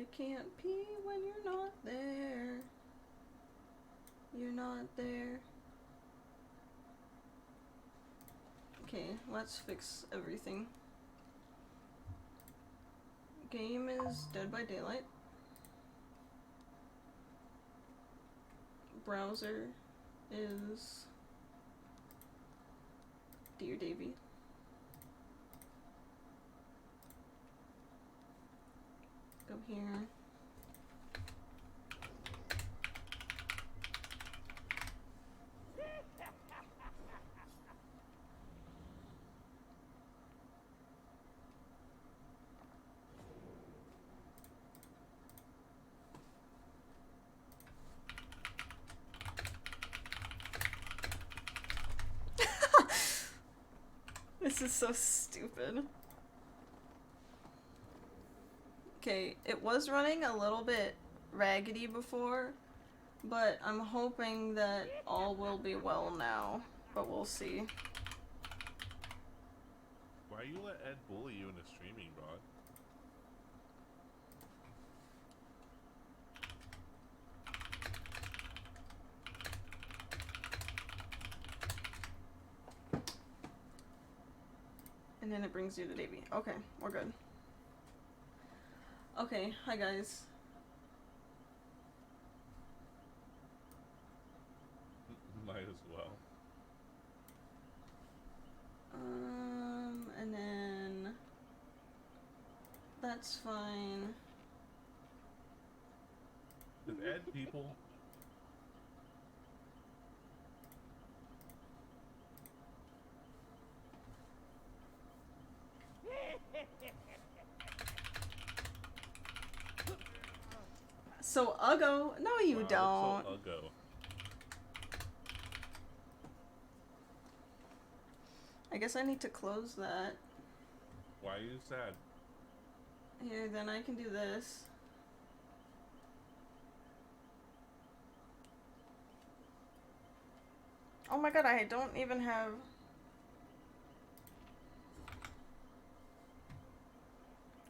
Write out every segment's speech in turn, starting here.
I can't pee when you're not there. You're not there. Okay, let's fix everything. Game is Dead by Daylight. Browser is Dear Davy. Go here. This is so stupid. Okay, it was running a little bit raggedy before, but I'm hoping that all will be well now, but we'll see. Why you let Ed bully you into streaming, bro? And then it brings you to Davy. Okay, we're good. Okay, hi guys. Might as well. And then that's fine. With Ed people. So Uggo, no you don't. So Uggo. I guess I need to close that. Why are you sad? Here, then I can do this. Oh my god, I don't even have...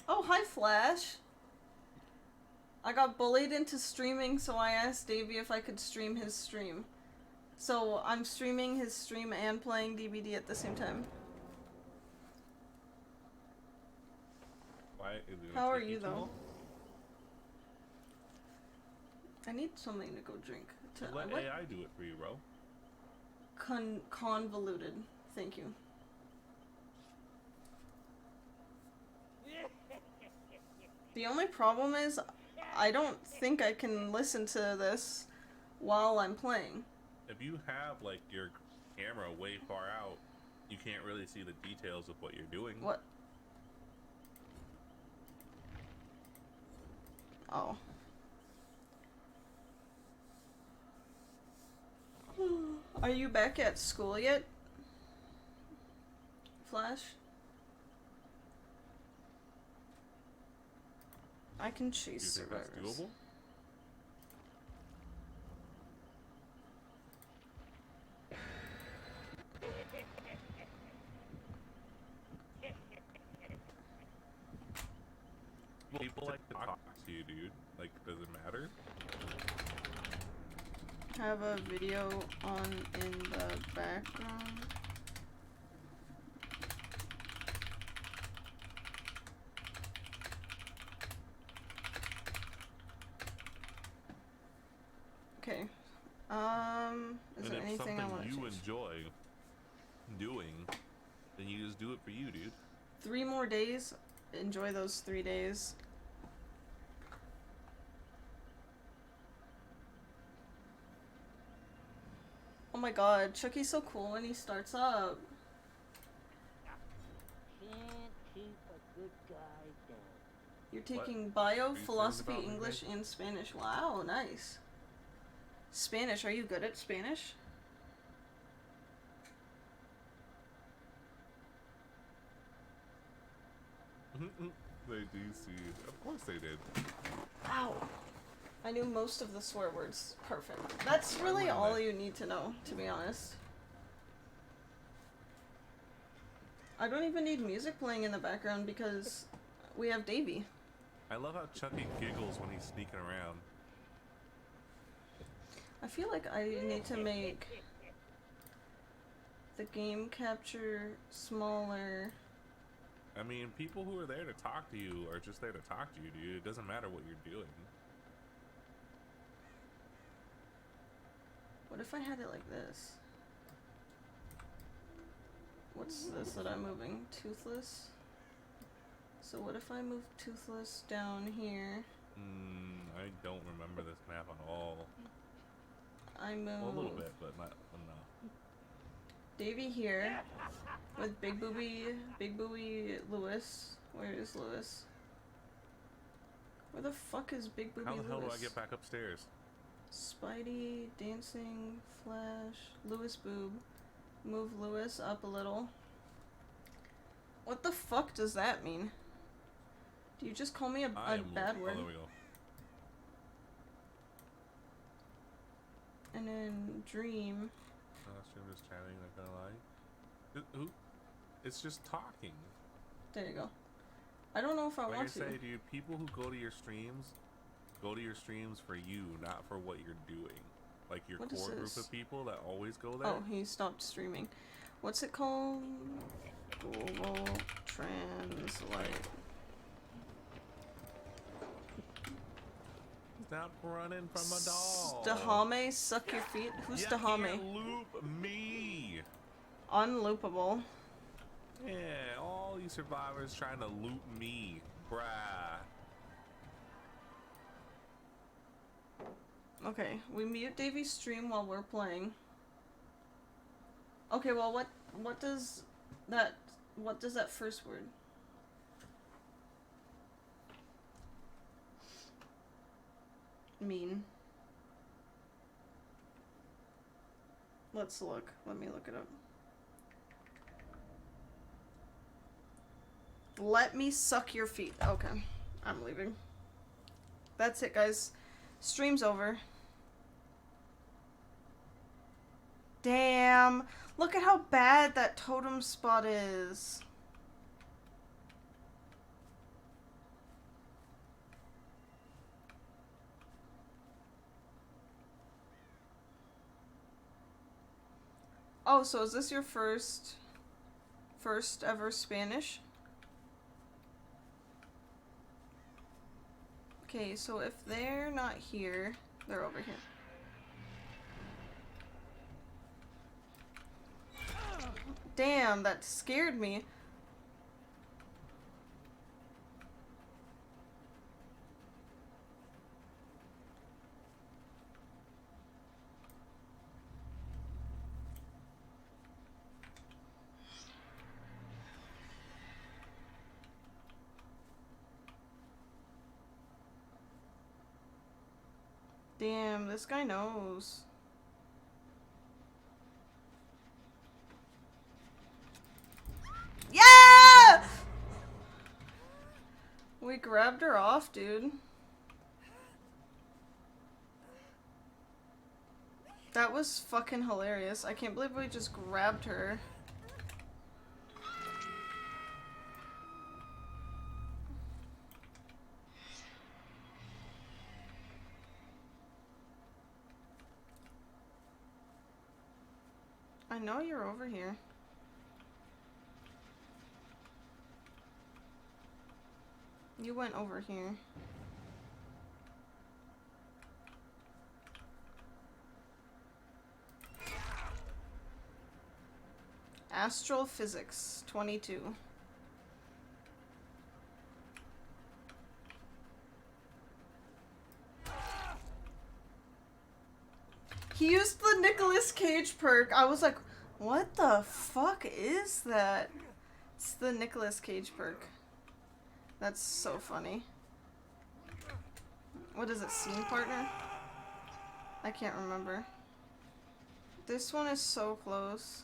Oh, hi Flash. I got bullied into streaming, so I asked Davey if I could stream his stream. So I'm streaming his stream and playing DBD at the same time. Why is it How are you though? I need something to go drink. Let AI do it for you, bro. Convoluted. Thank you. The only problem is I don't think I can listen to this while I'm playing. If you have like your camera way far out, you can't really see the details of what you're doing. What? Oh. Are you back at school yet, Flash? I can chase survivors. You think that's doable? People like to talk to you, dude. Like, does it matter? Have a video on in the background. Okay. Is there anything I want to change? And if something you enjoy doing, then you just do it for you, dude. 3 more days. Enjoy those 3 days. Oh my god, Chucky's so cool when he starts up. Can't keep a good guy down. You're taking bio, philosophy, about me, English, mate? and Spanish. Wow, nice. Spanish, are you good at Spanish? They do see it. Of course they did. Ow. I knew most of the swear words. Perfect. That's really all you need to know, to be honest. I don't even need music playing in the background because we have Davey. I love how Chucky giggles when he's sneaking around. I feel like I need to make the game capture smaller. I mean, people who are there to talk to you are just there to talk to you, dude. It doesn't matter what you're doing. What if I had it like this? What's this that I'm moving? Toothless? So what if I move Toothless down here? I don't remember this map at all. I move Well, a little bit, but not enough. Davey here with Big Booby Lewis. Where is Lewis? Where the fuck is Big Booby How the Lewis? hell do I get back upstairs? Spidey, Dancing, Flash, Lewis Boob. Move Lewis up a little. What the fuck does that mean? Do you just call me a bad word? Oh, there we go. And then Dream. Stream just chatting, not gonna lie. Who? It's just talking. There you go. I don't know if I Like want I say, dude, people who go to your streams for you, not for what you're doing. Like your What is core group this? of people that always go there. Oh, he stopped streaming. What's it called? Global Translate. Stop running from a doll. Dahame, suck your feet. Who's Dahame? Can't loop me. Unloopable. Yeah, all you survivors trying to loop me, bruh. Okay, we mute Davy's stream while we're playing. Okay, well, what does that first word mean? Let's look. Let me look it up. Let me suck your feet. Okay, I'm leaving. That's it, guys. Stream's over. Damn. Look at how bad that totem spot is. Oh, so is this your first ever Spanish? Okay, so if they're not here, they're over here. Damn, that scared me. Damn, this guy knows. Yeah! We grabbed her off, dude. That was fucking hilarious. I can't believe we just grabbed her. I know you're over here. You went over here. Astral Physics 22. He used the Nicolas Cage perk. I was like, what the fuck is that? It's the Nicolas Cage perk. That's so funny. What is it, scene partner? I can't remember. This one is so close.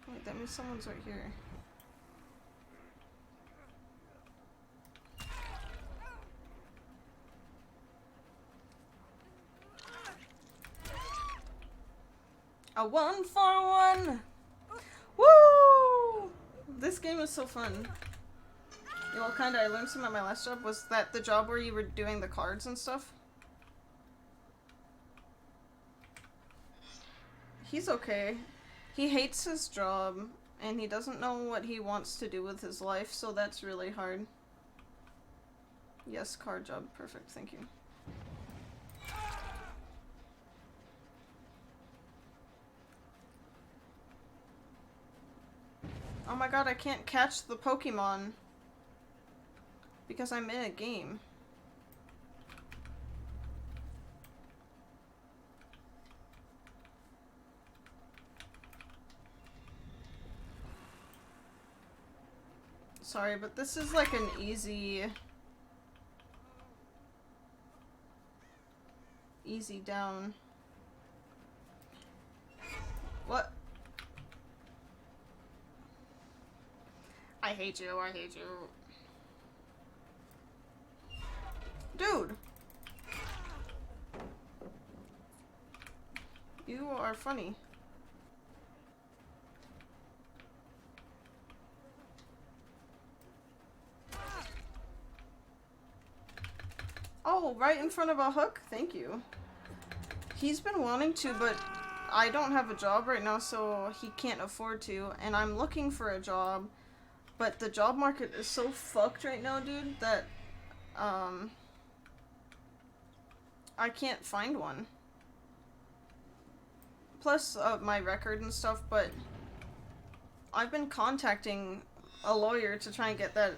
Wait, that means someone's right here. A 1-for-1! Woo! This game is so fun. Well, kinda, I learned some at my last job. Was that the job where you were doing the cards and stuff? He's okay. He hates his job, and he doesn't know what he wants to do with his life, so that's really hard. Yes, card job. Perfect, thank you. Oh my god, I can't catch the Pokemon. Because I'm in a game. Sorry, but this is like an easy down. What? I hate you, I hate you. Dude! You are funny. Oh, right in front of a hook? Thank you. He's been wanting to, but I don't have a job right now, so he can't afford to. And I'm looking for a job, but the job market is so fucked right now, dude, that, I can't find one. Plus, my record and stuff, but I've been contacting a lawyer to try and get that,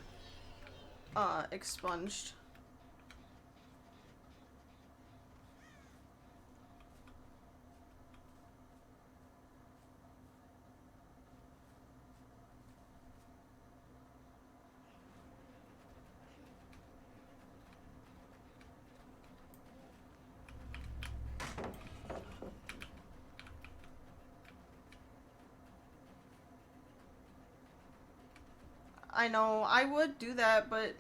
expunged. I know, I would do that, but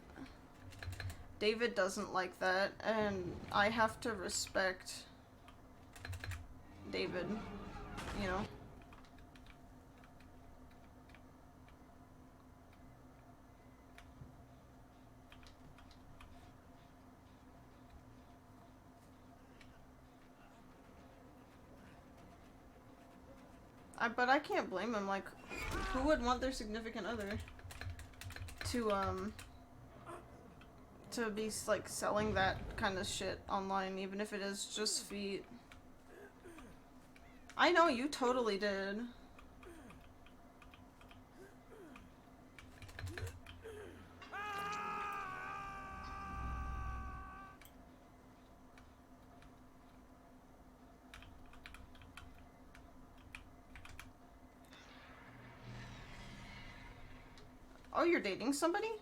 David doesn't like that, and I have to respect David, you know? But I can't blame him, like, who would want their significant other to be, like, selling that kind of shit online, even if it is just feet? I know, you totally did. Oh, you're dating somebody?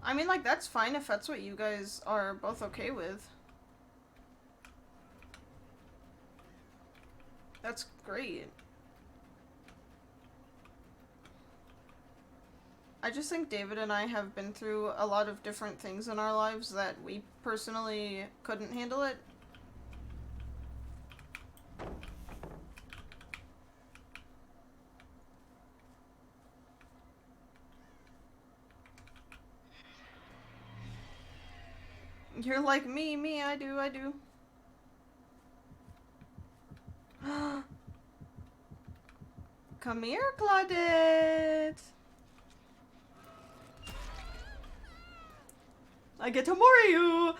I mean, like, that's fine if that's what you guys are both okay with. That's great. I just think David and I have been through a lot of different things in our lives that we personally couldn't handle it. You're like me, I do. Come here, Claudette. I get to mori you.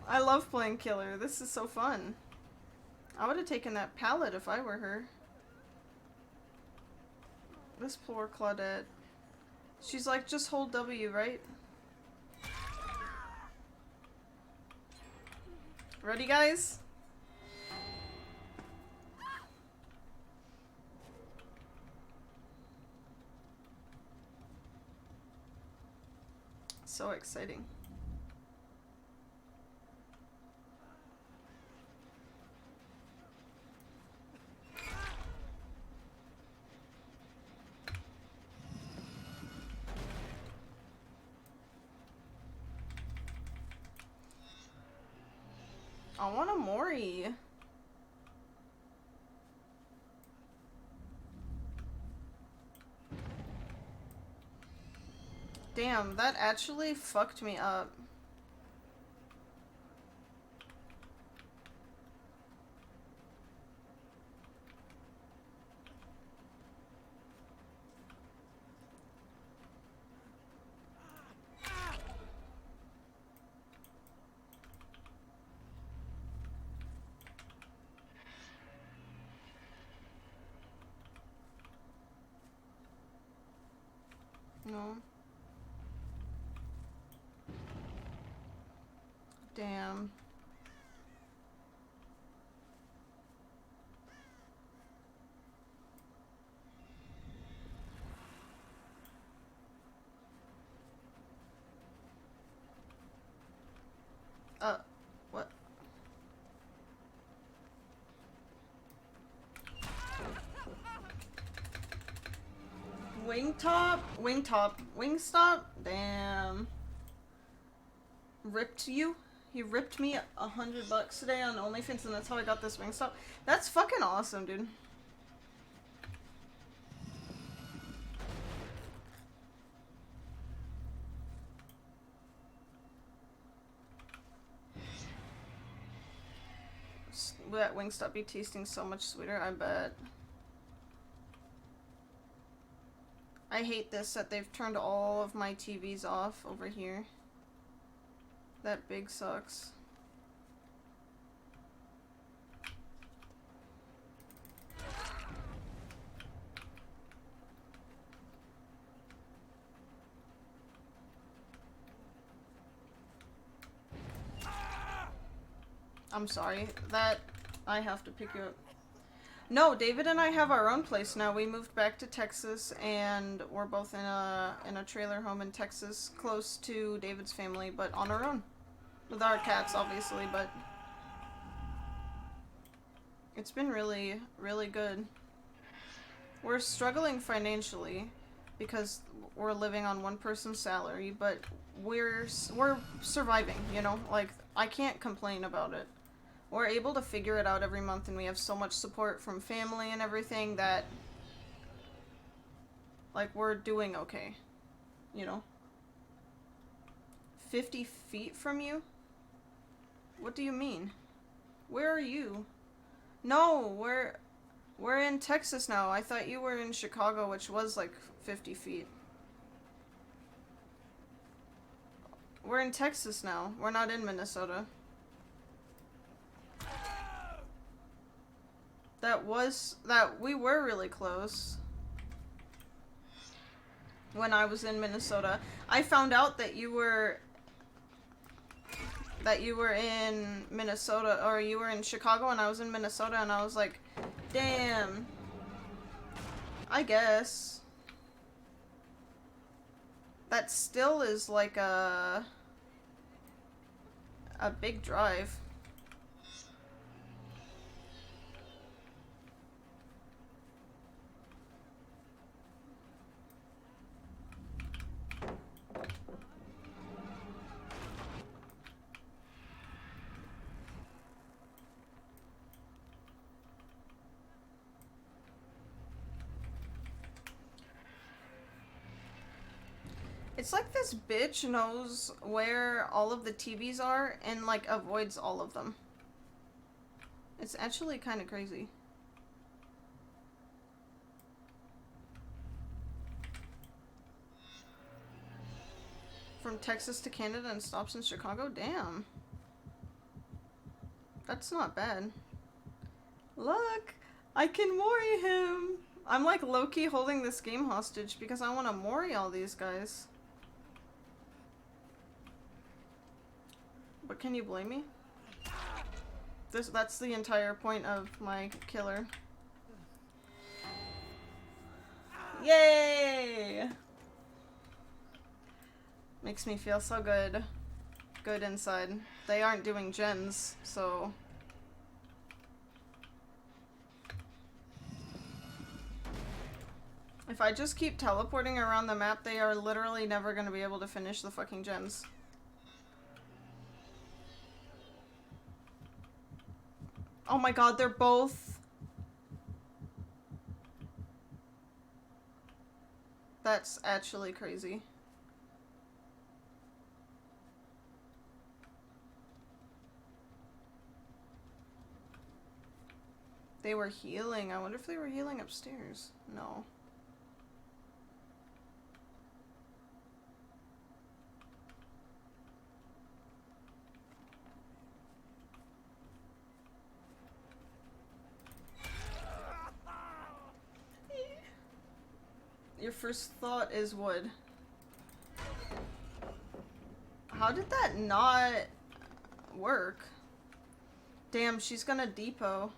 I love playing killer. This is so fun. I would have taken that pallet if I were her. This poor Claudette. She's like, just hold W, right? Ready, guys? So exciting. I want a Mori. Damn, that actually fucked me up. No. Damn. What? Wingtop? Wingtop. Wingstop? Damn. Ripped you? He ripped me $100 today on OnlyFans, and that's how I got this Wingstop. That's fucking awesome, dude. That Wingstop be tasting so much sweeter, I bet. I hate this that they've turned all of my TVs off over here. That big sucks. I'm sorry. That I have to pick you up. No, David and I have our own place now. We moved back to Texas, and we're both in a trailer home in Texas, close to David's family, but on our own. With our cats, obviously, but it's been really, really good. We're struggling financially because we're living on one person's salary, but we're surviving, you know? Like, I can't complain about it. We're able to figure it out every month, and we have so much support from family and everything that, like, we're doing okay, you know? 50 feet from you? What do you mean? Where are you? No, we're in Texas now. I thought you were in Chicago, which was like 50 feet. We're in Texas now. We're not in Minnesota. We were really close. When I was in Minnesota. I found out that you were in Minnesota, or you were in Chicago and I was in Minnesota, and I was like, damn. I guess. That still is like a big drive. It's like this bitch knows where all of the TVs are and, like, avoids all of them. It's actually kind of crazy. From Texas to Canada and stops in Chicago? Damn. That's not bad. Look! I can Mori him! I'm like low-key holding this game hostage because I want to Mori all these guys. But can you blame me? That's the entire point of my killer. Yay! Makes me feel so good. Good inside. They aren't doing gens, so... If I just keep teleporting around the map, they are literally never gonna be able to finish the fucking gens. Oh my god, they're both... That's actually crazy. They were healing. I wonder if they were healing upstairs. No. Your first thought is wood. How did that not work? Damn, she's gonna depot.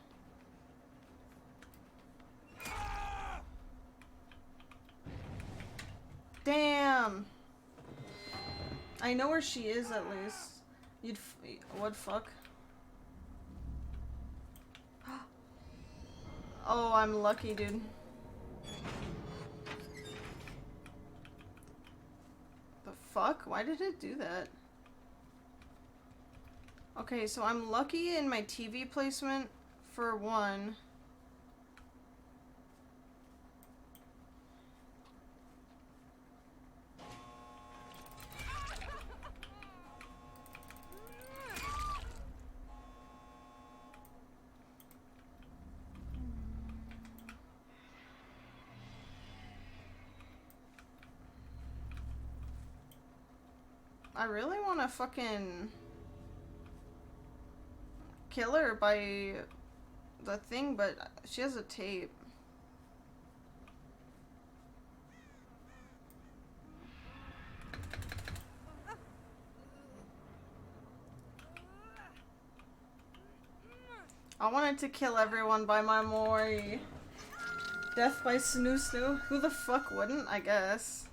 Damn. I know where she is at least. What fuck? Oh, I'm lucky, dude. The fuck? Why did it do that? Okay, so I'm lucky in my TV placement for one. I really want to fucking kill her by the thing, but she has a tape. I wanted to kill everyone by my Mori. Death by Snoo Snoo? Who the fuck wouldn't, I guess.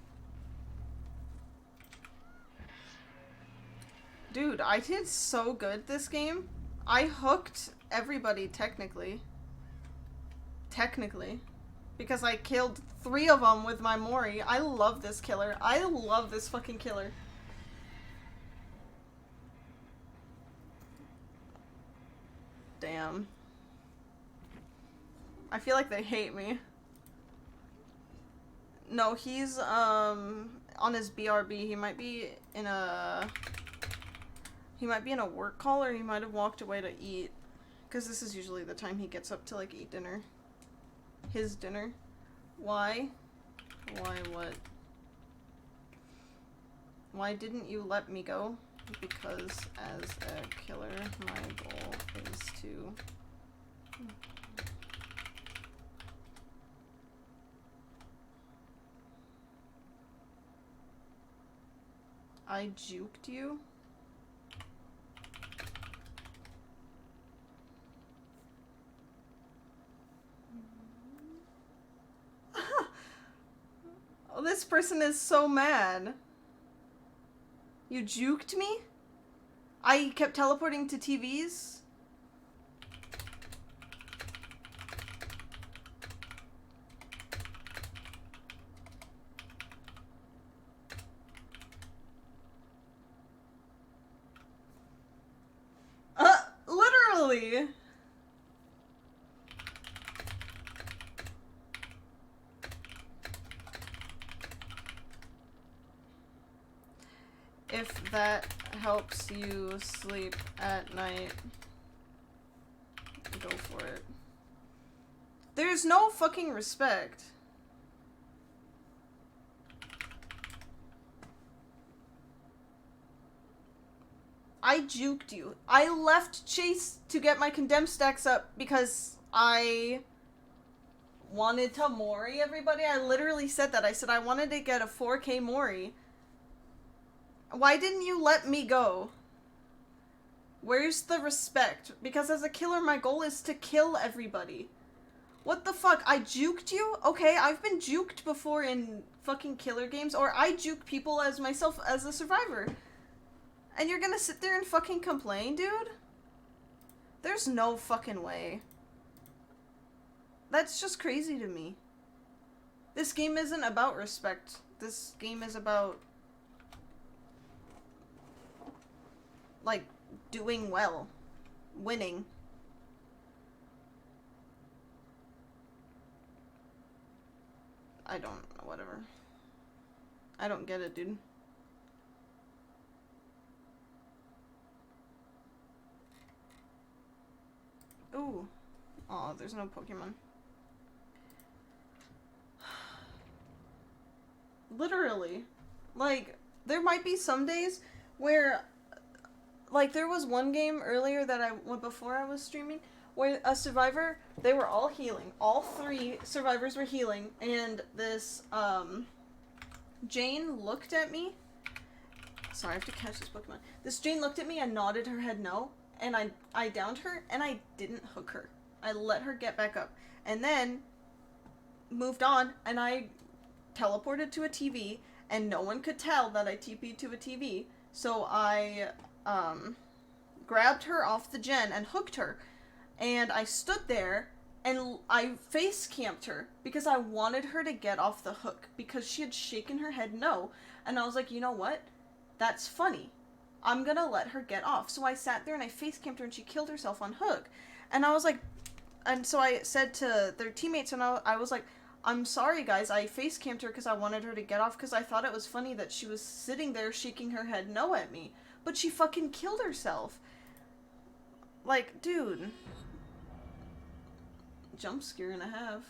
Dude, I did so good this game. I hooked everybody, technically. Technically. Because I killed 3 of them with my Mori. I love this killer. I love this fucking killer. Damn. I feel like they hate me. No, he's, on his BRB. He might be in a... He might be in a work call, or he might have walked away to eat. Because this is usually the time he gets up to, like, eat dinner. His dinner. Why? Why what? Why didn't you let me go? Because as a killer, my goal is to... I juked you? Oh, this person is so mad. You juked me? I kept teleporting to TVs? Literally! If that helps you sleep at night, go for it. There's no fucking respect. I juked you. I left Chase to get my condemned stacks up because I wanted to Mori everybody. I literally said that. I said I wanted to get a 4K Mori. Why didn't you let me go? Where's the respect? Because as a killer, my goal is to kill everybody. What the fuck? I juked you? Okay, I've been juked before in fucking killer games, or I juke people as myself as a survivor. And you're gonna sit there and fucking complain, dude? There's no fucking way. That's just crazy to me. This game isn't about respect. This game is about... like, doing well. Winning. I don't... whatever. I don't get it, dude. Ooh. Oh, there's no Pokemon. Literally. Like, there might be some days where, like, there was one game earlier that before I was streaming, where a survivor, they were all healing. All 3 survivors were healing, and this, Jane looked at me. Sorry, I have to catch this Pokemon. This Jane looked at me and nodded her head no, and I downed her, and I didn't hook her. I let her get back up. And then, moved on, and I teleported to a TV, and no one could tell that I TP'd to a TV, so I, grabbed her off the gen and hooked her, and I stood there, and I face camped her, because I wanted her to get off the hook, because she had shaken her head no, and I was like, you know what? That's funny. I'm gonna let her get off. So I sat there and I face camped her, and she killed herself on hook, and I was like, and so I said to their teammates, and I was like, I'm sorry, guys, I face camped her because I wanted her to get off because I thought it was funny that she was sitting there shaking her head no at me. But she fucking killed herself. Like, dude. Jump scare and a half.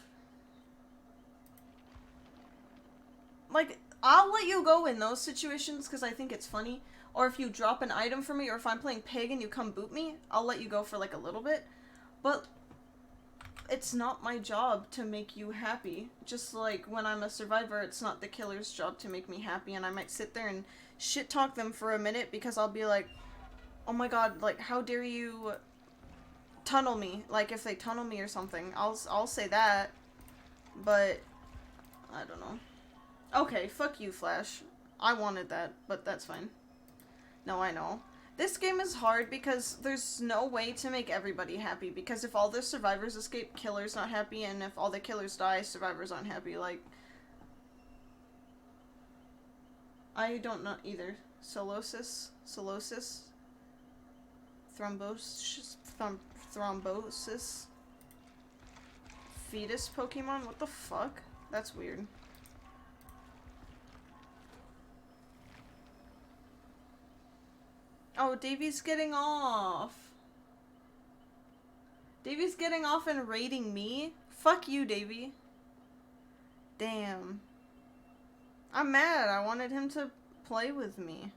Like, I'll let you go in those situations because I think it's funny. Or if you drop an item for me, or if I'm playing Pig and you come boot me, I'll let you go for like a little bit. But it's not my job to make you happy. Just like when I'm a survivor, it's not the killer's job to make me happy, and I might sit there and shit talk them for a minute because I'll be like, oh my god, like, how dare you tunnel me? Like, if they tunnel me or something, I'll say that, but I don't know. Okay, fuck you, Flash. I wanted that, but that's fine. No, I know. This game is hard because there's no way to make everybody happy, because if all the survivors escape, killer's not happy, and if all the killers die, survivors aren't happy. Like, I don't know either. Solosis? Thrombosis? Fetus Pokemon? What the fuck? That's weird. Oh, Davy's getting off. Davy's getting off and raiding me? Fuck you, Davy. Damn. I'm mad. I wanted him to play with me.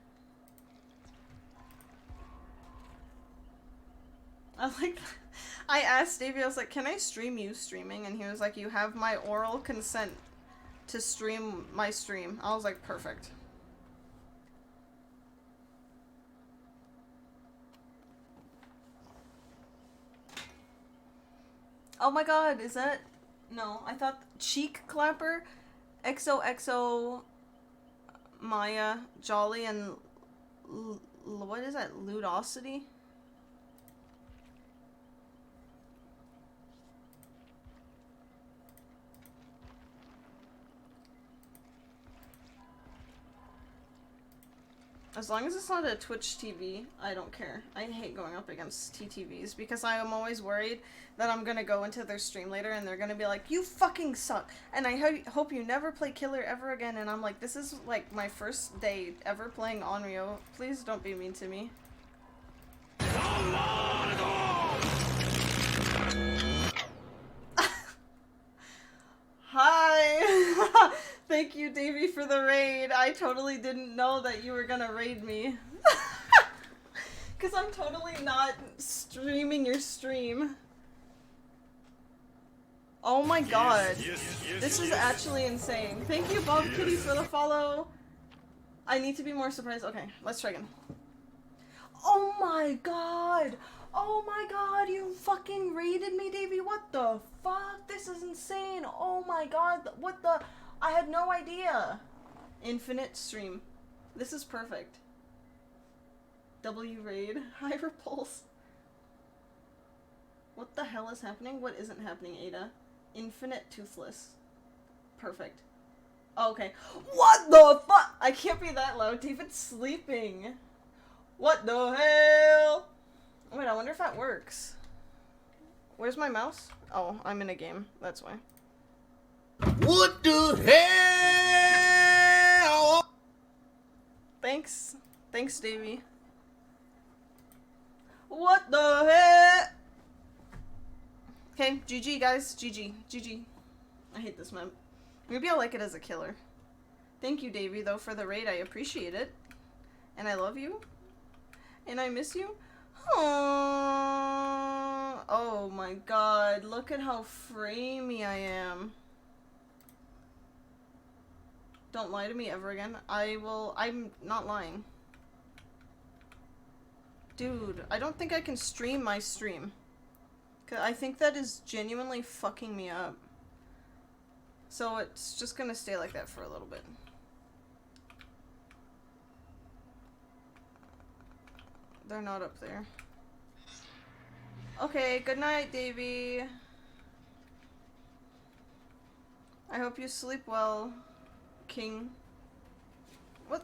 I asked Davy, I was like, can I stream you streaming? And he was like, you have my oral consent to stream my stream. I was like, perfect. Oh my god, is that... No, I thought... Cheek Clapper? XOXO... Maya, Jolly, and... what is that? Ludosity? As long as it's not a Twitch TV, I don't care. I hate going up against TTVs because I am always worried that I'm gonna go into their stream later and they're gonna be like, you fucking suck, and I hope you never play Killer ever again, and I'm like, this is like my first day ever playing Onryo. Please don't be mean to me. Hi! Thank you, Davey, for the raid. I totally didn't know that you were gonna raid me. Because I'm totally not streaming your stream. Oh my god. This is actually insane. Thank you, Bob Kitty, for the follow. I need to be more surprised. Okay, let's try again. Oh my god! Oh my god, you fucking raided me, Davey. What the fuck? This is insane. Oh my god, what the... I had no idea. Infinite stream. This is perfect. W raid. Hi, Repulse. What the hell is happening? What isn't happening, Ada? Infinite Toothless. Perfect. Oh, okay. What the fuck? I can't be that loud. David's sleeping. What the hell? Wait, I wonder if that works. Where's my mouse? Oh, I'm in a game. That's why. What the hell? Thanks. Thanks, Davey. What the heck? Okay, GG guys, GG, GG. I hate this map. Maybe I'll like it as a killer. Thank you, Davey, though, for the raid. I appreciate it. And I love you. And I miss you. Aww. Oh my god, look at how framey I am. Don't lie to me ever again. I'm not lying. Dude, I don't think I can stream my stream. 'Cause I think that is genuinely fucking me up. So it's just gonna stay like that for a little bit. They're not up there. Okay, good night, Davey. I hope you sleep well, King. What?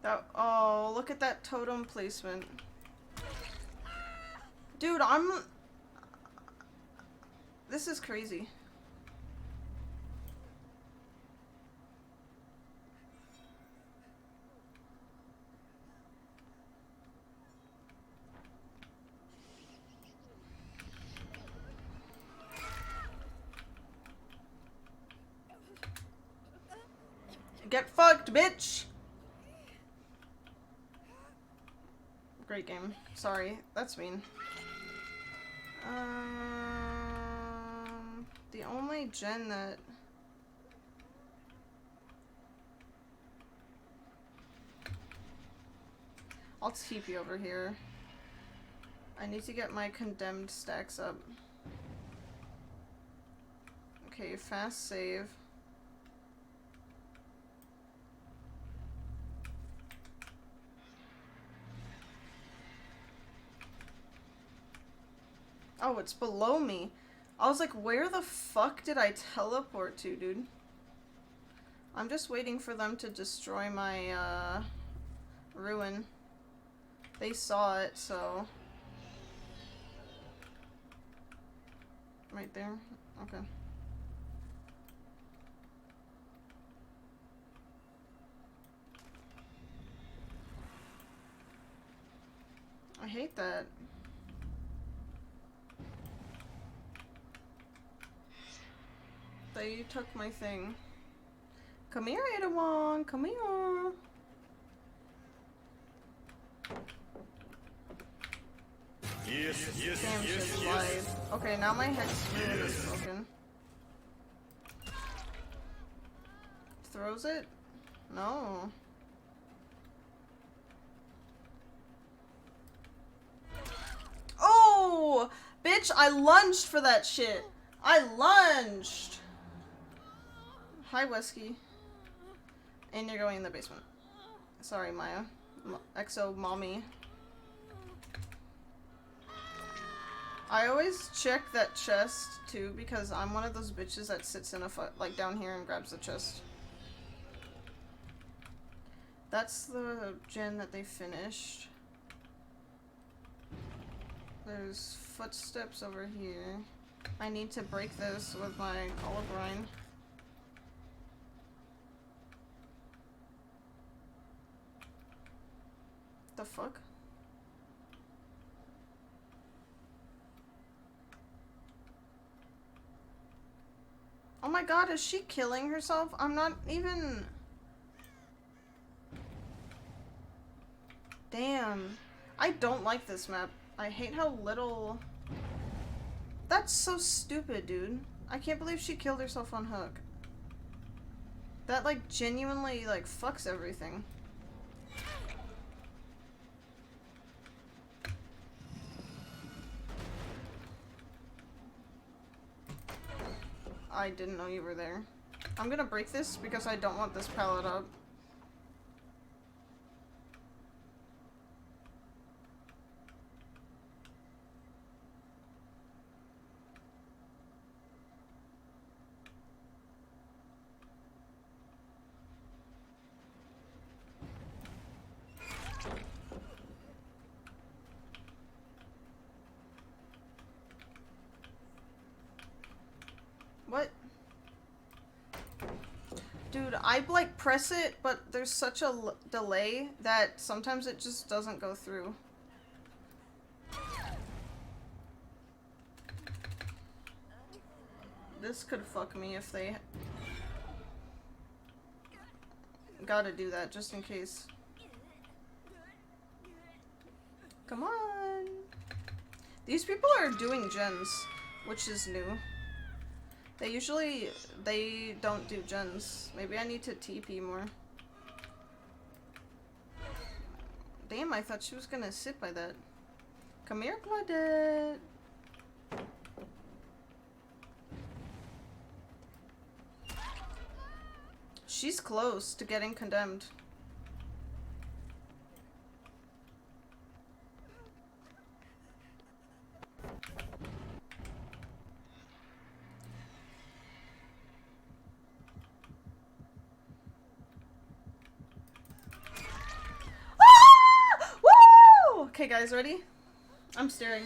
That, oh, look at that totem placement. Dude, this is crazy. Get fucked, bitch! Great game. Sorry, that's mean. The only gen that... I'll TP over here. I need to get my condemned stacks up. Okay, fast save. Oh, it's below me. I was like, where the fuck did I teleport to, dude? I'm just waiting for them to destroy my, ruin. They saw it, so... Right there? Okay. I hate that. They took my thing. Come here, Adawan. Come here. Damn shit lied. Okay, now my hex ruin is broken. Throws it? No. Oh! Bitch, I lunged for that shit. I lunged. Hi, Wesky. And you're going in the basement. Sorry, Maya. Exo mommy. I always check that chest, too, because I'm one of those bitches that sits in a like, down here and grabs the chest. That's the gen that they finished. There's footsteps over here. I need to break this with my olive rind. The fuck? Oh my god, is she killing herself? I'm not even... Damn. I don't like this map. I hate how little... That's so stupid, dude. I can't believe she killed herself on hook. That, like, genuinely, like, fucks everything. I didn't know you were there. I'm gonna break this because I don't want this pallet up. What? Dude, I like press it, but there's such a delay that sometimes it just doesn't go through. This could fuck me if they... Gotta do that just in case. Come on. These people are doing gens, which is new. They don't do gens. Maybe I need to TP more. Damn, I thought she was gonna sit by that. Come here, Claudette. She's close to getting condemned. Okay, guys, ready? I'm staring.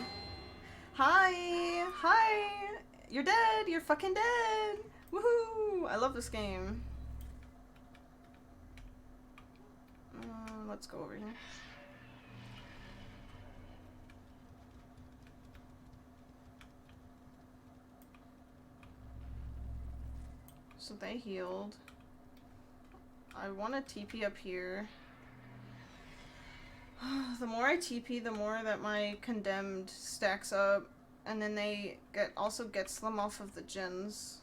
Hi! Hi! You're dead! You're fucking dead! Woohoo! I love this game. Let's go over here. So they healed. I want to TP up here. The more I TP, the more that my condemned stacks up, and then they also gets them off of the gens.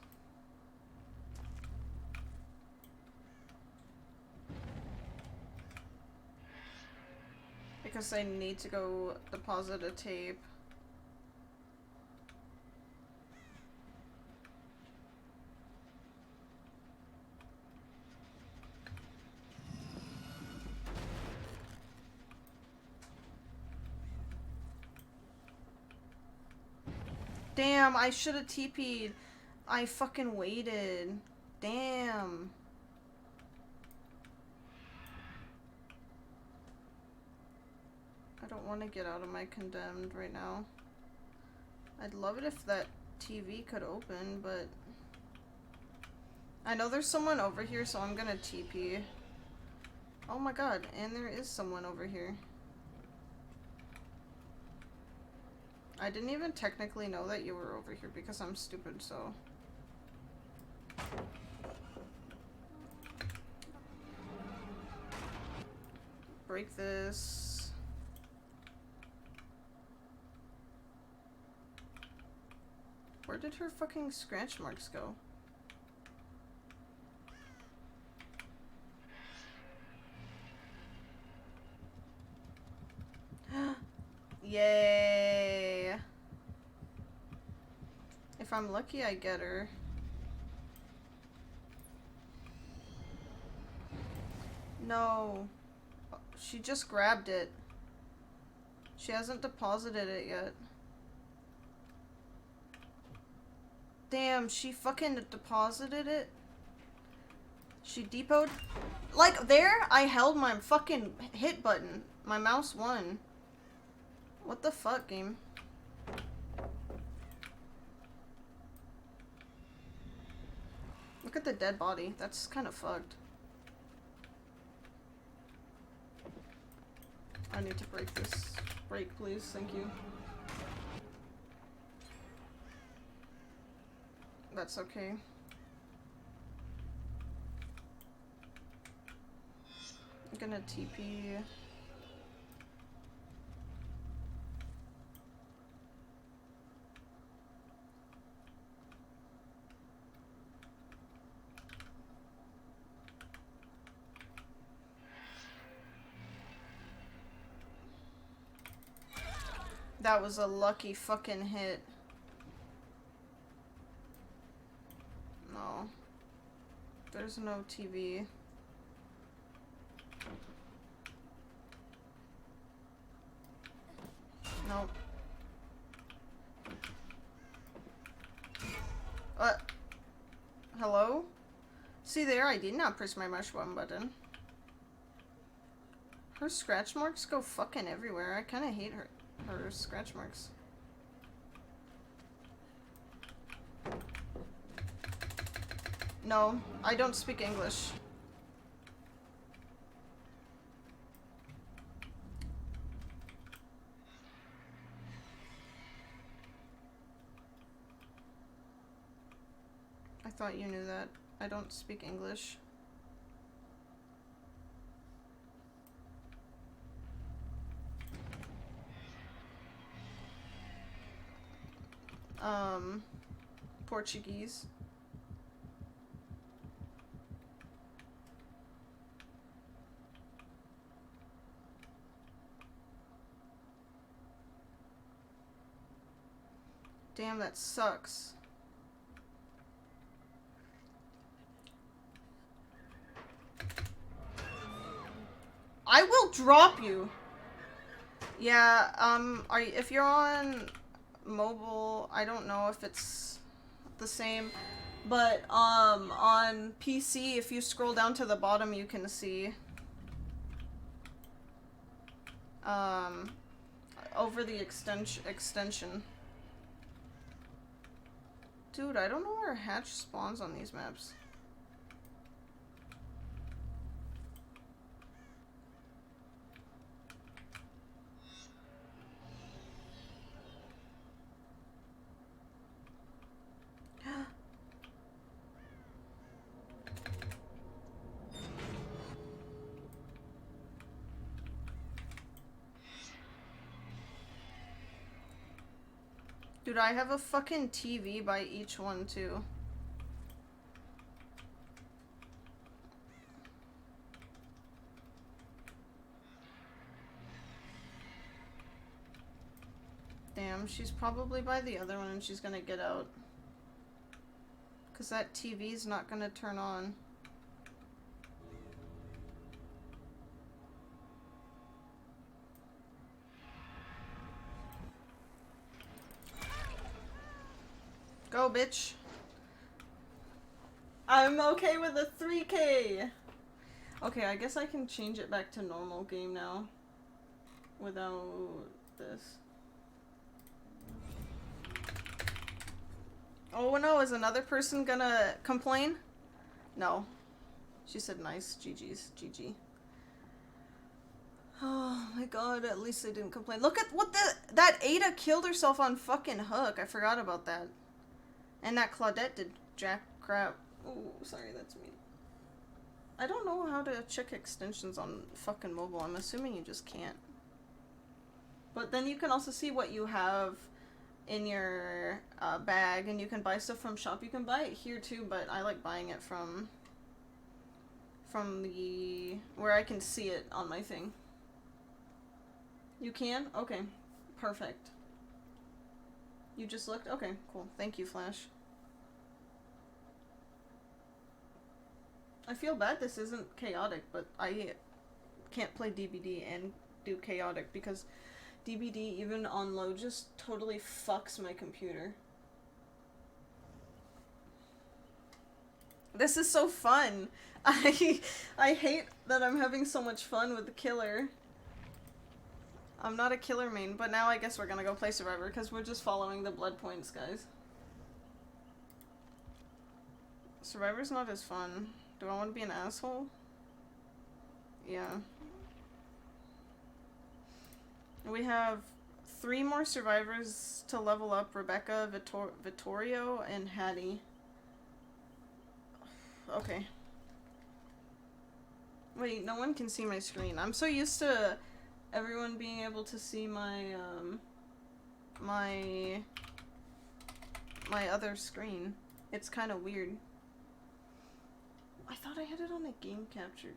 Because I need to go deposit a tape. Damn, I should have TP'd. I fucking waited. Damn. I don't want to get out of my condemned right now. I'd love it if that TV could open, but... I know there's someone over here, so I'm gonna TP. Oh my god, and there is someone over here. I didn't even technically know that you were over here because I'm stupid, so... Break this. Where did her fucking scratch marks go? Yay! If I'm lucky, I get her. No. She just grabbed it. She hasn't deposited it yet. Damn, she fucking deposited it? She depoted? Like, there, I held my fucking hit button. My mouse won. What the fuck, game? Look at the dead body. That's kind of fucked. I need to break this. Break, please. Thank you. That's okay. I'm gonna TP. That was a lucky fucking hit. No. There's no TV. Nope. Hello? See there, I did not press my mush one button. Her scratch marks go fucking everywhere. I kinda hate her scratch marks. No, I don't speak English. I thought you knew that. I don't speak English. Portuguese. Damn, that sucks. I will drop you. Yeah, if you're on mobile, I don't know if it's the same, but, on PC, if you scroll down to the bottom, you can see, over the extension. Dude, I don't know where hatch spawns on these maps. Dude, I have a fucking TV by each one, too. Damn, she's probably by the other one and she's gonna get out. Because that TV's not gonna turn on. Go, bitch. I'm okay with a 3K. Okay, I guess I can change it back to normal game now. Without this. Oh no, is another person gonna complain? No. She said nice. GG's. GG. Oh my god, at least they didn't complain. Look at what that Ada killed herself on fucking Hook. I forgot about that. And that Claudette did jack crap. Oh, sorry, that's me. I don't know how to check extensions on fucking mobile. I'm assuming you just can't. But then you can also see what you have in your bag, and you can buy stuff from shop. You can buy it here too, but I like buying it from the where I can see it on my thing. You can? Okay. Perfect. You just looked? Okay, cool. Thank you, Flash. I feel bad this isn't chaotic, but I can't play DBD and do chaotic because DBD, even on low, just totally fucks my computer. This is so fun. I hate that I'm having so much fun with the killer. I'm not a killer main, but now I guess we're gonna go play Survivor because we're just following the blood points, guys. Survivor's not as fun. Do I want to be an asshole? Yeah. We have 3 more survivors to level up. Rebecca, Vittorio, and Hattie. Okay. Wait, no one can see my screen. I'm so used to everyone being able to see my, my other screen. It's kind of weird. I thought I had it on a game capture.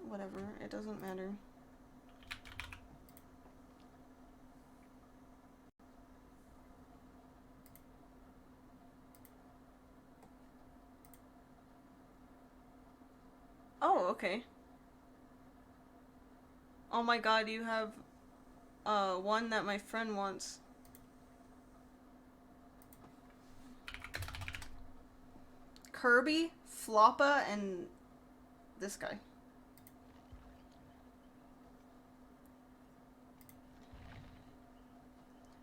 Whatever, it doesn't matter. Oh, okay. Oh my god, you have one that my friend wants. Kirby, Floppa, and this guy.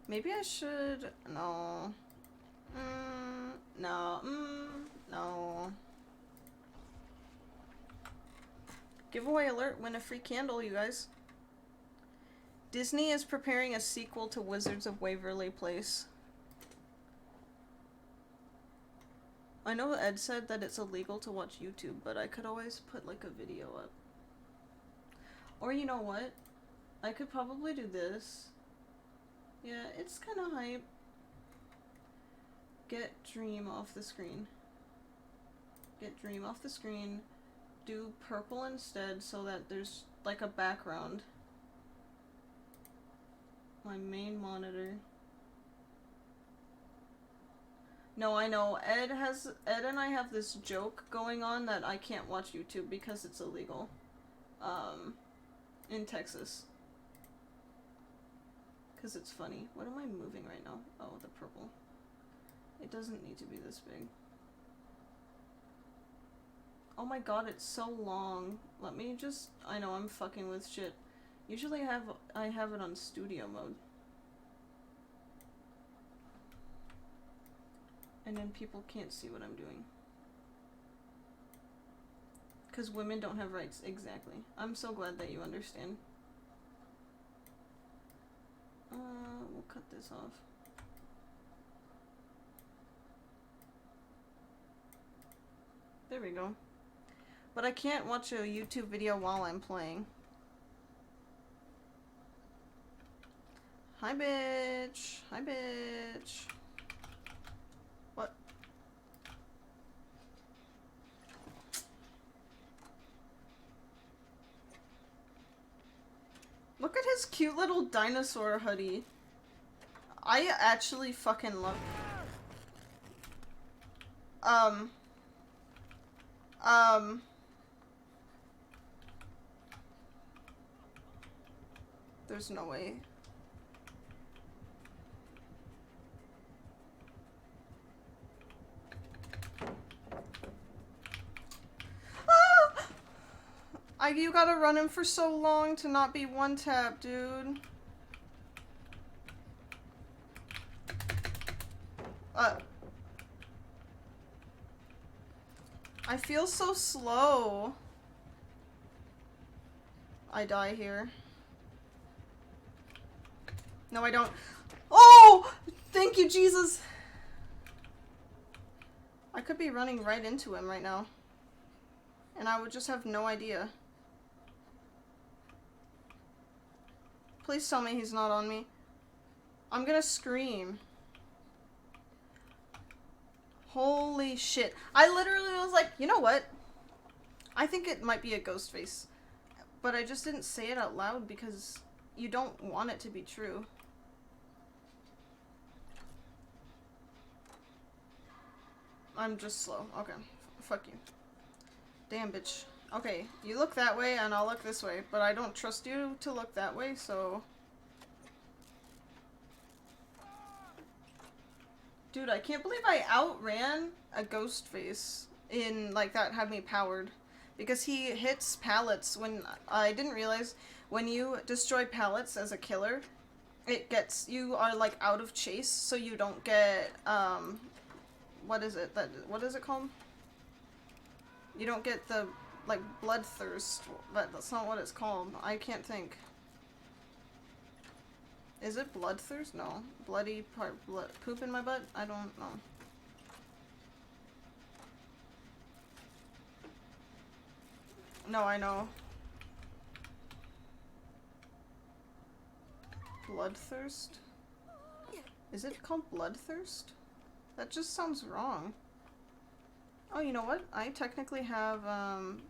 Maybe I should... No. No. No. Giveaway alert, win a free candle, you guys. Disney is preparing a sequel to Wizards of Waverly Place. I know Ed said that it's illegal to watch YouTube, but I could always put like a video up. Or you know what? I could probably do this. Yeah, it's kind of hype. Get Dream off the screen. Get Dream off the screen. Do purple instead so that there's like a background. My main monitor. No, I know. Ed and I have this joke going on that I can't watch YouTube because it's illegal. In Texas. Because it's funny. What am I moving right now? Oh, the purple. It doesn't need to be this big. Oh my god, it's so long. Let me just... I know, I'm fucking with shit. Usually I have it on studio mode. And then people can't see what I'm doing. Because women don't have rights. Exactly. I'm so glad that you understand. We'll cut this off. There we go. But I can't watch a YouTube video while I'm playing. Hi, bitch. Hi, bitch. What? Look at his cute little dinosaur hoodie. I actually fucking love... There's no way. You gotta run him for so long to not be one tap, dude. I feel so slow. I die here. No, I don't. Oh! Thank you, Jesus! I could be running right into him right now. And I would just have no idea. Please tell me he's not on me. I'm gonna scream. Holy shit. I literally was like, you know what? I think it might be a ghost face. But I just didn't say it out loud because you don't want it to be true. I'm just slow. Okay. Fuck you. Damn, bitch. Okay, you look that way and I'll look this way, but I don't trust you to look that way, so... Dude, I can't believe I outran a ghost face in, like, that had me powered. Because he hits pallets when... I didn't realize when you destroy pallets as a killer, it gets... You are, like, out of chase, so you don't get, what is it? What is it called? You don't get the... like, bloodthirst, but that's not what it's called. I can't think. Is it bloodthirst? No. Bloody part, blood, poop in my butt? I don't know. No, I know. Bloodthirst? Is it called bloodthirst? That just sounds wrong. Oh, you know what? I technically have,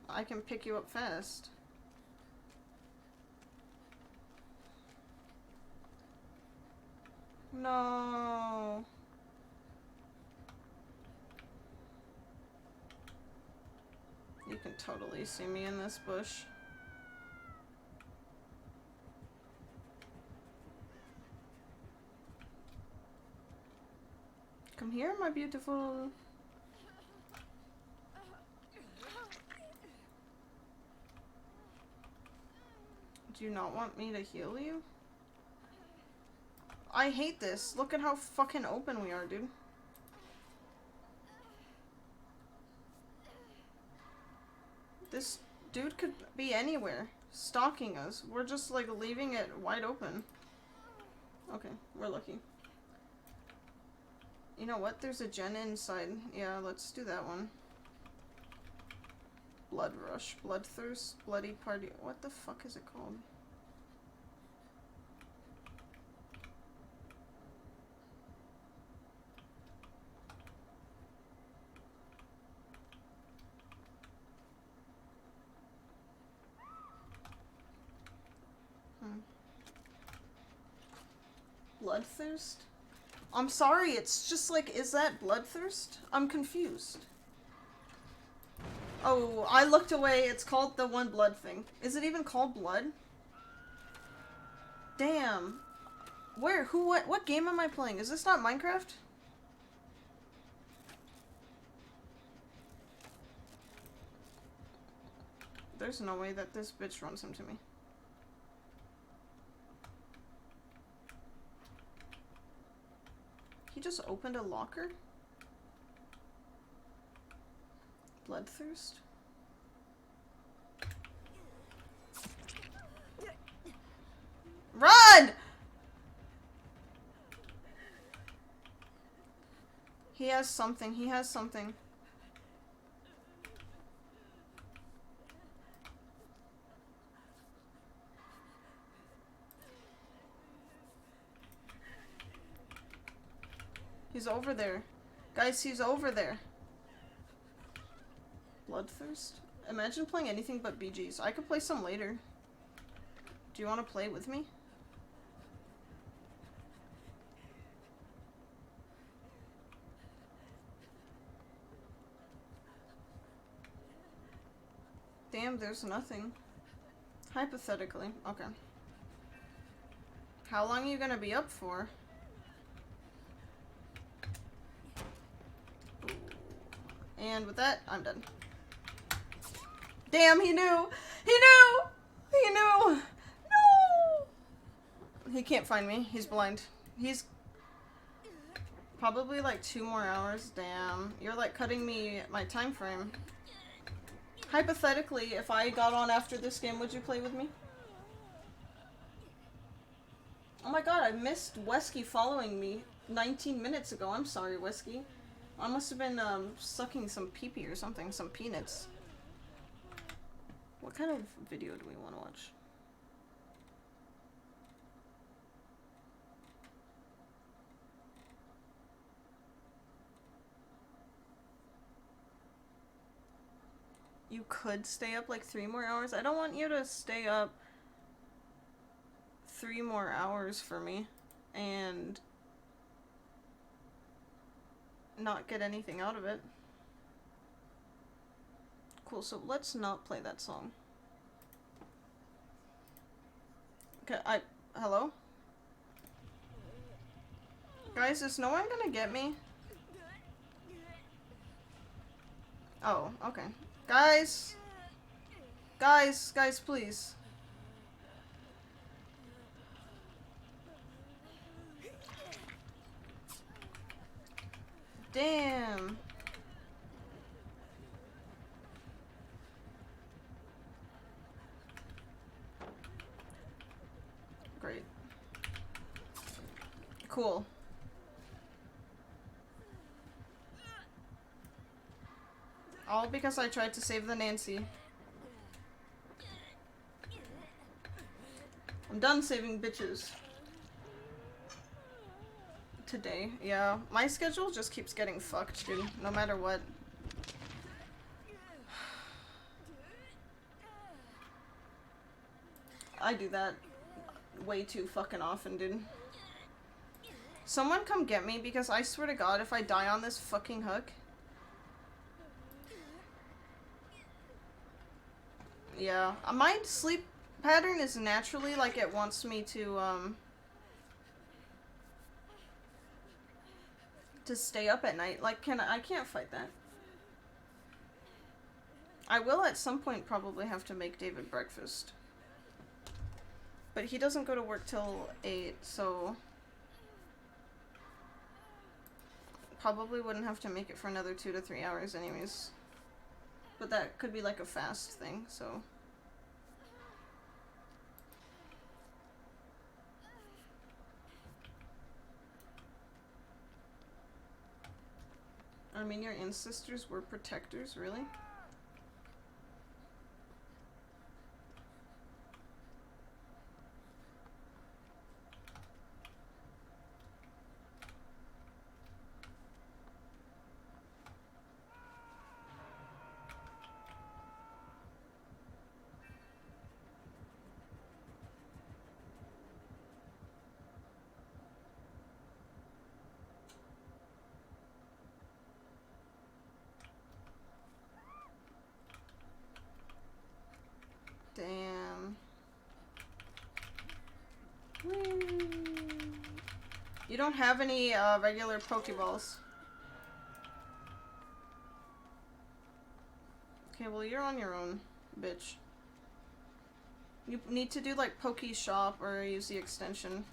I can pick you up fast. No. You can totally see me in this bush. Come here, my beautiful. Do you not want me to heal you? I hate this. Look at how fucking open we are, dude. This Dude could be anywhere, stalking us. We're just like leaving it wide open. Okay, we're lucky. You know what? There's a gen inside. Yeah, let's do that one. Blood rush, bloodthirst, bloody party. What the fuck is it called? Bloodthirst? I'm sorry, it's just like, is that bloodthirst? I'm confused. Oh, I looked away. It's called the one blood thing. Is it even called blood? Damn. Where? Who? What game am I playing? Is this not Minecraft? There's no way that this bitch runs into me. He just opened a locker? Bloodthirst? Run! He has something. He has something. He's over there. Guys, he's over there. Bloodthirst? Imagine playing anything but BGs. I could play some later. Do you want to play with me? Damn, there's nothing. Hypothetically. Okay. How long are you gonna be up for? And with that, I'm done. Damn, he knew! He knew! He knew! No! He can't find me. He's blind. He's probably like 2 more hours. Damn. You're like cutting me my time frame. Hypothetically, if I got on after this game, would you play with me? Oh my god, I missed Wesky following me 19 minutes ago. I'm sorry, Wesky. I must have been sucking some pee-pee or something, some peanuts. What kind of video do we want to watch? You could stay up like 3 more hours. I don't want you to stay up 3 more hours for me and not get anything out of it. Cool, so let's not play that song. Okay, hello? Guys, is no one gonna get me? Oh, okay. Guys! Guys, please. Damn. Great. Cool. All because I tried to save the Nancy. I'm done saving bitches. Today. Yeah, my schedule just keeps getting fucked, dude. No matter what. I do that way too fucking often, dude. Someone come get me, because I swear to God, if I die on this fucking hook... Yeah. My sleep pattern is naturally like it wants me to stay up at night. Like, I can't fight that. I will at some point probably have to make David breakfast. But he doesn't go to work till 8, so... Probably wouldn't have to make it for another 2 to 3 hours anyways. But that could be like a fast thing, so. I mean, your ancestors were protectors, really? Damn. Whee. You don't have any regular Pokeballs. Okay, well you're on your own, bitch. You need to do like Poke Shop or use the extension.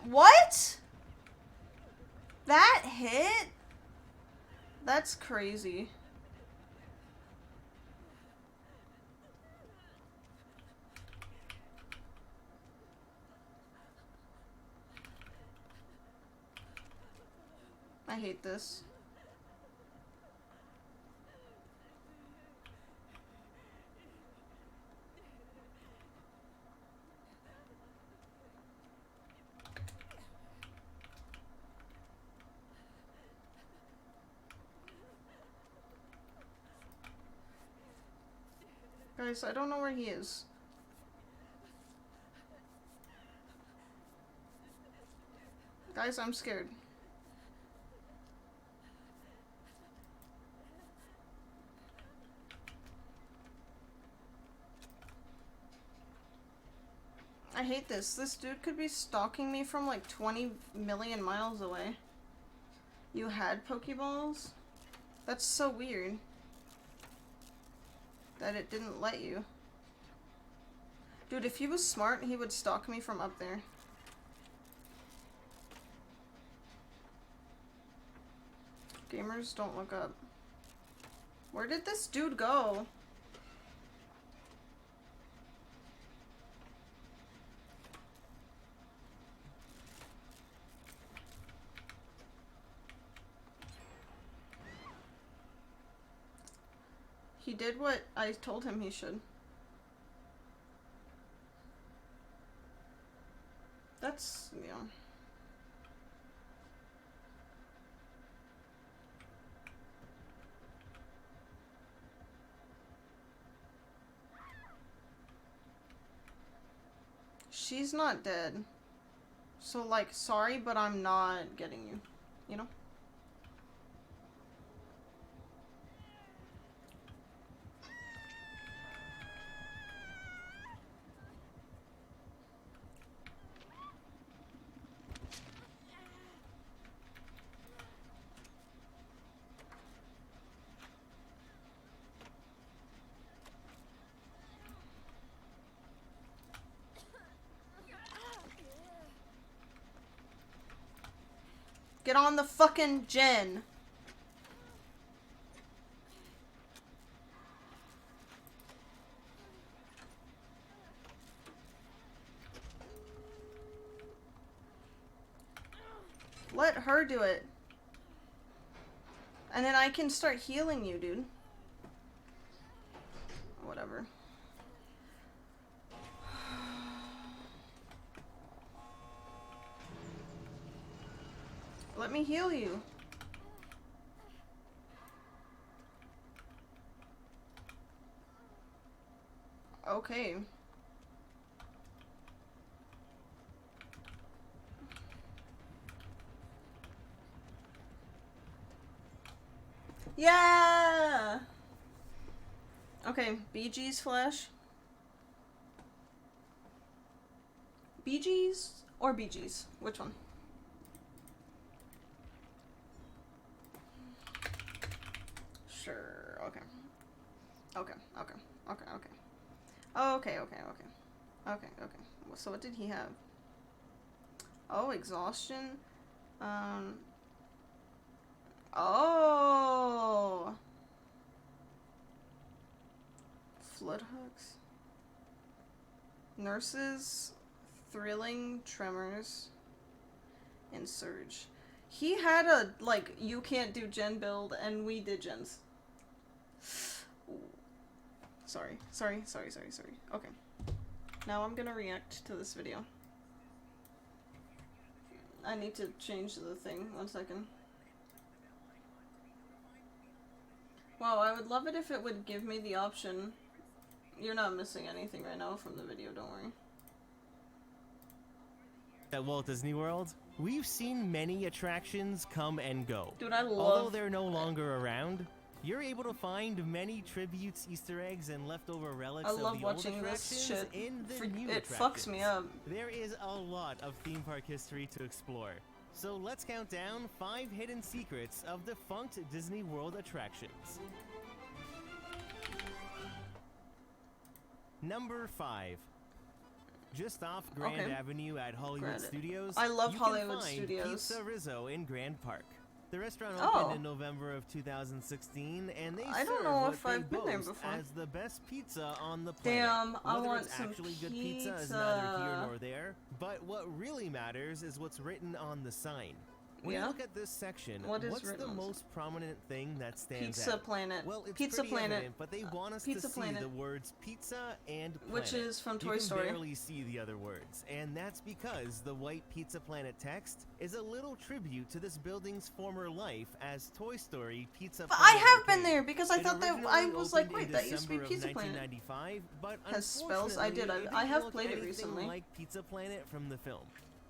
What? That hit? That's crazy. I hate this. Guys, I don't know where he is. Guys, I'm scared. I hate this. This dude could be stalking me from like 20 million miles away. You had Pokeballs? That's so weird. That it didn't let you. Dude, if he was smart, he would stalk me from up there. Gamers, don't look up. Where did this dude go? He did what I told him he should. That's, you know. She's not dead. So, like, sorry, but I'm not getting you. You know? Get on the fucking gen. Let her do it. And then I can start healing you, dude. Whatever. Let me heal you. Okay. Yeah! Okay, BG's flash. BG's or BG's? Which one? Sure, okay. Okay. Oh, okay. So what did he have? Oh, exhaustion. Oh. Flood hooks. Nurses, thrilling tremors, and surge. He had a, like, you can't do gen build, and we did gens. Ooh. Sorry. Okay. Now I'm gonna react to this video. I need to change the thing. 1 second. Wow, I would love it if it would give me the option. You're not missing anything right now from the video, don't worry. At Walt Disney World, we've seen many attractions come and go. Dude, I love Although they're no longer around, you're able to find many tributes, Easter eggs, and leftover relics I of love the old watching this attractions shit. in the new It attractions. fucks me up. There is a lot of theme park history to explore. So let's count down 5 hidden secrets of defunct Disney World attractions. Number 5. Just off Grand Okay. Avenue at Hollywood Granted. Studios, I love you Hollywood can find Studios. Pizza Rizzo in Grand Park. The restaurant Oh. opened in November of 2016, and they I don't serve know what if they I've been there boast before. as the best pizza on the planet. Damn, I Whether want it's some actually good pizza is neither here pizza. nor there, but what really matters is what's written on the sign. When Yeah? you look at this section, What is what's written the on the most prominent thing that stands Pizza out? Planet. Well, it's Pizza pretty Planet. evident, but they want us Pizza to see Planet. the words pizza and planet. Which is from Toy you Story. can barely see the other words, and that's because the white Pizza Planet text is a little tribute to this building's former life as Toy Story Pizza But Planet I have been Arcade. there because I It thought that I originally was like, opened in wait, that used to be December of Pizza Planet. 1995, but Has spells? I did. unfortunately, it I didn't have look played it anything recently. like Pizza Planet from the film.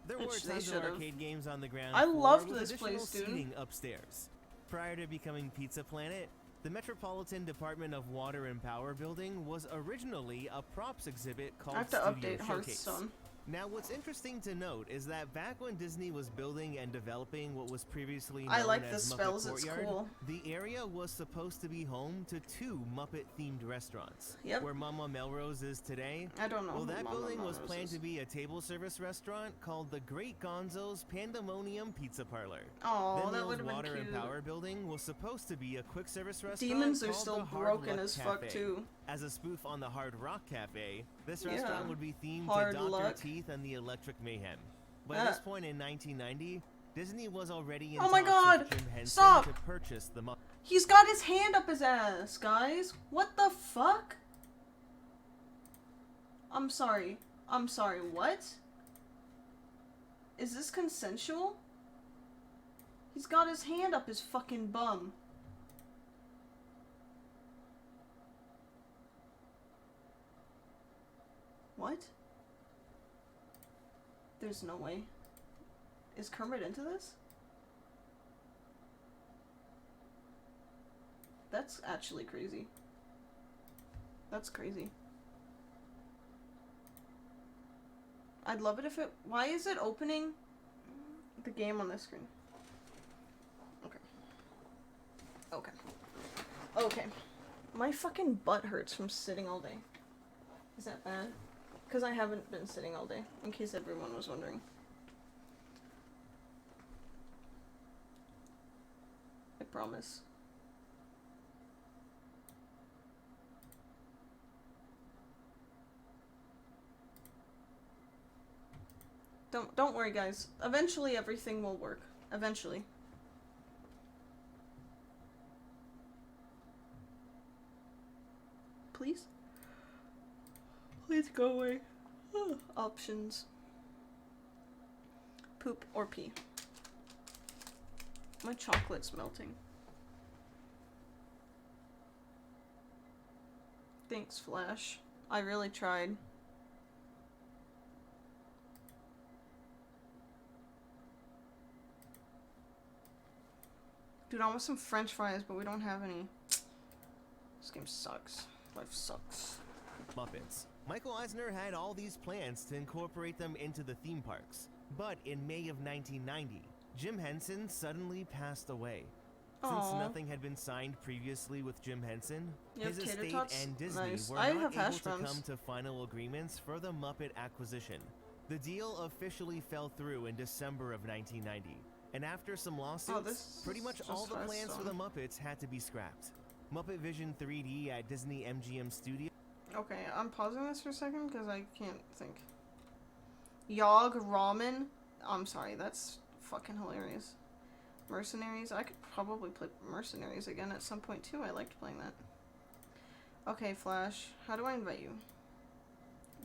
There Which were they tons of should've. arcade games on the ground I floor loved with this additional place, dude. seating upstairs. Prior to becoming Pizza Planet, the Metropolitan Department of Water and Power building was originally a props exhibit called I have to Studio update Showcase. Hearthstone. Now, what's interesting to note is that back when Disney was building and developing what was previously known I like as the Muppet spells, it's Courtyard, cool. the area was supposed to be home to 2 Muppet-themed restaurants. Yep. Where Mama Melrose is today. I don't know. Well, who that Mama building was Melrose planned is. to be a table service restaurant called the Great Gonzo's Pandemonium Pizza Parlor. Oh, Then that the would have been Water cute. and Power building was supposed to be a quick service restaurant Demons are called still the Hard broken Luck as fuck Cafe. too. As a spoof on the Hard Rock Cafe, this Yeah. restaurant would be themed Hard to Dr. Luck. Teeth and the Electric Mayhem. By Ah. this point in 1990, Disney was already in Oh my talks God! with Jim Henson Stop! to purchase the Muppet. He's got his hand up his ass, guys. What the fuck? I'm sorry. What? Is this consensual? He's got his hand up his fucking bum. What? There's no way. Is Kermit into this? That's actually crazy. That's crazy. I'd love it if it... Why is it opening the game on this screen? Okay. My fucking butt hurts from sitting all day. Is that bad? Because I haven't been sitting all day, in case everyone was wondering. I promise. Don't worry, guys. Eventually everything will work. Eventually. Please? Please go away. Options. Poop or pee. My chocolate's melting. Thanks, Flash. I really tried. Dude, I want some french fries, but we don't have any. This game sucks. Life sucks. Muppets. Michael Eisner had all these plans to incorporate them into the theme parks. But in May of 1990, Jim Henson suddenly passed away. Since Aw. nothing had been signed previously with Jim Henson, You have his tater estate tots? and Disney Nice. were I not have able hash to browns. come to final agreements for the Muppet acquisition. The deal officially fell through in December of 1990, and after some lawsuits, this pretty is much just all the plans for the Hearthstone. Muppets had to be scrapped. Muppet Vision 3D at Disney MGM Studios. Okay, I'm pausing this for a second because I can't think. Yog Ramen. I'm sorry, that's fucking hilarious. Mercenaries. I could probably play Mercenaries again at some point too. I liked playing that. Okay, Flash. How do I invite you?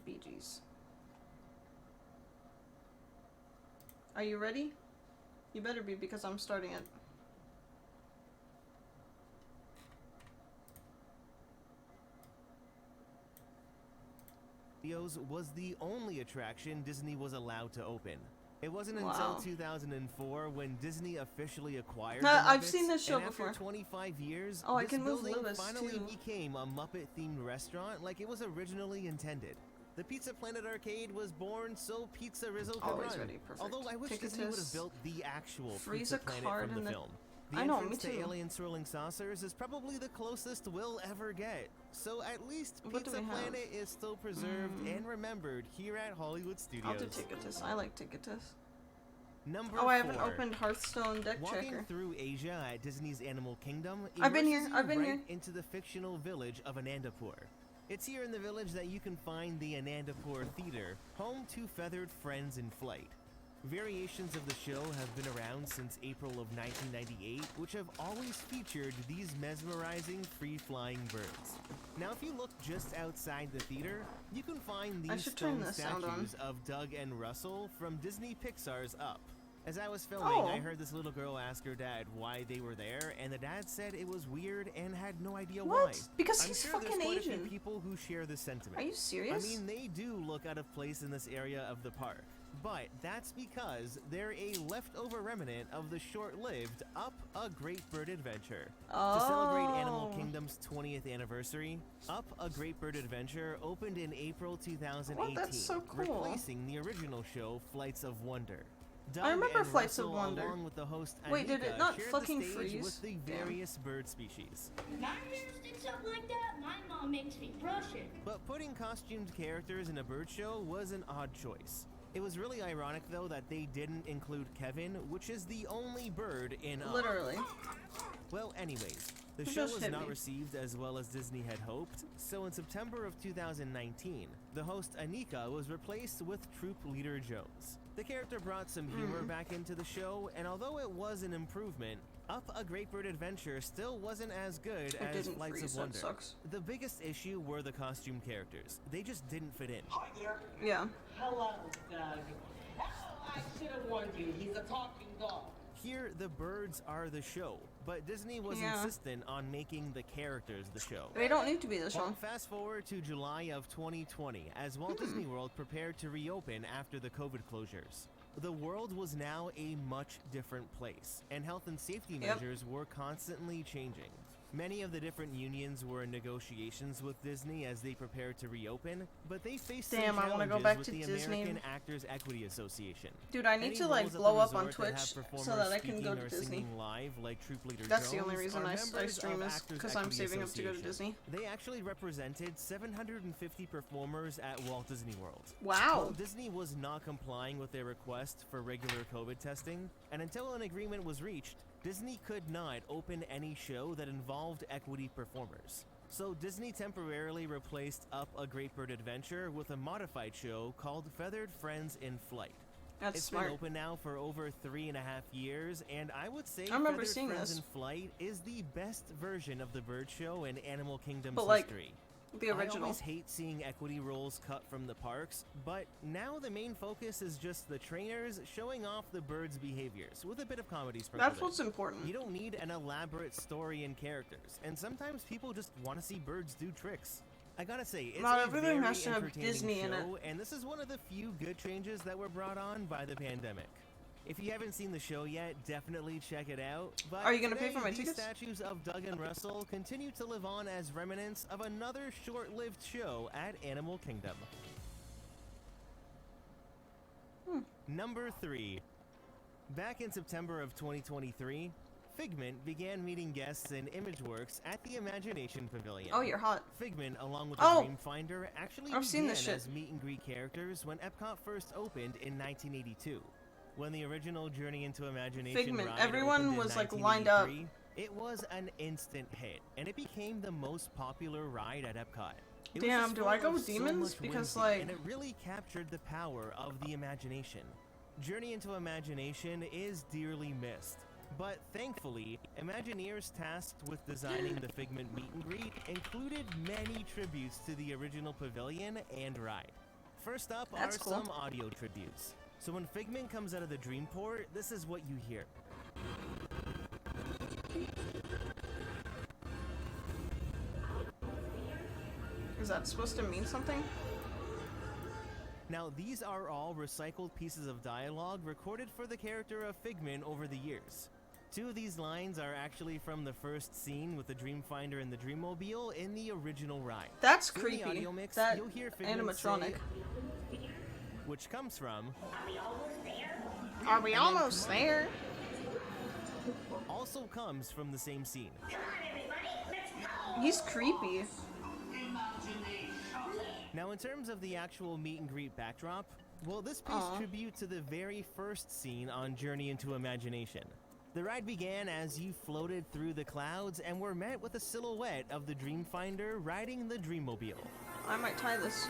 BGs. Are you ready? You better be because I'm starting it. Was the only attraction Disney was allowed to open. It wasn't Wow. until 2004 when Disney officially acquired Huh, the I've Muppets, seen this show and before. After 25 years, Oh, I this can move building Lewis, finally too. became a Muppet-themed restaurant like it was originally intended. The Pizza Planet arcade was born so Pizza Rizzo could Always run. ready, perfect. Although I wish Ticketus. Disney would have built the actual Freeze Pizza a Planet card from in the the- film. The I know, entrance me to too. Alien Swirling Saucers is probably the closest we'll ever get. So at least What do Pizza we have? Planet is still preserved and remembered here at Hollywood Studios. I'll do Ticketus. I like Ticketus. Number Oh, I haven't 4. opened Hearthstone deck Walking checker. through Asia at Disney's Animal Kingdom I've been immerses here, you I've been right here. into the fictional village of Anandapur. It's here in the village that you can find the Anandapur Theater, home to feathered friends in flight. Variations of the show have been around since April of 1998, which have always featured these mesmerizing free-flying birds. Now, if you look just outside the theater, you can find I these should turn stone the sound on. statues of Doug and Russell from Disney Pixar's Up. As I was filming, Oh. I heard this little girl ask her dad why they were there, and the dad said it was weird and had no idea What? why. Because I'm he's sure fucking there's quite a Asian. few people who share this sentiment. Are you serious? I mean, they do look out of place in this area of the park, but that's because they're a leftover remnant of the short-lived Up a Great Bird Adventure. To celebrate Animal Oh. Kingdom's 20th anniversary, Up a Great Bird Adventure opened in April 2018, What? That's so cool. replacing the original show Flights of Wonder. Doug I remember and Flights of Russell, Wonder. along with the host Wait, did it Anika, not shared fucking the stage freeze? with the Damn. various bird species. 9 years did something like that? My mom makes me brush it. But putting costumed characters in a bird show was an odd choice. It was really ironic, though, that they didn't include Kevin, which is the only bird in Up. Literally. Well, anyways, the Who show just was hit not me? received as well as Disney had hoped, so in September of 2019, the host Anika was replaced with troop leader Jones. The character brought some humor back into the show, and although it was an improvement, Up a Great Bird Adventure still wasn't as good It as didn't Flights freeze. of That Wonder. sucks. The biggest issue were the costume characters. They just didn't fit in. Hi there. Yeah. Hello, Doug. Oh, I should have warned you. He's a talking dog. Here, the birds are the show, but Disney was Yeah. insistent on making the characters the show. They don't need to be the show. Well, fast forward to July of 2020, as Walt Disney World prepared to reopen after the COVID closures. The world was now a much different place, and health and safety Yep. measures were constantly changing. Many of the different unions were in negotiations with Disney as they prepared to reopen, but they faced Damn, some I wanna challenges go back with to the Disney. American Actors Equity Association. Dude, I need Any to like roles at the blow up on resort that have Twitch so performers that I can go speaking to or Disney. singing live, like Troop Leader That's the Jones, only reason are I members stream of is Actors because I'm Equity saving up to go to Association. Disney. They actually represented 750 performers at Walt Disney World. Wow. Well, Disney was not complying with their request for regular COVID testing, and until an agreement was reached, Disney could not open any show that involved equity performers. So Disney temporarily replaced Up a Great Bird Adventure with a modified show called Feathered Friends in Flight. That's It's smart. been open now for over 3.5 years, and I would say I remember Feathered seeing Friends this. in Flight is the best version of the bird show in Animal Kingdom's But, like, history. The I original. always hate seeing equity roles cut from the parks, but now the main focus is just the trainers showing off the birds' behaviors with a bit of comedy sprinkled That's in. what's important. You don't need an elaborate story and characters, and sometimes people just want to see birds do tricks. I gotta say, it's Not a everything very has to have entertaining Disney in it. show, and this is one of the few good changes that were brought on by the pandemic. If you haven't seen the show yet, definitely check it out. But Are you gonna pay today, for my these tickets? statues of Doug and Russell continue to live on as remnants of another short-lived show at Animal Kingdom. Number 3. Back in September of 2023, Figment began meeting guests in Imageworks at the Imagination Pavilion. Oh, you're hot. Figment, along with the Oh! Dreamfinder, actually I've seen began this shit. as meet and greet characters when Epcot first opened in 1982. When the original Journey into Imagination Figment, ride everyone opened in was, like, lined up. 1983, it was an instant hit, and it became the most popular ride at Epcot. It was Damn, just do full I go of with so demons? much Because, whimsy, like- and it really captured the power of the imagination. Journey into Imagination is dearly missed, but thankfully, Imagineers tasked with designing the Figment meet and greet included many tributes to the original pavilion and ride. First up That's are cool. some audio tributes. So when Figment comes out of the Dreamport, this is what you hear. Is that supposed to mean something? Now, these are all recycled pieces of dialogue recorded for the character of Figment over the years. Two of these lines are actually from the first scene with the Dreamfinder and the Dreammobile in the original ride. That's In the creepy. audio mix, That you'll hear Figment animatronic. say, which comes from, Are we almost there? also comes from the same scene. He's creepy. Now, in terms of the actual meet and greet backdrop, well, this pays Aw. tribute to the very first scene on Journey into Imagination. The ride began as you floated through the clouds and were met with a silhouette of the Dreamfinder riding the Dreammobile. I might tie this.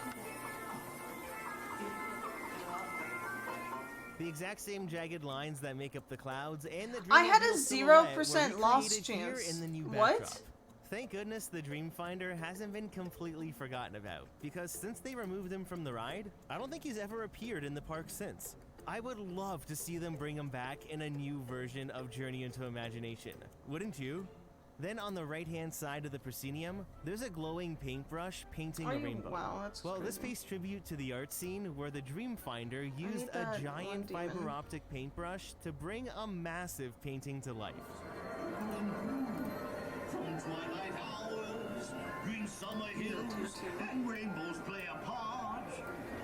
The exact same jagged lines that make up the clouds and the I had a Dreammobile silhouette 0% were loss recreated here chance. in the new What? backdrop. Thank goodness the Dreamfinder hasn't been completely forgotten about, because since they removed him from the ride, I don't think he's ever appeared in the park since. I would love to see them bring him back in a new version of Journey into Imagination. Wouldn't you? Then on the right-hand side of the proscenium, there's a glowing paintbrush painting Are a you- rainbow. wow, that's Well, this crazy. pays tribute to the art scene where the Dreamfinder used need a that giant one demon. fiber optic paintbrush to bring a massive painting to life. From twilight hours, green summer hills, and rainbows play a part.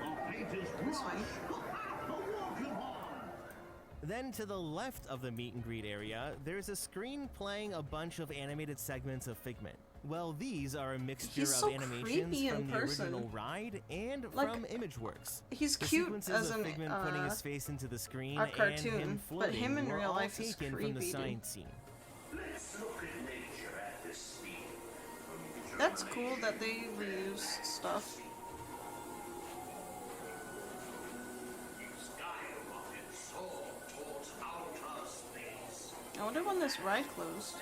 A painter's brush, fine. a walk of art. Then to the left of the meet and greet area, there's a screen playing a bunch of animated segments of Figment. Well, these are a mixture He's of so animations creepy in from the person. original ride and Like, from Imageworks. He's The cute sequences as of an Figment putting his face into the screen a and cartoon, him but floating him in were real all life is taken from creepy, the dude. science scene. Let's look at nature at this speed. That's cool that they reuse stuff. Skyrocket soar towards outer space. I wonder when this ride closed.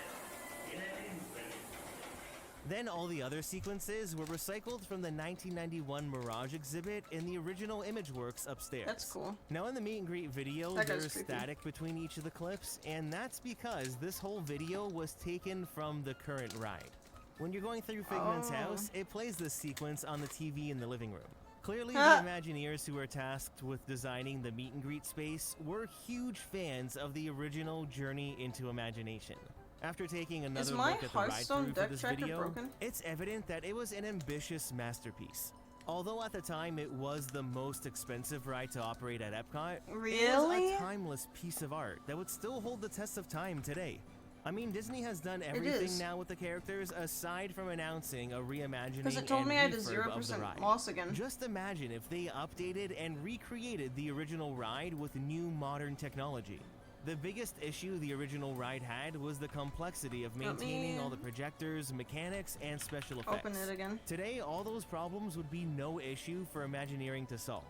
Then all the other sequences were recycled from the 1991 Mirage exhibit in the original Imageworks upstairs. That's cool. Now in the meet and greet video, That guy's there's creepy. static between each of the clips, and that's because this whole video was taken from the current ride. When you're going through Figment's Oh. house, it plays this sequence on the TV in the living room. Clearly, Ah. the Imagineers who were tasked with designing the meet and greet space were huge fans of the original Journey into Imagination. After taking another my look at the ride Hearthstone through for deck this tracker video, broken? it's evident that it was an ambitious masterpiece. Although at the time it was the most expensive ride to operate at Epcot, it was Really? a timeless piece of art that would still hold the test of time today. I mean, Disney has done everything is. now with the characters aside from announcing a reimagining Because it told and me I had a refurb of the 0% ride. loss again. Just imagine if they updated and recreated the original ride with new modern technology. The biggest issue the original ride had was the complexity of Let maintaining me all the projectors, mechanics, and special effects. Open it again. Today, all those problems would be no issue for Imagineering to solve.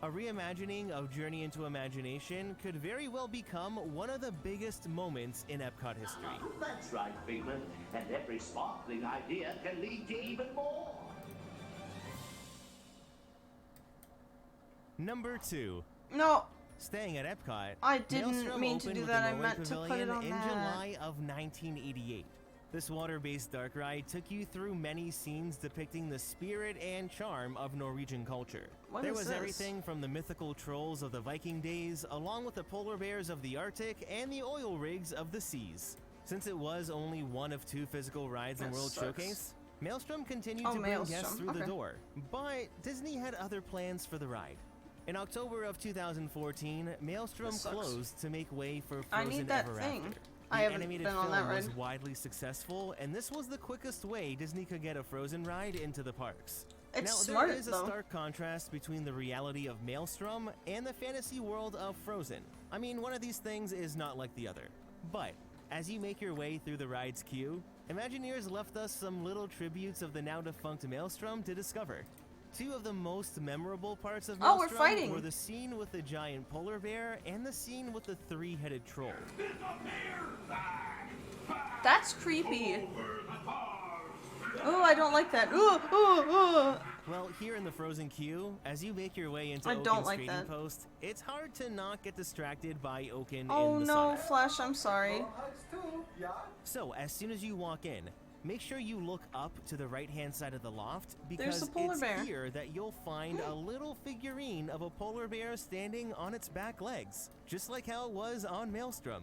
A reimagining of Journey into Imagination could very well become one of the biggest moments in Epcot history. That's right, Figment. And every sparkling idea can lead to even more. Number 2. No, Staying at Epcot, I didn't Maelstrom mean to opened do with that. the I Norway meant to put it Pavilion on in that. July of 1988. This water-based dark ride took you through many scenes depicting the spirit and charm of Norwegian culture. What There is was this? everything from the mythical trolls of the Viking days, along with the polar bears of the Arctic and the oil rigs of the seas. Since it was only one of 2 physical rides in That World sucks. Showcase, Maelstrom continued Oh, to bring guests Maelstrom, through the okay. door, but Disney had other plans for the ride. In October of 2014, Maelstrom That sucks. closed to make way for I Frozen need that Ever thing. After. I The haven't animated been on film that was ride. widely successful, and this was the quickest way Disney could get a Frozen ride into the parks. It's Now, smart, there is a though. stark contrast between the reality of Maelstrom and the fantasy world of Frozen. I mean, one of these things is not like the other. But, as you make your way through the ride's queue, Imagineers left us some little tributes of the now-defunct Maelstrom to discover. Two of the most memorable parts of Oh, we're Maelstrom fighting! were the scene with the giant polar bear and the scene with the three-headed troll. That's creepy. Oh, I don't like that. Ooh, ooh, ooh. Well, here in the Frozen queue, as you make your way into I don't Oaken's like trading that. post, it's hard to not get distracted by Oaken Oh in the no, sunlight. Flash, I'm sorry. So, as soon as you walk in, make sure you look up to the right-hand side of the loft, There's because a polar it's bear. here that you'll find a little figurine of a polar bear standing on its back legs, just like how it was on Maelstrom.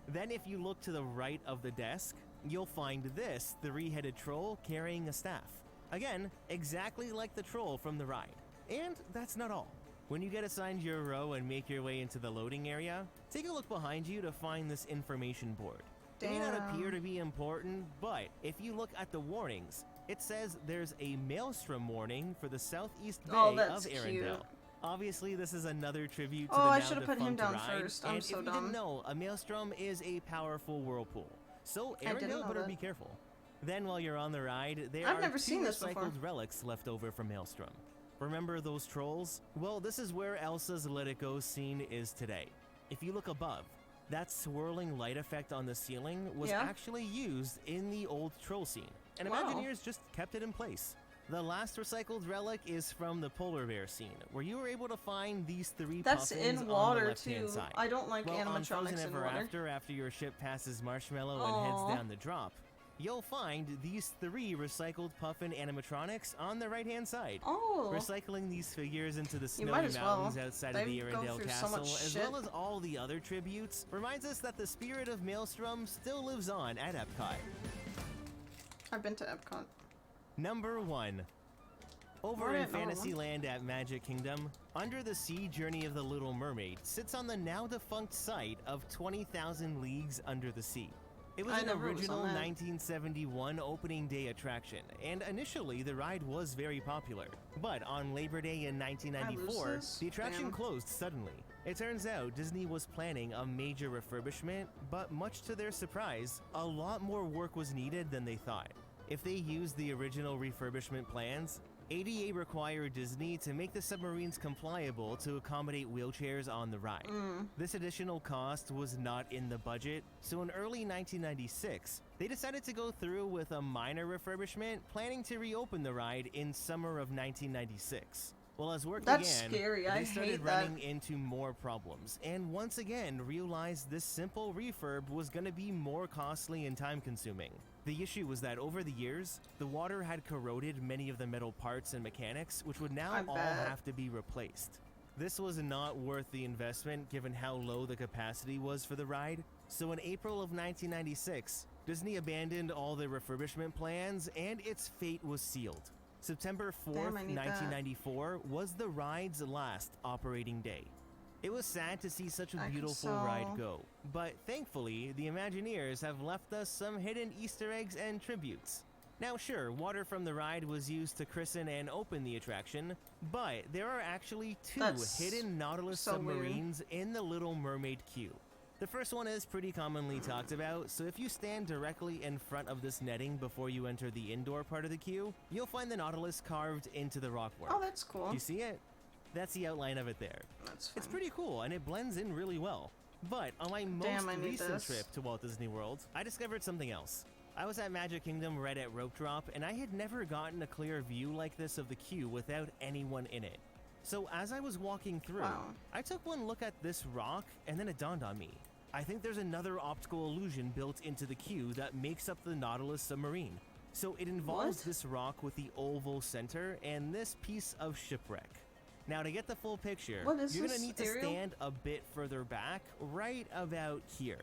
Then if you look to the right of the desk, you'll find this three-headed troll carrying a staff. Again, exactly like the troll from the ride. And that's not all. When you get assigned your row and make your way into the loading area, take a look behind you to find this information board. It may not Damn. appear to be important, but if you look at the warnings, it says there's a Maelstrom warning for the southeast bay Oh, that's of cute. Arendelle. Obviously, this is another tribute to Oh, the I now should've put him defunct down ride, first. I'm and so if you dumb. didn't know, a Maelstrom is a powerful whirlpool. So I didn't Arendelle know better that. be careful. Then while you're on the ride, there I've are never two seen this recycled before. relics left over from Maelstrom. Remember those trolls? Well, this is where Elsa's Let It Go scene is today. If you look above, that swirling light effect on the ceiling was Yeah. actually used in the old troll scene, and Wow. Imagineers just kept it in place. The last recycled relic is from the polar bear scene, where you were able to find these three That's puffins in on water the left-hand too. side. I don't like Well, on Frozen animatronics in Ever water. after your ship passes Marshmallow and Aw. heads down the drop, you'll find these three recycled puffin animatronics on the right-hand side. Oh. Recycling these figures into the You might snowy as well. mountains outside They of the go Arendelle through so Castle, much as shit. well as all the other tributes, reminds us that the spirit of Maelstrom still lives on at Epcot. I've been to Epcot. Number 1. Over Alright, in Fantasyland at Magic Kingdom, Under the Sea Journey of the Little Mermaid sits on the now defunct site of 20,000 Leagues Under the Sea. It was I an never was original on that. 1971 opening day attraction, and initially the ride was very popular. But on Labor Day in 1994, this? the attraction Damn. closed suddenly. It turns out Disney was planning a major refurbishment, but much to their surprise, a lot more work was needed than they thought. If they used the original refurbishment plans, ADA required Disney to make the submarines compliable to accommodate wheelchairs on the ride. This additional cost was not in the budget, so in early 1996, they decided to go through with a minor refurbishment, planning to reopen the ride in summer of 1996. Well, as work That's began, scary. they I started hate that. running into more problems, and once again realized this simple refurb was going to be more costly and time-consuming. The issue was that over the years, the water had corroded many of the metal parts and mechanics, which would now I all bet. have to be replaced. This was not worth the investment given how low the capacity was for the ride, so in April of 1996, Disney abandoned all their refurbishment plans and its fate was sealed. September 4th, Damn, I need that. 1994 was the ride's last operating day. It was sad to see such a I could beautiful so- ride go, but thankfully, the Imagineers have left us some hidden Easter eggs and tributes. Now sure, water from the ride was used to christen and open the attraction, but there are actually two That's hidden Nautilus so weird. submarines in the Little Mermaid queue. The first one is pretty commonly talked about, so if you stand directly in front of this netting before you enter the indoor part of the queue, you'll find the Nautilus carved into the rockwork. Oh, that's cool. Do you see it? That's the outline of it there. That's fine. It's pretty cool, and it blends in really well. But on my most Damn, I need recent this. trip to Walt Disney World, I discovered something else. I was at Magic Kingdom right at Rope Drop, and I had never gotten a clear view like this of the queue without anyone in it. So as I was walking through, Wow. I took one look at this rock, and then it dawned on me. I think there's another optical illusion built into the queue that makes up the Nautilus submarine. So it involves What? this rock with the oval center and this piece of shipwreck. Now to get the full picture, What is you're gonna this, need to Ariel? stand a bit further back, right about here.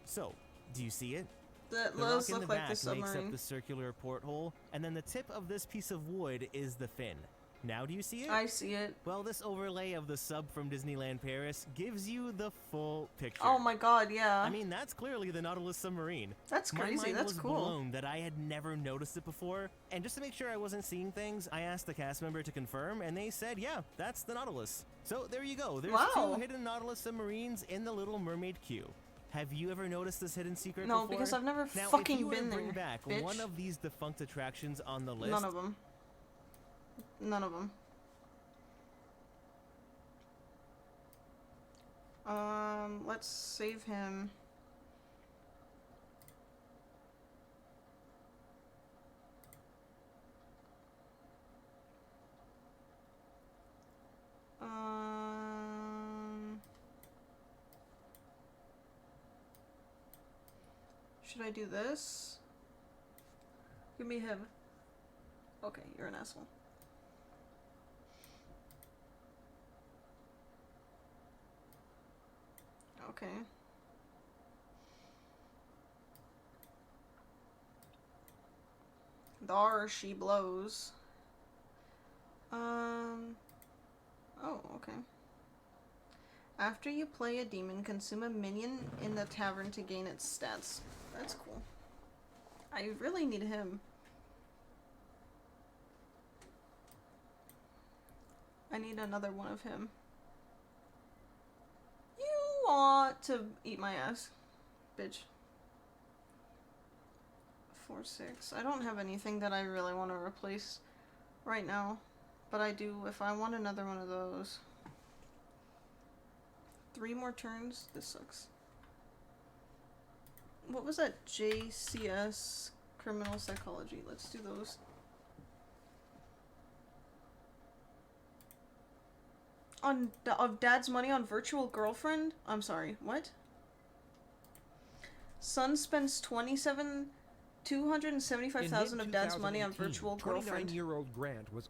So, do you see it? That The rock does in the look like back the makes up submarine. the circular porthole, and then the tip of this piece of wood is the fin. Now do you see it? I see it. Well, this overlay of the sub from Disneyland Paris gives you the full picture. Oh my god, yeah. I mean, that's clearly the Nautilus submarine. That's My crazy. mind That's was cool. blown that I had never noticed it before. And just to make sure I wasn't seeing things, I asked the cast member to confirm, and they said, yeah, that's the Nautilus. So there you go. There's Wow. 2 hidden Nautilus submarines in the Little Mermaid queue. Have you ever noticed this hidden secret No, before? because I've never Now, fucking if you were to been bring there, back bitch. one of these defunct attractions on the list, None of them. None of them. Let's save him. Should I do this? Give me him. Okay, you're an asshole. Okay. There she blows. Oh, okay. After you play a demon, consume a minion in the tavern to gain its stats. That's cool. I really need him. I need another one of him. You want to eat my ass, bitch. 4-6. I don't have anything that I really want to replace right now, but I do if I want another one of those. 3 more turns? This sucks. What was that? JCS Criminal Psychology. Let's do those. Of dad's money on virtual girlfriend? I'm sorry, what? Son spends 275,000 of dad's money on virtual girlfriend. 29-year-old Grant was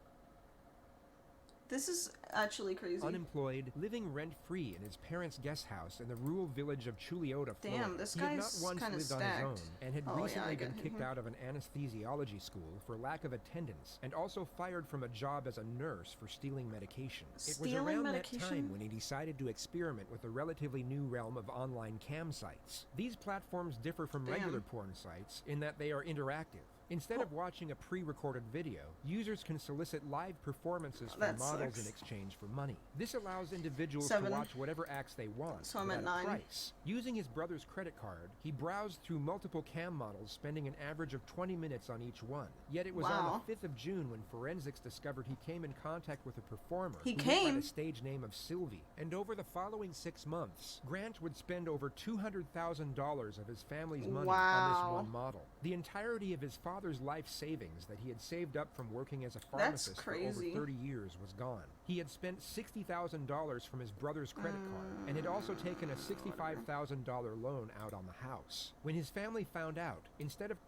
This is actually crazy. unemployed, living rent-free in his parents' guest house in the rural village of Chuliota, Florida. Damn, this he had not guy's once kinda lived on his own stacked. and had Oh, yeah, recently I been get kicked it. out of an anesthesiology school for lack of attendance and also fired from a job as a nurse for stealing medication. It was Stealing around that medication? time when he decided to experiment with the relatively new realm of online cam sites. These platforms differ from Damn. regular porn sites in that they are interactive. Instead of watching a pre-recorded video, users can solicit live performances from That models sucks. in exchange for money. This allows individuals 7. to watch whatever acts they want So I'm at without a 9. price. Using his brother's credit card, he browsed through multiple cam models, spending an average of 20 minutes on each one. Yet it was Wow. on the 5th of June when forensics discovered he came in contact with a performer He who went by came? the stage name of Sylvie. And over the following 6 months, Grant would spend over $200,000 of his family's money on Wow. this one model. The entirety of his father's life savings that he had saved up from working as a pharmacist for over crazy. 30 years was gone. He had spent $60,000 from his brother's credit card and had also taken a $65,000 loan out on the house. When his family found out, instead of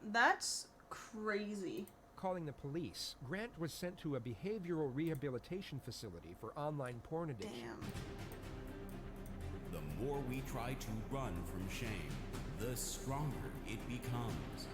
That's crazy. calling the police, Grant was sent to a behavioral rehabilitation facility for online porn addiction. Damn. The more we try to run from shame, the stronger it becomes.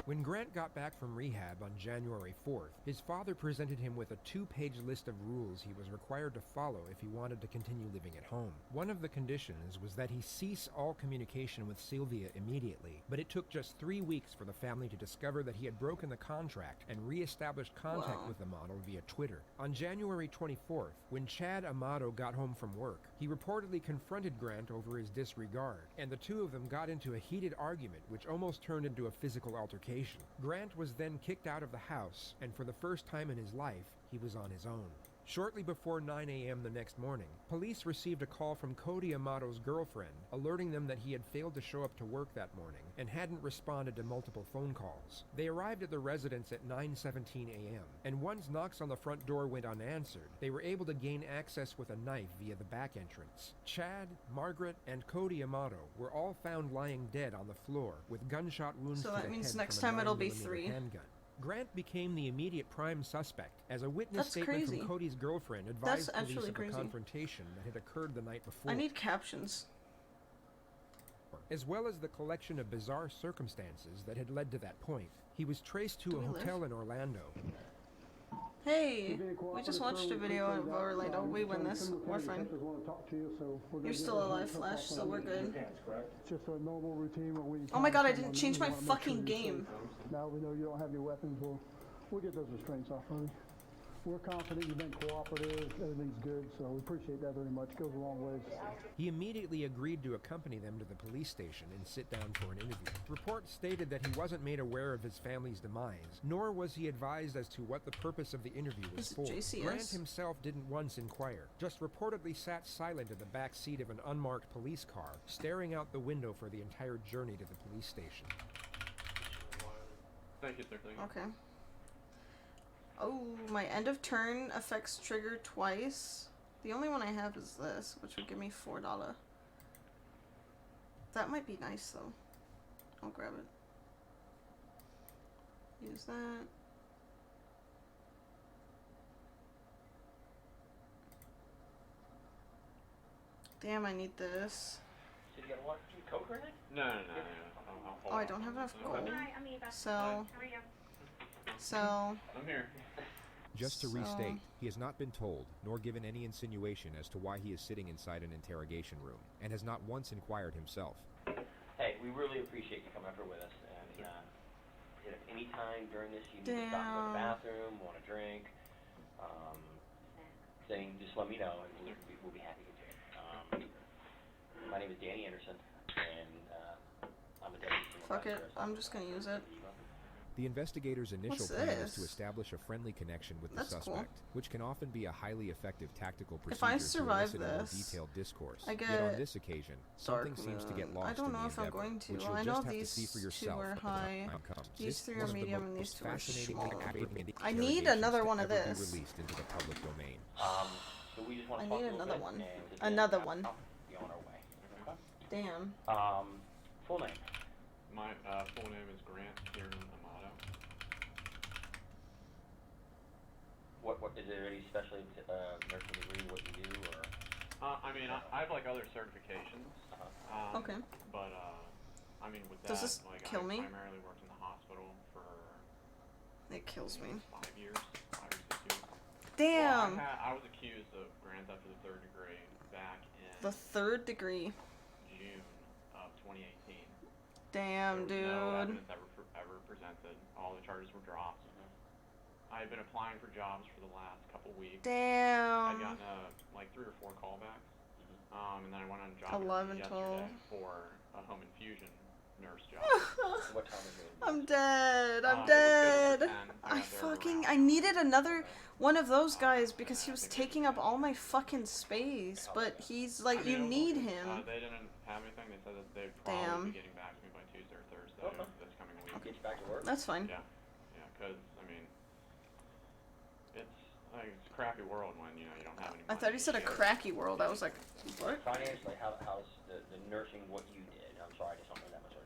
When Grant got back from rehab on January 4th, his father presented him with a 2-page list of rules he was required to follow if he wanted to continue living at home. One of the conditions was that he cease all communication with Sylvia immediately, but it took just 3 weeks for the family to discover that he had broken the contract and re-established contact Wow. with the model via Twitter. On January 24th, when Chad Amato got home from work, he reportedly confronted Grant over his disregard, and the two of them got into a heated argument which almost turned into a physical altercation. Grant was then kicked out of the house, and for the first time in his life, he was on his own. Shortly before 9 a.m. the next morning, police received a call from Cody Amato's girlfriend, alerting them that he had failed to show up to work that morning and hadn't responded to multiple phone calls. They arrived at the residence at 9:17 a.m., and once knocks on the front door went unanswered, they were able to gain access with a knife via the back entrance. Chad, Margaret, and Cody Amato were all found lying dead on the floor with gunshot wounds So to that the means head next from a time it'll be 9mm 3. handgun. Grant became the immediate prime suspect, as a witness That's statement crazy. from Cody's girlfriend That's advised police actually of crazy. a confrontation that had occurred the night before. I need captions. as well as the collection of bizarre circumstances that had led to that point. He was traced to a hotel in Orlando. Hey, we just watched a video of Orlando. We win this. We're fine. You're still alive, Flash, so we're good. It's just a normal routine when we. Oh my god, I didn't change my fucking game. Now we know you don't have your weapons. We'll get those restraints off, honey. We're confident you've been cooperative. Everything's good, so we appreciate that very much. It goes a long way. He immediately agreed to accompany them to the police station and sit down for an interview. Reports stated that he wasn't made aware of his family's demise, nor was he advised as to what the purpose of the interview was for. JCS? Grant himself didn't once inquire, just reportedly sat silent in the back seat of an unmarked police car, staring out the window for the entire journey to the police station. Thank you, sir. Thank you. Okay. Oh, my end of turn effects trigger twice. The only one I have is this, which would give me $4. That might be nice though. I'll grab it. Use that. Damn, I need this. Did you get what? Coke or anything? No. Oh, I don't have enough gold. So. I'm here. Just to restate, he has not been told, nor given any insinuation as to why he is sitting inside an interrogation room, and has not once inquired himself. Hey, we really appreciate you coming up here with us, and if any time during this you need to stop and go to the bathroom, want a drink, thing, just let me know, and we'll be happy to do it. My name is Danny Anderson, and I'm a deputy. Fuck it, I'm just gonna use it. The investigators' initial plan was to establish a friendly connection with the suspect, which can often be a highly effective tactical procedure if I survive to elicit a more this, detailed discourse. I get Yet on this occasion, something seems to get lost I don't know in the if I'm endeavor, going to. which you'll I just know have to these see for two yourself are when the high. time comes. These This three are was one of the medium and these most two are fascinating small. and I need another one of that ever be this. released into the public domain. So we just want I to talk need a little another bit, one. and Another one. Be on our way. Okay? Damn. Full name. My full name is Grant Kieran Amato. What is there any specialty nursing degree? What you do, or? I mean, I have like other certifications. Okay. But I mean, with Does that, this like kill me? I primarily worked in the hospital for. It kills me. 5 years, 5 or 6 years. Damn. Well, I was accused of grand theft of the third degree back in. The third degree. June of 2018. Damn, there was no dude. evidence ever presented. All the charges were dropped. I had been applying for jobs for the last couple weeks. Damn. I'd gotten like 3 or 4 callbacks. And then I went on a job 11, yesterday 12. for a home infusion nurse job. What time is it? I'm dead. I'm It was dead. scheduled for 10. I fucking. I needed another one of those guys because he was taking up all my fucking space. But he's like, you need him. They didn't have anything. They said that they'd probably be getting back to me by Tuesday or Thursday this coming week. I'll get you back to work. That's fine. Yeah, because I mean, it's like it's a crappy world when you don't have any money. I thought he said a cracky world. I was like, what? Financially, how's the nursing what you did? I'm sorry, I just don't know that much.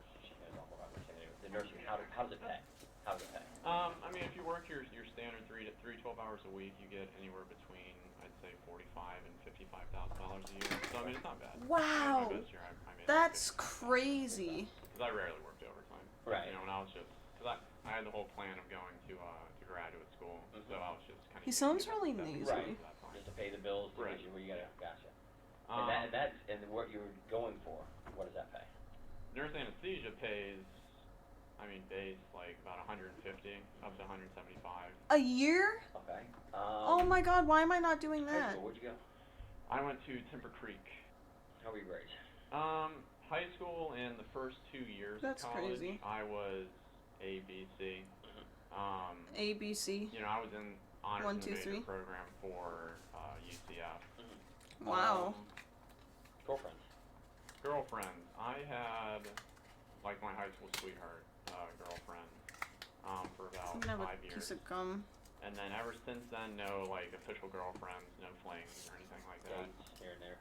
The nursing, how does it pay? How does it pay? I mean, if you work your standard 3 12 hours a week, you get anywhere between I'd say $45,000 and $55,000 a year. So I mean, it's not bad. Wow. My best year, I made That's crazy. Because I rarely worked overtime. Right. When I was just because I had the whole plan of going to graduate school, so I was just kind of. He sounds really nasally. Right. Just to pay the bills to get you where you gotta. Gotcha. And what you're going for, what does that pay? Nurse anesthesia pays. I mean, base like about 150 up to 175. A year? Okay. Oh my god, why am I not doing that? Where'd you go? I went to Timber Creek. How were you raised? High school and the first 2 years That's of college, crazy. I was ABC. ABC. I was in honors 1, in 2, the major 3. program for UCF. Wow. Girlfriends. I had like my high school sweetheart girlfriend for about I'm gonna have 5 a years. piece of gum. And then ever since then, no like official girlfriends, no flings or anything like that. Dates here and there.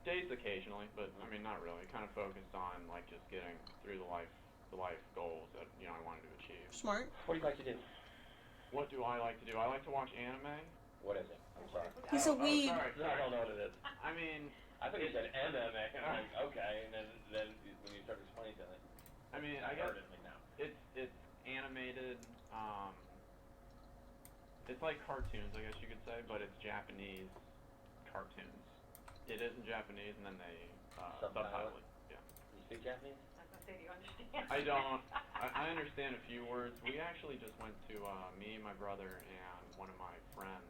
Dates occasionally, but I mean not really. Kind of focused on like just getting through the life goals that I wanted to achieve. Smart. What do you like to do? What do I like to do? I like to watch anime. What is it? I'm sorry. He's a weeb. Sorry. I don't know what it is. I mean, I thought you said MMA. I'm like, okay, and then when you started explaining to me, I mean, I guess heard it now. it's animated. It's like cartoons, I guess you could say, but it's Japanese cartoons. It is in Japanese, and then they subtitle it. Yeah. You speak Japanese? I was gonna say, do you understand? I don't. I understand a few words. We actually just went to me, my brother, and one of my friends,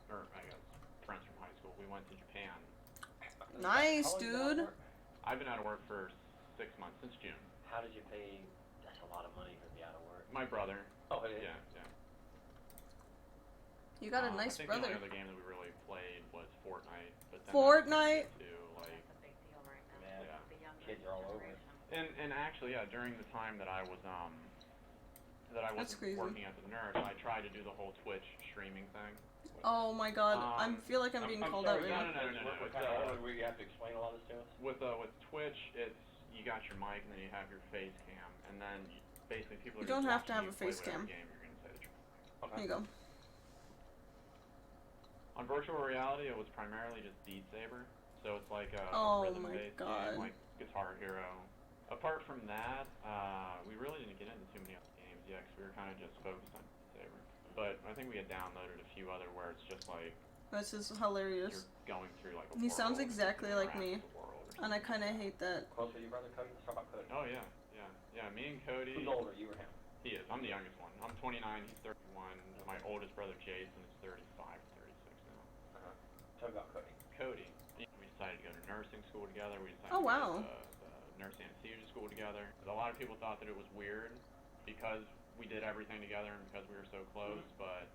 or I guess friends from high school. We went to Japan. Nice, dude. I've been out of work for 6 months, since June. How did you pay? That's a lot of money to be out of work. My brother. Oh, yeah. Yeah. You got a nice I think brother. the only other game that we really played was Fortnite. But then Fortnite? To, like, That's a big deal right now. Yeah. The younger Kids are all over it. generation. And actually, yeah, during the time that I was That's crazy. working at the Nerd, I tried to do the whole Twitch streaming thing. Oh my god, I feel like I'm being called out right now. No. Where you have to explain a lot of this to us? With Twitch, it's you got your mic and then you have your face cam, and then basically people are You don't just have to watching have a you play face whatever cam. game you're gonna say the truth. There you go. On virtual reality, it was primarily just Beat Saber, so it's like a rhythm-based game, like Guitar Hero. Apart from that, we really didn't get into too many other games yet, because we were kind of just focused on Beat Saber. But I think we had downloaded a few other where it's just like This is hilarious. you're going through like a He world sounds and exactly like me, the world or and I kind of hate that. Close with your brother Cody? Let's talk about Cody. Oh yeah. Me and Cody. Who's older, you or him? He is. I'm the youngest one. I'm 29. He's 31. My oldest brother Jason is 35, 36 now. Tell me about Cody. Cody. We decided to go to nursing school together. We decided Oh, to wow. go to the nurse anesthesia school together. A lot of people thought that it was weird because we did everything together and because we were so close, but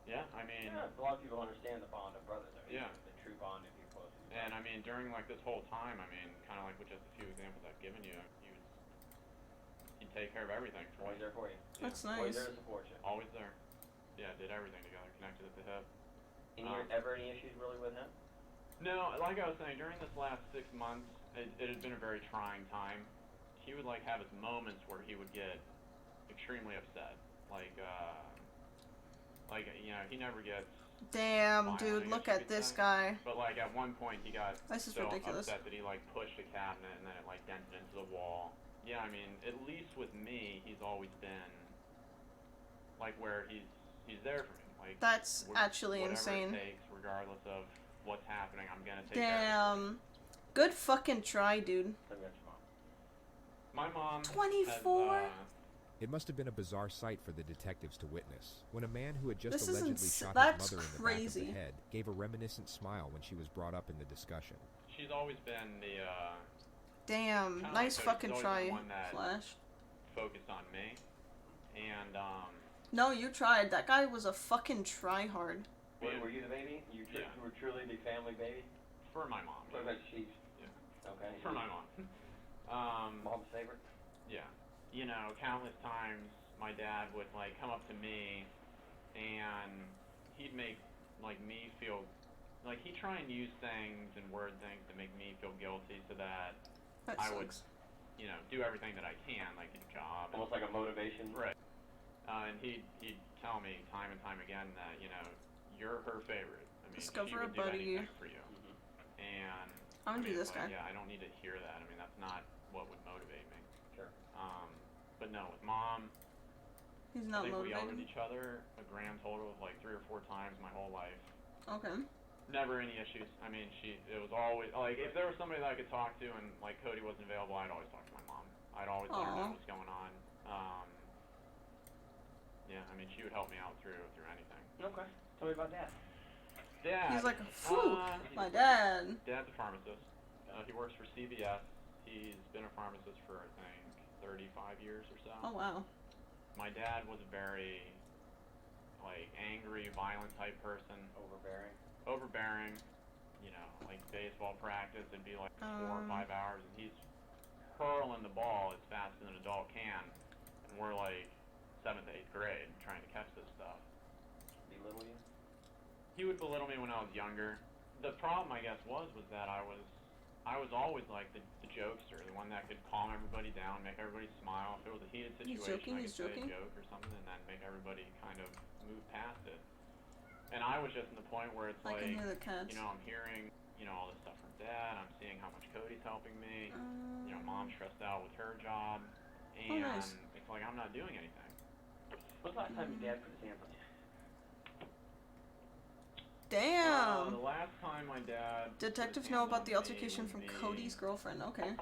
yeah, I mean. Yeah, a lot of people understand the bond of brothers. I mean, Yeah. the true bond if you're close. And I mean, during like this whole time, I mean, kind of like with just a few examples I've given you, he'd take care of everything for Always me. there for you. That's Always nice. there to support you. Always there. Yeah, did everything together, connected at the hip. Ever any issues really with him? No, like I was saying, during this last 6 months, it had been a very trying time. He would like have his moments where he would get extremely upset. Like you know, he never gets. Damn, violent, dude, I look guess you at could this say. guy. But like at one point, he got This is so ridiculous. upset that he like pushed a cabinet and then it like dented into the wall. Yeah, I mean, at least with me, he's always been like where he's there for me. Like That's actually whatever insane. It takes, regardless of what's happening, I'm gonna take care of it. Damn. Good fucking try, dude. Tell me about your mom. My mom. 24? It must have been a bizarre sight for the detectives to witness when a man who had just This is allegedly shot that's his mother in the crazy. back of the head gave a reminiscent smile when she was brought up in the discussion. She's always been the. Damn, kinda nice like fucking Cody's always try, the one that Flash. Focused on me, and No, you tried. That guy was a fucking tryhard. Were you the baby? You were truly the family baby? For my mom. So like she's. Yeah. Okay. For my mom. Mom's favorite? Yeah. You know, countless times my dad would like come up to me and he'd make like me feel like he'd try and use things and word things to make me feel guilty so that I would, you know, do everything that I can, like get a job. Almost like a motivation. Right. And he'd tell me time and time again that, you know, you're her favorite. I mean, she Discover a would do buddy. anything for you. And I'm gonna do this like, guy. Yeah, I don't need to hear that. I mean, that's not what would motivate me. Sure. But no, with mom, He's I not think we yelled at motivated. each other a grand total of like 3 or 4 times my whole life. Okay. Never any issues. I mean, it was always like if there was somebody that I could talk to and like Cody wasn't available, I'd always talk to my mom. I'd always let her know what's going on. Yeah, I mean, she would help me out through anything. Okay. Tell me about Dad. Dad. He's like, phew, my dad. Dad's a pharmacist. He works for CVS. He's been a pharmacist for I think 35 years or so. Oh wow. My dad was a very like angry, violent type person. Overbearing. You know, like baseball practice, it'd be like 4 or 5 hours, and he's hurling the ball as fast as an adult can, and we're like 7th, 8th grade trying to catch this stuff. Belittle you? He would belittle me when I was younger. The problem, I guess, was that I was always like the jokester, the one that could calm everybody down, make everybody smile. If it was a heated situation, I could say a joke or something, and then make everybody kind of move past it. And I was just in the point where it's I like, can hear the cats. you know, I'm hearing you know, all this stuff from Dad. I'm seeing how much Cody's helping me. You know, Mom's stressed out with her job, and nice. it's like I'm not doing anything. When's the last time your dad put his hands on you? Damn. The last time my dad. Detectives know about the altercation from Cody's girlfriend. Okay.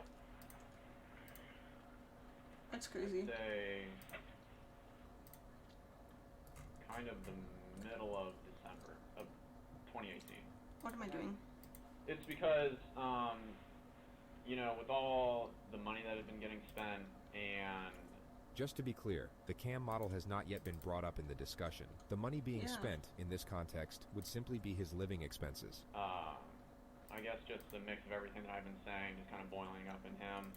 That's crazy. I'd say kind of the middle of December of 2018. What am I doing? It's because, you know, with all the money that had been getting spent and... Just to be clear, the cam model has not yet been brought up in the discussion. The money being Yeah. spent, in this context, would simply be his living expenses. I guess just the mix of everything that I've been saying just kind of boiling up in him.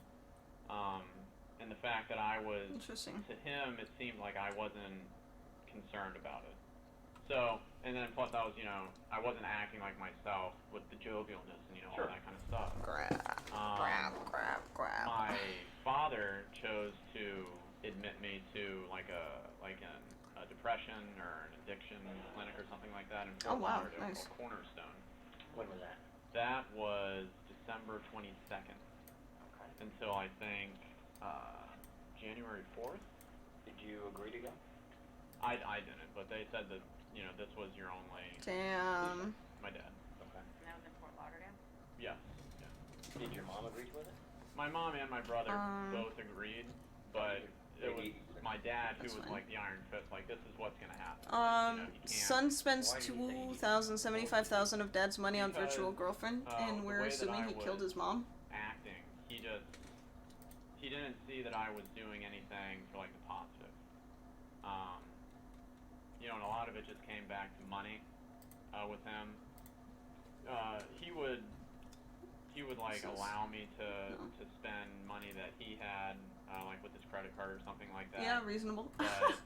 And the fact that I was... Interesting. To him, it seemed like I wasn't concerned about it. So, and then plus I was, you know, I wasn't acting like myself with the jovialness and, you know, all that kind of stuff. Grab. My father chose to admit me to like a depression or an addiction clinic or something like that in Fort Lauderdale nice. called Cornerstone. When was that? That was December 22nd. Okay. Until I think January 4th. Did you agree to go? I didn't, but they said that, you know, this was your only... Damn. My dad. Okay. And that was in Fort Lauderdale? Yes. Yeah. Did your mom agree with it? My mom and my brother both agreed, but it was my dad who was like the iron fist, like, this is what's going to happen. You know, Son spends 2,075,000 of dad's money on virtual girlfriend, and we're assuming he killed his mom. Acting, he didn't see that I was doing anything for like the positive. You know, and a lot of it just came back to money with him. He would like allow me to spend money that he had like with his credit card or something like that. Yeah, reasonable. But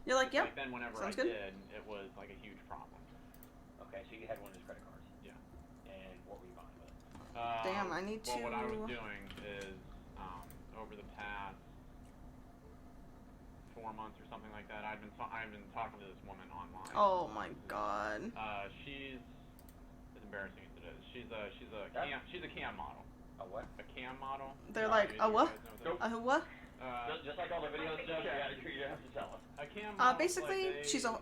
you're like, yep. Like then whenever I did, it was like a huge problem. Okay, so you had one of his credit cards. Yeah. And what were you buying with it? Damn, I need to... Well, what I was doing is over the past 4 months or something like that, I've been talking to this woman online. Oh my god. She's as embarrassing as it is. She's a cam model. A what? A cam model. They're like, a what? A what? Just like all the videos, you have to tell us. A cam model. Basically, like she's a...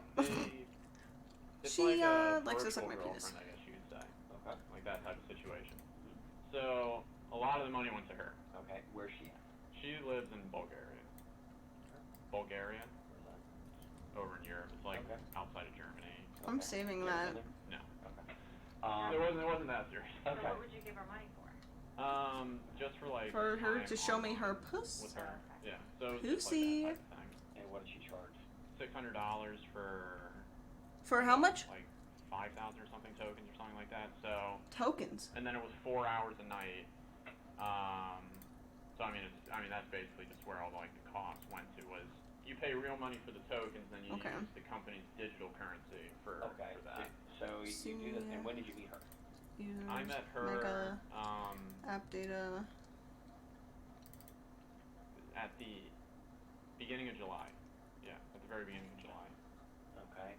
she likes to suck my penis. I guess you could say. Okay. Like that type of situation. So a lot of the money went to her. Okay. Where's she at? She lives in Bulgaria. Bulgaria? Over in Europe. It's like outside of Germany. I'm saving that. No. Okay. It wasn't that serious. So what would you give her money for? Just for like... For her to show me her puss? With her. Yeah. So Pussy. Like that type of thing. And what did she charge? $600 for... For how much? Like 5,000 or something tokens or something like that. So... Tokens? And then it was 4 hours a night. So I mean, that's basically just where all like the costs went to was you pay real money for the tokens, then you use the company's digital currency for that. So you do this, and when did you meet her? I met her app data at the beginning of July. Yeah, at the very beginning of July. Okay,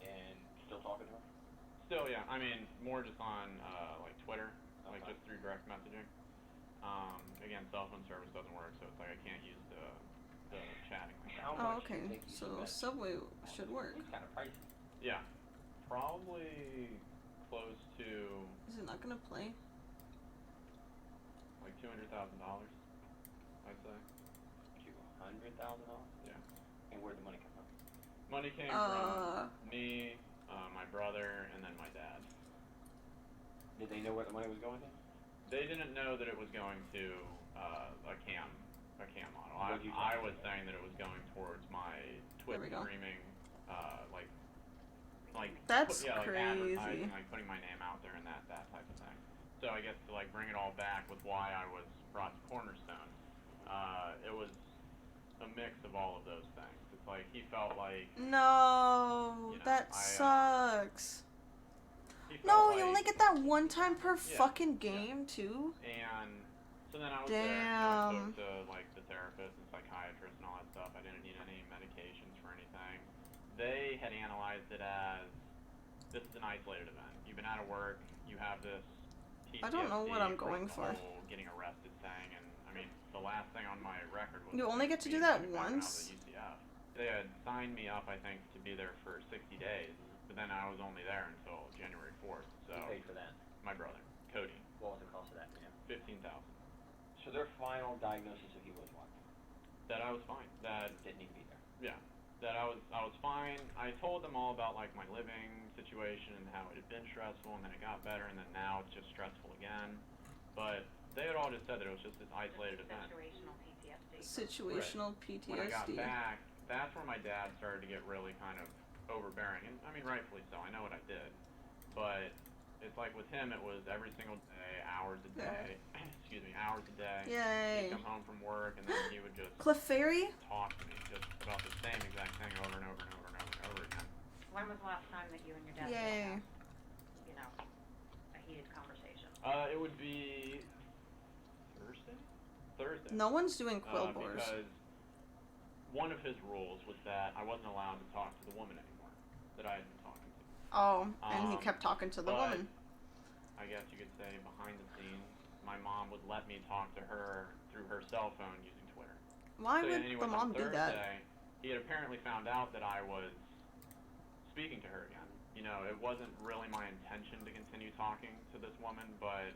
and still talking to her? Still, yeah. I mean, more just on like Twitter, like just through direct messaging. Again, cell phone service doesn't work, so it's like I can't use the chatting. Oh, okay. So Subway should work. It's kind of pricey. Yeah, probably close to. Is it not gonna play? Like $200,000, I'd say. $200,000? Yeah. And where'd the money come from? Money came from me, my brother, and then my dad. Did they know where the money was going to? They didn't know that it was going to a cam model. I was saying that it was going towards my Twitch streaming, like that's like crazy. advertising, like putting my name out there and that type of thing. So I guess to like bring it all back with why I was brought to Cornerstone, it was a mix of all of those things. It's like he felt like that sucks. No, you only get that one time per fucking game too. And so then I was there and I spoke to like the therapist and psychiatrist and all that stuff. I didn't need any medications for anything. They had analyzed it as this is an isolated event. You've been out of work. You have this PTSD I don't know what I'm from going the for. whole getting arrested thing, and I mean, the last thing on my record was You only get to do being that kicked out when I was once? at UCF. They had signed me up, I think, to be there for 60 days, but then I was only there until January 4th. So Who paid for that? my brother, Cody, What was the cost of that? You know? 15,000. So their final diagnosis of you was what? That I was fine. That Didn't need to be there. yeah. That I was fine. I told them all about like my living situation and how it had been stressful, and then it got better, and then now it's just stressful again. But they had all just said that it was just this isolated event. Situational PTSD. Situational Right. PTSD. When I got back, that's where my dad started to get really kind of overbearing, and I mean rightfully so. I know what I did, but it's like with him, it was every single day, hours a day. Excuse me, hours a day. Yay. He'd come home from work, and then he would just Clefairy? talk to me just about the same exact thing over and over and over and over and over again. When was the last time that you and your dad Yay. had, you know, a heated conversation? It would be Thursday. Thursday. No one's doing quill bores. Because one of his rules was that I wasn't allowed to talk to the woman anymore that I had been talking to. Oh, and he kept talking to the but woman. I guess you could say behind the scenes, my mom would let me talk to her through her cell phone using Twitter. Why So would anyways, the mom on do Thursday, that? He had apparently found out that I was speaking to her again. You know, it wasn't really my intention to continue talking to this woman, but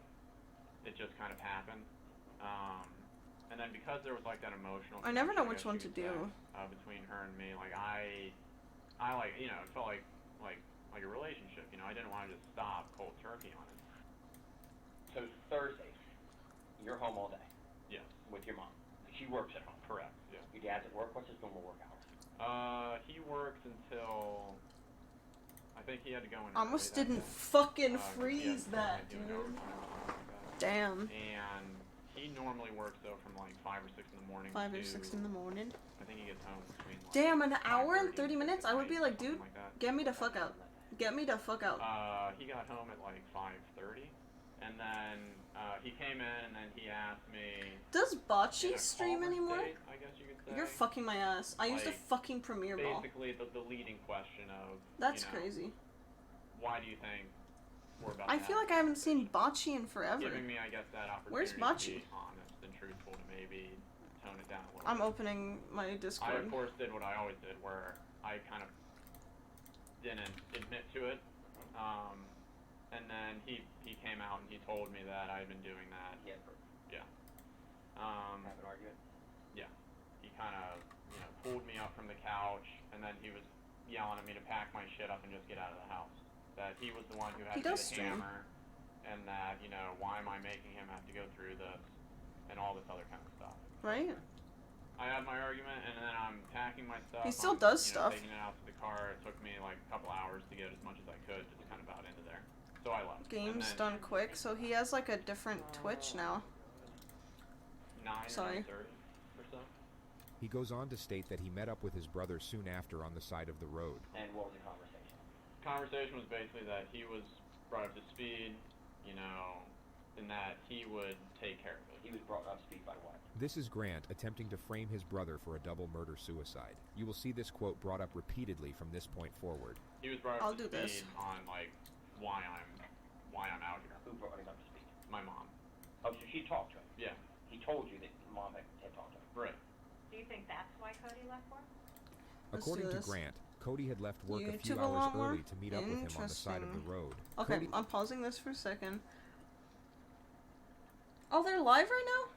it just kind of happened. And then because there was like that emotional I never know connection, which I one guess to you could do. say, between her and me, like I like, you know, it felt like a relationship. You know, I didn't want to just stop cold turkey on it. So Thursdays, you're home all day Yes. with your mom. She works at home. Correct. Yeah. Your dad's at work. What's his normal work hours? He works until I think he had to go in. Almost early that didn't day. fucking 'Cause he freeze had that, doing dude. overtime or something like that. Damn. And he normally works though from like 5 or 6 in the morning. 5 or to, 6 in the morning. I think he gets home between. Like, Damn, an hour and 5:30 30 minutes? I would be like, dude, something like that. get me the fuck out. Get me the fuck out. He got home at like 5:30, and then he came in and then he asked me. Does in Bocce a stream calmer anymore? state, I guess you could say. You're fucking my ass. I used to Like, fucking Premiere Ball. Basically, the leading question of. That's you know, crazy. Why do you think we're about I to feel have like I haven't seen Bocce in forever. Giving me, I guess, that opportunity Where's to Bocce? be honest and truthful to maybe tone it down a little I'm bit. opening my I, Discord. of course, did what I always did, where I kind of didn't admit to it. And then he came out and he told me that I had been doing that. Yeah. Yeah. Have an argument. Yeah. He kind of, you know, pulled me up from the couch, and then he was yelling at me to pack my shit up and just get out of the house. That he was the one who had He to does get the stream. hammer, and that, you know, why am I making him have to go through this, and all this other kind of stuff. Right? I had my argument, and then I'm packing my stuff. He still I'm, does you know, stuff. taking it out to the car. It took me like a couple hours to get as much as I could, just kind of about into there. So I left. Game's and then done quick, so he has like a different Twitch now. 9:30 Sorry. or so. He goes on to state that he met up with his brother soon after on the side of the road. And what was the conversation? Conversation was basically that he was brought up to speed, you know, and that he would take care of it. He was brought up to speed by what? This is Grant attempting to frame his brother for a double murder-suicide. You will see this quote brought up repeatedly from this point forward. He was brought I'll up to do speed this. on like why I'm out here. Who brought him up to speed? My mom. Oh, so she talked to him. Yeah. He told you that mom had talked to him. Right. Do you think that's why Cody left work? Let's According do to this. Grant, Cody had left work a few YouTube a hours lot more? early to meet up with him on the side of the Interesting. road. Okay, Cody- I'm pausing this for a second. Oh, they're live right now?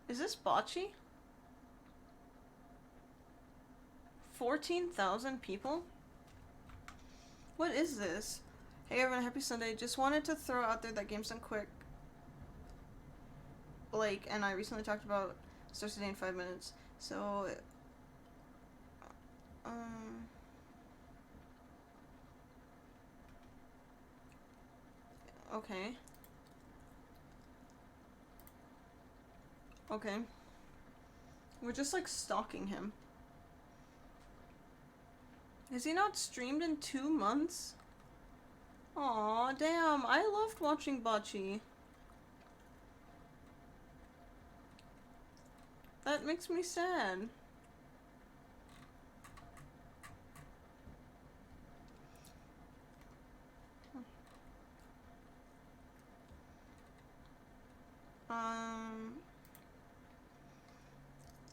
Is this Bocce? 14,000 people? What is this? Hey everyone, happy Sunday. Just wanted to throw out there that Game's Done Quick. Blake and I recently talked about starts today in 5 minutes. So, okay. Okay. We're just like stalking him. Has he not streamed in 2 months? Aw, damn. I loved watching Bocce. That makes me sad.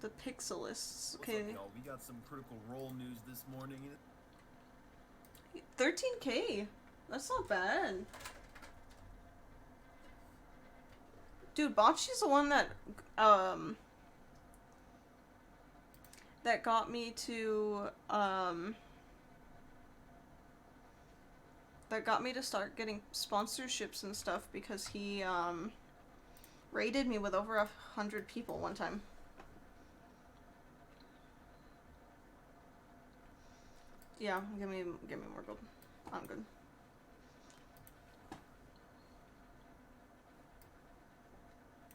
The Pixelists. What's Okay. up, y'all? We got some Critical Role news this morning. 13K. That's not bad. Dude, Bocce's the one that that got me to start getting sponsorships and stuff because he raided me with over 100 people one time. Yeah, give me more gold. I'm good.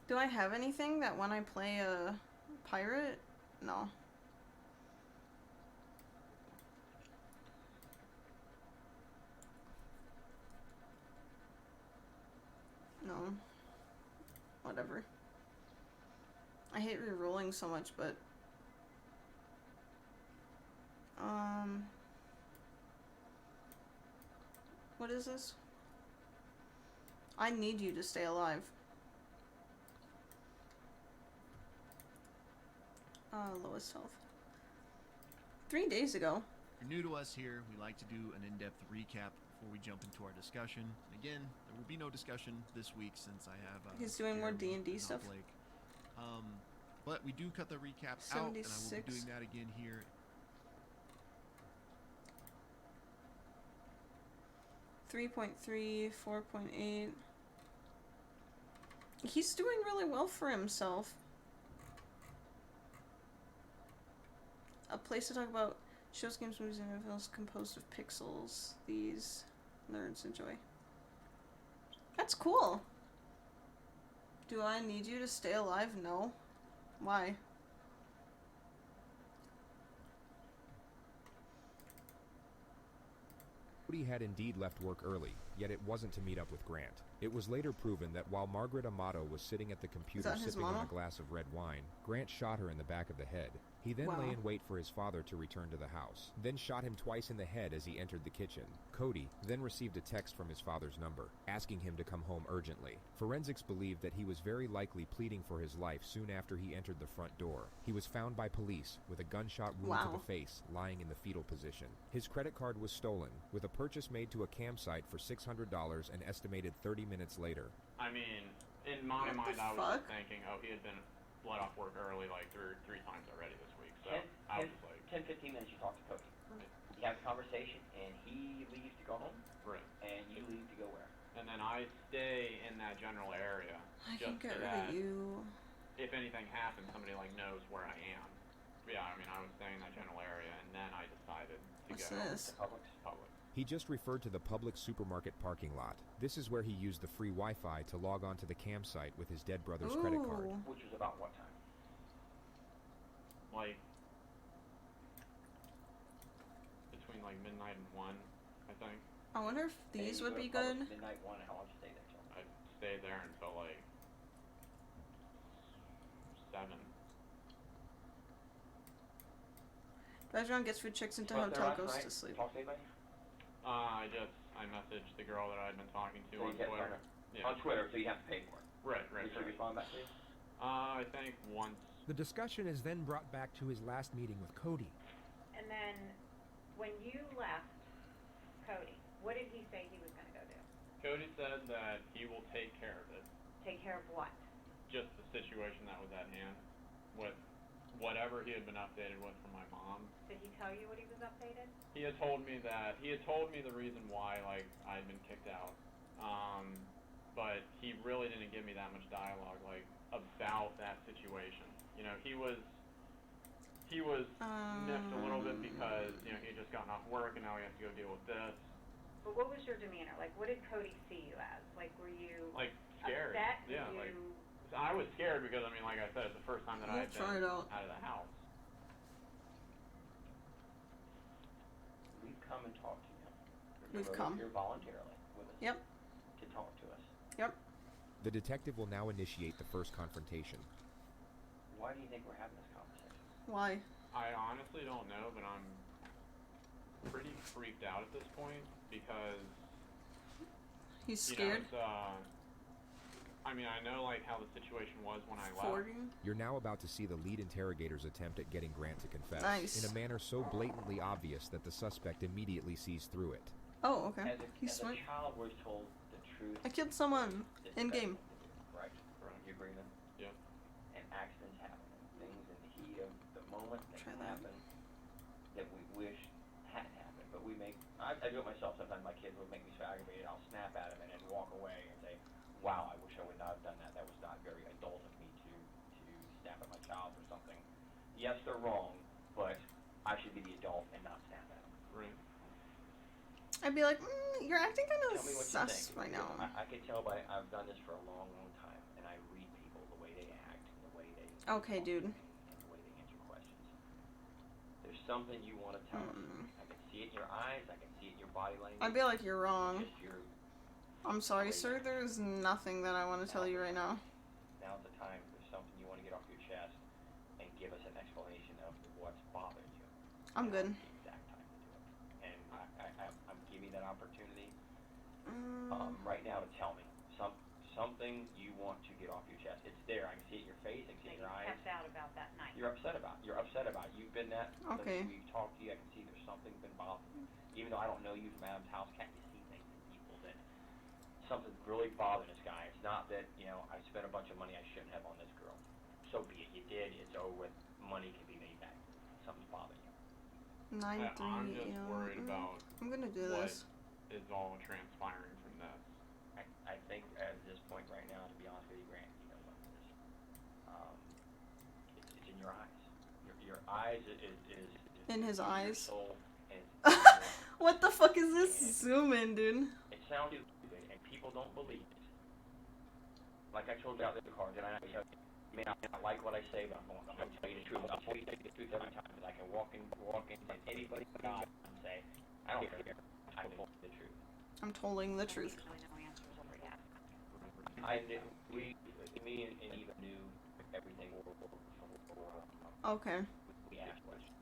Do I have anything that when I play a pirate? No. No. Whatever. I hate re-rolling so much, but what is this? I need you to stay alive. Lowest health. 3 days ago. If you're new to us here, we like to do an in-depth recap before we jump into our discussion. And again, there will be no discussion this week since I have He's doing more Jeremy D&D and stuff. Blake. But we do cut the recap out, and I will 76. be doing that again here. 3.3, 4.8. He's doing really well for himself. A place to talk about shows, games, movies, and novels composed of pixels these nerds enjoy. That's cool. Do I need you to stay alive? No. Why? Cody had indeed left work early, yet it wasn't to meet up with Grant. It was later proven that while Margaret Amato was sitting at the computer that his sipping on mama? a glass of red wine, Grant shot her in the back of the head. He then Wow. lay in wait for his father to return to the house, then shot him twice in the head as he entered the kitchen. Cody then received a text from his father's number, asking him to come home urgently. Forensics believed that he was very likely pleading for his life soon after he entered the front door. He was found by police with a gunshot wound to Wow. the face, lying in the fetal position. His credit card was stolen, with a purchase made to a campsite for $600 an estimated 30 minutes later. I mean, in my What mind, the I was fuck? just thinking, oh, he had been let off work early like three times already this week. So 10, I was 10, just like, 10, 15 minutes you talk to Cody. Right. You have a conversation, and he leaves to go home, right. and you leave to go where? And then I stay in that general area I can just get so rid that of you. if anything happens, somebody like knows where I am. Yeah, I mean, I was staying in that general area, and then I decided to What's go this? to Publix. He just referred to the public supermarket parking lot. This is where he used the free Wi-Fi to log on to the campsite with his dead brother's credit card. Ooh. Which was about what time? Like between like midnight and 1, I think. I wonder if And these you would go be to Publix good. Midnight 1, and how long did you stay there till? I stayed there until like 7. Everyone gets food, checks into Slept there hotel, last goes night? to sleep. Talk to anybody? I messaged the girl that I'd been talking to So on you get Twitter. phone- Yeah. On Twitter, so you have to pay for it. Right. Did she respond back to you? I think once. The discussion is then brought back to his last meeting with Cody. And then, when you left Cody, what did he say he was going to go do? Cody said that he will take care of it. Take care of what? Just the situation that was at hand with whatever he had been updated with from my mom. Did he tell you what he was updated? He had told me the reason why like I had been kicked out. But he really didn't give me that much dialogue like about that situation. You know, he was miffed a little bit because, you know, he had just gotten off work and now he has to go deal with this. But what was your demeanor? Like, what did Cody see you as? Like, were you Like scared. upset? Yeah, Were like you... I was scared because I mean, like I said, it's the first time that I had Try been it out. out of the house. We've come and talked to him. We've come. Here voluntarily with us. Yep. To talk to us. Yep. The detective will now initiate the first confrontation. Why do you think we're having this conversation? Why? I honestly don't know, but I'm pretty freaked out at this point because He's you scared. know, I mean, I know like how the situation was when I left. 40. You're now about to see the lead interrogator's attempt at getting Grant to confess, Nice. in a manner so blatantly obvious that the suspect immediately sees through it. Oh, okay. He's as smart. a child, we're told the truth. I killed someone in game. Right. You agree then? Yeah. And accidents happen. Things in the heat of the moment that Try can that. happen that we wish hadn't happened. But we make, I do it myself. Sometimes my kids will make me so aggravated, I'll snap at them and then walk away and say, wow, I wish I would not have done that. That was not very adult of me to snap at my child for something. Yes, they're wrong, but I should be the adult and not snap at them. Right. I'd be like, you're acting kind of Tell me what you sus think. right now. I can tell by, I've done this for a long, long time, and I read people, the way they act, the way they Okay, dude. and the way they answer questions. There's something you want to tell them. I can see it in your eyes, I can see it in your body language. I'd be like, you're wrong. Just your, I'm sorry, sir. There's nothing that I want to tell you right now. now's the time. There's something you want to get off your chest and give us an explanation of what's bothering you. I'm good. Now's the exact time to do it. And I'm giving that opportunity right now to tell me something you want to get off your chest. It's there. I can see it in your face. I can see it in your eyes. Kept out about that night. You're upset about. You've been that. Okay. We've talked to you. I can see there's something been bothering you. Even though I don't know you from Adam's house, can't you see things in people that something's really bothering this guy? It's not that I spent a bunch of money I shouldn't have on this girl. So be it. You did. It's over with. Money can be made back. Something's bothering you. 9-3. I'm just worried about I'm gonna do what this. is all transpiring from this. I think at this point right now, to be honest with you, Grant, you know what it is. It's in your eyes. Your eyes is In his your eyes. soul and What the fuck is this? Zoom in, dude. it sounds stupid, and people don't believe it. Like I told you about the car, did I not tell you? You may not like what I say, but I'm going to tell you the truth. I'll tell you the truth every time. Because I can walk in and anybody but God and say, I don't care. I told you the truth. I'm telling the truth. I knew, me and Eva knew everything. Okay. We asked questions.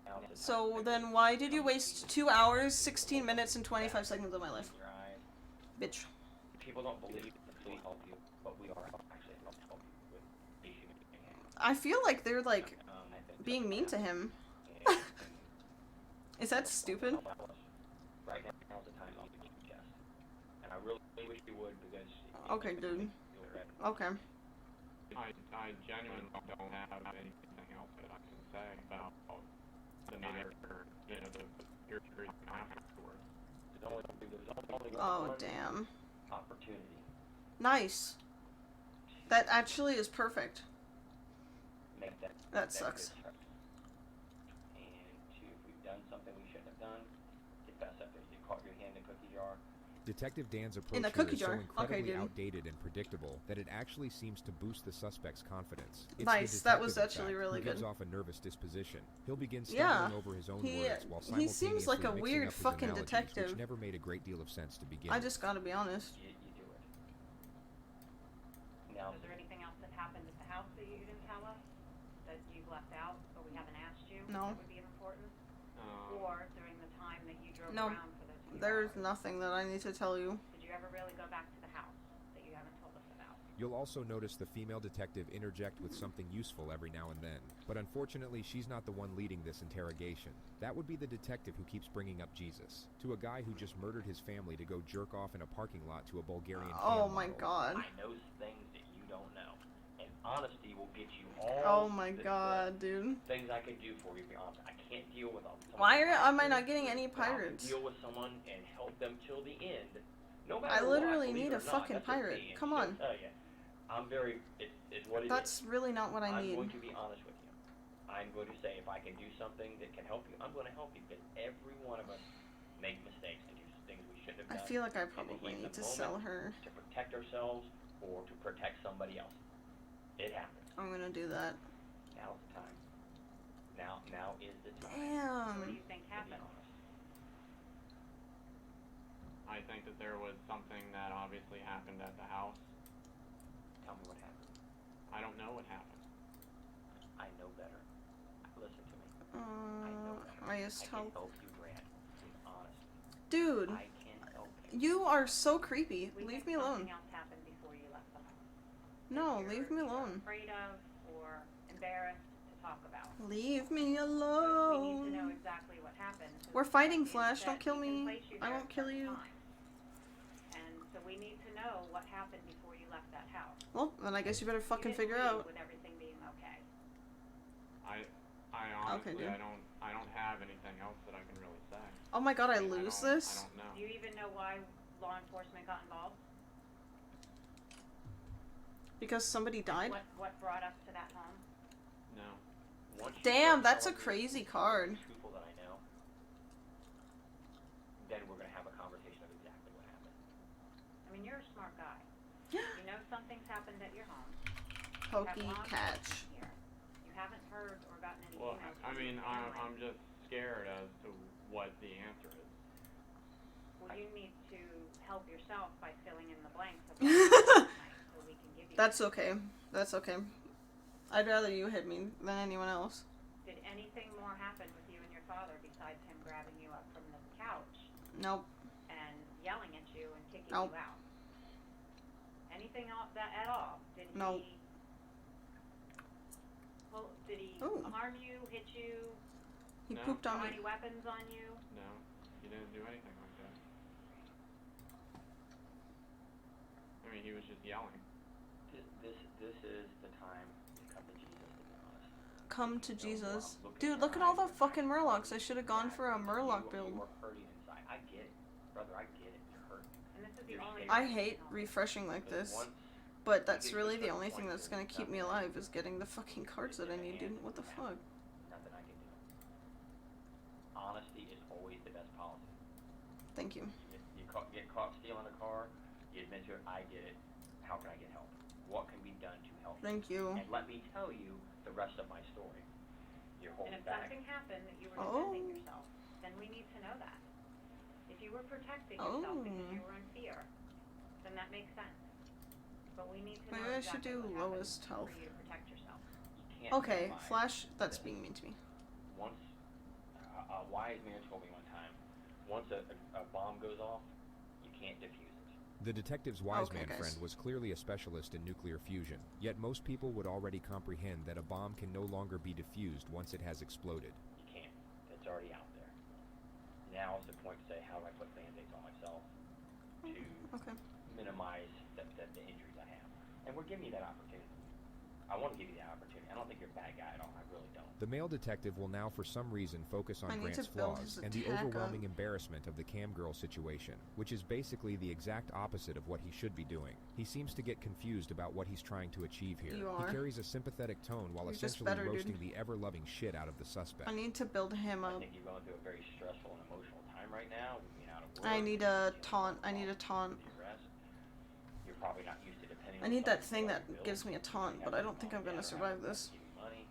Now it's So then why did you waste 2 hours, 16 minutes, and 25 seconds of my life? in your eyes. Bitch. People don't believe that we help you, but we are actually help you with issue. I feel like they're like I think being mean to him. Is that stupid? right now is the time you can chest. And I really wish you would because Okay, dude. Okay. I genuinely don't have anything else that I can say about the night or the period afterwards. There's only Oh, one damn. opportunity. Nice. That actually is perfect. Make That sucks. good start. And two, if we've done something we shouldn't have done, confess up there. You caught your hand in the cookie jar. Detective Dan's approach In a here cookie is so jar. incredibly Okay, dude. outdated and predictable that it actually seems to boost the suspect's confidence. It's Nice, the that was detective, in actually fact, really who gives good. off a nervous disposition. He'll begin Yeah. stumbling over his own He- words while he seems like a simultaneously weird mixing up his fucking analogies, detective. which never made a great deal of sense to begin I with. just gotta be honest. You do it. Now, Was there anything else that happened at the house that you didn't tell us? That you've left out, or we haven't asked you? No. That would be important? Or during the time that you drove No. around for those few There's hours? nothing that I need to tell you. Did you ever really go back to the house that you haven't told us about? You'll also notice the female detective interject with something useful every now and then. But unfortunately, she's not the one leading this interrogation. That would be the detective who keeps bringing up Jesus, to a guy who just murdered his family to go jerk off in a parking lot to a Bulgarian Oh fan my model. god. I know things that you don't know. And honesty will get you all Oh my the god, dude. things I can do for you, to be honest. I can't deal with all Why am I not getting any But I can pirates? deal with someone and help them till the end. No matter I literally what, believe need it a or not, fucking that's just pirate. me, and Come she'll on. tell you. I'm very, it's what it is. That's really not what I I'm need. going to be honest with you. I'm going to say if I can do something that can help you, I'm going to help you, because every one of us make mistakes and do things we shouldn't have I done. feel like I in the probably heat of need the to sell moment, her. to protect ourselves or to protect somebody else. It happens. I'm gonna do that. Now's the time. Now is the time. Damn. What do you think To be happened? honest. I think that there was something that obviously happened at the house. Tell me what happened. I don't know what happened. I know better. Listen to me. I know better. I just can help. help you, Grant. Honestly. Dude, I can help you. you are so creepy. We Leave think me alone. something else happened No, you're leave me either alone. afraid of or embarrassed to talk about. Leave me So we need alone. to know exactly what happened. So We're that fighting, means Flash. that Don't kill he can me. place you I there won't at kill certain you. times. And so we need to know what happened before you left that house. Well, then I guess you better fucking You didn't figure leave out. with everything being okay. I honestly, dude. I don't have anything else that I can really say. Oh my god, I mean, lose I this? don't know. Do you even know why law enforcement got involved? Because somebody died? What brought us to that home? No. Once you Damn, start that's a telling me crazy card. people that I know, then we're going to have a conversation of exactly what happened. I mean, you're a smart guy. You know something's happened at your home. Pokey You have law catch. enforcement here. You haven't heard or gotten any Well, emails. I from mean, your family. I'm just scared as to what the answer is. Well, you need to help yourself by filling in the blanks of what happened tonight so we can give you. That's okay. That's okay. I'd rather you hit me than anyone else. Did anything more happen with you and your father besides him grabbing you up from the couch Nope. and yelling at you and kicking Nope. you out? Anything that at all? Did Nope. he? Well, did he Ooh. harm you, hit you, He No. pooped on throw me. any weapons on you? No, he didn't do anything like that. I mean, he was just yelling. This is the time to come to Jesus, to be honest. Come to Jesus. Dude, look at all the fucking Murlocs. I should have gone for a Murloc build. You are hurting inside. I get it. Brother, I get it. You're hurting. And this is the You're only. I hate refreshing like this. But that's really the only thing that's gonna keep me alive is getting the fucking cards that I need, dude. What the fuck? Nothing I can do. Honesty is always the best policy. Thank you. You get caught stealing a car, you admit to it, I get it. How can I get help? What can be done to help you? Thank you. And let me tell you the rest of my story. You're And holding if back. something happened that you were Oh. defending yourself, then we need to know that. If you were protecting yourself because you were in fear, then that makes sense. But we need to know Maybe I should exactly do what happened lowest health. for you to protect yourself. You can't Okay, minimize Flash, that's this. being mean to me. Once a wise man told me one time, once a bomb goes off, you can't defuse it. The detective's wise Okay, man guys. friend was clearly a specialist in nuclear fusion, yet most people would already comprehend that a bomb can no longer be defused once it has exploded. You can't. It's already out there. Now is the point to say, how do I put band-aids on myself to minimize the injuries I have? And we're giving you that opportunity. I want to give you that opportunity. I don't think you're a bad guy at all. I really don't. The male detective will now for some reason focus on I need Grant's to build flaws his and the attack overwhelming up. embarrassment of the cam girl situation, which is basically the exact opposite of what he should be doing. He seems to get confused about what he's trying to achieve here. You are. He carries a sympathetic tone while You're just essentially better, roasting dude. the ever-loving shit out of the suspect. I need to build him I up. think you're going through a very stressful and emotional time right now. With being out of work. I need a taunt. I need a taunt. The arrest. You're probably not used to depending I on need that somebody thing to that pay your gives bills. me a taunt, but I don't think I'm gonna survive this. Give you money.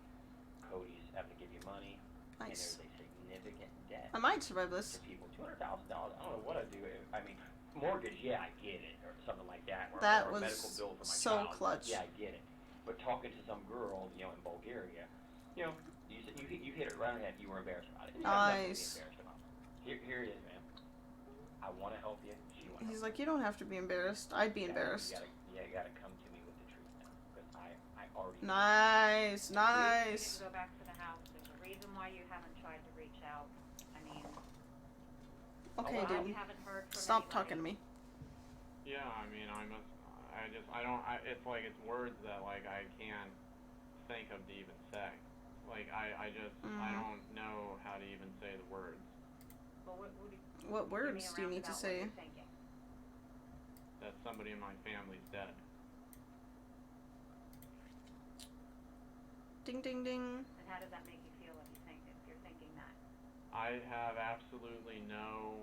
Cody's having to give you money. And Nice. there's a significant debt. I might survive this. To people, $200,000. I don't know what I'd do. I mean, mortgage, yeah, I get it, or something like that. Or, That or a was medical bill for my so child. clutch. Yeah, I get it. But talking to some girl, in Bulgaria, you hit it right on the head. You were embarrassed about it. You got nothing to be Nice. embarrassed about. Here it is, man. I want to help you. She wants. He's like, you don't have to be embarrassed. I'd be embarrassed. You gotta come to me with the truth now, because I already. Nice, You nice. need to go back to the house. There's a reason why you haven't tried to reach out. I mean, Okay, why dude. you haven't heard from Stop anybody. talking to me. Yeah, I mean, it's like it's words that, like, I can't think of to even say. Like, I don't know how to even say the words. Well, what What words do you need to say? That somebody in my family's dead. Ding, ding, ding. And how does that make you feel if you're thinking that? I have absolutely no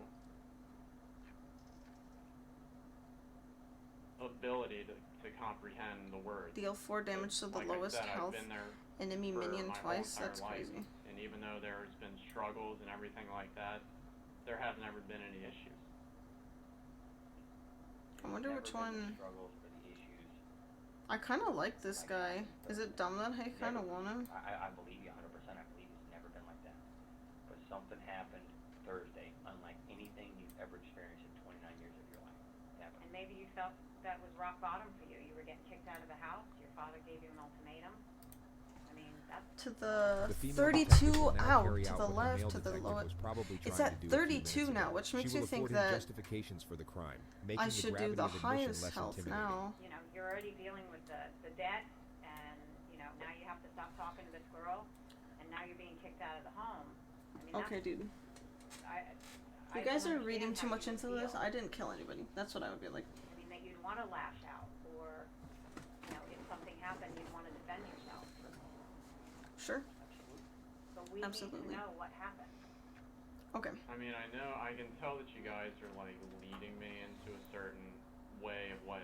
ability to comprehend the words. Deal 4 damage to the Like lowest I said, health. I've been there Enemy for minion my twice. whole That's entire life, crazy. And even though there's been struggles and everything like that, there has never been any issues. I wonder Never which been the one. struggles or the issues. I kind of like this guy. Is it dumb that I kind of want him? I believe you 100%. I believe it's never been like that. But something happened Thursday, unlike anything you've ever experienced in 29 years of your life. Happened. And maybe you felt that was rock bottom for you. You were getting kicked out of the house. Your father gave you an ultimatum. I mean, that's... To the The female 32 detective will now out, carry to out the what left, male to the detective lower. was probably It's trying at to do a few 32 minutes now, ago. which makes She you will think afford him that justifications for the crime, making I the should do gravity the of admission highest less health intimidating. now. You know, you're already dealing with the debt, and, you know, now you have to stop talking to this girl, and now you're being kicked out of the home. I mean, Okay, dude. I You guys can are reading understand too how much you into would this. feel. I didn't kill anybody. That's what I would be like. I mean, that you'd want to lash out, or, you know, if something happened, you'd want to defend yourself. Sure. But we Absolutely. need to know what happened. Okay. I mean, I know, I can tell that you guys are, like, leading me into a certain way of what...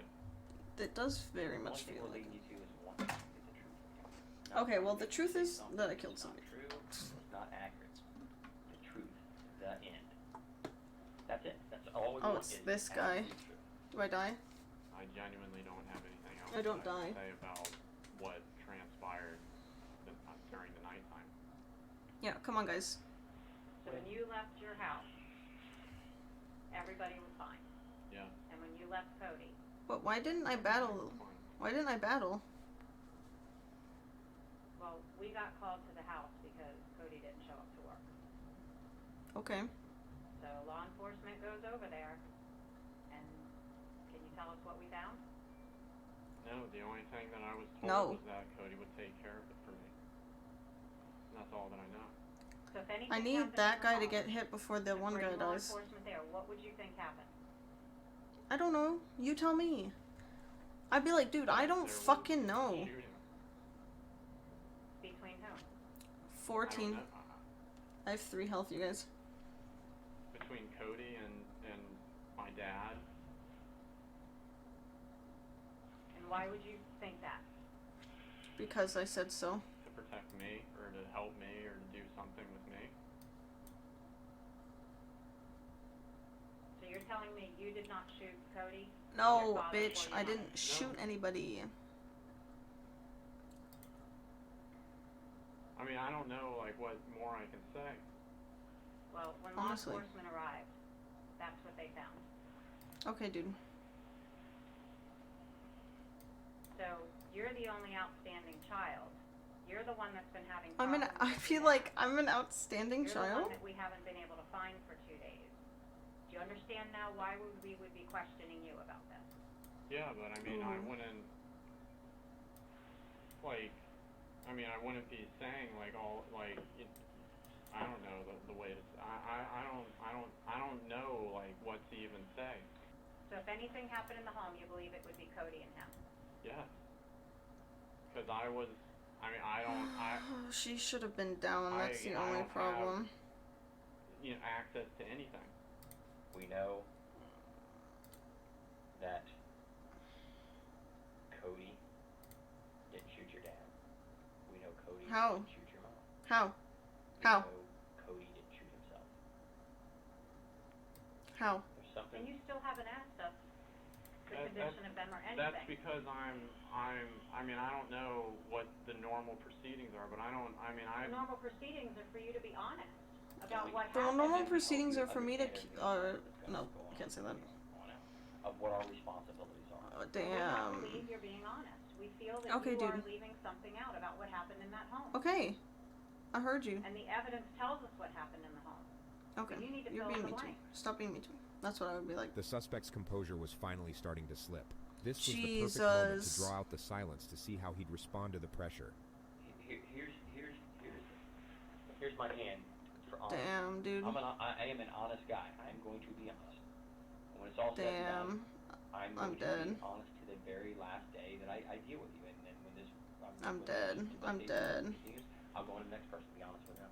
It does very much One thing feel we're like leading it. you to is one thing, get the truth. Not Okay, well, trying to the truth say is something that I that's killed not somebody. True, it's not accurate. The truth, the end. That's it. That's all we Oh, want it's is this guy. absolute truth. Do I die? I genuinely don't have anything else I don't that die. to say about what transpired during the nighttime. Yeah, come on, guys. So when you left your house, everybody was fine. Yeah. And when you left Cody, But why didn't I battle? Why didn't I battle? well, we got called to the house because Cody didn't show up to work. Okay. So law enforcement goes over there, and can you tell us what we found? No, the only thing that I was told No. was that Cody would take care of it for me. And that's all that I know. So if anything I need happened that in the guy to home, get hit before the and one for guy any law does. enforcement there, what would you think happened? I don't know. You tell me. I'd be like, dude, I don't There was fucking know. shooting. Between whom? 14. I don't know. I have 3 health, you guys. Between Cody and my dad. And why would you think that? Because I said so. To protect me, or to help me, or to do something with me. So you're telling me you did not shoot Cody? No, Your father bitch, or your I mother? didn't shoot anybody. I mean, I don't know, like, what more I can say. Well, when Honestly. law enforcement arrived, that's what they found. Okay, dude. So you're the only outstanding child. You're the one that's been having I problems. with feel your like I'm an outstanding You're the child. one that we haven't been able to find for 2 days. Do you understand now why we would be questioning you about this? Yeah, but I mean, I Mm. wouldn't, like, I mean, I wouldn't be saying, like, all, like, I don't know the way to, I don't know, like, what to even say. So if anything happened in the home, you believe it would be Cody and him? Yes. Because I mean, She should have been down. That's the I only don't problem. have, you know, access to anything. We know that Cody didn't shoot your dad. We know Cody How? didn't shoot your mom. How? We How? know Cody didn't shoot himself. How? There's something. And you still haven't asked us the That- condition of them or anything. That's because I mean, I don't know what the normal proceedings are, but The normal proceedings are for you to be honest about what The happened. normal proceedings are for me to. Understand No, I can't say that. Of what our responsibilities are. Oh, We don't damn. believe you're being honest. We feel that Okay, you are dude. leaving something out about what happened in that home. Okay. I heard you. And the evidence tells us what happened in the home. Okay. You need to You're fill in being the me too. blank. Stop being me too. That's what I would be like. The suspect's composure was finally starting to slip. This was the perfect moment to Jesus. draw out the silence to see how he'd respond to the pressure. Here's my hand for honesty. Damn, dude. I am an honest guy. I am going to be honest. And when it's all said and done, I'm going to dead. be honest to the very last day that I deal with you. And then when this, I'm when dead. this I'm investigation dead. continues, I'll go on to the next person to be honest with them.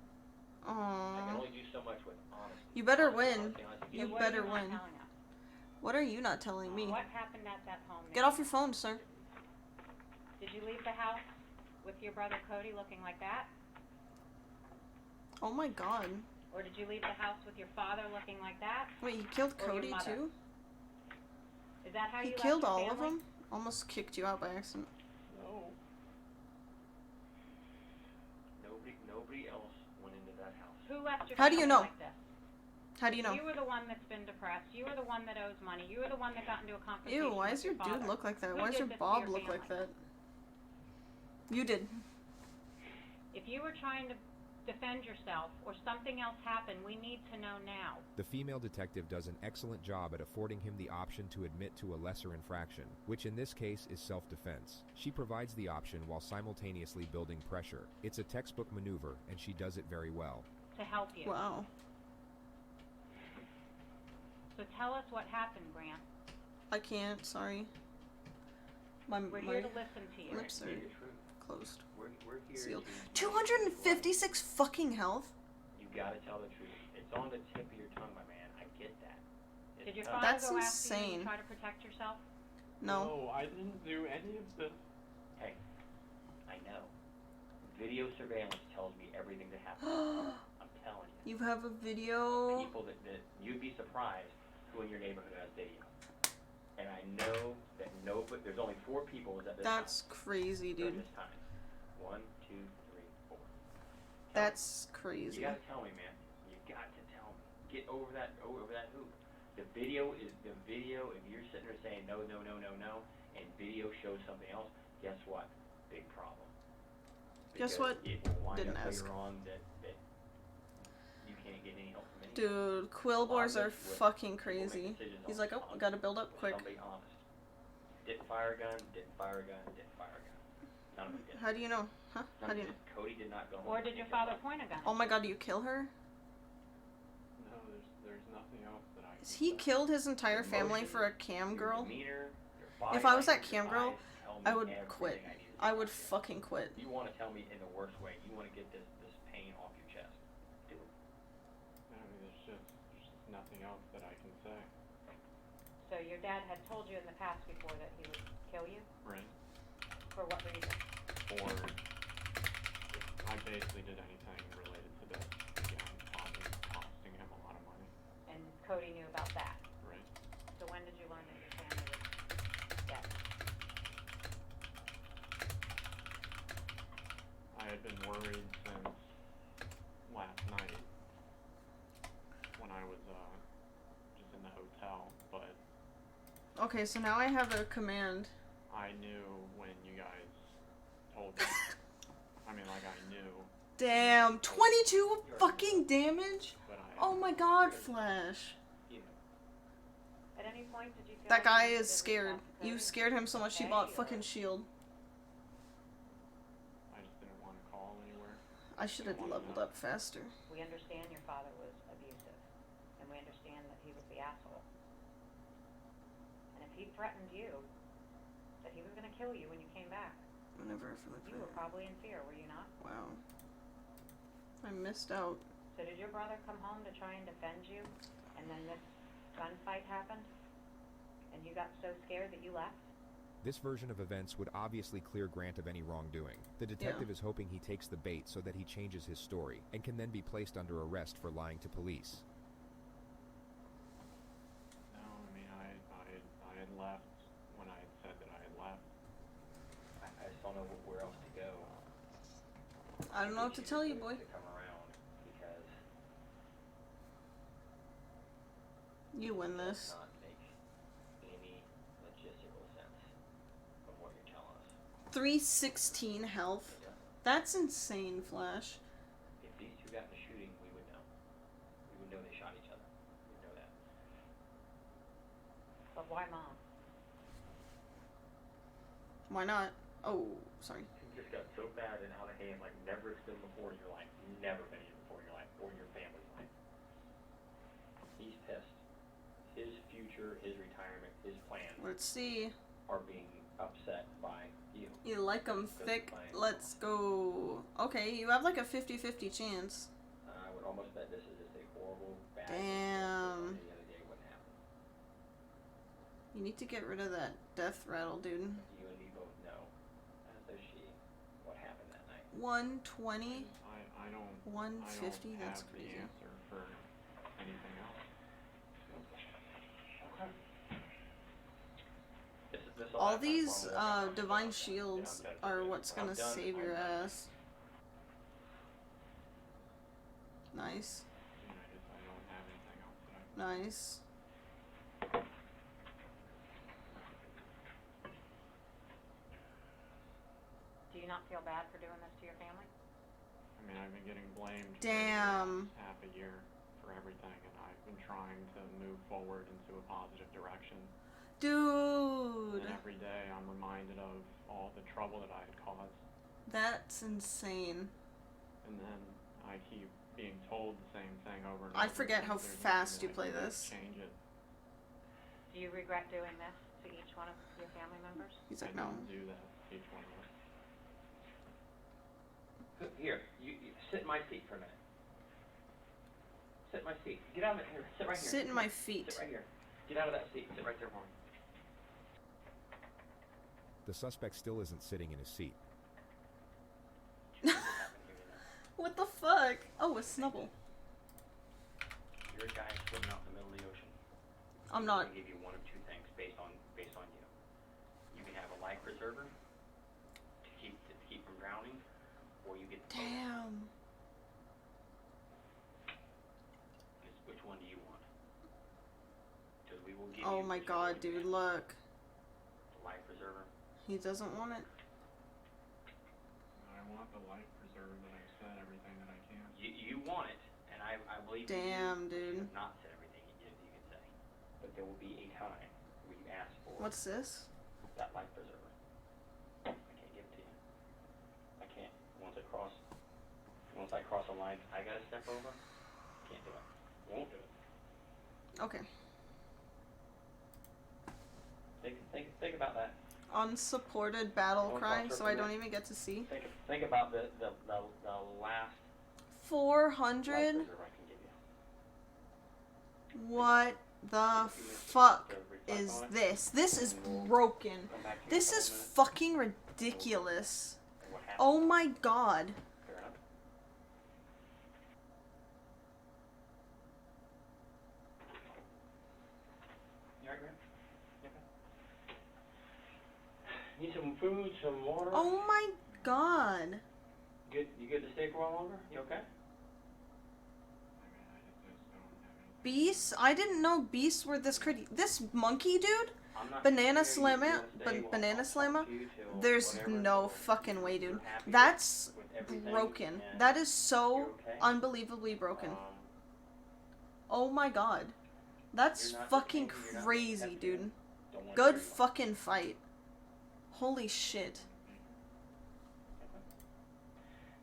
I can Aww. only do so much with honesty. You better Honesty, win. honesty, honesty. You What better are you not win. telling us? What are you not telling me? What happened at that home? Get off your phone, sir. Did you leave the house with your brother Cody looking like that? Oh my god. Or did you leave the house with your father looking like that? Wait, he killed Or your Cody mother? too? Is that how He you killed left all your of family? them? Almost kicked you out by accident. No. Nobody else went into that house. Who left your How do family you know? like this? How do you know? You were the one that's been depressed. You were the one that owes money. You were the one that got into a confrontation. Ew, why does your with father. dude look like that? Who Why does did your this to Bob your look like family? that? You did. If you were trying to defend yourself or something else happened, we need to know now. The female detective does an excellent job at affording him the option to admit to a lesser infraction, which in this case is self-defense. She provides the option while simultaneously building pressure. It's a textbook maneuver, and she does it very well. To help you. Wow. So tell us what happened, Grant. I can't, sorry. We're here to listen to you. Lips are closed. We're here Sealed. to... 256 fucking health? You gotta tell the truth. It's on the tip of your tongue, my man. I get that. Did your tough. father That's go after you insane. and try to protect yourself? No. I didn't do any of this. Hey, I know. Video surveillance tells me everything that happened. I'm telling you. You have a video? People that you'd be surprised who in your neighborhood has video. And I know that there's only 4 people at this That's time. crazy, dude. During this time. 1, 2, 3, 4. That's crazy. You gotta tell me, man. You got to tell me. Get over that hoop. The video. If you're sitting there saying no, and video shows something else, guess what? Big problem. Guess Because what? It will wind Didn't up ask. later on that you can't get any help from anyone. Dude, Quillbores are With fucking people make crazy. decisions He's on like, oh, on gotta build up quick. Somebody honest. Didn't fire a gun. Didn't fire a gun. Didn't fire a gun. None of it did. How do you know? Huh? How do you know? Cody did not go home. Or did your father point a gun? Oh my god, do you kill her? No, there's nothing else that I Is he killed his entire family for a cam Your girl? demeanor, your body If I was that language, your cam girl, eyes tell me I would everything quit. I need to I know. would fucking quit. You want to tell me in the worst way. You want to get this pain off your chest. Do it. I mean, there's just nothing else that I can say. So your dad had told you in the past before that he would kill you? Right. For what reason? Or I basically did anything related to this. Again, costing him a lot of money. And Cody knew about that. Right. So when did you learn that your family was dead? I had been worried since last night when I was just in the hotel, but Okay, so now I have a command. I knew when you guys told me. I mean, like, I knew, Damn, 22 fucking damage? but I... Oh my god, Flash. At any point did you feel That like guy you needed is to scared. reach out to You Cody? scared him so much he Okay, bought or- fucking shield. I just didn't want to call anywhere. I should have leveled up faster. We understand your father was abusive, and we understand that he was the asshole. And if he threatened you, that he was going to kill you when you came back, Whenever I feel like you were probably in fear, were you not? Wow. I missed out. So did your brother come home to try and defend you, and then this gunfight happened, and you got so scared that you left? This version of events would obviously clear Grant of any wrongdoing. The detective is hoping he takes the bait so that he changes his story, and can then be placed under arrest for lying to police. No, I mean, I had left when I had said that I had left. I just don't know where else to go. I don't know what to tell you, boy. To come around because You win it this. does not make any logistical sense from what you're telling us. 316 health. That's insane, Flash. If these two got in a shooting, we would know. We would know they shot each other. We would know that. But why mom? Why not? Oh, sorry. It just got so bad and out of hand, like never been before in your life. Never been here before in your life or your family's life. He's pissed. His future, his retirement, his plans Let's see. are being upset by you. You like 'em thick? Let's go. Okay, you have like a 50-50 chance. I would almost bet this is just a horrible, bad Damn. the other day wouldn't happen. You need to get rid of that death rattle, dude. You and me both know, as does she, what happened that night. 120? I don't... 150? I don't That's have crazy. the answer for anything else. This All these divine shields are what's gonna save your ass. Nice. I don't have anything else Nice. Do you not feel bad for doing this to your family? I mean, I've been getting blamed Damn. for half a year for everything, and I've been trying to move forward into a positive direction. Dude. And every day I'm reminded of all the trouble that I had caused. That's insane. And then I keep being told the same thing over and over. I forget how There's fast you nothing that I play can do to this. Change it. Do you regret doing this to each one of your family members? He's like, I no. didn't do that to each one of us. Here, you sit in my seat for a minute. Sit in my seat. Get out of it. Here, sit right here. Sit in my feet. Sit right here. Get out of that seat. Sit right there for me. The suspect still isn't sitting in his seat. What the fuck? Oh, a snubble. You're a guy swimming out in the middle of the ocean. I'm not. I'm gonna give you one of two things based on you. You can have a life preserver to keep from drowning, or you get the boat. Damn. Which one do you want? Because we will give Oh you my whichever god, one you dude, want. look. The life preserver. He doesn't want it. I want the life preserver that I've said everything that I can. You want it, and I believe Damn, you dude. have not said everything you can say. But there will be a time where you ask for What's this? that life preserver. I can't give it to you. I can't. Once I cross a line I gotta step over, can't do it. Won't do it. Okay. Think about that. Unsupported battle Don't cry, talk to so her I for don't me. even get to see. Think about the last 400? life preserver I can give you. What the fuck is this? This is broken. This is fucking ridiculous. Oh my god. Fair enough. You alright, Graham? You okay? Need some food, some water? Oh my god. Good. You good to stay for a while longer? You okay? Beasts? I didn't know beasts were this crazy. This monkey dude? I'm not Banana sure you Slamma? wanna stay while Banana I'll Slamma? talk to you till There's whatever, no or fucking way, dude. you're happy That's with everything, broken. and That is so you're okay? unbelievably broken. Oh my god. That's You're not fucking pretending, you're not crazy, happy. dude. Don't wanna Good hear you. fucking fight. Holy shit.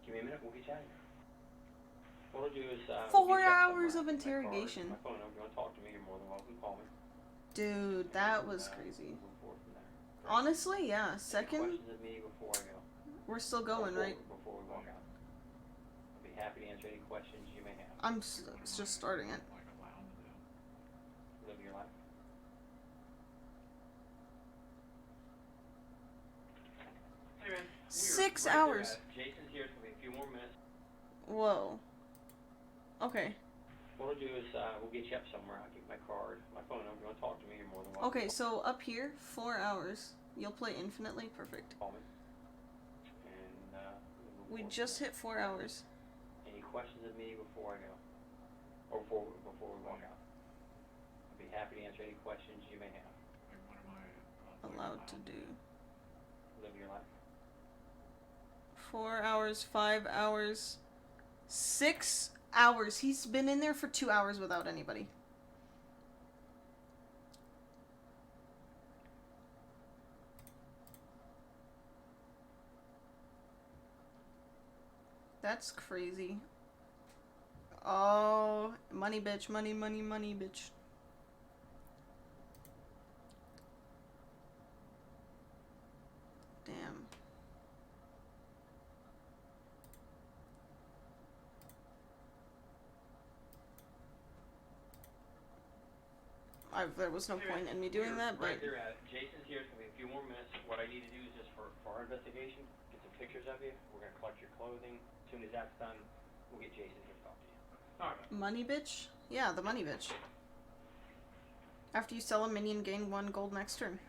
Give me a minute, we'll get you out of here. What we'll do is, 4 we'll get you up hours somewhere. of My card, interrogation. My phone number, if you want to talk to me, you're more than welcome to call me. Dude, that was crazy. Move forward from there. Honestly, yeah. Any Second, questions of me before I go? we're still going, right? Before we walk out. I'll be happy to answer any questions you may have. I'm just starting it. Live your life. Hey man, 6 right there hours. at it. Jason's here. It's gonna be a few more minutes. Whoa. Okay. What we'll do is we'll get you up somewhere. I'll give you my card, my phone number. If you want to talk to me, you're more than welcome. Okay, so up here, 4 hours. You'll play infinitely. Perfect. Call me. And we'll move We forward just from hit 4 hours. there. Any questions of me before I go, or before we walk out? I'll be happy to answer any questions you may have. Allowed to do. Live your life. 4 hours, 5 hours, 6 hours. He's been in there for 2 hours without anybody. That's crazy. Oh, money bitch, money, money, money bitch. Damn. There was no point in me doing that, but Right there at it. Jason's here. It's gonna be a few more minutes. What I need to do is just for our investigation, get some pictures of you. We're gonna collect your clothing. As soon as that's done, we'll get Jason here to talk to you. All right. money bitch? Yeah, the money bitch. After you sell a minion, gain 1 gold next turn.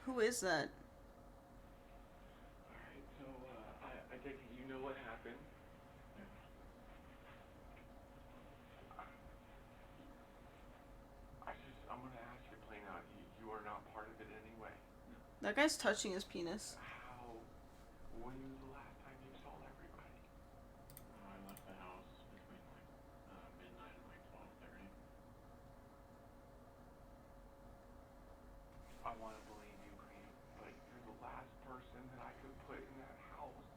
Who is that? Alright, so, I take it you know what happened. That guy's touching his penis. When was the last time you saw everybody? I left the house between like midnight and like 12:30. I want to believe you, Green, but you're the last person that I could put in that house.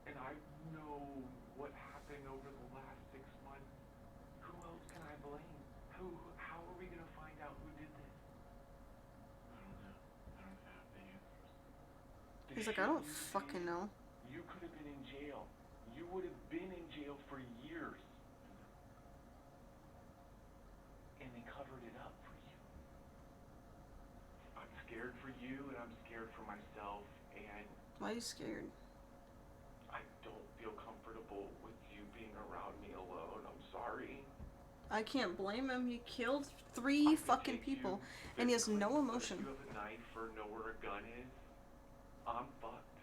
And I know what happened over the last 6 months. Who else can I blame? How are we gonna find out who did this? I don't know. I don't have the answers. He's like, I don't fucking know. You could have been in jail. You would have been in jail for years. And they covered it up for you. I'm scared for you, and I'm scared for myself, and Why are you scared? I don't feel comfortable with you being around me alone. I'm sorry. I can't blame him. He killed 3 fucking people, and he has no emotion. You have a knife or know where a gun is. I'm fucked.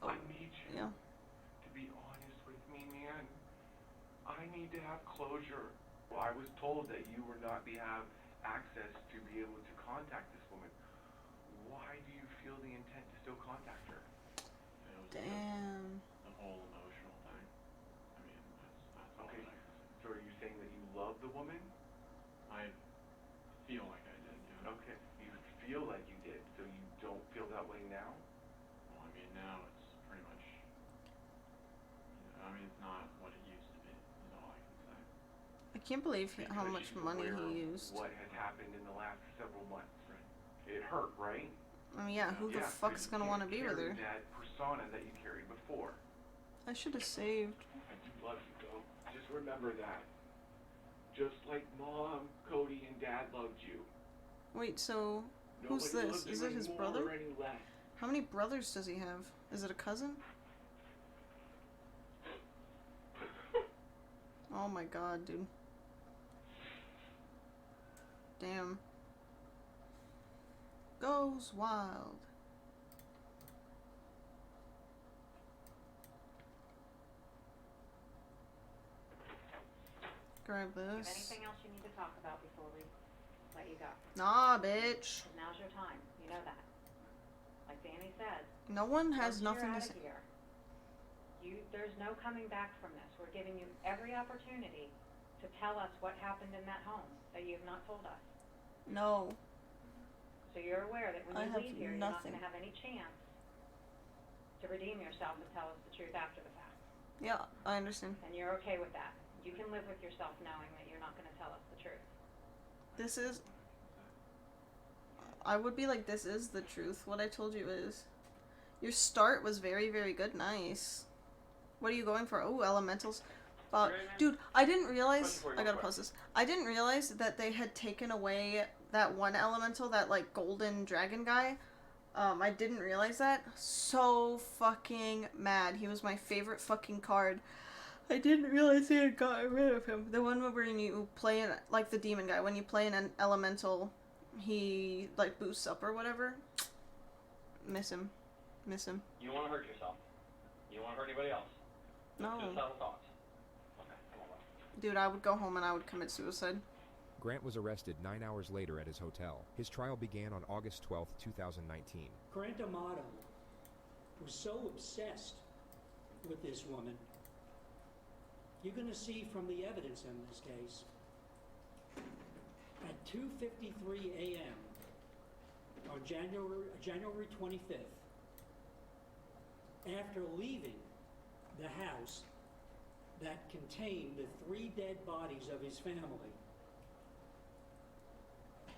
I need you to be honest with me, man. I need to have closure. Well, I was told that you were not have access to be able to contact this woman. Why do you feel the intent to still contact her? Damn. The whole emotional thing. I mean, that's okay. So are you saying that you love the woman? I feel like I did, yeah. Okay. You feel like you did, so you don't feel that way now? Well, I mean, now it's pretty much, I mean, it's not what it used to be, is all I can say. I can't believe how much she's money aware he of used. what has happened in the last several months. Right. It hurt, right? I mean, yeah, who the fuck's gonna want to be with her? That persona that you carried before. I should have saved. I do love you, though. Just remember that. Just like Mom, Cody, and Dad loved you. Wait, so who's Nobody this? loves Is you it his any brother? more or any less. How many brothers does he have? Is it a cousin? Oh my god, dude. Damn. Goes wild. Grab this. Anything else you need to talk about before we let you go? Nah, bitch. Now's your time. You know that. Like Danny said. No one has once nothing you're to out say. of here, there's no coming back from this. We're giving you every opportunity to tell us what happened in that home that you have not told us. No. So you're aware that when I you have leave here, you're not nothing. going to have any chance to redeem yourself and tell us the truth after the fact. Yeah, I understand. And you're okay with that. You can live with yourself knowing that you're not going to tell us the truth. This is... I would be like, this is the truth. What I told you is... Your start was very, very good. Nice. What are you going for? Oh, elementals. Dude, I didn't realize... I gotta pause this. I didn't realize that they had taken away that one elemental, that, like, golden dragon guy. I didn't realize that. So fucking mad. He was my favorite fucking card. I didn't realize they had gotten rid of him. The one where you play an, like the demon guy, when you play an elemental, he like boosts up or whatever. Miss him. Miss him. You don't want to hurt yourself. You don't want to hurt anybody else. No. Suicidal thoughts. Okay, come on, bro. Dude, I would go home and I would commit suicide. Grant was arrested 9 hours later at his hotel. His trial began on August 12, 2019. Grant Amato was so obsessed with this woman. You're going to see from the evidence in this case, at 2:53 a.m. on January 25th, after leaving the house that contained the 3 dead bodies of his family,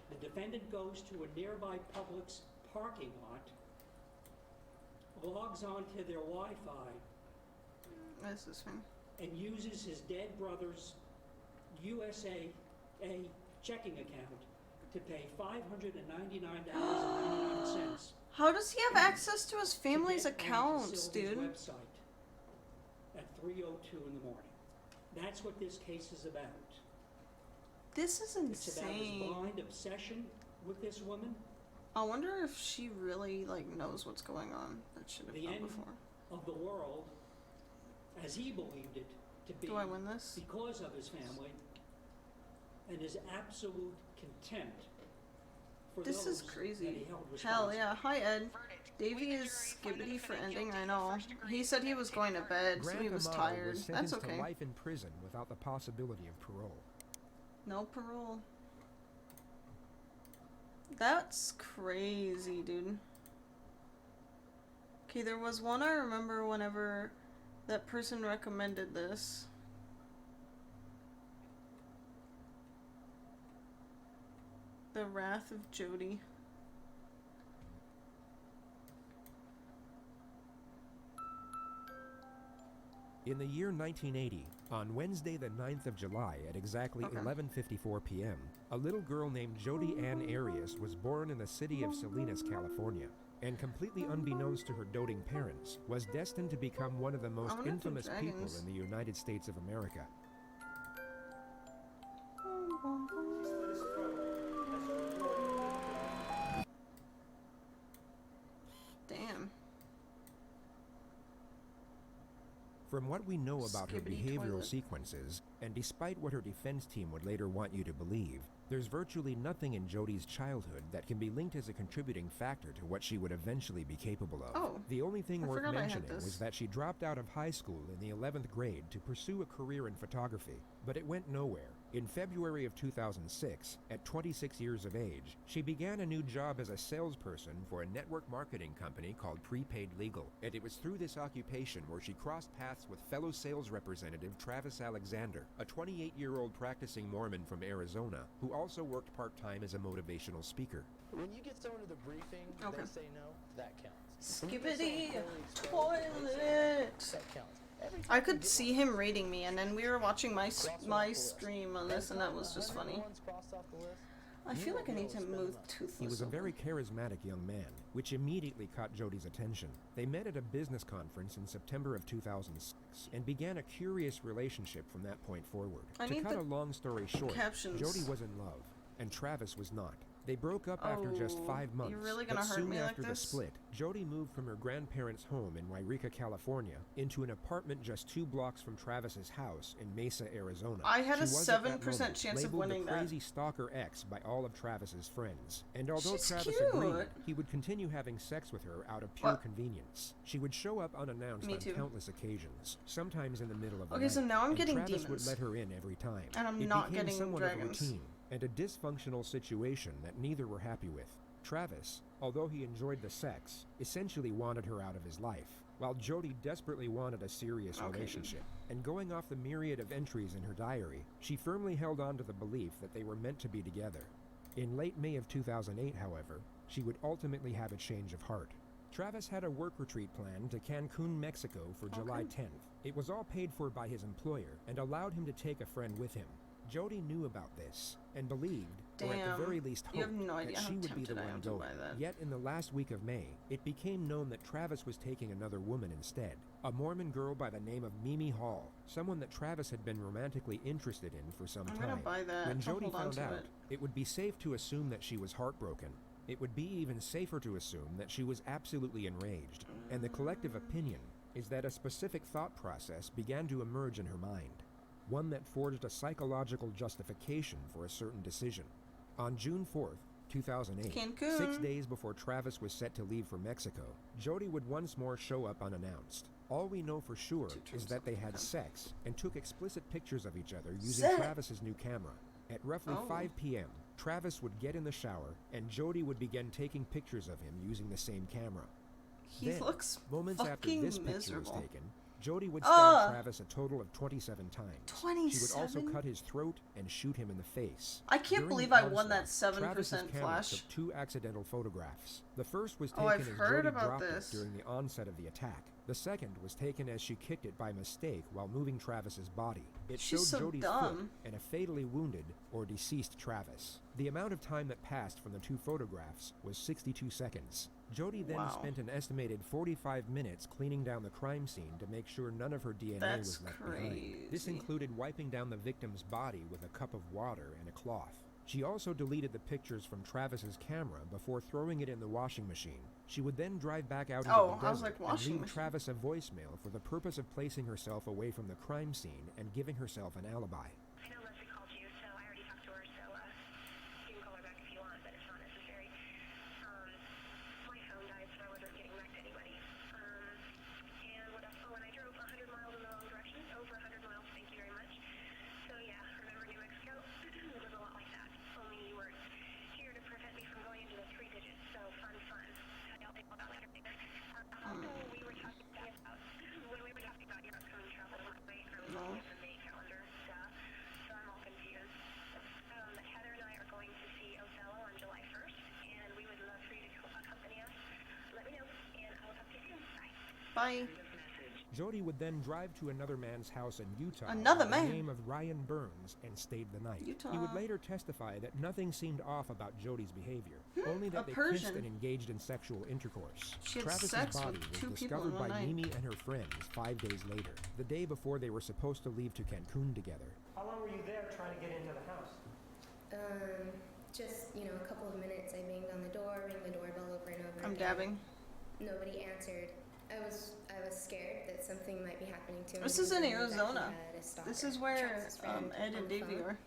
the defendant goes to a nearby Publix parking lot, logs onto their Wi-Fi, This is fine. and uses his dead brother's USA checking account to pay $599.99. How does he have access to his family's accounts, dude? Website at 3:02 in the morning. That's what this case is about. This is It's about his insane. blind obsession with this woman, I wonder if she really like knows what's going on. That should have the done end before. of the world, as he believed it to be, Do I win this? because of his family, and his absolute contempt for This those is crazy. that he held Hell responsible. yeah. Hi, Ed. Davey is skibbity for ending, I know. He said he was going to bed, so Grant he was Amato tired. was That's sentenced okay. to life in prison without the possibility of parole. No parole. That's crazy, dude. Okay, there was one I remember whenever that person recommended this. The Wrath of Jody. In the year 1980, on Wednesday the 9th of July at exactly 11:54 p.m., a little girl named Jody Ann Arias was born in the city of Salinas, California, and completely unbeknownst to her doting parents, was destined to become one of the most wonder if they're infamous people dragons. in the United States of America. Damn. From what we know about her Skibbity behavioral toilet. sequences, and despite what her defense team would later want you to believe, there's virtually nothing in Jody's childhood that can be linked as a contributing factor to what she would eventually be capable of. Oh, The only thing I worth forgot I had mentioning this. was that she dropped out of high school in the 11th grade to pursue a career in photography, but it went nowhere. In February of 2006, at 26 years of age, she began a new job as a salesperson for a network marketing company called Prepaid Legal, and it was through this occupation where she crossed paths with fellow sales representative Travis Alexander, a 28-year-old practicing Mormon from Arizona, who also worked part-time as a motivational speaker. When you get someone to the briefing, Okay. they say no, that counts. When you get Skibbity someone fully exposed, they say toilet. that counts. Every time I you could get see him rating me, and then we were watching my stream on this, and that Anytime was just 100 funny. ones crossed off the list, I you feel won't like I be need able to spend move enough. Toothless. He was a over. very charismatic young man, which immediately caught Jody's attention. They met at a business conference in September of 2006 and began a curious relationship from that point forward. I To need cut the a long story short, captions. Jody was in love, and Travis was not. They broke up after just Oh, 5 months, you're really gonna but hurt soon me like after the this? split, Jody moved from her grandparents' home in Yreka, California, into an apartment just 2 blocks from Travis's house in Mesa, Arizona. I had She a was at that 7% moment chance of labeled winning the that. crazy stalker ex by all of Travis's friends, and although She's Travis cute. agreed, he would continue having sex with her out of pure What? convenience. She would show up unannounced Me on too. countless occasions, sometimes in the middle of the Okay, night. so now I'm and getting Travis demons. would let her in every time. And I'm It not became getting somewhat dragons. of a routine and a dysfunctional situation that neither were happy with. Travis, although he enjoyed the sex, essentially wanted her out of his life, while Jody desperately wanted a serious Okay. relationship. And going off the myriad of entries in her diary, she firmly held on to the belief that they were meant to be together. In late May of 2008, however, she would ultimately have a change of heart. Travis had a work retreat planned to Cancun, Mexico for July 10th. It was all paid for by his employer and allowed him to take a friend with him. Jody knew about this and believed, or at Damn. the very least You have hoped, no idea that how she would be tempted the I one am to going. buy that. Yet in the last week of May, it became known that Travis was taking another woman instead, a Mormon girl by the name of Mimi Hall, someone that Travis had been romantically interested in for some I'm time. gonna buy that. When I'll Jody hold on found to out, it. it would be safe to assume that she was heartbroken. It would be even safer to assume that she was absolutely enraged, and the collective opinion is that a specific thought process began to emerge in her mind, one that forged a psychological justification for a certain decision. On June 4th, 2008, Cancun. 6 days before Travis was set to leave for Mexico, Jody would once more show up unannounced. All we know for sure is that they had sex and took explicit pictures of each other using Sex? Travis's new camera. At roughly Oh. 5 p.m., Travis would get in the shower, and Jody would begin taking pictures of him using the same camera. He Then, looks moments after fucking this picture miserable. was taken, Jody would stab Ugh. Travis a total of 27 times. She 27? would also cut his throat and shoot him in the face. I can't During believe the I won that onslaught, 7% Travis's camera flash. took 2 accidental photographs. The first was Oh, taken I've as heard Jody about dropped this. it during the onset of the attack. The second was taken as she kicked it by mistake while moving Travis's body. It She's showed so Jody's dumb. foot and a fatally wounded or deceased Travis. The amount of time that passed from the 2 photographs was 62 seconds. Jody then Wow. spent an estimated 45 minutes cleaning down the crime scene to make sure none of her DNA That's was left behind. This crazy. included wiping down the victim's body with a cup of water and a cloth. She also deleted the pictures from Travis's camera before throwing it in the washing machine. She would then drive back out into Oh, the I was desert like, and washing leave machine. Travis a voicemail for the purpose of placing herself away from the crime scene and giving herself an alibi. I know Leslie called you, so I already talked to her, so you can call her back if you want, but it's not necessary. Bye. Jody would then drive to another man's house in Utah Another by the man? name of Ryan Burns and stayed the night. Utah. He would later testify that nothing seemed off about Jody's behavior, only A that they Persian. kissed and engaged in sexual intercourse. She had Travis's sex body with was 2 people discovered in by one night. Mimi and her friends 5 days later, the day before they were supposed to leave to Cancun together. How long were you there trying to get into the house? Just, a couple of minutes. I banged on the door, rang the doorbell over and over I'm again. dabbing. Nobody answered. I was scared that something might be happening to him. This is in because I knew that he Arizona. had a stalker. This is where Travis's friend Ed on and the Davey phone, are.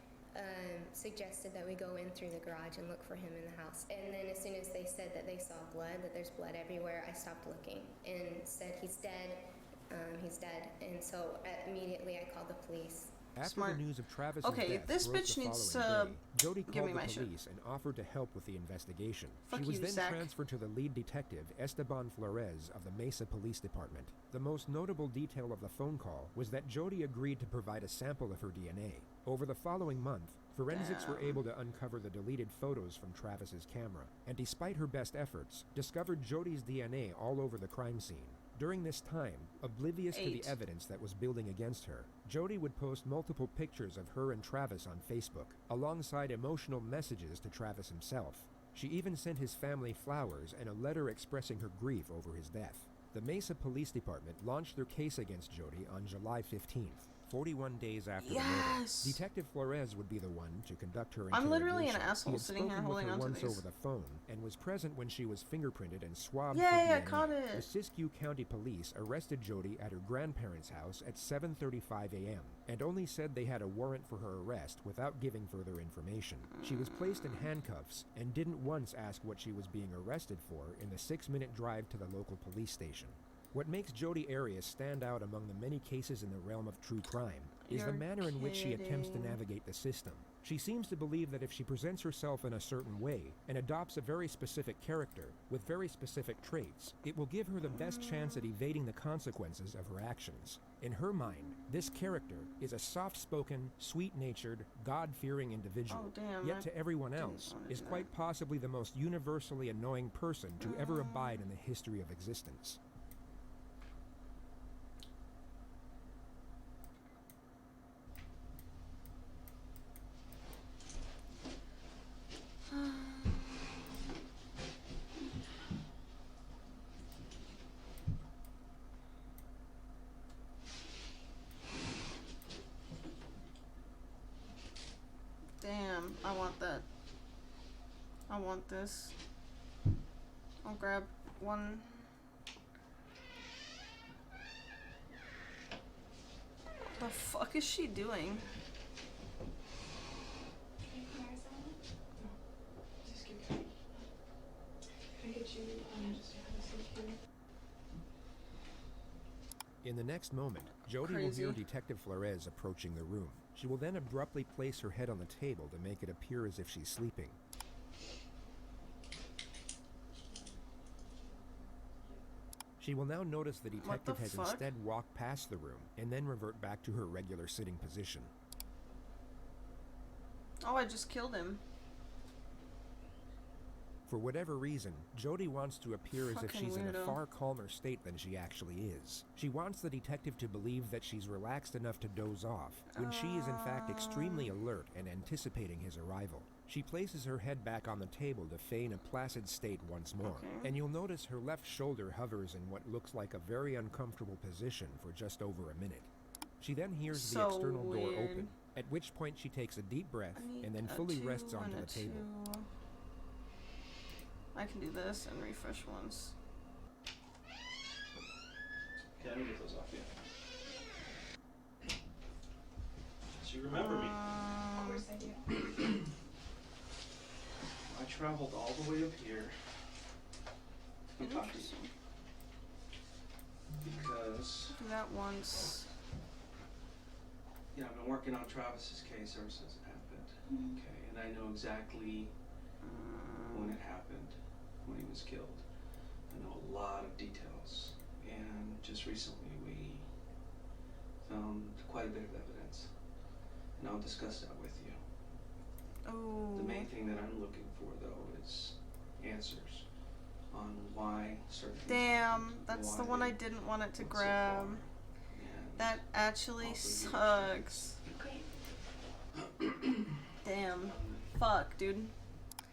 Suggested that we go in through the garage and look for him in the house. And then as soon as they said that they saw blood, that there's blood everywhere, I stopped looking and said, he's dead. He's dead. And so immediately I called the police. After Smart. the news of Travis's Okay, death this broke bitch the needs following to day, Jody give called me the my shit. police and offered to help with the investigation. Fuck She was you, then Zach. transferred to the lead detective, Esteban Flores, of the Mesa Police Department. The most notable detail of the phone call was that Jody agreed to provide a sample of her DNA. Over the following month, forensics were able to uncover the deleted photos from Travis's camera, and despite her best efforts, discovered Jody's DNA all over the crime scene. During this time, oblivious to the 8. evidence that was building against her, Jody would post multiple pictures of her and Travis on Facebook, alongside emotional messages to Travis himself. She even sent his family flowers and a letter expressing her grief over his death. The Mesa Police Department launched their case against Jody on July 15th. 41 days after the murder, Yes! Detective Flores would be the one to conduct her I'm literally an interrogation. asshole He had sitting here spoken with holding her onto once these. over the phone and was present when she was fingerprinted and swabbed Yay, for I DNA. caught it. The Siskiyou County Police arrested Jody at her grandparents' house at 7:35 a.m. and only said they had a warrant for her arrest without giving further information. She was placed in handcuffs and didn't once ask what she was being arrested for in the 6-minute drive to the local police station. What makes Jodi Arias stand out among the many cases in the realm of true crime is the You're manner in which she attempts to kidding. navigate the system. She seems to believe that if she presents herself in a certain way and adopts a very specific character with very specific traits, it will give her the best chance at evading the consequences of her actions. In her mind, this character is a soft-spoken, sweet-natured, God-fearing individual, Oh, damn, yet I to everyone didn't else wanna is do quite possibly the most universally annoying person to ever abide in the history of existence. Damn, I want that. I want this. I'll grab one. The fuck is she doing? In the next moment, Jody will Crazy. hear Detective Flores approaching the room. She will then abruptly place her head on the table to make it appear as if she's sleeping. She will now notice the What the detective has fuck? instead walked past the room and then revert back to her regular sitting position. Oh, I just killed him. For whatever reason, Jody wants to appear as if Fucking she's in a weirdo. far calmer state than she actually is. She wants the detective to believe that she's relaxed enough to doze off, when she is in fact extremely alert and anticipating his arrival. She places her head back on the table to feign a placid state once more, Okay. and you'll notice her left shoulder hovers in what looks like a very uncomfortable position for just over a minute. She then hears the So external door weird. open, at which point she takes a deep breath I need and then a fully 2 rests onto and the a table. 2. I can do this and refresh once. Okay, let me get those off you. So you remember me? Of course I do. I traveled all the way up here to talk to you. Because, Do that once. yeah, I've been working on Travis's case ever since it happened. Okay, and I know exactly when it happened, when he was killed. I know a lot of details. And just recently we found quite a bit of evidence. And I'll discuss that with you. Oh. The main thing that I'm looking for, though, is answers on why certain things Damn, that's the why one they I didn't want it to went so grab. far, and That actually also sucks. Damn. Fuck, dude.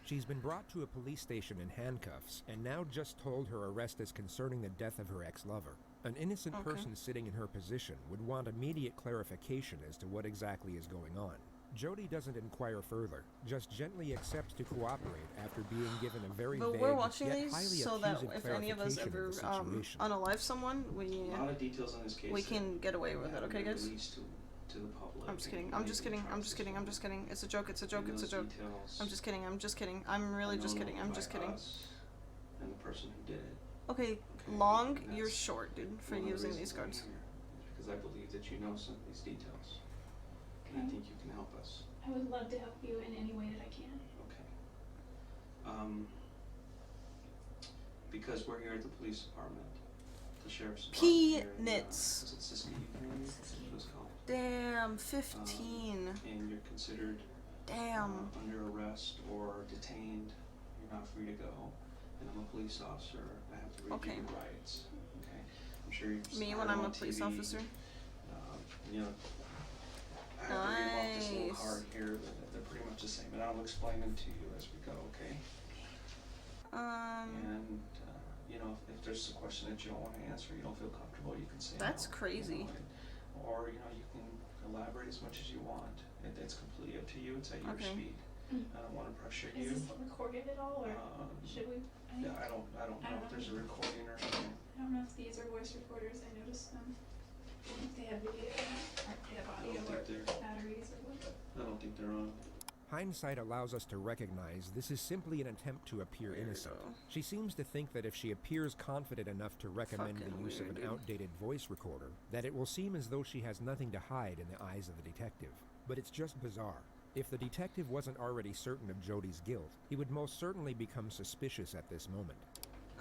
She's been brought to a police station in handcuffs and now just told her arrest is concerning the death of her ex-lover. An innocent person sitting in her position would want immediate clarification as to what exactly is going on. Jody doesn't inquire further, just gently accepts to cooperate after being given a very But vague we're watching yet these highly so that accusing if any of us clarification ever of the situation. unalive someone, a lot of details on this case we that can get away with it, haven't okay, been guys? released to the public. I'm just kidding. and I'm just kidding. maybe I'm just kidding. I'm just kidding. It's a joke. It's a joke. And It's a those joke. details I'm just kidding. I'm just kidding. I'm really are just known kidding. I'm by just kidding. us and the person who did it. Okay, long, you're short, dude, for One of the using these reasons I'm cards. here is because I believe that you know some of these details, and I think you can help us. I would love to help you in any way that I can. Because we're here at the police department, the sheriff's department. P-nits. Is it Siskiyou County? That's what it's called. Damn, 15. And you're considered Damn. under arrest or detained. You're not free to go. And I'm a police officer. I have to review your rights. Okay. I'm sure you've Me heard when I'm on a police TV, officer? You know, I have to read off this little card here, but they're pretty much the same, and I'll explain them to you as we go, okay? And, you know, if there's a question that you don't want to answer, you don't feel comfortable, you can say That's no, crazy. You know, or, you know, you can elaborate as much as you want. It's completely up to you. It's at your speed. I don't want to pressure you. Is this recorded at all, or should we? Yeah, I don't know if there's a recording or something. I don't know if these are voice recorders. I noticed them. If they have video, or if they have audio, or batteries, or what. I don't think they're on. Hindsight allows us to recognize this is simply an attempt to appear innocent. She seems to think that if she appears confident enough to recommend the use of an outdated voice recorder, that it will seem as though she has nothing to hide in the eyes of the detective. But it's just bizarre. If the detective wasn't already certain of Jody's guilt, he would most certainly become suspicious at this moment.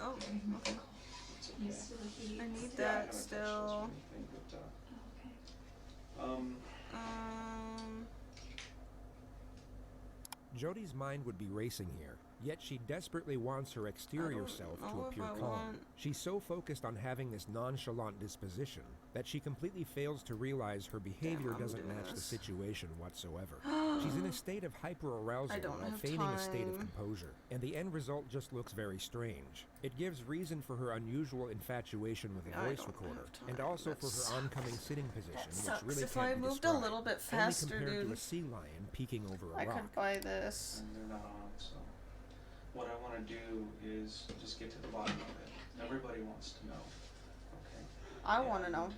Oh, okay. I need Yeah, I that haven't still. touched this or anything, but, Jody's mind would be racing here, yet she desperately wants her exterior self to appear calm. She's so focused on having this nonchalant disposition that she completely fails to realize her behavior doesn't match the situation whatsoever. She's in a state of hyper-arousal while feigning a state of composure, and the end result just looks very strange. It gives reason for her unusual infatuation with the voice recorder, and also for her oncoming sitting position, which really If can't I be moved a described, little bit only faster, compared dude, to a sea lion peeking over a I rock. could buy this. and they're not on, so what I want to do is just get to the bottom of it. Everybody wants to know, okay? I want to know.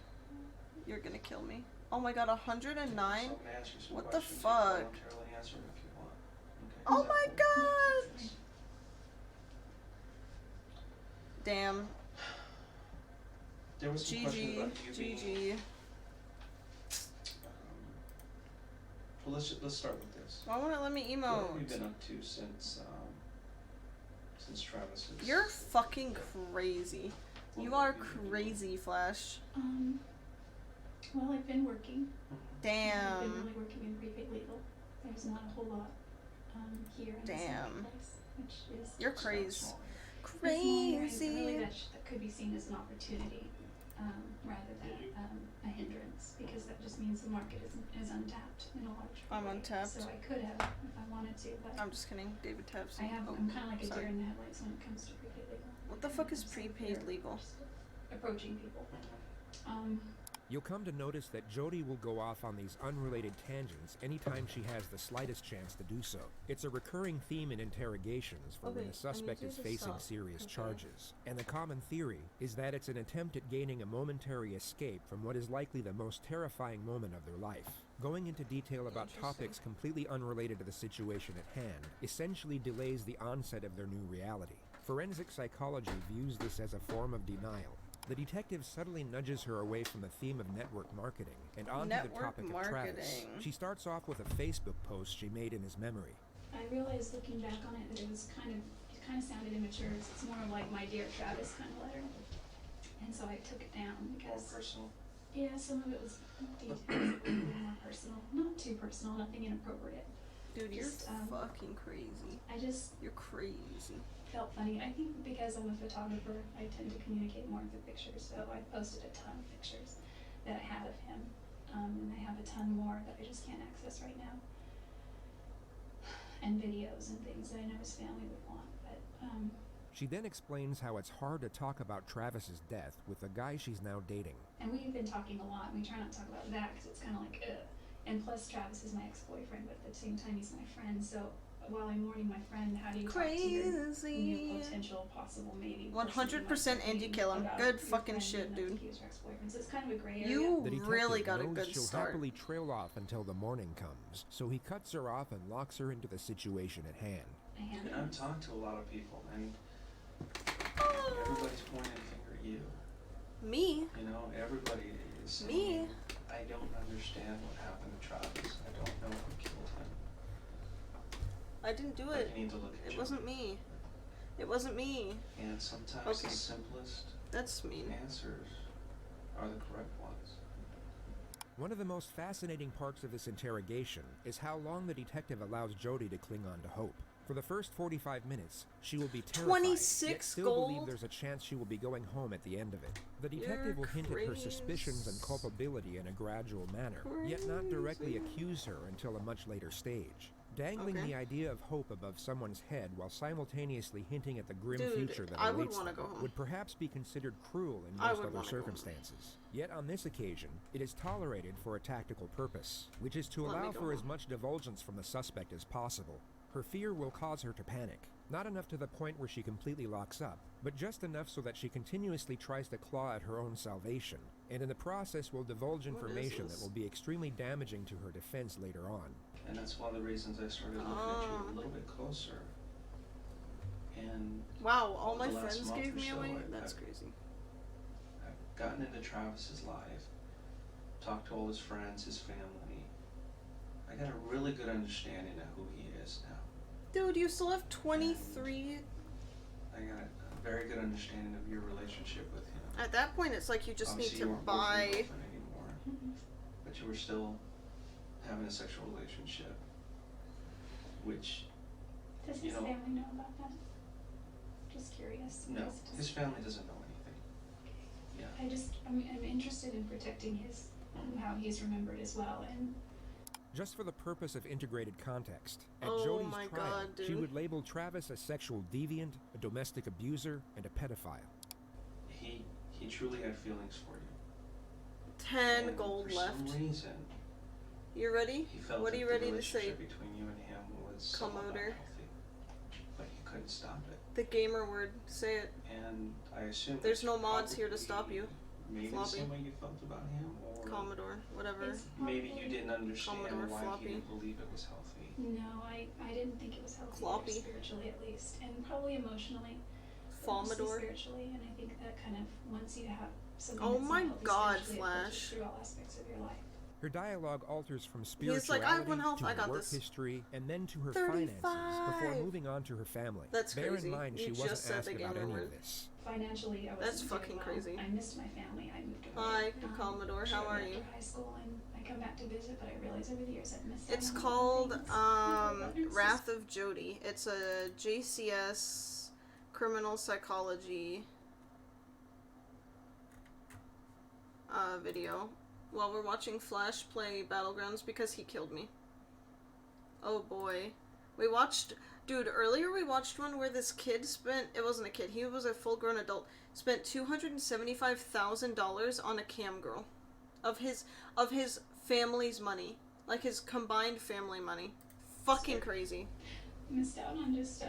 You're gonna kill me. Oh my god, 109? So I'm gonna ask you some What the questions. You fuck? voluntarily answer if you want. Okay? Oh Is that my cool? god! Damn. There was some question GG. about you being. GG. Well, let's start with this. Why won't it let me What have you emote? been up to since Travis's? You're fucking crazy. You are crazy, Flash. Well, I've been working. I've been Damn. really working in prepaid legal. There's not a whole lot here in this Damn. place, which is. You're crazy. It's minor, and Crazy. really that could be seen as an opportunity rather than a hindrance, because that just means the market is untapped in a large way. I'm untapped. So I could have if I wanted to, but I'm just kidding. David taps. I'm kind of like a sorry. deer in the headlights when it comes to prepaid legal. What the fuck is So prepaid they're legal? just approaching people. You'll come to notice that Jody will go off on these unrelated tangents anytime she has the slightest chance to do so. It's a recurring theme in interrogations for when Okay, the suspect I need is you to facing stop. serious Okay. charges. And the common theory is that it's an attempt at gaining a momentary escape from what is likely the most terrifying moment of their life. Going into detail about topics completely unrelated to the situation at hand essentially delays the onset of their new reality. Forensic psychology views this as a form of denial. The detective subtly nudges her away from the theme of network marketing and onto the Network topic of Travis. marketing. She starts off with a Facebook post she made in his memory. I realized looking back on it that it kind of sounded immature. It's more like my dear Travis kind of letter, and so I took it down because More personal. yeah, some of it was details that were a little more personal, not too personal, nothing inappropriate. Dude, you're Just, fucking crazy. I just You're crazy. felt funny. I think because I'm a photographer, I tend to communicate more through pictures. So I posted a ton of pictures that I have of him, and I have a ton more that I just can't access right now, and videos and things that I know his family would want. But She then explains how it's hard to talk about Travis's death with the guy she's now dating. and we've been talking a lot. And we try not to talk about that because it's kind of like, ugh. And plus, Travis is my ex-boyfriend, but at the same time, he's my friend. So while I'm mourning my friend, how do you talk to your new potential possible maybe? 100% Andy kill him. Good fucking shit, dude. So it's kind of a gray area. You The detective really got a knows good she'll start. happily trail off until the morning comes, so he cuts her off and locks her into the situation at hand. And I've talked to a lot of people, and everybody's pointing a finger at you. Me? You know, everybody is saying, Me? I don't understand what happened to Travis. I don't know who killed him. I didn't do But it. you need to look at It wasn't me. It wasn't me. And sometimes Okay. the simplest That's mean. answers are the correct ones. One of the most fascinating parts of this interrogation is how long the detective allows Jody to cling on to hope. For the first 45 minutes, she will be terrified, 26 yet still gold? believe there's a chance she will be going home at the end of it. The detective will hint at her suspicions and culpability in a gradual manner, yet not directly accuse her until a much later stage. Dangling Okay. the idea of hope above someone's head while simultaneously hinting at the grim Dude, future that I would awaits wanna them go home. would perhaps be considered cruel in I most would other wanna go home. circumstances. Yet on this occasion, it is tolerated for a tactical purpose, which is to Let me allow go for as home. much divulgence from the suspect as possible. Her fear will cause her to panic, not enough to the point where she completely locks up, but just enough so that she continuously tries to claw at her own salvation, and in the process will divulge What is information this? that will be extremely damaging to her defense later on. And that's one of the reasons I started looking at you a little bit closer. And Wow, all over my the last friends month gave or me so, away? I've That's crazy. gotten into Travis's life, talked to all his friends, his family. I got a really good understanding of who he is now. Dude, you still have 23? I got a very good understanding of your relationship with him. At that point, it's like you just Obviously, need to you weren't boyfriend buy... and girlfriend anymore, but you were still having a sexual relationship, which, Does you his know, family know about that? Just curious. no, Just- his family doesn't know anything. Yeah. I'm interested in protecting how he's remembered as well, and Just for the purpose of integrated context, at Oh Jody's my trial, God, she dude. would label Travis a sexual deviant, a domestic abuser, and a pedophile. He truly had feelings for you. 10 And gold for left. some reason, You ready? he felt What are that you the ready to say? relationship between you and him was somewhat Commodore. unhealthy, but he couldn't stop it. The gamer word. Say it. And I assume There's that's no mods here to probably stop you. Maybe the Floppy. same way you felt about him, or Commodore. Whatever. It's maybe you didn't understand Commodore why floppy. he didn't believe it was healthy. no, I didn't think it was healthy Floppy. spiritually at least, and probably emotionally. but mostly Fomador. spiritually, and I think that kind of once you have something Oh that's my not healthy God, spiritually, it Flash. filters through all aspects of your life. Her dialogue alters from He's spirituality like, I have one health, to I her got work this. history and then to her finances before 35. moving on to her family. That's Bear crazy. in mind, she You just wasn't said asked the about gamer any word. of this. Financially, I wasn't That's doing fucking well. crazy. I missed my family. I moved Hi, away. Commodore. How shortly are after you? high school, and I come back to visit, but I realized over the years I'd missed It's out on a lot called of things. Wrath of Jody. It's a JCS criminal psychology video while we're watching Flash play Battlegrounds because he killed me. Oh boy. We watched, dude, earlier we watched one where this kid spent, it wasn't a kid, he was a full-grown adult, spent $275,000 on a cam girl. Of his family's money. Like his combined family money. Fucking crazy. Missed out on just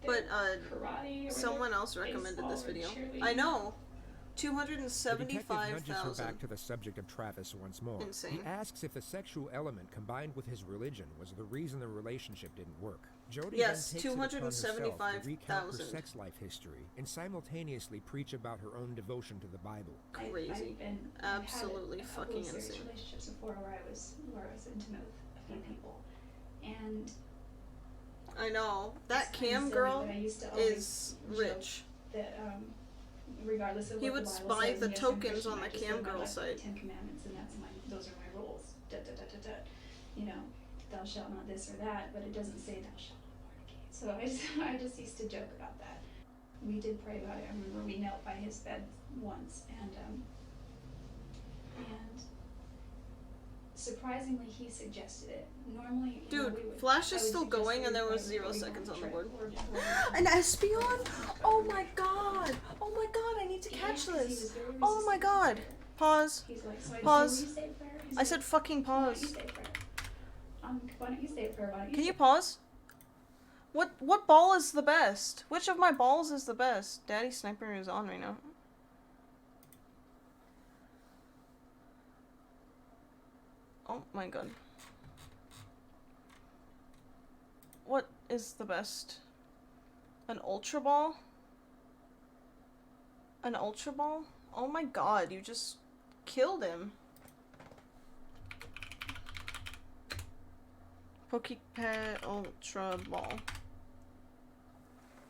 But karate or someone their else recommended this baseball or video. cheerleading. I know. The detective nudges her 275,000. back to the subject of Travis once more. Insane. He asks if the sexual element combined with his religion was the reason the relationship didn't work. Jody Yes, then takes it upon herself to recount her 275,000. sex life history and simultaneously preach about her own devotion to the Bible. Crazy. Absolutely fucking serious insane. relationships before where I was intimate with a few people, and I know. That it's kinda cam silly, girl but I used to is always joke rich. that regardless of He what would the Bible spy says, the and yes, I'm tokens Christian, on I the just cam live by girl the site. Ten Commandments, and those are my rules. Da da da da da. You know, thou shalt not this or that, but it doesn't say thou shalt not fornicate. So I just used to joke about that. We did pray about it. I remember we knelt by his bed once, and surprisingly he suggested it. Normally, you know, Dude, we would, Flash I is would still suggest going that and we there was pray 0 before we go seconds a on the trip board. or An Espeon? Oh my god! Oh my god, I need to catch this! Oh my god! Pause. He's like, so Pause. do you say a prayer? He's I like, said fucking why don't you pause. say a prayer? Why don't you say a prayer? Why don't you Can say you a prayer? pause? What ball is the best? Which of my balls is the best? Daddy Sniper is on right now. Oh my god. What is the best? An Ultra Ball? An Ultra Ball? Oh my god, you just killed him. Pokepet Ultra Ball.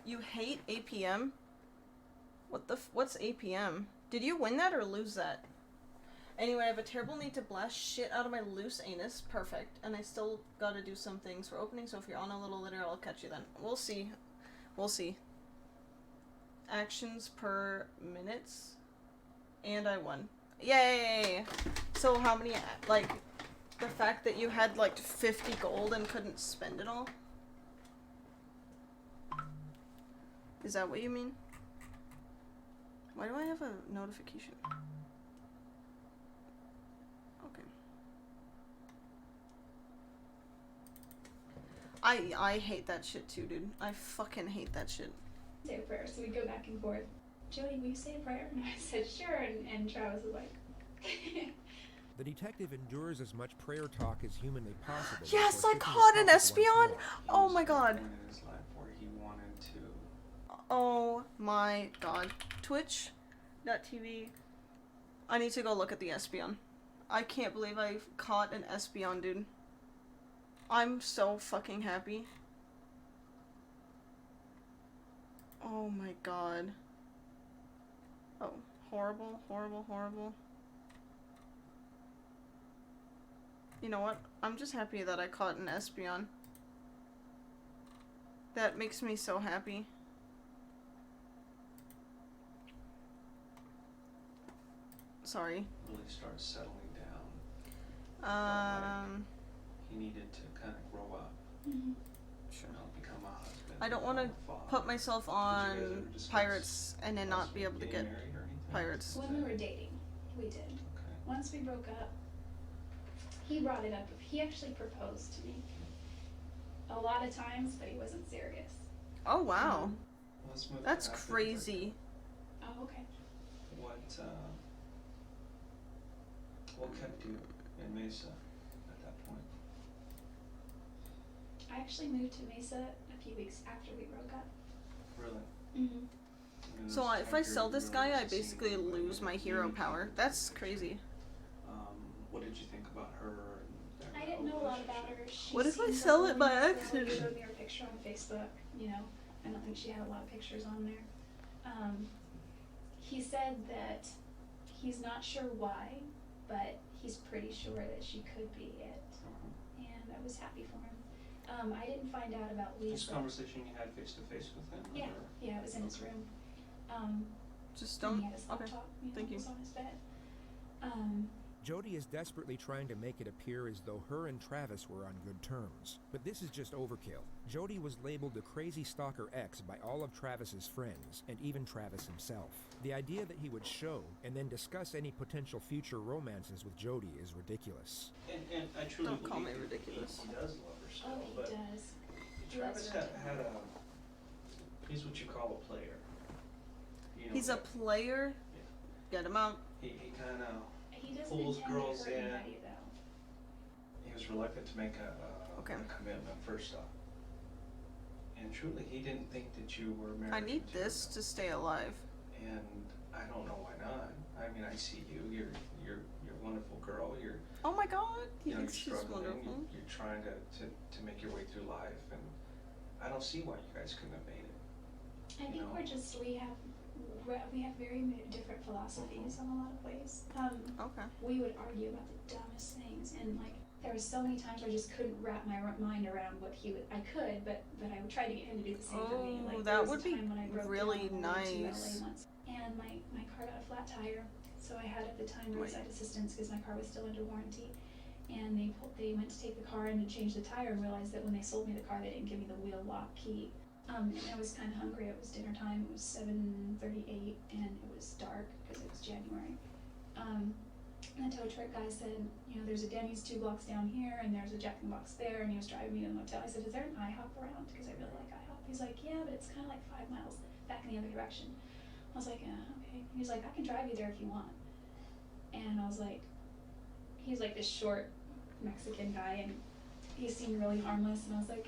You hate APM? What's APM? Did you win that or lose that? Anyway, I have a terrible need to blast shit out of my loose anus. Perfect. And I still gotta do some things for opening, so if you're on a little later, I'll catch you then. We'll see. We'll see. Actions per minutes. And I won. Yay! So how many, like, the fact that you had, like, 50 gold and couldn't spend it all? Is that what you mean? Why do I have a notification? Okay. I hate that shit too, dude. I fucking hate that shit. Say a prayer. So we go back and forth. Jody, will you say a prayer? And I said, sure. And Travis was like, The detective endures as much prayer talk as humanly possible. Yes, before I switching caught the an topic once Espeon! more. Oh my god. In his life where he wanted to. Oh my god. Twitch.tv. I need to go look at the Espeon. I can't believe I caught an Espeon, dude. I'm so fucking happy. Oh my god. Oh, horrible, horrible, horrible. You know what? I'm just happy that I caught an Espeon. That makes me so happy. Sorry. Really start settling down. He needed to kind of grow up. Sure. Become a husband. I don't want to put myself on pirates and then not be able to get pirates. when we were dating, we did. Okay. Once we broke up, he brought it up. He actually proposed to me a lot of times, but he wasn't serious. Oh wow. Let's move That's after the crazy. Oh, okay. What kept you in Mesa at that point? I actually moved to Mesa a few weeks after we broke up. Really? Mm-hmm. So if I sell this guy, I basically lose my hero power. That's crazy. What did you think about her? I didn't know a lot about her. She What if I seemed sell like it a by wonderful girl. accident? He showed me her picture on Facebook. You know, I don't think she had a lot of pictures on there. He said that he's not sure why, but he's pretty sure that she could be it, and I was happy for him. I didn't find out about Lisa. This conversation you had face to face with him? Yeah, or? yeah, it was in his room. Just and don't. he had his Okay. laptop, you know, Thank you. was on his bed. Jody is desperately trying to make it appear as though her and Travis were on good terms. But this is just overkill. Jody was labeled a crazy stalker X by all of Travis's friends, and even Travis himself. The idea that he would show and then discuss any potential future romances with Jody is ridiculous. And I truly Don't call me believe ridiculous. He does love her still, Oh, he but does. Travis had a, he's what you call a player. You know, He's a player. Get him out. He kind of He doesn't pulls intend girls to hurt in. anybody, though. He was reluctant to make a commitment first off. And truly, he didn't think that you were married. I need this to stay alive. And I don't know why not. I mean, I see you. You're a wonderful girl. Oh my god, he you know, thinks you're he's struggling. wonderful. You're trying to make your way through life, and I don't see why you guys couldn't have made it. I think we're just we have very different philosophies on a lot of ways. Okay. We would argue about the dumbest things, and like there was so many times where I just couldn't wrap my mind around what he would. I could, but I would try to get him to do the same for me. Like, there that was would a be time when I broke really down on the way to nice. LA once, and my car got a flat tire, so I had at the time roadside assistance because my car was still under warranty. And they went to take the car in to change the tire and realized that when they sold me the car, they didn't give me the wheel lock key. And I was kind of hungry. It was dinner time. It was 7:38, and it was dark because it was January. And the tow truck guy said, you know, there's a Denny's 2 blocks down here, and there's a Jack in the Box there, and he was driving me to the motel. I said, is there an IHOP around? Because I really like IHOP. He's like, yeah, but it's kind of like 5 miles back in the other direction. I was like, okay. He's like, I can drive you there if you want. And I was like, he's like this short Mexican guy, and he seemed really harmless, and I was like,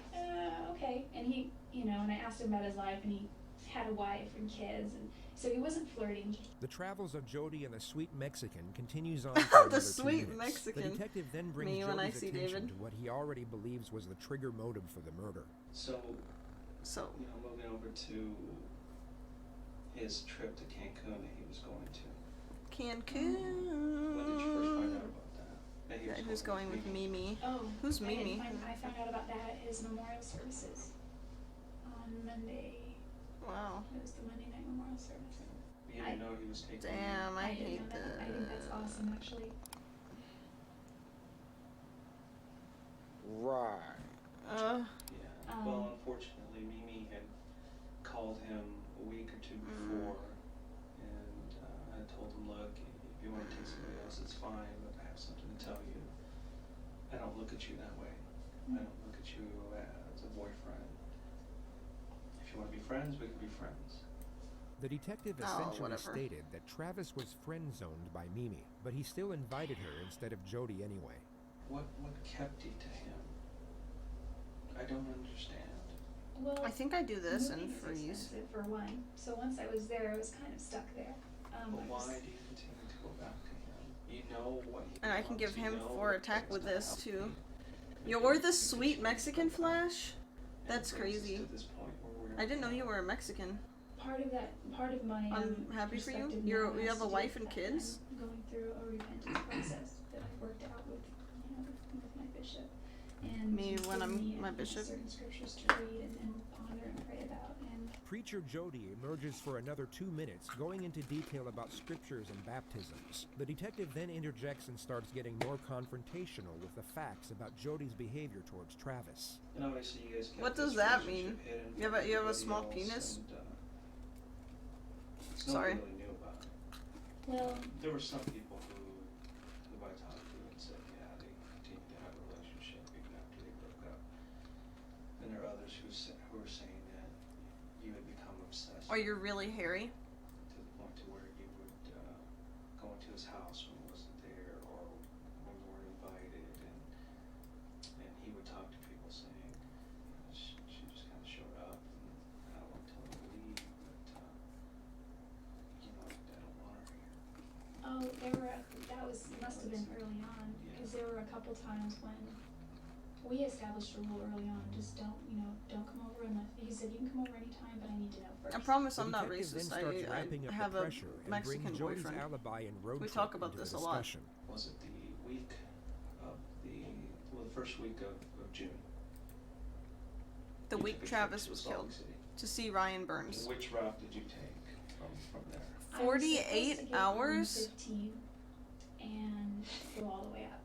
okay. And he, you know, and I asked him about his life, and he had a wife and kids, and so he wasn't flirting. The travels of Jody and the sweet Mexican continues on for another 2 sweet minutes. Mexican. The detective then brings Me when I Jody's see attention David. to what he already believes was the trigger motive for the murder. So, you know, moving over to his trip to Cancun that he was going to. Cancun. When did you first find out about that? Yeah, who's going with Mimi? Oh, Who's I Mimi? I found out about that at his memorial services on Monday. Wow. It was the Monday night memorial service. You didn't know he was taking. Damn, I didn't hate know that. I think that's awesome, actually. Right. Yeah. Well, unfortunately, Mimi had called him a week or 2 before, and I told him, look, if you want to take somebody else, it's fine, but I have something to tell you. I don't look at you that way. I don't look at you as a boyfriend. If you want to be friends, we can be friends. The detective essentially stated that Travis was friend-zoned by Mimi, but he still invited her instead of Jody anyway. What kept you to him? I don't understand. Well, I think I do this moving and is freeze. expensive for one. So once I was there, I was kind of stuck there. But why do you continue to go back to him? You know what he And I can give wants, you him know 4 attack with this too. You're the sweet Mexican Flash? That's crazy. I didn't know you were a Mexican. Part of my I'm happy for you. perspective You now has have to a do wife with and that kids? I'm going through a repentance process that I've worked out with, you know, with my bishop. And Me he's when given I'm me, my bishop? certain scriptures to read and ponder and pray about. And Preacher Jody emerges for another 2 minutes, going into detail about scriptures and baptisms. The detective then interjects and starts getting more confrontational with the facts about Jody's behavior towards Travis. And obviously you guys kept What does this that mean? relationship hidden You have from a everybody small else, penis? and, Sorry. nobody really knew about it. well, There were some people who I talked to and said, yeah, they continued to have a relationship even after they broke up. And there are others who were saying that you had become obsessed. Or you're really hairy? To the point to where you would go into his house when he wasn't there, or when you weren't invited, and he would talk to people saying, you know, she just kind of showed up, and I don't want to tell her to leave, but you know, I don't want her here. oh, must have been early on, because there were a couple times when we established a rule early on, just don't come over unless, he said, you can come over anytime, but I need to know first. I promise The I'm not detective then racist. starts ramping I up have the a pressure and Mexican brings Jody's boyfriend. alibi and road We trip talk about into this the a lot. discussion. Was it the week of the first week of June? The You week took a trip Travis to was Salt killed. Lake City. To see Ryan Burns. Which route did you take from there? I was supposed 48 to get on hours? 15 and go all the way up.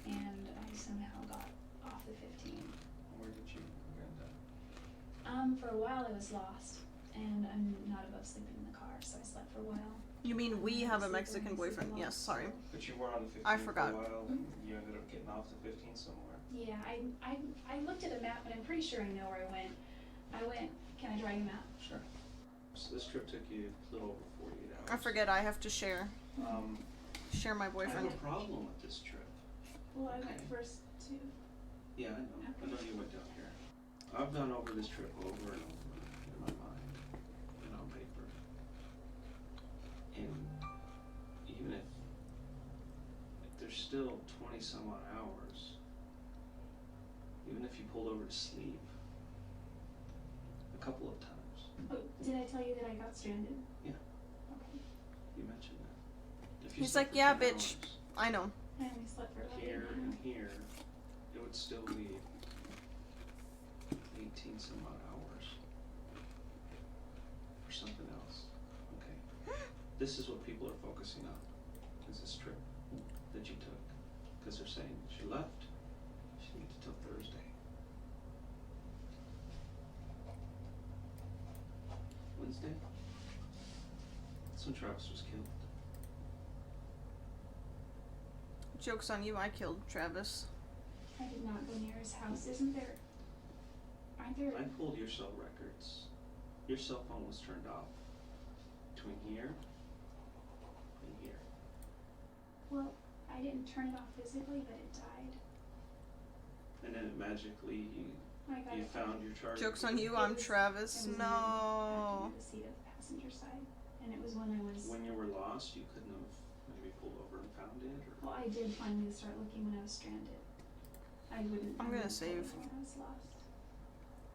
And I somehow got off the 15. Where did you end up? For a while I was lost, and I'm not above sleeping in the car, so I slept for a while. You mean we I have a sleep Mexican when I sleep boyfriend? a lot, Yes, sorry. But you were on the 15 I forgot. for a while, and you ended up getting off the 15 somewhere. Yeah, I looked at a map, and I'm pretty sure I know where I went. Can I draw you a map? Sure. So this trip took you a little over 48 hours. I forget I have to share. Share my I boyfriend. have a problem with this trip. Well, I went first to. Yeah, I know. I know you went down here. I've gone over this trip over and over in my mind and on paper. And even if there's still 20 some odd hours, even if you pulled over to sleep a couple of times. Oh, did I tell you that I got stranded? Yeah. Okay. You mentioned that. If you He's slept like, for yeah, 10 bitch. hours I know. I only slept for about 8 here and hours. would still leave 18 some odd hours for something else. Okay. This is what people are focusing on, is this trip that you took. Because they're saying she left, she didn't get to till Thursday. Wednesday? That's when Travis was killed. Joke's on you, I killed Travis. I did not go near his house. Aren't there? I pulled your cell records. Your cell phone was turned off between here and here. Well, I didn't turn it off physically, but it died. And then it magically, you found your charger. Joke's on you, I'm Travis. It was No. in the seat of the passenger side, and it was when I was. When you were lost, you couldn't have maybe pulled over and found it, or. Well, I did finally start looking when I was stranded. I wouldn't. I'm gonna save. When I was lost.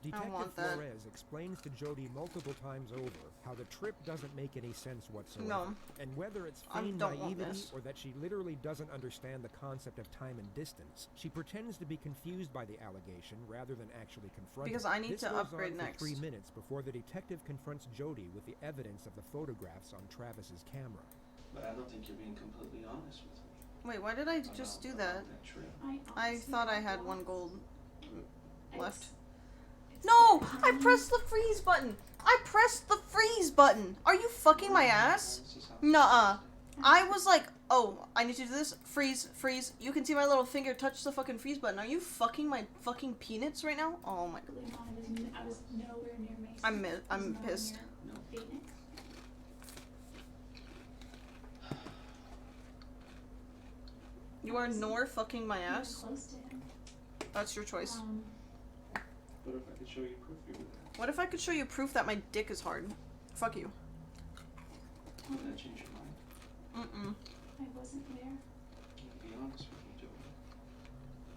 Detective want that. Flores explains to Jody multiple times over how the trip doesn't make any sense whatsoever. No. And whether it's I feigned don't want naivety this. or that she literally doesn't understand the concept of time and distance, she pretends to be confused by the allegation rather than actually confronted. Because I need This to goes upgrade on for next. 3 minutes before the detective confronts Jody with the evidence of the photographs on Travis's camera. But I don't think you're being completely honest with me. Wait, why did I just do that? That trip. I thought I had 1 gold left. No! I pressed the freeze button! I pressed the freeze button! Are you fucking my ass? Nuh-uh. I was like, oh, I need to do this. Freeze, freeze. You can see my little finger touch the fucking freeze button. Are you fucking my fucking peanuts right now? Oh my god. I was nowhere near Mason. I'm pissed. Phoenix. You are nor fucking my ass? Close to him. That's your choice. What if I could show you proof you were there? What if I could show you proof that my dick is hard? Fuck you. Would that change your mind? I wasn't there. Be honest with me, Jody.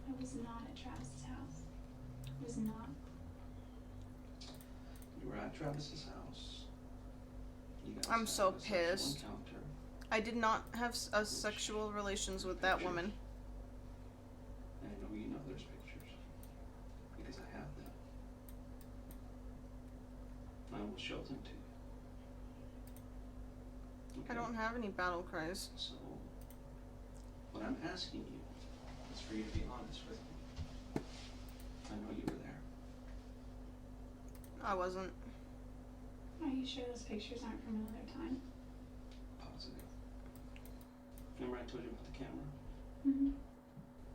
I was not at Travis's house. I was not. You were at Travis's house. You guys I'm had so a sexual pissed. encounter. I did not have sexual relations with that woman. And I know you know there's pictures. Because I have them. I will show them to you. I don't have any battle cries. So, what I'm asking you is for you to be honest with me. I know you were there. I wasn't. Are you sure those pictures aren't from another time? Positive. Remember I told you about the camera? Mm-hmm.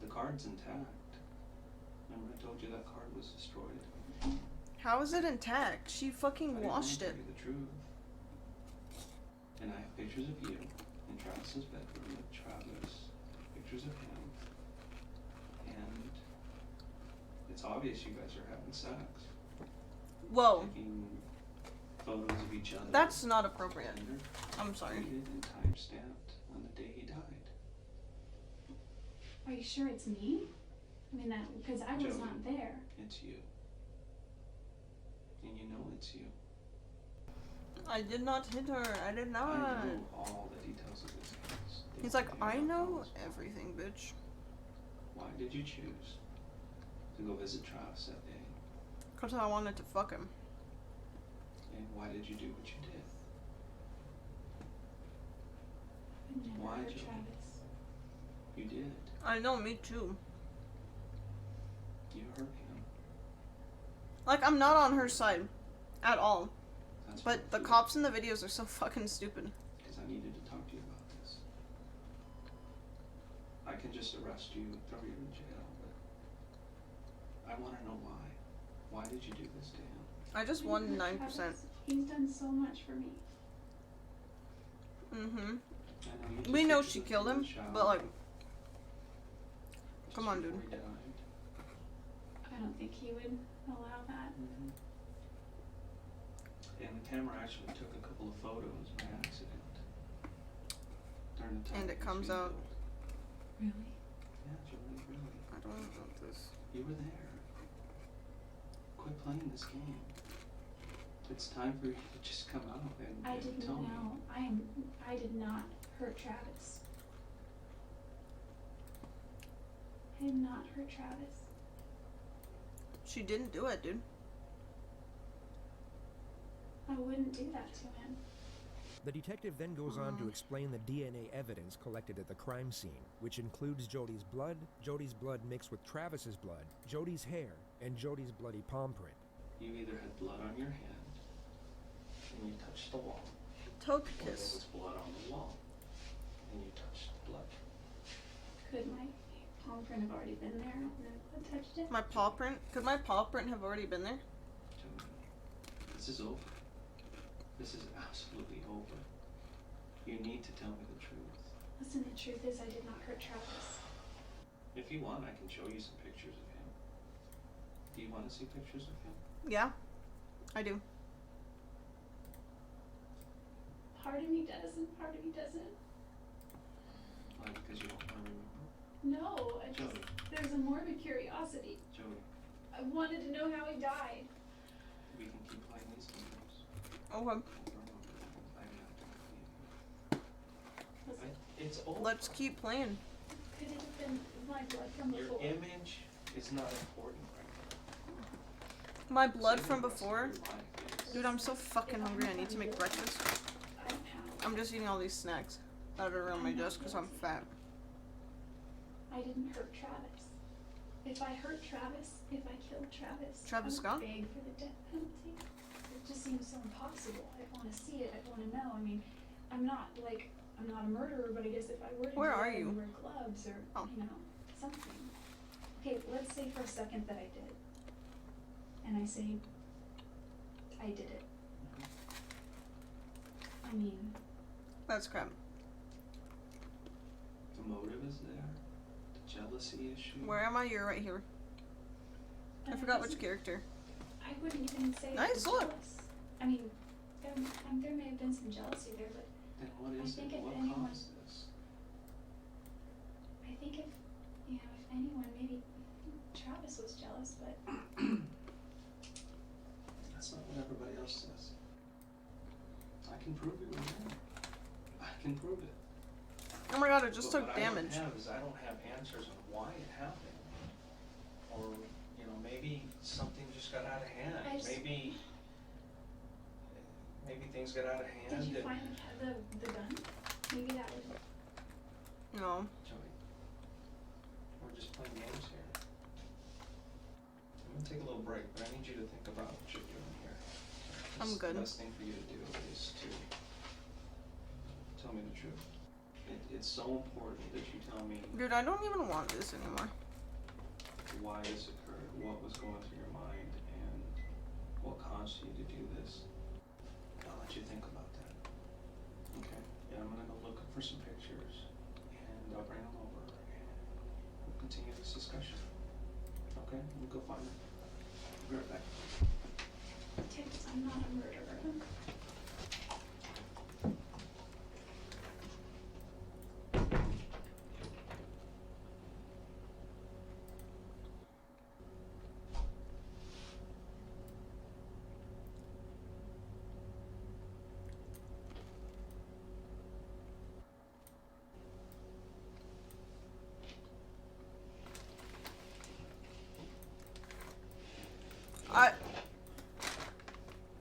The card's intact. Remember I told you that card was destroyed? How is it intact? She fucking washed it. I didn't tell you the truth. And I have pictures of you in Travis's bedroom with Travis, pictures of him, and it's obvious you guys are having sex. Whoa. Taking photos of each other. That's not appropriate. I'm sorry. Dated and time-stamped on the day he died. Are you sure it's me? I mean, because I was Jody, not there. It's you. And you know it's you. I did not hit her. I did not. I know all the details of this case. He's like, I know everything, bitch. Why did you choose to go visit Travis that day? Because I wanted to fuck him. And why did you do what you did? I never Why, heard Jody? Travis. You did. I know, me too. You hurt him. Like, I'm not on her side. At all. That's But the cops in the videos are so fucking stupid. because I needed to talk to you about this. I can just arrest you, throw you in jail, but I want to know why. Why did you do this to him? I just I won never heard 9%. Travis. He's done so much for me. Mm-hmm. I know you took We know pictures she of killed in him, the shower but like, just come on, dude. before he died. I don't think he would allow that. And the camera actually took a couple of photos by accident. During the time And it he was comes being out. killed. Really? Yeah, Jody, really. I don't know about this. You were there. Quit playing this game. It's time for you to just come out and, I and didn't tell me. know. I did not hurt Travis. I did not hurt Travis. She didn't do it, dude. I wouldn't do that to him. The detective then goes on to explain the DNA evidence collected at the crime scene, which includes Jody's blood mixed with Travis's blood, Jody's hair, and Jody's bloody palm print. You either had blood on your hand, and you touched the wall. Toke Or there kiss. was blood on the wall, and you touched the blood. Could my palm print have already been there and then blood touched it? My paw print? Could my paw print have already been there? This is over. This is absolutely over. You need to tell me the truth. Listen, the truth is I did not hurt Travis. If you want, I can show you some pictures of him. Do you want to see pictures of him? Yeah, I do. Part of me does and part of me doesn't. Why? Because you don't want to remember? No, I just, there's a morbid curiosity. Jody, I wanted to know how he died. we can keep playing these games. Okay. It's over. Let's keep playing. Could it have been my blood from Your before? image is not important right now. My blood from before? Dude, I'm so fucking hungry. I need to make breakfast. I'm just eating all these snacks that are on my desk because I'm fat. I didn't hurt Travis. If I hurt Travis, if I killed Travis, Travis I gone? would beg for the death penalty. It just seems so impossible. I want to see it. I want to know. I mean, I'm not a murderer, but I guess if I were to Where do are it, I you? would wear gloves or you know, something. Okay, let's say for a second that I did, and I say I did it. I mean, That's crap. The motive is there. The jealousy issue. Where am I? You're right here. I forgot which character. I wouldn't even say I Nice, was look. jealous. I mean, there may have been some jealousy there, but Then what I is think it? if What anyone, caused this? I think if anyone, maybe Travis was jealous, but That's not what everybody else says. I can prove it right now. I can prove it. Oh my god, it just But took what damage. I don't have answers on why it happened. Or, maybe something just got out of hand. Maybe things got out of hand. did you and- find the gun? Maybe that would. No. Joey, we're just playing games here. I'm gonna take a little break, but I need you to think about what you're doing here. I'm good. The best thing for you to do is to tell me the truth. It's so important that you tell me Dude, I don't even want this anymore. why this occurred, what was going through your mind, and what caused you to do this. I'll let you think about that. Okay? Yeah, I'm gonna go look for some pictures, and I'll bring them over, and we'll continue this discussion. Okay? Let me go find them. I'll be right back. Tips, I'm not a murderer.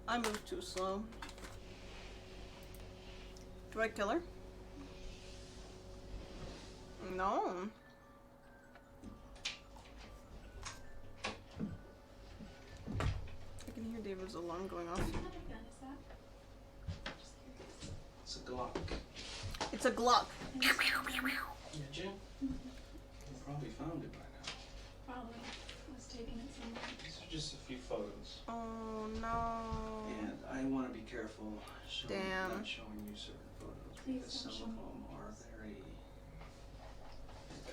I moved too slow. Do I kill her? No. I can hear David's alarm going off. What kind of gun is that? Just curious. It's a Glock. It's a Glock. Did you? You probably found it by now. Probably. I was taking it somewhere. These are just a few photos. Oh no. And I want to be careful Damn. not showing you certain photos Please because don't some show of me. them are very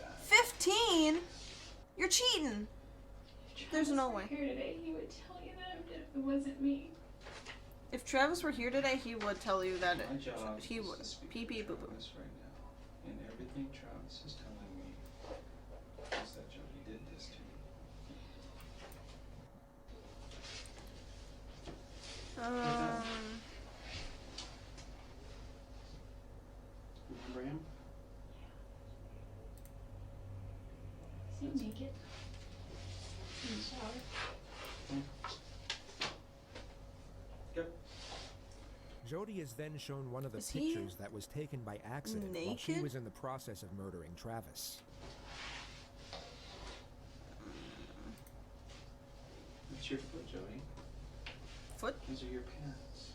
bad. 15? You're cheating. If There's Travis no were way. here today, he would tell you that it wasn't me. If Travis were here today, he would tell you that My job he is would. to speak Pee pee to boo boo. Travis right now, and everything Travis is telling me is that Jody did this to you. Remember him? Is he naked? In the shower? Jody is then shown one of the Is he pictures that was taken by accident while she naked? was in the process of murdering Travis. It's your foot, Jody. Foot? These are your pants.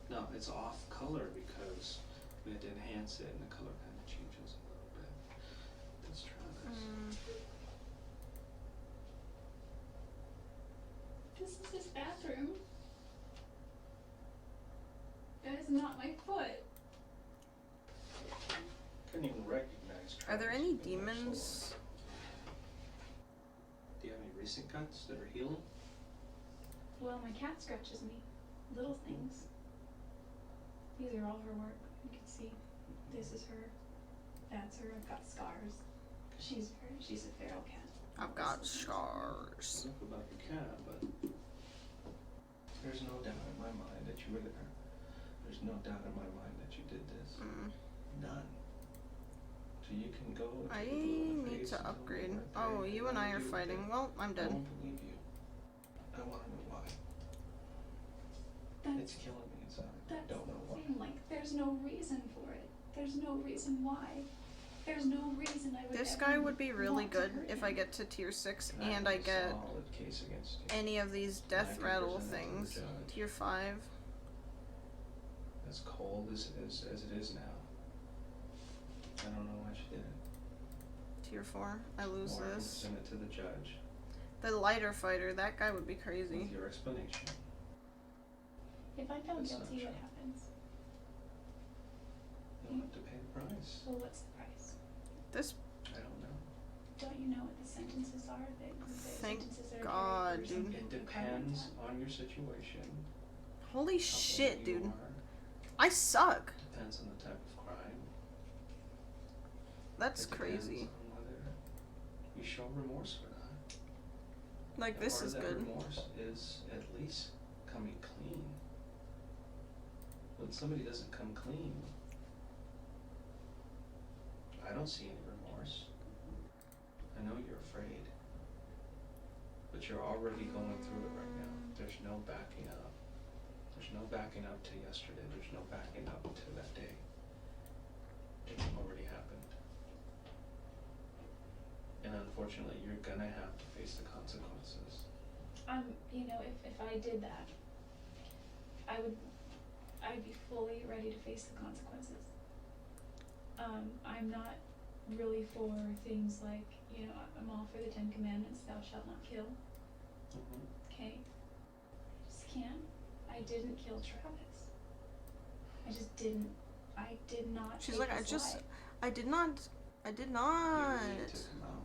No, it's off color because we had to enhance it and the color kind of changes a little bit. That's Travis. This is his bathroom. That is not my foot. Couldn't even recognize Travis. Are there any because they're so demons? long. Do you have any recent cuts that are healing? Well, my cat scratches me. Little things. These are all her work. You can see. This is her. That's her. I've got scars. She's a feral cat. I've got scars. Enough about your cat, but there's no doubt in my mind that you were there. There's no doubt in my mind that you did this. None. So you can go. I take a look in the need face to and tell me upgrade. right there Oh, you and I are you were fighting. dead. Well, I'm I dead. won't believe you. I want to know why. It's killing me inside. I That's don't know why. the thing. Like, there's no reason for it. There's no reason why. There's no reason I would. This ever guy would be really want to good hurt if him. I get to tier 6 And and I have a get solid case against you. any of these And I death can rattle present it to the things. judge. Tier 5. As cold as it is now. I don't know why she did it. Tier 4. I lose Or I can this. send it to the judge The lighter fighter, that guy would be crazy. with your explanation. If I'm found That's not guilty, what true. happens? You'll have to pay the price. Well, what's the price? This, I don't know. Don't you know what the sentences are? The thank sentences that are God, carried through dude. something It depends on your situation. Holy how shit, old you dude. are. I suck. Depends on the type of crime. That's It depends crazy. on whether you show remorse or not. Like, And this part is of that good. remorse is at least coming clean. When somebody doesn't come clean, I don't see any remorse. I know you're afraid, but you're already going through it right now. There's no backing up. There's no backing up to yesterday. There's no backing up to that day. It's already happened. And unfortunately, you're gonna have to face the consequences. You know, if I did that, I'd be fully ready to face the consequences. I'm not really for things like, you know, I'm all for the 10 Commandments, thou shalt not kill. Okay? I just can't. I didn't kill Travis. I just didn't. I did not. She's take like, his life. I did not. You need to come out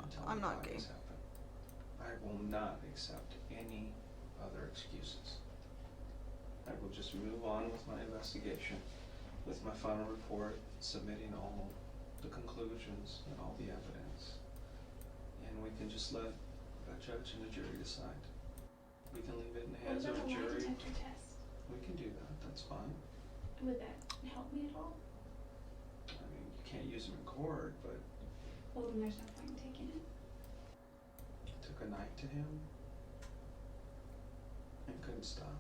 and tell I'm me not why gay. this happened. I will not accept any other excuses. I will just move on with my investigation, with my final report, submitting all the conclusions and all the evidence. And we can just let a judge and a jury decide. We can leave it in the What hands of about a a lie jury. detector test? We can do that, that's fine. Would that help me at all? I mean, you can't use them in court, but Well, then there's no point in taking it. took a knife to him and couldn't stop.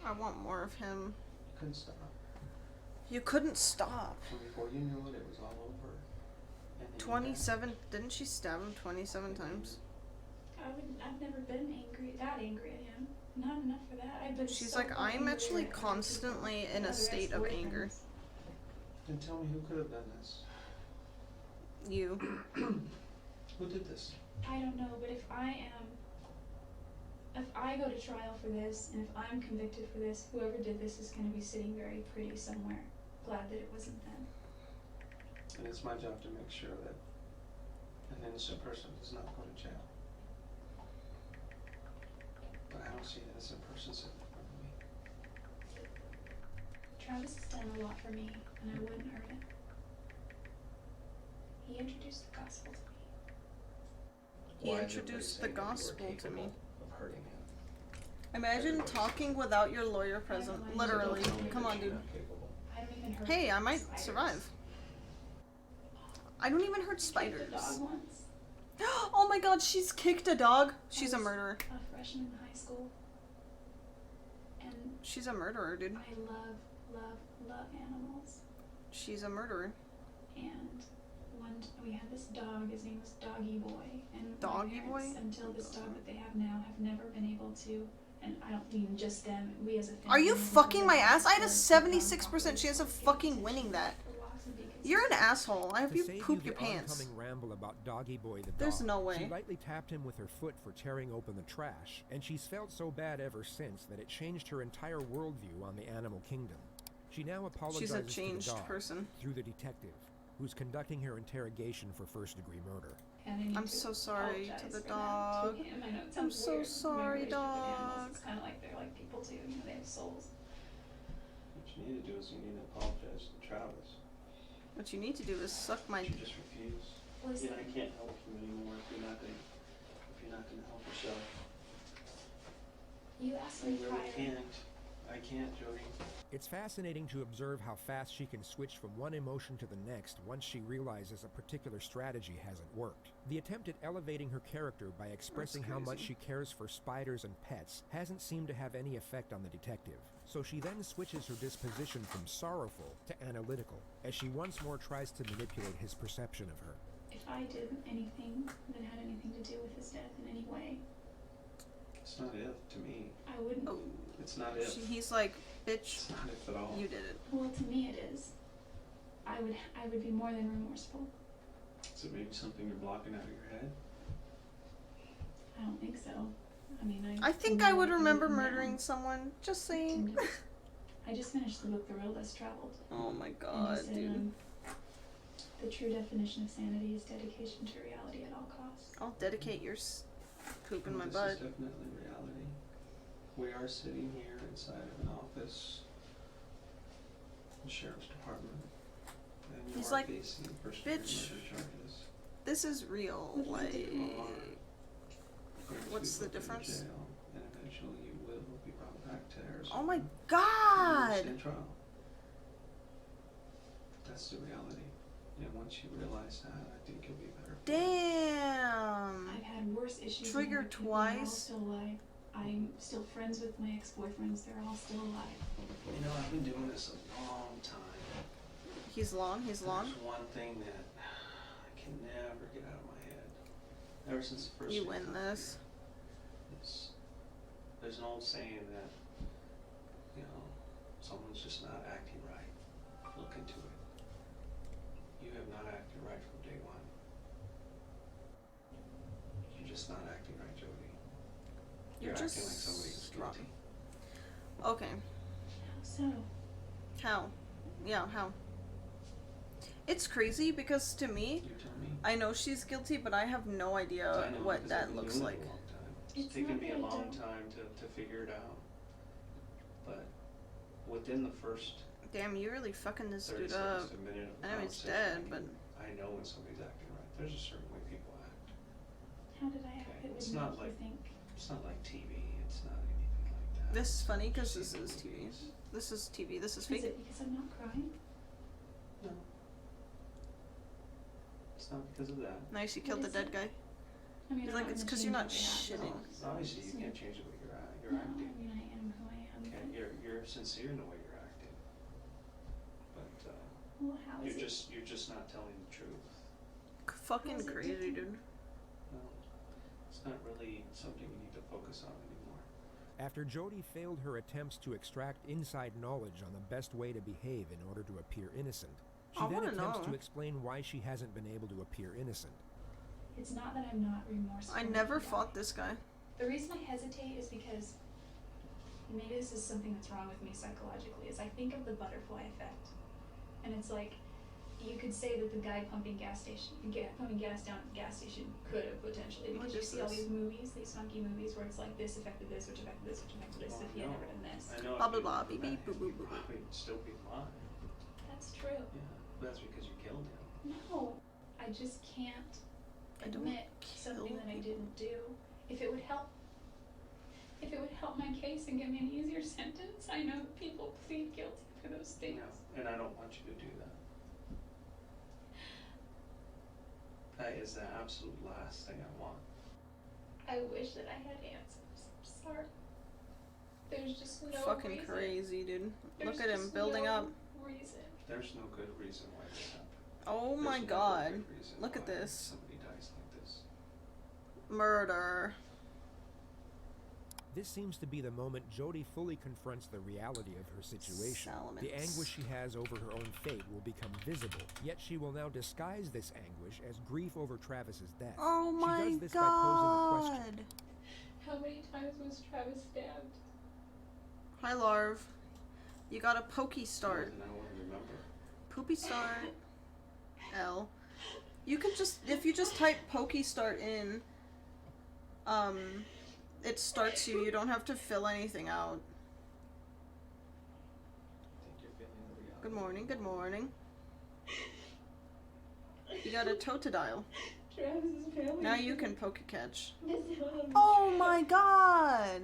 I want more of him. Couldn't stop. You couldn't stop. And before you knew it, it was all over. And then you 27. Didn't she stab him 27 times? I've never been that angry at him. Not enough for that. I've been She's so like, I'm angry actually at other constantly people, in a other state of anger. ex-boyfriends. Then tell me who could have done this. You. Who did this? I don't know, but if I go to trial for this, and if I'm convicted for this, whoever did this is going to be sitting very pretty somewhere. Glad that it wasn't them. And it's my job to make sure that an innocent person does not go to jail. But I don't see an innocent person sitting in front of me. Travis has done a lot for me, and I wouldn't hurt him. He introduced the gospel to me. He Why is everybody introduced the saying that you were gospel to me. capable of hurting him? Imagine talking without your lawyer present. Literally. So don't tell me Come that on, you're dude. not capable. I don't even hurt Hey, I might spiders. survive. I don't even hurt I kicked spiders. a dog once. Oh my god, she's kicked a dog. She's a I was murderer. A freshman in high school. And She's a murderer, dude. I love, love, love animals. She's a murderer. And we had this dog, his name was Doggy Boy. And Doggy my parents, Boy? until this dog that they have now, have never been able to, and I don't mean just them, we as a family. Are you fucking my ass? I had a 76% chance of fucking winning that. You're an asshole. I hope To you save poop you your the pants. oncoming ramble about Doggy Boy the There's dog, no way. She lightly tapped him with her foot for tearing open the trash, and she's felt so bad ever since that it changed her entire worldview on the animal kingdom. She now apologizes She's a to changed the dog person. through the detective, who's conducting her interrogation for first-degree murder. I'm so sorry to the dog. I'm so sorry, dog. It's kind of like they're like people too, you know, they have souls. What you need to do is you need to apologize to Travis. What you need to do is suck my. You just refuse. Listen. I can't help you anymore if you're not gonna help yourself. You asked I me really prior. can't. I can't, Jody. It's fascinating to observe how fast she can switch from one emotion to the next once she realizes a particular strategy hasn't worked. The attempt at elevating her character by expressing how much she cares for spiders and pets hasn't seemed to have any effect on the detective, so she then switches her disposition from sorrowful to analytical, as she once more tries to manipulate his perception of her. If I did anything that had anything to do with his death in any way, It's not if to me. I wouldn't. Oh. It's not if. He's like, bitch. It's not if at all. You did it. Well, to me it is. I would be more than remorseful. Is it maybe something you're blocking out of your head? I don't think so. I mean, I think I would remember murdering someone. Just saying. I just finished the book The Road Less Traveled. Oh my And god, he said, dude. The true definition of sanity is dedication to reality at all costs. I'll dedicate your poop in my This butt. is definitely reality. We are sitting here inside of an office, the sheriff's department, and you He's are like, facing first-degree bitch, murder charges. this is real. Like, what's the You're going to difference? jail, and eventually you will be brought back to Arizona. Oh my And you will god! stand trial. That's the reality. And once you realize that, I think you'll be better. Damn. I've had worse issues. Trigger than people, and they're all twice. still alive. I'm still friends with my ex-boyfriends. They're all still alive. You know, I've been doing this a long time. He's long. He's long. There's one thing that I can never get out of my head. Ever since the first You few win times. this. There's an old saying that, you know, someone's just not acting right. Look into it. You have not acted right from day one. You're just not acting right, Jody. You're acting like just somebody who's wrong. guilty. How Okay. so? How? Yeah, how? It's crazy because to me, You tell me. I know she's guilty, but I have no idea I know, what because I've that been looks doing like. it a long time. It's It's taken not me a that I long don't. time to figure it out. But within the first Damn, you really fucking this 30 dude seconds up. to a minute of I know he's conversation, dead, but I know when somebody's acting right. There's a certain way people act. How did I act Okay, that would it's make not you like think? it's not like TV. It's not anything like that. this is funny because Just this is see TV. movies. This is TV. This is Is fake. it because I'm not crying? No. It's not because of that. Nice, you killed the is dead it? guy. I mean, He's I'm like, not it's gonna 'cause you're change not what I have, shitting. so- Obviously, you so- can't change the way you're No, acting. I mean, I am who I am. Okay, you're sincere in the way you're acting. But Well, how is you're just not telling the truth. Fucking How's it crazy, different? dude. No, it's not really something you need to focus on anymore. After Jody failed her attempts to extract inside knowledge on the best way to behave in order to appear innocent, she I then wanna attempts know. to explain why she hasn't been able to appear innocent. It's not that I'm not remorseful. I never fought this guy. The reason I hesitate is because maybe this is something that's wrong with me psychologically. Is I think of the butterfly effect, and it's like you could say that the guy pumping gas down at the gas station could have potentially, because What you is see all this? these movies, these funky movies where it's like this affected this, which affected this, which affected this. Well, If he had never done this, I know. Blah, if blah, you blah, did beep, that, beep, boop, boop, you'd boop. probably still be alive. that's true. Yeah, but that's because you killed him. No, I just can't I don't admit something that I didn't do. If it would help my case and give me an easier sentence, I know that people plead guilty for those things. No, and I don't want you to do that. That is the absolute last thing I want. I wish that I had answers. I'm sorry. There's just no Fucking reason. crazy, dude. There's Look at him just building no up. reason. There's no good reason why this happened. Oh my There's god. never a good reason Look at why this. somebody dies like this. Murder. This seems to be the moment Jody fully confronts the reality of her situation. The anguish she has over her own fate will become visible, yet she will now disguise this anguish as grief over Travis's death. Oh my she does this god. by posing a question. How many times was Travis stabbed? Hi, Larv. You got a pokey start. More than I want to remember. Poopy start. L. You can just, if you just type pokey start in, it starts you. You don't have to fill anything out. Good morning, good morning. You got a Totodile. Travis's family. Now you can poke a catch. This is what I'm Oh my god!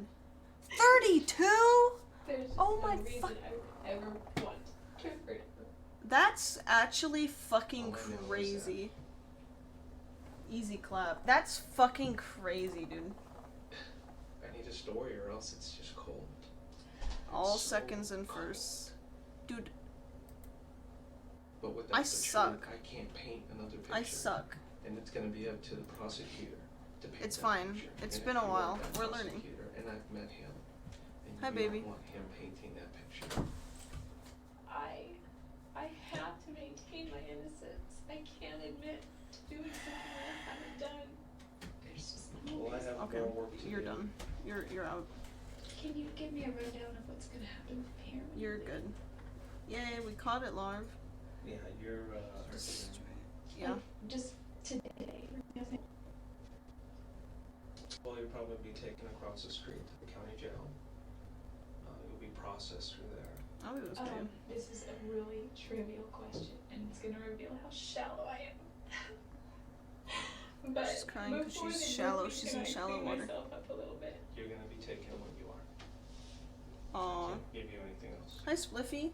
32?! There's just Oh no my reason fuck. I would ever want to hurt him. That's actually fucking crazy. Easy clap. That's fucking crazy, dude. I need a story or else it's just cold. All It's so seconds and firsts. Dude, But I without the suck. truth, I can't paint another picture. I suck. And it's gonna be up to the prosecutor to paint It's that fine. picture. It's And been if a you while. want that We're learning. prosecutor, and I've met him. And Hi, you baby. don't want him painting that picture. I have to maintain my innocence. I can't admit to doing something that I haven't done. There's just no Well, I reason. have Okay, more work to you're do. done. You're out. Can you give me a rundown of what's gonna happen from here? when You're you good. Yay, we caught it, Larv. Yeah, you're Yeah. Just today. Well, you'll probably be taken across the street to the county jail. You'll be processed through there. Oh, it was good. This is a really trivial question, and it's gonna reveal how shallow I am. But She's crying 'cause before she's the shallow. movie, She's can in I shallow clean water. myself up a little bit? You're gonna be taken what you are. Aw. Can't give you anything else. Hi, Spliffy.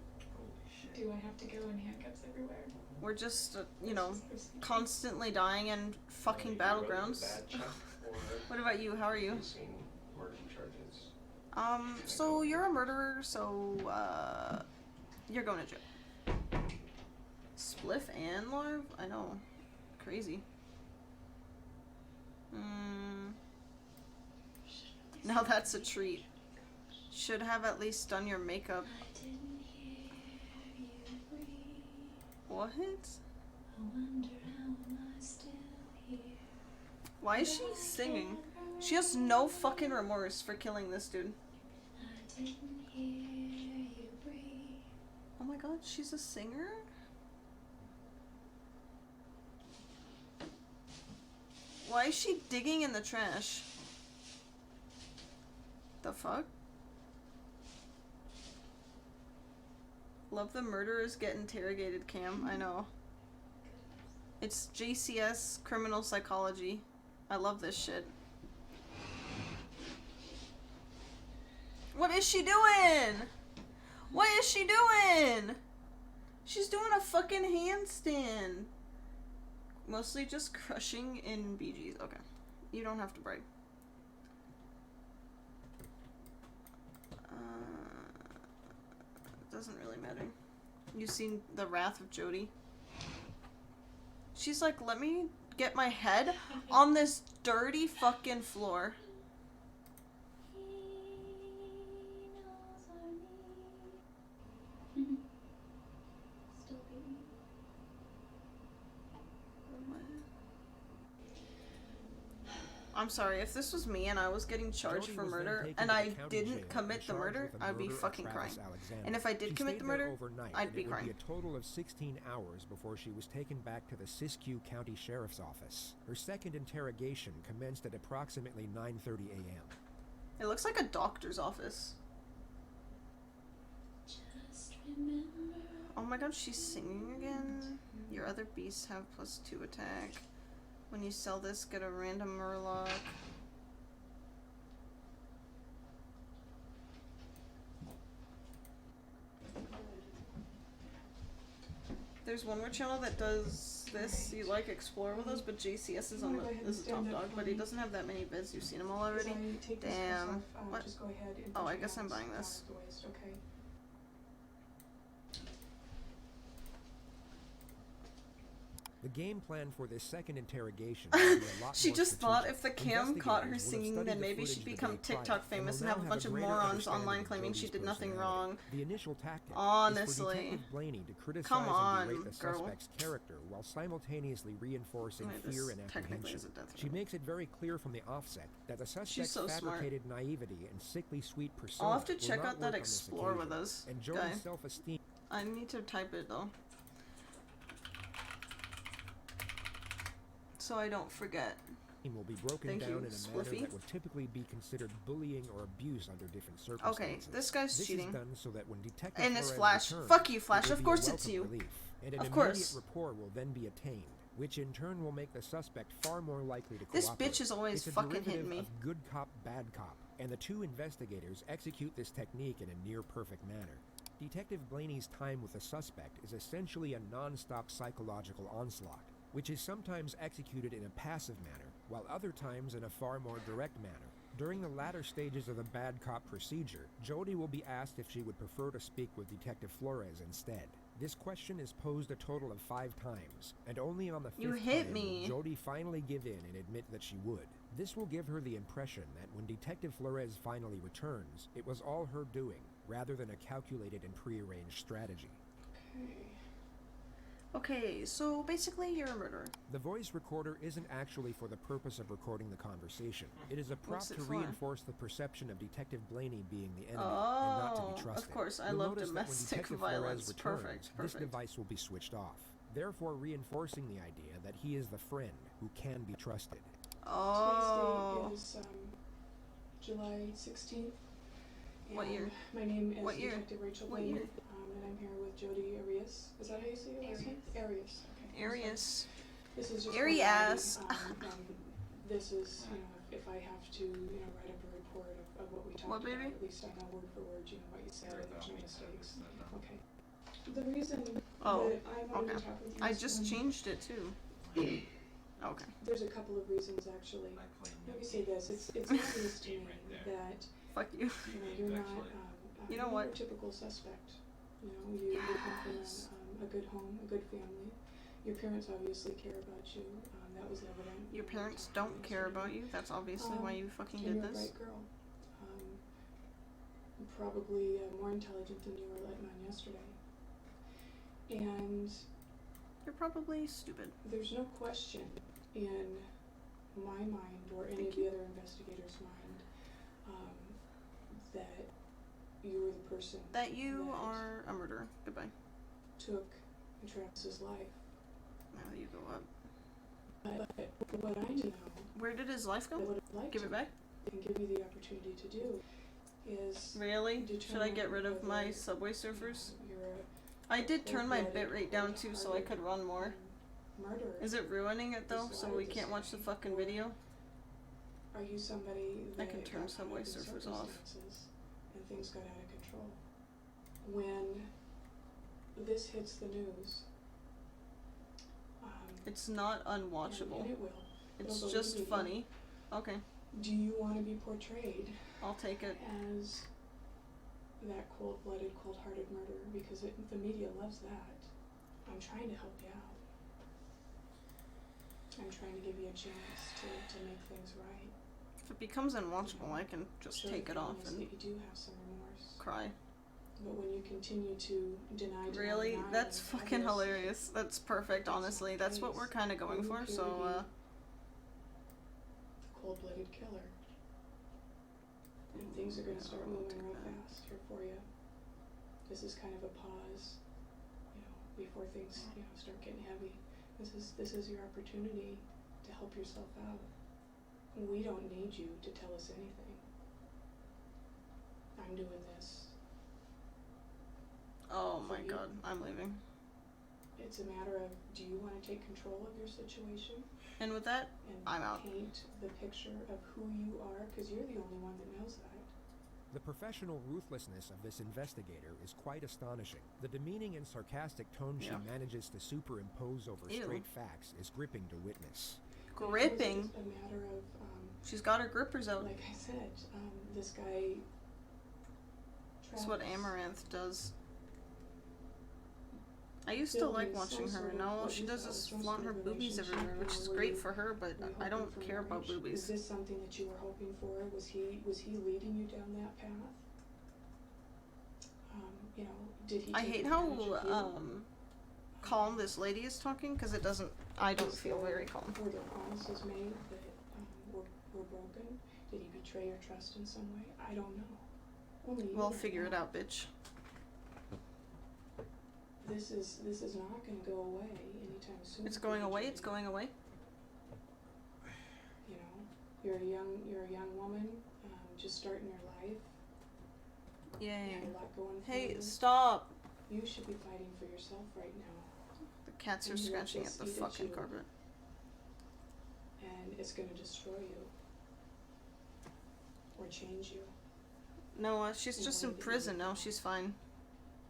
Do I have to go in handcuffs everywhere? We're just, you know, constantly dying in fucking battlegrounds. What about you? How are you? Facing murder charges. So you're a murderer, so, you're going to jail. Spliff and Larv? I know. Crazy. Now that's a treat. Should have at least done your makeup. What? Why is she singing? She has no fucking remorse for killing this dude. Oh my god, she's a singer? Why is she digging in the trash? The fuck? Love the murderers get interrogated cam. I know. It's JCS criminal psychology. I love this shit. What is she doing? What is she doing? She's doing a fucking handstand. Mostly just crushing in BGs. Okay. You don't have to brag. Doesn't really matter. You seen the wrath of Jody? She's like, let me get my head on this dirty fucking floor. I'm sorry, if this was me and I was getting charged Jody for was then murder taken and to the I county jail didn't and commit the charged murder, with the I'd be murder of fucking Travis crying. Alexander. And if I did She commit stayed the there murder, overnight, I'd and be it would crying. be a total of 16 hours before she was taken back to the Siskiyou County Sheriff's Office. Her second interrogation commenced at approximately 9:30 a.m. It looks like a doctor's office. Oh my god, she's singing again. Your other beasts have +2 attack. When you sell this, get a random murloc. There's one more channel that does this, you like explore with us, but JCS is on the top dog, but he doesn't have that many vids. You've seen him all already. Damn. What? Oh, I guess I'm buying this. Okay. The game plan for this second interrogation will be a lot She more just thought if the strategic. cam caught her Investigators will have singing, studied then the maybe footage she'd the become day prior TikTok and famous will and have a now bunch of greater morons understanding online of claiming she Jody's did nothing personality. wrong. The initial tactic is for Honestly. Detective Blaney to criticize Come on, and berate the girl. suspect's character while simultaneously reinforcing Wait, fear this and technically apprehension. is a death She row. makes it very clear from the offset that the suspect's so smart. fabricated naivety and sickly sweet persona I'll have to will check not out that work on this explore with occasion, us and guy. Jody's self-esteem. I need to type it though, so I don't forget. Will be broken Thank down you, in a Spliffy. manner that would typically be considered bullying or abuse under different circumstances. Okay, this guy's cheating. Is done so that when Detective And it's Flores Flash. returns, Fuck you, it Flash. will Of be a course it's welcome you. relief, and an Of immediate course. rapport will then be attained, which in turn will make the suspect far more likely to This cooperate. bitch is always It's a fucking derivative hitting me. of good cop, bad cop, and the two investigators execute this technique in a near-perfect manner. Detective Blaney's time with the suspect is essentially a non-stop psychological onslaught, which is sometimes executed in a passive manner, while other times in a far more direct manner. During the latter stages of the bad cop procedure, Jody will be asked if she would prefer to speak with Detective Flores instead. This question is posed a total of 5 times, and only on the 5th You hit time me. will Jody finally give in and admit that she would. This will give her the impression that when Detective Flores finally returns, it was all her doing, rather than a calculated and prearranged strategy. Okay, so basically you're a murderer. The voice recorder isn't actually for the purpose of recording the conversation. It is a prop What's it to for? reinforce the perception of Detective Blaney being the enemy and Oh, not to be trusted. of course. I You'll love notice that when domestic Detective violence. Flores returns, Perfect. this device will be switched off, therefore reinforcing the idea that he is the friend who can be trusted. Oh. Today's date is July 16th. What and year? My name is What year? Detective Rachel What Blaney, year? and I'm here with Jody Arias. Is that how you say your last name? Arias. Okay. Arias. This is just Arias. this is, if I have to, write up a report of what we talked What, about, baby? at least I know word for word, what you said, and there's no mistakes. Okay. The reason Oh, that I wanted okay. to talk with you I is, just changed it too. Okay. there's a couple of reasons actually. Let me say this: it's obvious to me that Fuck you. you're not You know you're what? a typical suspect. You come from a good home, a good family. Your parents obviously care about you. That was evident. Your parents don't care about you. That's obviously why you fucking and did you're this. a bright girl. Probably more intelligent than you were letting on yesterday. And You're probably stupid. there's no question in my mind or any of the other investigators' mind that you were the person That you are a murderer. Goodbye. took Travis's life. Now you go up. But what I know, Where did his life go? I would like Give to it back? and give you the opportunity to do is Really? Should I get rid of my whether Subway Surfers? you're I did turn my cold-blooded, bitrate down too so I could run more. murderer. Is it ruining it though, so we can't watch the fucking video? Are you somebody I that can turn got Subway caught up in Surfers off. circumstances and things got out of control? When this hits the news, It's not unwatchable. and it will. It's It'll go just to media. funny. Okay, Do you want to be portrayed I'll take it. as that cold-blooded, cold-hearted murderer? Because the media loves that. I'm trying to help you out. I'm trying to give you a chance to make things right. If it becomes unwatchable, I can just Sure, take the it off thing is and that you do have some remorse. cry. But when you continue to deny, Really? deny, That's and fucking others, hilarious. That's perfect, honestly. That's what we're kind of going for, so, the cold-blooded killer. And things are going to start moving real fast here for you. This is kind of a pause, before things, start getting heavy. This is your opportunity to help yourself out. We don't need you to tell us anything. I'm doing this. Oh my god, I'm leaving. It's a matter of, do you want to take control of your situation? And with that, And I'm out. paint the picture of who you are, because you're the only one that knows that. The professional ruthlessness of this investigator is quite astonishing. The demeaning and sarcastic tone she manages to superimpose over straight facts is gripping to witness. Gripping? It's just a matter of, she's got her grippers out. like I said, this guy... That's what Amaranth does. I used to like watching her, and now all she does is flaunt her boobies everywhere, which is great for her, but I don't care about boobies. Is this something that you were hoping for? Was he leading you down that path? You know, did he? I hate how calm this lady is talking, because it doesn't. I don't feel very calm. Were there promises made that were broken? Did he betray your trust in some way? I don't know. Only Well, figure it out, bitch. This is not going to go away anytime soon. It's going away. It's going away. You know, you're a young woman, just starting your life. Yay. You have a lot going for Hey, you. stop! You should be fighting for yourself right now. The cats are And you let scratching this at the eat fucking you, carpet. and it's going to destroy you or change you. No, she's just in prison now. She's fine.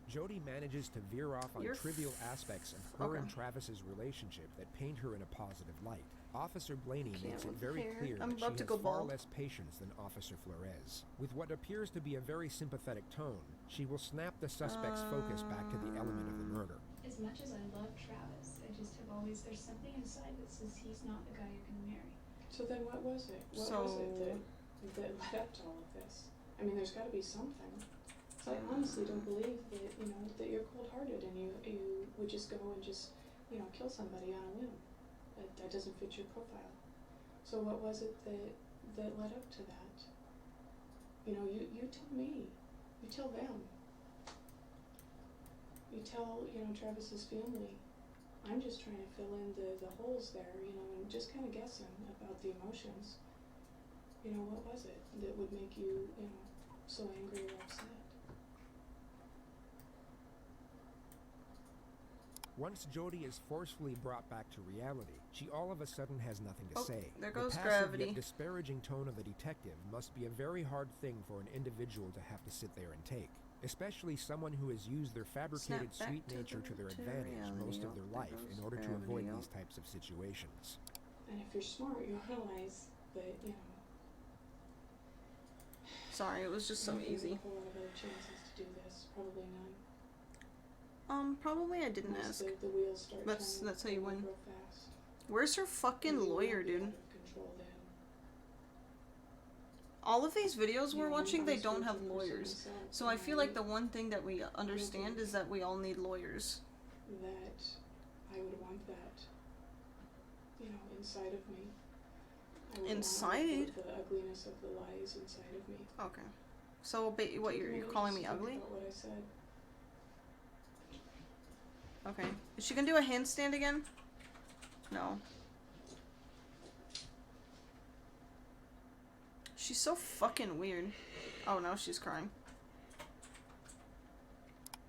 Jody manages to veer off on You're trivial aspects of her okay. and Travis's relationship that paint her in a positive light. Officer Blaney Can't makes it with very hair. clear I'm that she about to has go far bald. less patience than Officer Flores. With what appears to be a very sympathetic tone, she will snap the suspect's focus back to the element of the murder. As much as I love Travis, I just have always, there's something inside that says he's not the guy you're gonna marry. So then what was it? What was it that led up to all of this? I mean, there's got to be something. So I honestly don't believe that, you know, that you're cold-hearted and you would just go and just, you know, kill somebody on a whim. That doesn't fit your profile. So what was it that led up to that? You know, you tell me. You tell them. You tell, you know, Travis's family. I'm just trying to fill in the holes there, you know, and just kind of guessing about the emotions. You know, what was it that would make you, you know, so angry or upset? Once Jody is forcefully brought back to reality, she all of a sudden has nothing to say. There goes the passive gravity. Yet disparaging tone of the detective must be a very hard thing for an individual to have to sit there and take, especially someone who has used their fabricated Snap back sweet to nature to their to advantage reality. most of Oh, their there life goes in order to avoid gravity. these types of situations. And if you're smart, you'll realize that, you know, Sorry, it was just so you don't have easy. a whole lot of other chances to do this. Probably none. Probably I didn't Unless ask. the wheels start That's turning how you win. real fast. Where's her fucking You lawyer, won't be dude? out of control then. All of these videos we're Yeah, watching, I'm they a don't have spiritual person lawyers. myself, So I and feel like the one thing that we understand is that we all need lawyers. that I would want that, you know, inside of me. I would Inside? want the ugliness of the lies inside of me. Okay. So, what, you're Maybe calling just me think ugly? about what I said. Okay. Is she gonna do a handstand again? No. She's so fucking weird. Oh, no, she's crying.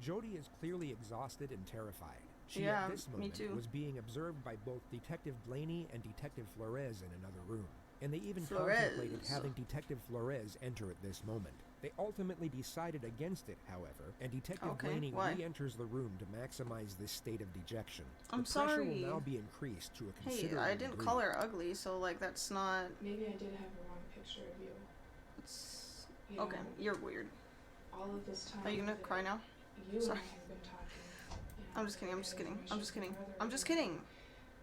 Jody is clearly exhausted and terrified. She Yeah, at this me moment too. was being observed by both Detective Blaney and Detective Flores in another room, and they even contemplated Flores. having Detective Flores enter at this moment. They ultimately decided against it, however, and Detective Okay, Blaney why? re-enters the room to maximize this state of dejection. I'm the pressure sorry. will now be increased to a Hey, considerable I didn't degree. call her ugly, so, like, that's not... Maybe I did have the wrong picture of you. It's... You Okay, know, you're weird. all of this time. Are you gonna that cry now? You Sorry. and I have been talking. You know, I'm just kidding, I'm just kidding, I'm just kidding. brother I'm just and kidding.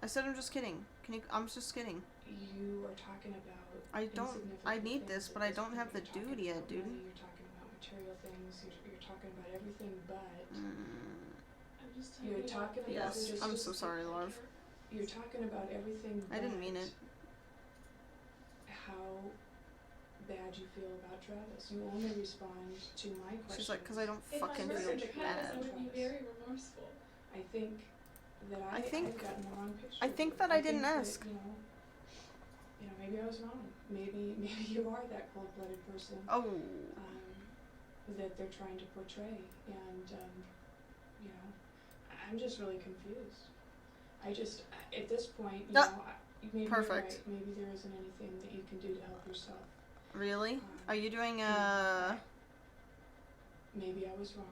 I said I'm just kidding. I'm just kidding. You are talking about. I need this, but I don't have the dude yet, dude. You're talking about material things. You're talking about everything, but I'm just you're talking about. Yes, just- I'm so sorry, love. You're talking about everything. I didn't mean it. How bad you feel about Travis. You only respond to my questions. She's like, 'cause I don't If fucking I feel murdered Travis, I bad. would be very remorseful. I think that I think- I've gotten the wrong picture. I of think you. that I didn't think ask. That, you know, maybe I was wrong. Maybe you are that cold-blooded person. Oh. That they're trying to portray, and you know, I'm just really confused. At this point, you know, maybe Perfect. You're right. Maybe there isn't anything that you can do to help yourself. Really? Are you doing Maybe I was wrong.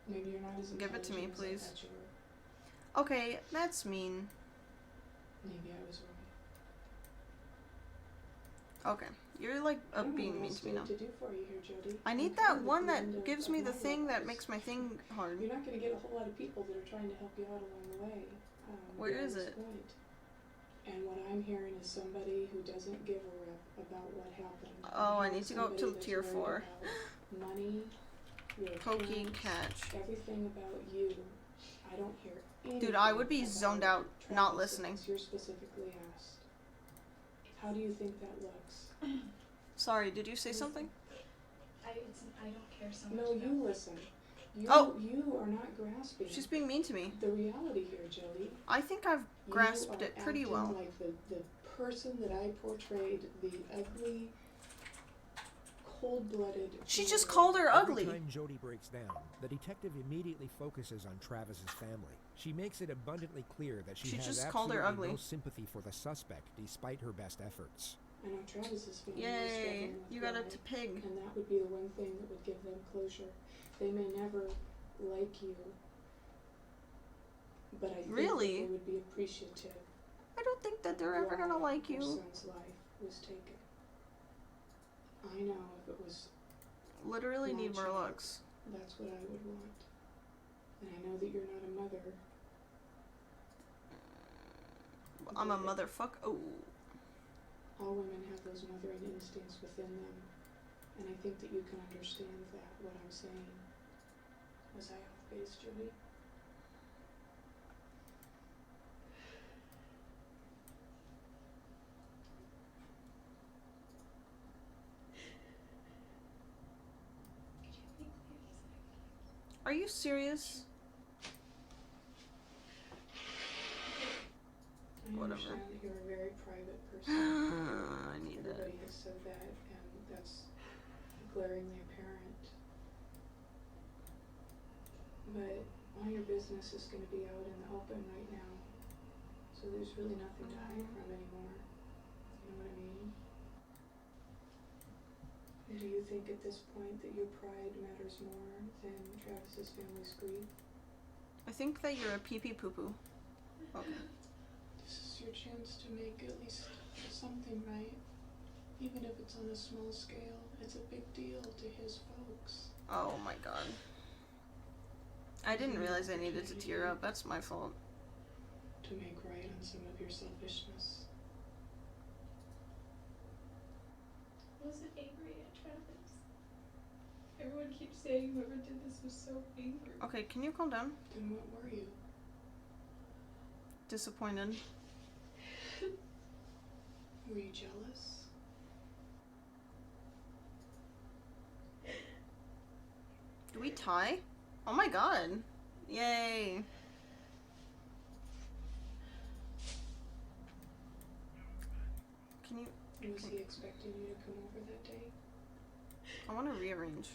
Maybe you're not as Give it to me, intelligent as I please. thought you were. Okay, that's mean. Maybe I was wrong. Okay, you're like I don't know being what mean else to me we now. need to do for you here, Jody. I need I'm that kind of at one the that end of- gives of me my the thing that ropes. makes my thing hard. You're not going to get a whole lot of people that are trying to help you out along the way. Where beyond is this it? point. And what I'm hearing is somebody who doesn't give a rip about what happened. Oh, I I'm need to go up to somebody that's tier worried 4. about money, your Pokey appearance, catch. everything about you. I don't hear anything. Dude, I would be about zoned out, not Travis listening. unless you're specifically asked. How do you think that looks? Sorry, did you say something? I don't care so much. No, about you listen. You, Oh! You are not grasping. She's being mean to me. The reality here, Jody. I think I've grasped You are it pretty acting well. like the person that I portrayed, the ugly, cold-blooded. She just called her ugly. Every time Jody breaks down, the detective immediately focuses on Travis's family. She makes it abundantly clear that she has just called her absolutely ugly. no sympathy for the suspect, despite her best efforts. I know Travis's family is Yay, struggling with you got pride, it to pig. and that would be the one thing that would give them closure. They may never like you, but I think Really? that they would be appreciative. I don't think that they're ever gonna why like your you. son's life was taken. I know if it was Literally my need more child, looks. that's what I would want. And I know that you're not a mother. I'm a motherfucker. Oh. All women have those mothering instincts within them, and I think that you can understand that, what I'm saying. Was I off base, Jody? Are you serious? I Whatever. understand that you're a very private person. I need that. Everybody has said that, and that's glaringly apparent. But all your business is going to be out in the open right now, so there's really nothing to hide from anymore. You know what I mean? Do you think at this point that your pride matters more than Travis's family's grief? I think that you're a pee-pee poo-poo. Okay. This is your chance to make at least something right. Even if it's on a small scale, it's a big deal to his folks. Oh my god. I didn't realize I needed to tear up. That's my fault. To make right on some of your selfishness. I wasn't angry at Travis. Everyone keeps saying whoever did this was so angry. Okay, can you calm down? Then what were you? Disappointed. Were you jealous? Do we tie? Oh my god. Yay. Can you... Was he expecting you to come over that day? I want to rearrange.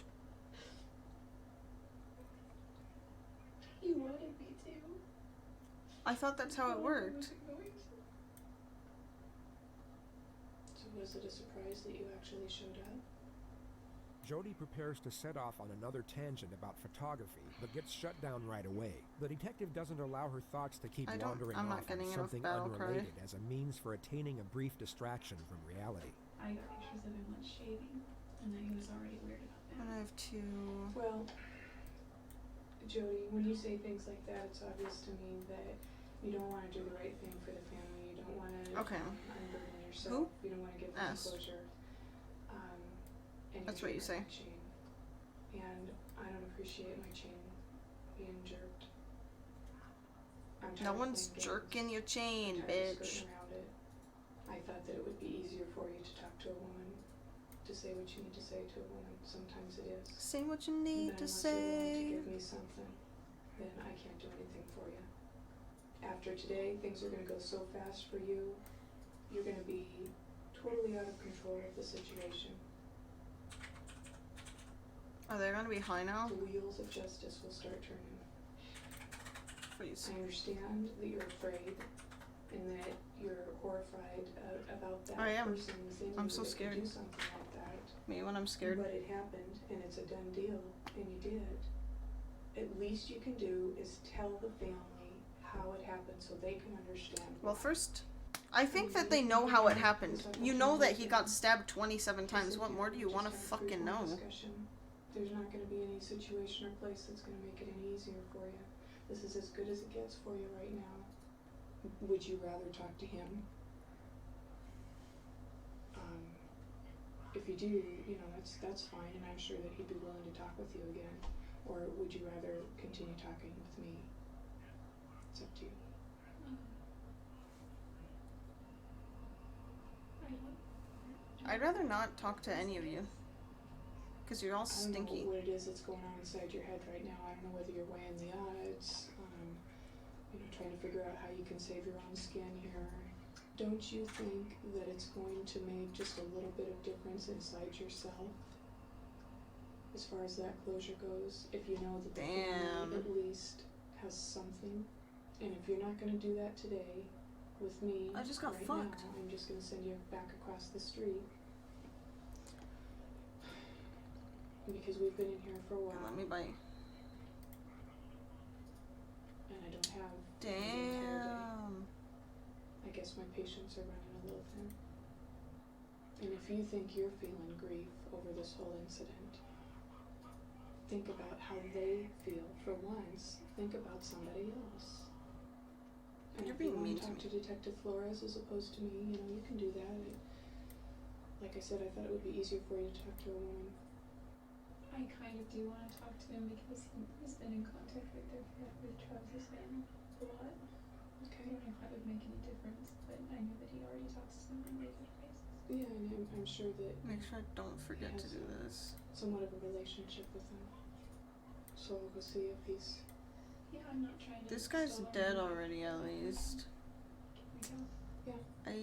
You wanted me to. I thought that's how it worked. So was it a surprise that you actually showed up? Jody prepares to set off on another tangent about photography, but gets shut down right away. The detective doesn't allow her thoughts to keep wandering I'm not off on getting enough something battle cry. unrelated as a means for attaining a brief distraction from reality. I got pictures of him like shaving, and then he was already weird about that. And I have two... Well, Jody, when you say things like that, it's obvious to me that you don't want to do the right thing for the family. You don't want to unburden yourself. You don't want to give them closure. And That's you're what you say. jerking my chain. And I don't appreciate my chain being jerked. I'm tired No of one's playing games. jerking your chain, I'm tired of bitch. skirting around it. I thought that it would be easier for you to talk to a woman, to say what you need to say to a woman. Sometimes it is. Say what you need But to unless you're willing say. to give me something, then I can't do anything for you. After today, things are going to go so fast for you. You're going to be totally out of control of the situation. Are they gonna be high now? The wheels of justice will start turning. Please. I understand that you're afraid, and that you're horrified about that I am. person within I'm you so that could scared. do something like that. Me when I'm scared. But it happened, and it's a done deal, and you did. At least you can do is tell the family how it happened so they can understand. Well, first, I think that they know how it happened. You know that he got stabbed 27 times. What more do you want to fucking know? There's not going to be any situation or place that's going to make it any easier for you. This is as good as it gets for you right now. Would you rather talk to him? If you do, you know, that's fine, and I'm sure that he'd be willing to talk with you again. Or would you rather continue talking with me? It's up to you. I'd rather not talk to any of you. Because you're all I don't stinky. know what it is that's going on inside your head right now. I don't know whether you're weighing the odds, you know, trying to figure out how you can save your own skin here. Don't you think that it's going to make just a little bit of difference inside yourself? As far as that closure goes, if you know that the family at least has something, and if you're not going to do that today with me, I just got right fucked. now, I'm just going to send you back across the street. Because we've been in here for a while. Let me bite. And I don't have the entire Damn. day. I guess my patience are running a little thin. And if you think you're feeling grief over this whole incident, think about how they feel. For once, think about somebody else. And You're if you being want mean to to talk me. to Detective Flores as opposed to me, you know, you can do that. Like I said, I thought it would be easier for you to talk to a woman. I kind of do want to talk to him because he's been in contact with Travis's family a lot. Okay. I don't know if that would make any difference, but I knew that he already talks to them on a regular basis. Yeah, and I'm sure that Make sure I don't forget to do this. somewhat of a relationship with him. So we'll see if he's... Yeah, I'm not trying to... This guy's stall dead him. already, at least. Yeah. I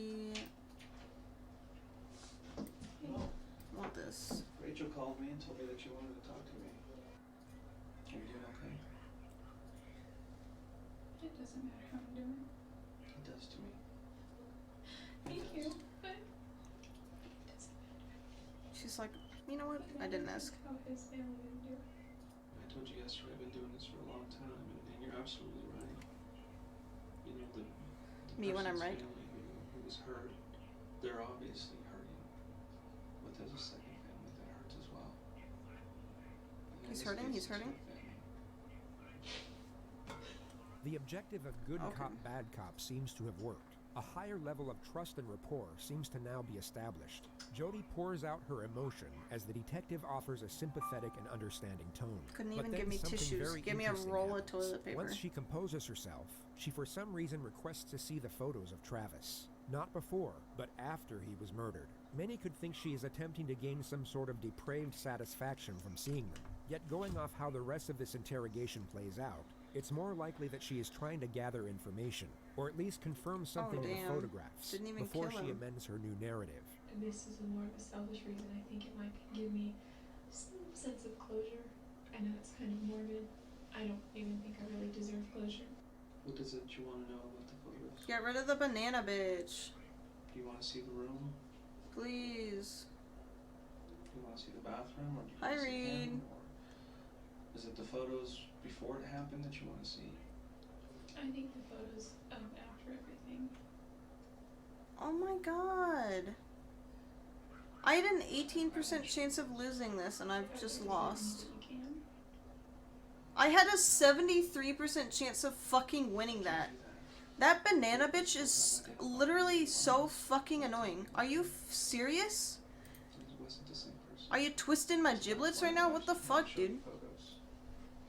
want this. Rachel called me and told me that you wanted to talk to me. Are you doing okay? It doesn't matter how I'm doing. It does to me. Thank you, but... She's like, you know what? I didn't ask. How his family would do. I told you yesterday I've been doing this for a long time, and you're absolutely right. You know, the Me when I'm person's right. family who was hurt, they're obviously hurting. But there's a second family that hurts as well. And in He's this hurting? case, He's it's hurting? my family. The objective of good Okay. cop, bad cop seems to have worked. A higher level of trust and rapport seems to now be established. Jody pours out her emotion as the detective offers a sympathetic and understanding tone. Couldn't But even then give me something tissues. very Give me a interesting roll of happens. toilet paper. Once she composes herself, she for some reason requests to see the photos of Travis. Not before, but after he was murdered. Many could think she is attempting to gain some sort of depraved satisfaction from seeing them. Yet going off how the rest of this interrogation plays out, it's more likely that she is trying to gather information, or at least confirm something in the damn. photographs, Didn't even before kill she him. amends her new narrative. This is more of a selfish reason. I think it might give me some sense of closure. I know it's kind of morbid. I don't even think I really deserve closure. What is it you want to know about the photos? Get rid of the banana bitch. Do you want to see the room? Please. Do you want to see the bathroom? Or do you Hi, want to see Reed. him? Or is it the photos before it happened that you want to see? I think the photos of after everything. Oh my god. I had an 18% chance of losing this, and I've just lost. You can. I had a 73% chance of fucking winning that. That banana bitch is literally so fucking annoying. Are you serious? It wasn't the same person. Are you twisting my giblets right now? What the fuck, dude?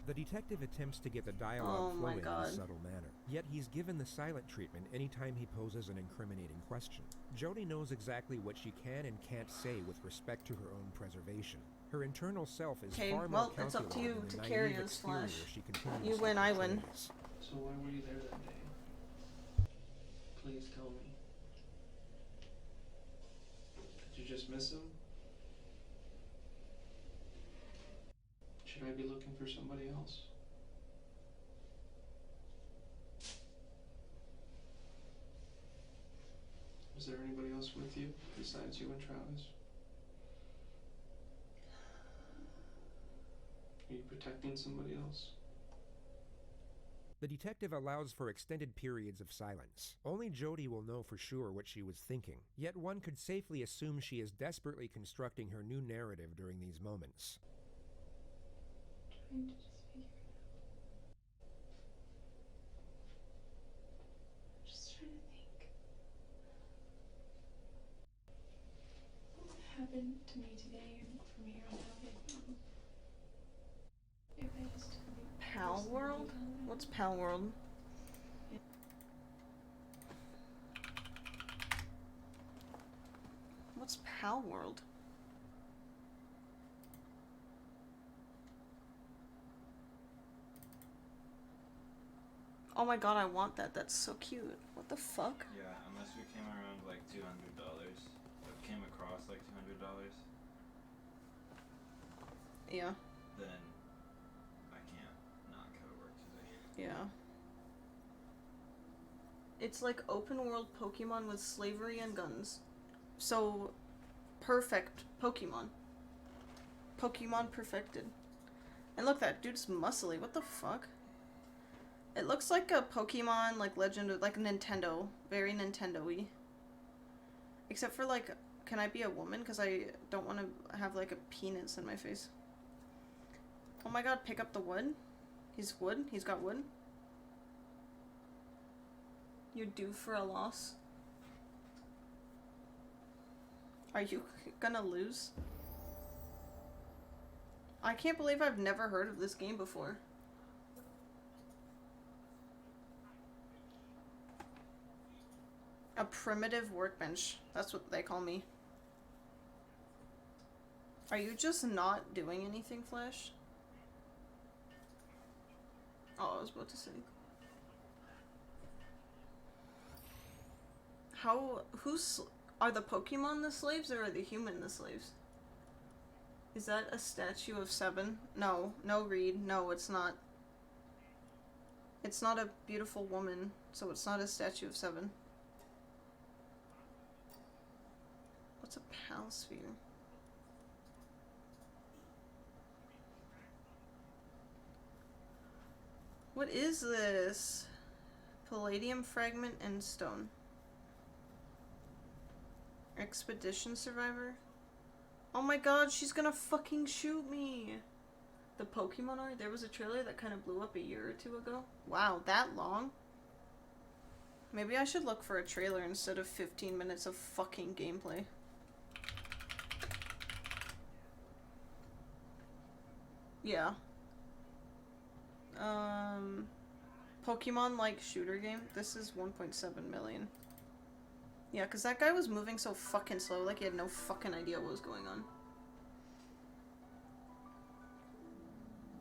The detective attempts to get the dialogue Oh my flowing in God. a subtle manner, yet he's given the silent treatment anytime he poses an incriminating question. Jody knows exactly what she can and can't say with respect to her own preservation. Her internal self is Okay, far well, more it's up to you calculated than to the carry naive this exterior flash. she continuously You win, I win. portrays. So why were you there that day? Please tell me. Did you just miss him? Should I be looking for somebody else? Is there anybody else with you besides you and Travis? Are you protecting somebody else? The detective allows for extended periods of silence. Only Jody will know for sure what she was thinking, yet one could safely assume she is desperately constructing her new narrative during these moments. Trying to just figure it out. I'm just trying to think. What happened to me today and from here on out if I just Pal World? What's Pal World? What's Pal World? Oh my god, I want that. That's so cute. What the fuck? Yeah, unless we came around like $200. Or came across like $200. Yeah. Then I can't not go to work today. Yeah. It's like open world Pokemon with slavery and guns. So, perfect Pokemon. Pokemon perfected. And look, that dude's muscly. What the fuck? It looks like a Pokemon, like Legend of, like Nintendo. Very Nintendo-y. Except for, like, can I be a woman? Because I don't want to have, like, a penis in my face. Oh my god, pick up the wood. He's wood. He's got wood. You're due for a loss. Are you gonna lose? I can't believe I've never heard of this game before. A primitive workbench. That's what they call me. Are you just not doing anything, Flash? Oh, I was about to say. Are the Pokemon the slaves or are the human the slaves? Is that a statue of 7? No, no, Reed. No, it's not. It's not a beautiful woman, so it's not a statue of 7. What's a Palsphere? What is this? Palladium fragment and stone. Expedition survivor? Oh my god, she's gonna fucking shoot me! The Pokemon art? There was a trailer that kind of blew up a year or 2 ago. Wow, that long? Maybe I should look for a trailer instead of 15 minutes of fucking gameplay. Yeah. Pokemon like shooter game. This is 1.7 million. Yeah, because that guy was moving so fucking slow, like he had no fucking idea what was going on.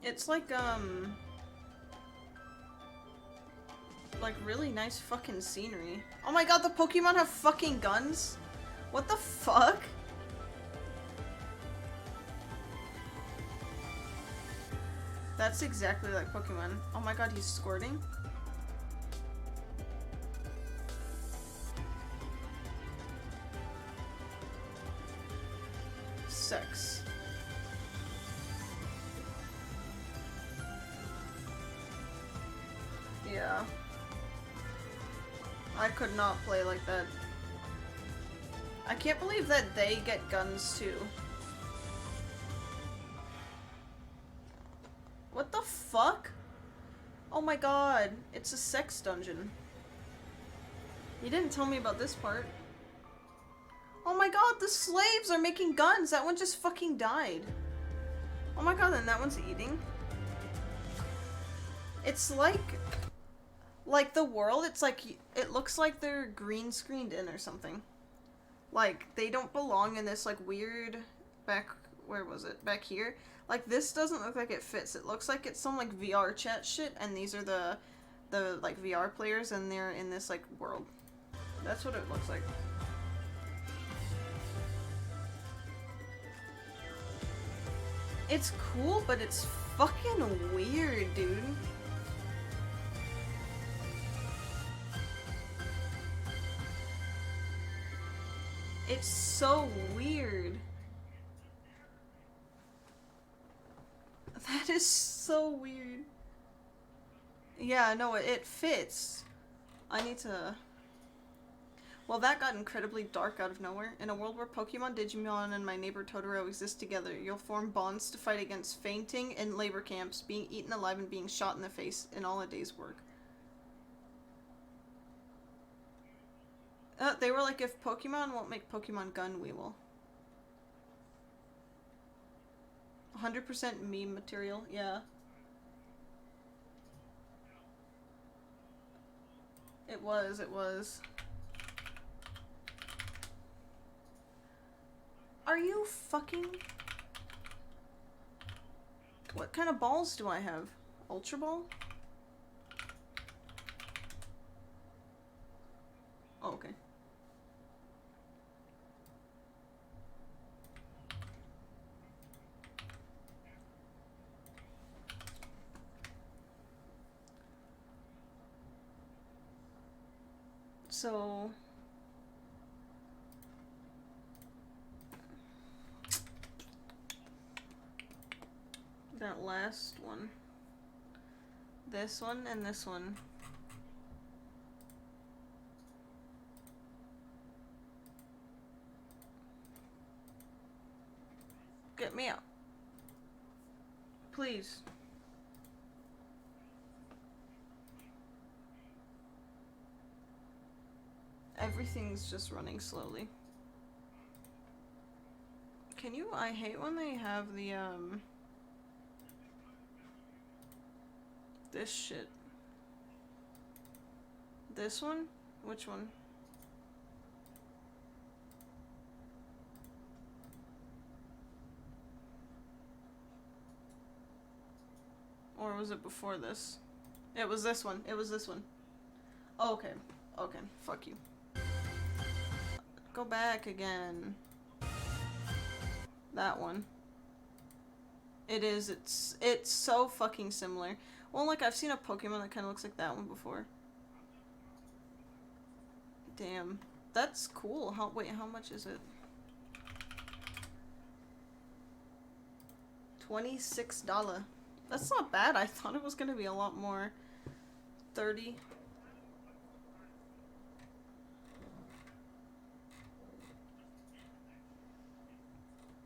It's like really nice fucking scenery. Oh my god, the Pokemon have fucking guns? What the fuck? That's exactly like Pokemon. Oh my god, he's squirting? Sex. Yeah. I could not play like that. I can't believe that they get guns too. What the fuck? Oh my god, it's a sex dungeon. You didn't tell me about this part. Oh my god, the slaves are making guns! That one just fucking died. Oh my god, and that one's eating. It's like the world, it's like, it looks like they're green screened in or something. Like, they don't belong in this, like, weird, where was it? Back here? Like, this doesn't look like it fits. It looks like it's some, like, VR chat shit, and these are the like, VR players, and they're in this, like, world. That's what it looks like. It's cool, but it's fucking weird, dude. It's so weird. That is so weird. Yeah, no, it fits. I need to... Well, that got incredibly dark out of nowhere. In a world where Pokemon, Digimon, and my neighbor Totoro exist together, you'll form bonds to fight against fainting in labor camps, being eaten alive, and being shot in the face in all a day's work. They were like, if Pokemon won't make Pokemon Gun, we will. 100% meme material, yeah. It was, it was. Are you fucking... What kind of balls do I have? Ultra Ball? Oh, okay. So... that last one. This one and this one. Get me out. Please. Everything's just running slowly. Can you? I hate when they have the, this shit. This one? Which one? Or was it before this? It was this one. It was this one. Oh, okay. Okay. Fuck you. Go back again. That one. It is. It's so fucking similar. Well, like, I've seen a Pokemon that kind of looks like that one before. Damn. That's cool. Wait, how much is it? $26. That's not bad. I thought it was gonna be a lot more. 30.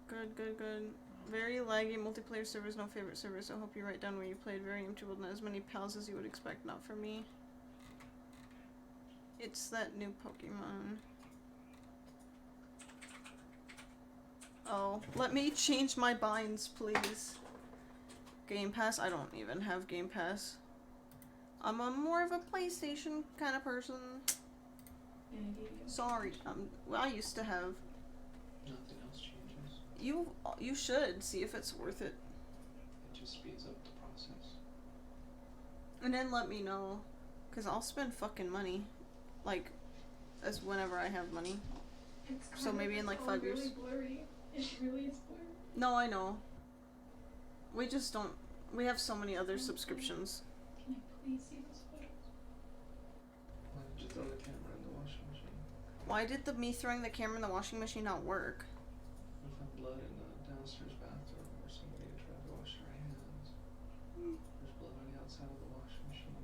Good, good, good. Very laggy multiplayer servers, no favorite servers. I hope you write down where you played. Very empty world, not as many pals as you would expect. Not for me. It's that new Pokemon. Oh, let me change my binds, please. Game Pass? I don't even have Game Pass. I'm a more of a PlayStation kind of person. Sorry. Well, I used to have. Nothing else changes. You should see if it's worth it. It just speeds up the process. And then let me know, cause I'll spend fucking money, like, as whenever I have money. So maybe in like 5 years. Really blurry. It really is blurry. No, I know. We just don't. We have so many other subscriptions. Can I please see those photos? Why did you throw the camera in the washing machine? Why did me throwing the camera in the washing machine not work? We found blood in the downstairs bathroom where somebody had tried to wash their hands. There's blood on the outside of the washing machine.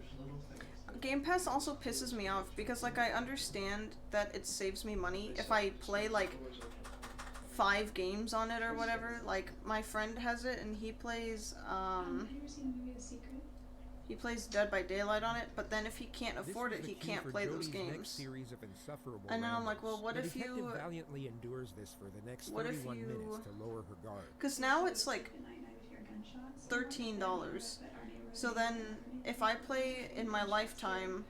There's little things. Game Pass also pisses me off because, like, I understand that it saves me money if I play like 5 games on it or whatever. Like, my friend has it and he plays Have you ever seen the movie The Secret? he plays Dead by Daylight on it, but then if he can't afford it, he can't play those games. Series of insufferable And then I'm like, well, what the if detective you valiantly endures this for the next what if 31 you- minutes to lower her guard. Because now it's like $13. So then, if I play in my lifetime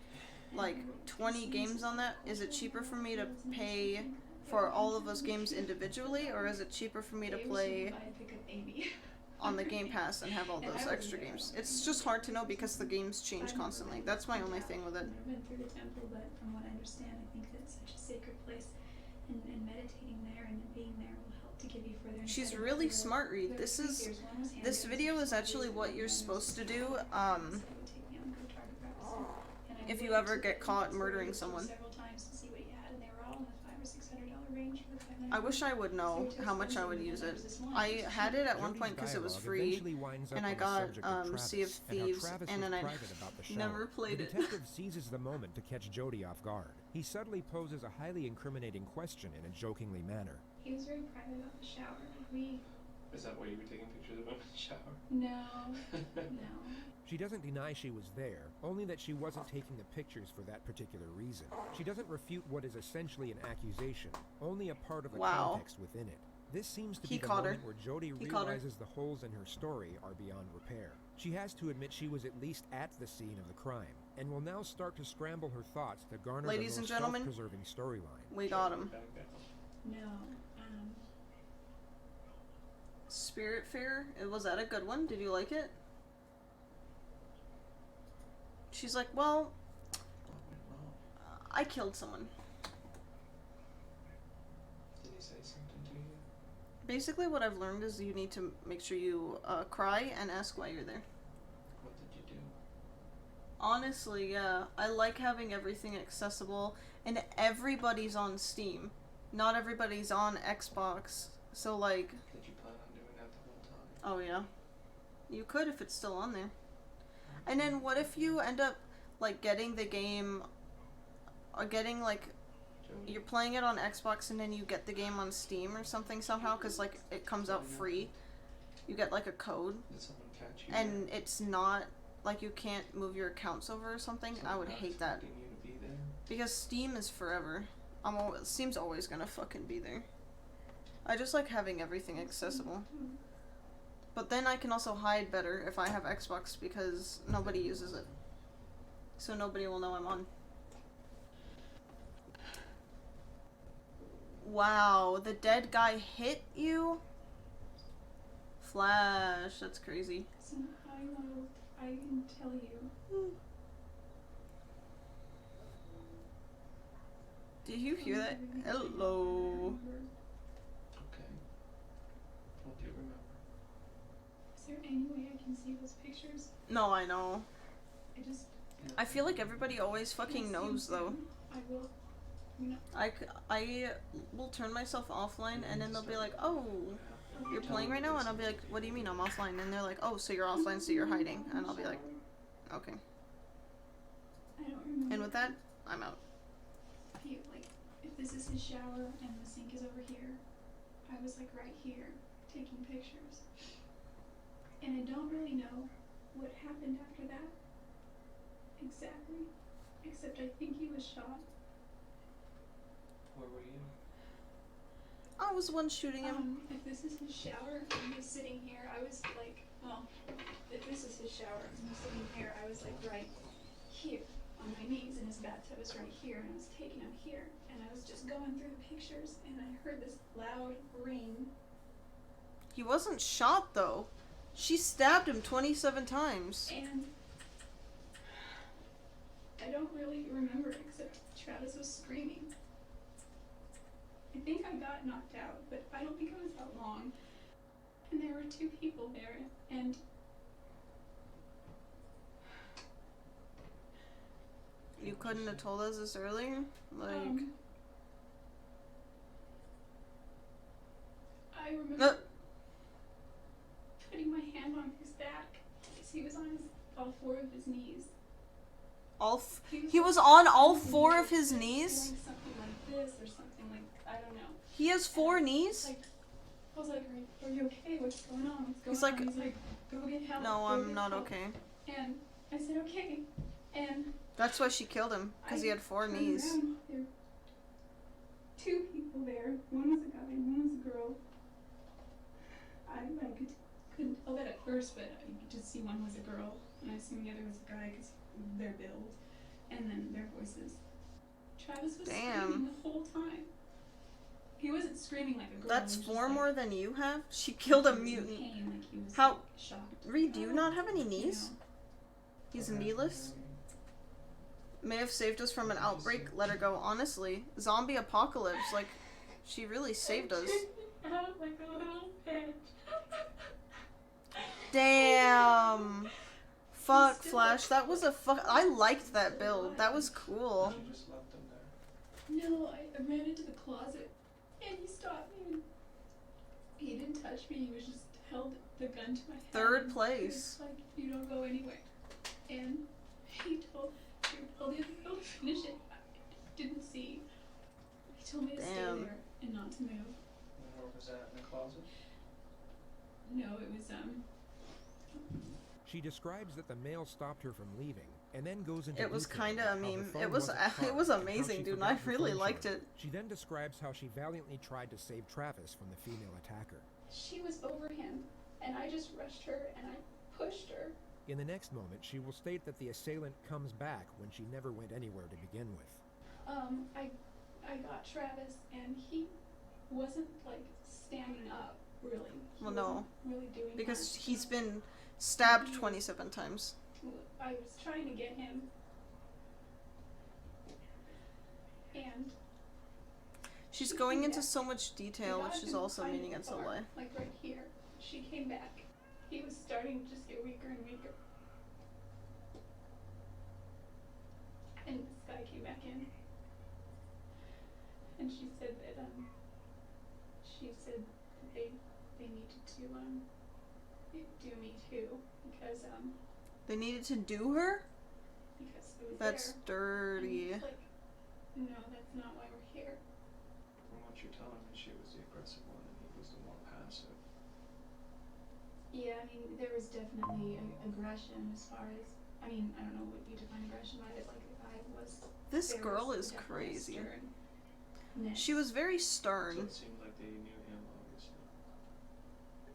like 20 games on that, is it cheaper for me to pay for all of those games individually, or is it cheaper for me to play on the Game Pass and have all those extra games? It's just hard to know because the games change constantly. That's my only thing with it. I've never been through the temple, but from what I understand, I think that it's such a sacred place, and meditating there and being there will help to give you further insight She's into really the- smart, Reed. the This three is fears. One was this handguns, video is one actually was what you're handguns, supposed to do. so it would take me on go target practice. And I If you went ever to get the caught place where murdering you someone. several times to see what you had, and they were all $500 or $600 range for the 500. I wish I would know how much I would use it. I had it at one point because it was free, and I got Sea of Thieves, and then I never played it. The detective seizes the moment to catch Jody off guard. He subtly poses a highly incriminating question in a jokingly manner. He was very private about the shower. Like Is that why you were taking pictures of him in the shower? No. She doesn't deny she was there, only that she wasn't taking the pictures for that particular reason. She doesn't refute what is essentially an accusation, only a part of the context within it. This seems to be the moment where Jody realizes the holes in her story are beyond repair. She has to admit she was at least at the scene of the crime, and will now start to scramble her thoughts to garner the most self-preserving storyline. We got him. No. Spirit Fair? Was that a good one? Did you like it? She's like, well, I killed someone. Did he say something to you? Basically what I've learned is you need to make sure you cry and ask why you're there. What did you do? Honestly, yeah. I like having everything accessible, and everybody's on Steam. Not everybody's on Xbox. So, like... Did you plan on doing that the whole time? Oh, yeah. You could if it's still on there. And then what if you end up, like, getting the game... Or getting, like... You're playing it on Xbox and then you get the game on Steam or something somehow, because, like, it comes out free. You get, like, a code. Did someone catch you? And it's not... Like, you can't move your accounts over or something. I would hate that. You to be there? Because Steam is forever. Steam's always gonna fucking be there. I just like having everything accessible. But then I can also hide better if I have Xbox because nobody uses it. So nobody will know I'm on. Wow, the dead guy hit you? Flash, that's crazy. So I can tell you. Did you hear that? Hello. Okay. What do you remember? Is there any way I can see those pictures? No, I know. I feel like everybody always fucking knows, though. I will. I will turn myself offline, and then they'll be like, oh, you're playing right now? And I'll be like, what do you mean I'm offline? And they're like, oh, so you're offline, so you're hiding. And I'll be like, okay. I don't remember. And with that, I'm out. If this is his shower and the sink is over here, I was like right here taking pictures. And I don't really know what happened after that exactly, except I think he was shot. Where were you? I was the one shooting him. If this is his shower and he's sitting here, I was like, well, if this is his shower and he's sitting here, I was like right here on my knees, and his bathtub was right here, and I was taking him here, and I was just going through the pictures, and I heard this loud ring. He wasn't shot, though. She stabbed him 27 times. And I don't really remember except Travis was screaming. I think I got knocked out, but I don't think I was that long. And there were two people there, and You couldn't have told us this earlier? Like... I remember putting my hand on his back because he was on all four of his knees. He was on all four of his knees? Doing something like this or something like, I don't know. He has four knees? I was like, are you okay? What's going on? What's going He's like, on? He's like, go get help. No, I'm not okay. And I said, okay. And that's why she killed him, because he had four knees. Around, there were two people there. One was a guy and one was a girl. I couldn't tell that at first, but you could just see one was a girl, and I assumed the other was a guy because their build, and then their voices. Travis was screaming the whole time. He wasn't screaming like a girl. That's four more than you have? She killed a mutant. How? Reed, do you not have any knees? He's kneeless? May have saved us from an outbreak. Let her go. Honestly, zombie apocalypse. Like, she really saved us. Like a little bitch. Damn. Fuck, Flash. That was a fuck. I liked that build. That was cool. You just left them there. No, I ran into the closet and he stopped me and he didn't touch me, he was just held the gun to my head. Third place. He was like, you don't go anywhere. And he told the other girl to finish it. I didn't see. He told me to stay there and not to move. Where was that, in the closet? No, it was, She describes that the male stopped her from leaving, and then goes into It was detail kinda, about I how mean, her phone it was wasn't charged it was and how amazing, she dude. forgot I her really phone liked charger. it. She then describes how she valiantly tried to save Travis from the female attacker. she was over him and I just rushed her and I pushed her. In the next moment, she will state that the assailant comes back when she never went anywhere to begin with. I got Travis and he wasn't like standing up really. He Well, no, wasn't really doing because much. he's been stabbed 27 times. I was trying to get him and She's she going came into back. so much detail, We which got is him also kind meaning of it's a far, lie. like right here. She came back. He was starting to just get weaker and weaker. And this guy came back in. And she said that they needed to do me too because They needed to do her? because it was That's there. dirty. And it's like, no, that's not why we're here. From what you're telling me, she was the aggressive one and he was the more passive. Yeah, I mean, there was definitely aggression as far as, I mean, I don't know what you define aggression by, but like, I was. This there girl was is definitely crazy. sternness. She was very So stern. it seemed like they knew him, obviously.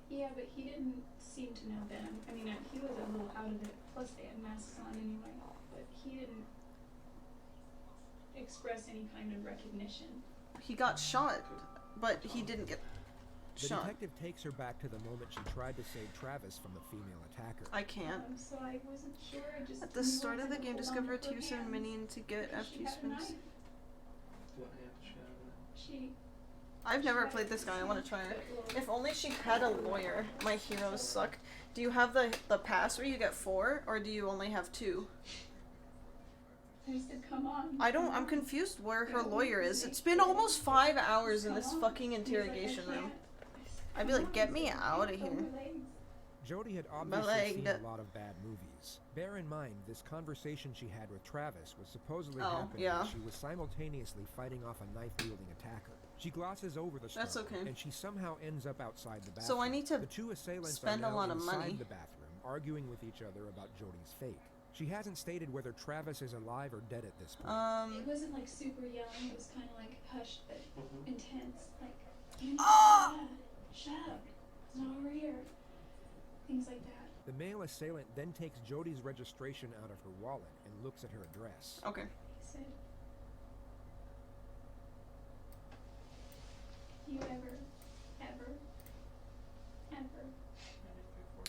Yeah, but he didn't seem to know them. I mean, he was a little out of it, plus they had masks on anyway, but he didn't express any kind of recognition. He got shot, but he didn't get The shot. detective takes her back to the moment she tried to save Travis from the female attacker. I can't. So I wasn't sure, I just At the knew I start of the had to game, hold discover a onto her 2-7 hand minion to get because after she you had a spin. knife. What hand did she have in it? She I've never played this guy. I want to try her. If only she had a lawyer. My heroes suck. Do you have the pass where you get 4, or do you only have 2? I said, come on. I'm confused where her lawyer is. It's been almost 5 hours in this fucking interrogation room. I'd be like, get me out of here. Jody had My obviously seen leg. a lot of bad movies. Bear in mind, this conversation she had with Travis was supposedly Oh, happening yeah. as she was simultaneously fighting off a knife-wielding attacker. She glosses over the That's struggle, okay. and she somehow ends up outside the bathroom. So I need to The two assailants spend are a now lot of inside money. the bathroom, arguing with each other about Jody's fate. She hasn't stated whether Travis is alive or dead at this point. It wasn't like super yelling, it was kind of like hushed but intense. Like, shut up, it's not over here. Things like that. The male assailant then takes Jody's registration out of her wallet and looks at her address. Okay. He said, you ever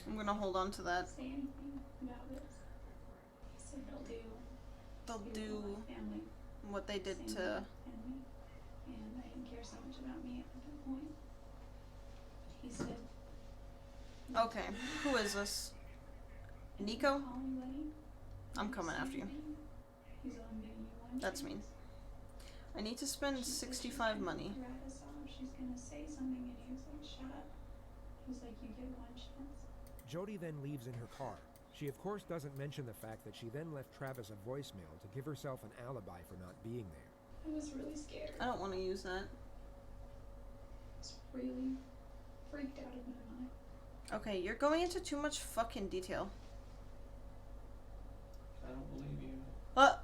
I'm gonna hold on to that. say anything about this? He said They'll you do know, my family. what they did Same to. family. And I didn't care so much about me at that point. He said, Okay, who is this? Nico? call anybody. I'm coming after you. He's on giving you one That's chance. mean. I need to spend She said she's 65 gonna money. wrap us off. She's gonna say something, and he was like, "Shut up." He was like, "You get one chance." Jody then leaves in her car. She of course doesn't mention the fact that she then left Travis a voicemail to give herself an alibi for not being there. I was really scared. I don't want to use that. I was really freaked out of my mind. Okay, you're going into too much fucking detail. I don't believe you. Uh,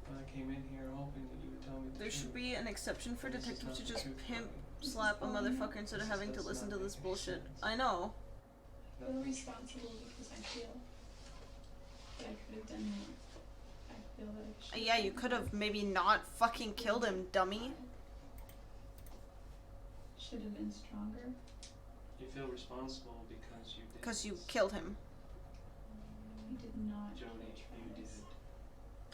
I came in here hoping that you would tell me the there truth. should be an exception for This is detectives not to the just truth, pimp Chloe. slap a motherfucker instead of having to This does listen to not this make any bullshit. sense. I know. I feel responsible because I feel that I could have done more. I feel that I should. Yeah, you could have maybe not fucking killed him, dummy. Should have been stronger. You feel responsible because you did. Because you killed him. I did not. Jody, you did.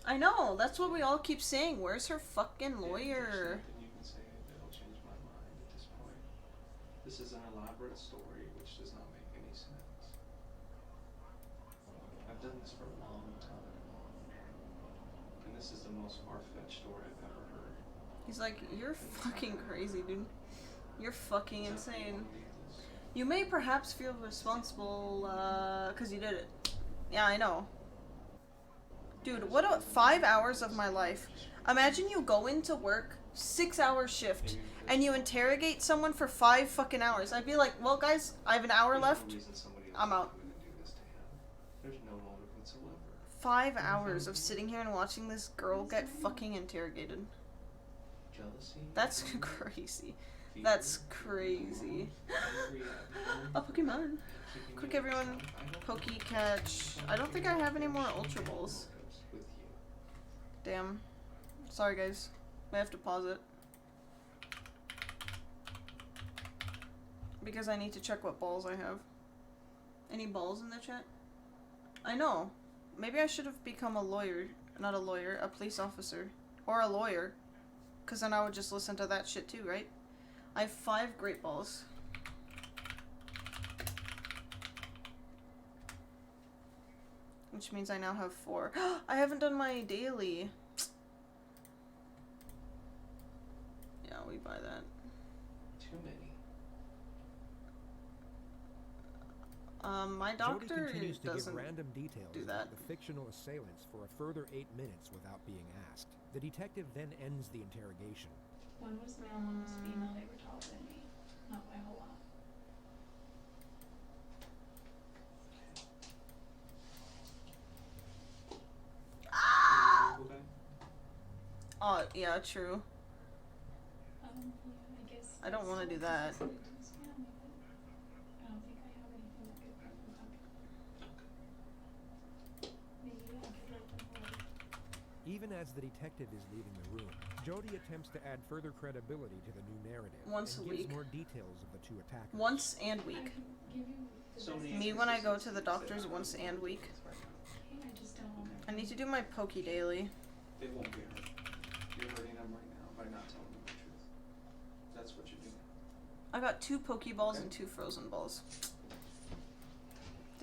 I know, that's what we all keep saying. Where's her fucking lawyer? Then you can say that'll change my mind at this point. This is an elaborate story which does not make any sense. I've done this for a long time. And this is the most far-fetched story I've ever heard. He's like, you're fucking crazy, dude. You're fucking insane. You may perhaps feel responsible, cause you did it. Yeah, I know. Dude, what 5 hours of my life. Imagine you go into work, 6-hour shift, and you interrogate someone for 5 fucking hours. I'd be like, well guys, I have an hour left. I'm out. There's no motive whatsoever. 5 hours of sitting here and watching this girl get fucking interrogated. Jealousy? That's crazy. That's crazy. A Pokemon. Quick everyone, Poke Catch. I don't think I have any more Ultra Balls. Damn. Sorry guys. I have to pause it. Because I need to check what balls I have. Any balls in the chat? I know. Maybe I should have become a lawyer. Not a lawyer, a police officer. Or a lawyer. Because then I would just listen to that shit too, right? I have 5 great balls. Which means I now have 4. I haven't done my daily. Yeah, we buy that. Too many. My Jody doctor continues to give doesn't random details do about that. the fictional assailants for a further 8 minutes without being asked. The detective then ends the interrogation. One was male, one was female. They were taller than me. Not by a whole lot. Oh, yeah, true. Yeah, I guess. I don't want to do that. I don't think I have anything that could prep them up. Maybe I could let them hold. Even as the detective is leaving the room, Jody attempts to add further credibility to the new narrative Once and a gives week. more details of the 2 attackers. Once and week. Me when I go to the doctor's once and week. I just don't want I need to do my Poke daily. They won't be hurt. You're hurting them right now by not telling them the truth. That's what you're doing. I got 2 Pokeballs and 2 frozen balls.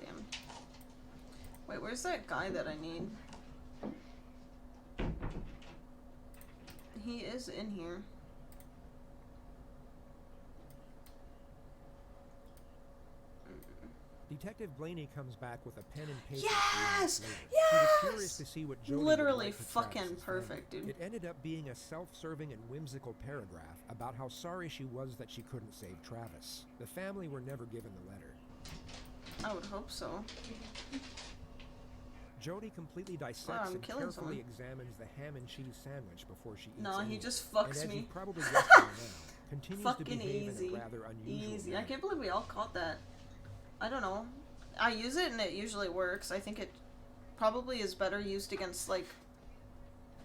Damn. Wait, where's that guy that I need? He is in here. Detective Blaney comes back with a pen and paper. Yes! She was curious to see what Jody would Literally write to fucking Travis's perfect, family. dude. It ended up being a self-serving and whimsical paragraph about how sorry she was that she couldn't save Travis. The family were never given the letter. I would hope so. Jody completely dissects Wow, I'm and killing carefully someone. examines the ham and cheese sandwich before she eats No, it. he just fucks and as me. you probably guessed by now, continues to Fucking behave easy. in a rather unusual Easy. I manner. can't believe we all caught that. I don't know. I use it and it usually works. I think it probably is better used against like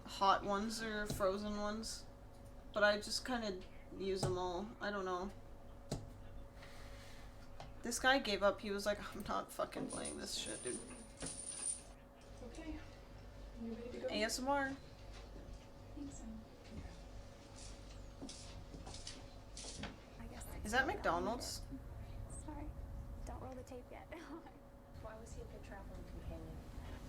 hot ones or frozen ones. But I just kind of use them all. I don't know. This guy gave up. He was like, I'm not fucking playing this shit, dude. Okay. You ready to go? ASMR. Think so. Is that McDonald's? Sorry. Don't roll the tape yet. Why was he a good traveling companion?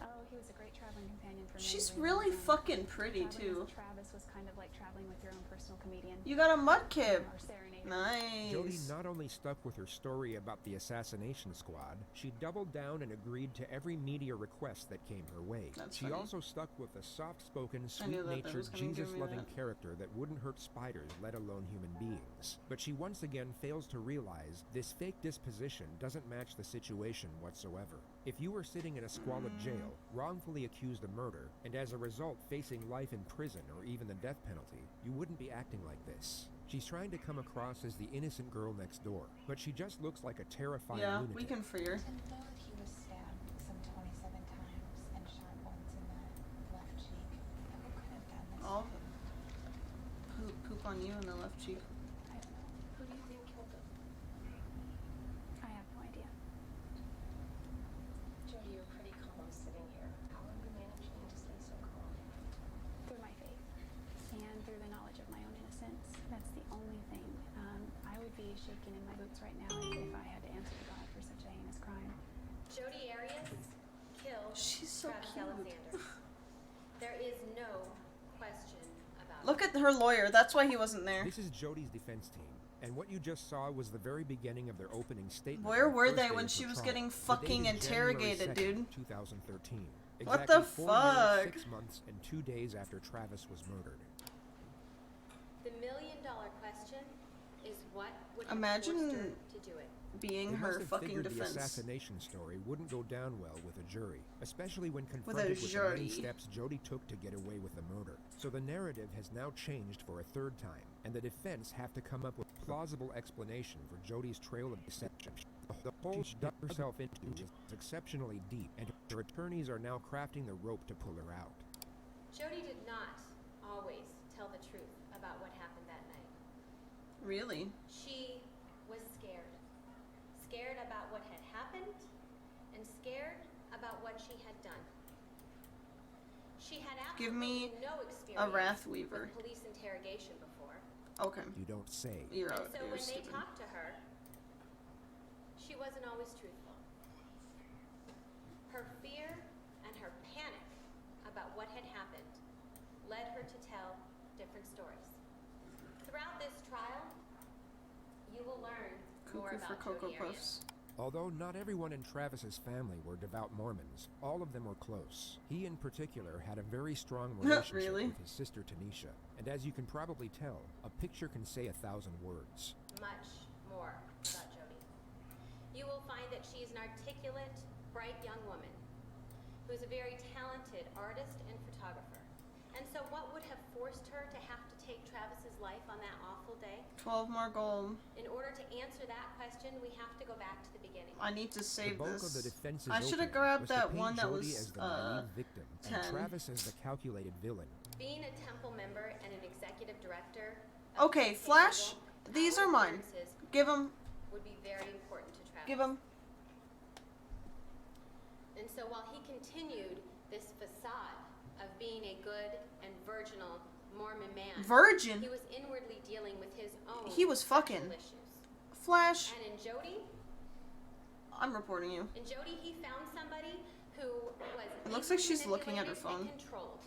Oh, he was a great traveling companion for me. She's really fucking pretty too. Travis was kind of like traveling with your own personal comedian. You got a mudkip. Or serenader. Nice. Jody not only stuck with her story about the assassination squad, she doubled down and agreed to every media request that came her way. That's she funny. also stuck with a soft-spoken, I knew that was sweet-natured, gonna give me Jesus-loving that. character that wouldn't hurt spiders, let alone human beings. But she once again fails to realize this fake disposition doesn't match the situation whatsoever. If you were sitting in a squalid jail, wrongfully accused of murder, and as a result facing life in prison or even the death penalty, you wouldn't be acting like this. She's trying to come across as the innocent girl next door, but she just looks like a terrifying Yeah, lunatic. we can free her. To know that he was stabbed some 27 times and shot once in the left cheek. Who could have done this? I'll poop on you in the left cheek. I don't know. Who do you think killed him? I have no idea. Jody, you're pretty calm sitting here. How are you managing to stay so calm? Through my faith and through the knowledge of my own innocence. That's the only thing. I would be shaking in my boots right now if I had to answer to God for such a heinous crime. Jody Arias killed She's so Travis cute. Alexander. There is no question about Look at her lawyer. That's why he wasn't there. This is Jody's defense team, and what you just saw was the very beginning of their opening statement. Where on the were first they day when of she her was trial. getting The date fucking is January interrogated, 2nd, dude? 2013. What Exactly the 4 fuck? years, 6 months, and 2 days after Travis was murdered. the million-dollar question is what would have Imagine forced her to do it. being They must her have fucking figured defense. the assassination story wouldn't go down well with a jury, especially when With a confronted with the jury. many steps Jody took to get away with the murder. So the narrative has now changed for a third time, and the defense have to come up with a plausible explanation for Jody's trail of deception. The hole she dug herself into is exceptionally deep, and her attorneys are now crafting the rope to pull her out. Jody did not always tell the truth about what happened that night. Really? She was scared. Scared about what had happened and scared about what she had done. She had Give me absolutely no a experience Wrath Weaver. with police interrogation before. Okay. You don't say. You're And out. so You're when they stupid. talked to her, she wasn't always truthful. Her fear and her panic about what had happened led her to tell different stories. Throughout this trial, you will learn more Cuckoo for about Cocoa Jodi Arias. Puffs. Although not everyone in Travis's family were devout Mormons, all of them were close. He in particular had a very strong relationship Really? with his sister Tanisha, and as you can probably tell, a picture can say 1,000 words. Much more about Jodi. You will find that she is an articulate, bright young woman who is a very talented artist and photographer. And so what would have forced her to have to take Travis's life on that awful day? 12 more gold. In order to answer that question, we have to go back to the beginning. I need to save the bulk this. of the defense's I should have opening grabbed was to that paint one that Jodi was as the naive victim 10. and Travis as the calculated villain. Being a temple member and an executive director Okay, Flash. These are mine. Give them. would be very important to Travis. Give them. And so while he continued this facade of being a good and virginal Mormon man, Virgin? he was inwardly dealing with his own He was fucking. sexual issues. Flash. And in Jodi, I'm reporting you. he found somebody who was It looks like easily she's looking at her manipulated phone. and controlled.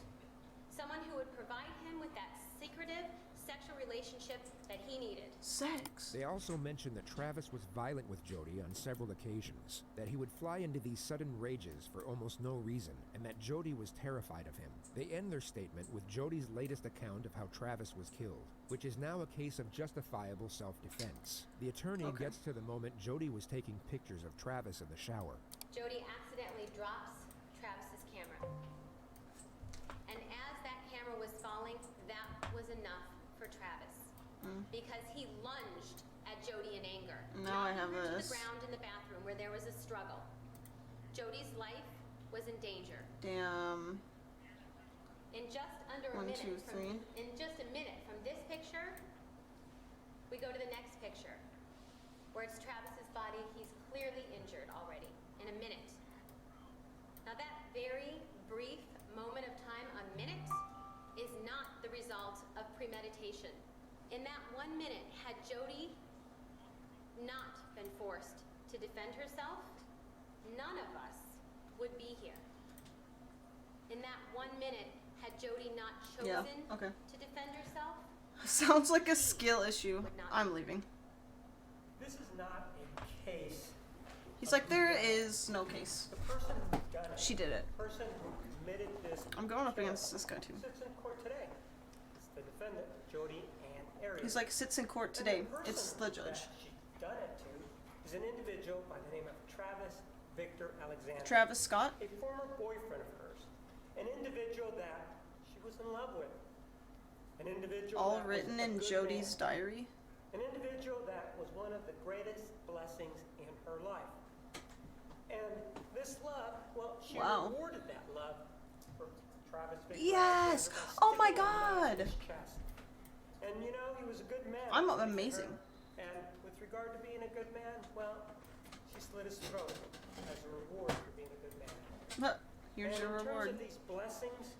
Someone who would provide him with that secretive sexual relationship that he needed. Sex. They also mentioned that Travis was violent with Jodi on several occasions, that he would fly into these sudden rages for almost no reason, and that Jodi was terrified of him. They end their statement with Jodi's latest account of how Travis was killed, which is now a case of justifiable self-defense. The attorney gets to the moment Jodi was taking pictures of Travis in the shower. Jodi accidentally drops Travis's camera. And as that camera was falling, that was enough for Travis. Because he lunged at Jodi in anger. Now I have knocking her this. to the ground in the bathroom where there was a struggle. Jodi's life was in danger. Damn. In just under a 1, minute 2, 3. in just a minute from this picture, we go to the next picture, where it's Travis's body. He's clearly injured already. In a minute. Now that very brief moment of time, a minute, is not the result of premeditation. In that 1 minute, had Jodi not been forced to defend herself, none of us would be here. In that 1 minute, had Jodi not chosen to defend herself, Sounds like a skill issue. I'm leaving. This is not a case. He's like, there is no case. The person who done it. She did it. The person who committed this. I'm going up against this guy too. Sits in court today. It's the defendant, Jodi Ann Arias. He's like, sits in court And today. person It's the judge. that she done it to is an individual by the name of Travis Victor Alexander. Travis Scott? A former boyfriend of hers. An individual that she was in love with. An individual All that written was a in good Jodi's man. diary. An individual that was one of the greatest blessings in her life. And this love, well, she Wow. rewarded that love for Travis Victor. Yes! Alexander by Oh my sticking a knife God! in his chest. And you know, he was a good man. I'm according to amazing. her. And with regard to being a good man, well, she slit his throat as a reward for being a good man. Look, here's And your in reward. terms of these blessings,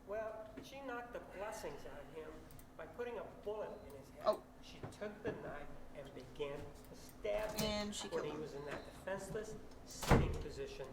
well, she knocked the blessings out of him by putting a bullet in his head. Oh. She took the knife and began to stab him And she when killed he him. was in that defenseless sitting position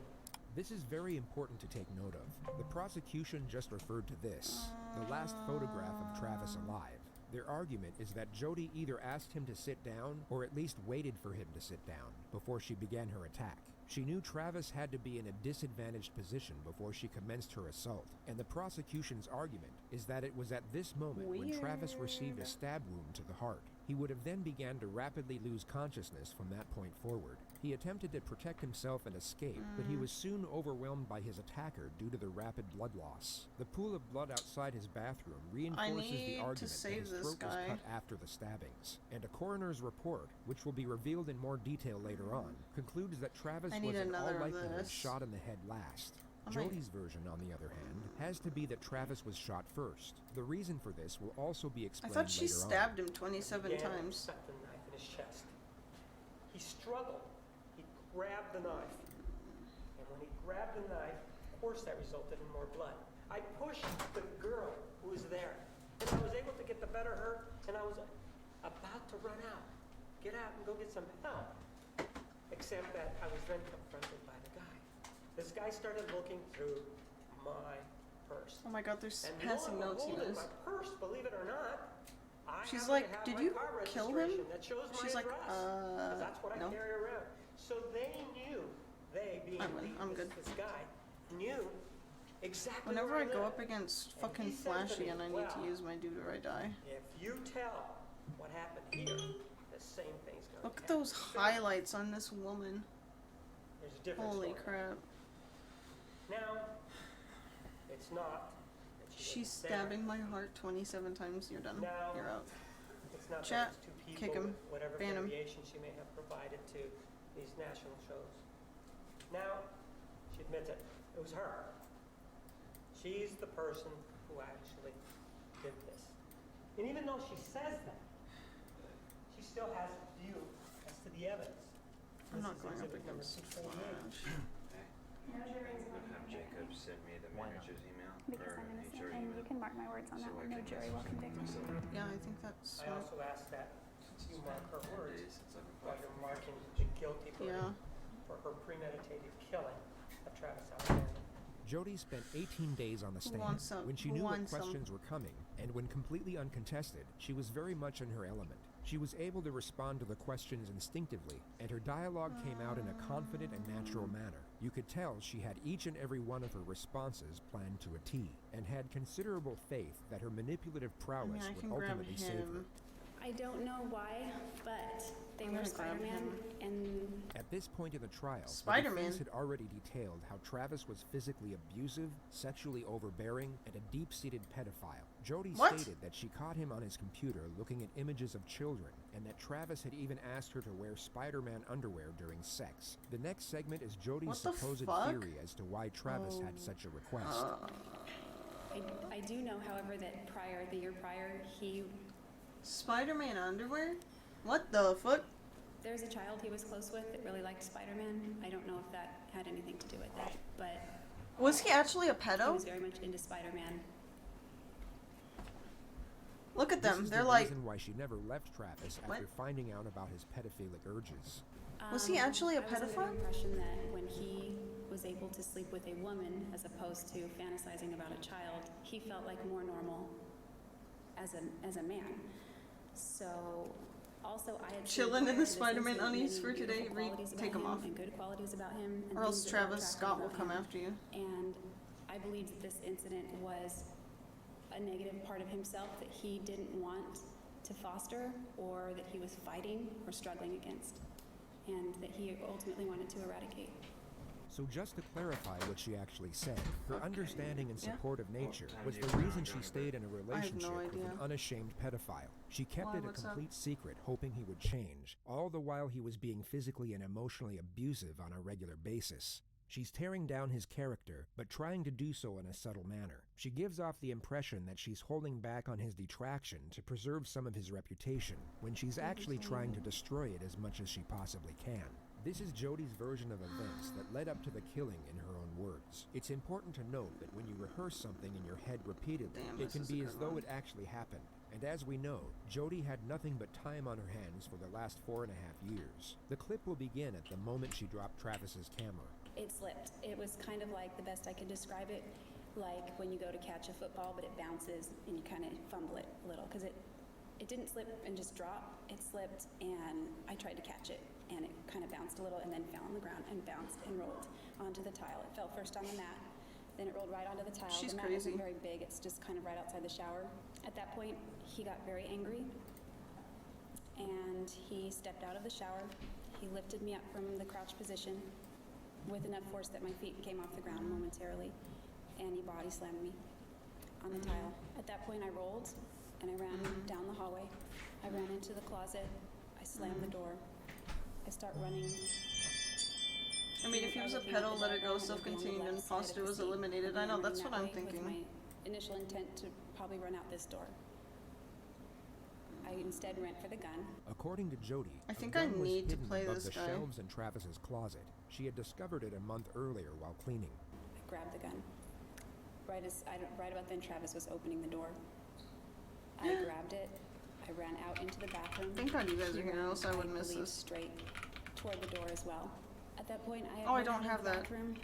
This is very important to take note of. The prosecution just referred to this, the last photograph of Travis alive. Their argument is that Jody either asked him to sit down or at least waited for him to sit down before she began her attack. She knew Travis had to be in a disadvantaged position before she commenced her assault, and the prosecution's argument is that it was at this moment when Travis received a stab wound to the heart. He would have then began to rapidly lose consciousness from that point forward. He attempted to protect himself and escape, but he was soon overwhelmed by his attacker due to the rapid blood loss. The pool of blood outside his bathroom reinforces the argument that his throat was cut after the stabbings, and a coroner's report, which will be revealed in more detail later on, concludes that Travis was in all likelihood shot in the head last. Jody's version, on the other hand, has to be that Travis was shot first. The reason for this will also be explained later on. I thought she stabbed him 27 times. Stuck the knife in his chest. He struggled. He grabbed the knife. And when he grabbed the knife, of course that resulted in more blood. I pushed the girl who was there. And I was able to get the better of her, and I was about to run out. Get out and go get some help. Except that I was then confronted by the guy. This guy started looking through my purse. Oh my god, there's and passing notes he in was. my purse, believe it or not, She's happen like, to have did my you car kill him? registration that shows my She's like, address, 'cause that's what I no. carry around. So they knew, they being I'm good. this guy, knew exactly Whenever where I go lived. up against And fucking he said to Flashy me, and I need "Well, to use my dude or I die. If you tell what happened here, the same thing's going Look to at happen. those highlights on this woman. There's a different Holy story. crap. Now, it's not that she She's was there. stabbing my heart 27 times. You're done. Now, You're out. It's not Chat, that it's two people kick him, with whatever ban him. variation she may have provided to these national shows. Now, she admits it. It was her. She's the person who actually did this. And even though she says that, she still has a view as to the evidence. I'm This not is going up exhibit number against 648. Flash. I'm gonna have Jacob send me the manager's email Because or I'm innocent, HR and email. you can mark my words on that So I one. No can jury will convict me. Yeah, I think that's I smart. also ask that you mark her words Since I've while applied you're for marking the guilty verdict for her premeditated killing of Travis Alexander. Jody spent 18 days on the stand. wants some? When she Who knew what wants some? questions were coming, and when completely uncontested, she was very much in her element. She was able to respond to the questions instinctively, and her dialogue came out in a confident and natural manner. You could tell she had each and every one of her responses planned to a T, and had considerable faith that her manipulative prowess I would can grab ultimately save her. him. I don't know why, but they I'm were gonna grab Spider-Man, him. and At this point in the trial, the Spider-Man. defense had already detailed how Travis was physically abusive, sexually overbearing, and a deep-seated pedophile. Jody What? stated that she caught him on his computer looking at images of children, and that Travis had even asked her to wear Spider-Man underwear during sex. The next segment is Jody's What the supposed fuck? theory as to why Travis had such a request. I do know, however, that the year prior, Spider-Man underwear? What the fuck? there's a child he was close with that really liked Spider-Man. I don't know if that had anything to do with it, but Was he actually a he pedo? was very much into Spider-Man. Look at This them. is They're the like, reason why she never left Travis after What? finding out about his pedophilic urges. Was he actually a I was under the pedophile? impression that when he was able to sleep with a woman as opposed to fantasizing about a child, he felt like more normal as a man. So, also I had seen Chilling in prior the to this Spider-Man incident undies many for today. beautiful qualities about Take 'em him off. and good qualities about him, and Or else things that were Travis attractive Scott will about come him. after you. And I believe that this incident was a negative part of himself that he didn't want to foster, or that he was fighting or struggling against, and that he ultimately wanted to eradicate. So just to clarify what she actually said, her understanding and Yeah. support of nature Time was do the you reason want she to stayed in a I have relationship no with an idea. unashamed pedophile. She kept Why, it a what's up? complete secret, hoping he would change, all the while he was being physically and emotionally abusive on a regular basis. She's tearing down his character, but trying to do so in a subtle manner. She gives off the impression that she's holding back on his detraction to preserve some of his reputation, when she's actually trying to destroy it as much as she possibly can. This is Jody's version of events that led up to the killing in her own words. It's important to note that when you rehearse something in your head repeatedly, Damn, it this can is a be good as though one. it actually happened. And as we know, Jody had nothing but time on her hands for the last 4.5 years. The clip will begin at the moment she dropped Travis's camera. It slipped. It was kind of like, the best I could describe it, like when you go to catch a football, but it bounces and you kind of fumble it a little, because it didn't slip and just drop. It slipped, and I tried to catch it, and it kind of bounced a little and then fell on the ground and bounced and rolled onto the tile. It fell first on the mat, then it rolled right onto the tile. She's the mat crazy. isn't very big. It's just kind of right outside the shower. At that point, he got very angry, and he stepped out of the shower. He lifted me up from the crouch position with enough force that my feet came off the ground momentarily, and he body slammed me on the tile. At that point, I rolled, and I ran down the hallway. I ran into the closet. I slammed the door. I start running. I mean, if he was a pedo, let it go, self-contained, and imposter was eliminated. I know, that's what I'm thinking. With my initial intent to probably run out this door. I instead went for the gun. According to Jody, I think a I gun was need to hidden play above this the guy. shelves in Travis's closet. She had discovered it a month earlier while cleaning. I grabbed the gun. Right about then, Travis was opening the door. I grabbed it. I ran out into the bathroom. Thank God you guys are He here, ran, else I would miss believe, this. straight toward the door as well. At that point, I had Oh, I run don't out of have the that. bathroom,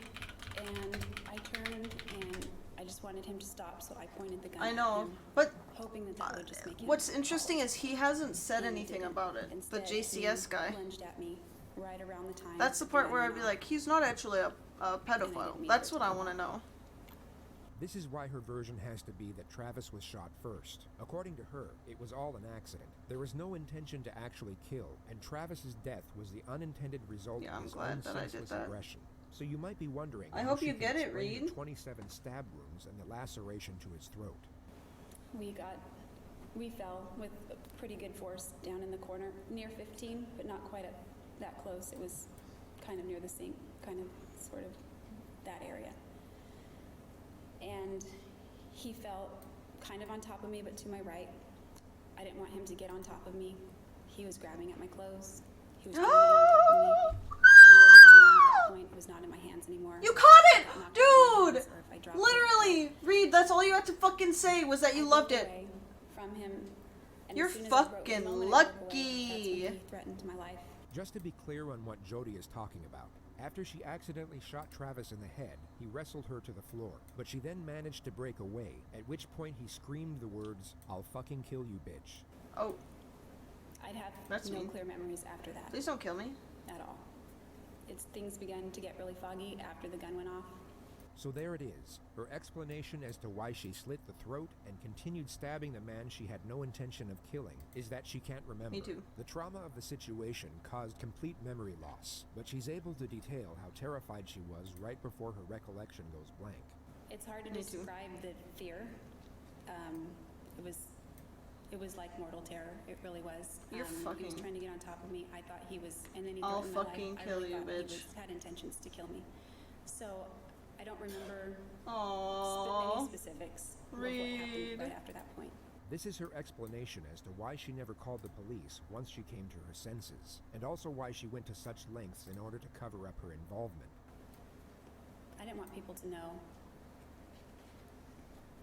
and I turned, and I just wanted him to stop, so I pointed the gun I at know, him, but hoping that would just make him what's interesting is he hasn't said And he anything didn't. about it. The Instead, JCS he guy. lunged at me right around the time That's the the part gun where went I'd be off. like, he's not actually a pedophile. That's what I want to know. This is why her version has to be that Travis was shot first. According to her, it was all an accident. There was no intention to actually kill, and Travis's death was the unintended result Yeah, of I'm his glad own that I did senseless that. aggression. So you might be wondering I how hope she you can get it, explain the Reed. 27 stab wounds and the laceration to his throat. We fell with a pretty good force down in the corner, near 15, but not quite that close. It was kind of near the sink, kind of, sort of, that area. And he fell kind of on top of me, but to my right. I didn't want him to get on top of me. He was grabbing at my clothes. He was trying to get on top of me. At that point, it was not in my hands anymore. You caught it! Knocked Dude! out my hands, or if I dropped it, Literally! Reed, that's all you had to fucking say was that you loved it. away from him. And You're as soon as I broke the fucking moment I broke away, that's lucky. when he threatened my life. Just to be clear on what Jody is talking about, after she accidentally shot Travis in the head, he wrestled her to the floor, but she then managed to break away, at which point he screamed the words, "I'll fucking kill you, bitch." Oh. I'd have That's no mean. clear memories after that. Please don't kill me. At all. Things began to get really foggy after the gun went off. So there it is, her explanation as to why she slit the throat and continued stabbing the man she had no intention of killing is that she can't remember. Me too. The trauma of the situation caused complete memory loss, but she's able to detail how terrified she was right before her recollection goes blank. It's hard to Me too. describe the fear. It was like mortal terror. It really was. You're He was fucking- trying to get on top of me. I thought he was, and then he I'll threatened my life. fucking I kill really you, thought bitch. He had intentions to kill me. So I don't remember Aww. any specifics of what Reed. happened right after that point. This is her explanation as to why she never called the police once she came to her senses, and also why she went to such lengths in order to cover up her involvement. I didn't want people to know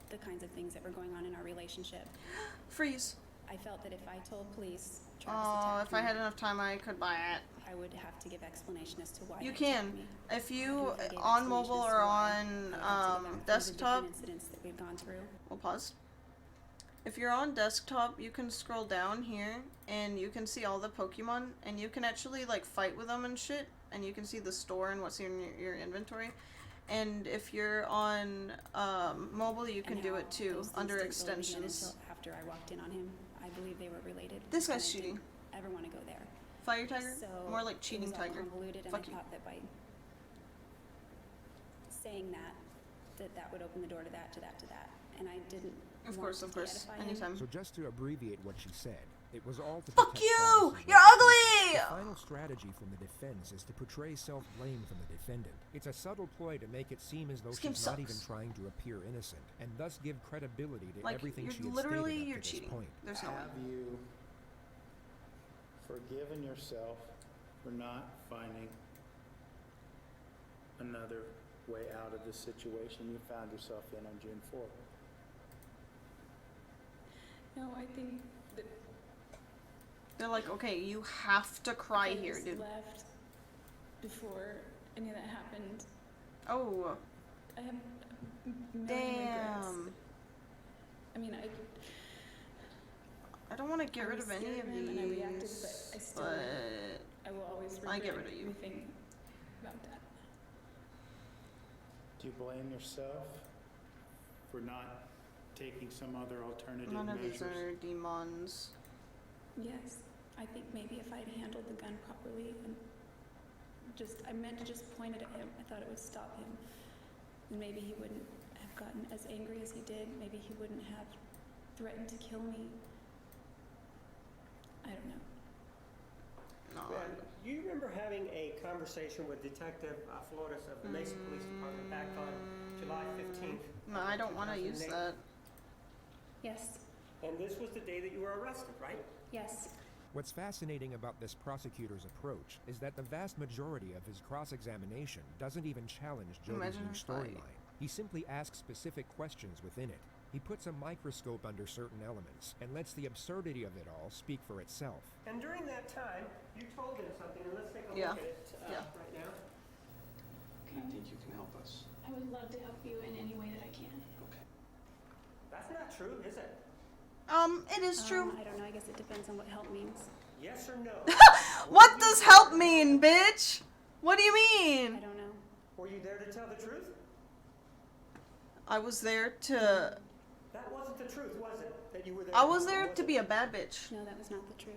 the kinds of things that were going on in our relationship. Freeze. I felt that if I told police Travis Oh, attacked if I me, had enough time, I could buy it. I would have to give explanation as to why You he can. attacked me. If you, And if I gave on explanation mobile as to or why, on I would have to give out some of the desktop, different incidents that we've gone through. we'll pause. If you're on desktop, you can scroll down here, and you can see all the Pokemon, and you can actually, like, fight with them and shit, and you can see the store and what's in your inventory. And if you're on mobile, you can And do how it too, those things under didn't really begin extensions. until after I walked in on him. I believe they were related. This and guy's I cheating. didn't ever want to go there. Fire Tiger? So More like cheating it was all tiger. convoluted, and Fuck I you. thought that by saying that would open the door to that, to that, to that, and I didn't. Of want course, to of course. de-edify him. Anytime. So just to abbreviate what she said, it was all to Fuck protect you! Travis's You're reputation. ugly! The final strategy from the defense is to portray self-blame from the defendant. It's a subtle ploy to make it seem as though This game she's not even sucks. trying to appear innocent, and thus give credibility to Like, everything you're she had literally, stated up you're to this cheating. point. There's no way. Have you forgiven yourself for not finding another way out of the situation you found yourself in on June 4th? No, I think that They're like, okay, you have to cry here, Chris dude. left before any of that happened. Oh. I have a million regrets. Damn. I mean, I don't want to get I rid was of any scared of him and I reacted, these, but I still, but I will always I regret get rid of you. everything about that. Do you blame yourself for not taking some other alternative None of measures? these are demons. Yes, I think maybe if I'd handled the gun properly and I meant to just point it at him. I thought it would stop him. And maybe he wouldn't have gotten as angry as he did. Maybe he wouldn't have threatened to kill me. I don't know. No. Man, do you remember having a conversation with Detective Flores of the Mesa Police Department back on July 15th? No, I don't want to use 2008? that. Yes. And this was the day that you were arrested, right? Yes. What's fascinating about this prosecutor's approach is that the vast majority of his cross-examination doesn't even challenge Jody's Imagine new her fight. storyline. He simply asks specific questions within it. He puts a microscope under certain elements and lets the absurdity of it all speak for itself. And during that time, you told him something, and let's take a Yeah. look at it right now. I think you can help us. I would love to help you in any way that I can. Okay. That's not true, is it? It is true. I don't know. I guess it depends on what help means. Yes or no? What does help mean, bitch? What do you mean? I don't know. Were you there to tell the truth? I was there to. That wasn't the truth, was it? That you were there. I was there to be a bad bitch. No, that was not the truth.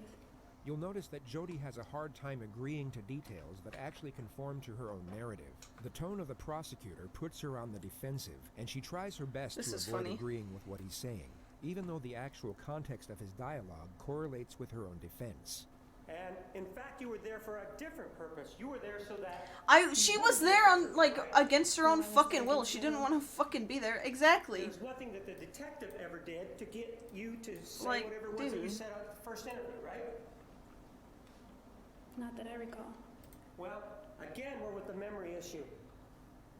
You'll notice that Jody has a hard time agreeing to details that actually conform to her own narrative. The tone of the prosecutor puts her on the defensive, and she tries her best This to is avoid funny. agreeing with what he's saying, even though the actual context of his dialogue correlates with her own defense. And in fact, you were there for a different purpose. You were there so that She was there on, like, against her own fucking will. She didn't want to fucking be there. Exactly. there's nothing that the detective ever did to get you to say Like, whatever it was that you dude. said at the first interview, right? Not that I recall. Well, again, we're with the memory issue.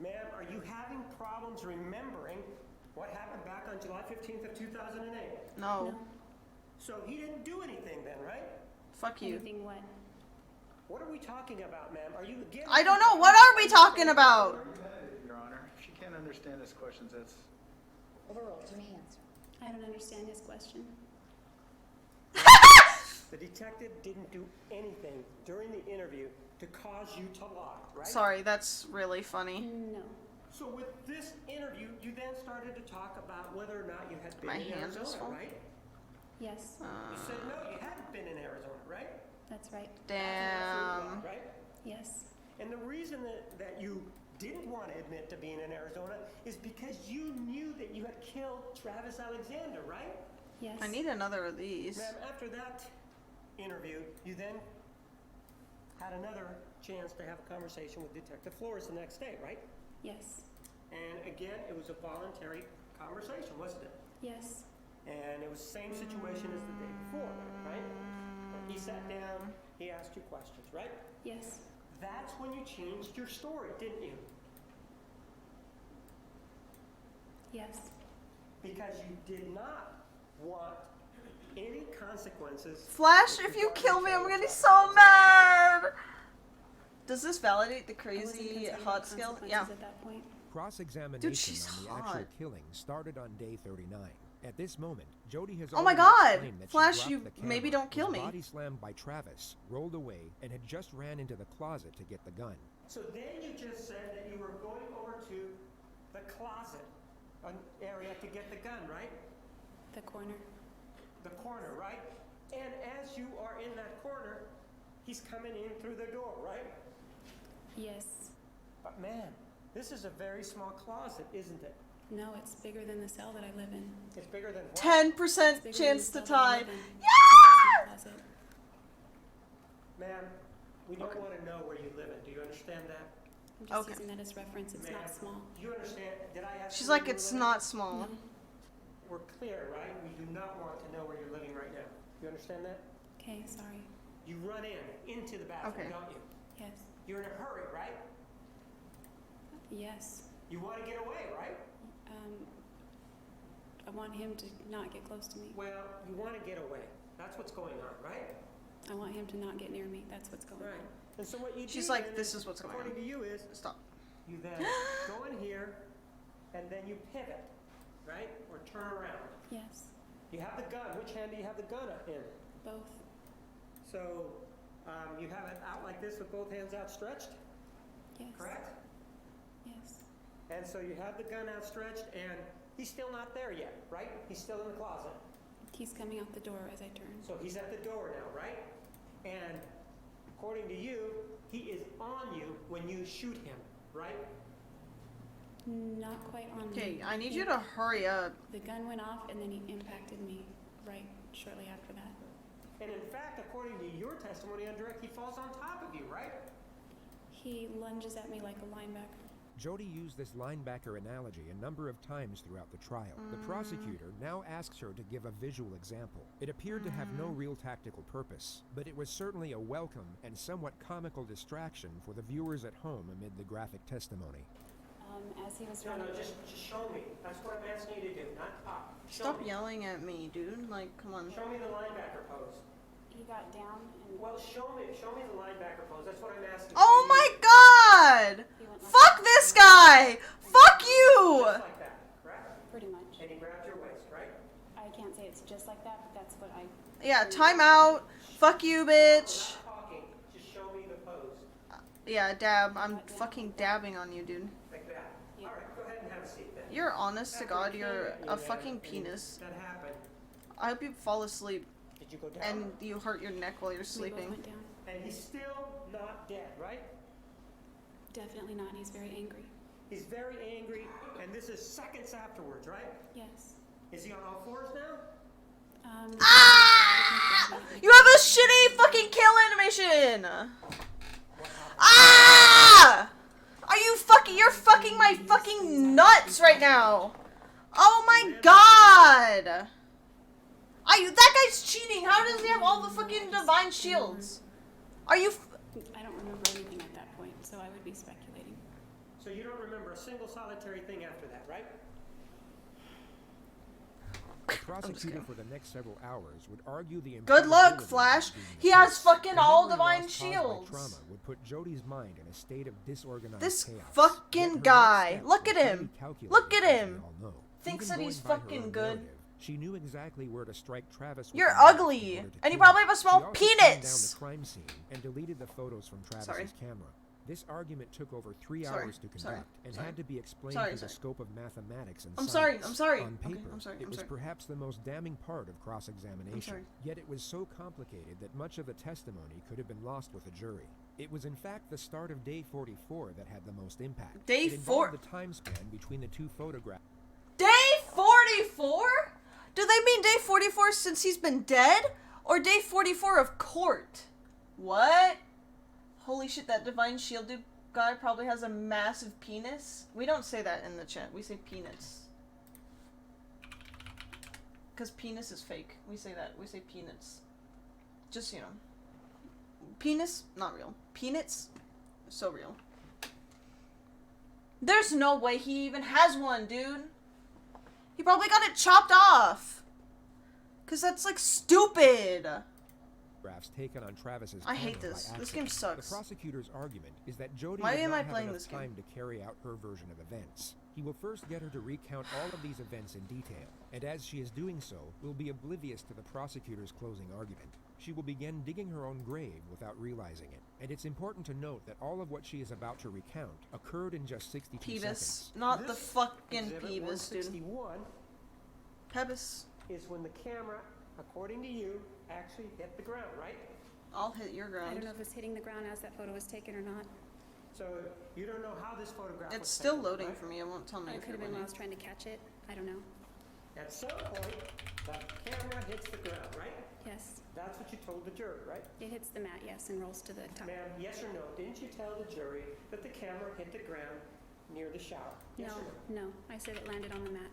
Ma'am, are you having problems remembering what happened back on July 15th of 2008? No. So he didn't do anything then, right? Fuck you. Anything what? What are we talking about, ma'am? Are you again? I don't know. What are we talking about? Your Honor, if she can't understand his questions, that's... Overruled. You may answer. I don't understand his question. The detective didn't do anything during the interview to cause you to lie, right? Sorry, that's really funny. No. So with this interview, you then started to talk about whether or not you had been My in hands was Arizona, full. right? Yes. You said no, you hadn't been in Arizona, right? That's right. Damn. Right? Yes. And the reason that you didn't want to admit to being in Arizona is because you knew that you had killed Travis Alexander, right? Yes. I need another of these. Ma'am, after that interview, you then had another chance to have a conversation with Detective Flores the next day, right? Yes. And again, it was a voluntary conversation, wasn't it? Yes. And it was the same situation as the day before, right? He sat down, he asked you questions, right? Yes. That's when you changed your story, didn't you? Yes. Because you did not want any consequences. Flash, if you kill me, I'm gonna be so mad. Does this validate the I wasn't crazy concerned hot about skill? consequences Yeah. At that point. Cross-examination Dude, she's on the hot. actual killing started on day 39. At this moment, Jody has Oh my already God! explained that Flash, she dropped you the camera, maybe don't kill was me. body slammed by Travis, rolled away, and had just ran into the closet to get the gun. So then you just said that you were going over to the closet area to get the gun, right? The corner. The corner, right? And as you are in that corner, he's coming in through the door, right? Yes. But man, this is a very small closet, isn't it? No, it's bigger than the cell that I live in. It's bigger than what? 10% It's bigger chance to than the cell that I tie. live in. Yeah! It's in the closet. Ma'am, we don't want to know where you live in. Do you understand that? I'm just Okay. using that as reference. It's Ma'am, not small. do you understand? Did I ask She's you where like, you were it's living? not small. No. We're clear, right? We do not want to know where you're living right now. You understand that? Okay, sorry. You run into the bathroom, Okay. don't you? Yes. You're in a hurry, right? Yes. You want to get away, right? I want him to not get close to me. Well, you want to get away. That's what's going on, right? I want him to not get near me. That's what's going Right. on. And so what you She's do like, then this is what's going on. according to you is, Stop. you then go in here, and then you pivot, right? Or turn around. Yes. You have the gun. Which hand do you have the gun in? Both. So you have it out like this with both hands outstretched? Yes. Correct? Yes. And so you have the gun outstretched, and he's still not there yet, right? He's still in the closet. He's coming out the door as I turn. So he's at the door now, right? And according to you, he is on you when you shoot him, right? Not quite on me. Okay, I need you to hurry up. The gun went off and then he impacted me right shortly after that. And in fact, according to your testimony on direct, he falls on top of you, right? He lunges at me like a linebacker. Jody used this linebacker analogy a number of times throughout the trial. The prosecutor now asks her to give a visual example. It appeared to have no real tactical purpose, but it was certainly a welcome and somewhat comical distraction for the viewers at home amid the graphic testimony. As he was No, running. just show me. That's what I'm asking you to do, not talk. Stop yelling at me, dude. Like, come on. Show me the linebacker pose. He got down and. Well, show me the linebacker pose. That's what I'm asking. Oh my god! Fuck this guy! Fuck you! Just like that, correct? Pretty much. And he grabbed your waist, right? I can't say it's just like that, but that's what I. Yeah, time out. Fuck you, bitch. I'm not talking. Just show me the pose. Yeah, dab. I'm fucking dabbing on you, dude. Like that. All right, go ahead and have a seat then. You're honest to After God, he you're came at you a there, fucking and penis. That happened. I hope you fall asleep Did you go down? and you hurt your neck while you're We both sleeping. went down. And he's still not dead, right? Definitely not. He's very angry. He's very angry, and this is seconds afterwards, right? Yes. Is he on all fours now? Ah! You have a shitty fucking kill animation! Ah! Are you fucking, you're fucking my fucking nuts right now! Oh my god! That guy's cheating! How does he have all the fucking divine shields? Are you I don't remember anything at that point, so I would be speculating. So you don't remember a single solitary thing after that, right? The prosecutor for the next several hours would argue the Good luck, improbability of Flash. being He has killed. fucking The all memory divine loss caused by shields. Trauma would put Jody's mind in a state of disorganized This chaos. fucking Yet her guy. next steps Look at were him. highly calculated, Look at as we him. all know. Thinks Even that he's going by her fucking own good. narrative, she knew exactly where to strike Travis with You're the knife in ugly, order to and you kill probably him. have a small She also cleaned down penis. the crime scene and deleted the photos from Travis's Sorry. camera. This argument took over 3 Sorry. hours to conduct Sorry. and Sorry. had to be explained Sorry. through the Sorry. scope of mathematics and I'm science. sorry. I'm sorry. On Okay, paper, I'm sorry. it I'm was sorry. perhaps the most damning part of cross-examination. sorry. Yet it was so complicated that much of the testimony could have been lost with a jury. It was in fact the start of day 44 that had the most impact. Day it involved 4 the time span between the two photographs. Day 44? Do they mean day 44 since he's been dead? Or day 44 of court? What? Holy shit, that divine shield dude guy probably has a massive penis. We don't say that in the chat. We say penis. Because penis is fake. We say that. We say peanuts. Just, you know. Penis, not real. Peanuts, so real. There's no way he even has one, dude. He probably got it chopped off. Because that's, like, stupid. Photographs taken on Travis's I hate camera by this. This accident. game sucks. The prosecutor's argument is that Jody Why would am not I have playing enough this game? time to carry out her version of events. He will first get her to recount all of these events in detail, and as she is doing so, will be oblivious to the prosecutor's closing argument. She will begin digging her own grave without realizing it. And it's important to note that all of what she is about to recount occurred in just 62 Peebus. seconds. Not the This fucking exhibit Peebus, dude. 161 Pebis. is when the camera, according to you, actually hit the ground, right? I'll hit your I ground. don't know if it's hitting the ground as that photo was taken or not. So you don't know how this photograph It's was still taken, loading right? for me. It won't tell me It if could you're have been when I winning. was trying to catch it. I don't know. At some point, the camera hits the ground, right? Yes. That's what you told the jury, right? It hits the mat, yes, and rolls to the top. Ma'am, yes or no? Didn't you tell the jury that the camera hit the ground near the shower? Yes No, or no? no. I said it landed on the mat.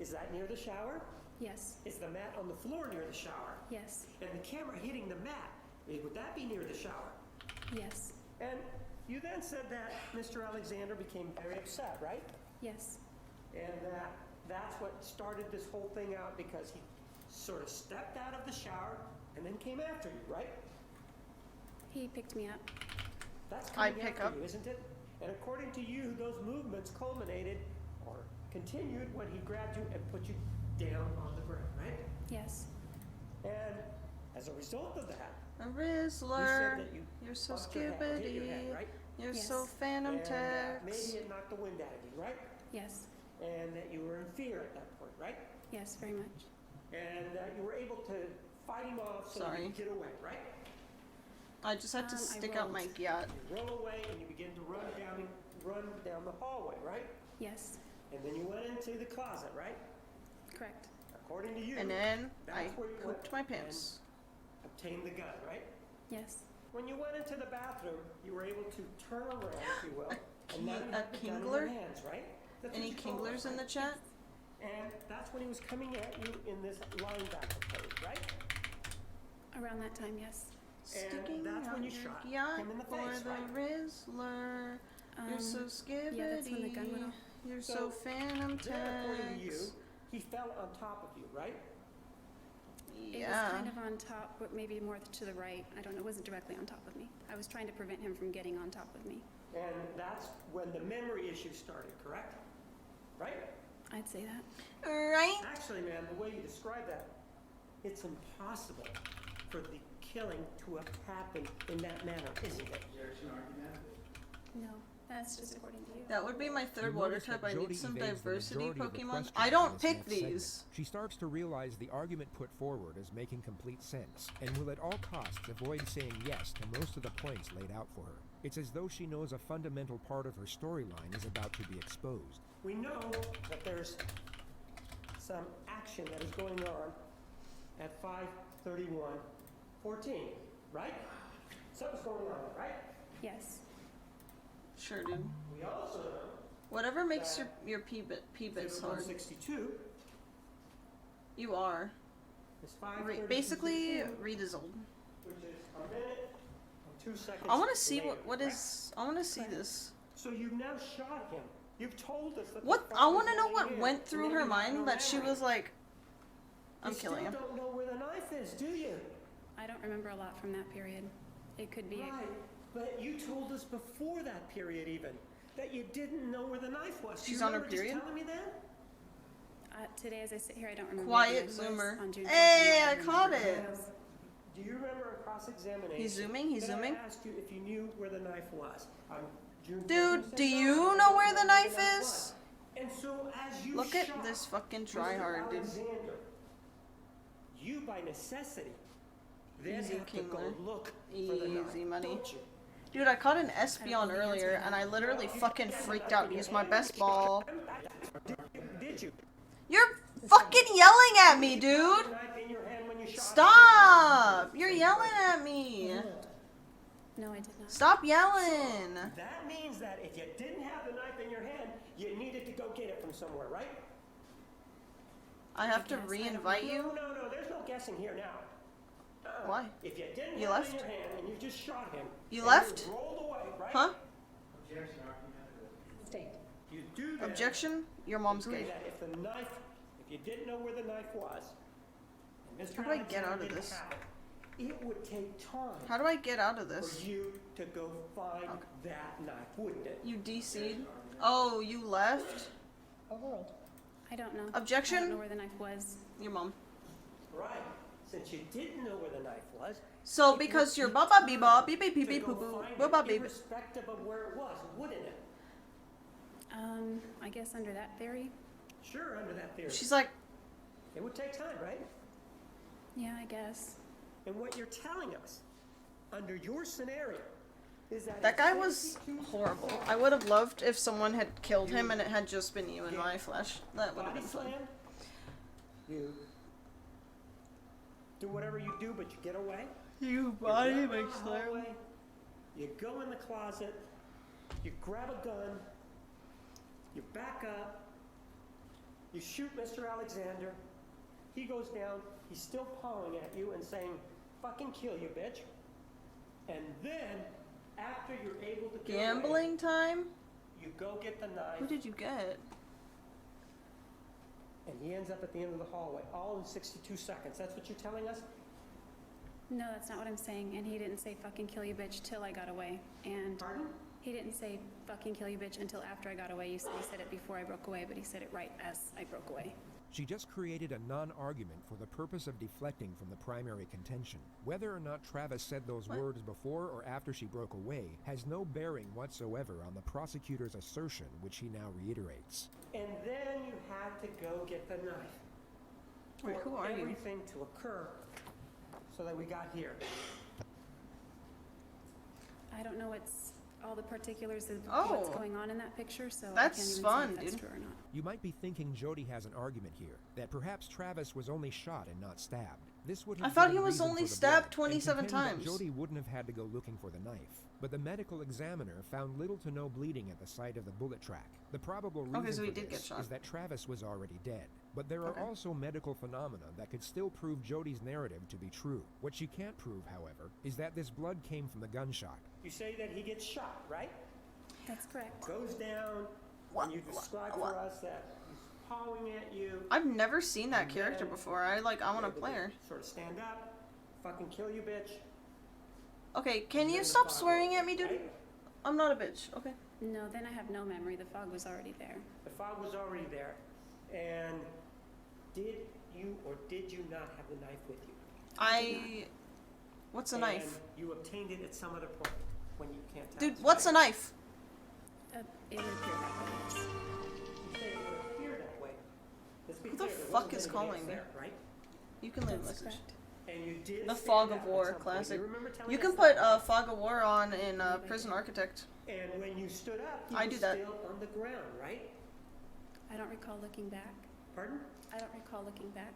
Is that near the shower? Yes. Is the mat on the floor near the shower? Yes. And the camera hitting the mat, would that be near the shower? Yes. And you then said that Mr. Alexander became very upset, right? Yes. And that's what started this whole thing out because he sort of stepped out of the shower and then came after you, right? He picked me up. That's I coming pick after up. you, isn't it? And according to you, those movements culminated or continued when he grabbed you and put you down on the ground, right? Yes. And as a result of that, A you Rizzler. said that you You're so bumped your head, hit your head, skibbity. right? You're Yes. so Phantom And Text. maybe it knocked the wind out of you, right? Yes. And that you were in fear at that point, right? Yes, very much. And that you were able to fight him off so Sorry. you could get away, right? I just had to I stick out my rolled. gyat. You roll away and you begin to run down the hallway, right? Yes. And then you went into the closet, right? Correct. According to you, And then I that's where you went pooped my pants. and obtained the gun, right? Yes. When you went into the bathroom, you were able to turn around, if you will, and now you a have the gun in Kingler? your hands, right? That's Any what you told us, Kinglers in the right? chat? And that's when he was coming at you in this linebacker pose, right? Around that time, yes. Sticking that's out when you your shot gyat him in the for face, the right? Rizzler. You're so skibbity. Yeah, that's when the gun went off. You're so Phantom Then, according to you, Text. he fell on top of you, right? It was kind of on top, but maybe more to the right. I don't know. It wasn't directly on top of me. I was trying to prevent him from getting on top of me. And that's when the memory issue started, correct? Right? I'd say that. Right? Actually, man, the way you describe that, it's impossible for the killing to have happened in that manner, isn't it? No, that's just according to you. That would be my third You water notice type. that I Jody need some evades the diversity majority of the Pokemon. questions I in don't this pick next segment. these. She starts to realize the argument put forward is making complete sense, and will at all costs avoid saying yes to most of the points laid out for her. It's as though she knows a fundamental part of her storyline is about to be exposed. We know that there's some action that is going on at 5:31:14, right? Something's going on, right? Yes. Sure, dude. We also know Whatever makes your P-bits hard. 162 You are. is 5:32:15, Basically, Reed is old. which is a minute and 2 seconds. I want to see later, what correct? is. I want to see this. So you've now shot him. You've told us that. What? the I fight want to was know going what in, went and through then her you have mind no that she memory. was like, I'm killing You him. still don't know where the knife is, do you? I don't remember a lot from that period. It could be. Right, but you told us before that period even that you didn't know where the knife was. Do She's you on her remember just period? telling me that? Today, as I sit here, I don't remember. Quiet what the knife was zoomer. on June 4th. Hey, I don't caught remember it. what was. Do you remember a cross-examination? He's zooming, he's that zooming. I asked you if you knew where the knife was. On June 4th, Dude, said do no, you I know didn't where the knife was. is? And so as you Look at shot this fucking Mr. tryhard, dude. Alexander, you by necessity then Easy, have to go Kingler. look for the knife, Easy money. don't you? Dude, I caught an Espeon earlier, and I literally fucking freaked out and used my best ball. Did you? You're fucking yelling at me, dude! Knife in your hand when you shot Stop! You're yelling at me! No, I did not. Stop yelling! That means that if you didn't have the knife in your hand, you needed to go get it from somewhere, right? I have to re-invite you? No, there's no guessing here now. Why? If you didn't You have left? it in your hand and you just shot him, You and left? You rolled away, right? Huh? State. You do that. Objection? Your mom's agree gay. that if the knife, if you didn't know where the knife was, and Mr. How do I get Alexander out of didn't this? have it, it would take time. How do I get out of this? For you to go find that knife, wouldn't it? You DC'd? Oh, you left? Overruled. I don't know. Objection? I don't know where the knife was. Your mom. Right. Since you didn't know where the knife was. So, it because would you're take baba beeba, time beep beep beep to beep go boo boo, find baba it, beep. irrespective of where it was, wouldn't it? I guess under that theory. Sure, under that theory. She's like, It would take time, right? Yeah, I guess. And what you're telling us, under your scenario, is that that guy was horrible. I would have loved if someone had killed him and it had just been you in my flesh. That would have body been fun. slam, you do whatever you do, but you get away. You run down the hallway, you go in the closet, you grab a gun, you back up, you shoot Mr. Alexander, he goes down, he's still pawing at you and saying, fucking kill you, bitch. And then, after you're able to get away, Gambling time? you go get the knife. Who did you get? And he ends up at the end of the hallway, all in 62 seconds. That's what you're telling us? No, that's not what I'm saying. And he didn't say fucking kill you bitch till I got away. And Pardon? he didn't say fucking kill you bitch until after I got away. You said he said it before I broke away, but he said it right as I broke away. She just created a non-argument for the purpose of deflecting from the primary contention. Whether or not Travis said those words before or after she broke away has no bearing whatsoever on the prosecutor's assertion, which he now reiterates. And then you had to go get the knife. Wait, who for are you? everything to occur so that we got here. I don't know all the particulars of Oh. what's going on in that picture, so That's I can't even fun, say if that's dude. true or not. You might be thinking Jody has an argument here, that perhaps Travis was only shot and not stabbed. This would have I thought given he was reason only for the stabbed blood, and 27 contend that times. Jody wouldn't have had to go looking for the knife, but the medical examiner found little to no bleeding at the site of the bullet track. The probable reason so he for did get this shot. is that Travis was already dead. But there are also medical phenomena that could still prove Jody's narrative to be true. What she can't prove, however, is that this blood came from the gunshot. You say that he gets shot, right? That's correct. Goes down, and you describe for us that he's pawing at you. I've never seen that and character then before. I want to able play her. Sort of stand up, fucking kill you, bitch. Okay, can And you then the stop fog swearing opens, at me, dude? right? I'm not a bitch. Okay. No, then I have no memory. The fog was already there. The fog was already there. And did you or did you not have the knife with you? What's a And knife? you obtained it at some other point when you can't tell. Dude, us, what's a right? knife? It would appear that way, yes. You say it would appear that way. Let's be Who the clear, there fuck wasn't is anybody calling else me? there, right? You can leave a That's message. correct. And you did The stand Fog up of at War some point. classic. You remember telling You us can that? put Fog of War on in Prison Architect. And when you stood up, you I were do that. still on the ground, right? I don't recall looking back. Pardon? I don't recall looking back.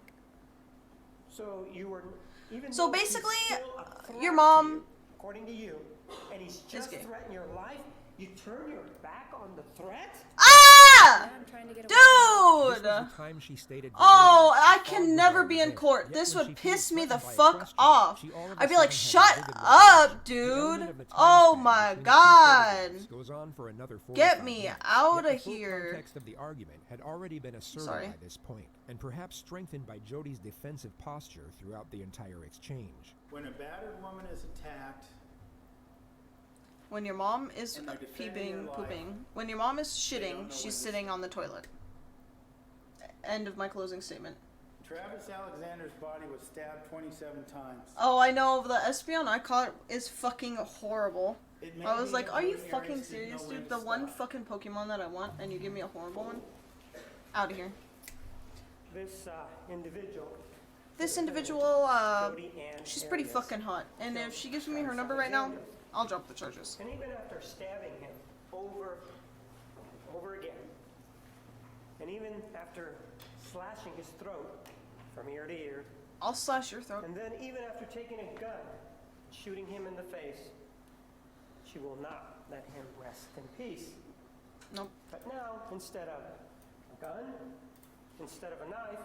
So you were even So though he's basically, still a threat your to mom- you, according to you, and he's just gay. threatening your life, you turn your back on the threat? Ah! I'm trying to get away. This was Dude! the time she stated Oh, verbatim, I the fog can was never already be in there. court. Yet This when would she feels piss me the threatened by a fuck question, off. she all of a I'd be like, sudden has a shut vivid up, recollection. The dude. element of the time Oh span my between the two god. photographs goes on for another Get 45 me minutes. out Yet of the full here. context of the argument had already been asserted Sorry. by this point, and perhaps strengthened by Jody's defensive posture throughout the entire exchange. When a battered woman is attacked, When your mom is And they're defending peeping, their pooping. life. When your mom is They don't shitting, know when she's this- sitting on the toilet. End of my closing statement. Travis Alexander's body was stabbed 27 times. Oh, I know, the espion I caught is fucking horrible. It may I was be like, that are you those fucking areas didn't serious, know when dude? to The one stop. fucking Pokemon that I want, and you give me a horrible one? Out of here. This individual. This individual, Jody Ann she's pretty Arias. fucking hot. And if she gives me her number right now, I'll drop the charges. And even after stabbing him over again, and even after slashing his throat from ear to ear, I'll slash your throat. and then even after taking a gun, shooting him in the face, she will not let him rest in peace. Nope. But now, instead of a gun, instead of a knife,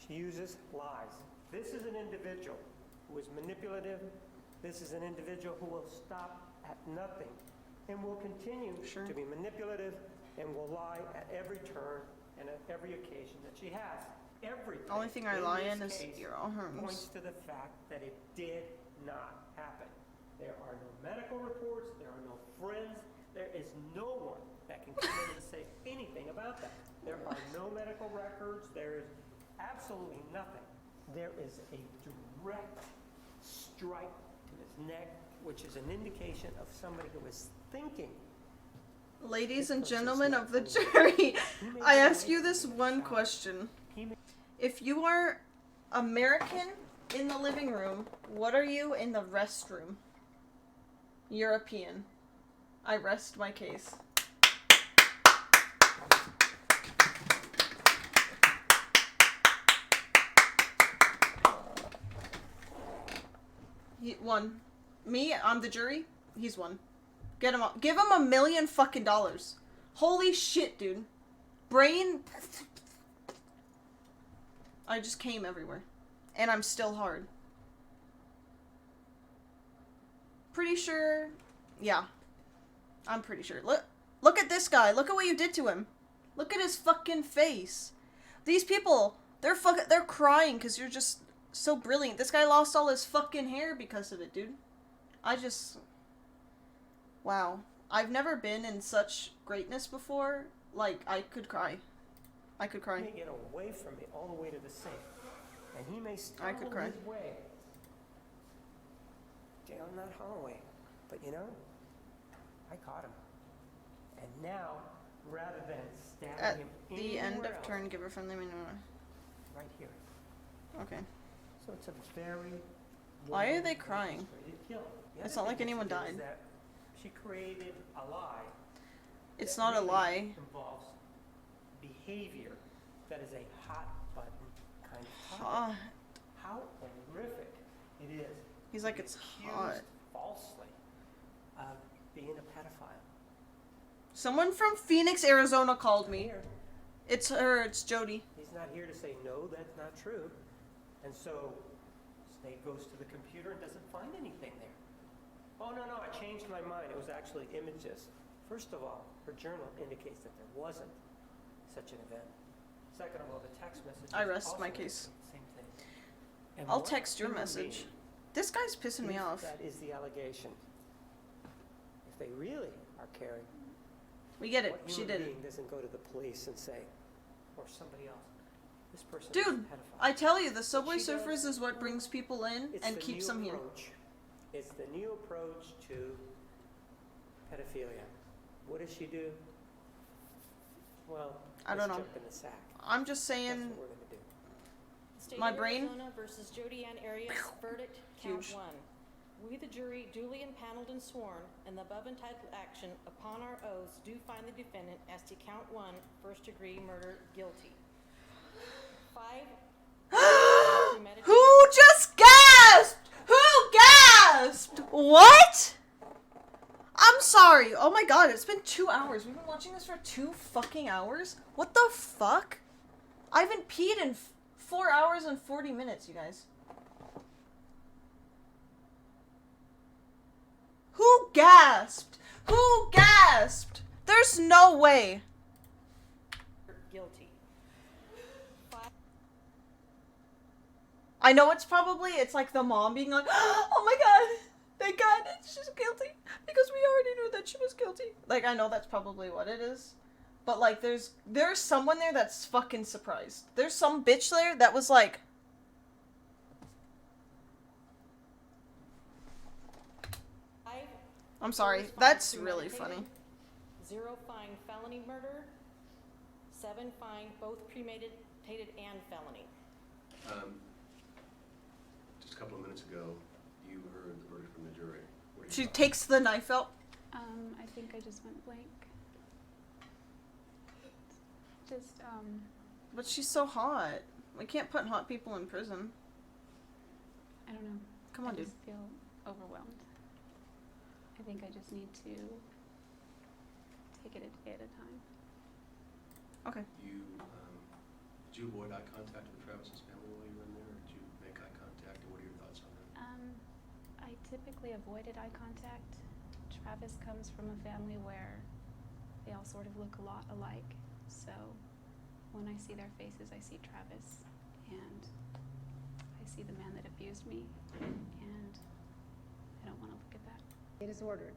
she uses lies. This is an individual who is manipulative. This is an individual who will stop at nothing and will continue to be manipulative and will lie at every turn and at every occasion that she has. Everything. Only thing I lie in this is case your arms. points to the fact that it did not happen. There are no medical reports. There are no friends. There is no one that can come in and say anything about that. There are no medical records. There is absolutely nothing. There is a direct strike to his neck, which is an indication of somebody who is thinking. Ladies and gentlemen of the jury, I ask you this one question. If you are American in the living room, what are you in the restroom? European. I rest my case. He won. Me, I'm the jury. He's won. Get him. Give him $1 million fucking dollars. Holy shit, dude. Brain. I just came everywhere, and I'm still hard. Pretty sure. Yeah, I'm pretty sure. Look at this guy. Look at what you did to him. Look at his fucking face. These people, they're crying because you're just so brilliant. This guy lost all his fucking hair because of it, dude. Wow. I've never been in such greatness before. Like, I could cry. I could cry. He may get away from me all the way to the sink, and he may I could stumble cry. his way down that hallway. But you know, I caught him. And now, rather than stabbing At him the end anywhere of else, turn, give her friendly maneuver. right here. Okay. So it's a very Why are they well crying? orchestrated kill. The It's other not like thing that anyone she did died. is that she created a lie. It's that not a really lie. Involves behavior that is a hot button kind of topic. Hot. How horrific it is. He's like, to be it's accused hot. falsely of being a pedophile. Someone from Phoenix, Arizona called me. It's her, it's Jody. He's not here to say, no, that's not true. And so, Snake goes to the computer and doesn't find anything there. Oh, no, I changed my mind. It was actually images. First of all, her journal indicates that there wasn't such an event. Second of all, the text message. I rest my also case. indicate the same thing. And I'll what text your human message. being, This guy's pissing me if off. that is the allegation, if they really are caring, We get it. what She human did it. being doesn't go to the police and say, or somebody else, this person is a Dude, pedophile. I tell you, the Subway she does- Surfers is what brings people in It's and the keeps new them here. approach. It's the new approach to pedophilia. What does she do? Well, I don't let's know. jump in the sack. I'm just That's saying, what we're gonna do. State My of brain- Arizona versus Jody Ann Arias, verdict, count Huge. 1. We, the jury, duly impaneled and sworn in the above entitled action upon our oaths, do find the defendant as to count 1, first-degree murder, guilty. 5. premeditated- Who just gasped? Who gasped? What? I'm sorry. Oh my god, it's been 2 hours. We've been watching this for 2 fucking hours? What the fuck? I haven't peed in 4 hours and 40 minutes, you guys. Who gasped? Who gasped? There's no way. Guilty. 5. I know it's like the mom being like, oh my god, thank god she's guilty, because we already knew that she was guilty. Like, I know that's probably what it is, but like there's someone there that's fucking surprised. There's some bitch there that was like, I'm sorry, that's really funny. 0 fine felony murder. 7 fine both premeditated and felony. Just a couple of minutes ago, you heard the verdict from the jury. What do you She thought? takes the knife out. I think I just went blank. Just, But she's so hot. We can't put hot people in prison. I don't know. Come on, I dude. just feel overwhelmed. I think I just need to take it a day at a time. Okay. Did you avoid eye contact with Travis's family while you were in there, or did you make eye contact, and what are your thoughts on that? I typically avoided eye contact. Travis comes from a family where they all sort of look a lot alike. So when I see their faces, I see Travis, and I see the man that abused me, and I don't want to look at that. It is ordered.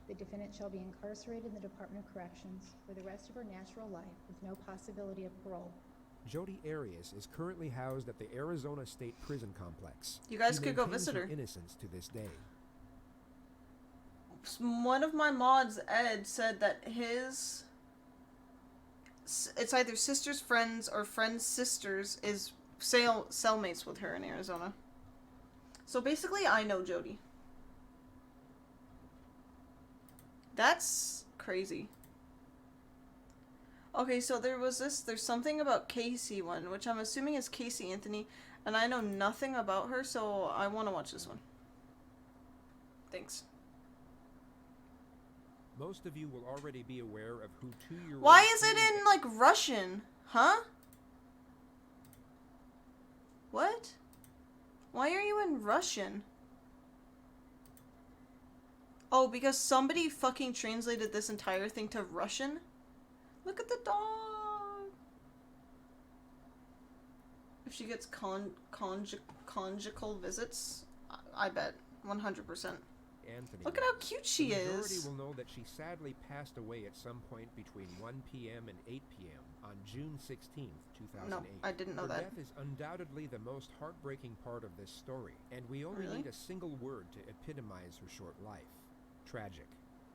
The defendant shall be incarcerated in the Department of Corrections for the rest of her natural life with no possibility of parole. Jody Arias is currently housed at the Arizona State Prison Complex. You guys She could go maintains visit her. Innocence to this day. One of my mods, Ed, said that it's either sister's friends or friends' sisters is cellmates with her in Arizona. So basically, I know Jody. That's crazy. Okay, so there's something about Casey one, which I'm assuming is Casey Anthony, and I know nothing about her, so I want to watch this one. Thanks. Most of you will already be aware of who 2-year-old... Why is it in, like, Russian? Huh? What? Why are you in Russian? Oh, because somebody fucking translated this entire thing to Russian? Look at the dog! If she gets conjugal visits, I bet 100%. Anthony. Look at how cute she the majority is. will know that she sadly passed away at some point between 1 p.m. and 8 p.m. on June 16, 2008. No, I didn't know Her that. death is undoubtedly the most heartbreaking part of this story, and we only Really? need a single word to epitomize her short life. Tragic.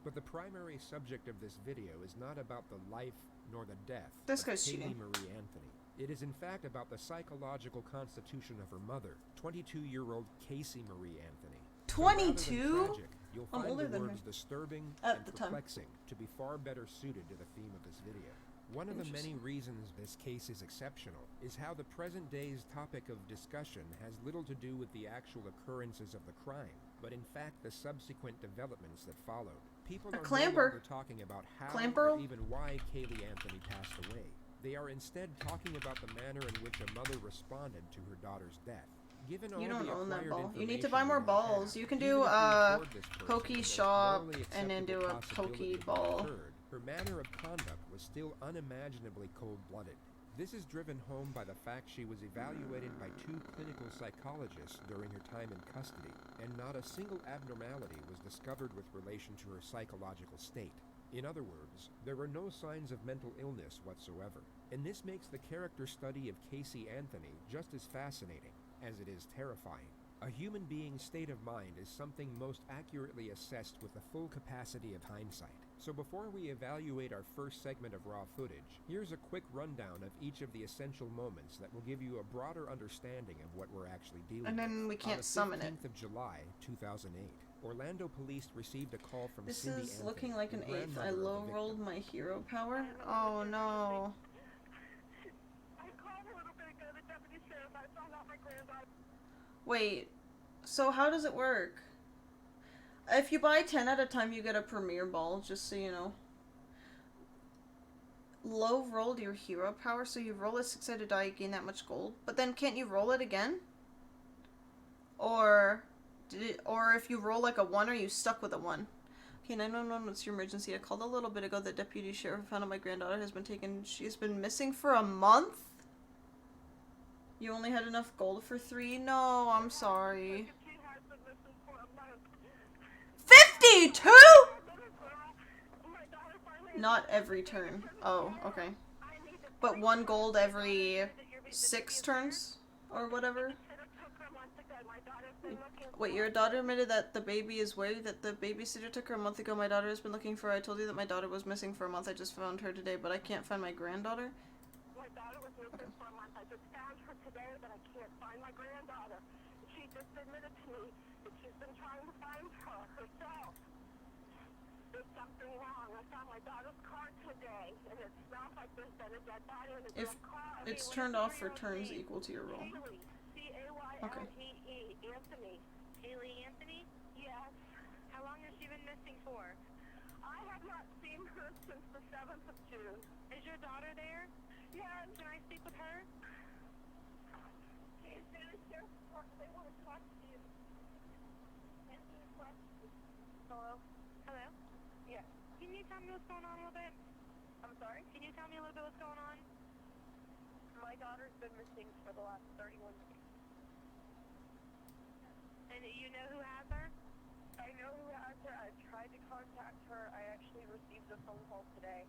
But the primary subject of this video is not about the life nor the death This of guy's Kaylee cheating. Marie Anthony. It is in fact about the psychological constitution of her mother, 22-year-old Casey Marie Anthony. So rather than 22? tragic, you'll I'm find older the than her. words disturbing At and the time. perplexing to be far better suited to the theme of this video. One of the many reasons this case is exceptional is how the present day's topic of discussion has little to do with the actual occurrences of the crime, but in fact the subsequent developments that followed. People are no longer talking about how or even why Kaylee Anthony passed away. They are instead talking about the manner in which a mother responded to her daughter's death. Given all You don't the own that acquired ball. You need to buy information more we now balls. have, You can even do if we a accord this person pokey the most shop morally and then do acceptable a possibility pokey of what ball. occurred, her manner of conduct was still unimaginably cold-blooded. This is driven home by the fact she was evaluated by 2 clinical psychologists during her time in custody, and not a single abnormality was discovered with relation to her psychological state. In other words, there were no signs of mental illness whatsoever, and this makes the character study of Casey Anthony just as fascinating as it is terrifying. A human being's state of mind is something most accurately assessed with the full capacity of hindsight. So before we evaluate our first segment of raw footage, here's a quick rundown of each of the essential moments that will give you a broader understanding of what we're actually dealing with. And then we can't summon it. On the 15th of July, 2008, Orlando police received a call from This Cindy is Anthony, looking like the an 8th. I grandmother of the low victim. rolled my hero power. Oh no. Wait, so how does it work? If you buy 10 at a time, you get a premier ball, just so you know. Low rolled your hero power, so you roll a 6-sided die, you gain that much gold. But then can't you roll it again? Or if you roll like a 1, are you stuck with a 1? Okay, 911, what's your emergency? I called a little bit ago. The deputy sheriff found out my granddaughter has been taken. She's been missing for a month? You only had enough gold for 3? No, I'm sorry. 52?! Not every turn. Oh, okay. But 1 gold every 6 turns? Or whatever? Wait, your daughter admitted that the baby is worried that the babysitter took her a month ago. My daughter has been looking for her. I told you that my daughter was missing for a month. I just found her today, but I can't find my granddaughter. My daughter was missing for a month. I just found her today, but I can't find my granddaughter. She just admitted to me that she's been trying to find her herself. There's something wrong. I found my daughter's car today, and it smells like there's been a dead body in a If car. it's turned off for turns equal to your roll. Okay. Caylee, Anthony. Caylee Anthony? Yes. How long has she been missing for? I have not seen her since the 7th of June. Is your daughter there? Yes. Can I speak with her? She's very careful. They want to talk to you. Answer your question. Hello? Hello? Yes. Can you tell me what's going on a little bit? I'm sorry? Can you tell me a little bit what's going on? My daughter's been missing for the last 31 days. And you know who has her? I know who has her. I tried to contact her. I actually received a phone call today.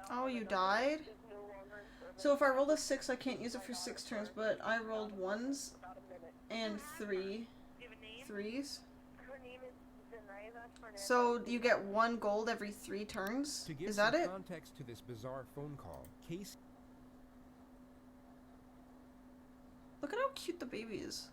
Oh, you died? So if I roll a 6, I can't use it for 6 turns, but I rolled 1s and 3 3s. Her name is Zenaida Fernandez. So you get 1 gold every 3 turns? To give Is that some it? context to this bizarre phone call, Casey Look at how cute the baby is.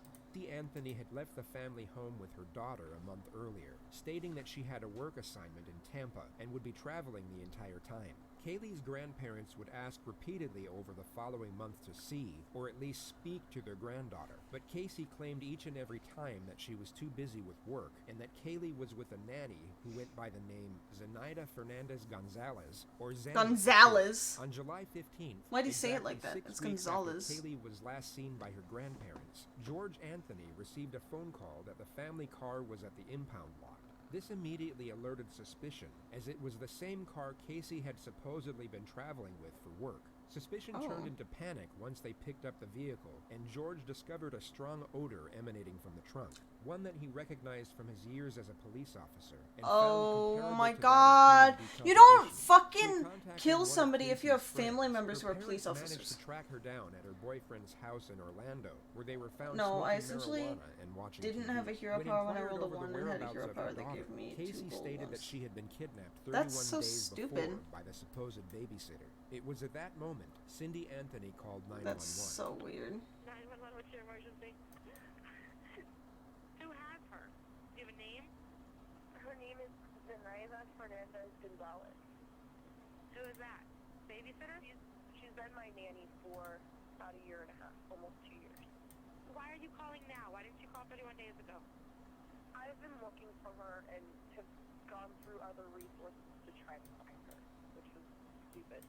Anthony had left the family home with her daughter a month earlier, stating that she had a work assignment in Tampa and would be traveling the entire time. Kaylee's grandparents would ask repeatedly over the following month to see, or at least speak to their granddaughter, but Casey claimed each and every time that she was too busy with work, and that Kaylee was with a nanny who went by the name Zenaida Fernandez Gonzalez, or Zanny. Gonzalez? On July 15th, Why'd he say it exactly like that? 6 It's weeks after Gonzalez. Kaylee was last seen by her grandparents, George Anthony received a phone call that the family car was at the impound lot. This immediately alerted suspicion, as it was the same car Casey had supposedly been traveling with for work. Suspicion turned into panic once they picked up the vehicle, and George discovered a strong odor emanating from the trunk, one that he recognized from his years as a police officer. And Oh my found god. comparable You don't to that of fucking human decomposition. kill somebody if you have Casey's family friends, members who her are police parents managed officers. to track her down at her boyfriend's house in Orlando, where they were found No, I smoking essentially marijuana and watching didn't TV. have a hero When power when I inquired rolled a over the 1 and had a whereabouts hero of power her that daughter, gave me Casey 2 gold stated that ones. she had been kidnapped 31 That's so days stupid. before by the supposed babysitter. It was at that moment Cindy Anthony called 911. That's so weird. 911, what's your emergency? Who has her? Do you have a name? Her name is Zenaida Fernandez Gonzalez. Who is that? Babysitter? She's been my nanny for about a year and a half, almost 2 years. Why are you calling now? Why didn't you call 31 days ago? I've been looking for her and have gone through other resources to try to find her, which was stupid.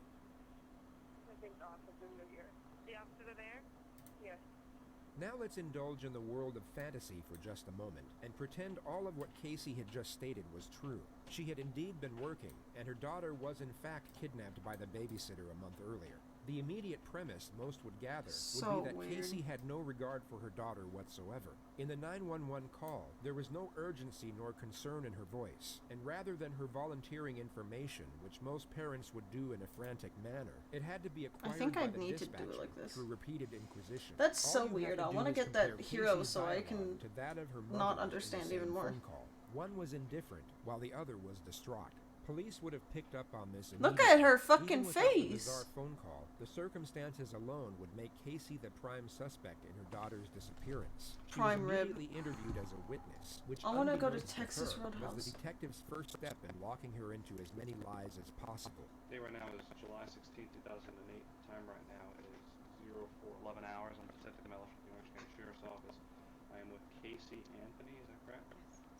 I think the officers are here. The officers are there? Yes. Now let's indulge in the world of fantasy for just a moment, and pretend all of what Casey had just stated was true. She had indeed been working, and her daughter was in fact kidnapped by the babysitter a month earlier. The immediate premise most would gather would be that Casey had no regard for her daughter whatsoever. In the 911 call, there was no urgency nor concern in her voice, and rather than her volunteering information, which most parents would do in a frantic manner, it had to be acquired by the dispatcher through repeated inquisition. That's All so you have weird. to I do want to is get that compare hero Casey's so I dialogue can to that of her not mother understand in the same even more. phone call. One was indifferent, while the other was distraught. Police would have picked up on this Look immediately. at her fucking Even without the face. bizarre phone call, the circumstances alone would make Casey the prime suspect in her daughter's disappearance. She Prime was rib. immediately interviewed as a witness, which I wanna go to unbeknownst Texas her, Roadhouse. was the detective's first step in locking her into as many lies as possible. Day right now is July 16, 2008. Time right now is 04:11 hours. I'm Detective Mellish with the Orange County Sheriff's Office. I am with Casey Anthony, is that correct?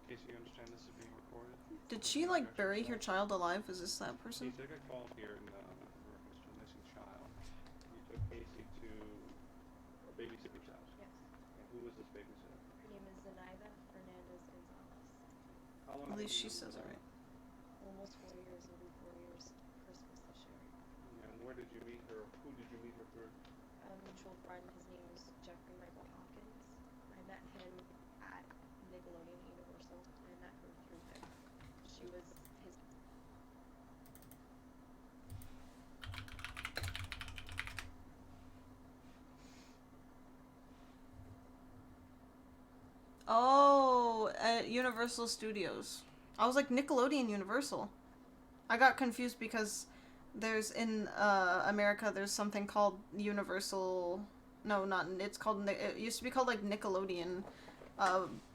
Casey, you understand this is being recorded? Did she like bury her child alive? Is this that person? You took a call here in reference to a missing child. You took Casey to a babysitter's house. Yes. And who was this babysitter? Her name is Zenaida Fernandez Gonzalez. How long At have least you she known says it her? right. Almost 4 years, it'll be 4 years Christmas this year. And where did you meet her? Who did you meet her through? A mutual friend, his name is Jeffrey Michael Hopkins. I met him at Nickelodeon Universal. I met her through him. She was his. Oh, at Universal Studios. I was like Nickelodeon Universal. I got confused because there's in America there's something called Universal. No, not it's called. It used to be called like Nickelodeon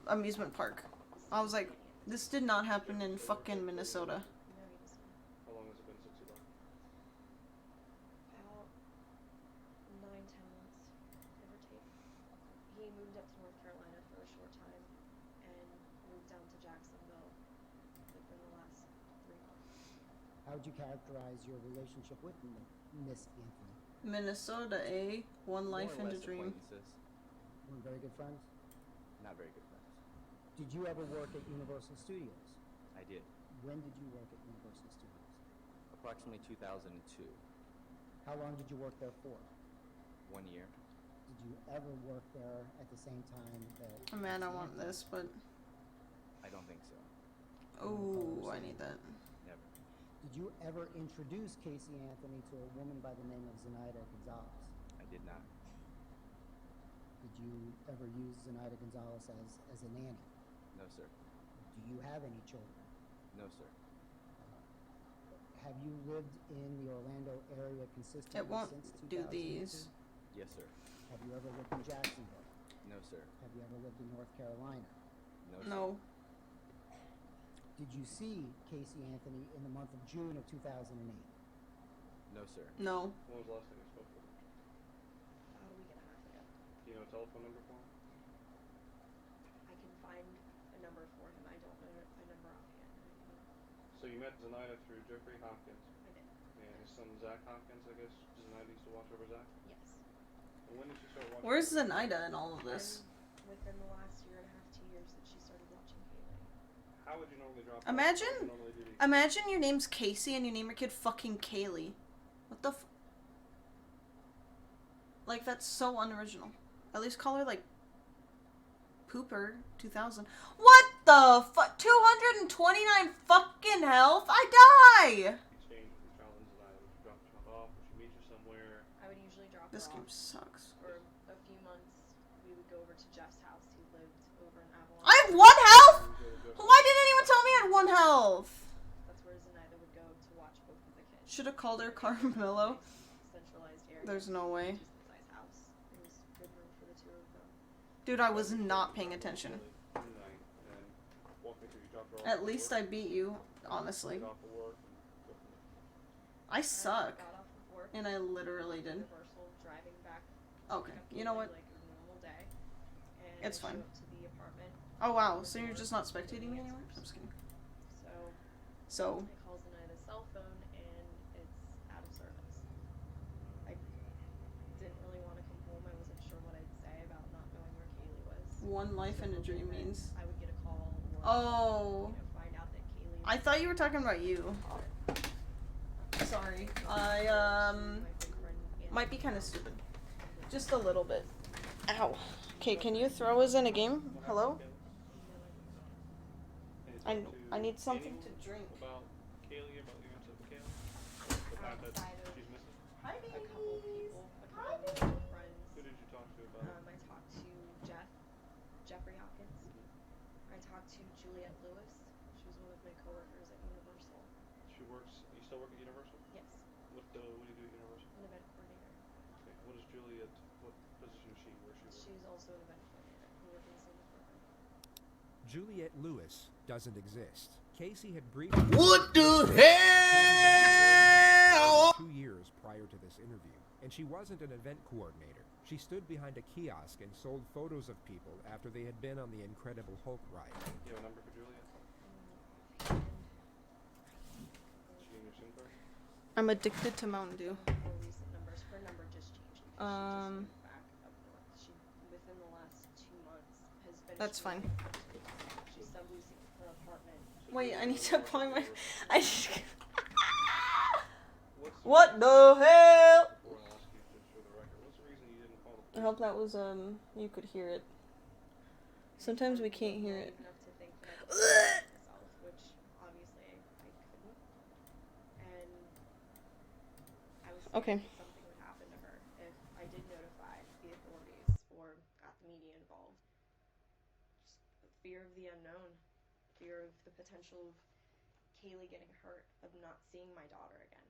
amusement park. I was like, this did not happen in fucking Minnesota. How long has it been since you left? About 9-10 months, give or take. He moved up to North Carolina for a short time and moved down to Jacksonville within the last 3 months. How would you characterize your relationship with Miss Anthony? Minnesota, eh? One life and a dream. We're very good friends? Not very good friends. Did you ever work at Universal Studios? I did. When did you work at Universal Studios? Approximately 2002. How long did you work there for? 1 year. Did you ever work there at the same time that... Oh man, I want this, but... I don't think so. Oh, I need that. Never. Did you ever introduce Casey Anthony to a woman by the name of Zenaida Gonzalez? I did not. Did you ever use Zenaida Gonzalez as a nanny? No, sir. Do you have any children? No, sir. Have you lived in the Orlando area consistently It won't since 2002? do these. Yes, sir. Have you ever lived in Jacksonville? No, sir. Have you ever lived in North Carolina? No, sir. No. Did you see Casey Anthony in the month of June of 2008? No, sir. No. When was the last time you spoke with her? About a week and a half ago. Do you know a telephone number for him? I can find a number for him. I don't know a number offhand. So you met Zenaida through Jeffrey Hopkins. I did. And his son Zach Hopkins, I guess. Zenaida used to watch over Zach? Yes. And when did she start watching? Where's Zenaida in all of this? Within the last year and a half, 2 years that she started watching Kaylee. How would you normally drop Imagine, imagine your name's Casey and you name your kid fucking Kaylee. What the Like, that's so unoriginal. At least call her, like, Pooper 2000. What the fuck? 229 fucking health? I die! Exchange with your child in Zelina. Would you drop your child off? Would she meet you somewhere? I would usually drop This her game off. sucks. For a few months, we would go over to Jeff's house. He lived over in Avalon. I have 1 health? Why didn't anyone tell me I had 1 health? That's where Zenaida would go to watch both of the kids. Should have called her Carmelo. Centralized area. There's no way. Just the size house. It was good room for the two of them. Dude, I was not paying attention. At least I beat you, honestly. I suck. Got off of work. And I literally did. Reversal, driving back. Okay, you know what? Like a normal day. And It's I fine. show up to the apartment. Oh wow, so you're just not spectating me anymore? I'm just kidding. So. I call Zenaida's cell phone and it's out of service. I didn't really want to come home. I wasn't sure what I'd say about not knowing where Kaylee was. 1 life in a dream means. I would get a call or Oh. find out that Kaylee I thought you were talking about you. Sorry. I might be kind of stupid. Just a little bit. Ow. Okay, can you throw us in a game? Hello? I need something to drink. About Kaylee, about your incident with Kaylee? The fact that she's missing? Hi, a couple people, a couple mutual friends. Who did you talk to about it? I talked to Jeffrey Hopkins. I talked to Juliette Lewis. She was one of my coworkers at Universal. She works, you still work at Universal? Yes. What do you do at Universal? An event coordinator. Okay, what is Juliet, what position is she, where she works? She's also an event coordinator. We work in the same department. Juliette Lewis doesn't exist. Casey had briefly... What the hell? 2 years prior to this interview, and she wasn't an event coordinator. She stood behind a kiosk and sold photos of people after they had been on the Incredible Hulk ride. You have a number for Juliet? Is she in your SIM card? I'm addicted to Mountain Dew. More recent numbers. Her number just changed. She just moved back up north. She, within the last 2 months, has finished. That's fine. She's subleasing her apartment. Wait, I need to apply my... What the hell? I hope that was, you could hear it. Sometimes we can't hear it. Enough to think that I could myself, which obviously I couldn't. And I was scared that something would happen to her if I did notify the authorities or got the media involved. Just fear of the unknown, fear of the potential of Kaylee getting hurt, of not seeing my daughter again.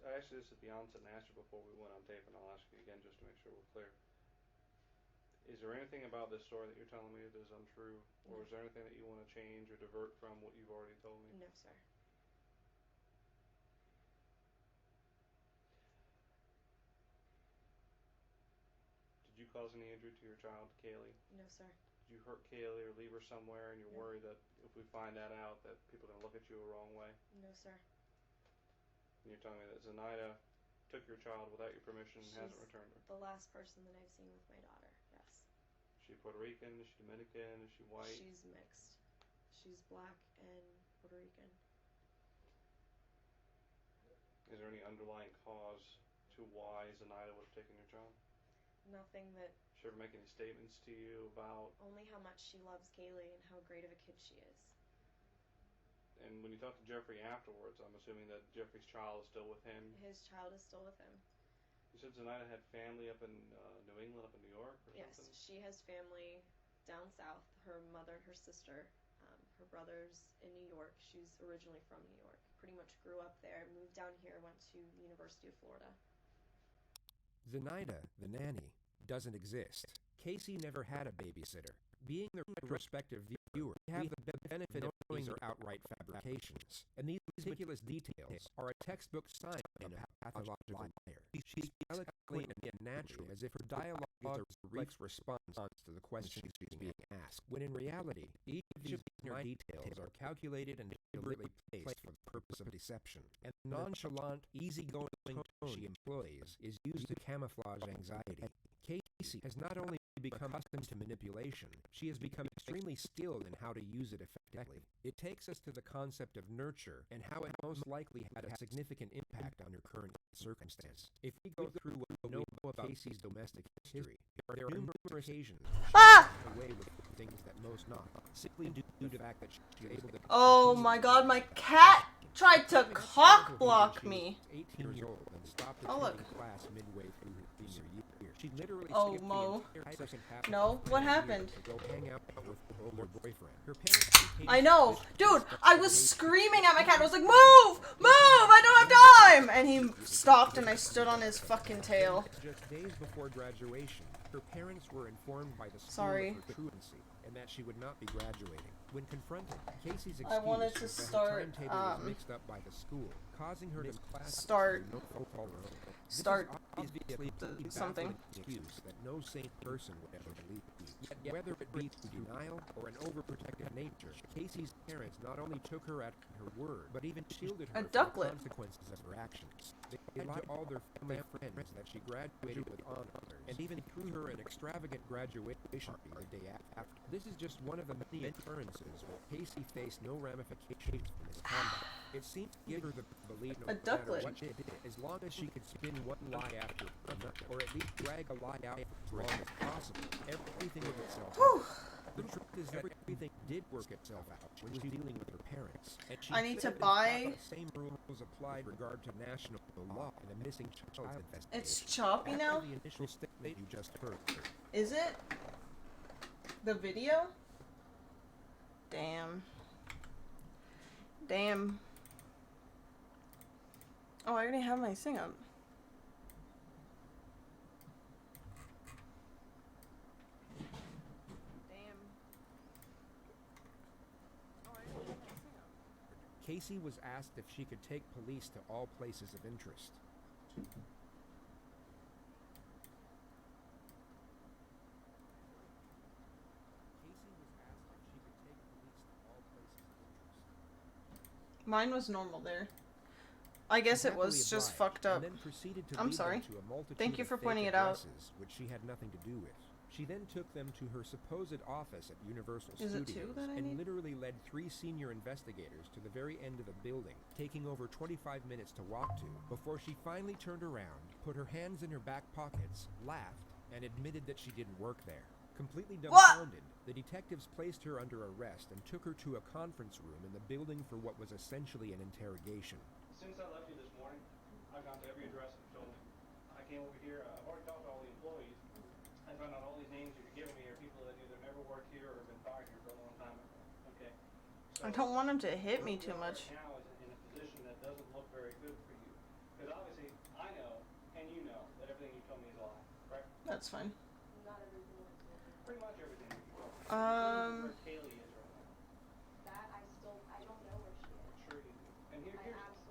I asked you this at the onset and asked you before we went on tape, and I'll ask you again just to make sure we're clear. Is there anything about this story that you're telling me that is untrue, or is there anything that you want to change or divert from what you've already told me? No, sir. Did you cause any injury to your child, Kaylee? No, sir. Did you hurt Kaylee or leave her somewhere, and you're worried that if we find that out, that people are going to look at you a wrong way? No, sir. And you're telling me that Zenaida took your child without your permission and hasn't returned her? The last person that I've seen with my daughter, yes. Is she Puerto Rican? Is she Dominican? Is she white? She's mixed. She's black and Puerto Rican. Is there any underlying cause to why Zenaida would have taken your child? Nothing that... Did she ever make any statements to you about... Only how much she loves Kaylee and how great of a kid she is. And when you talked to Jeffrey afterwards, I'm assuming that Jeffrey's child is still with him? His child is still with him. You said Zenaida had family up in New England, up in New York or yes, something? Yes, she has family down south. Her mother, her sister, her brother's in New York. She's originally from New York. Pretty much grew up there, moved down here, went to the University of Florida. Zenaida, the nanny, doesn't exist. Casey never had a babysitter. Being the prospective viewer, we have the benefit of knowing these are outright fabrications. And these meticulous details are a textbook sign of a pathological liar. She's eloquent and natural, as if her dialogue is a brief response to the questions being asked, when in reality, each of these minor details are calculated and deliberately placed for the purpose of deception. And the nonchalant, easygoing tone she employs is used to camouflage anxiety. Casey Casey has not only become accustomed to manipulation, she has become extremely skilled in how to use it effectively. It takes us to the concept of nurture and how it most likely had a significant impact on her current circumstance. If we go through what we know about Casey's domestic history, there are numerous occasions she got away with things that most not, simply due to the fact that she was able to... Oh my god, my cat tried to cock block me. 18 years old and stopped Oh, look. attending class midway through her senior year. She literally Oh, skipped Mo. the entire second half No, of what her year happened? to go hang out with her older boyfriend. Her parents I know. Dude, I was screaming at my cat. I was like, move! Move! I don't have time! And he stopped and I stood on his fucking tail. Just days before graduation, her parents were informed by the school Sorry. of her truancy and that she would not be graduating. When confronted, Casey's excuse I wanted to was that start, her timetable was mixed up by the school, causing her to start obviously something. Excuse that no sane person would ever believe. Yet whether it be through denial or an overprotective nature, Casey's parents not only took her at her word, but even shielded her from the consequences of her actions. They lied to all their family and friends that she graduated with honors, and even threw her an extravagant graduation party the day after. This is just one of the many occurrences where Casey faced no ramifications from his conduct. It seemed to give her the belief no matter what she did, as long as she could spin one lie after another, or at least drag a lie out for as long as possible, everything would itself out. The truth is that everything did work itself out when she was dealing with her parents. And she I need to said buy... the same rules applied in regard to national law and a missing child investigation. It's choppy now? The initial statement you just heard. Is it? The video? Damn. Damn. Oh, I already have my thing up. Casey was asked if she could take police to all places of interest. Mine was normal there. I guess it was just fucked up. I'm sorry. Thank you for pointing it out. Which she had nothing to do with. She then took them to her supposed office at Universal Studios and literally led 3 senior investigators to the very end of the building, taking over 25 minutes to walk to, before she finally turned around, put her hands in her back pockets, laughed, and admitted that she didn't work there. Completely dumbfounded, the detectives placed her under arrest and took her to a conference room in the building for what was essentially an interrogation. Since I left you this morning, I've gone to every address in the building. I came over here, I've already talked to all the employees. I found out all these names you're giving me are people that either never worked here or have been fired here for a long time ago. Okay? So I don't want him to hit me too much. Right now is in a position that doesn't look very good for you. Because obviously, I know, and you know, that everything you told me is a lie, right? That's fine. Not everything. Pretty much everything. Um... Where Kaylee is right now. That I don't know where she is. Sure you do. And here's,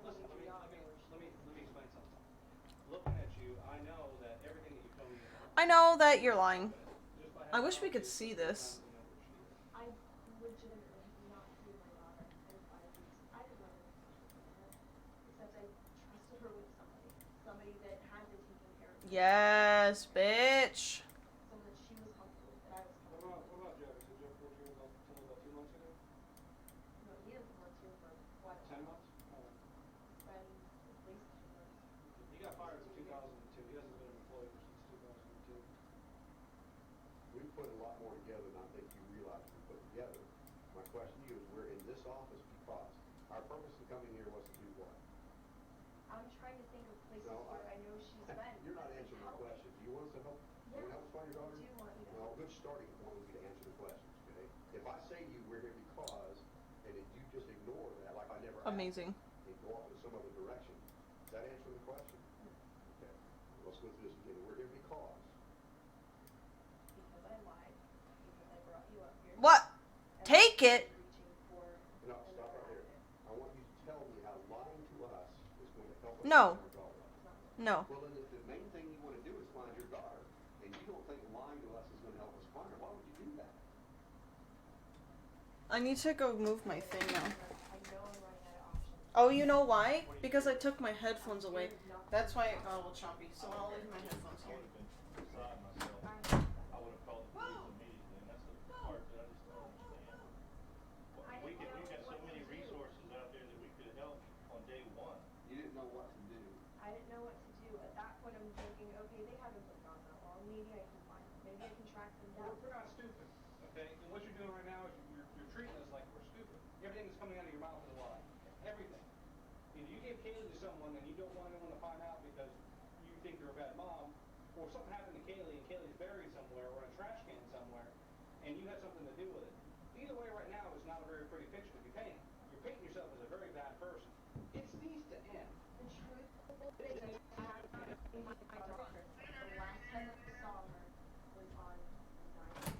listen, let me explain something. Looking at you, I know that everything that you told me is a lie. I know that you're lying. I wish we could see this. I legitimately have not seen my daughter in 5 weeks. I didn't know her. Except I trusted her with somebody that had been taking care of her. Yes, bitch. Someone that she was comfortable with, that I was comfortable with. What about Jeff? Did Jeff work here until about 2 months ago? No, he hasn't worked here for quite a 10 while. months? It's been at least 2 months. He got fired in 2002. He hasn't been an employee since 2002. We put a lot more together than I think you realize we put together. My question to you is, we're in this office because our purpose in coming here was to do what? I'm trying to think of places where I know she's been. You're not answering my question. Do you want us to help? Yeah. You want to help us find your daughter? I do want you to Well, help. a good starting point would be to answer the questions, okay? If I say to you, we're here because, and if you just ignore that, like I never asked, Amazing. and go off in some other direction, does that answer the question? Okay. Let's go through this again. We're here because. Because I lied. Because I brought you up here. What? Take it. No, stop right here. I want you to tell me how lying to us is going to help us No. find our daughter. No. Well, then if the main thing you want to do is find your daughter, and you don't think lying to us is going to help us find her, why would you do that? I need to go move my thing now. I know I'm running out of options. Oh, you know why? Because I took my headphones away. That's why it got a little choppy. So I'll leave my headphones here. I didn't know what to do. At that point, I'm thinking, okay, they haven't been gone that long. Maybe I can find them. Maybe I can track them down. We're not stupid, okay? And what you're doing right now is you're treating us like we're stupid. Everything that's coming out of your mouth is a lie. Everything. Either you gave Kaylee to someone and you don't want anyone to find out because you think you're a bad mom, or something happened to Kaylee and Kaylee's buried somewhere or in a trash can somewhere, and you had something to do with it. Either way, right now is not a very pretty picture to be painting. You're painting yourself as a very bad person. It needs to end. The truth is, I have my daughter. The last time I saw her was on 9.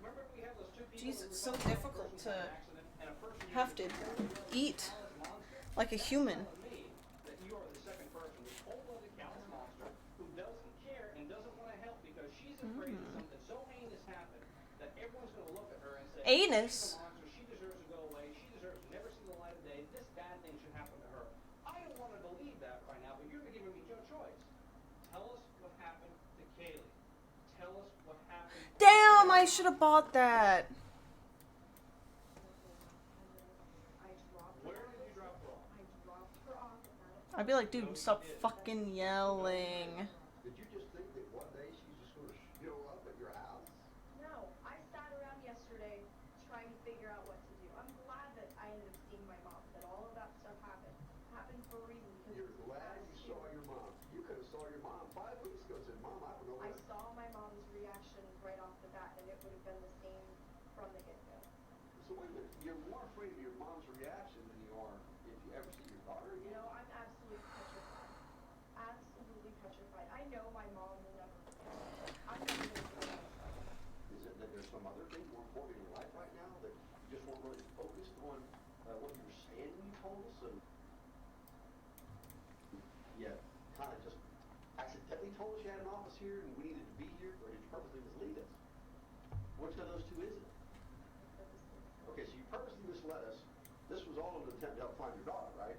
Remember we had those two people. Jeez, it's so difficult to have to eat like a human. That you are the second person, this cold-blooded callous monster who doesn't care and doesn't want to help because she's afraid that something so heinous happened that everyone's going to look at her and say, Anus? she's a monster, she deserves to go away, she deserves to never see the light of day, this bad thing should happen to her. I don't want to believe that right now, but you're giving me no choice. Tell us what happened to Kaylee. Tell us what happened. Damn, I should have bought that. Where did you drop her off? I dropped her off at that. I'd be like, dude, stop fucking yelling. Did you just think that one day she's just going to show up at your house? No, I sat around yesterday trying to figure out what to do. I'm glad that I ended up seeing my mom, that all of that stuff happened. Happened for a reason. Because You're glad you saw your mom. You could have saw your mom 5 weeks ago and said, Mom, I don't know I what. saw my mom's reaction right off the bat, and it would have been the same from the get-go. So wait a minute, you're more afraid of your mom's reaction than you are if you ever see your daughter You again? know, I'm absolutely petrified. Absolutely petrified. I know my mom will never forget me. I'm never going to forget myself. Is it that there's some other thing more important in your life right now that you just weren't really focused on what you were saying when you told us? And yeah, kind of just accidentally told us you had an office here and we needed to be here, or did you purposely mislead us? Which of those two is it? Okay, so you purposely misled us. This was all an attempt to help find your daughter, right?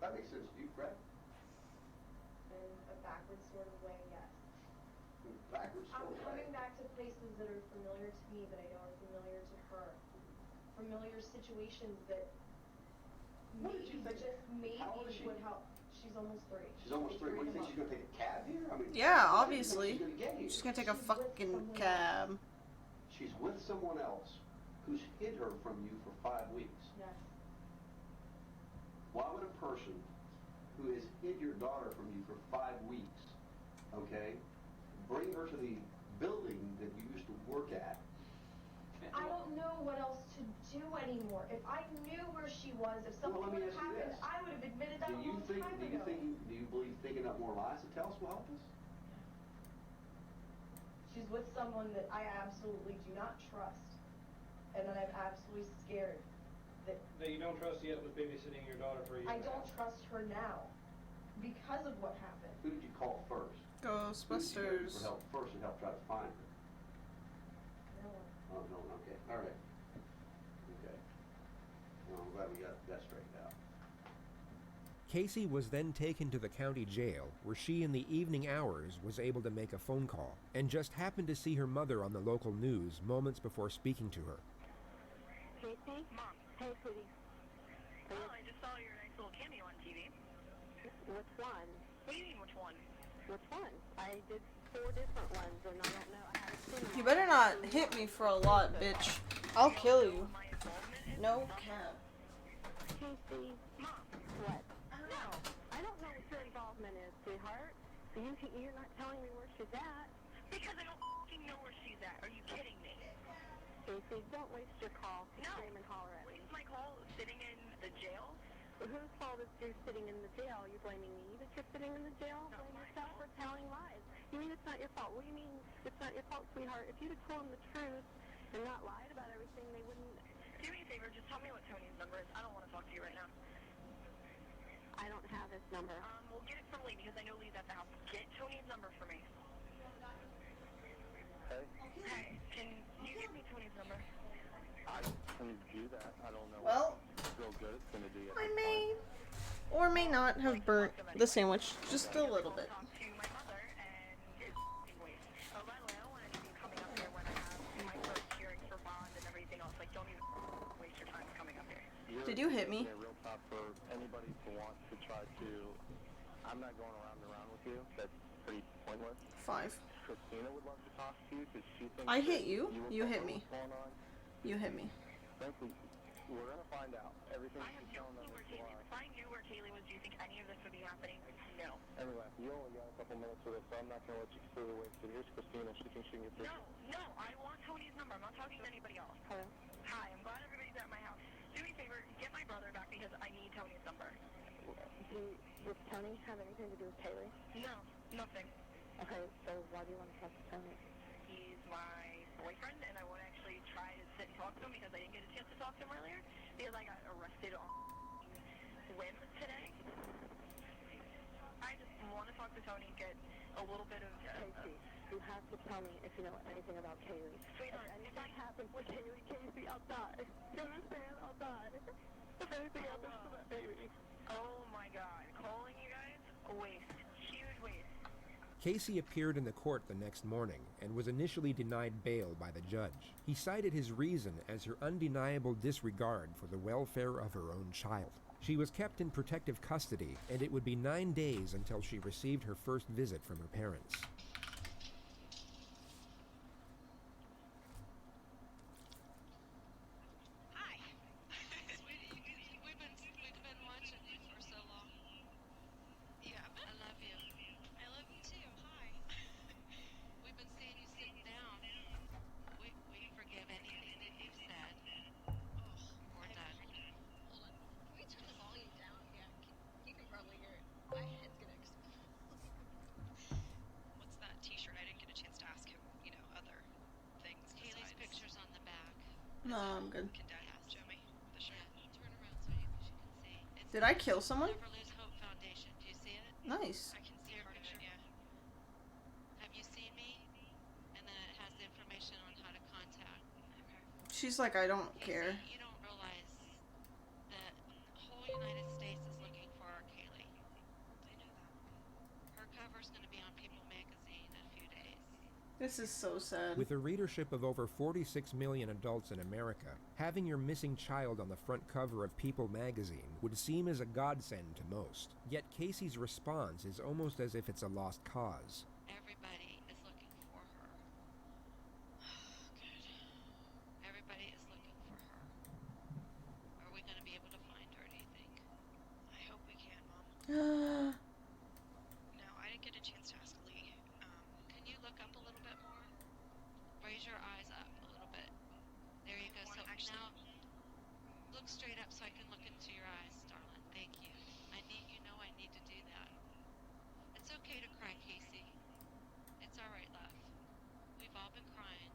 That makes sense to you, correct? In a backwards sort of way, yes. Backwards I'm sort of way. coming back to places that are familiar to me that I know are familiar to her. Familiar situations that What did you maybe, think? just maybe How old is she? would help. She's almost 3. She's almost 3. What do you think she's going to take a cab here? I mean, Yeah, what do you think obviously. She's going to get here? She's gonna take a fucking cab. She's with someone else who's hid her from you for 5 weeks. Yes. Why would a person who has hid your daughter from you for 5 weeks, okay, bring her to the building that you used to work at? I don't know what else to do anymore. If I knew where she was, if something Well, let me would have ask you happened, this. I would have admitted that Do a you long think? time Do you ago. think? Do you believe thinking up more lies to tell us will help us? She's with someone that I absolutely do not trust, and that I'm absolutely scared that That you don't trust yet was babysitting your daughter for a year. I don't trust her now because of what happened. Who did you call first? Ghostbusters. For help first and help try to find her. No one. Oh no. Okay. All right. Okay. Well, I'm glad we got that straightened out. Casey was then taken to the county jail, where she in the evening hours was able to make a phone call, and just happened to see her mother on the local news moments before speaking to her. Casey? Mom. Hey, sweetie. Oh, I just saw your nice little cameo on TV. Which one? What do you mean, which one? Which one? I did 4 different ones, and I don't know. I haven't seen them. You better not hit me for a lot, bitch. I'll kill you. No cap. Casey. Mom. What? No. I don't know what your involvement is, sweetheart. You're not telling me where she's at. Because I don't f***ing know where she's at. Are you kidding me? Casey, don't waste your call to scream and holler at me. Waste my call sitting in the jail? Whose fault is you're sitting in the jail? You're blaming me that you're sitting in the jail? Blame yourself for telling lies. You mean it's not your fault? What do you mean it's not your fault, sweetheart? If you'd have told them the truth and not lied about everything, they wouldn't... Do me a favor, just tell me what Tony's number is. I don't want to talk to you right now. I don't have his number. We'll get it from Lee because I know Lee's at the house. Get Tony's number for me. Hey? Hey, can you give me Tony's number? I can do that. I don't know Well, what real good it's going to do. I may or may not have burnt the sandwich just a little bit. Talk to my mother and it's waste. Oh, by the way, I don't want anything coming up here when I have my first hearing for bond and everything else. Like, don't even waste your time coming up here. Did you hit me? It's real tough for anybody to want to try to, I I'm not going around and around with you. That's pretty pointless. 5. Christina would love to talk to you because she thinks I hit that you. will You tell hit her me. what's going on. You hit me. Frankly, we're gonna find out. Everything I have she's no telling them clue where is Kaylee. lie. If I knew where Kaylee was, do you think any of this would be happening? No. Anyway, you only got a couple minutes with us, so I'm not gonna let you completely waste it. Here's Christina. She thinks she can get through. No, I want Tony's number. I'm not talking to anybody else. Hello? Hi, I'm glad everybody's at my house. Do me a favor, get my brother back because I need Tony's number. Does Tony have anything to do with Kaylee? No, nothing. Okay, so why do you want to talk to Tony? He's my boyfriend, and I want to actually try to sit and talk to him because I didn't get a chance to talk to him earlier because I got arrested on whim today. I just want to talk to Tony, get a little bit of... Casey, you have to tell me if you know anything about Kaylee. Sweetheart, if anything happens with Kaylee, Casey, I'll die. You understand? I'll die. If anything happens to that baby. Oh my god, calling you guys? A waste. Huge waste. Casey appeared in the court the next morning and was initially denied bail by the judge. He cited his reason as her undeniable disregard for the welfare of her own child. She was kept in protective custody, and it would be 9 days until she received her first visit from her parents. Hi. Sweetie, we've been watching you for so long. Yeah, I love you. I love you too. Hi. We've been seeing you sitting down. We forgive anything that you've said or done. Hold on. Can we turn the volume down? Yeah, you can probably hear it. My head's gonna explode. What's that t-shirt? I didn't get a chance to ask him, other things. Kaylee's picture's on the back. No, I'm good. Can Dad show me the shirt? Yeah, turn around so you can see. It's Did I kill someone? Never Lose Hope Foundation. Do you see it? Nice. I can see your picture. Yeah. Have you seen me? And then it has the information on how to contact. Okay. She's like, I don't care. You don't realize that the whole United States is looking for our Kaylee. I know that. Her cover's going to be on People magazine in a few days. This is so sad. With a readership of over 46 million adults in America, having your missing child on the front cover of People magazine would seem as a godsend to most. Yet Casey's response is almost as if it's a lost cause. Everybody is looking for her. Good. Everybody is looking for her. Are we going to be able to find her, do you think? I hope we can, Mom. No, I didn't get a chance to ask Lee. Can you look up a little bit more? Raise your eyes up a little bit. There you go. So now, look straight up so I can look into your eyes, darling. Thank you. I need to do that. It's okay to cry, Casey. It's all right, love. We've all been crying.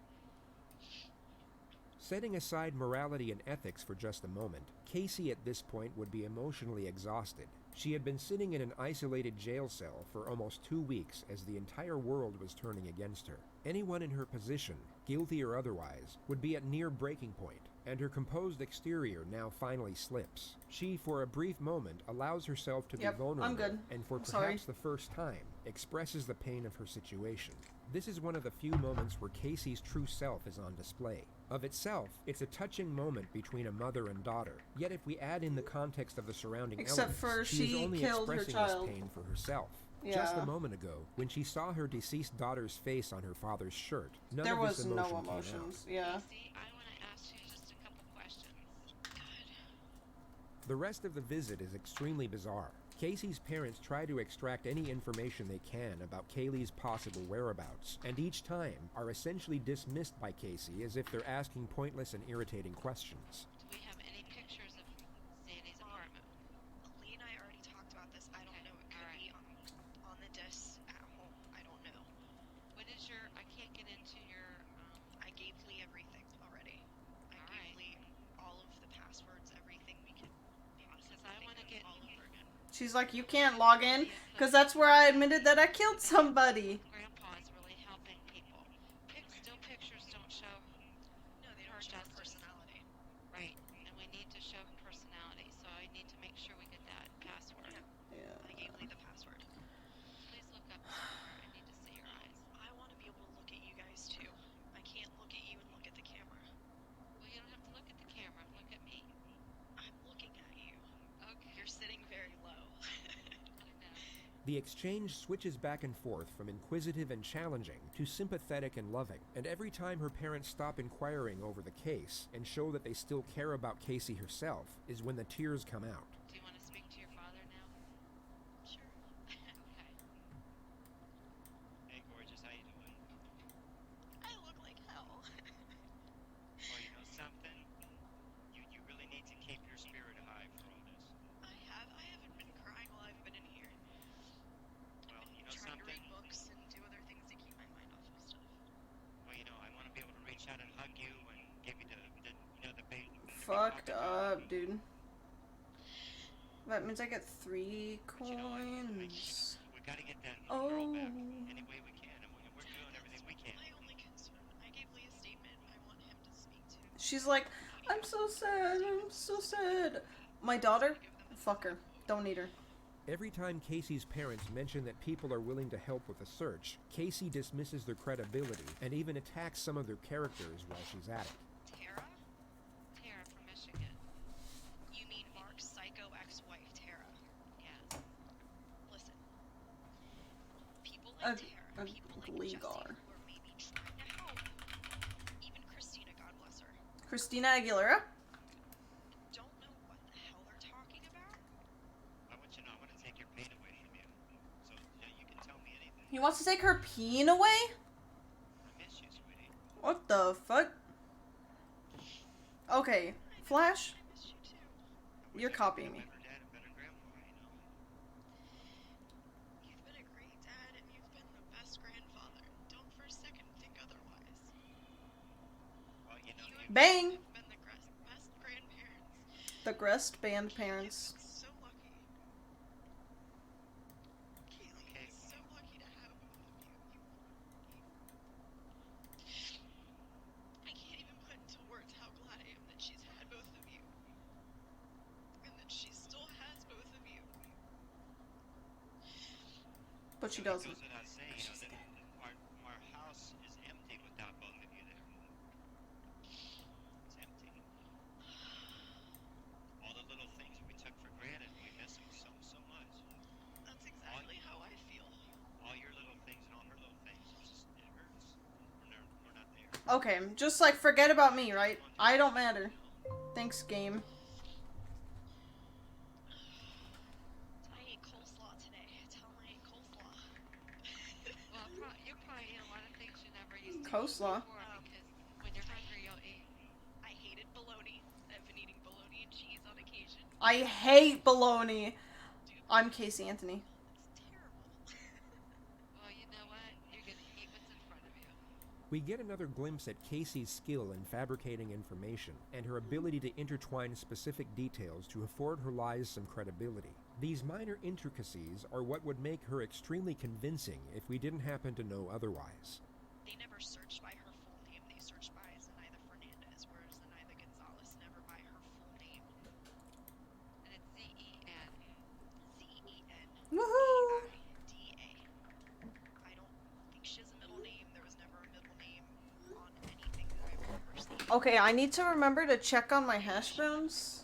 Setting aside morality and ethics for just a moment, Casey at this point would be emotionally exhausted. She had been sitting in an isolated jail cell for almost 2 weeks as the entire world was turning against her. Anyone in her position, guilty or otherwise, would be at near breaking point, and her composed exterior now finally slips. She, for a brief moment, allows herself to be vulnerable, I'm good. and for Sorry. perhaps the first time, expresses the pain of her situation. This is one of the few moments where Casey's true self is on display. Of itself, it's a touching moment between a mother and daughter. Yet if we add in the context of the surrounding Except elements, for she is she only killed her expressing child. this pain for herself. Yeah. Just a moment ago, when she saw her deceased daughter's face on her father's shirt, none There of this was emotion no came out. emotions. Yeah. Casey, I want to ask you just a couple questions. Good. The rest of the visit is extremely bizarre. Casey's parents try to extract any information they can about Kaylee's possible whereabouts, and each time are essentially dismissed by Casey as if they're asking pointless and irritating questions. Do we have any pictures of Sandy's apartment? Lee and I already talked about this. I don't know. It could be on the disc at home. I don't know. What is your? I can't get into your. I gave Lee everything already. I gave Lee all of the passwords, everything we could possibly I want to get all over again. She's like, you can't log in, because that's where I admitted that I killed somebody. Grandpa's really helping people. Still pictures don't show. No, they don't show her personality. Right, and we need to show her personality, so I need to make sure we get that password. Yeah. I gave Lee the password. Please look up somewhere. I need to see your eyes. I want to be able to look at you guys too. I can't look at you and look at the camera. Well, you don't have to look at the camera. Look at me. I'm looking at you. Okay. You're sitting very low. I know. The exchange switches back and forth from inquisitive and challenging to sympathetic and loving, and every time her parents stop inquiring over the case and show that they still care about Casey herself is when the tears come out. Do you want to speak to your father now? Sure. Okay. Hey, gorgeous, how you doing? I look like hell. Well, you know something? You really need to keep your spirit high for all this. I haven't been crying while I've been in here. Well, you know Trying to something? read books and do other things to keep my mind off of stuff. Well, you know, I want to be able to reach out and hug you and give you the big... Fucked up, dude. That means I get 3 coins. We gotta get that little girl back Oh. any way we can, and we're doing everything we can. My only concern. I gave Lee a statement I want him to speak to. She's like, I'm so sad, I'm so sad. My daughter? Fuck her. Don't need her. Every time Casey's parents mention that people are willing to help with the search, Casey dismisses their credibility and even attacks some of their characters while she's at it. Tara? Tara from Michigan. You mean Mark's psycho ex-wife, Tara? Yes. Listen. People like Tara, people like Jesse, who are maybe trying to help. Even Christina, God bless her. Christina Aguilera? Don't know what the hell they're talking about. I want you to know I want to take your pain away from you. So, you can tell me anything. He wants to take her peen away? I miss you, sweetie. What the fuck? Okay, Flash, you're copying me. You've been a great dad and you've been the best grandfather. Don't for a second think otherwise. Well, you know, Bang! You've been the best grandparents. The Grest band parents. So lucky. Kaylee is so lucky to have both of you. I can't even put into words how glad I am that she's had both of you. And that she still has both of you. But she It doesn't. goes without saying, you know, that our house is empty without both of you there. It's empty. All the little things we took for granted, we miss them so much. That's exactly how I feel. All your little things and all her little things, it hurts. We're not there. Okay, just like forget about me, right? I don't matter. Thanks, game. I ate coleslaw today. Tell them I ate coleslaw. Well, you're probably eating a lot of things you never used to Coleslaw. eat before because when you're hungry, you'll eat. I hated bologna. I've been eating bologna and cheese on occasion. I hate bologna. I'm Casey Anthony. Well, you know what? You're gonna eat what's in front of you. We get another glimpse at Casey's skill in fabricating information and her ability to intertwine specific details to afford her lies some credibility. These minor intricacies are what would make her extremely convincing if we didn't happen to know otherwise. They never searched by her full name. They searched by Zenaida Fernandez, whereas Zenaida Gonzalez never by her full name. And it's Z-E-N. Z-E-N. Woohoo! D-A. I don't think she has a middle name. There was never a middle name on anything that I've ever seen. Okay, I need to remember to check on my hash browns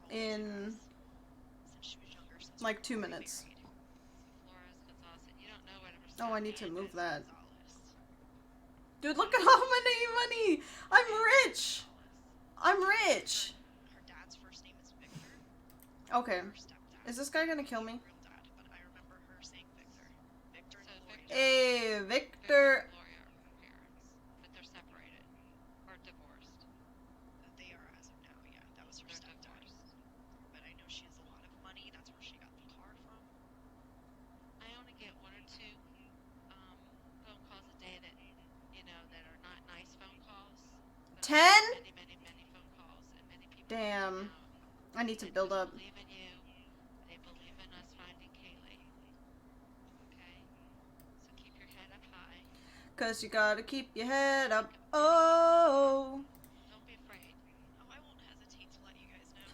in like 2 minutes. Oh, I need to move that. Dude, look at all my money! I'm rich! I'm rich! Her dad's first name is Victor. Okay. Is this guy gonna kill me? But I remember her saying Victor. Victor and Gloria. Hey, Victor! Gloria are her parents, but they're separated or divorced. They are as of now, yeah. That was her stepdad. But I know she has a lot of money. That's where she got the car from. I only get 1 or 2 phone calls a day that, you know, that are not nice phone calls. 10? Many phone calls and many people. Damn. I need to build up. Believe in you. They believe in us finding Kaylee. Okay? So keep your head up high. Cause you gotta keep your head up. Oh! Don't be afraid. Oh, I won't hesitate to let you guys know.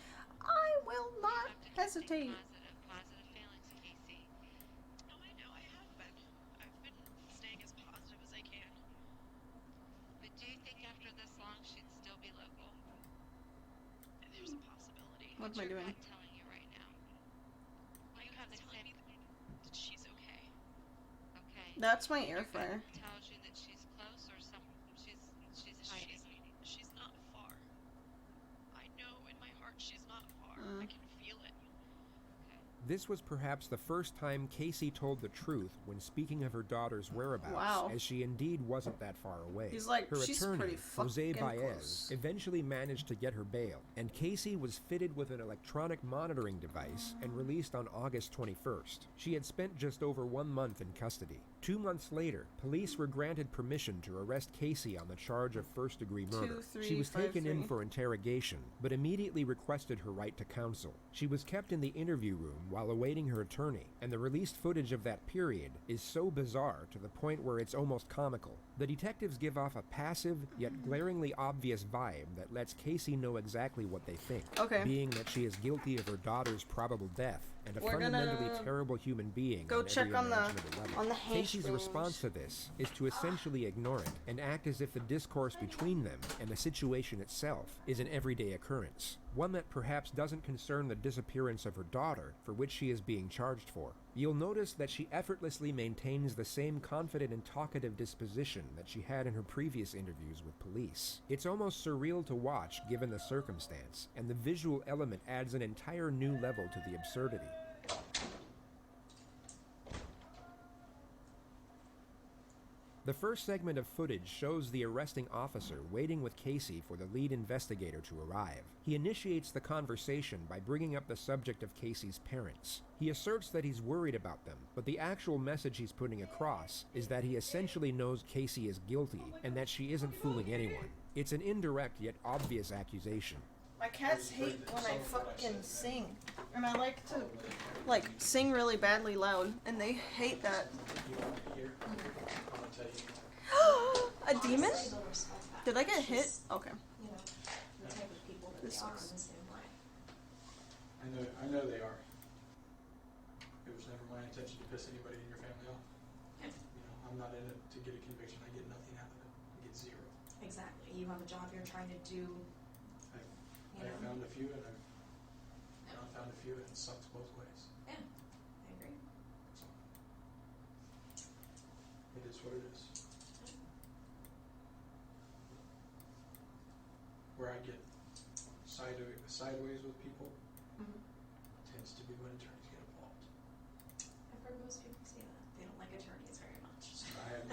I will not hesitate. Positive feelings, Casey. Oh, I know. I have been. I've been staying as positive as I can. But do you think after this long she'd still be local? There's a possibility. What am I doing? I'm telling you right now. You have the same. Did That's my air fryer. Tells you that she's close or she's hiding. She's not far. I know in my heart she's not far. I can feel it. This was perhaps the first time Casey told the truth when speaking of her daughter's whereabouts, Wow. as she indeed wasn't that far away. He's like, her "She's attorney, pretty Jose fucking Baez, close." eventually managed to get her bail, and Casey was fitted with an electronic monitoring device and released on August 21st. She had spent just over 1 month in custody. 2 months later, police were granted permission to arrest Casey on the charge of first-degree murder. She was taken in for interrogation, but immediately requested her right to counsel. She was kept in the interview room while awaiting her attorney, and the released footage of that period is so bizarre to the point where it's almost comical. The detectives give off a passive yet glaringly obvious vibe that lets Casey know exactly what they think, being that she is guilty of her daughter's probable death and a We're fundamentally gonna terrible human being go on check every on the imaginable level. Casey's hamstrings. response to this is to essentially ignore it and act as if the discourse between them and the situation itself is an everyday occurrence, one that perhaps doesn't concern the disappearance of her daughter, for which she is being charged for. You'll notice that she effortlessly maintains the same confident and talkative disposition that she had in her previous interviews with police. It's almost surreal to watch given the circumstance, and the visual element adds an entire new level to the absurdity. The first segment of footage shows the arresting officer waiting with Casey for the lead investigator to arrive. He initiates the conversation by bringing up the subject of Casey's parents. He asserts that he's worried about them, but the actual message he's putting across is that he essentially knows Casey is guilty and that she isn't fooling anyone. It's an indirect yet obvious accusation. My cats hate when I fucking sing. And I like to, sing really badly loud. And they hate that. A demon? Did I get hit? Okay. This sucks. I know they are. It was never my intention to piss anybody in your family off. You know, I'm not in it to get a conviction. I get nothing out of it. I get zero. Exactly. You have a job you're trying to do. I found a few and I've not found a few and it sucks both ways. Yeah, I agree. So, it is what it is. Where I get sideways with people tends to be when attorneys get involved. I've heard most people say that. They don't like attorneys very much.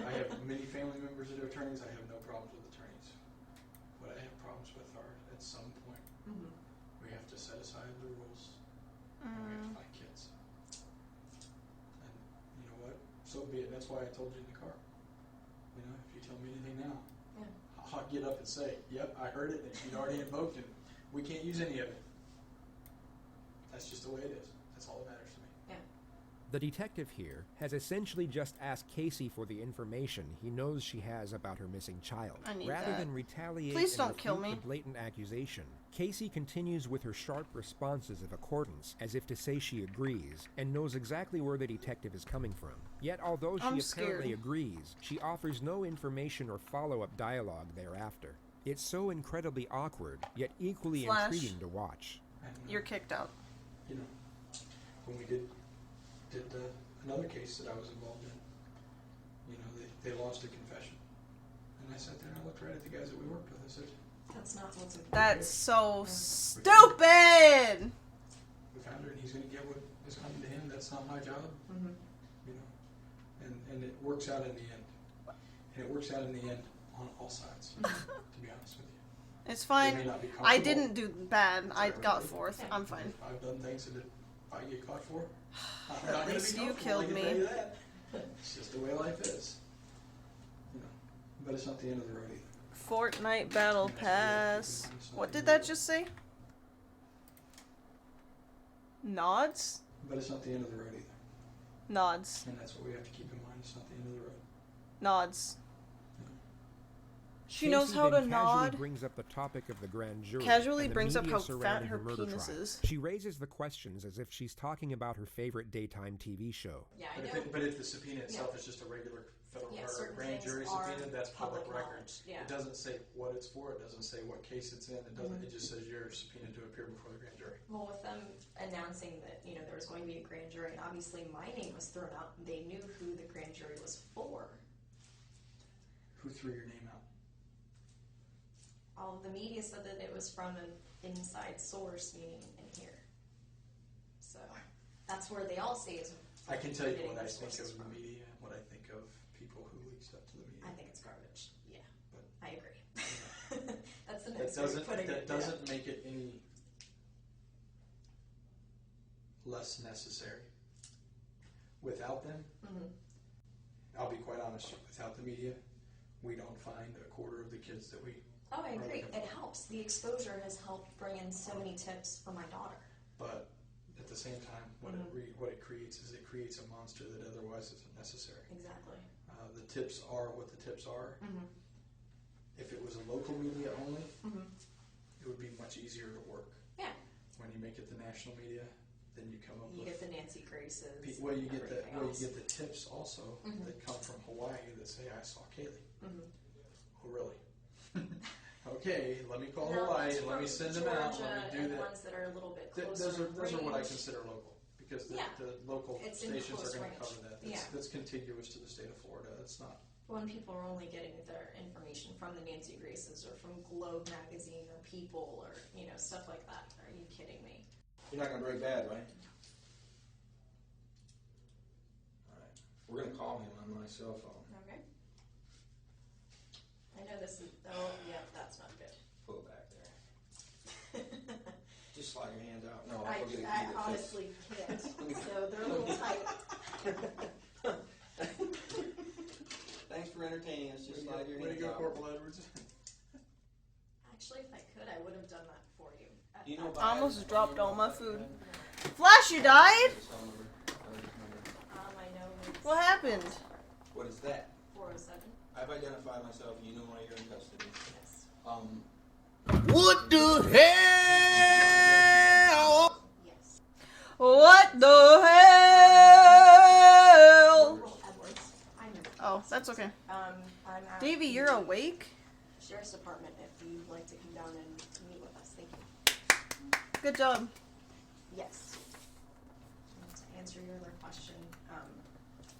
I have many family members that are attorneys. I have no problems with attorneys. What I have problems with are, at some point, we have to set aside the rules and we have to find kids. And you know what? So be it. That's why I told you in the car. You know, if you tell me anything now, I'll get up and say, yep, I heard it, and you'd already invoked it. We can't use any of it. That's just the way it is. That's all that matters to me. Yeah. The detective here has essentially just asked Casey for the information he knows she has about her missing child. I need Rather that. than retaliate Please and don't kill refute me. the blatant accusation, Casey continues with her sharp responses of accordance, as if to say she agrees, and knows exactly where the detective is coming from. Yet although she I'm apparently scared. agrees, she offers no information or follow-up dialogue thereafter. It's so incredibly awkward, yet equally Flash. intriguing to watch. You're kicked out. You know, when we did another case that I was involved in, you know, they lost a confession. And I sat there and I looked right at the guys that we worked with. I said, That's not what's important. That's so stupid! we found her and he's going to get what is coming to him. That's not my job. You know, and it works out in the end. And it works out in the end on all sides, to be honest with you. It's They fine. may not be I comfortable. didn't do bad. I Sorry, got but fourth. I'm fine. I've done things that if I get caught for, I'm At not going to least be you comfortable, I killed can tell me. you that. It's just the way life is. You know, but it's not the end of the road either. Fortnite Battle Pass. What did that just say? Nods? But it's not the end of the road either. Nods. And that's what we have to keep in mind. It's not the end of the road. Nods. She knows Casey how then to casually nod. brings up the topic of the grand jury. Casually and the brings up media how surrounding fat her murder penis trial. is. She raises the questions as if she's talking about her favorite daytime TV show. Yeah, But if the subpoena itself is just a regular federal or grand jury subpoena, that's public record. Yeah. It doesn't say what it's for. It doesn't say what case it's in. It doesn't. Mm-hmm. It just says you're subpoenaed to appear before the grand jury. Well, with them announcing that, you know, there was going to be a grand jury, and obviously my name was thrown out, they knew who the grand jury was for. Who threw your name out? All of the media said that it was from an inside source, meaning in here. So that's where they all say is. I can tell you what I think of the media, and what I think of people who leak stuff to the media. I think it's garbage. Yeah, But I agree. That's the next way of putting it. That doesn't make it any less necessary. Without them, I'll be quite honest. Without the media, we don't find a quarter of the kids that we. Oh, I agree. It helps. The exposure has helped bring in so many tips for my daughter. But at the same time, what it creates is it creates a monster that otherwise isn't necessary. Exactly. The tips are what the tips are. If it was a local media only, it would be much easier to work. Yeah. When you make it the national media, then you come up with. You get the Nancy Graces. Well, you get the tips also that come from Hawaii that say, "I saw Kaylee." Oh, really? Okay, let me call Hawaii and let me send them out. Let me do that. Ones that are a little bit closer. Those are what I consider local, because the local stations are going to cover that. That's contiguous to the state of Florida. It's not. When people are only getting their information from the Nancy Graces or from Globe magazine or People or stuff like that. Are you kidding me? You're not going to break bad, right? All right. We're going to call him on my cell phone. Okay. I know this is. Oh, yeah, that's not good. Pull it back there. Just slide your hands out. No, I honestly can't. So they're a little tight. Thanks for entertaining us. Just slide your hands out. Way to go, Corporal Edwards. Actually, if I could, I would have done that for you. I almost dropped all my food. Flash, you died? I know. What happened? What is that? 407. I've identified myself. You know why you're in custody. Yes. What the hell? Yes. What the hell? Edwards. I know. Oh, that's okay. I'm at Davey, you're awake? Sheriff's Department if you'd like to come down and meet with us. Thank you. Good job. Yes. And to answer your other question,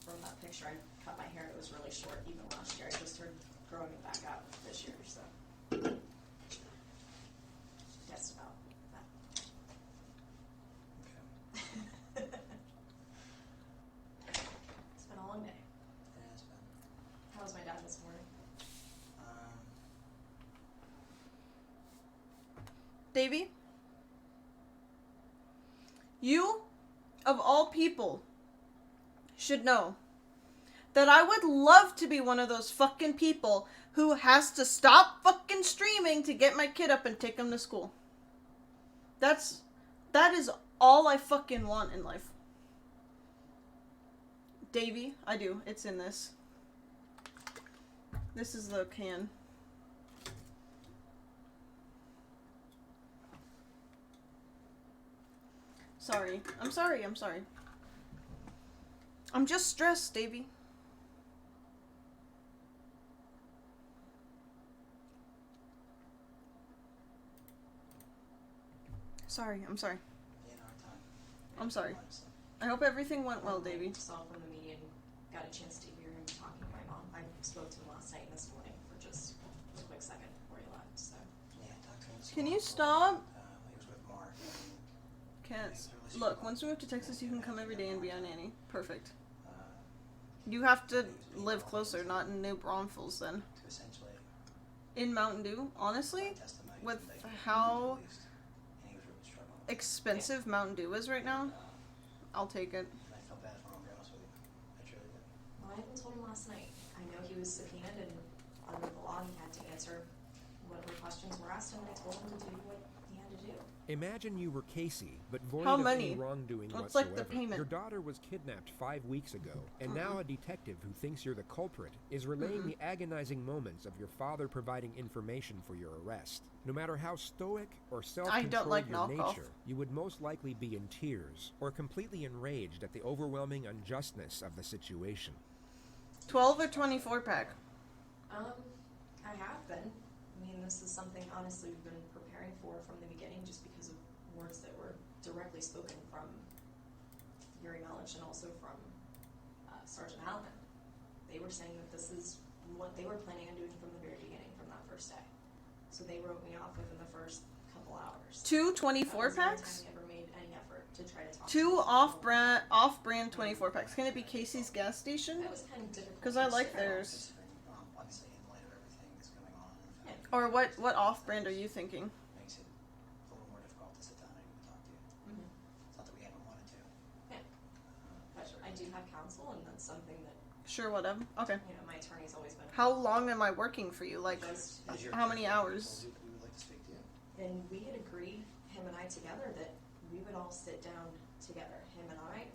from that picture, I cut my hair. It was really short even last year. I just started growing it back out this year, so. Guess about that. Okay. It's been a long day. Yeah, it's been. How was my dad this morning? Davey? You, of all people, should know that I would love to be one of those fucking people who has to stop fucking streaming to get my kid up and take him to school. That is all I fucking want in life. Davey, I do. It's in this. This is the can. Sorry. I'm sorry. I'm just stressed, Davey. I'm sorry. I'm sorry. I hope everything went well, Davey. I saw from the media and got a chance to hear him talking to my mom. I spoke to him last night and this morning for just a quick second before he left, so. Yeah, I talked to him this Can you morning. stop? He was with Mark. Can't. Look, once we move to Texas, you can come every day and be our nanny. Perfect. You have to live closer, not in New Braunfels then. Essentially. In Mountain Dew, honestly, with how expensive Mountain Dew is right now, I'll take it. I felt bad for him, to be honest with you. I truly did. Well, I even told him last night. I know he was subpoenaed and under the law he had to answer whatever questions were asked him, and I told him to do what he had to do. Imagine you were Casey, but void How of many? any wrongdoing What's whatsoever. like the payment? Your daughter was kidnapped 5 weeks ago, and now a detective who thinks you're the culprit is relaying the agonizing moments of your father providing information for your arrest. No matter how stoic or self-controlled like your knockoff. nature, you would most likely be in tears or completely enraged at the overwhelming unjustness of the situation. 12 or 24 pack? I have been. I mean, this is something, honestly, we've been preparing for from the beginning just because of words that were directly spoken from Yuri Melich and also from Sergeant Allen. They were saying that this is what they were planning on doing from the very beginning, from that first day. So they wrote me off within the first couple hours. 2 24 That was packs? the only time they ever made any effort to try to talk to 2 me. off-brand 24 packs. Can it be Casey's gas station? That was kind of difficult. Because I to like figure out. theirs. Obviously, in light of everything that's going on in the family, Or what off-brand are you thinking? makes it a little more difficult to sit down and even talk to you. Mhm. It's not that we haven't wanted to. Yeah. But I do have counsel, and that's something that, Sure, whatever. Okay. you know, my attorney's always been. How long am I working for you? Like, Just- how many hours? We would like to speak to you. And we had agreed, him and I together, that we would all sit down together, him and I,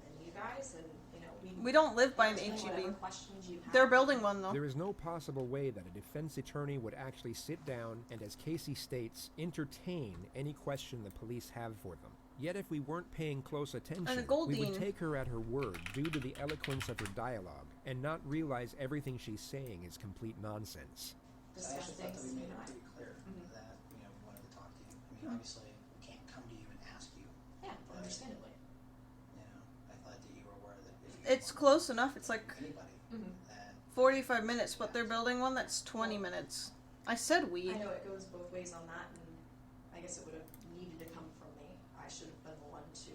and you guys, and, you know, We don't live by an answer whatever HEB. questions you have. They're building one, though. There is no possible way that a defense attorney would actually sit down and, as Casey states, entertain any question the police have for them. Yet if we weren't paying close attention, we Goldine. would take her at her word due to the eloquence of her dialogue and not realize everything she's saying is complete nonsense. I actually thought that we made Discussing, it pretty clear that, you know, we wanted to talk to you. I mean, obviously, we can't come to you and ask you. Yeah, but, understandably. You know, I thought that you were aware that if you It's close enough. It's like anybody Mhm. that 45 minutes, but they're building one that's 20 minutes. I said we. I know it goes both ways on that, and I guess it would have needed to come from me. I should have been the one to,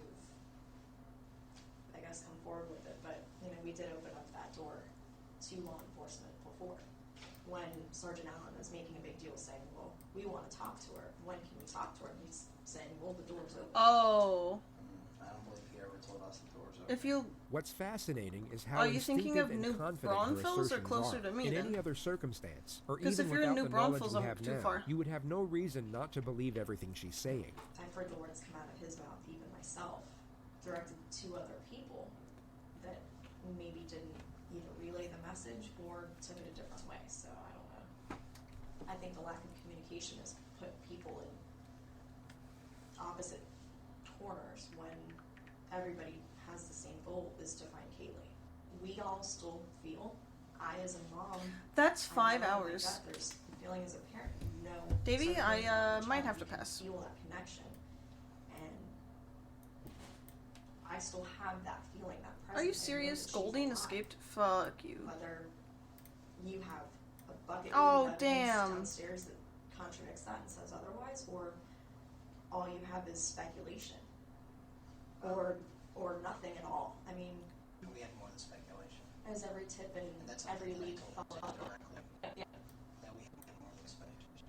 I guess, come forward with it, but, you know, we did open up that door to law enforcement before. When Sergeant Allen was making a big deal saying, well, we want to talk to her, when can we talk to her? And he's saying, well, the door's open. Oh. I don't believe he ever told us the doors open. If you. What's fascinating is how Are you thinking instinctive of and New confident her Braunfels or assertions closer are. to me, In then? any other circumstance, or 'Cause even if you're in without New the knowledge Braunfels, you I'm have too now, far. you would have no reason not to believe everything she's saying. I've heard the words come out of his mouth, even myself, directed to other people that maybe didn't either relay the message or took it a different way. So I don't know. I think the lack of communication has put people in opposite corners when everybody has the same goal, is to find Kaylee. We all still feel, I as a mom, That's I 5 know in my hours. gut there's a feeling as a parent, you know. Davey, something's I, wrong with your might child, have to you can pass. Feel that connection, and I still have that feeling, that presence. Are you I know serious? that she's Goldine alive. escaped? Fuck you. Whether you have a bucket Oh, load of evidence damn. downstairs that contradicts that and says otherwise, or all you have is speculation, or nothing at all. I mean, We had more than speculation. as every tip and that's every something lead that I told followed him up. directly. Yeah. That we had more than speculation.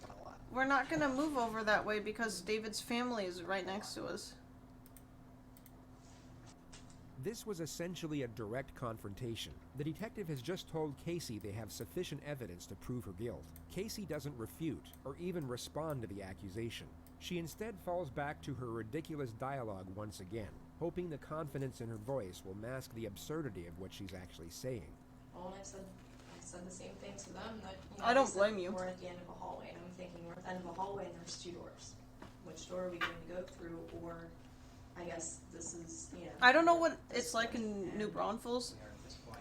Not a lot. We're not gonna move over that way because David's family is right next to us. This was essentially a direct confrontation. The detective has just told Casey they have sufficient evidence to prove her guilt. Casey doesn't refute or even respond to the accusation. She instead falls back to her ridiculous dialogue once again, hoping the confidence in her voice will mask the absurdity of what she's actually saying. Well, and I said the same thing to them, that, you know, I don't they said blame you. We're at the end of a hallway, and I'm thinking we're at the end of a hallway and there's 2 doors. Which door are we going to go through, or I guess this is, you know. I don't know what it's like in New Braunfels,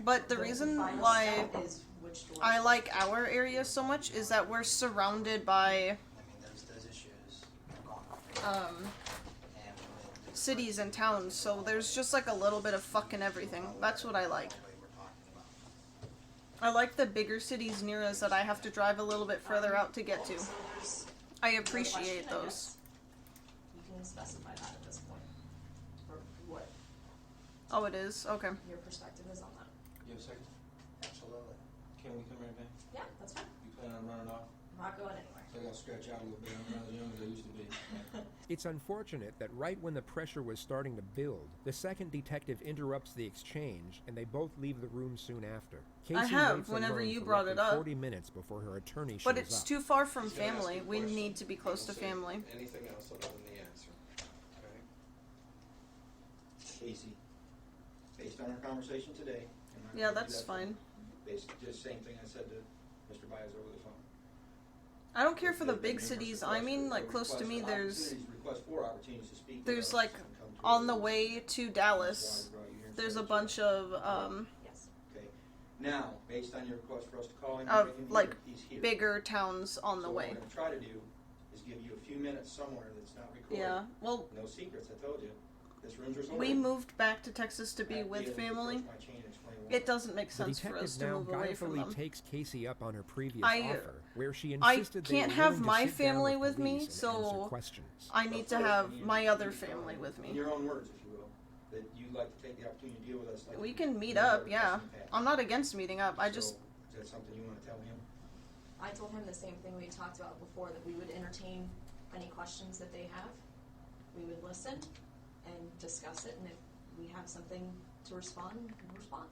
but the reason final why step is which door. I like our area so much is that we're surrounded by I mean, those issues are gone. cities and towns, so there's just like a little bit of fucking everything. That's what I like. I like the bigger cities near us that I have to drive a little bit further out to get to. So there's I no appreciate question, I those. guess. You can specify that at this point, or what Oh, it is? Okay. your perspective is on that. You have a second? Absolutely. Can we come right back? Yeah, that's fine. You plan on running off? not going anywhere. So I got to stretch out a little bit. I'm not as young as I used to be. It's unfortunate that right when the pressure was starting to build, the second detective interrupts the exchange, and they both leave the room soon after. I Casey have, waits whenever alone you for brought roughly it up. 40 minutes before her attorney shows But it's up. too far from family. We need to be close to family. Anything else other than the answer? Okay. Casey, based on our conversation today. and I'm Yeah, gonna do that's that fine. Basically, just same thing I said to Mr. Baez over the phone. I don't care for the big cities. I mean, like, close to me, there's like, on the way to Dallas, there's a bunch of, Okay. Now, based on your request for us to call him, like, he's here. bigger towns on the So way. what I'm gonna try to do is give you a few minutes somewhere that's not recorded. Yeah, well, No secrets, I told you. This room's reserved. we moved back to Texas to be with family. It doesn't make The sense for us detective to now move away from guilefully them. takes Casey up on her previous I offer, where she I insisted they can't were have willing to my sit down family with me, police and answer so questions. I need to have my other family with In me. your own words, if you will, that you'd like to take the opportunity to deal with us. Like We you can meet never up, have yeah. in the past. I'm not against meeting up. I just So, is that something you want to tell him? I told him the same thing we talked about before, that we would entertain any questions that they have. We would listen and discuss it, and if we have something to respond, we'll respond.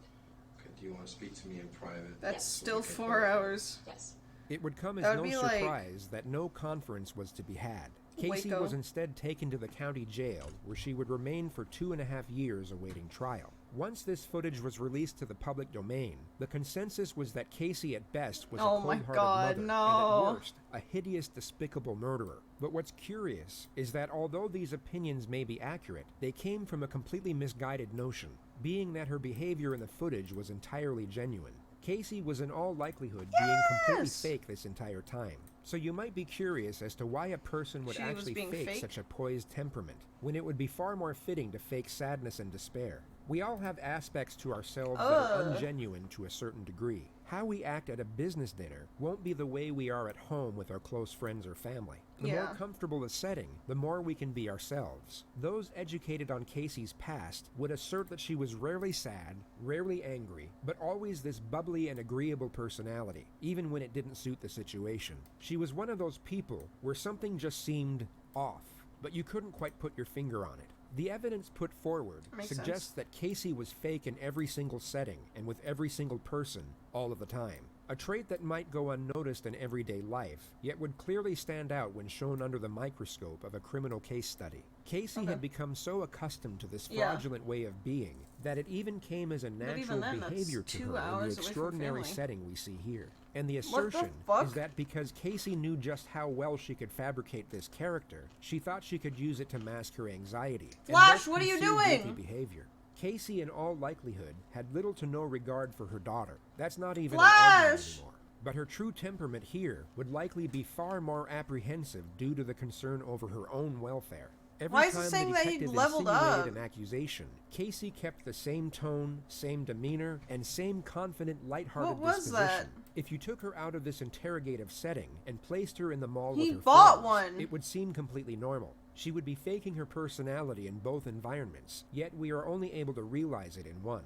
Okay, do you want to speak to me in private? That's Yes. still 4 hours. Yes. It would come as That no would be like surprise that no conference was to be had. Casey Waco. was instead taken to the county jail, where she would remain for 2.5 years awaiting trial. Once this footage was released to the public domain, the consensus was that Casey at best was Oh a my cold-hearted God, mother, no. and at worst, a hideous, despicable murderer. But what's curious is that although these opinions may be accurate, they came from a completely misguided notion, being that her behavior in the footage was entirely genuine. Casey was in all likelihood being completely fake this entire time. So you might be curious as to why a person would She was actually being fake fake? such a poised temperament, when it would be far more fitting to fake sadness and despair. We all have aspects to ourselves that are ungenuine to a certain degree. How we act at a business dinner won't be the way we are at home with our close friends or family. The more Yeah. comfortable the setting, the more we can be ourselves. Those educated on Casey's past would assert that she was rarely sad, rarely angry, but always this bubbly and agreeable personality, even when it didn't suit the situation. She was one of those people where something just seemed off, but you couldn't quite put your finger on it. The evidence put forward Makes suggests sense. that Casey was fake in every single setting and with every single person all of the time. A trait that might go unnoticed in everyday life, yet would clearly stand out when shown under the microscope of a criminal case study. Casey had become so accustomed to this Yeah. fraudulent way of being that it even came as a even natural then, that's behavior to 2 her in hours the away from extraordinary family. setting we see here. And the What the assertion fuck? is that because Casey knew just how well she could fabricate this character, she thought she could use it to mask her anxiety. and Flash, thus what are you conceal guilty doing? behavior. Casey, in all likelihood, had little to no regard for her daughter. That's not even an Flash! argument anymore. But her true temperament here would likely be far more apprehensive due to the concern over her own welfare. Every Why is it time saying the that he detective leveled insinuated up? an accusation, Casey kept the same tone, same demeanor, and same confident, lighthearted What was disposition. that? If you took her out of this interrogative setting and placed her in the mall He with her bought friends, one. it would seem completely normal. She would be faking her personality in both environments, yet we are only able to realize it in one.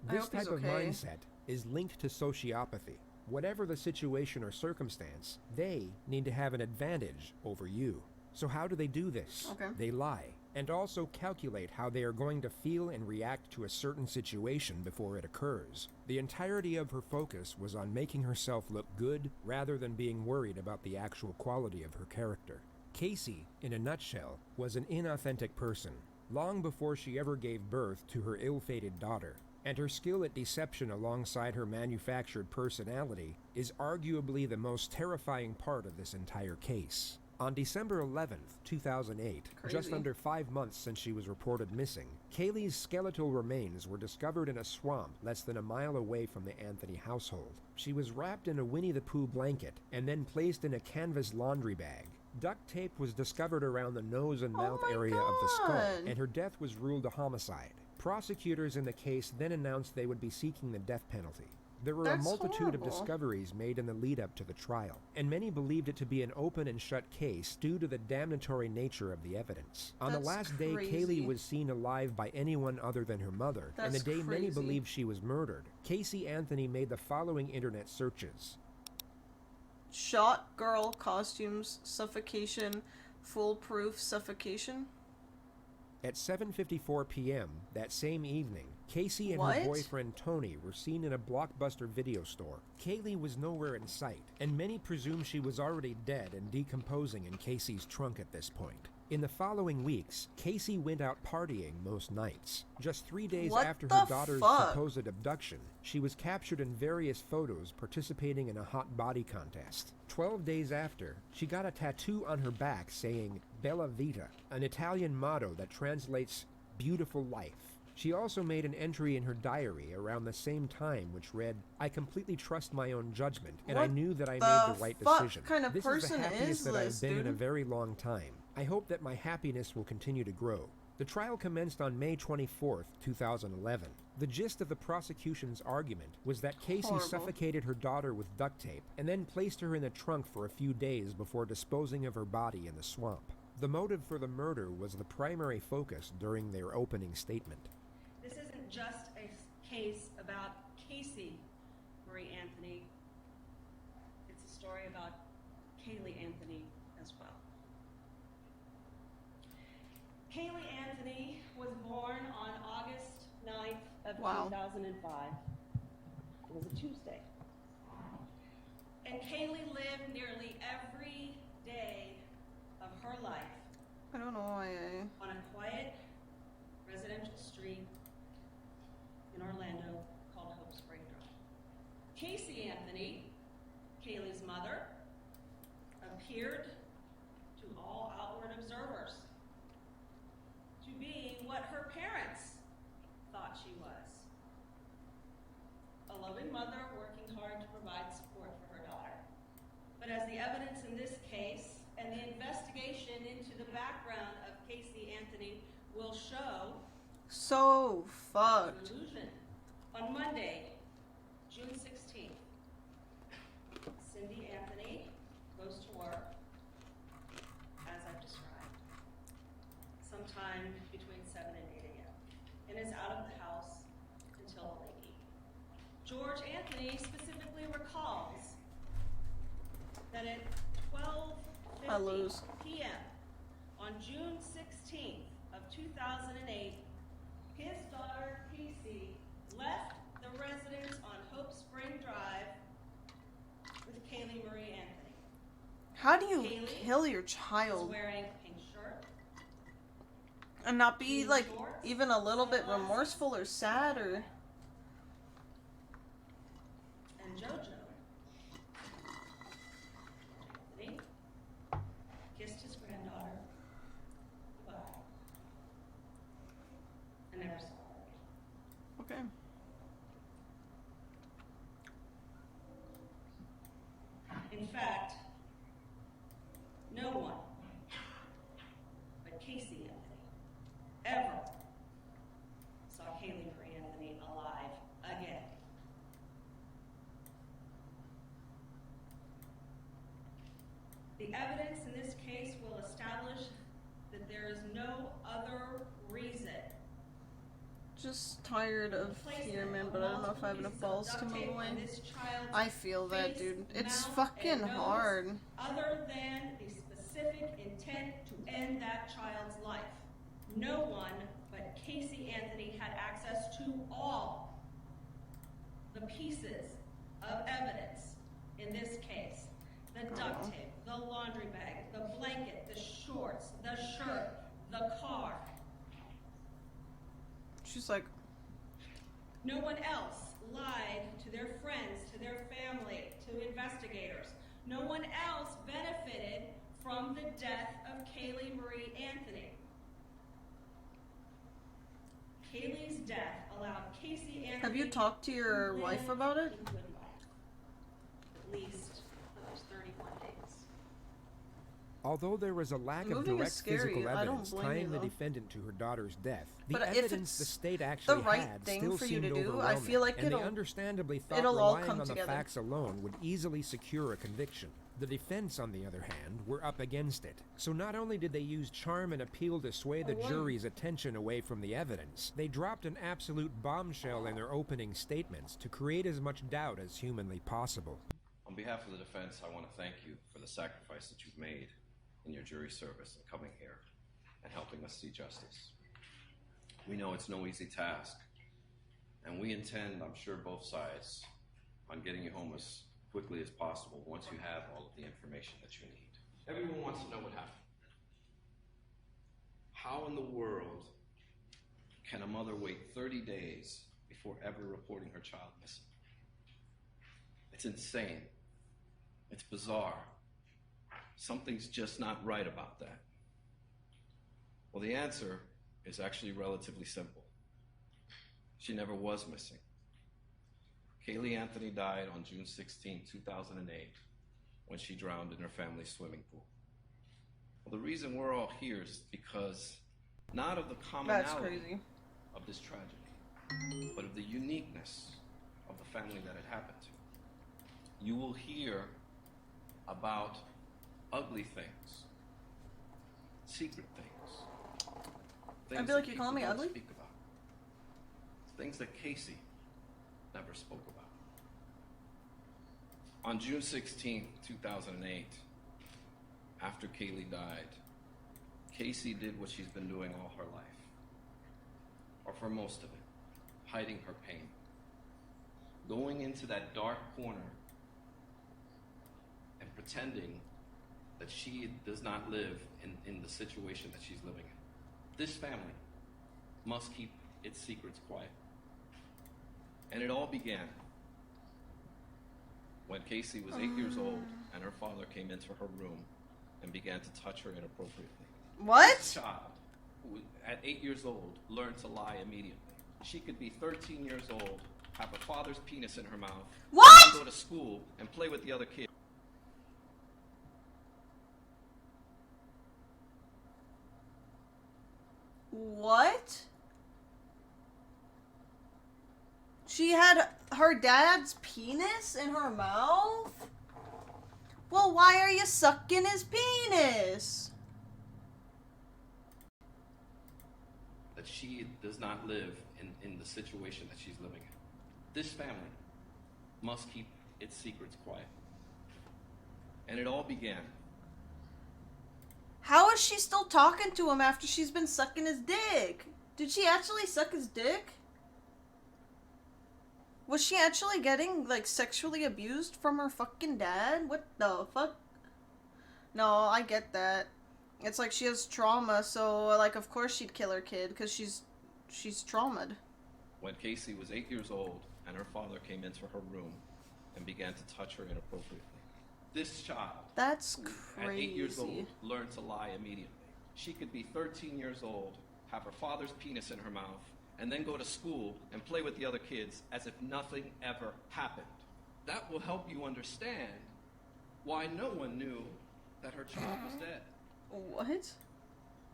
I This hope he's type of okay. mindset is linked to sociopathy. Whatever the situation or circumstance, they need to have an advantage over you. So how do they do this? Okay. They lie, and also calculate how they are going to feel and react to a certain situation before it occurs. The entirety of her focus was on making herself look good rather than being worried about the actual quality of her character. Casey, in a nutshell, was an inauthentic person, long before she ever gave birth to her ill-fated daughter. And her skill at deception alongside her manufactured personality is arguably the most terrifying part of this entire case. On December 11th, 2008, just Crazy. under 5 months since she was reported missing, Kaylee's skeletal remains were discovered in a swamp less than a mile away from the Anthony household. She was wrapped in a Winnie the Pooh blanket and then placed in a canvas laundry bag. Duct tape was discovered around the nose and mouth area of the skull, God. and her death was ruled a homicide. Prosecutors in the case then announced they would be seeking the death penalty. There were That's a multitude of horrible. discoveries made in the lead-up to the trial, and many believed it to be an open and shut case due to the damnatory nature of the evidence. On the That's last day crazy. Kaylee was seen alive by anyone other than her mother, and the That's day many crazy. believed she was murdered, Casey Anthony made the following internet searches. Shot girl costumes suffocation foolproof suffocation. At 7:54 p.m. that same evening, Casey and What? her boyfriend Tony were seen in a Blockbuster video store. Kaylee was nowhere in sight, and many presume she was already dead and decomposing in Casey's trunk at this point. In the following weeks, Casey went out partying most nights. Just 3 days What after the her daughter's fuck? supposed abduction, she was captured in various photos participating in a hot body contest. 12 days after, she got a tattoo on her back saying Bella Vita, an Italian motto that translates beautiful life. She also made an entry in her diary around the same time which read, "I completely trust my own judgment, and I What knew that I the made the right fuck decision. kind of This person is the happiest is that I've this, been in a dude?" very long time. I hope that my happiness will continue to grow." The trial commenced on May 24th, 2011. The gist of the prosecution's argument was that Casey Horrible. suffocated her daughter with duct tape and then placed her in the trunk for a few days before disposing of her body in the swamp. The motive for the murder was the primary focus during their opening statement. This isn't just a case about Casey Marie Anthony. It's a story about Kaylee Anthony as well. Kaylee Anthony was born on August 9th of Wow. 2005. It was a Tuesday. And Kaylee lived nearly every day of her life I don't know why on a quiet residential street in Orlando called Hope Spring Drive. Casey Anthony, Kaylee's mother, appeared to all outward observers to be what her parents thought she was. A loving mother working hard to provide support for her daughter. But as the evidence in this case and the investigation into the background of Casey Anthony will show, So fucked. illusion. On Monday, June 16th, Cindy Anthony goes to work, as I've described, sometime between 7 and 8 a.m., and is out of the house until the late evening. George Anthony specifically recalls that at 12:50 p.m. on June 16th of 2008, his daughter Casey left the residence on Hope Spring Drive with Kaylee Marie Anthony. How do you Kaylee kill your was child wearing a pink shirt, and not be jean like shorts, even a little bit sunglasses, remorseful or sad or and JoJo. Anthony kissed his granddaughter goodbye and never saw her again. okay. In fact, no one but Casey Anthony ever saw Kaylee Marie Anthony alive again. The evidence in this case will establish that there is no other reason. Just tired of hearing, but I don't know if I have enough balls to move away. I feel that, dude. It's fucking hard. Other than the specific intent to end that child's life. No one but Casey Anthony had access to all the pieces of evidence in this case. The duct tape, the laundry bag, the blanket, the shorts, the shirt, the car. She's like, No one else lied to their friends, to their family, to investigators. No one else benefited from the death of Kaylee Marie Anthony. Kaylee's death allowed Casey Anthony have you talked to your wife about it? a good life. At least for those 31 days. Although there was a lack of Moving is direct scary. physical I don't evidence blame tying you, the though. defendant to her daughter's death, the But if evidence it's the state actually right had thing still for you seemed to do, I overwhelming, feel like and it'll- they understandably thought it'll all relying come on together. the facts alone would easily secure a conviction. The defense, on the other hand, were up against it. So not only did they use charm and appeal to sway the jury's attention away from the evidence, they dropped an absolute bombshell in their opening statements to create as much doubt as humanly possible. On behalf of the defense, I want to thank you for the sacrifice that you've made in your jury service and coming here and helping us see justice. We know it's no easy task, and we intend, I'm sure both sides, on getting you home as quickly as possible once you have all of the information that you need. Everyone wants to know what happened. How in the world can a mother wait 30 days before ever reporting her child missing? It's insane. It's bizarre. Something's just not right about that. Well, the answer is actually relatively simple. She never was missing. Kaylee Anthony died on June 16, 2008, when she drowned in her family's swimming pool. Well, the reason we're all here is because not of the commonality of this tragedy, but of the uniqueness of the family that it happened to. You will hear about ugly things, secret things. I feel like you're calling me ugly. Speak about. Things that Casey never spoke about. On June 16, 2008, after Kaylee died, Casey did what she's been doing all her life, or for most of it, hiding her pain. Going into that dark corner and pretending that she does not live in the situation that she's living in. This family must keep its secrets quiet. And it all began when Casey was 8 years old and her father came into her room and began to touch her inappropriately. What? This child, who at 8 years old, learned to lie immediately. She could be 13 years old, have her father's penis in her mouth, what? Go to school and play with the other kids. What? She had her dad's penis in her mouth? Well, why are you sucking his penis? That she does not live in the situation that she's living in. This family must keep its secrets quiet. And it all began. How is she still talking to him after she's been sucking his dick? Did she actually suck his dick? Was she actually getting, like, sexually abused from her fucking dad? What the fuck? No, I get that. It's like she has trauma, so, like, of course she'd kill her kid, because she's traumatized. When Casey was 8 years old and her father came into her room and began to touch her inappropriately. This child, that's crazy. At 8 years old, learned to lie immediately. She could be 13 years old, have her father's penis in her mouth, and then go to school and play with the other kids as if nothing ever happened. That will help you understand why no one knew that her child was dead. What?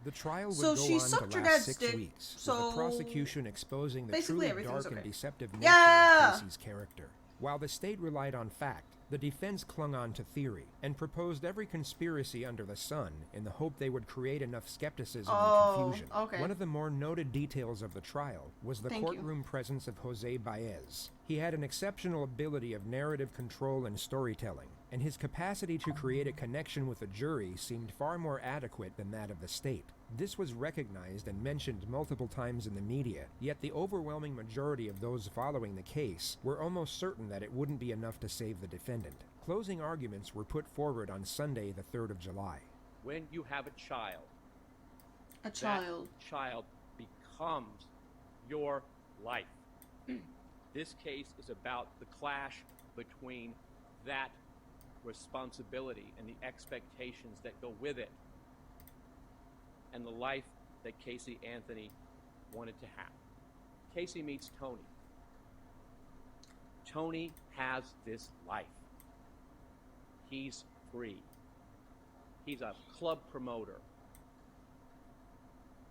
The trial would so go she on sucked to her last dad's 6 dick, weeks, so with the prosecution exposing the basically truly dark okay. and deceptive nature Yeah! of Casey's character. While the state relied on fact, the defense clung on to theory and proposed every conspiracy under the sun in the hope they would create enough skepticism and confusion. Okay. One of the more noted details of the trial was the courtroom presence of Jose Baez. He had an exceptional ability of narrative control and storytelling, and his capacity to create a connection with the jury seemed far more adequate than that of the state. This was recognized and mentioned multiple times in the media, yet the overwhelming majority of those following the case were almost certain that it wouldn't be enough to save the defendant. Closing arguments were put forward on Sunday, the 3rd of July. When you have a child, that child becomes your life. This case is about the clash between that responsibility and the expectations that go with it, and the life that Casey Anthony wanted to have. Casey meets Tony. Tony has this life. He's free. He's a club promoter.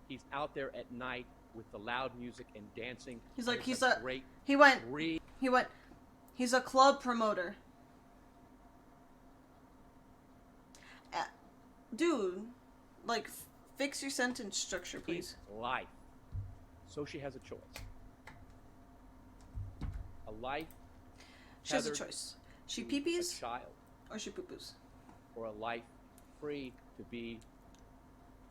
He's out there at night with the loud music and dancing. He's like, he's a club promoter. Dude, like, fix your sentence structure, please. Life. So she has a choice. A life. She has a choice. She to pee-pees? a child, Or she poo-poos? or a life free to be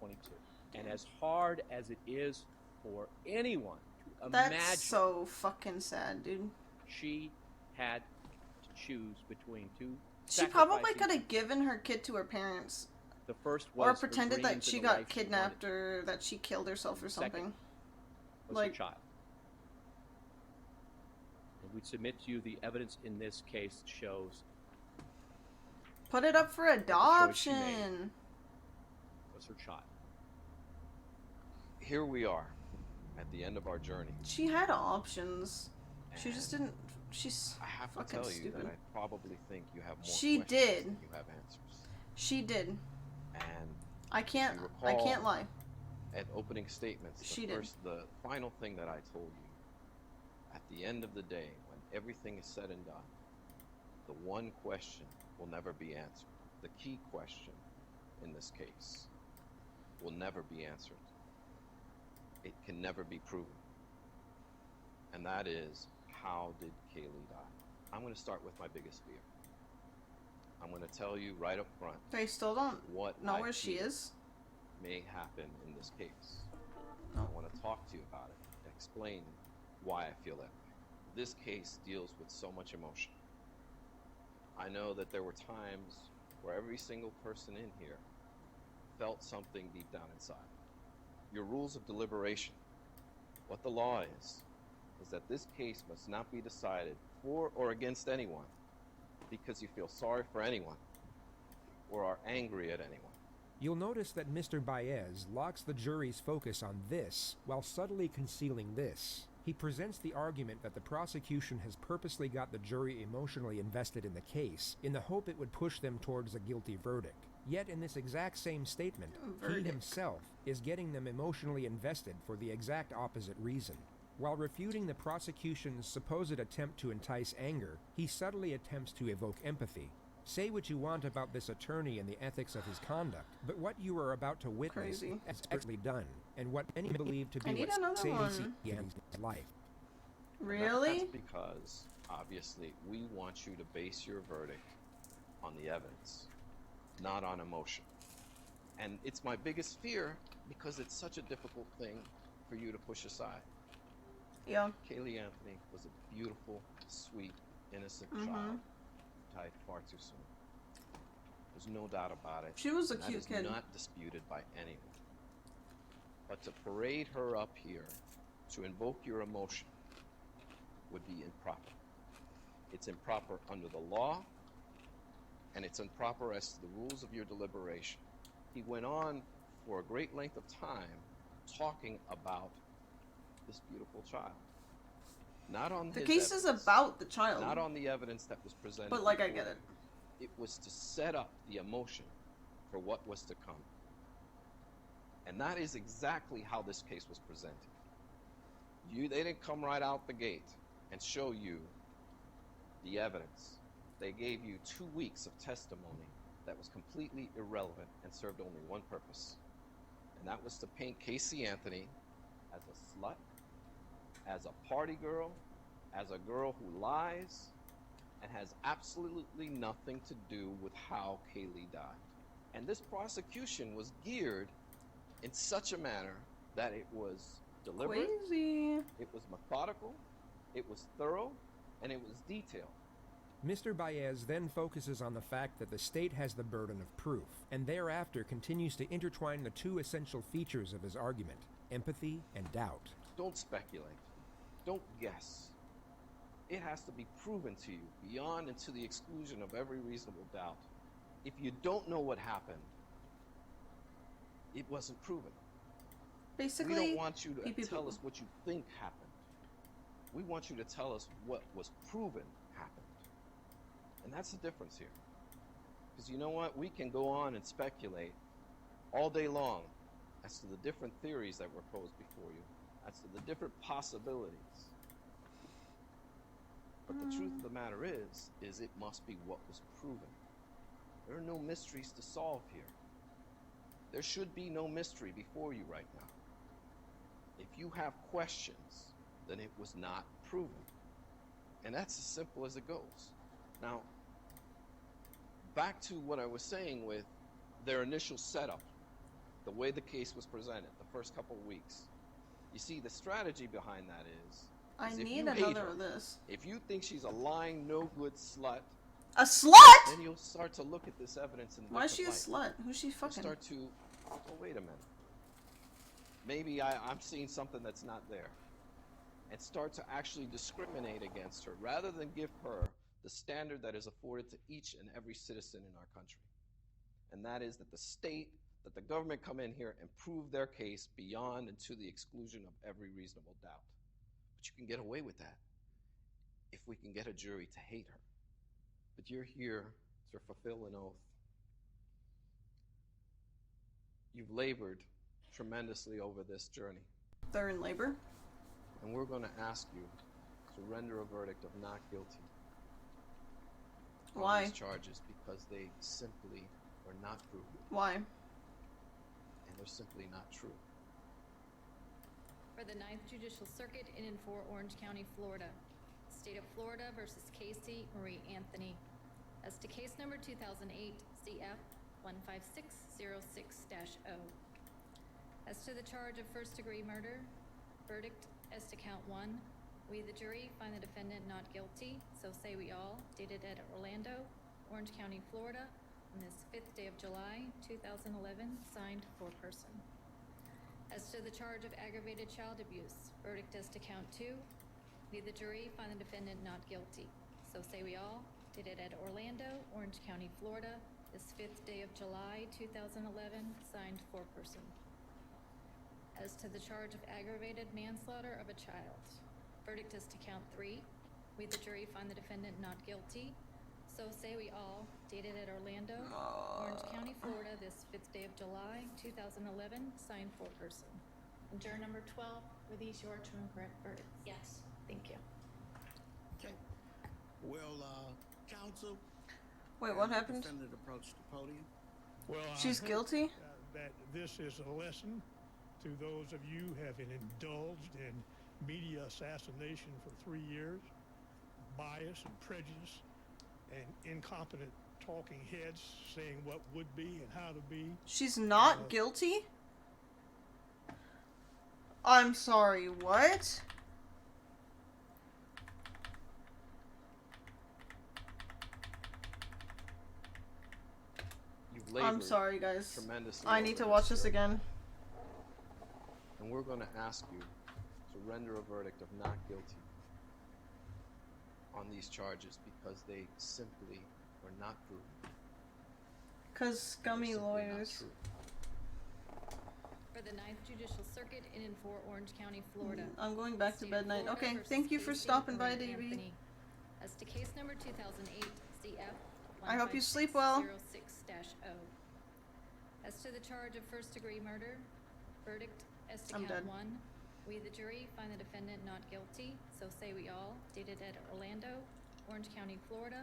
22. And as hard as it is for anyone to imagine, That's so fucking sad, dude. she had to choose between two She probably sacrifices. could have given her kid to her parents. The first Or was her pretended that dreams she and the got life she kidnapped wanted. or that she killed herself or The second something. was Like, her child. And we submit to you the evidence in this case shows put it up for that the choice she made adoption. was her child. Here we are, at the end of our journey. She had options. She just didn't. She's I have to fucking tell you stupid. that I probably think you have more She questions did. than you have answers. She did. And I can't. if you I recall, can't lie. At opening statements, She did. the final thing that I told you, at the end of the day, when everything is said and done, the one question will never be answered. The key question in this case will never be answered. It can never be proven. And that is, how did Kaylee die? I'm going to start with my biggest fear. I'm going to tell you right up front They still don't what know I where she feel is. may happen in this case. No. I want to talk to you about it, explain why I feel that way. This case deals with so much emotion. I know that there were times where every single person in here felt something deep down inside. Your rules of deliberation, what the law is that this case must not be decided for or against anyone because you feel sorry for anyone or are angry at anyone. You'll notice that Mr. Baez locks the jury's focus on this while subtly concealing this. He presents the argument that the prosecution has purposely got the jury emotionally invested in the case in the hope it would push them towards a guilty verdict. Yet in this exact same statement, he himself is getting them emotionally invested for the exact opposite reason. While refuting the prosecution's supposed attempt to entice anger, he subtly attempts to evoke empathy. Say what you want about this attorney and the ethics of his conduct, but what you are about to witness Crazy. is expertly done, and what many believe to I be need what another saved one. his life. Really? That's because, obviously, we want you to base your verdict on the evidence, not on emotion. And it's my biggest fear because it's such a difficult thing for you to push aside. Yeah. Kaylee Anthony was a beautiful, sweet, innocent Mhm. child. Died far too soon. There's no doubt about it. She was a and cute that is kid. not disputed by anyone. But to parade her up here, to invoke your emotion, would be improper. It's improper under the law, and it's improper as to the rules of your deliberation. He went on for a great length of time talking about this beautiful child. Not on The his case is evidence, about the child. not on the evidence that was presented. But, like, I before get it. him. It was to set up the emotion for what was to come. And that is exactly how this case was presented. They didn't come right out the gate and show you the evidence. They gave you 2 weeks of testimony that was completely irrelevant and served only one purpose. And that was to paint Casey Anthony as a slut, as a party girl, as a girl who lies, and has absolutely nothing to do with how Kaylee died. And this prosecution was geared in such a manner that it was deliberate, Crazy. it was methodical, it was thorough, and it was detailed. Mr. Baez then focuses on the fact that the state has the burden of proof, and thereafter continues to intertwine the two essential features of his argument, empathy and doubt. Don't speculate. Don't guess. It has to be proven to you beyond and to the exclusion of every reasonable doubt. If you don't know what happened, it wasn't proven. Basically, we don't want you to pee-pee tell poo-poo. us what you think happened. We want you to tell us what was proven happened. And that's the difference here. Because you know what? We can go on and speculate all day long as to the different theories that were posed before you, as to the different possibilities. But the truth of the matter is it must be what was proven. There are no mysteries to solve here. There should be no mystery before you right now. If you have questions, then it was not proven. And that's as simple as it goes. Now, back to what I was saying with their initial setup, the way the case was presented, the first couple of weeks. You see, the strategy behind that is I if need you hate another her, of this. if you think she's a lying, no good slut, A slut? then you'll start to look at this evidence in a Why is she a different light. slut? Who's she You'll fucking? start to, oh, wait a minute. Maybe I'm seeing something that's not there. And start to actually discriminate against her rather than give her the standard that is afforded to each and every citizen in our country. And that is that the state, that the government come in here and prove their case beyond and to the exclusion of every reasonable doubt. But you can get away with that if we can get a jury to hate her. But you're here to fulfill an oath. You've labored tremendously over this journey. They're in labor? And we're going to ask you to render a verdict of not guilty on Why? these charges because they simply are not proven. Why? And they're simply not true. For the 9th Judicial Circuit in and for Orange County, Florida. State of Florida versus Casey Marie Anthony. As to case number 2008 CF 15606-0. As to the charge of first-degree murder, verdict as to count 1. We, the jury, find the defendant not guilty, so say we all, dated at Orlando, Orange County, Florida, on this 5th day of July, 2011, signed foreperson. As to the charge of aggravated child abuse, verdict as to count 2. We, the jury, find the defendant not guilty, so say we all, dated at Orlando, Orange County, Florida, this 5th day of July, 2011, signed foreperson. As to the charge of aggravated manslaughter of a child, verdict as to count 3. We, the jury, find the defendant not guilty. So say we all, dated at Orlando, Orange County, Florida, this 5th day of July, 2011, signed foreperson. And juror number 12, were these your true and correct verdicts? Yes. Thank you. Okay. Well, counsel. Wait, what happened? Defendant approached the podium. Well, she's guilty? That this is a lesson to those of you having indulged in media assassination for 3 years, bias and prejudice, and incompetent talking heads saying what would be and how to be. She's not guilty? I'm sorry, what? You've labored I'm sorry, guys. tremendously I need over to watch this journey. again. And we're going to ask you to render a verdict of not guilty on these charges because they simply are not proven. Cause scummy lawyers. For the 9th Judicial Circuit in and for Orange County, Florida. I'm going back to State bed of night. Florida Okay, versus thank you for Casey stopping by, Marie Davey. Anthony. As to case number 2008 CF I hope you sleep well. 15606-0. As to the charge of first-degree murder, verdict as to I'm count dead. 1. We, the jury, find the defendant not guilty, so say we all, dated at Orlando, Orange County, Florida,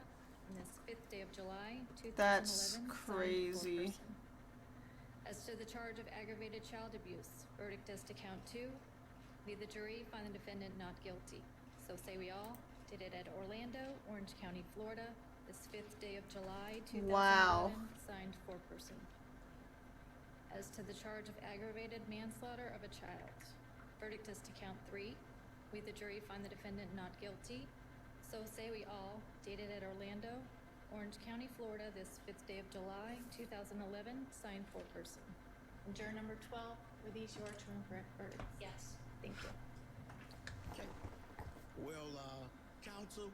on this 5th day of July, 2011. That's signed crazy. foreperson. As to the charge of aggravated child abuse, verdict as to count 2. We, the jury, find the defendant not guilty, so say we all, dated at Orlando, Orange County, Florida, this 5th day of July, 2011, Wow. signed foreperson. As to the charge of aggravated manslaughter of a child, verdict as to count 3. We, the jury, find the defendant not guilty, so say we all, dated at Orlando, Orange County, Florida, this 5th day of July, 2011, signed foreperson. And juror number 12, were these your true and correct verdicts? Yes. Thank you. Okay. Well, counsel.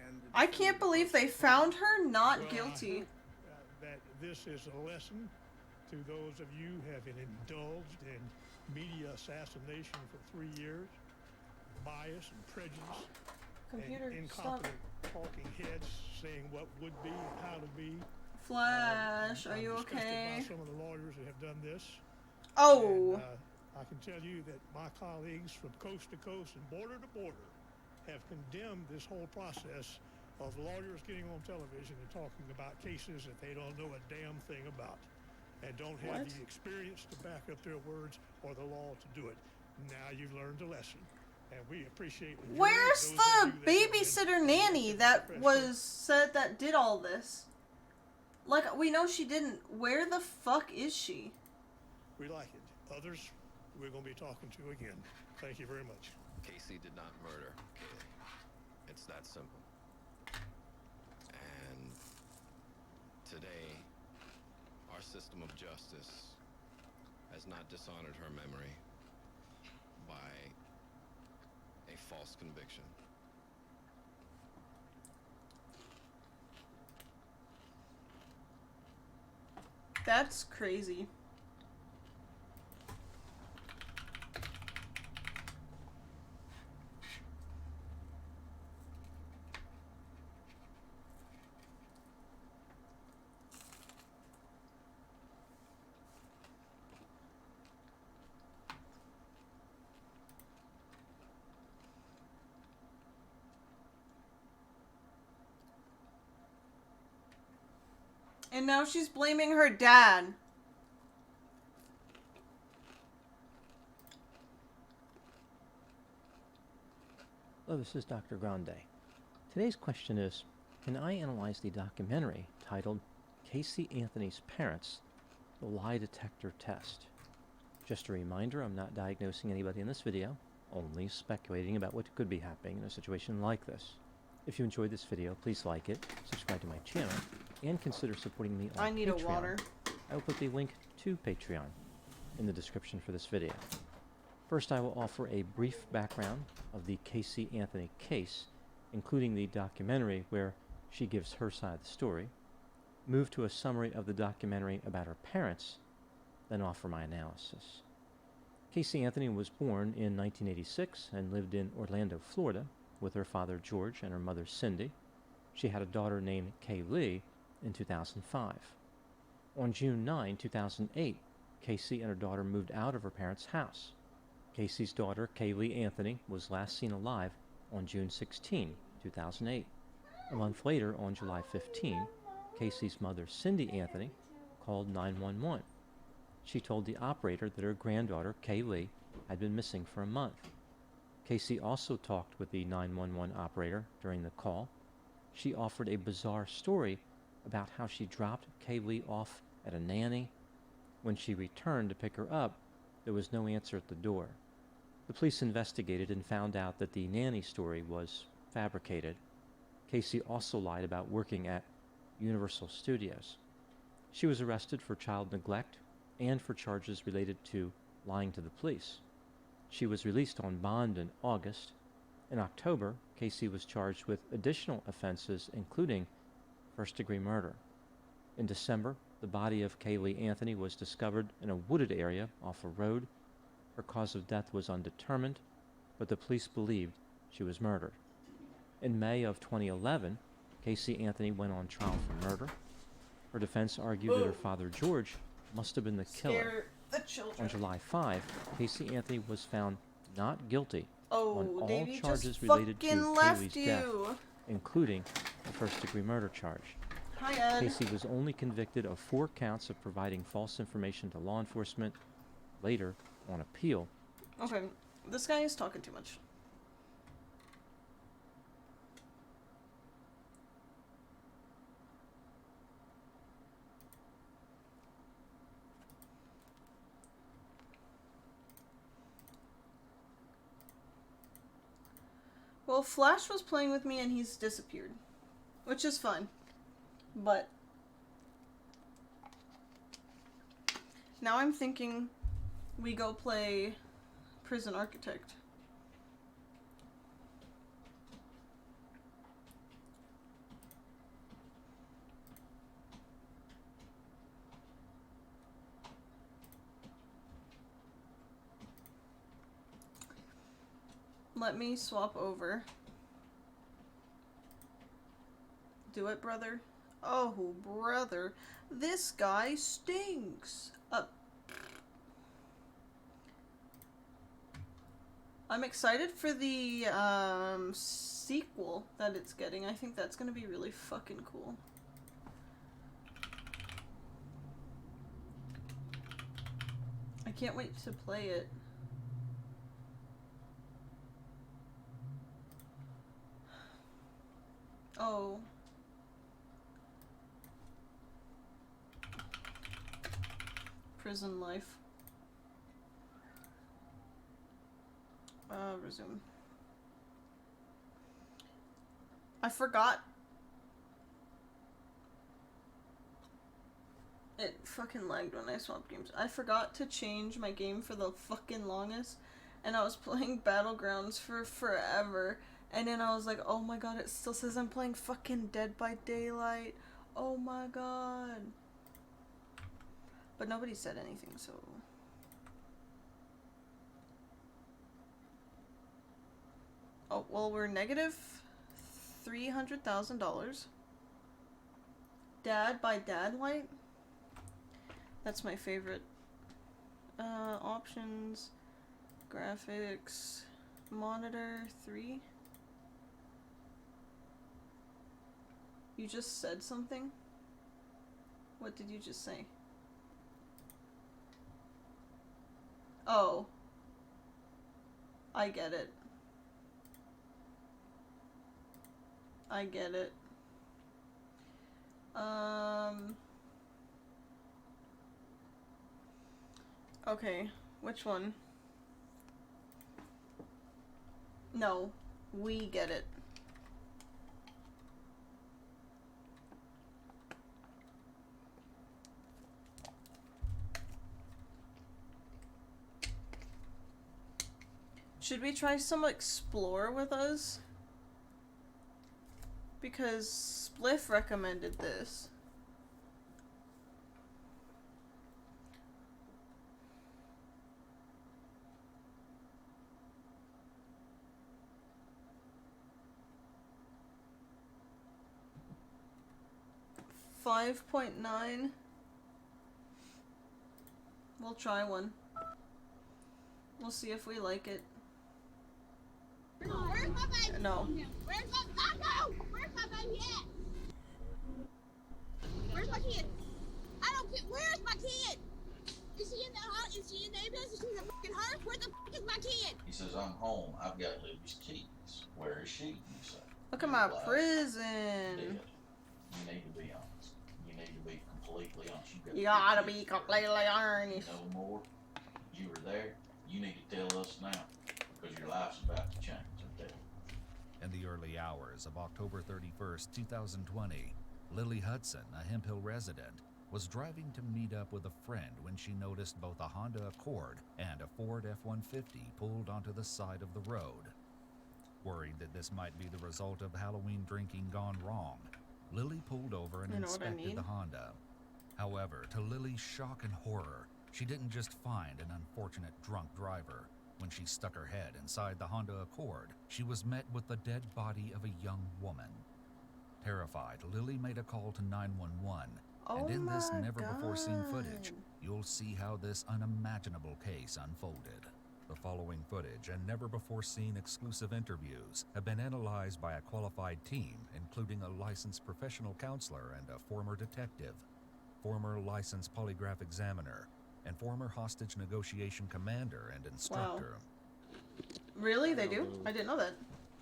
And the I can't believe they found her not Well, I guilty. hope, that this is a lesson to those of you having indulged in media assassination for 3 years, bias and prejudice, Computer, and stop. incompetent talking heads saying what would be and how to be. Flash, are I'm you disgusted okay? by some of the lawyers that have done this. Oh. And, I can tell you that my colleagues from coast to coast and border to border have condemned this whole process of lawyers getting on television and talking about cases that they don't know a damn thing about and don't have What? the experience to back up their words or the law to do it. Now you've learned a lesson, and we appreciate the jury, Where's those the of you that have been babysitter nanny that professional. was said that did all this? Like, we know she didn't. Where the fuck is she? We like it. Others, we're going to be talking to again. Thank you very much. Casey did not murder Kaylee. It's that simple. And today, our system of justice has not dishonored her memory by a false conviction. That's crazy. And now she's blaming her dad. Hello, this is Dr. Grande. Today's question is, can I analyze the documentary titled Casey Anthony's Parents, The Lie Detector Test? Just a reminder, I'm not diagnosing anybody in this video, only speculating about what could be happening in a situation like this. If you enjoyed this video, please like it, subscribe to my channel, and consider supporting me on I need Patreon. a water. I will put the link to Patreon in the description for this video. First, I will offer a brief background of the Casey Anthony case, including the documentary where she gives her side of the story, move to a summary of the documentary about her parents, then offer my analysis. Casey Anthony was born in 1986 and lived in Orlando, Florida, with her father George and her mother Cindy. She had a daughter named Kaylee in 2005. On June 9, 2008, Casey and her daughter moved out of her parents' house. Casey's daughter, Kaylee Anthony, was last seen alive on June 16, 2008. A month later, on July 15, Casey's mother, Cindy Anthony, called 911. She told the operator that her granddaughter, Kaylee, had been missing for a month. Casey also talked with the 911 operator during the call. She offered a bizarre story about how she dropped Kaylee off at a nanny. When she returned to pick her up, there was no answer at the door. The police investigated and found out that the nanny story was fabricated. Casey also lied about working at Universal Studios. She was arrested for child neglect and for charges related to lying to the police. She was released on bond in August. In October, Casey was charged with additional offenses, including first-degree murder. In December, the body of Kaylee Anthony was discovered in a wooded area off a road. Her cause of death was undetermined, but the police believed she was murdered. In May of 2011, Casey Anthony went on trial for murder. Her defense argued that her father George must have been the killer. Scare the children. On July 5, Casey Anthony was found not guilty on all Davey charges just related to fucking left Kaylee's death, you. including a first-degree murder charge. Hi, Ed. Casey was only convicted of 4 counts of providing false information to law enforcement. Later, on appeal. Okay, this guy is talking too much. Well, Flash was playing with me and he's disappeared. Which is fine. But now I'm thinking we go play Prison Architect. Let me swap over. Do it, brother. Oh, brother. This guy stinks. I'm excited for the sequel that it's getting. I think that's gonna be really fucking cool. I can't wait to play it. Oh. prison life. Resume. I forgot. It fucking lagged when I swapped games. I forgot to change my game for the fucking longest, and I was playing Battlegrounds for forever, and then I was like, oh my god, it still says I'm playing fucking Dead by Daylight. Oh my god. But nobody said anything, so... Oh, well, we're negative $300,000. Dad by Dadlight? That's my favorite. Options, graphics, monitor 3. You just said something? What did you just say? Oh. I get it. I get it. Okay, which one? No, we get it. Should we try some Explore with us? Because Spliff recommended this. $5.9. We'll try one. We'll see if we like it. Where's my baby? No. Where's my taco? Where's my baby at? Where's my kid? I don't care. Where's my kid? Is she in the hut? Is she in the ambulance? Is she in the fucking hearse? Where the fuck is my kid? He says, I'm home. I've got Libby's keys. Where is she? You say. Look at my Dead. prison. You need to be honest. You need to be completely honest. You gotta be completely honest. No more. You were there. You need to tell us now. Because your life's about to change. I'm telling you. In the early hours of October 31st, 2020, Lily Hudson, a Hemp Hill resident, was driving to meet up with a friend when she noticed both a Honda Accord and a Ford F-150 pulled onto the side of the road. Worried that this might be the result of Halloween drinking gone wrong, Lily pulled over and inspected the Honda. However, to Lily's shock and horror, she didn't just find an unfortunate drunk driver. When she stuck her head inside the Honda Accord, she was met with the dead body of a young woman. Terrified, Lily made a call to 911, and in this never-before-seen footage, you'll see how this unimaginable case unfolded. The following footage and never-before-seen exclusive interviews have been analyzed by a qualified team, including a licensed professional counselor and a former detective, former licensed polygraph examiner, and former hostage negotiation commander and instructor. Wow. Really? They do? I didn't know that.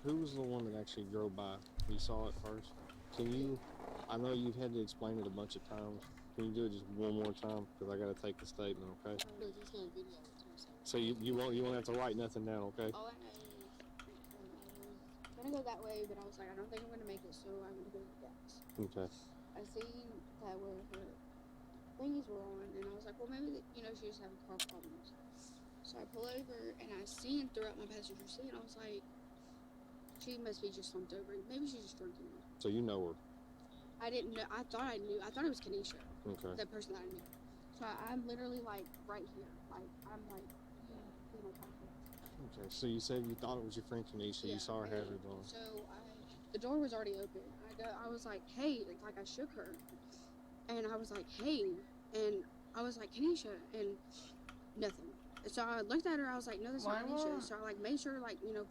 Who was the one that actually drove by? You saw it first? Can you, I know you've had to explain it a bunch of times. Can you do it just one more time? Because I got to take the statement, okay? So you won't have to write nothing down, okay? All I know is I'm gonna go that way, but I was like, I don't think I'm gonna make it, so I'm gonna go with that. Okay. I seen that where her thingies were on, and I was like, well, maybe she was having car problems. So I pull over, and I seen throughout my passenger seat, and I was like, she must be just slumped over. Maybe she's just drinking. So you know her? I didn't know. I thought I knew. I thought it was Kanisha. Okay. The person that I knew. So I'm literally like right here. Like I'm like. Okay, so you said you thought it was your friend Kanisha. Yeah, you saw her have it on. So the door was already open. I was like, hey, like I shook her, and I was like, hey, and I was like, Kanisha, and nothing. So I looked at her. I was like, no, that's not Kanisha. So I like made sure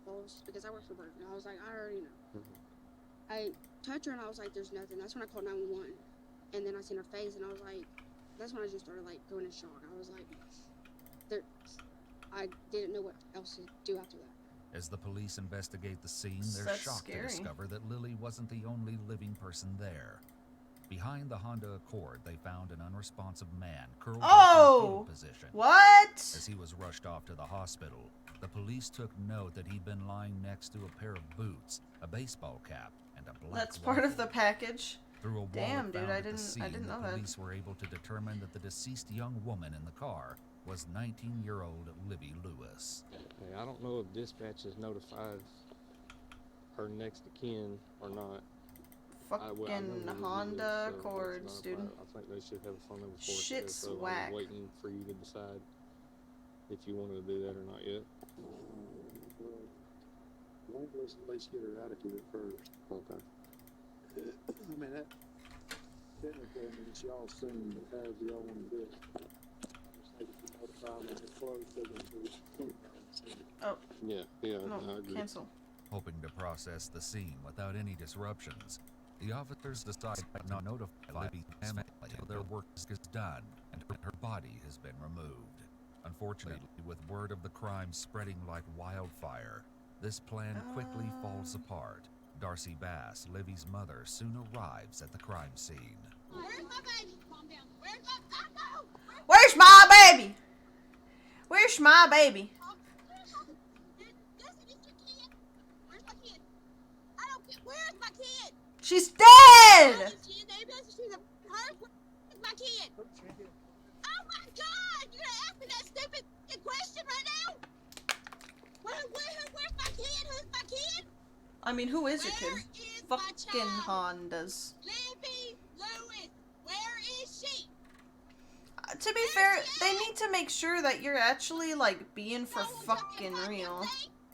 pulse because I work for Burton. I was like, I already know. I touched her and I was like, there's nothing. That's when I called 911, and then I seen her face and I was like, that's when I just started like going in shock. I was like, I didn't know what else to do after that. As the police investigate the scene, they're That's shocked scary. to discover that Lily wasn't the only living person there. Behind the Honda Accord, they found an unresponsive man curled up in Oh! fetal position. What? As he was rushed off to the hospital, the police took note that he'd been lying next to a pair of boots, a baseball cap, and a black That's part of the package. Through a Damn, wallet dude, found I at the didn't scene, know the that. police were able to determine that the deceased young woman in the car was 19-year-old Libby Lewis. Hey, I don't know if dispatch has notified her next of kin or not. Fucking Honda Accords, dude. I think they should have a phone number for us. Shit's So whack. I'm waiting for you to decide if you wanted to do that or not yet. Let's at least get her out of here first. Okay. I mean, that technically means y'all soon, but however y'all want to do it. Just take it to notify them it's closed so they can do it. Oh. Yeah, No, I agree. cancel. Hoping to process the scene without any disruptions, the officers decided to not notify Libby's family until their work is done and her body has been removed. Unfortunately, with word of the crime spreading like wildfire, this plan quickly falls apart. Darcy Bass, Libby's mother, soon arrives at the crime scene. Where's my baby? Calm down. Where's my baby? Where's my baby? Where's my baby? Where's my kid? I don't care. Where's my kid? She's dead! She's my kid. Oh my God! You're gonna ask me that stupid question right now? Where's my kid? Who's my kid? I mean, who is your kid? Is my Fucking child? Hondas. Libby Lewis. Where is she? To be fair, they need to make sure that you're actually, like, being for fucking real.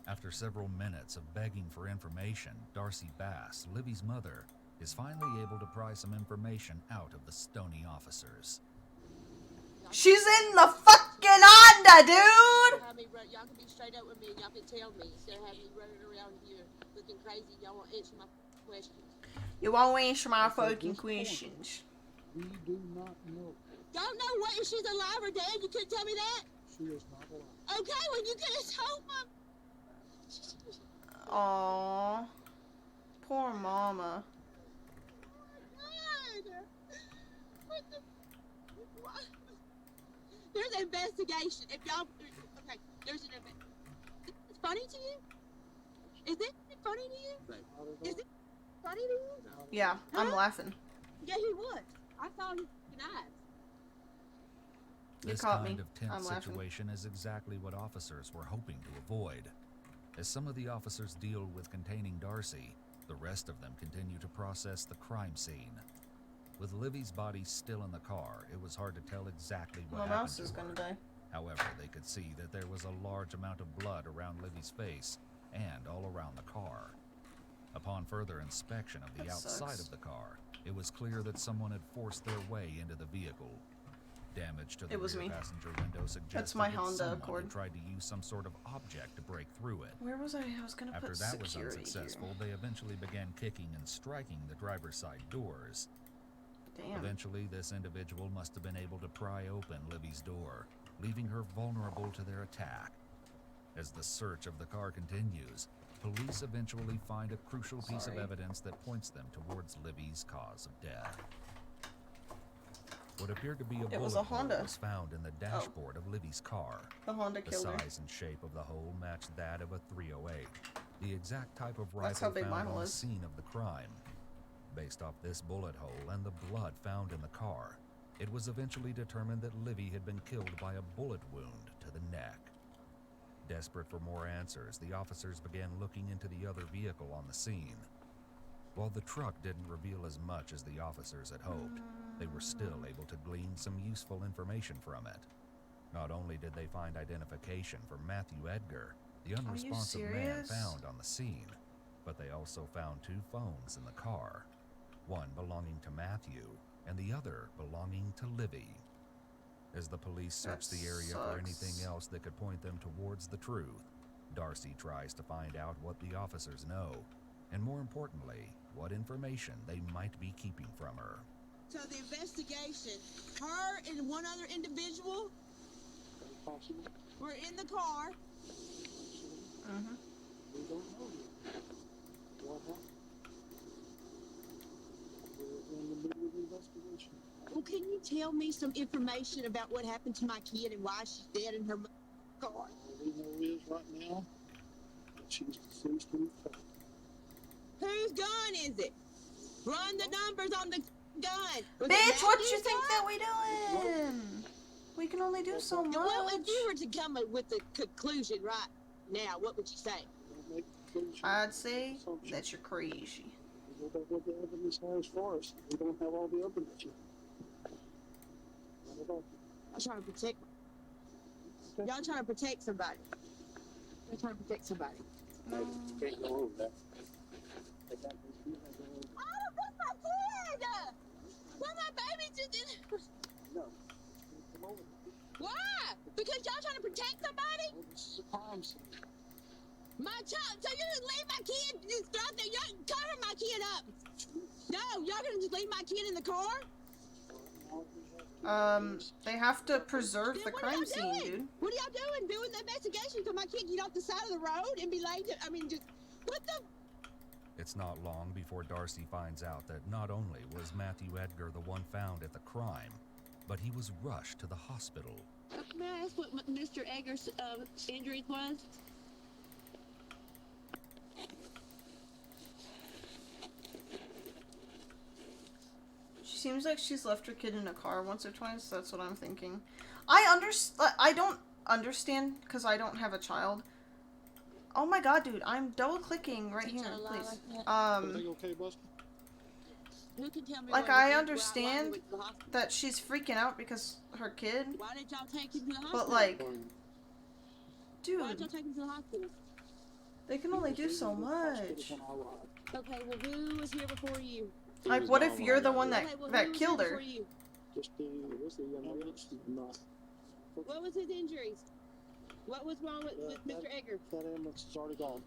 After several minutes of begging for information, Darcy Bass, Libby's mother, is finally able to pry some information out of the stony officers. She's in the fucking Honda, dude! Y'all can be straight up with me and y'all can tell me instead of having me running around here looking crazy. Y'all won't answer my questions. You won't answer my fucking questions. We do not know. Y'all know what? If she's alive or dead, you couldn't tell me that? She is not alive. Okay, well, you could have told my... Aww. Poor mama. God. What the... What? There's an investigation. If y'all... Okay, there's an investigation. It's funny to you? Is it funny to you? Is it funny to you? Yeah, I'm laughing. Yeah, he would. I saw his eyes. This caught kind me. of tense I'm laughing. situation is exactly what officers were hoping to avoid. As some of the officers deal with containing Darcy, the rest of them continue to process the crime scene. With Libby's body still in the car, it was hard to tell exactly what My happened mouse to is her. gonna die. However, they could see that there was a large amount of blood around Libby's face and all around the car. Upon further inspection of the That outside sucks. of the car, it was clear that someone had forced their way into the vehicle. Damage to the It was rear me. passenger window suggested That's my that Honda someone Accord. had tried to use some sort of object to break through it. Where was I? I was gonna After put that was security unsuccessful, here. they eventually began kicking and striking the driver's side doors. Damn. Eventually, this individual must have been able to pry open Libby's door, leaving her vulnerable to their attack. As the search of the car continues, police eventually find a crucial piece of Sorry. evidence that points them towards Libby's cause of death. What appeared to be a It bullet was a hole Honda. was found in the dashboard of Libby's car. The Honda The killed her. size and shape of the hole matched that of a .308, the exact type of That's how rifle big found mine on the was. scene of the crime. Based off this bullet hole and the blood found in the car, it was eventually determined that Libby had been killed by a bullet wound to the neck. Desperate for more answers, the officers began looking into the other vehicle on the scene. While the truck didn't reveal as much as the officers had hoped, they were still able to glean some useful information from it. Not only did they find identification for Matthew Edgar, the unresponsive man serious? found on the scene, but they also found 2 phones in the car, one belonging to Matthew and the other belonging to Libby. As the police search That the area for sucks. anything else that could point them towards the truth, Darcy tries to find out what the officers know, and more importantly, what information they might be keeping from her. So the investigation, her and one other individual Possible. were in the car. Mm-hmm. We don't know yet. What happened? We're in the middle of investigation. Well, can you tell me some information about what happened to my kid and why she's dead in her car? All we know is right now that she's deceased in the car. Whose gun is it? Run the numbers on the gun. Was it Bitch, what Matthew's you think gun? that we doing? We can only do so much. Well, if you were to come up with a conclusion right now, what would you say? I'd say that you're crazy. We don't know what the evidence has for us. We don't have all the evidence yet. I'm trying to protect. Y'all trying to protect somebody. You're trying to protect somebody. Can't go over that. Oh, that's my kid! Well, my baby just. No. Come over. Why? Because y'all trying to protect somebody? Well, this is a crime scene. My child. So you just leave my kid just out there? Y'all cover my kid up. No, y'all gonna just leave my kid in the car? They have to preserve the crime scene, dude. What are y'all doing? Doing the investigation so my kid get off the side of the road and be late? I mean, just what the? It's not long before Darcy finds out that not only was Matthew Edgar the one found at the crime, but he was rushed to the hospital. May I ask what Mr. Edgar's injuries was? She seems like she's left her kid in a car once or twice. That's what I'm thinking. I don't understand because I don't have a child. Oh my god, dude! I'm double clicking right here, please. Everything okay, Buster? Who can tell me Like what he I did understand while he went to the hospital? that she's freaking out because her kid. Why did y'all take him to the hospital? But like, Why did y'all dude, take him to the hospital? they can only do so much. Okay, well, who was here before you? Like, what if you're the one that Okay, well, who that was killed here her? before you? Just what's the young lady? Not. What was his injuries? What was wrong with Mr. Edgar? That ambulance is already gone.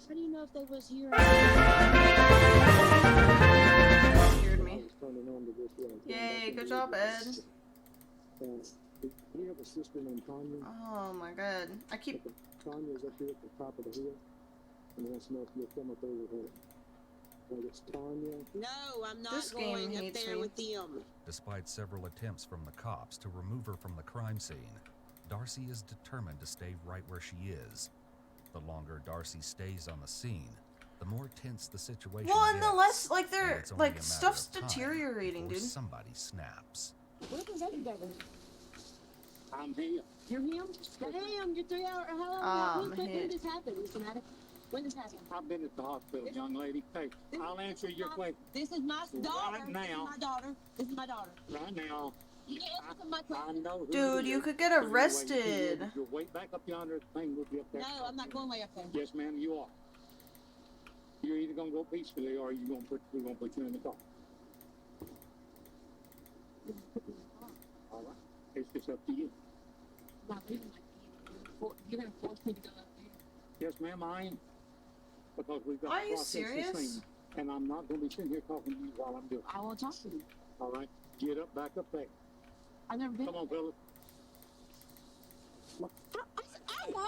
How do you know if they was here? Scared me. Yay, good job, Ed. We have a sister named Tanya. Oh my god. I keep. Tanya's up here at the top of the hill. And wants to know if you'll come up there with her. Well, it's Tanya. No, I'm not This game going up hates there me. with them. Despite several attempts from the cops to remove her from the crime scene, Darcy is determined to stay right where she is. The longer Darcy stays on the scene, the more tense the situation Well, and the gets, less like and they're it's only a like matter stuff's of time deteriorating, before dude. somebody snaps. What was that together? I'm here. You're him? Damn, you're 3 hours. How long? When did this happen, Mr. Maddox? When did this happen? I've been at the hospital, young lady. Hey, I'll answer your question. This is my daughter. Right now. This is my daughter. This is my daughter. Right now. You can't answer my I question. know who Dude, it you is. could get Anyway, arrested. You're way back up yonder. The thing will be up there. No, I'm not going way up there. Yes, ma'am, you are. You're either gonna go peacefully or we're gonna put you in the car. All right. It's just up to you. I'm not leaving my kid. You're gonna force me to go up there. Yes, ma'am, I am. Because we've got Are to you process serious? this thing. And I'm not gonna be sitting here talking to you while I'm doing it. I won't talk to you. All right? Get up, back up there. I've never been. Come on, Philip. I know.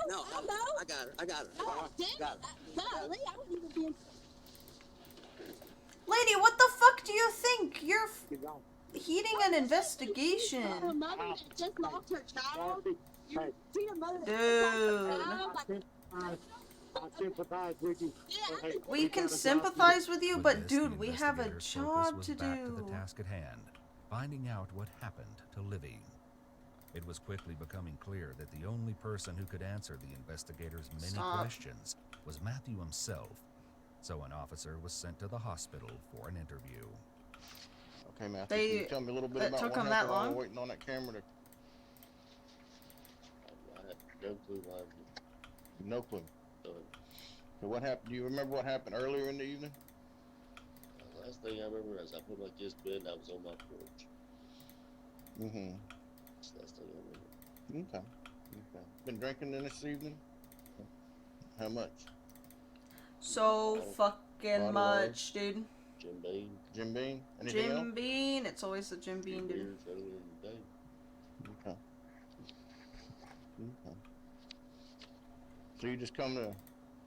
No, I know. I got her. I got her. Oh, damn it. Golly, I wouldn't even be. Lady, what the fuck do you think? You're Get on. heeding an investigation. A mother that just lost her child. You Hey. see a mother that Dude. just lost her child. I sympathize with you. Hey, We can got a job sympathize with you, With but this, the dude, we have a investigators' job focus to was back to do. the task at hand, finding out what happened to Livy. It was quickly becoming clear that the only person who could answer the investigators' many Stop. questions was Matthew himself. So an officer was sent to the hospital for an interview. Okay, Matthew, They- can you tell me a little bit that about took what them that happened while long? we're waiting on that camera to... I had no clue why I did. No clue. So, So what happened? Do you remember what happened earlier in the evening? last thing I remember is I put my kids to bed and I was on my porch. Mm-hmm. That's the last thing I remember. Okay. Okay. Been drinking in this evening? How much? So fucking Bottle much, dude. Jim Beam. Jim Beam? Anything Jim else? Bean. It's always the Jim Bean, dude. Beers earlier in the day. Okay. Okay. So you just come to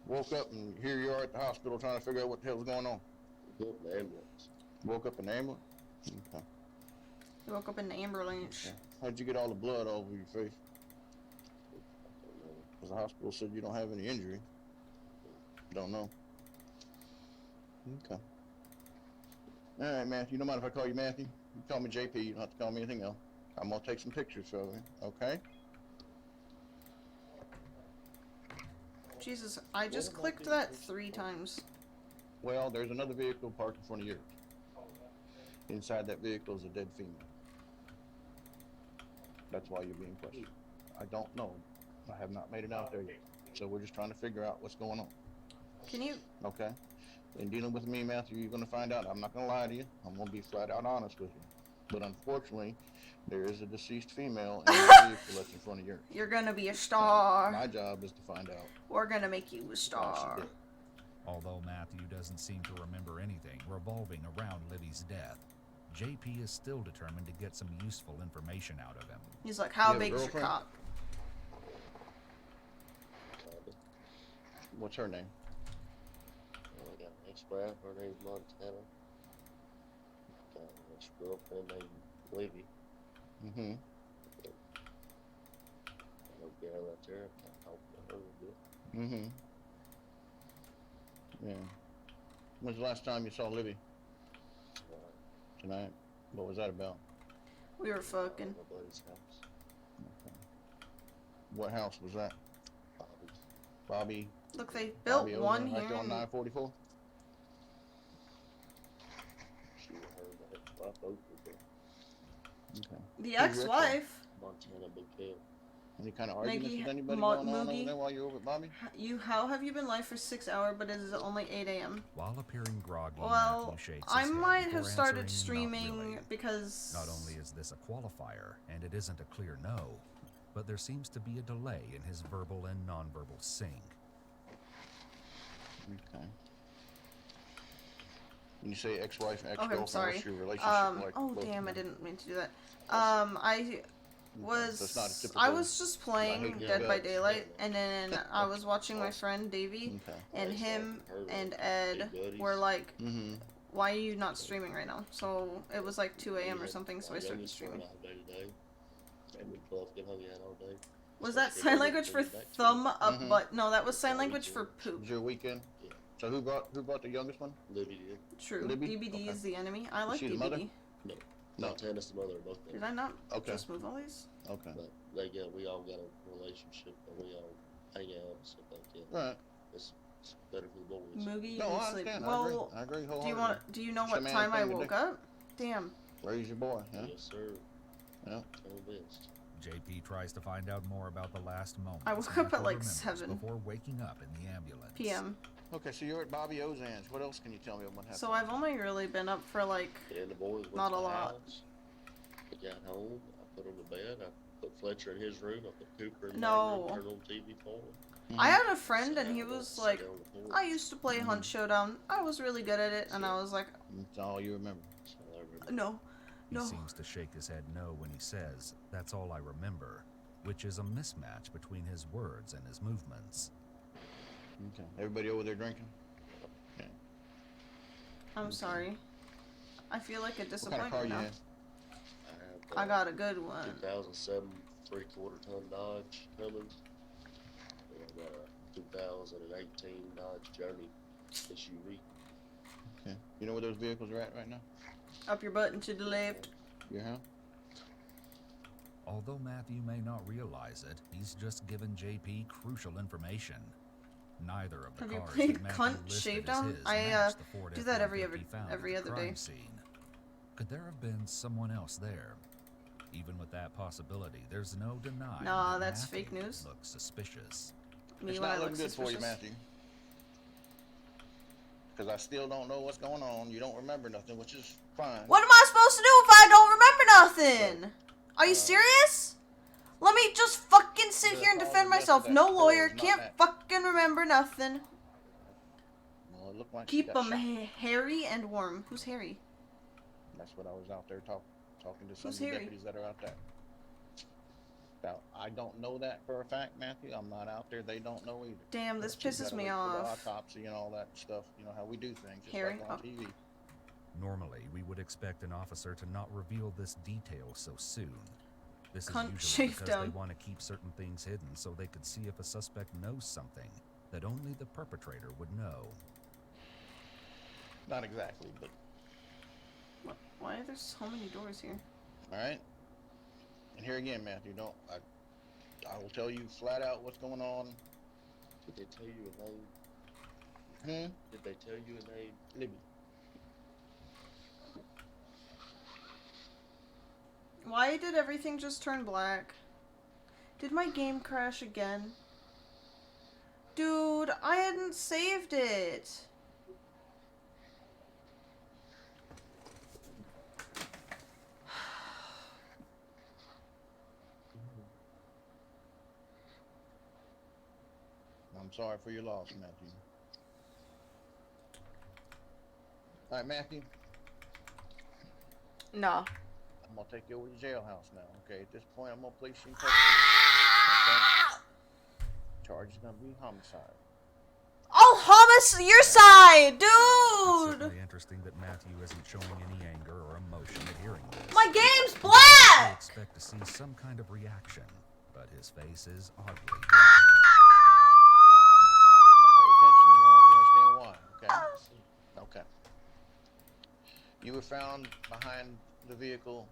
Woke up and here you are at the hospital trying to figure out what the hell's going on. Woke up in the ambulance. Woke up in the ambulance? Okay. You woke up in the ambulance. Okay. How'd you get all the blood all over your face? Because the hospital said you don't have any injury. Don't know. Okay. All right, Matthew. You don't mind if I call you Matthew? You call me JP. You don't have to call me anything else. I'm going to take some pictures of you. Okay? Jesus, I just clicked that 3 times. Well, there's another vehicle parked in front of yours. Inside that vehicle is a dead female. That's why you're being questioned. I don't know. I have not made it out there yet. So we're just trying to figure out what's going on. Can you? Okay? In dealing with me, Matthew, you're going to find out. I'm not going to lie to you. I'm going to be flat out honest with you. But unfortunately, there is a deceased female in the vehicle that's in front of yours. You're gonna be a star. My job is to find out. We're gonna make you a star. Although Matthew doesn't seem to remember anything revolving around Libby's death, JP is still determined to get some useful information out of him. He's like, how big's your cock? What's her name? Well, I got an ex-wife, her name's Montana. Got an ex-girlfriend named Libby. Mm-hmm. No girl right there. I talked to her a bit. Mm-hmm. Yeah. When's the last time you saw Libby? Tonight. What was that about? We were fucking. My buddy's house. Okay. What house was that? Bobby's. Bobby. Look, they built Bobby one Ozone, here. right there on 944? She and her, my ex-wife, both were there. Okay. The ex-wife. Montana Bouquet. Any kind of arguments Maggie, with anybody Mo- going on Moogie. over there while you're over at Bobby? How have you been live for 6 hours, but it is only 8 a.m.? While appearing groggy, Well, Matthew shakes I his head might before have started answering, streaming "Not really." because... Not only is this a qualifier, and it isn't a clear no, but there seems to be a delay in his verbal and nonverbal sync. Okay. When you say ex-wife and Okay, I'm ex-girlfriend, sorry. what's your relationship like? Oh, with both damn, I of them? didn't mean to do that. I was... So it's not a typical- I was just I playing hate Dead guts. by Daylight, and then I was watching my friend Davey, Okay. and him and Ed were like, Mm-hmm. why are you not streaming right now? So it was like 2 a.m. or something, so I started streaming. All day today. And we both get hung out all day. Was that sign language for thumb up Mhm. butt? No, that was sign language for poop. Was your weekend? Yeah. So who brought the youngest one? Libby did. True. Libby? DBD Okay. is the enemy. I Is like she the mother? DBD. No. No. Montana's the mother of both of Did them. I not Okay. just move all these? Okay. But we all got a relationship and we all hang out and stuff like that. Right. It's better for the boys. Moogie, No, you I sleep. understand. Well, I agree do you wholeheartedly. do you know It's a what man's time I thing to woke do. up? Damn. Raise your boy, huh? Yes, sir. Yeah. Try my best. JP tries to find out more about the last moments I woke up at Matthew like remembers 7 before waking up in the ambulance. p.m. Okay, so you're at Bobby Ozan's. What else can you tell me about what happened? So I've only really been up for like And the boys went not to a the lot. house. I got home. I put him to bed. I put Fletcher in his room. I put Cooper in No. my room. Turned on TV for him. I had a friend and he Sat was down like, on the porch. I used to play Hunt Showdown. I was really good at it, and I was like, That's all you remember. That's all I remember. no, He no. seems to shake his head no when he says, "That's all I remember," which is a mismatch between his words and his movements. Okay. Everybody over there drinking? Okay. I'm sorry. I feel like a What kind of disappointment car you now. have? I got a good one. 2007 3/4 ton Dodge Cummins. And I got a 2018 Dodge Journey SUV. Okay. You know where those vehicles are at right now? Up your butt and to the left. Your house? Although Matthew may not realize it, he's just given JP crucial information. Neither of the Have you cars played that Matthew Cunt listed as Shakedown? his I matched the Ford do that every F-150 found every at other the day. crime scene. Could there have been someone else there? Even with that possibility, there's no denying Nah, that that's Matthew fake news. looks suspicious. Me It's when not I look looking good for you, suspicious. Matthew. Because I still don't know what's going on. You don't remember nothing, which is fine. What am I supposed to do if I don't remember nothing? Are you serious? Let me just fucking sit here and defend myself. No lawyer, can't fucking remember nothing. Well, it looked like she Keep got them shot. hairy and warm. Who's Harry? That's what I was out there talking to some Who's of the Harry? deputies that are out there. Now, I don't know that for a fact, Matthew. I'm not out there. They don't know either. Damn, this So you pisses gotta me wait for the off. autopsy and all that stuff. You know how we do things, just Harry, like on TV. Normally, we would expect an officer to not reveal this detail so soon. This is Cunt usually shaved because they down. want to keep certain things hidden so they could see if a suspect knows something that only the perpetrator would know. Not exactly, but Why are there so many doors here? all right. And here again, Matthew, I will tell you flat out what's going on. Did they tell you a name? Did they tell you a name? Libby. Why did everything just turn black? Did my game crash again? Dude, I hadn't saved it. I'm sorry for your loss, Matthew. All right, Matthew. No. I'm gonna take you over to the jailhouse now. Okay. At this point, I'm gonna place you in custody. Okay? Charge is gonna be homicide. Oh, homicide, your side, It's dude. certainly interesting that Matthew isn't showing any anger or emotion at hearing this. My game's We black. expect to see some kind of reaction, but his face is oddly blank. Now pay attention to me. Do you understand why? Okay. Okay. You were found behind the vehicle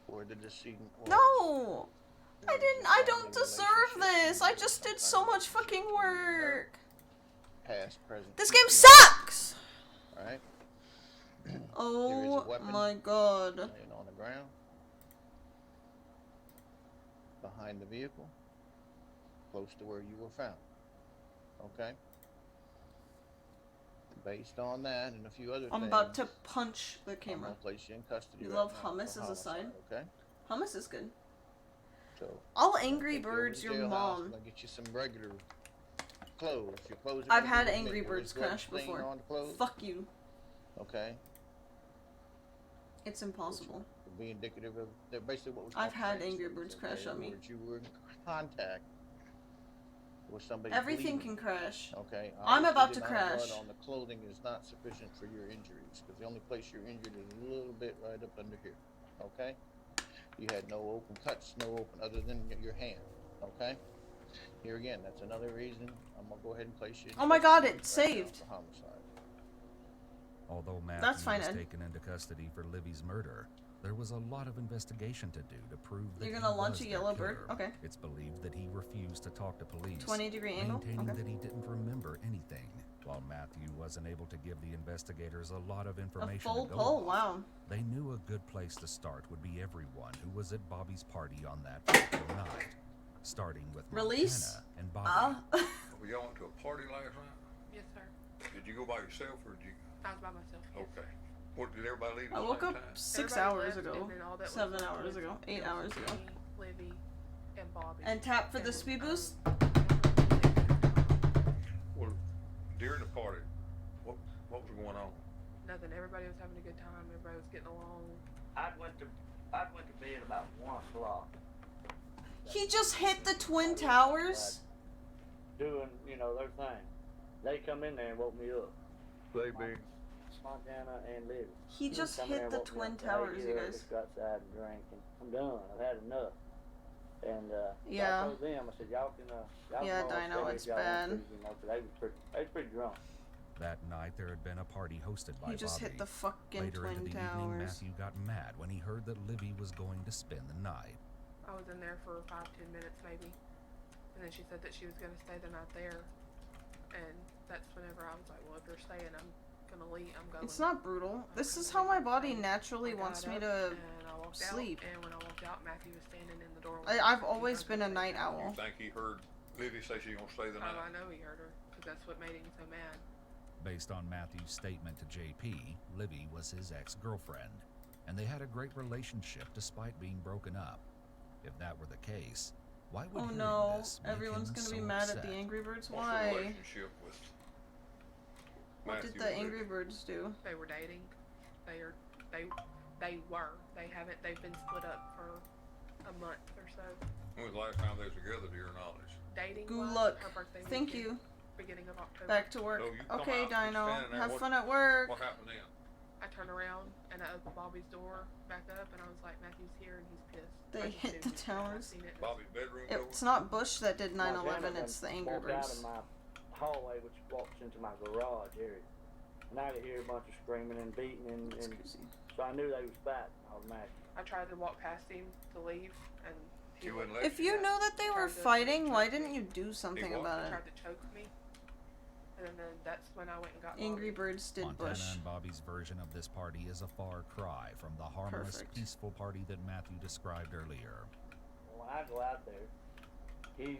where the decedent was. No. I don't deserve this. I just did so much fucking work. Past, present. This game future. sucks. All right. Oh weapon my god. laying on the ground behind the vehicle, close to where you were found. Okay. Based on that and a few other I'm things, about to punch the I'm camera. gonna place you in custody. You right love now hummus for as a side? homicide, Okay. Hummus is good. So. All I'm gonna Angry take you over Birds, to your jailhouse, mom. I'm gonna get you some regular clothes. Your clothes are I've gonna had be Angry where Birds there's blood crash stain before. on the clothes. Fuck you. Okay. It's impossible. Would be indicative of they're basically what we I've call had trace Angry stains, Birds okay? crash In on other me. words, you were in contact with somebody. Everything bleeding. can crash. Okay. I'm Obviously, about the to amount of crash. blood on the clothing is not sufficient for your injuries because the only place you're injured is a little bit right up under here. Okay. You had no open cuts, no open other than your hand. Okay. Here again, that's another reason I'm gonna go ahead and place you. In Oh my god, custody it's right now saved. for homicide. Although That's Matthew fine, was Ed. taken into custody for Libby's murder, there was a lot of investigation to do to prove that You're he gonna launch was a their yellow bird? killer. Okay. It's believed that he refused to talk to police, 20-degree angle? maintaining Okay. that he didn't remember anything. While Matthew wasn't able to give the investigators a lot of A information full to go poll? off, Wow. they knew a good place to start would be everyone who was at Bobby's party on that fateful night, starting with Release? Montana and Bobby. Were y'all went to a party last night? Yes, sir. Did you go by yourself or did you? I was by myself. Yes. Okay. What, did everybody leave at I the woke same up time? 6 Everybody hours left, ago. and then all that was 7 left hours was ago. 8 hours ago. me, Libby, and Bobby. And tap for the speed boost? Well, during the party, what was going on? Nothing. Everybody was having a good time. Everybody was getting along. I went to bed about 1 o'clock. He just hit the Twin Towers? Doing, their thing. They come in there and woke me up. They being? Montana and Libby. He just come in hit there and the woke me Twin up. Towers, Hey, you get up, guys. let's go outside and drink. And I'm done. I've had enough. And Yeah. I told them, I said, y'all can Yeah, go Dino, stay it's if y'all want bad. to, 'cause they was pretty drunk. That night, there had been a party hosted by He just Bobby. hit the fucking Later Twin into the Towers. evening, Matthew got mad when he heard that Libby was going to spend the night. I was in there for 5-10 minutes maybe, and then she said that she was gonna stay the night there, and that's whenever I was like, well, if you're staying, I'm gonna leave. I'm going. It's not brutal. This is how my body naturally wants me to And I walked sleep. out, and when I walked out, Matthew was standing in the doorway. I've always been a night owl. You think he heard Libby say she's gonna stay the night? Oh, I know he heard her, because that's what made him so mad. Based on Matthew's statement to JP, Libby was his ex-girlfriend, and they had a great relationship despite being broken up. If that were the case, why would Oh hearing no, this make everyone's him gonna so be mad upset? at the Angry Birds. What's the Why? relationship with What did Matthew the and Angry Libby? Birds do? They were dating. They were. They haven't. They've been split up for a month or so. When was the last time they was together, to your knowledge? Dating Good wise, luck. her birthday Thank weekend, you. beginning of October. Back to work. So you come Okay, out, you're Dino. standing there, Have what- fun at work. What happened then? I turned around and I opened Bobby's door back up and I was like, Matthew's here and he's pissed. They I just hit knew the he's mad. I've towers. seen it. Bobby's bedroom door? It's not Bush that did 9/11. Montana It's the Angry walked out Birds. of my hallway, which walks into my garage area. And I could hear a bunch of screaming and beating, and so I knew they was fighting automatically. I tried to walk past him to leave and He wouldn't let If you know that they were fighting, why didn't you do something about He it? tried to choke me. And then that's when I went and got Angry Bobby. Birds did Montana Bush. and Bobby's version of this party is a far cry from the harmless, Perfect. peaceful party that Matthew described earlier. When I go out there, he's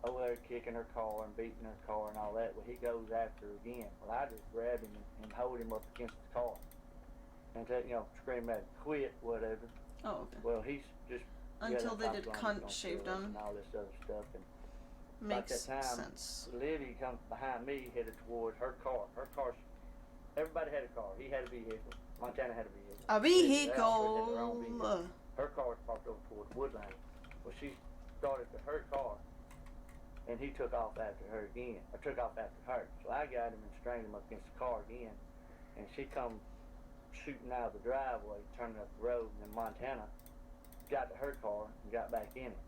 over there kicking her car and beating her car and all that. Well, he goes after her again. Well, I just grab him and hold him up against the car and tell, scream at him, quit, whatever. Oh, okay. Well, he's just Until they yelling, did "Stop cunt running, shaved don't kill us," on. and all this other stuff. And Makes about that time, sense. Livy comes behind me, headed towards her car. Her car, everybody had a car. He had a vehicle. Montana had a vehicle. A They all had their own vehicle. vehicle. Her car was parked over towards Woodland. Well, she started to her car, and he took off after her again, or took off after her. So I got him and strained him up against the car again, and she come shooting out of the driveway, turning up the road, and then Montana got to her car and got back in it.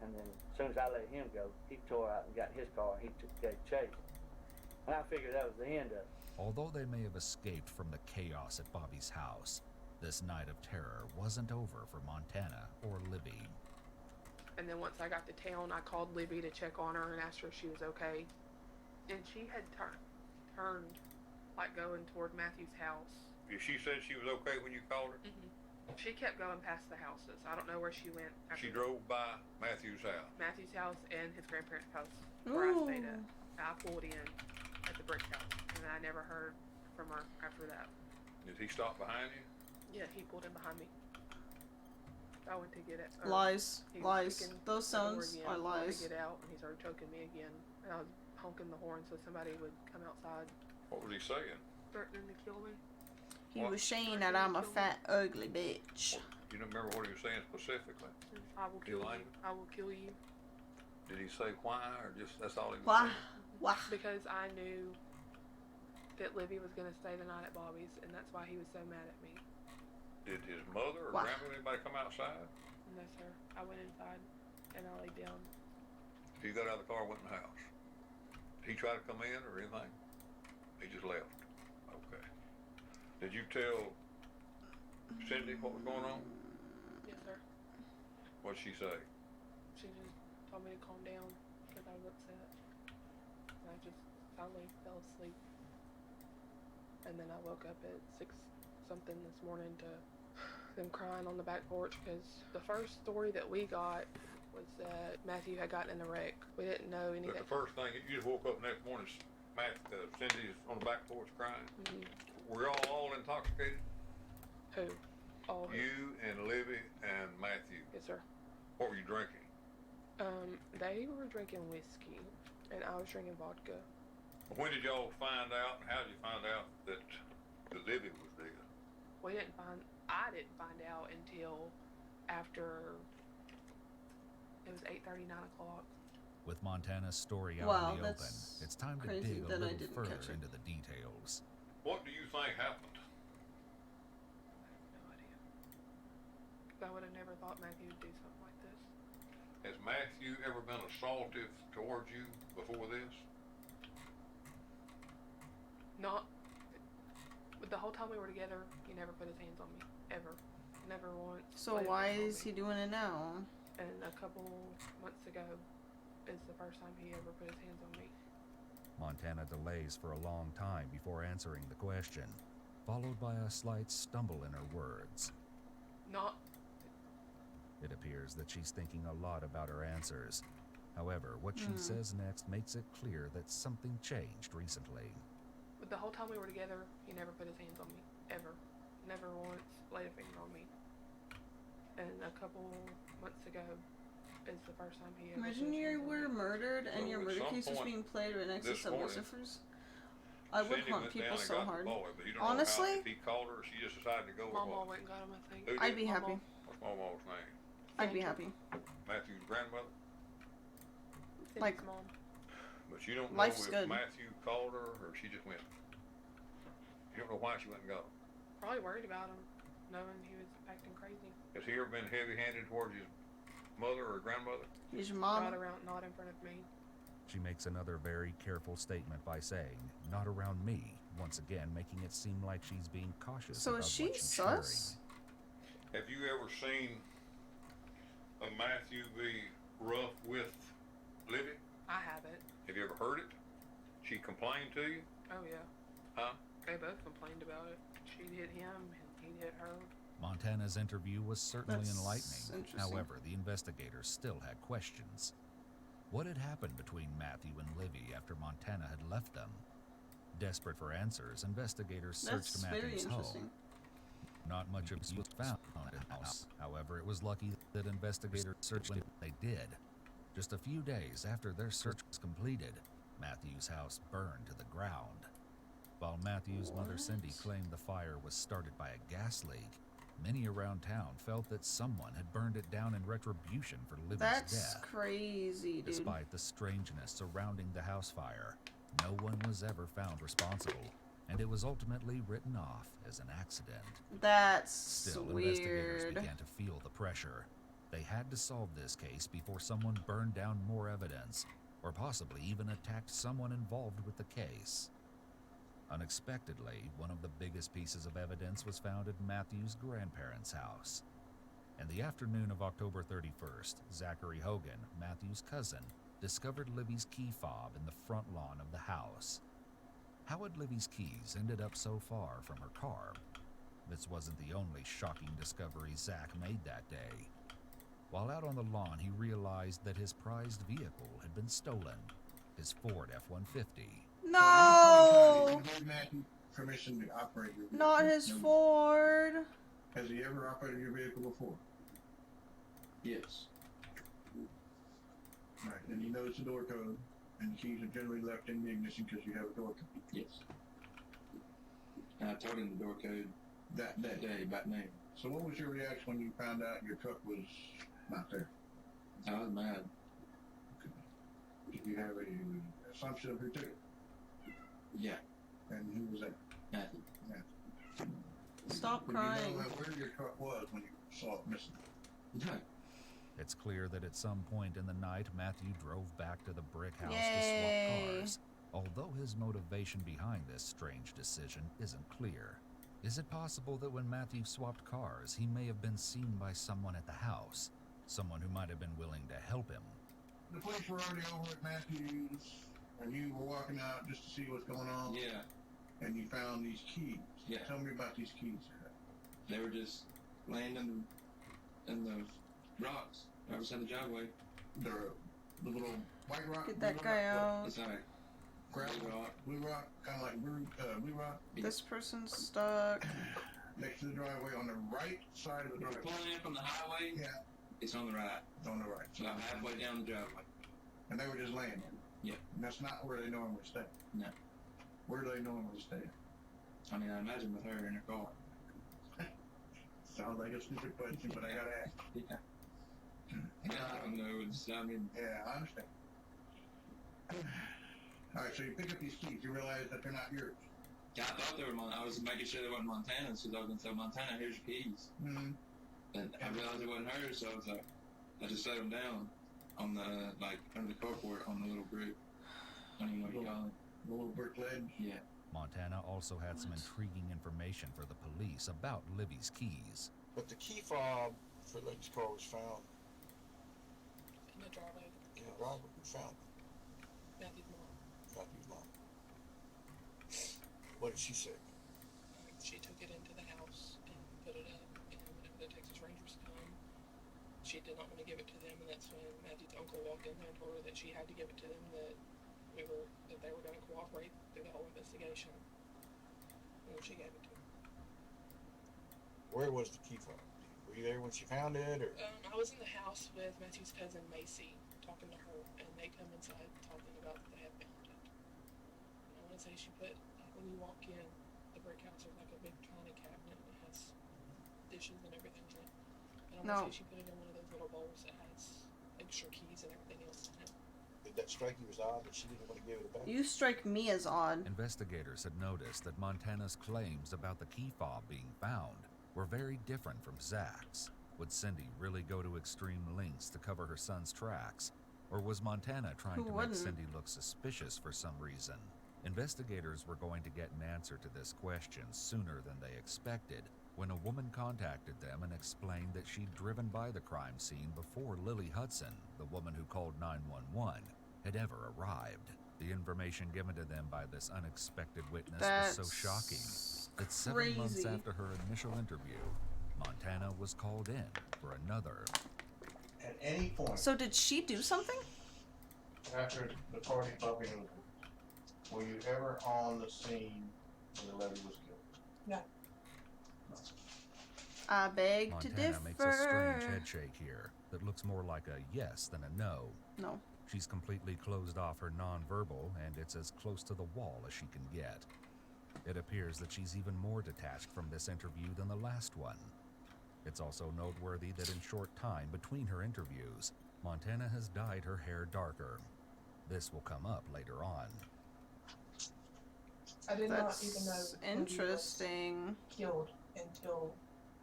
And then as soon as I let him go, he tore out and got his car, and he gave chase. And I figured that was the end of it. Although they may have escaped from the chaos at Bobby's house, this night of terror wasn't over for Montana or Libby. And then once I got to town, I called Libby to check on her and asked her if she was okay. And she had turned, like going toward Matthew's house. She said she was okay when you called her? She kept going past the houses. I don't know where she went. She drove by Matthew's house. Matthew's house and his grandparents' house where I stayed at. I pulled in at the brick house, and I never heard from her after that. Did he stop behind you? Yeah, he pulled in behind me. I went to get it. Lies. He was Lies. kicking Those the door sounds again. are I wanted lies. to get out, and he started choking me again. And I was honking the horn so somebody would come outside. What was he saying? Threatening to kill me. He was saying that I'm a fat, ugly bitch. You don't remember what he was saying specifically? I will kill you. language? I will kill you. Did he say why, or just that's all he was Why? saying? Why? Because I knew that Livy was going to stay the night at Bobby's, and that's why he was so mad at me. Did his mother or Why? grandma, anybody come outside? No, sir. I went inside, and I laid down. If you got out of the car, went in the house. Did he try to come in or anything? He just left. Okay. Did you tell Cindy what was going on? Yes, sir. What'd she say? She just told me to calm down because I was upset. And I just finally fell asleep. And then I woke up at 6 something this morning to them crying on the back porch because the first story that we got was that Matthew had gotten in a wreck. We didn't know But anything. the first thing, you just woke up next morning, Cindy's on the back porch crying. Were y'all all intoxicated? Who? All who? You and Libby and Matthew. Yes, sir. What were you drinking? They were drinking whiskey, and I was drinking vodka. When did y'all find out, and how did you find out that Libby was dead? I didn't find out until after it was 8:30, 9 o'clock. With Montana's story out Wow, in the open, that's it's time to crazy dig a that I little didn't further catch it. into the details. What do you think happened? No idea. I would have never thought Matthew would do something like this. Has Matthew ever been assaultive towards you before this? Not. But the whole time we were together, he never put his hands on me. Ever. Never once. So laid a why hand on is me. he doing it now? And a couple months ago is the first time he ever put his hands on me. Montana delays for a long time before answering the question, followed by a slight stumble in her words. Not. It appears that she's thinking a lot about her answers. However, what she says next makes it clear that something changed recently. But the whole time we were together, he never put his hands on me. Ever. Never once laid a finger on me. And a couple months ago is the first time he ever Imagine put his you hands on were me. murdered and Well, your at murder some case was point being played right next to this morning, subwoofers. I would Cindy hunt went people down and so got hard. the boy, but you don't Honestly, know how, if he called her or she just decided to go or Mama what. went and got him, I think. Who I'd did? be happy. What's Mama's name? I'd be happy. Matthew's grandmother? Like, Mom. But you don't know Life's if good. Matthew called her or she just went. You don't know why she went and got him. Probably worried about him, knowing he was acting crazy. Has he ever been heavy-handed towards his mother or grandmother? He's your mom. Not in front of me. She makes another very careful statement by saying, "Not around me," once again making it seem like she's being cautious So about is she what she's sus? Have you ever seen a Matthew be rough with Livy? I haven't. Have you ever heard it? She complained to you? Oh yeah. Huh? They both complained about it. She'd hit him and he'd hit her. Montana's interview was certainly That's enlightening. interesting. However, the investigators still had questions. What had happened between Matthew and Livy after Montana had left them? Desperate for answers, investigators searched That's very Matthew's interesting. home. Not much of was found in the house. However, it was lucky that investigators searched when they did. Just a few days after their search was completed, Matthew's house burned to the ground. While Matthew's mother Cindy claimed the fire was started by a gas leak, many around town felt that someone had burned it down in retribution for Livy's That's death. crazy, dude. Despite the strangeness surrounding the house fire, no one was ever found responsible, and it was ultimately written off as an accident. That's Still, weird. investigators began to feel the pressure. They had to solve this case before someone burned down more evidence, or possibly even attacked someone involved with the case. Unexpectedly, one of the biggest pieces of evidence was found at Matthew's grandparents' house. In the afternoon of October 31st, Zachary Hogan, Matthew's cousin, discovered Livy's key fob in the front lawn of the house. How had Livy's keys ended up so far from her car? This wasn't the only shocking discovery Zach made that day. While out on the lawn, he realized that his prized vehicle had been stolen, his Ford F-150. No! You gave Matthew permission to operate your vehicle. Not his Ford. Has he ever operated your vehicle before? Yes. Right, and he knows the door code, and the keys are generally left in the ignition because you have a door code. Yes. And I told him the door code that day, about name. So what was your reaction when you found out your truck was not there? I was mad. Did you have a assumption of who took it? Yeah. And who was that? Matthew. Matthew. Stop Did crying. you know where your truck was when you saw it missing? No. It's clear that at some point in the night, Matthew drove back to the brick house to Yay. swap cars. Although his motivation behind this strange decision isn't clear. Is it possible that when Matthew swapped cars, he may have been seen by someone at the house? Someone who might have been willing to help him? The police were already over at Matthew's, and you were walking out just to see what's going on. Yeah. And you found these keys. Yeah. Tell me about these keys. They were just laying in the rocks right beside the driveway. The little white rock. Get that guy out. It's like blue rock, kind of like blue rock. This person's stuck. Next to the driveway, on the right side of the driveway. Pulling in from the highway. Yeah. It's on the right. It's on the right. So I'm halfway down the driveway. And they were just laying there. Yeah. And that's not where they normally stay. No. Where do they normally stay? I mean, I imagine with her in her car. Sounds like a stupid question, but I gotta ask. Yeah. I don't know. Yeah, I understand. All right, so you pick up these keys. You realize that they're not yours. Yeah, I thought they were I was making sure they weren't Montana's, because I was going to tell Montana, here's your keys. Mm-hmm. And I realized it wasn't hers, so I was like, I just set them down on the, like, under the carport on the little brick. I don't even know what you call it. The little brick ledge? Yeah. Montana also had some intriguing information for the police about Livy's keys. But the key fob for Livy's car was found In the driveway. in the driveway. Who found it? Matthew's mom. Matthew's mom. What did she say? She took it into the house and put it up, and whenever the Texas Rangers come, she did not want to give it to them, and that's when Matthew's uncle walked in there and told her that she had to give it to them, that they were going to cooperate through the whole investigation. And she gave it to him. Where was the key fob? Were you there when she found it, or? I was in the house with Matthew's cousin Macy, talking to her, and they come inside talking about that they had found it. And I want to say she put, when you walk in, the brick house, there's like a big china cabinet, and it has dishes and everything in it. And And No. honestly, she put it in one of those little bowls that has extra keys and everything else in it. Did that strike you as odd that she didn't want to give it back? You strike me as odd. Investigators had noticed that Montana's claims about the key fob being found were very different from Zach's. Would Cindy really go to extreme lengths to cover her son's tracks? Or was Montana trying to make Cindy look suspicious for some reason? Investigators were going to get an answer to this question sooner than they expected when a woman contacted them and explained that she'd driven by the crime scene before Lily Hudson, the woman who called 911, had ever arrived. The information given to them by this unexpected witness was so shocking that 7 months after her initial interview, Montana was called in for another. At any point So did she do something? after the party bumping over, were you ever on the scene where Levy was killed? No. I beg Montana to differ. makes a strange head shake here that looks more like a yes than a no. No. She's completely closed off her nonverbal, and it's as close to the wall as she can get. It appears that she's even more detached from this interview than the last one. It's also noteworthy that in short time between her interviews, Montana has dyed her hair darker. This will come up later on. I did not That's even know interesting. he was killed until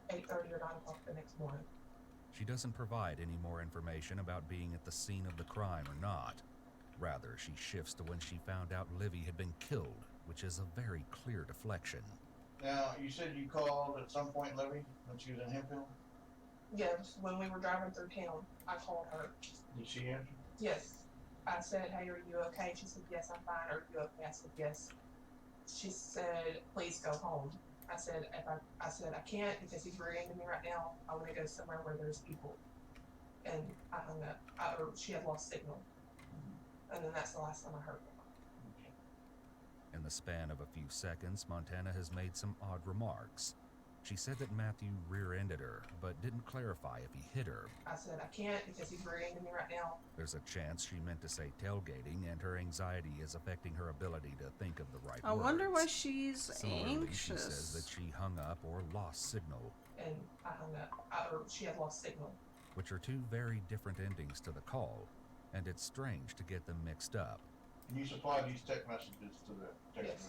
8:30 or 9 o'clock the next morning. She doesn't provide any more information about being at the scene of the crime or not. Rather, she shifts to when she found out Livy had been killed, which is a very clear deflection. Now, you said you called at some point, Levy, when she was in Hemphill? Yes, when we were driving through town, I called her. Did she answer? Yes. I said, hey, are you okay? She said, yes, I'm fine. Are you okay? I said, yes. She said, please go home. I said, I said, I can't because he's rear ending me right now. I want to go somewhere where there's people. And I hung up. Or she had lost signal. And then that's the last time I heard from her. In the span of a few seconds, Montana has made some odd remarks. She said that Matthew rear-ended her, but didn't clarify if he hit her. I said, I can't because he's rear ending me right now. There's a chance she meant to say tailgating, and her anxiety is affecting her ability to think of the right I words. wonder why she's Similarly, anxious. she says that she hung up or lost signal. And I hung up. Or she had lost signal. Which are two very different endings to the call, and it's strange to get them mixed up. Can you supply these text messages to the text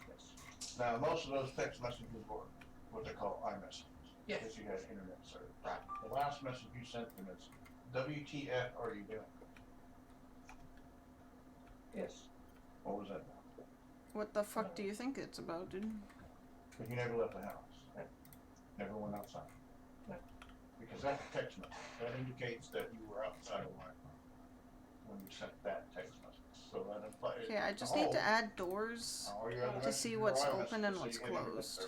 Yes. yes. Now, most of those text messages were what they call iMessages. Yes. Because you had internet service. Right. The last message you sent them is, WTF are you doing? Yes. What was that about? What the fuck do you think it's about, dude? Because you never left the house. Right. Never went outside. Right. Because that's a text message. That indicates that you were outside of Wi-Fi when you sent that text message. So that implies. Okay, I just need to add doors to see what's open and what's closed.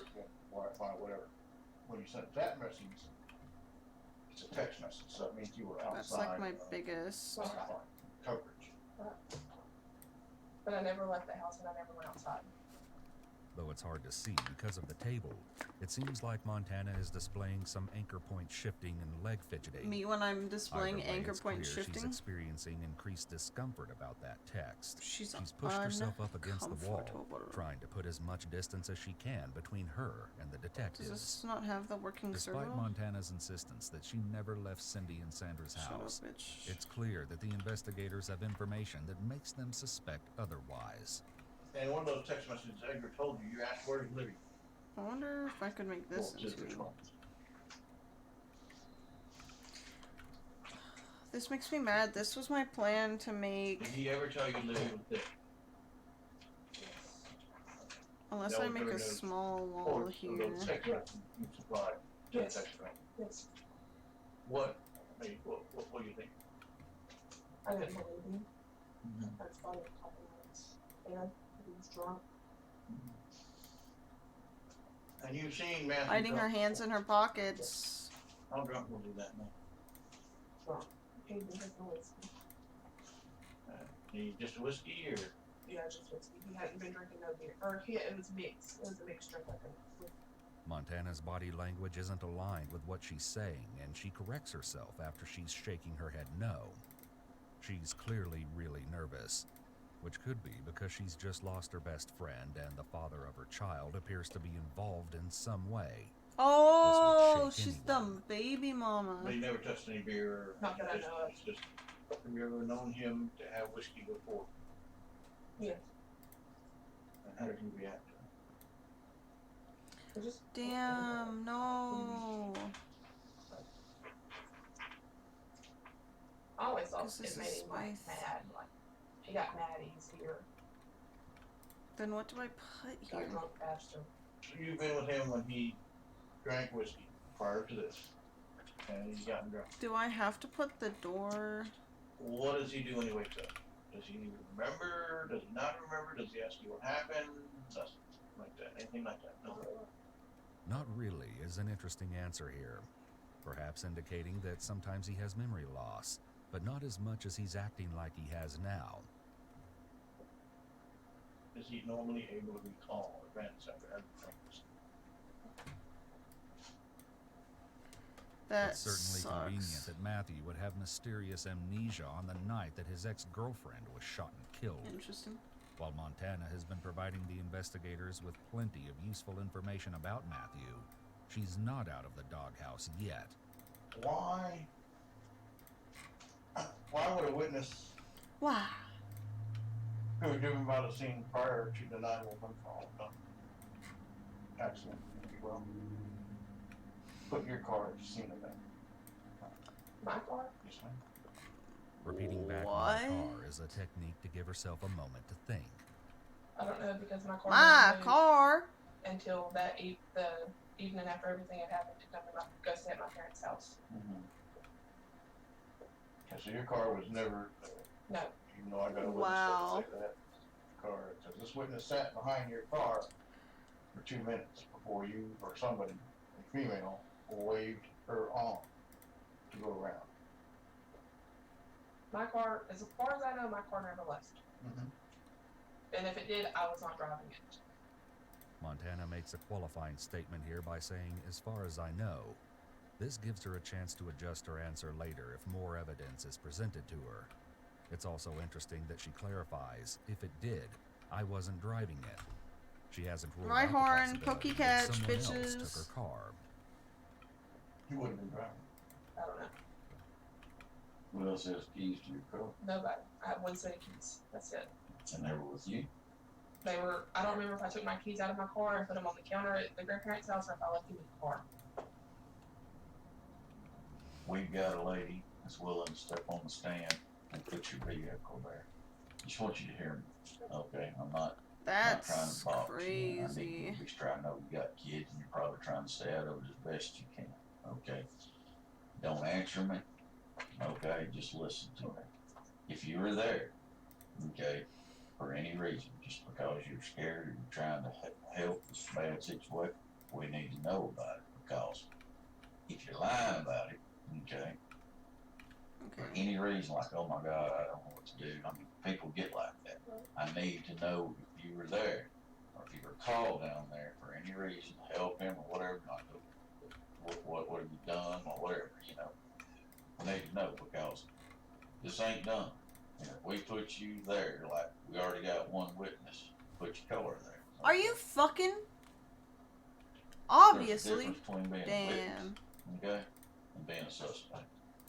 Wi-Fi, whatever. When you sent that message, it's a text message, so it means you were outside. That's like my biggest. Wi-Fi coverage. But I never left the house and I never went outside. Though it's hard to see because of the table, it seems like Montana is displaying some anchor point shifting and leg fidgeting. Me when I'm displaying Either way, anchor it's point clear shifting. She's experiencing increased discomfort about that text. She's pushed herself up against the wall, uncomfortable. trying to put as much distance as she can between her and the detectives. Does this not have the working Despite servo? Montana's insistence that she never left Cindy and Sandra's Shut up, house, bitch. it's clear that the investigators have information that makes them suspect otherwise. And one of those text messages Edgar told you, you asked where's Libby. I wonder if I could make this into. This makes me mad. This was my plan to make. Did he ever tell you Libby was dead? Unless I make a small wall here. Those text messages you supplied to the Yes. text message. Yes. What do you think? I didn't believe him. I just thought he was talking about his dad. He was drunk. And you've seen Matthew Hiding her drunk hands in her pockets. before. How drunk will do that now? Drunk. He'd been drinking whiskey. Just a whiskey or? Yeah, just whiskey. He hadn't been drinking no beer. Or it was mixed. It was a mixed drink like a Montana's body language isn't aligned with what she's saying, and she corrects herself after she's shaking her head no. She's clearly really nervous, which could be because she's just lost her best friend and the father of her child appears to be involved in some way. Oh, shake she's anyone. the baby mama. But he never touched any beer. Not that I know of. It's just, have you ever known him to have whiskey before? Yes. And how did he react to it? Damn, no. I always thought 'Cause this it made is him like my mad. Like he got mad easier. Then what do I put Got here? drunk faster. So you've been with him when he drank whiskey prior to this, and he's gotten drunk. Do I have to put the door? What does he do when he wakes up? Does he remember? Does he not remember? Does he ask you what happened? Nothing like that. Anything like that? No. Not really is an interesting answer here, perhaps indicating that sometimes he has memory loss, but not as much as he's acting like he has now. Is he normally able to recall events after having things? That It's certainly sucks. convenient that Matthew would have mysterious amnesia on the night that his ex-girlfriend was shot and killed. Interesting. While Montana has been providing the investigators with plenty of useful information about Matthew, she's not out of the doghouse yet. Why would a witness Why? who had driven by the scene prior to the 911 call, accident, if you will, put your car at the scene of that? My car? Yes, ma'am. Repeating back What? my car is a technique to give herself a moment to think. I don't know because my car. My never moved car. until the evening after everything had happened to come to go stay at my parents' house. Mm-hmm. Okay, so your car was never, No. even though I got a witness Wow. that say that car, because this witness sat behind your car for 2 minutes before you or somebody, a female, waved her on to go around. My car, as far as I know, my car never left. Mm-hmm. And if it did, I was not driving it. Montana makes a qualifying statement here by saying, as far as I know. This gives her a chance to adjust her answer later if more evidence is presented to her. It's also interesting that she clarifies, if it did, I wasn't driving it. She hasn't ruled Right out the horn, possibility pokey that catch, someone else bitches. took her car. You wouldn't be driving. I don't know. Who else has keys to your car? Nobody. I had one set of keys. That's it. And they were with you? They were, I don't remember if I took my keys out of my car and put them on the counter at the grandparents' house or if I left them in the car. We've got a lady that's willing to step on the stand and put your vehicle there. Just want you to hear me, okay? I'm not trying That's to box you. I crazy. need you to try to know you got kids and you're probably trying to stay out of it as best you can, okay? Don't answer me, okay? Just listen to me. If you were there, okay, for any reason, just because you're scared or you're trying to help this bad situation, we need to know about it, because if you're lying about it, okay, for any reason, like, oh my God, I don't know what to do. I mean, people get like that. I need to know if you were there, or if you were called down there for any reason to help him or whatever, not what have you done or whatever, you know. I need to know, because this ain't done. And if we put you there, like we already got one witness, put your car there. Are you fucking? There's a Obviously. difference between being a Damn. witness, okay, and being a suspect.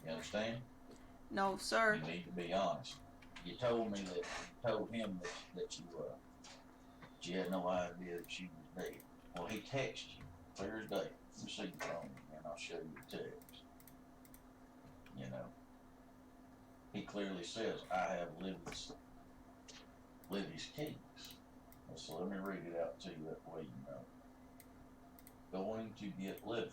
You understand? No, sir. You need to be honest. You told me that you told him that you had no idea that she was dead. Well, he texted you clear as day. Let me see your phone and I'll show you the text. You know, he clearly says, I have Livy's keys. So let me read it out to you that way you know. Going to get Livy.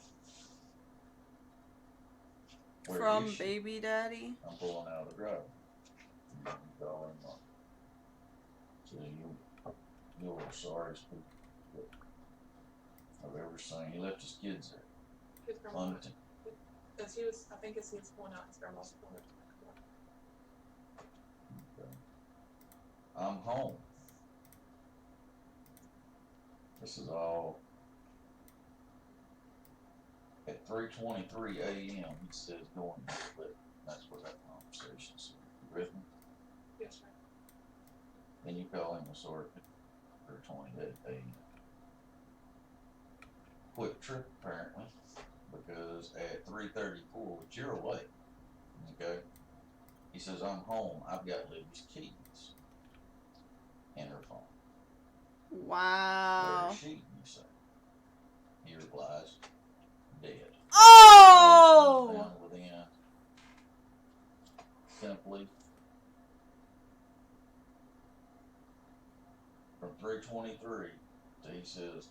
Where From is she? baby daddy. I'm pulling out of the driveway. You can call him up. So you're the sorriest people that I've ever seen. He left his kids there. His grandma. London. Because he was, I think it's his pulling out his grandma's pulling out. Okay. I'm home. This is all at 3:23 a.m. He says going to sleep. That's what that conversation said. You with me? Yes, sir. Then you call him a sort of 3:20 a.m. quick trip apparently, because at 3:34, but you're awake, okay? He says, I'm home, I've got Libby's keys and her phone. Where Wow. is she, you say? He replies, dead. Oh! Down within simply from 3:23 to he says,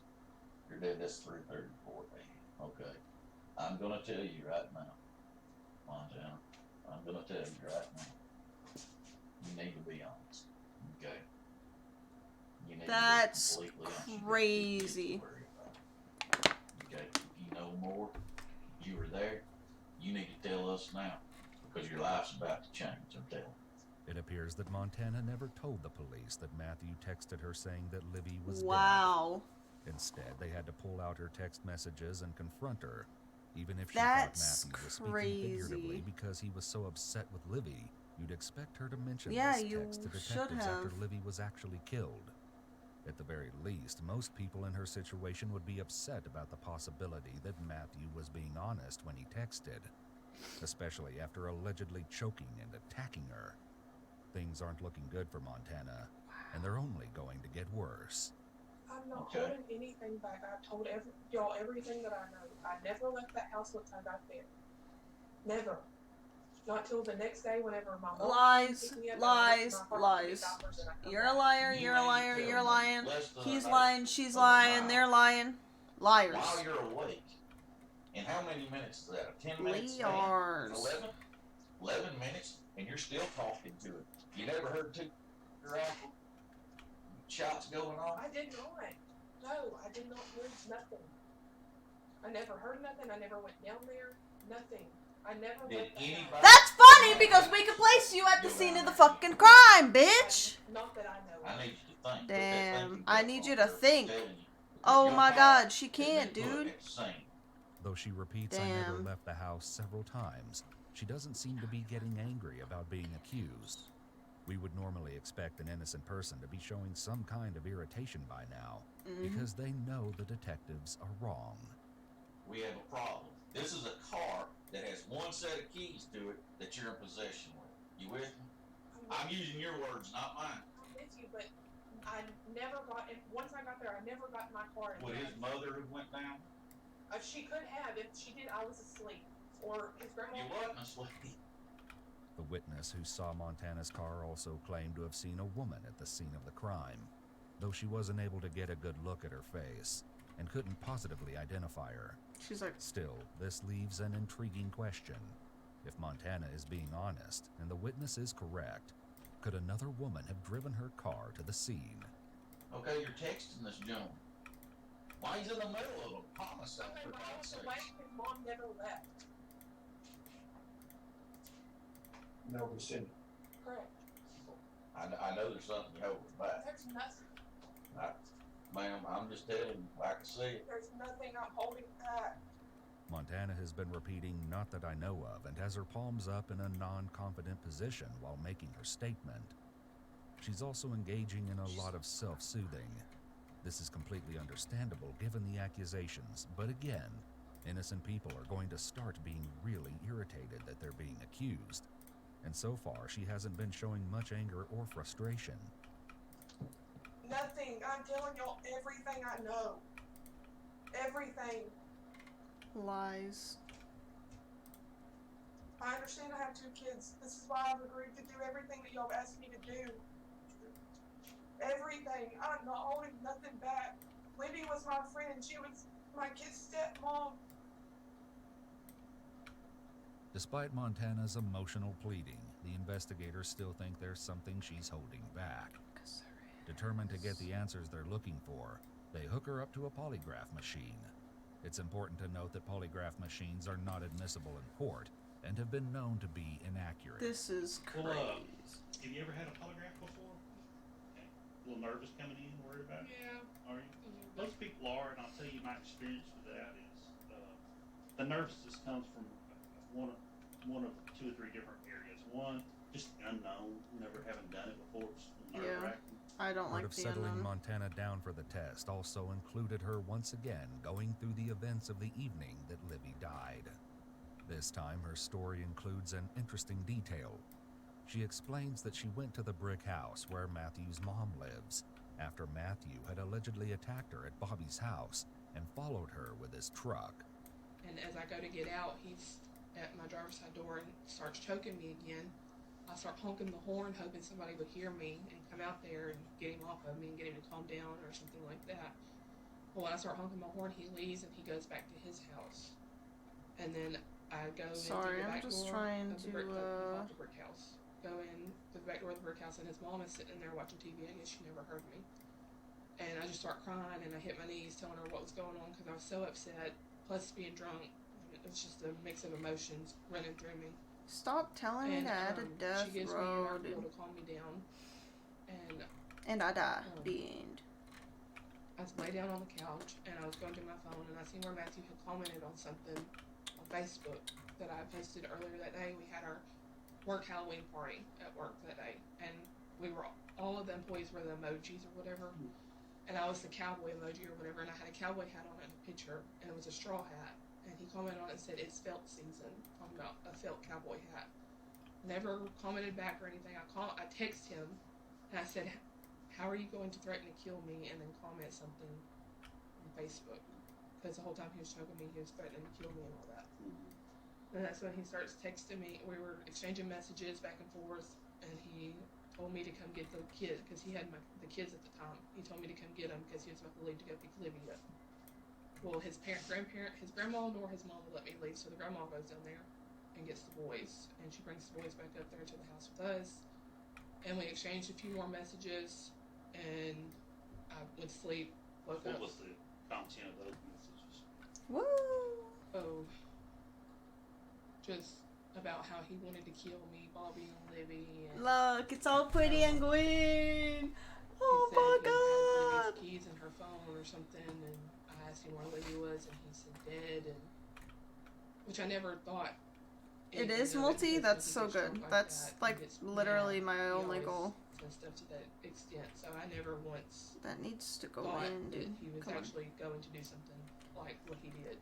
you're dead, that's 3:34. Okay. I'm gonna tell you right now, Montana. I'm gonna tell you right now. You need to be honest. Okay. You need That's to be completely honest. crazy. Okay. If you know more, you were there, you need to tell us now. Because your life's about to change, I'm telling you. It appears that Montana never told the police that Matthew texted her saying that Libby was Wow. dead. Instead, they had to pull out her text messages and confront her. Even if she That's thought Matthew was speaking crazy. figuratively because he was so upset with Libby, you'd expect her to mention Yeah, this you text to should detectives after have. Libby was actually killed. At the very least, most people in her situation would be upset about the possibility that Matthew was being honest when he texted, especially after allegedly choking and attacking her. Things aren't looking good for Montana, and they're only going to get worse. I'm not holding anything back. I've told y'all everything that I know. I never left that house once I got there. Never. Not till the next day whenever my mom Lies, picked me up, lies, lies. You're a liar, you're a liar, you're lying. He's lying, she's lying, they're lying. Liars. While you're awake. And how many minutes is that? A 10 minutes? Liars. 11? 11 minutes? And you're still talking to it. You never heard two shots going on? I did not. No, I did not hear nothing. I never heard nothing. I never went down there. Nothing. I never left that house. That's funny because we could place you at the scene of the fucking crime, bitch. Not that I know. I need you to think. Damn, I need you to think. Oh my god, she can't, dude. Though she repeats I never left the house several times, she doesn't seem to be getting angry about being accused. We would normally expect an innocent person to be showing some kind of irritation by now, because they know the detectives are wrong. We have a problem. This is a car that has one set of keys to it that you're in possession with. You with me? I'm using your words, not mine. I'm with you, but I never got in. Once I got there, I never got in my car. Would his mother have went down? She could have. If she did, I was asleep. Or his grandma. You wasn't asleep. The witness who saw Montana's car also claimed to have seen a woman at the scene of the crime, though she wasn't able to get a good look at her face and couldn't positively identify her. She's like... Still, this leaves an intriguing question. If Montana is being honest and the witness is correct, could another woman have driven her car to the scene? Okay, you're texting this gentleman. Why he's in the middle of a homicide? Okay, when I was away, his mom never left. No vicinity. Correct. I know there's something you're holding back. There's nothing. Ma'am, I'm just telling you, like I said. There's nothing I'm holding back. Montana has been repeating "not that I know of" and has her palms up in a non-confident position while making her statement. She's also engaging in a lot of self-soothing. This is completely understandable given the accusations, but again, innocent people are going to start being really irritated that they're being accused. And so far, she hasn't been showing much anger or frustration. Nothing. I'm telling y'all everything I know. Everything. Lies. I understand I have 2 kids. This is why I've agreed to do everything that y'all have asked me to do. Everything. I'm not holding nothing back. Libby was my friend. She was my kid's stepmom. Despite Montana's emotional pleading, the investigators still think there's something she's holding back. Determined to get the answers they're looking for, they hook her up to a polygraph machine. It's important to note that polygraph machines are not admissible in court and have been known to be inaccurate. This is crazy. Well, have you ever had a polygraph before? Okay. A little nervous coming in, worried about it? Yeah. Are you? Most people are, and I'll tell you my experience with that is the nervousness comes from one of 2 or 3 different areas. One, just unknown, never having done it before. It's nerve-wracking. I don't Part like of the settling unknown. Montana down for the test also included her once again going through the events of the evening that Libby died. This time, her story includes an interesting detail. She explains that she went to the brick house where Matthew's mom lives after Matthew had allegedly attacked her at Bobby's house and followed her with his truck. And as I go to get out, he's at my driver's side door and starts choking me again. I start honking the horn, hoping somebody would hear me and come out there and get him off of me and get him to calm down or something like that. Well, when I start honking my horn, he leaves and he goes back to his house. And then I go in through the I'm back just door trying of the to, brick, not the brick house. Go in through the back door of the brick house, and his mom is sitting there watching TV. I guess she never heard me. And I just start crying, and I hit my knees telling her what was going on because I was so upset, plus being drunk. It was just a mix of emotions running through me. Stop telling me to add a death She gives road. me an to calm me down. And I die. The end. I was lay down on the couch, and I was going through my phone, and I seen where Matthew had commented on something on Facebook that I posted earlier that day. We had our work Halloween party at work that day, and we were all of the employees were the emojis or whatever, and I was the cowboy emoji or whatever, and I had a cowboy hat on in a picture, and it was a straw hat, and he commented on it and said it's felt season, talking about a felt cowboy hat. Never commented back or anything. I texted him, and I said, how are you going to threaten to kill me and then comment something on Facebook? Because the whole time he was choking me, he was threatening to kill me and all that. And that's when he starts texting me. We were exchanging messages back and forth, and he told me to come get the kids because he had the kids at the time. He told me to come get them because he was about to leave to go pick Olivia. Well, his grandma nor his mom will let me leave, so the grandma goes down there and gets the boys, and she brings the boys back up there to the house with us, and we exchanged a few more messages, and I went to sleep, woke up. What was the content of those messages? Woo! Oh, just about how he wanted to kill me, Bobby and Libby. And Look, it's all pretty and green. Oh he my said he had god! Libby's keys in her phone or something, and I asked him where Libby was, and he said dead, and which I never thought. It is multi? That's so good. That's like literally my only goal. And stuff to that extent, so I never once that needs to go thought in, that dude. he was actually going to do something like what he did.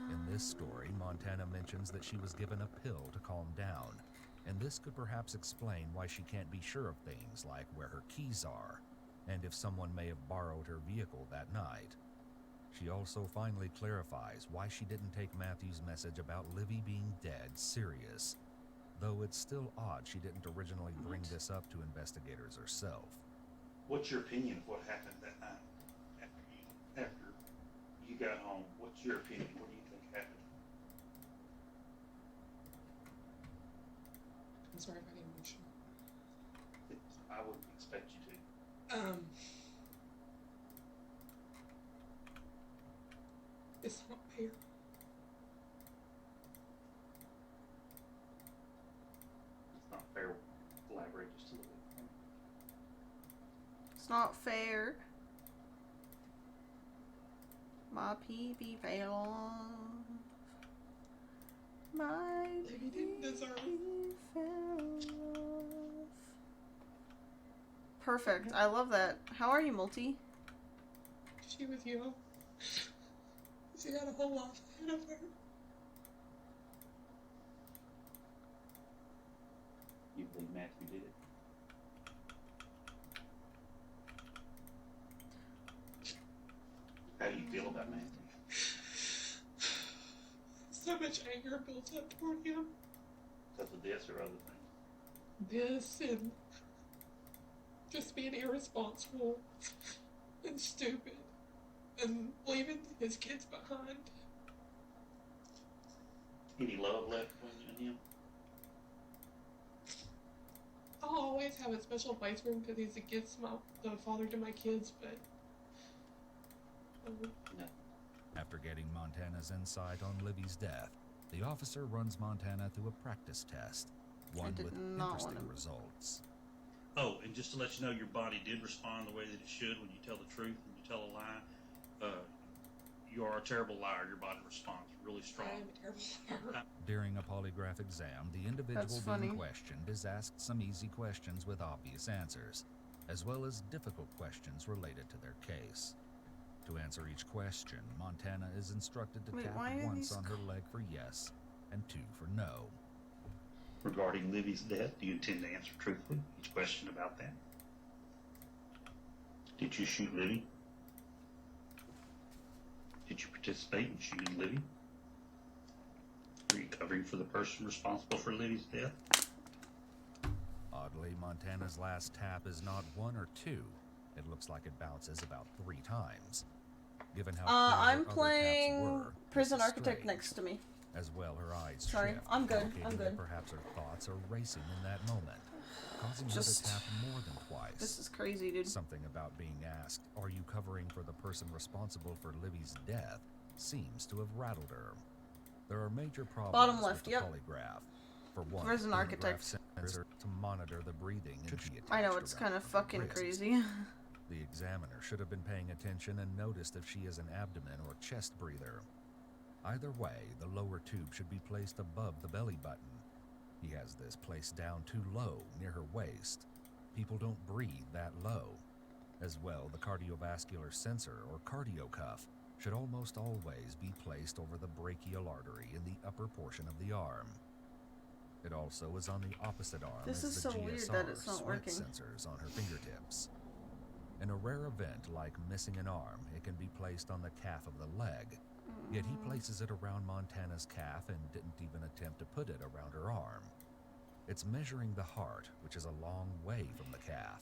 In this story, Montana mentions that she was given a pill to calm down, and this could perhaps explain why she can't be sure of things like where her keys are, and if someone may have borrowed her vehicle that night. She also finally clarifies why she didn't take Matthew's message about Livy being dead serious, though it's still odd she didn't originally bring this up to investigators herself. What's your opinion of what happened that night after you got home? What's your opinion? What do you think happened? I'm sorry if I get emotional. I wouldn't expect you to. It's not fair. It's not fair. Elaborate just a little bit. It's not fair. My PB fell off. My PB fell off. Perfect. I love that. How are you, Multi? She was young. She had a whole lot ahead of her. You believe Matthew did it? How do you feel about Matthew? So much anger built up toward him. Because of this or other things? This and just being irresponsible and stupid and leaving his kids behind. Any love left between you and him? I'll always have a special place for him because he's the father to my kids, but no. After getting Montana's insight on Libby's death, the officer runs Montana through a practice test, one with interesting results. Oh, and just to let you know, your body did respond the way that it should when you tell the truth and you tell a lie. You are a terrible liar. Your body responds really strong. I am a terrible liar. During a polygraph exam, the individual being questioned is asked some easy questions with obvious answers. as well as difficult questions related to their case. To answer each question, Montana is instructed to Wait, tap why are once these on her leg for yes and 2 for no. Regarding Livy's death, do you intend to answer truthfully each question about that? Did you shoot Livy? Did you participate in shooting Livy? Are you covering for the person responsible for Livy's death? Oddly, Montana's last tap is not 1 or 2. It looks like it bounces about 3 times. Given how clear I'm her other playing taps were, Prison this is Architect strange. next to me. As well, her eyes Sorry, shift, I'm good, indicating I'm that good. perhaps her thoughts are racing in that moment, causing her Just- to tap more than twice. This is crazy, dude. Something about being asked, "Are you covering for the person responsible for Livy's death?" seems to have rattled her. There are major problems Bottom left, with the yep. polygraph. For one, Prison the Architect. sensor to monitor the breathing and be I know, attached it's around kind of her fucking wrists. crazy. The examiner should have been paying attention and noticed if she is an abdomen or chest breather. Either way, the lower tube should be placed above the belly button. He has this placed down too low, near her waist. People don't breathe that low. As well, the cardiovascular sensor, or cardio cuff, should almost always be placed over the brachial artery in the upper portion of the arm. It also is on the opposite arm This as is the so weird GSR that it's not sweat working. sensors on her fingertips. In a rare event like missing an arm, it can be placed on the calf of the leg. Yet he places it around Montana's calf and didn't even attempt to put it around her arm. It's measuring the heart, which is a long way from the calf.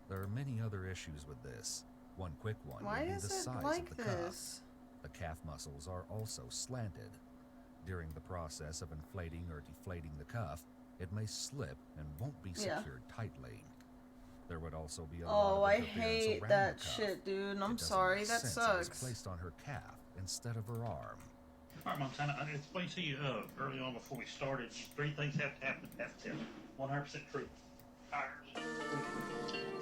There are many other issues with this. One quick one Why would be is the it size like of the this? cuff. The calf muscles are also slanted. During the process of inflating or deflating the cuff, it may slip and won't be Yeah. secured tightly. There would also be a Oh, lot of I interference hate around that the cuff. shit, dude. It I'm doesn't sorry, make that sense it was sucks. placed on her calf instead of her arm. All right, Montana, I explained to you early on before we started, 3 things have to happen. Have to tell 100% truth. Tires.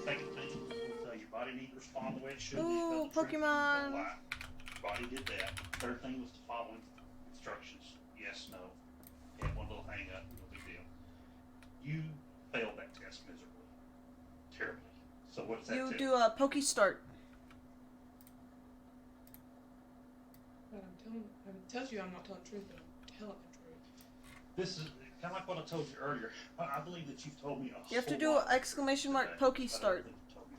Second thing, your body needs to respond the way it should. Ooh, You tell the truth, you Pokemon. don't lie. Your body did that. Third thing was to follow instructions. Yes, no. You had one little hang up, no big deal. You failed that test miserably. Terribly. So what does that You tell do a Poke Start. But it tells you I'm not telling the truth, but I'm telling the truth. This is kind of like what I told you earlier. I believe that you've told me a You have to whole do lot an exclamation mark today, Poke but I don't Start. think you told me.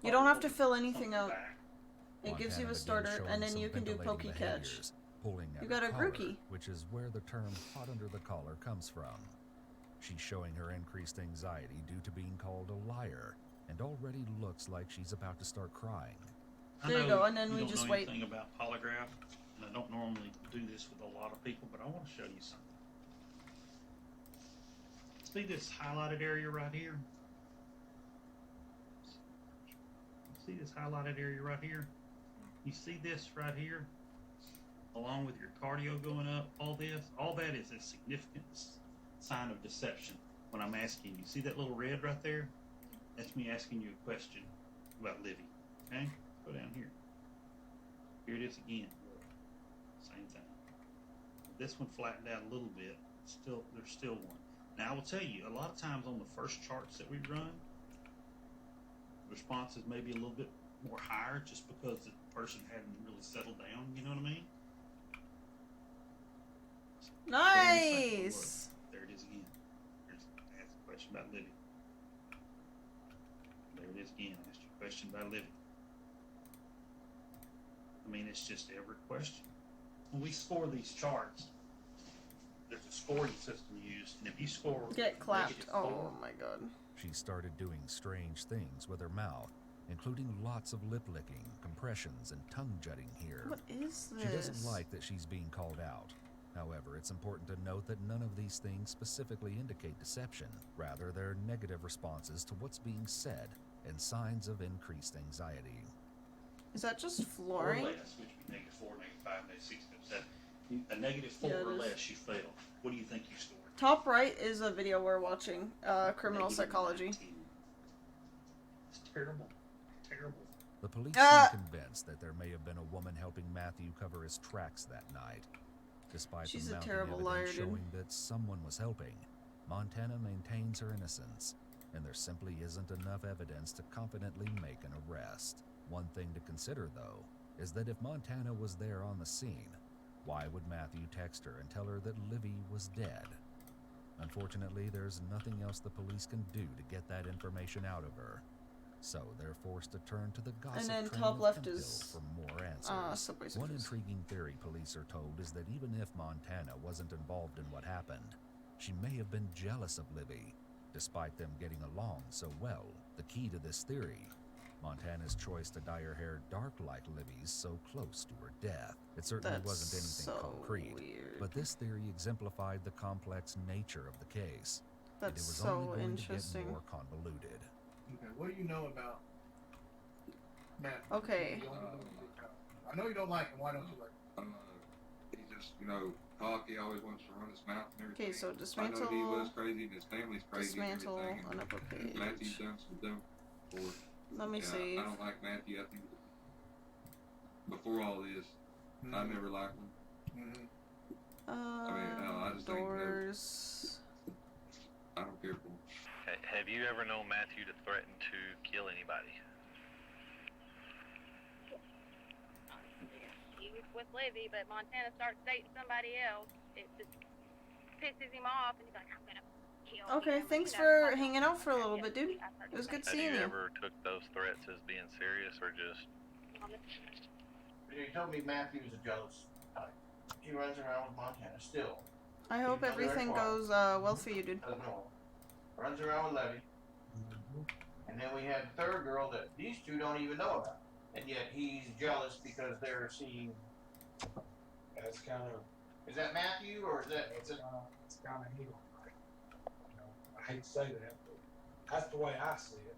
You don't have to fill anything Something out. back. It gives you Montana a starter, began and showing then some you can do ventilating Poke Catch. behaviors, pulling at You her got a collar, Grookey. which is where the term hot under the collar comes from. She's showing her increased anxiety due to being called a liar, and already looks like she's about to start crying. I There you know go, and then you we don't just know wait. anything about polygraph, and I don't normally do this with a lot of people, but I want to show you something. See this highlighted area right here? See this highlighted area right here? You see this right here? Along with your cardio going up, all that is a significant sign of deception when I'm asking you. See that little red right there? That's me asking you a question about Livy. Okay? Go down here. Here it is again. Same thing. This one flattened out a little bit. There's still one. Now I will tell you, a lot of times on the first charts that we run, responses may be a little bit more higher just because the person hadn't really settled down. You know what I mean? Nice. There it is again. Ask a question about Livy. There it is again. Asked you a question about Livy. I mean, it's just every question. When we score these charts, there's a scoring system used, and if you score Get clapped. -4, Oh my god. She started doing strange things with her mouth, including lots of lip licking, compressions, and tongue jutting here. What is this? She doesn't like that she's being called out. However, it's important to note that none of these things specifically indicate deception. Rather, they're negative responses to what's being said and signs of increased anxiety. Is that just or flooring? less, which would be -4, -5, -6, -7. A -4 Yeah, it or is. less, you failed. What do you think you scored? Top right is a video we're watching. Criminal psychology. It's terrible. Terrible. The police Ah! seem convinced that there may have been a woman helping Matthew cover his tracks that night. Despite She's the a mounting terrible evidence liar, dude. showing that someone was helping, Montana maintains her innocence. and there simply isn't enough evidence to confidently make an arrest. One thing to consider, though, is that if Montana was there on the scene, why would Matthew text her and tell her that Livy was dead? Unfortunately, there's nothing else the police can do to get that information out of her. So they're forced to turn to the gossip And then train top of left Hemphill is for more answers. Subway One Surfers. intriguing theory police are told is that even if Montana wasn't involved in what happened, she may have been jealous of Livy. Despite them getting along so well, the key to this theory, Montana's choice to dye her hair dark like Livy's so close to her death. It certainly That's wasn't anything so concrete, weird. but this theory exemplified the complex nature of the case. And it That's was so only going interesting. to get more convoluted. Okay, what do you know about Matt? Okay. I know you don't like him. Why don't you like him? He's just, cocky, always wants to run his mouth and everything. Okay, so I know he dismantle. was crazy and his family's crazy Dismantle and everything. an upper page. Matthew's done some dumb for. Let me see. I don't like Matthew. I think before all this, I never liked him. I just Doors. I don't care for him. Have you ever known Matthew to threaten to kill anybody? He was with Livy, but Montana starts dating somebody else. It just pisses him off, and he's like, I'm gonna kill Okay, him. thanks for hanging out for a little bit, dude. It was good seeing Have you you. ever took those threats as being serious or just... You told me Matthew's a jealous type. He runs around with Montana still. I hope He's another everything farm. goes well for you, dude. Doesn't know. Runs around with Levy. And then we had the third girl that these two don't even know about. And yet he's jealous because they're seeing. That's kind of. Is that Matthew or is that? It's kind of evil. I hate to say that, but that's the way I see it.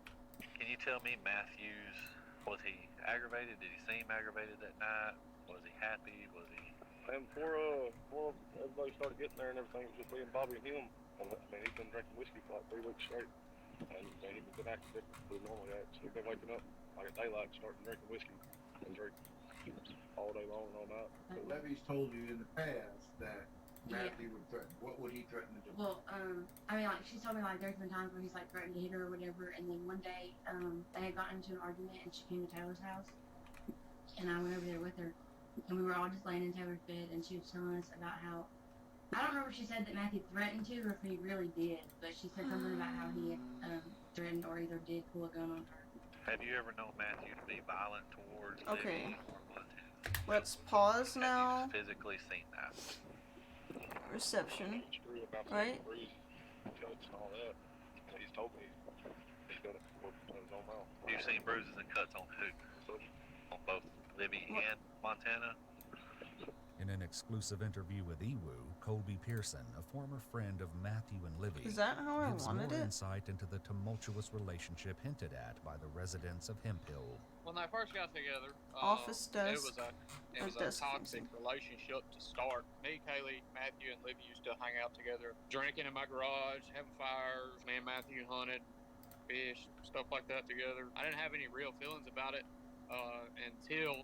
Can you tell me Matthews, was he aggravated? Did he seem aggravated that night? Was he happy? Was he... And before everybody started getting there and everything, it was just being Bobby and him. And, he'd been drinking whiskey for like 3 weeks straight. And he'd been acting different than he normally acts. He'd been waking up like at daylight, starting drinking whiskey and drink all day long and all night. So Levy's told you in the past that Matthew would threaten. What would he threaten to do? Well, she's told me, there's been times where he's, threatened to hit her or whatever, and then one day, they had gotten into an argument, and she came to Taylor's house, and I went over there with her, and we were all just laying in Taylor's bed, and she was telling us about how, I don't remember if she said that Matthew threatened to, or if he really did, but she said something about how he had, threatened or either did pull a gun on her. Have you ever known Matthew to be violent towards Okay. Livy or was it... Let's pause now. Have you physically seen that? Reception. Right? Cuts and all that. He's told me he's got it in his own mouth. You've seen bruises and cuts on who? On both Livy and Montana? In an exclusive interview with Ewu, Colby Pearson, a former friend of Matthew and Livy, Is that how I gives wanted more it? insight into the tumultuous relationship hinted at by the residents of Hemphill. When they first got together, Office it desk. was a desk toxic relationship to start. Me, Kaylee, Matthew, and Livy used to hang out together, drinking in my garage, having fires. Me and Matthew hunted, fished, stuff like that together. I didn't have any real feelings about it until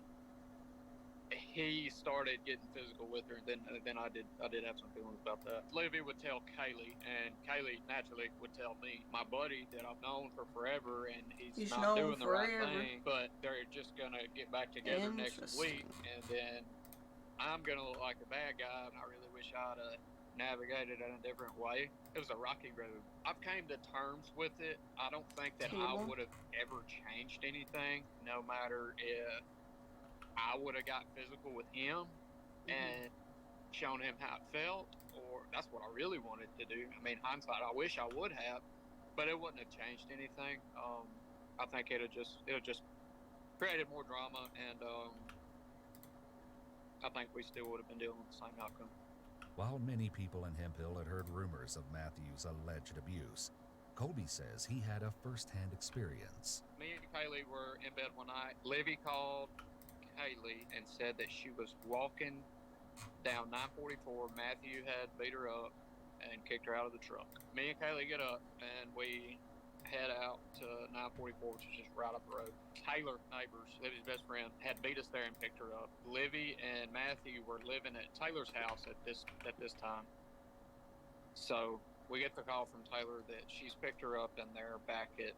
he started getting physical with her. Then I did have some feelings about that. Livy would tell Kaylee, and Kaylee naturally would tell me. My buddy that I've known for forever, and he's not doing the right thing, but they're just gonna get back together next week, and then I'm gonna look like a bad guy, and I really wish I'd navigated it in a different way. It was a rocky road. I've came to terms with it. I don't think that I would have ever changed anything, no matter if I would have got physical with him and shown him how it felt, or that's what I really wanted to do. I mean, hindsight, I wish I would have, but it wouldn't have changed anything. I think it'll just created more drama, and I think we still would have been dealing with the same outcome. While many people in Hemphill had heard rumors of Matthew's alleged abuse, Colby says he had a first-hand experience. Me and Kaylee were in bed one night. Livy called Kaylee and said that she was walking down 944. Matthew had beat her up and kicked her out of the truck. Me and Kaylee get up and we head out to 944, which is just right up the road. Taylor, neighbors, Livy's best friend, had beat us there and picked her up. Livy and Matthew were living at Taylor's house at this time. So we get the call from Taylor that she's picked her up and they're back at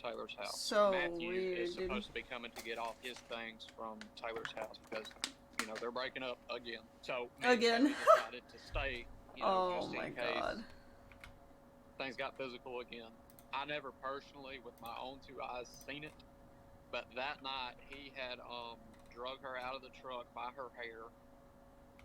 Taylor's house. So Matthew weird. is supposed to be coming to get all his things from Taylor's house because, you know, they're breaking up again. So me and Again. Taylor decided to stay, you know, Oh just my in case god. things got physical again. I never personally, with my own two eyes, seen it, but that night he had drug her out of the truck by her hair,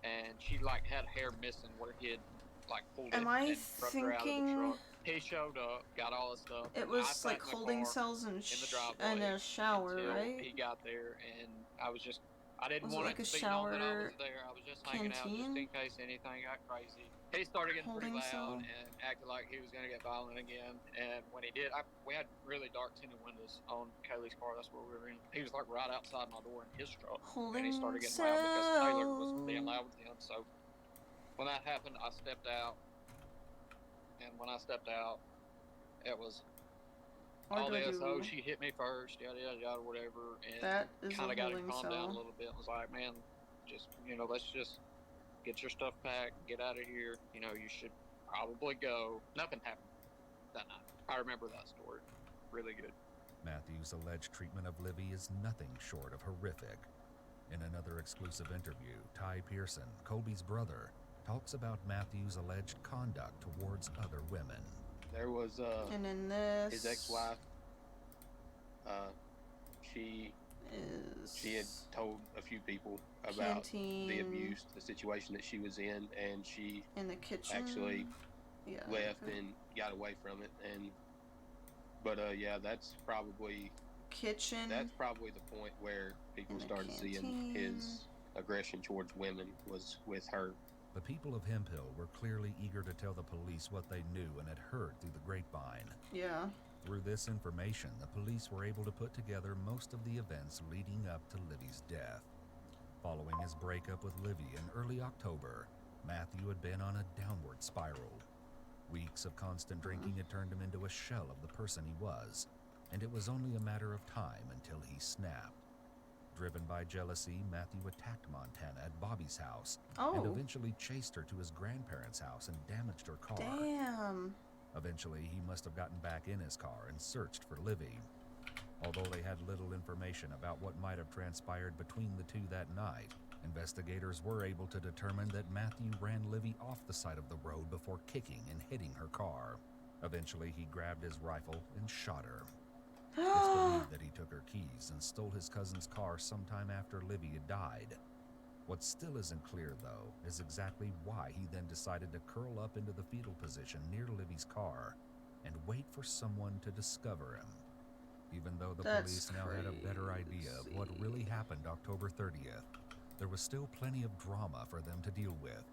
and she like had hair missing where he had like pulled Am it I and drugged her out of the thinking truck. He showed up, got all his stuff. it I was sat like in the holding car cells in the driveway in a shower, until right? he got there, and I was just, I didn't Was it want like it a to be known that I shower was there. I was just hanging out just canteen? in case anything got crazy. He started getting pretty Holding loud cell? and acted like he was going to get violent again. And when he did, we had really dark tinted windows on Kaylee's car. That's where we were in. He was like right outside my door in his truck. And he started getting loud because Taylor was being loud with him. So when that happened, I stepped out. And when I stepped out, it was all this, oh, she hit me first, yada, yada, yada, whatever. And That is kind a of got him holding calmed down a cell. little bit. I was like, man, just, you know, let's just get your stuff packed, get out of here. You know, you should probably go. Nothing happened that night. I remember that story. Really good. Matthew's alleged treatment of Livy is nothing short of horrific. In another exclusive interview, Ty Pearson, Colby's brother, talks about Matthew's alleged conduct towards other women. There was And in this his ex-wife. She had told a few people about the Canteen. abuse, the situation that she was in, and she in the kitchen. actually Yeah. left okay. and got away from it. But yeah, that's probably Kitchen. That's probably the point where people In the started seeing canteen. his aggression towards women was with her. The people of Hemp Hill were clearly eager to tell the police what they knew and had heard through the grapevine. Yeah. Through this information, the police were able to put together most of the events leading up to Livy's death. Following his breakup with Livy in early October, Matthew had been on a downward spiral. Weeks of constant drinking had turned him into a shell of the person he was, and it was only a matter of time until he snapped. Driven by jealousy, Matthew attacked Montana at Bobby's house and Oh. eventually chased her to his grandparents' house and damaged her car. Damn. Eventually, he must have gotten back in his car and searched for Livy. Although they had little information about what might have transpired between the two that night, investigators were able to determine that Matthew ran Livy off the side of the road before kicking and hitting her car. Eventually, he grabbed his rifle and shot her. It's believed that he took her keys and stole his cousin's car sometime after Livy had died. What still isn't clear, though, is exactly why he then decided to curl up into the fetal position near Livy's car and wait for someone to discover him. Even though the police now had a better idea of what really happened October 30th, there was still plenty of drama for them to deal with,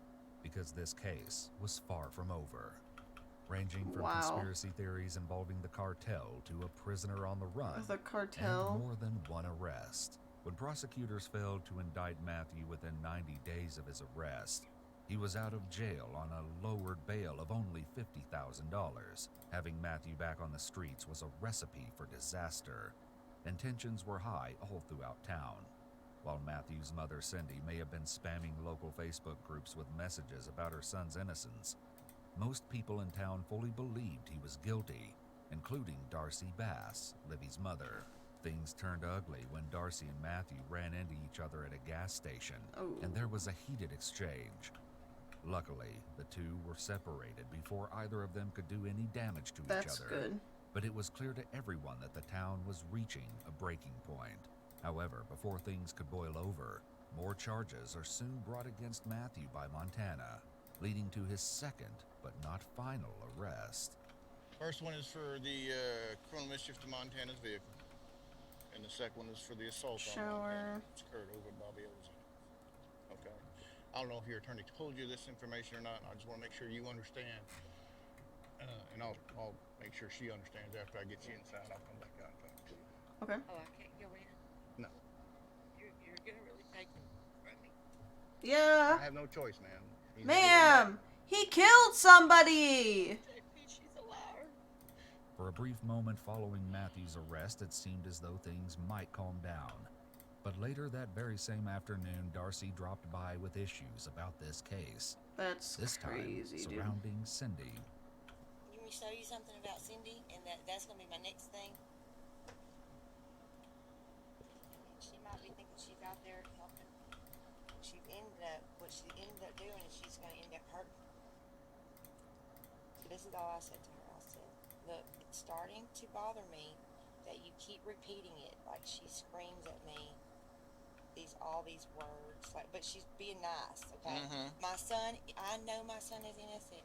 because this case was far from over. Ranging from conspiracy theories involving the cartel to a prisoner on the run, The cartel. and more than one arrest. When prosecutors failed to indict Matthew within 90 days of his arrest, he was out of jail on a lowered bail of only $50,000. Having Matthew back on the streets was a recipe for disaster, and tensions were high all throughout town. While Matthew's mother, Cindy, may have been spamming local Facebook groups with messages about her son's innocence, most people in town fully believed he was guilty, including Darcy Bass, Livy's mother. Things turned ugly when Darcy and Matthew ran into each other at a gas station, and there was a heated exchange. Luckily, the two were separated before either of them could do any damage to each other. That's good. But it was clear to everyone that the town was reaching a breaking point. However, before things could boil over, more charges are soon brought against Matthew by Montana, leading to his second, but not final, arrest. First one is for the criminal mischief to Montana's vehicle. And the second one is for the assault on Montana. It's occurred over at Bobby O's. Okay. I don't know if your attorney told you this information or not. I just want to make sure you understand. And I'll make sure she understands after I get you inside. I'll come back out and talk to you. Okay. Oh, I can't go in? No. You're gonna really take me from me? Yeah. I have no choice, man. Ma'am, he killed somebody. She's a liar. For a brief moment following Matthew's arrest, it seemed as though things might calm down. But later that very same afternoon, Darcy dropped by with issues about this case. That's this crazy, time surrounding Cindy. show you something about Cindy? And that's gonna be my next thing. She might be thinking she's out there helping. What she ended up doing is she's gonna end up hurting. So this is all I said to her. I said, look, it's starting to bother me that you keep repeating it. Like she screams at me all these words, like, but she's being nice, okay? My son, I know my son is innocent.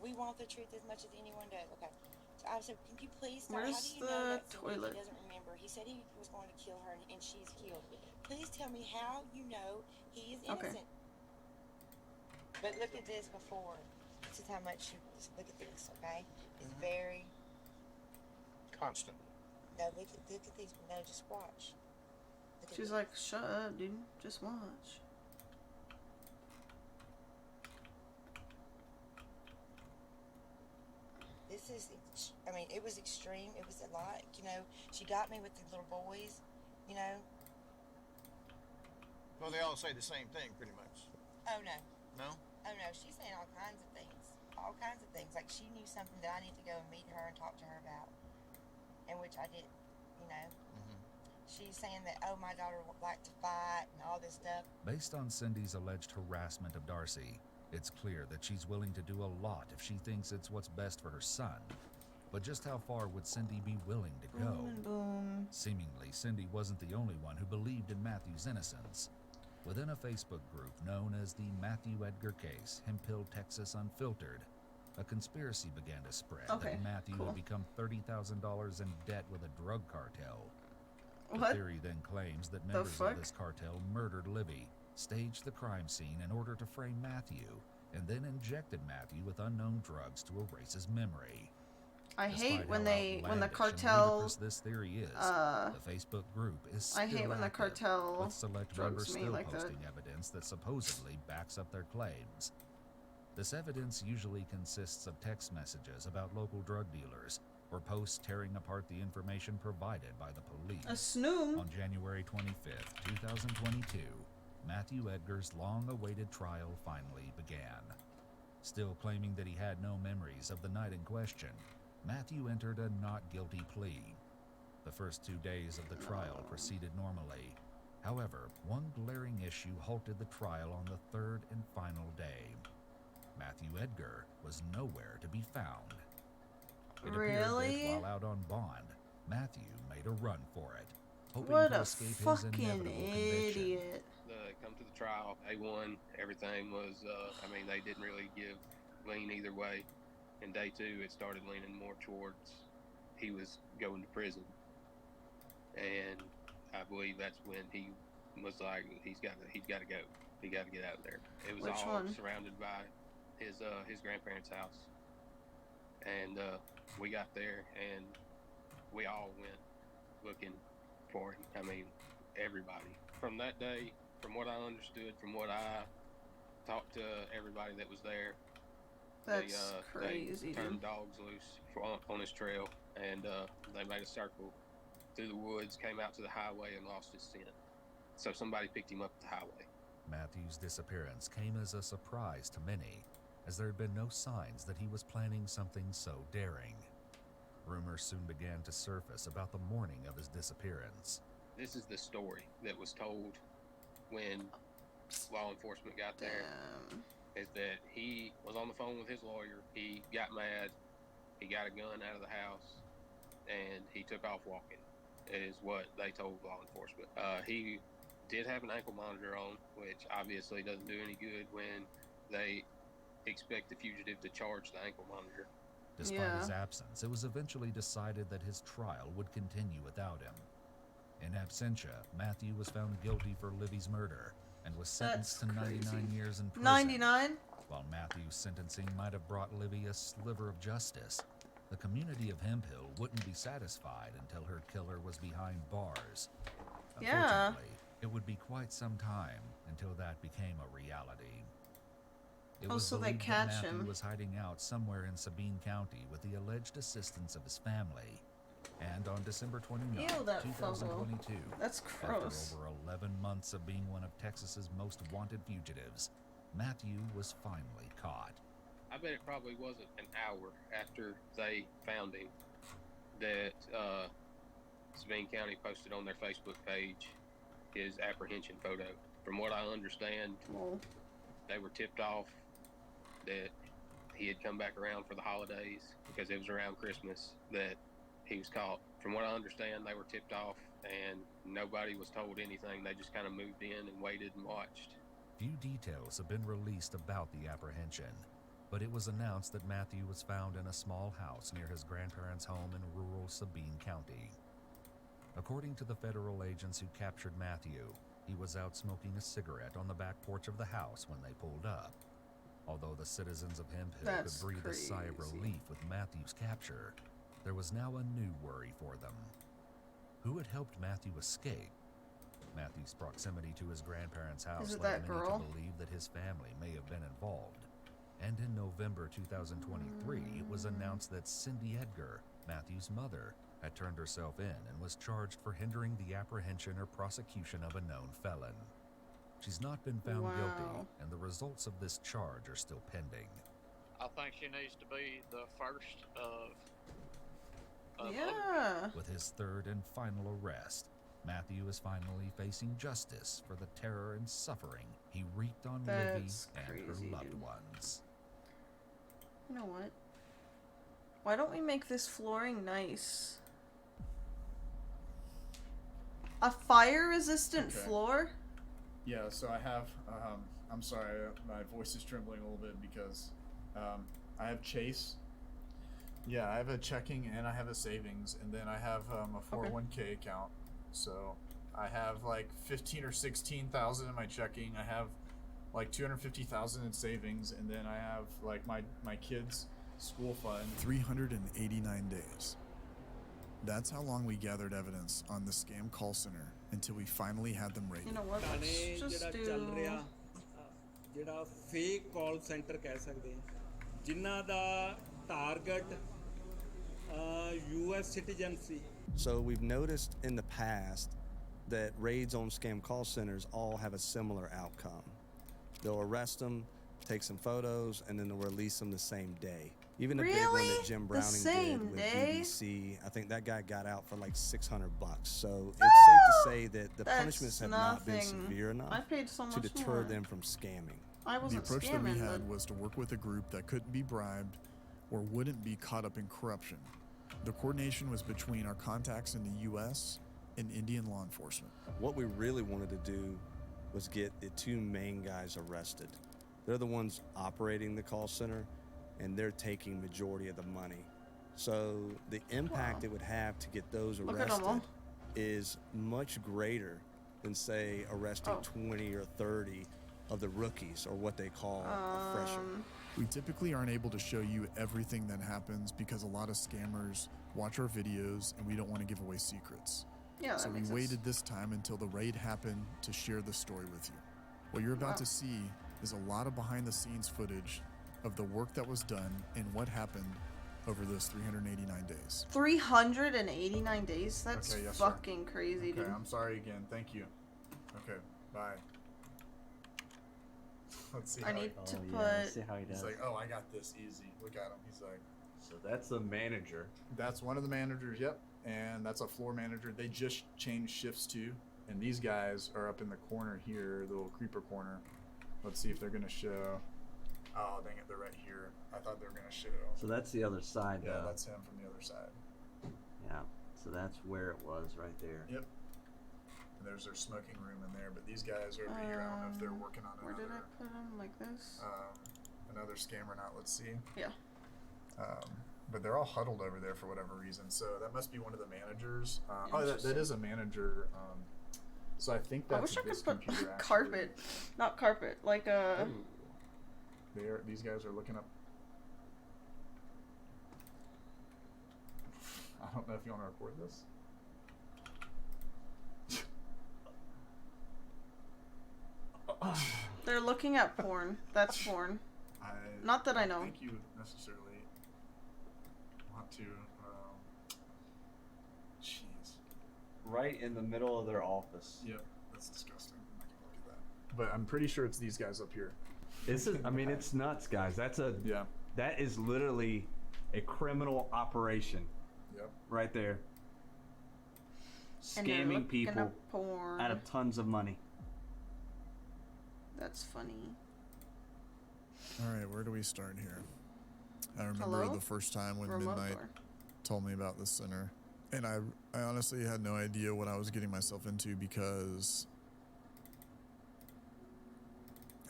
We want the truth as much as anyone does, okay? So I said, can you please stop? How do you know that Cindy, he doesn't remember? He said he was going to kill her and she's killed. Please tell me how you know he is innocent. But look at this before. This is how much you, just look at this, okay? It's very constant. No, look at these. No, just watch. She's like, shut up, dude. Just watch. This is, I mean, it was extreme. It was a lot, you know. She got me with the little boys, you know. Well, they all say the same thing, pretty much. Oh, no. No? Oh, no. She's saying all kinds of things. All kinds of things. Like, she knew something that I need to go and meet her and talk to her about. And which I did, you know. She's saying that, oh, my daughter would like to fight and all this stuff. Based on Cindy's alleged harassment of Darcy, it's clear that she's willing to do a lot if she thinks it's what's best for her son. But just how far would Cindy be willing to go? Boom. Seemingly, Cindy wasn't the only one who believed in Matthew's innocence. Within a Facebook group known as the Matthew Edgar Case, Hemphill, Texas Unfiltered, a conspiracy began to spread that Matthew had become $30,000 in debt with a drug cartel. The theory then claims that members of this cartel murdered Livy, staged the crime scene in order to frame Matthew, and then injected Matthew with unknown drugs to erase his memory. I hate when the cartel. This theory is. The Facebook group is still I hate when the cartel with select members drugs me still like posting evidence that supposedly backs up their claims. This evidence usually consists of text messages about local drug dealers or posts tearing apart the information provided by the police. A snoom. On January 25th, 2022, Matthew Edgar's long-awaited trial finally began. Still claiming that he had no memories of the night in question, Matthew entered a not guilty plea. The first 2 days of the trial proceeded normally. However, one glaring issue halted the trial on the third and final day. Matthew Edgar was nowhere to be found. It appeared that while out on bond, Matthew made a run for it, hoping to escape his inevitable conviction. Come to the trial, day one, everything was, they didn't really lean either way. And day two, it started leaning more towards he was going to prison. And I believe that's when he was like, he's got to go. He got to get out of there. It was surrounded by his grandparents' house. And we got there and we all went looking for him. Everybody. From that day, from what I understood, from what I talked to everybody that was there, that's crazy. They turned dogs loose on his trail, and they made a circle through the woods, came out to the highway, and lost his scent. So somebody picked him up at the highway. Matthew's disappearance came as a surprise to many, as there had been no signs that he was planning something so daring. Rumors soon began to surface about the morning of his disappearance. This is the story that was told when law enforcement got there. Is that he was on the phone with his lawyer, he got mad, he got a gun out of the house, and he took off walking, is what they told law enforcement. He did have an ankle monitor on, which obviously doesn't do any good when they expect the fugitive to charge the ankle monitor. Despite his absence, it was eventually decided that his trial would continue without him. In absentia, Matthew was found guilty for Livy's murder and was sentenced to 99 years in prison. 99? While Matthew's sentencing might have brought Livy a sliver of justice, the community of Hemphill wouldn't be satisfied until her killer was behind bars. Unfortunately, it would be quite some time until that became a reality. It was so they believed catch that Matthew him. was hiding out somewhere in Sabine County with the alleged assistance of his family. And on December 29, 2022, That's gross. after over 11 months of being one of Texas's most wanted fugitives, Matthew was finally caught. I bet it probably wasn't an hour after they found him that Sabine County posted on their Facebook page his apprehension photo. From what I understand, they were tipped off that he had come back around for the holidays because it was around Christmas that he was caught. From what I understand, they were tipped off and nobody was told anything. They just kind of moved in and waited and watched. Few details have been released about the apprehension, but it was announced that Matthew was found in a small house near his grandparents' home in rural Sabine County. According to the federal agents who captured Matthew, he was out smoking a cigarette on the back porch of the house when they pulled up. Although the citizens of Hemp Hill could breathe a sigh of relief with Matthew's capture, there was now a new worry for them. Who had helped Matthew escape? Matthew's proximity to his grandparents' house led many to believe that his family may have been involved. And in November 2023, it was announced that Cindy Edgar, Matthew's mother, had turned herself in and was charged for hindering the apprehension or prosecution of a known felon. She's not been found guilty, and the results of this charge are still pending. I think she needs to be the first of Yeah. With his third and final arrest, Matthew is finally facing justice for the terror and suffering he wreaked on Livy and her loved ones. You know what? Why don't we make this flooring nice? A fire-resistant floor? Yeah, so I have, I'm sorry, my voice is trembling a little bit because I have Chase. Yeah, I have a checking and I have a savings, and then I have a 401k account. So I have like 15 or 16,000 in my checking. I have like 250,000 in savings, and then I have like my kids' school fund. 389 days. That's how long we gathered evidence on the scam call center until we finally had them raided. You know what? Let's just do... ਜਿਹੜਾ fake call centre ਕਹਿ ਸਕਦੇ ਹਾਂ ਜਿਨ੍ਹਾਂ ਦਾ target US citizen C. So we've noticed in the past that raids on scam call centers all have a similar outcome. They'll arrest them, take some photos, and then they'll release them the same day. Even a big one that Jim Browning did with BBC, I think that guy got out for like $600. So it's safe to say that the punishments have not been severe enough to deter them from scamming. The approach that we had was to work with a group that couldn't be bribed or wouldn't be caught up in corruption. The coordination was between our contacts in the US and Indian law enforcement. What we really wanted to do was get the two main guys arrested. They're the ones operating the call center, and they're taking majority of the money. So the impact it would have to get those arrested is much greater than, say, arresting 20 or 30 of the rookies, or what they call a fresher. We typically aren't able to show you everything that happens because a lot of scammers watch our videos and we don't want to give away secrets. Yeah, so we waited this time until the raid happened to share the story with you. What you're about to see is a lot of behind the scenes footage of the work that was done and what happened over those 389 days. 389 days? That's fucking crazy, dude. Okay, I'm sorry again. Thank you. Okay, bye. Let's see. I need to put. Let's see how he does. He's like, oh, I got this easy. Look at him. He's like. So that's the manager. That's one of the managers. Yep, and that's a floor manager. They just changed shifts too, and these guys are up in the corner here, the little creeper corner. Let's see if they're gonna show. Oh, dang it, they're right here. I thought they were gonna show. So that's the other side. Yeah, that's him from the other side. Yeah. So that's where it was, right there. Yep. And there's their smoking room in there, but these guys are over here. I don't know if they're working on Where another. did I put them? Like this? Another scam or not? Let's see. Yeah. But they're all huddled over there for whatever reason. So that must be one of the managers. Oh, that is a manager. So I think that's I wish I this could put computer. carpet, not carpet, like a. These guys are looking up. I don't know if you want to record this. They're looking at porn. That's porn. Not that I know. I don't think you would necessarily want to. Jeez. Right in the middle of their office. Yep, that's disgusting. I'm not gonna look at that. But I'm pretty sure it's these guys up here. This is. I mean, it's nuts, guys. That's a. Yeah. That is literally a criminal operation. Yep. Right there. And they're Scamming looking people up porn. out of tons of money. That's funny. All right, where do we start here? I remember Hello? the first time when Remote Midnight door. told me about the center, and I honestly had no idea what I was getting myself into because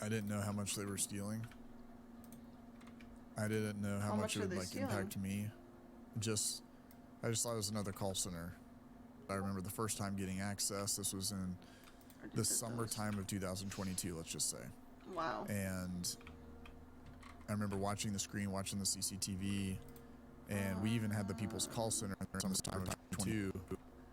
I didn't know how much they were stealing. I didn't know how much it were would they like stealing? impact me. I just thought it was another call center. I remember the first time getting access. This was in the summertime of 2022, let's just say. Wow. And I remember watching the screen, watching the CCTV, and we even had the People's Call Center on this time of 22.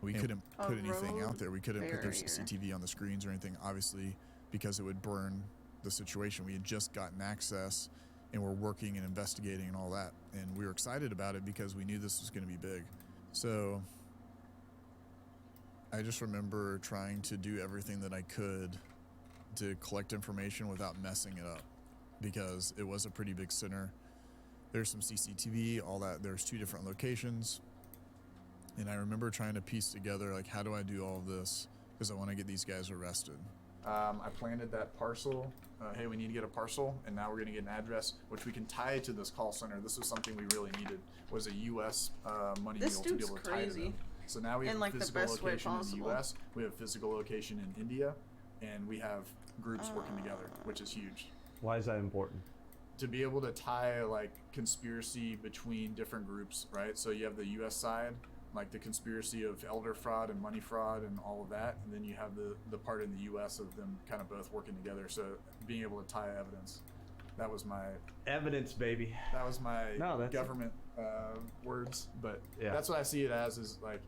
We couldn't put anything out there. We couldn't put their barrier. CCTV on the screens or anything, obviously, because it would burn the situation. We had just gotten access, and we're working and investigating and all that. And we were excited about it because we knew this was going to be big. So I just remember trying to do everything that I could to collect information without messing it up, because it was a pretty big center. There's some CCTV, all that. There's 2 different locations. And I remember trying to piece together, like, how do I do all of this? Because I want to get these guys arrested. I planted that parcel. Hey, we need to get a parcel, and now we're going to get an address, which we can tie to this call center. This was something we really needed, was a U.S. Money This mule to be dude's able to tie to crazy. them. So now we have In, a like, the physical best way location in the possible. U.S., we have a physical location in India, and we have groups working together, which is huge. Why is that important? To be able to tie like conspiracy between different groups, right? So you have the U.S. side, like the conspiracy of elder fraud and money fraud and all of that, and then you have the part in the U.S. of them kind of both working together. So being able to tie evidence, that was my evidence, baby. That was my that's government words, but Yeah. that's what I see it as, is like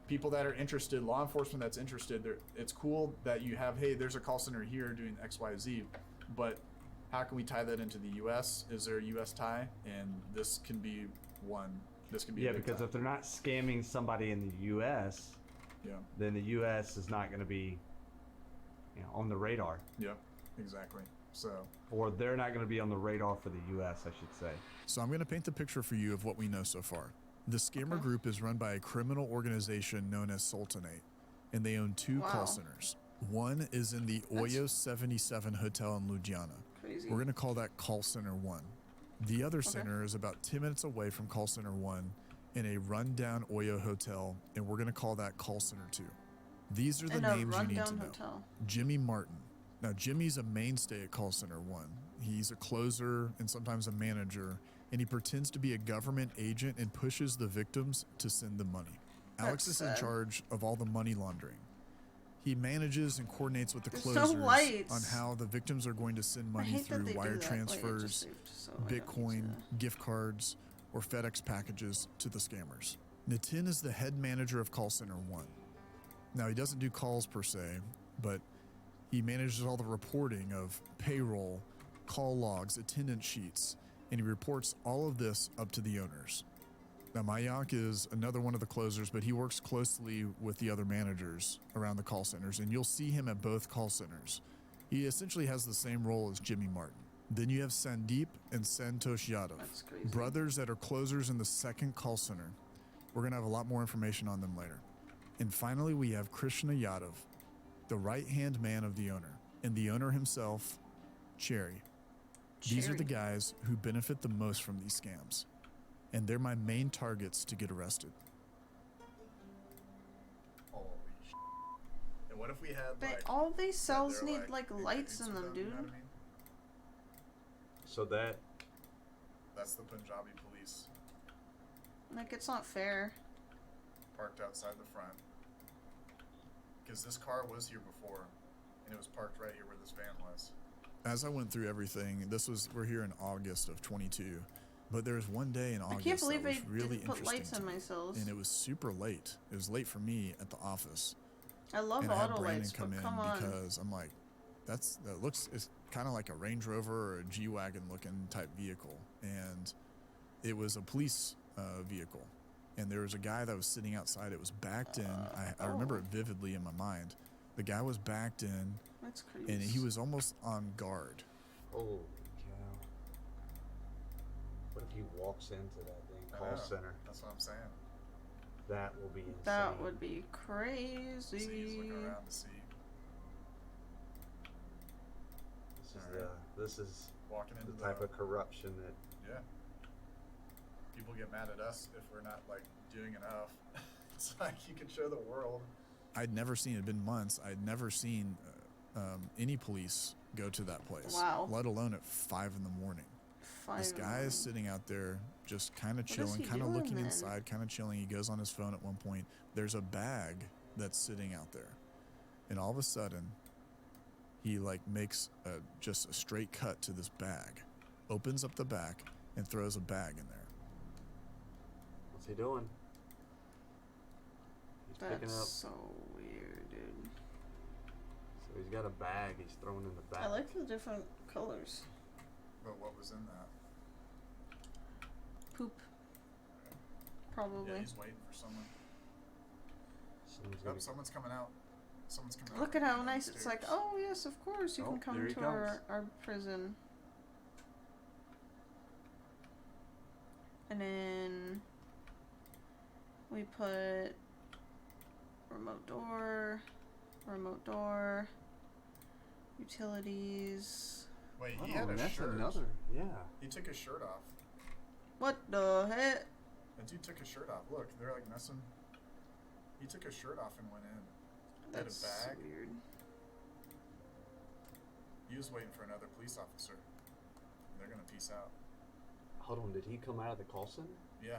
people that are interested, law enforcement that's interested. It's cool that you have, hey, there's a call center here doing X, Y, Z, but how can we tie that into the U.S.? Is there a U.S. tie? And this can be one. This can be a big because tie. if they're not scamming somebody in the U.S., then the U.S. is not going to be, on the radar. Yep, exactly. So, or they're not going to be on the radar for the U.S., I should say. So I'm going to paint the picture for you of what we know so far. The scammer group is run by a criminal organization known as Sultanate, and they own 2 call centers. One is in the Oyo 77 Hotel in Ljubljana. Crazy. We're going to call that Call Center 1. The other center is about 10 minutes away from Call Center 1 in a rundown Oyo hotel, and we're going to call that Call Center 2. These are the In a names you need to rundown know. hotel. Jimmy Martin. Now, Jimmy's a mainstay at Call Center 1. He's a closer and sometimes a manager, and he pretends to be a government agent and pushes the victims to send them money. Alex is in sad. charge of all the money laundering. He manages and coordinates with the There's no closers lights. on how the victims are going to send I money hate that through they do wire that. Wait, it just transfers, saved, so I don't need Bitcoin, gift cards, or FedEx packages to the scammers. Nitin is the head manager of Call Center 1. Now, he doesn't do calls per se, but he manages all the reporting of payroll, call logs, attendance sheets, and he reports all of this up to the owners. Now, Mayank is another one of the closers, but he works closely with the other managers around the call centers, and you'll see him at both call centers. He essentially has the same role as Jimmy Martin. Then you have Sandeep and Santosh Yadav, brothers that are closers in the second call center. We're going to have a lot more information on them later. And finally, we have Krishna Yadav, the right-hand man of the owner, and the owner himself, Cherry. These are the guys who benefit the most from these scams, and they're my main targets to get arrested. Holy shit. And what if we had, But all these cells need like lights in them, dude. So That's the Punjabi police Like, it's not fair. parked outside the front. Because this car was here before, and it was parked right here where this van was. As I went through everything, we're here in August of 22, but there was one day in August I can't believe that was they really didn't put interesting lights to in me, my cells. and it was super late. It was late for me at the office. I love and I had auto Brandon lights, come but in come on. because I'm like, it's kind of like a Range Rover or a G-Wagon looking type vehicle, and it was a police vehicle, and there was a guy that was sitting outside. It was backed in. I remember it vividly in my mind. The guy was backed in, That's crazy. and he was almost on guard. Holy cow. What if he walks into that dang I call know. center? That's what I'm saying. That will be insane. That would be crazy. See, he's looking around to see. This is Walking into the type of corruption that. Yeah. People get mad at us if we're not like doing enough. It's like you can show the world. I'd never seen, it'd been months, I'd never seen any police go to that place. Wow. Let alone at 5 in the morning. This guy is sitting out there just kind of chilling, kind of looking inside, kind of chilling. He goes on his phone at one point. There's a bag that's sitting out there. And all of a sudden, he like makes just a straight cut to this bag, opens up the back, and throws a bag in there. What's he doing? He's picking That's up. so weird, dude. So he's got a bag. He's throwing in the bag. I like the different colors. But what was in that? Poop. Probably. Yeah, he's waiting for someone. Someone's coming out. Someone's coming out. Look at how nice it's like. Oh yes, of course you can come to our prison. And then we put remote door, utilities. Wait, he had a that's shirt. another. Yeah. He took his shirt off. What the heck? The dude took his shirt off. Look, they're like messing. He took his shirt off and went in. He had a bag. Weird. He was waiting for another police officer. They're gonna peace out. Hold on, did he come out of the call center? Yeah.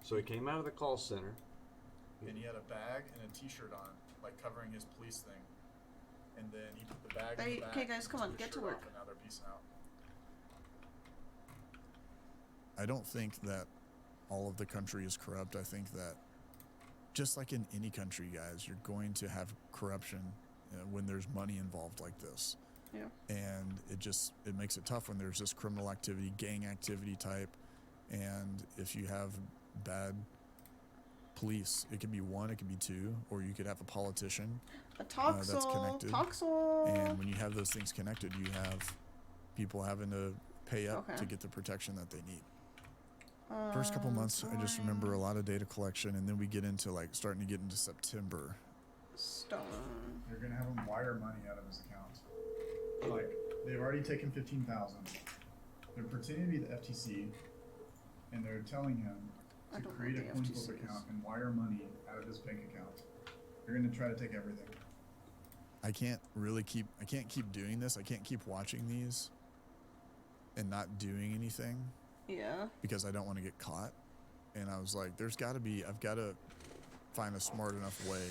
So he came out of the call center. And he had a bag and a t-shirt on, like covering his police thing. And then he put the bag in the back. Okay, guys, come on, took his get to shirt work. off, and now they're peacing out. I don't think that all of the country is corrupt. I think that just like in any country, guys, you're going to have corruption when there's money involved like this. Yeah. And it makes it tough when there's this criminal activity, gang activity type. And if you have bad police, it could be one, it could be two, or you could have a politician that's connected. And when you have those things connected, you have people having to pay up to get the protection that they need. First couple months, I just remember a lot of data collection, and then we get into starting to get into September. Stone. They're gonna have him wire money out of his account. Like, they've already taken 15,000. They're pretending to be the FTC, and they're telling him to create a CoinFlip account and wire money out of his bank account. They're gonna try to take everything. I can't keep doing this. I can't keep watching these and not doing anything. Yeah. Because I don't want to get caught. And I was like, I've got to find a smart enough way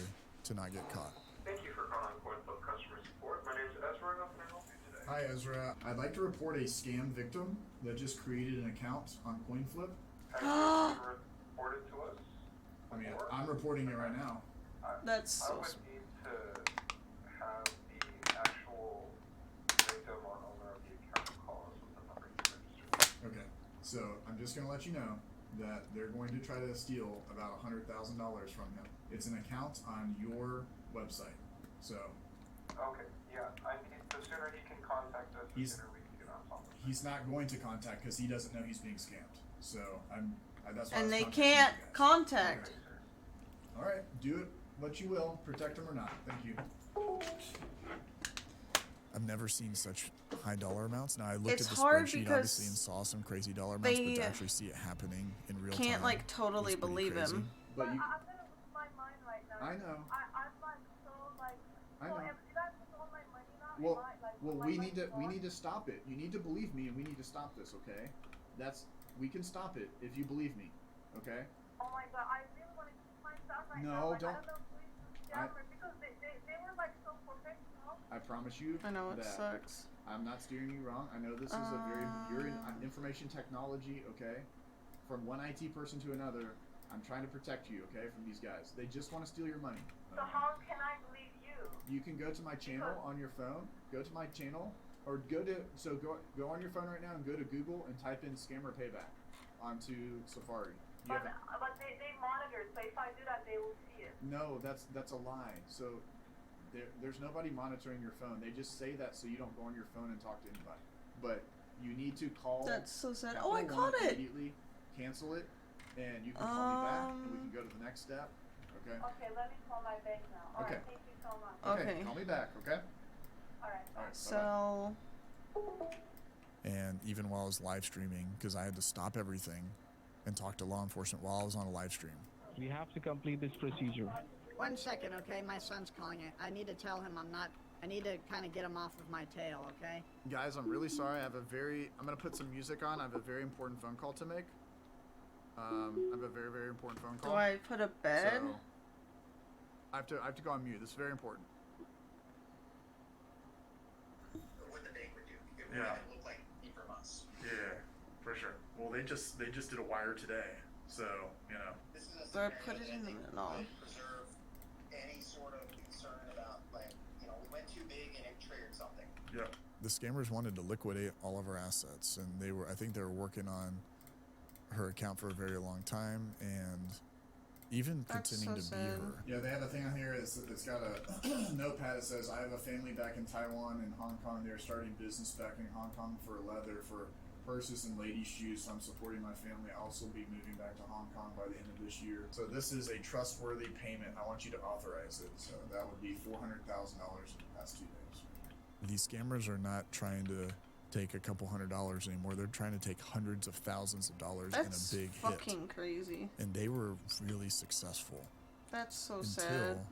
to not get caught. Thank you for calling CoinFlip customer support. My name is Ezra. How can I help you today? Hi, Ezra. I'd like to report a scam victim that just created an account on CoinFlip. Have you reported to us? I mean, I'm reporting it right now. That's I so would need to have the actual victim or owner of the account call us with the number you registered. Okay, so I'm just gonna let you know that they're going to try to steal about $100,000 from him. It's an account on your website, so. Okay, yeah, the sooner he can contact us, the sooner we can get on top of it. He's not going to contact because he doesn't know he's being scammed. So that's why. And they I was contacting can't you guys. contact. All right, do it what you will, protect him or not. Thank you. I've never seen such high dollar amounts. Now I looked It's at the hard spreadsheet because obviously and saw some crazy dollar amounts, but they to actually see it happening in real time. Can't like totally is pretty believe crazy. him. But you. I'm gonna lose my mind right now. I know. I'm like so like. I know. So if you guys take all my money now, Well, will my we money need gone? to stop it. You need to believe me, and we need to stop this. Okay? We can stop it if you believe me. Okay? Oh my god, I really want to keep my stuff right No, now. Like, don't. I don't know who is the scammer because they were like so professional. I promise you. I know it that sucks. I'm not steering you wrong. I know this is you're in information technology, okay? From one IT person to another, I'm trying to protect you, okay, from these guys. They just want to steal your money. So how can I believe you? You can go to my channel on your phone. Go to my channel, or go on your phone right now and go to Google and type in scammer payback onto Safari. But they monitor, so if I do that, they will see it. No, that's a lie. So there's nobody monitoring your phone. They just say that so you don't go on your phone and talk to anybody. But You need to call. That's so sad. Capital Oh, I One caught it. Immediately cancel it, and you can call me back, and we can go to the next step. Okay. Okay, let me call my bank now. All Okay. right, thank you so much. Okay. Okay. Call me back. Okay. All right. All right. So. And even while I was live streaming, because I had to stop everything and talk to law enforcement while I was on a live stream. We have to complete this procedure. 1 second, okay? My son's calling it. I need to tell him I need to kind of get him off of my tail, okay? Guys, I'm really sorry. I'm gonna put some music on. I have a very important phone call to make. I have a very, very important phone call. Do I put a bed? So I have to go on mute. This is very important. What the bank would do. It would Yeah. look like me from us. Yeah, for sure. Well, they just did a wire today, so you know. This is a Do I scenario put it that in I the think middle? would preserve any sort of concern about, like, we went too big and it triggered something. Yeah. The scammers wanted to liquidate all of our assets, and I think they were working on her account for a very long time, and even pretending to be her. Yeah, they have a thing on here. It's got a notepad that says, "I have a family back in Taiwan and Hong Kong. They're starting business back in Hong Kong for leather, for purses and ladies' shoes. So I'm supporting my family. I'll also be moving back to Hong Kong by the end of this year. So this is a trustworthy payment. I want you to authorize it. So that would be $400,000 in the past 2 days." These scammers are not trying to take a couple $100 anymore. They're trying to take hundreds of thousands of dollars That's in a big fucking hit. crazy. And they were really successful That's so until sad.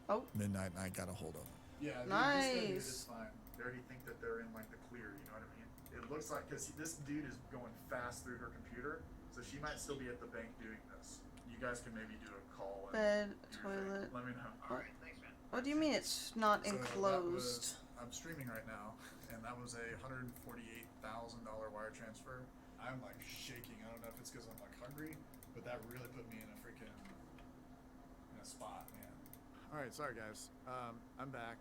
Oh. midnight, and I got a hold of them. Yeah, Nice. this dude is fine. They already think that they're in like the clear. You know what I mean? It looks like because this dude is going fast through her computer, so she might still be at the bank doing this. You guys can maybe do a call. Bed, do your thing. toilet. Let me know. What? What do you mean it's not So that enclosed? was- I'm streaming right now, and that was a $148,000 wire transfer. I'm like shaking. I don't know if it's because I'm like hungry, but that really put me in a freaking spot, man. All right, sorry guys. I'm back.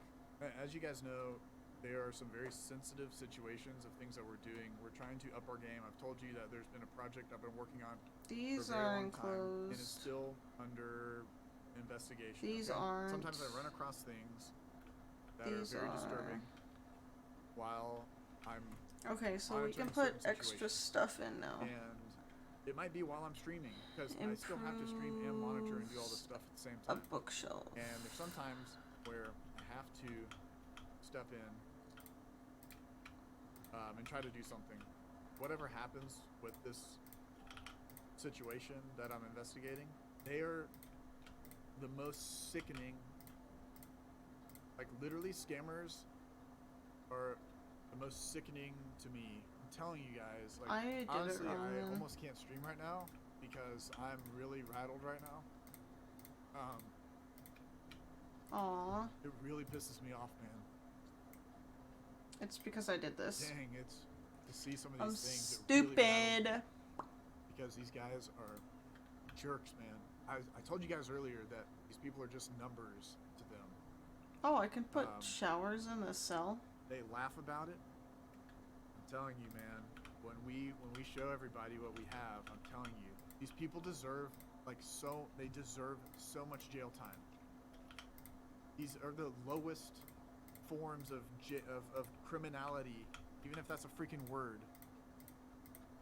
As you guys know, there are some very sensitive situations of things that we're doing. We're trying to up our game. I've told you that there's been a project I've been working on These for a very are long time, and it's enclosed. still under investigation. These okay? aren't. Sometimes I run across things that These are very are. disturbing while I'm Okay, so we can monitoring put certain extra situations. stuff in now. And it might be while I'm streaming, because I still have to stream and monitor and do all this stuff at the same A time. bookshelf. And there's sometimes where I have to step in and try to do something. Whatever happens with this situation that I'm investigating, they are the most sickening. Like, literally, scammers are the most sickening to me. I'm telling you guys, like, I did it honestly, wrong, I then. almost can't stream right now because I'm really rattled right now. Aw. It really pisses me off, man. It's because I did this. Dang, it's to see some of I'm these things. It really stupid. rattles me because these guys are jerks, man. I told you guys earlier that these people are just numbers to them. Oh, I can put showers in the cell. They laugh about it. I'm telling you, man. When we show everybody what we have, I'm telling you, these people deserve they deserve so much jail time. These are the lowest forms of criminality, even if that's a freaking word.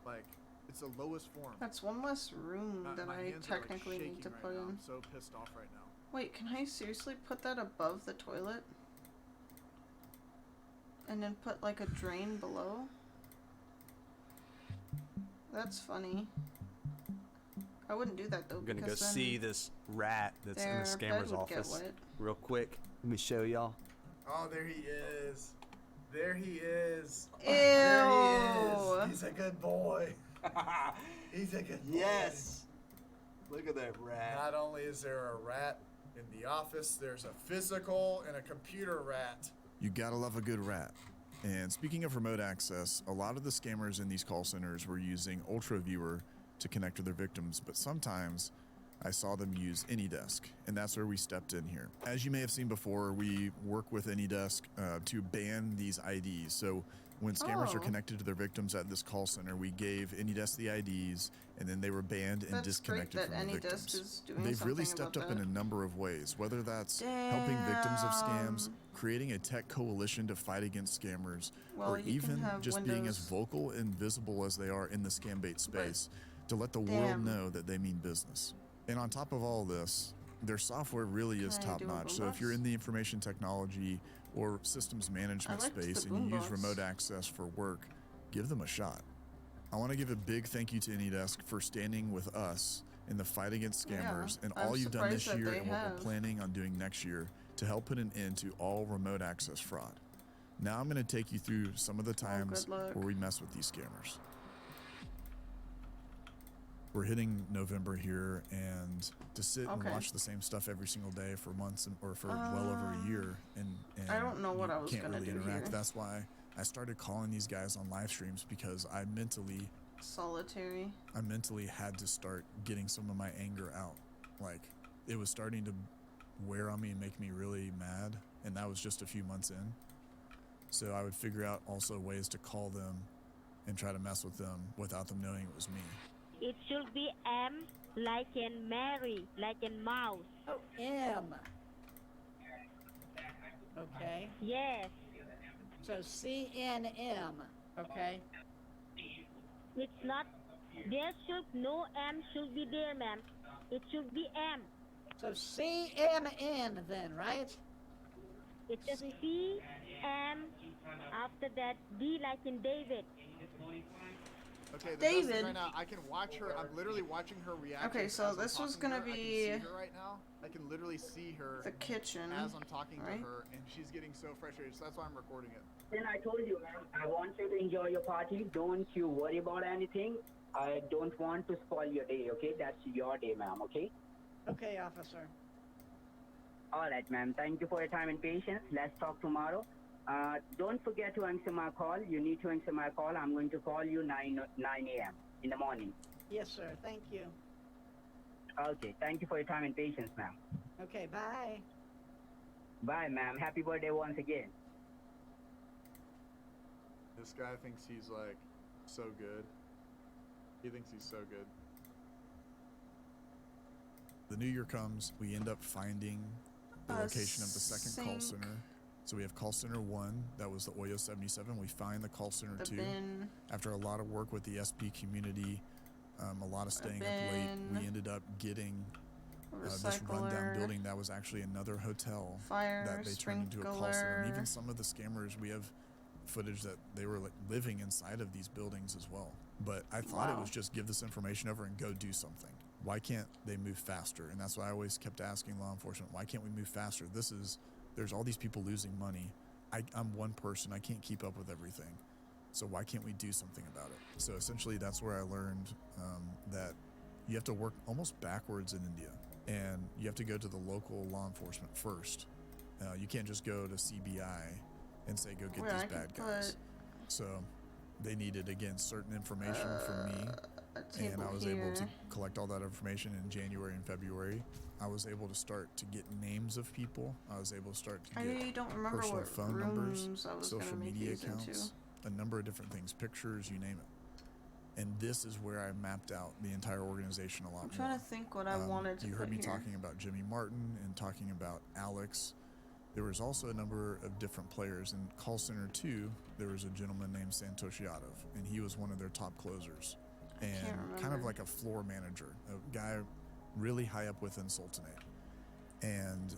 Like, it's the lowest form. That's one less room than My I hands are, like, technically need shaking to right put now. in. I'm so pissed off right now. Wait, can I seriously put that above the toilet? And then put like a drain below? That's funny. I wouldn't do that though. I'm gonna go because then see this rat that's in the their bed scammer's would get office wet. real quick. Let me show y'all. Oh, there he is. There he is. Ew. There he is. He's a good boy. He's a good boy. Yes. Look at that rat. Not only is there a rat in the office, there's a physical and a computer rat. You gotta love a good rat. And speaking of remote access, a lot of the scammers in these call centers were using UltraViewer to connect to their victims, but sometimes I saw them use AnyDesk, and that's where we stepped in here. As you may have seen before, we work with AnyDesk to ban these IDs. So when scammers are connected to their victims at this call center, we gave AnyDesk the IDs, and then they were banned and That's disconnected great that from the AnyDesk victims. is doing They've really something stepped about up in that. a number of ways, whether that's helping victims of scams, creating a tech coalition to fight against scammers, Well, or you can even have just being as Windows- vocal and visible as they are in the scam bait space to let the world damn. know that they mean business. And on top of all this, their software really is Can I top do a notch. So if boombox? you're in the information technology or systems management liked the space and you use boombox. remote access for work, give them a shot. I want to give a big thank you to AnyDesk for standing with us in the fight against scammers and I'm all you've done this surprised that year they and what we're have. planning on doing next year to help put an end to all remote access fraud. Now I'm going to take you through some of the times good luck. where we mess with these scammers. We're hitting November here, and to sit and Okay. watch the same stuff every single day for months or for well over a year, and I don't know what you I was can't gonna really do interact. here. That's why I started calling these guys on live streams, because I mentally had to start getting some of my anger out. Like, it was starting to wear on me and make me really mad, and that was just a few months in. So I would figure out also ways to call them and try to mess with them without them knowing it was me. It should be M, like in Mary, like in mouse. Oh, M. Okay. Yes. So CNM. Okay. It's not. There should no M should be there, ma'am. It should be M. So CMN then, right? It's a C M. After that, D like in David. Okay, the best David. thing right now, I can watch her. I'm literally watching her reaction. Okay, so as I'm this was talking to gonna her. I can be see her right now. I can literally see her the kitchen, as I'm talking right? to her, and she's getting so frustrated. So that's why I'm recording it. Then I told you, ma'am, I want you to enjoy your party. Don't you worry about anything. I don't want to spoil your day, okay? That's your day, ma'am, okay? Okay, officer. All right, ma'am. Thank you for your time and patience. Let's talk tomorrow. Don't forget to answer my call. You need to answer my call. I'm going to call you 9 a.m. in the morning. Yes, sir. Thank you. Okay. Thank you for your time and patience, ma'am. Okay, bye. Bye, ma'am. Happy birthday once again. This guy thinks he's like so good. He thinks he's so good. The new year comes, we end up finding the location of the second call center. So we have call center 1, that was the Oyo 77. We find the call center 2. After a lot of work with the SP community, a lot of staying up late, we ended up getting this rundown building that was actually another hotel that they turned into a call center. And even some of the scammers, we have footage that they were like living inside of these buildings as well. But I thought it was just give this information over and go do something. Why can't they move faster? And that's why I always kept asking law enforcement, why can't we move faster? There's all these people losing money. I'm one person, I can't keep up with everything. So why can't we do something about it? So essentially that's where I learned that you have to work almost backwards in India. And you have to go to the local law enforcement first. You can't just go to CBI and say, go get these bad guys. So they needed, again, certain information from me. And I was able to collect all that information in January and February. I was able to start to get names of people. I was able to start to get personal phone numbers, social media accounts, a number of different things, pictures, you name it. And this is where I mapped out the entire organization a lot more. I'm trying to think what I wanted to You heard put me here. talking about Jimmy Martin and talking about Alex. There was also a number of different players. In call center 2, there was a gentleman named Santosh Yadav, and he was one of their top closers. And kind of like a floor manager, a guy really high up within Sultanate. And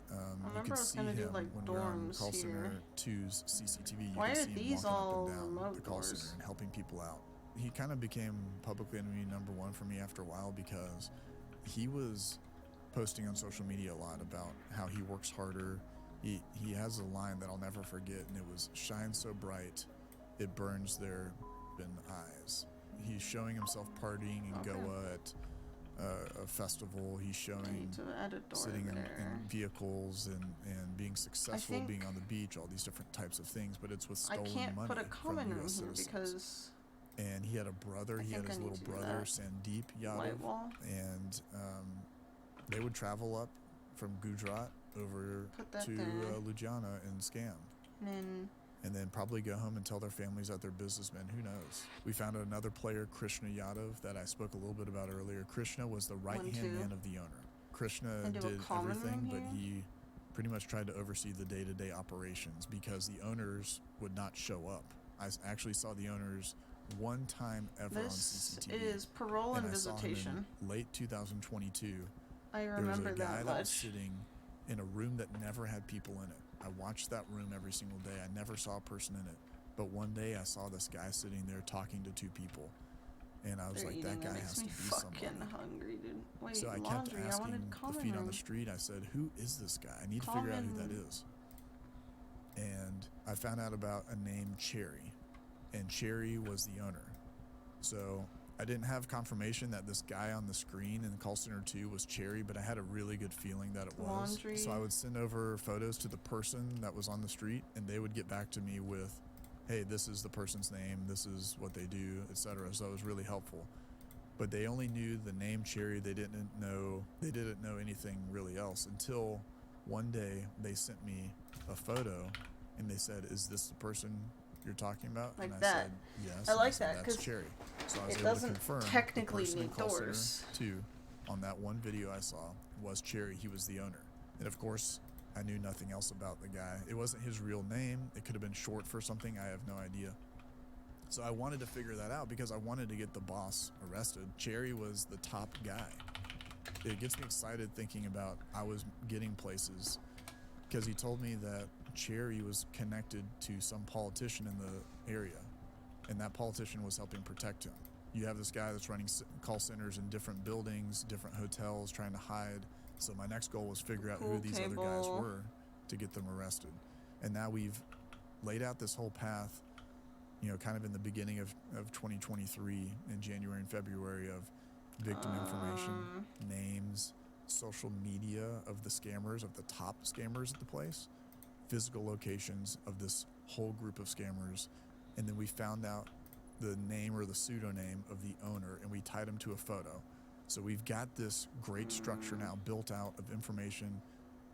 you could see him when we're on call center 2's CCTV. You can see him walking up and down the call center and helping people out. He kind of became public enemy number 1 for me after a while, because he was posting on social media a lot about how he works harder. He has a line that I'll never forget, and it was, "Shine so bright, it burns their eyes." He's showing himself partying in Goa at a festival. He's showing sitting in vehicles and being successful, being on the beach, all these different types of things, but it's with stolen money put a from common room U.S. here citizens. because And he had a brother. He had his little brother, Sandeep Yadav, and they would travel up from Gujarat over to Ludhiana and scam. And then probably go home and tell their families that they're businessmen. Who knows? We found another player, Krishna Yadav, that I spoke a little bit about earlier. Krishna was the right-hand man of the owner. Krishna did everything, but he pretty much tried to oversee the day-to-day operations because the owners would not show up. I actually saw the owners one time ever on This CCTV. is parole and I saw him visitation. in late 2022. I There remember was a guy that that was much. sitting in a room that never had people in it. I watched that room every single day. I never saw a person in it. But one day I saw this guy sitting there talking to two people. And I was They're like, eating, that guy makes has to me be fucking somebody. hungry, dude. Wait, So I kept laundry. I asking wanted the common feet on room. the street. I said, who is this guy? I need to figure out who that is. And I found out about a name Cherry. And Cherry was the owner. So I didn't have confirmation that this guy on the screen in call center 2 was Cherry, but I had a really good feeling that it was. Laundry. So I would send over photos to the person that was on the street, and they would get back to me with, hey, this is the person's name, this is what they do, etc. So it was really helpful. But they only knew the name Cherry. They didn't know anything really else until one day they sent me a photo and they said, is this the person you're talking about? Like and I that. said, yes. I and like they said, that, that's 'cause Cherry. So I was it able to doesn't confirm technically the person in need call doors. center 2 on that one video I saw was Cherry. He was the owner. And of course, I knew nothing else about the guy. It wasn't his real name. It could have been short for something. I have no idea. So I wanted to figure that out because I wanted to get the boss arrested. Cherry was the top guy. It gets me excited thinking about I was getting places because he told me that Cherry was connected to some politician in the area, and that politician was helping protect him. You have this guy that's running call centers in different buildings, different hotels, trying to hide. So my next goal was figure out who these other guys were to get them arrested. And now we've laid out this whole path, you know, kind of in the beginning of 2023 in January and February of victim information, names, social media of the scammers, of the top scammers at the place, physical locations of this whole group of scammers, and then we found out the name or the pseudonym of the owner and we tied him to a photo. So we've got this great structure now built out of information,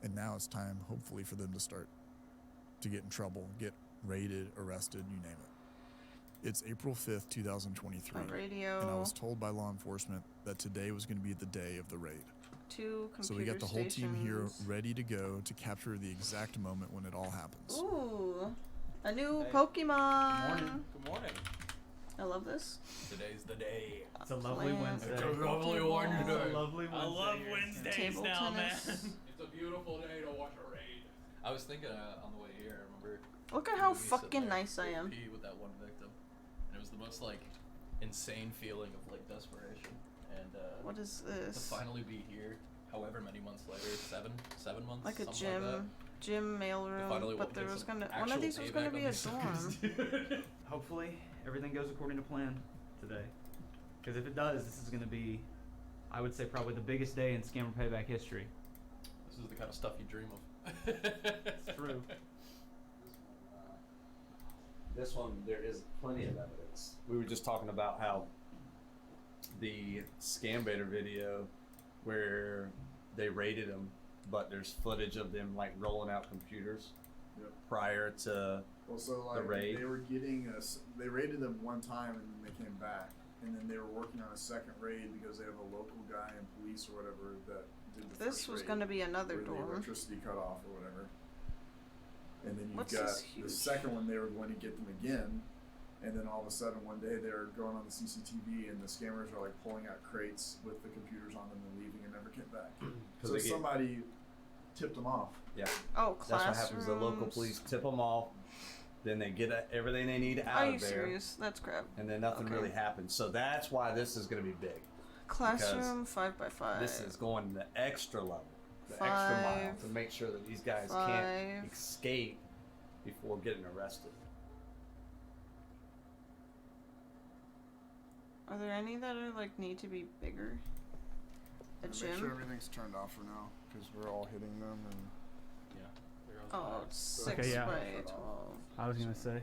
and now it's time, hopefully, for them to start to get in trouble, get raided, arrested, you name it. It's April 5th, 2023. A radio. And I was told by law enforcement that today was going to be the day of the raid. 2 computer So we got the whole team here stations. ready to go to capture the exact moment when it all happens. Ooh, a new Hey. Pokemon. Good morning. Good morning. I love this. Today's the day. It's a lovely Wednesday. It's a lovely Wednesday. It's a lovely Wednesday. I love here. Wednesdays Table now, tennis. man. It's a beautiful day to watch a raid. I was thinking on the way here, I remember. Look at how me sitting fucking there nice I am. with that one victim. And it was the most, like, insane feeling of, like, desperation. And, What is to this? finally be here, however many months later, seven months? Like a something like that. gym mailroom, finally but won't there get was some one of actual these was gonna payback be on a these dorm. suckers. Hopefully, everything goes according to plan today. Because if it does, this is going to be, I would say, probably the biggest day in Scammer Payback history. This is the kind of stuff you dream of. It's true. This one, there is plenty of evidence. We were just talking about how the Scam Baiter video where they raided them, but there's footage of them like rolling out computers prior to Well, so the like raid. they were getting us. They raided them one time and then they came back, and then they were working on a second raid because they have a local guy in police or whatever that did the This first was raid, gonna be another where dorm. The electricity cut off or whatever. And then you've What's got this the huge- second one. They were going to get them again, and then all of a sudden one day they're going on the CCTV and the scammers are like pulling out crates with the computers on them and leaving and never came back. So they get- somebody tipped them off. Yeah. Oh, That's what happens. The local classrooms. police tip them off, then they get everything they need out Are of you there, serious? That's crap. and then nothing Okay. really happens. So that's why this is going to be big. Classroom Because 5x5. This is going the extra level, the extra mile 5, to make sure that these guys 5. can't escape before getting arrested. Are there any that are like need to be bigger? A Make gym? sure everything's turned off for now because we're all hitting them and. Oh, it's 6 Okay, yeah. by 12. I was going to say.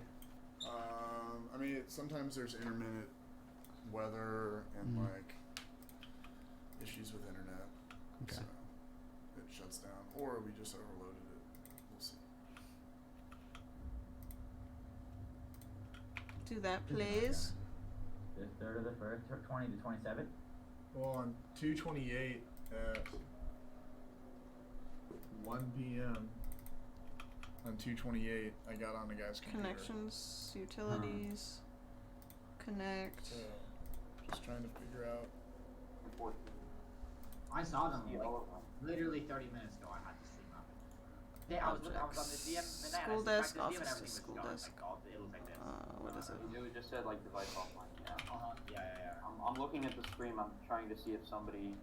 I mean, sometimes there's intermittent weather and like issues with internet. Okay. So it shuts down, or we just overloaded it. We'll see. Do that, please. The 3rd of the 1st, 20 to 27? Well, on 228 at 1 p.m. on 2/28, I got on the guy's computer. Connections, utilities, connect. So, just trying to figure out. I saw them like literally 30 minutes ago. I had to sleep up. Yeah, I was on the VM and that. School I desk, subtracted the VM and office everything to was school gone. desk. Like, all, it was like this. What is it? It just said like device offline. Yeah. Yeah. I'm looking at the stream. I'm trying to see if somebody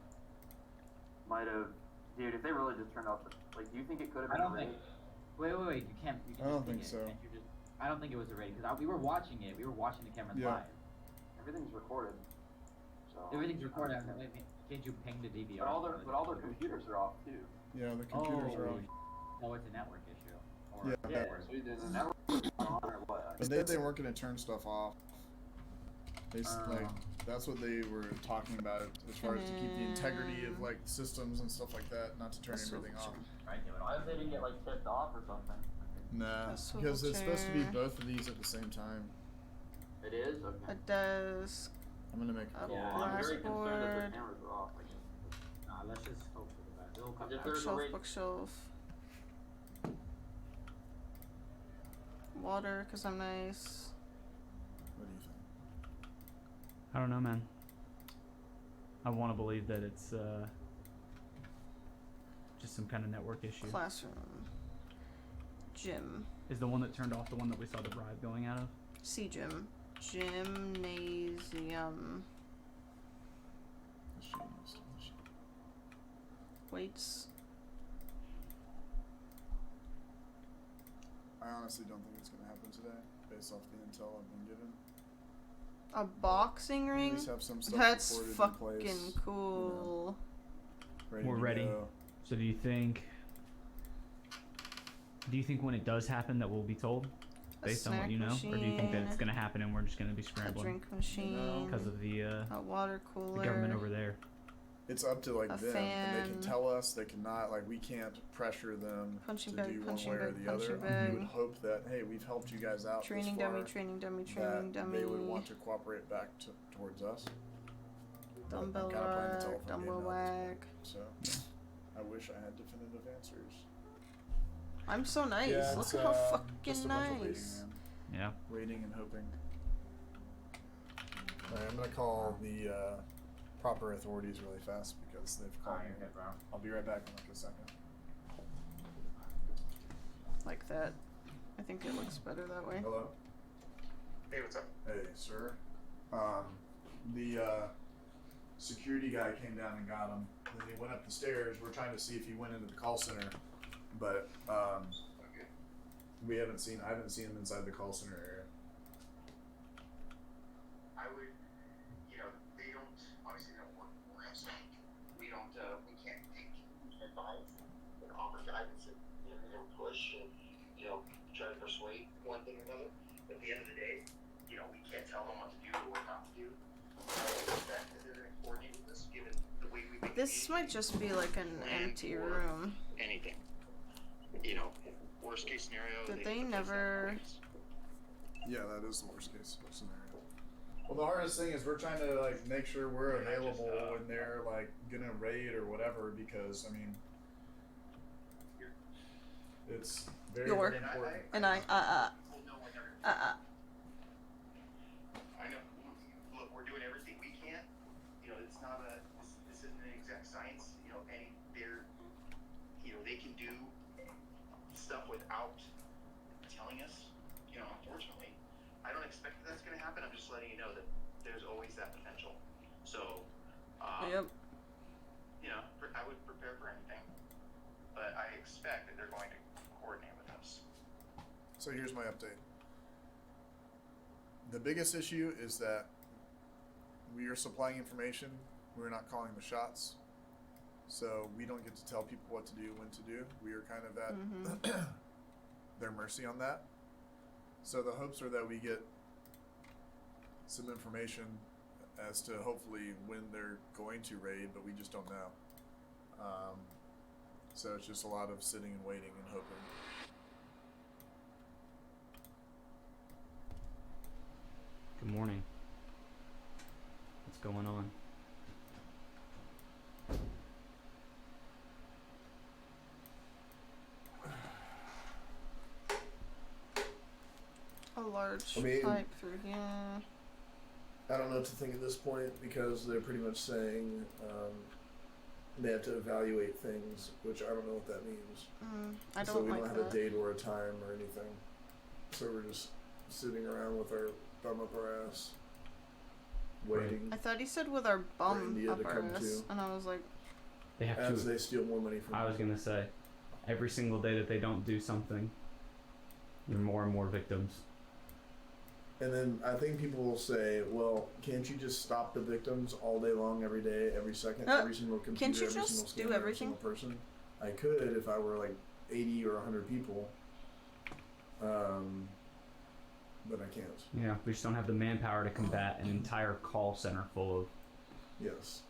might have. Dude, if they really just turned off the. Like, do you think it could have been? I don't think. Wait. You can't. You can I don't just think ping so. it. Can't you just, I don't think it was a raid because we were watching it. We were watching the cameras Yeah. live. Everything's recorded. So. Everything's recorded. Can't you ping the DVR? But all their computers are off too. Yeah, the computers are off. Oh, it's a network issue. Or Yeah. So either the network is on or what? But they weren't going to turn stuff off. They like that's what they were talking about as far as to keep the integrity of like systems and stuff like that, not to turn everything off. Why if they didn't get like tipped off or something? Nah, because it's supposed to be both of these at the same time. It is? Okay. A desk. I'm gonna make a call. I'm very concerned that their cameras are off. Nah, let's just hope for the best. It'll come If back. there's a Bookshelf, raid, bookshelf. Water, because I'm nice. What do you think? I don't know, man. I want to believe that it's just some kind of network issue. Classroom. Gym. Is the one that turned off the one that we saw the bribe going out of? C gym. Gymnasium. Weights. I honestly don't think it's gonna happen today, based off the intel I've been given. A boxing ring? least have some stuff That's recorded in fucking place, cool. We're to ready. go. So do you think when it does happen that we'll be told based on what you know, or do you think that it's gonna happen and we're just gonna be A scrambling drink machine. because of the a water cooler. the government over there? It's up to like A them, and they can fan. tell us. They cannot like we can't pressure them Punching to bag, do one punching way or bag, the other. punching bag. We would hope that hey, we've helped you guys out. Training this far, dummy, training dummy, that training dummy. They would want to cooperate back towards us. But I'm Dumbbell kinda playing the rack, telephone game dumbbell now at this rack. point, So I wish I had definitive answers. I'm so nice. Yeah, Look it's, at how just fucking a bunch of waiting, nice. man. Yeah. Waiting and hoping. Alright, I'm gonna call the proper authorities really fast because they've called me. Okay, bro. I'll be right back in like a second. Like that. I think it looks better that way. Hello? Hey, what's up? Hey, sir. The security guy came down and got him. Then he went up the stairs. We're trying to see if he went into the call center, but I haven't seen him inside the call center area. I would, they don't, obviously they don't work for us. We can't take advice and offer guidance and push and, try to persuade one thing or another. At the end of the day, we can't tell them what to do or what not to do. I expect that they're going to coordinate with us given the way we make This might just be like an empty room. anything. Worst case scenario. Did they never? Yeah, that is the worst case scenario. Well, the hardest thing is we're trying to like make sure we're available when they're like gonna raid or whatever because I mean, it's very very important. And I I know. Look, we're doing everything we can. It's not this isn't an exact science. They can do stuff without telling us. Unfortunately, I don't expect that's going to happen. I'm just letting you know that there's always that potential. So, yep. I would prepare for anything, but I expect that they're going to coordinate with us. So here's my update. The biggest issue is that we are supplying information. We're not calling the shots. So we don't get to tell people what to do, when to do. We are kind of at their mercy on that. So the hopes are that we get some information as to hopefully when they're going to raid, but we just don't know. So it's just a lot of sitting and waiting and hoping. Good morning. What's going on? large I mean- pipe through here. I don't know what to think at this point because they're pretty much saying they have to evaluate things, which I don't know what that means. I So don't we like don't have that. a date or a time or anything. So we're just sitting around with our thumb up our ass, waiting. I thought he said with our bum India up to our come ass, too. and I was like, They have As to. they steal more money from I was gonna say, every single day that they don't do something, there are more and more victims. And then I think people will say, well, can't you just stop the victims all day long, every day, every second, every single computer, can't you every just single do scammer, everything? every single person? I could if I were like 80 or 100 people. But I can't. Yeah, we just don't have the manpower to combat an entire call center full of. Yes.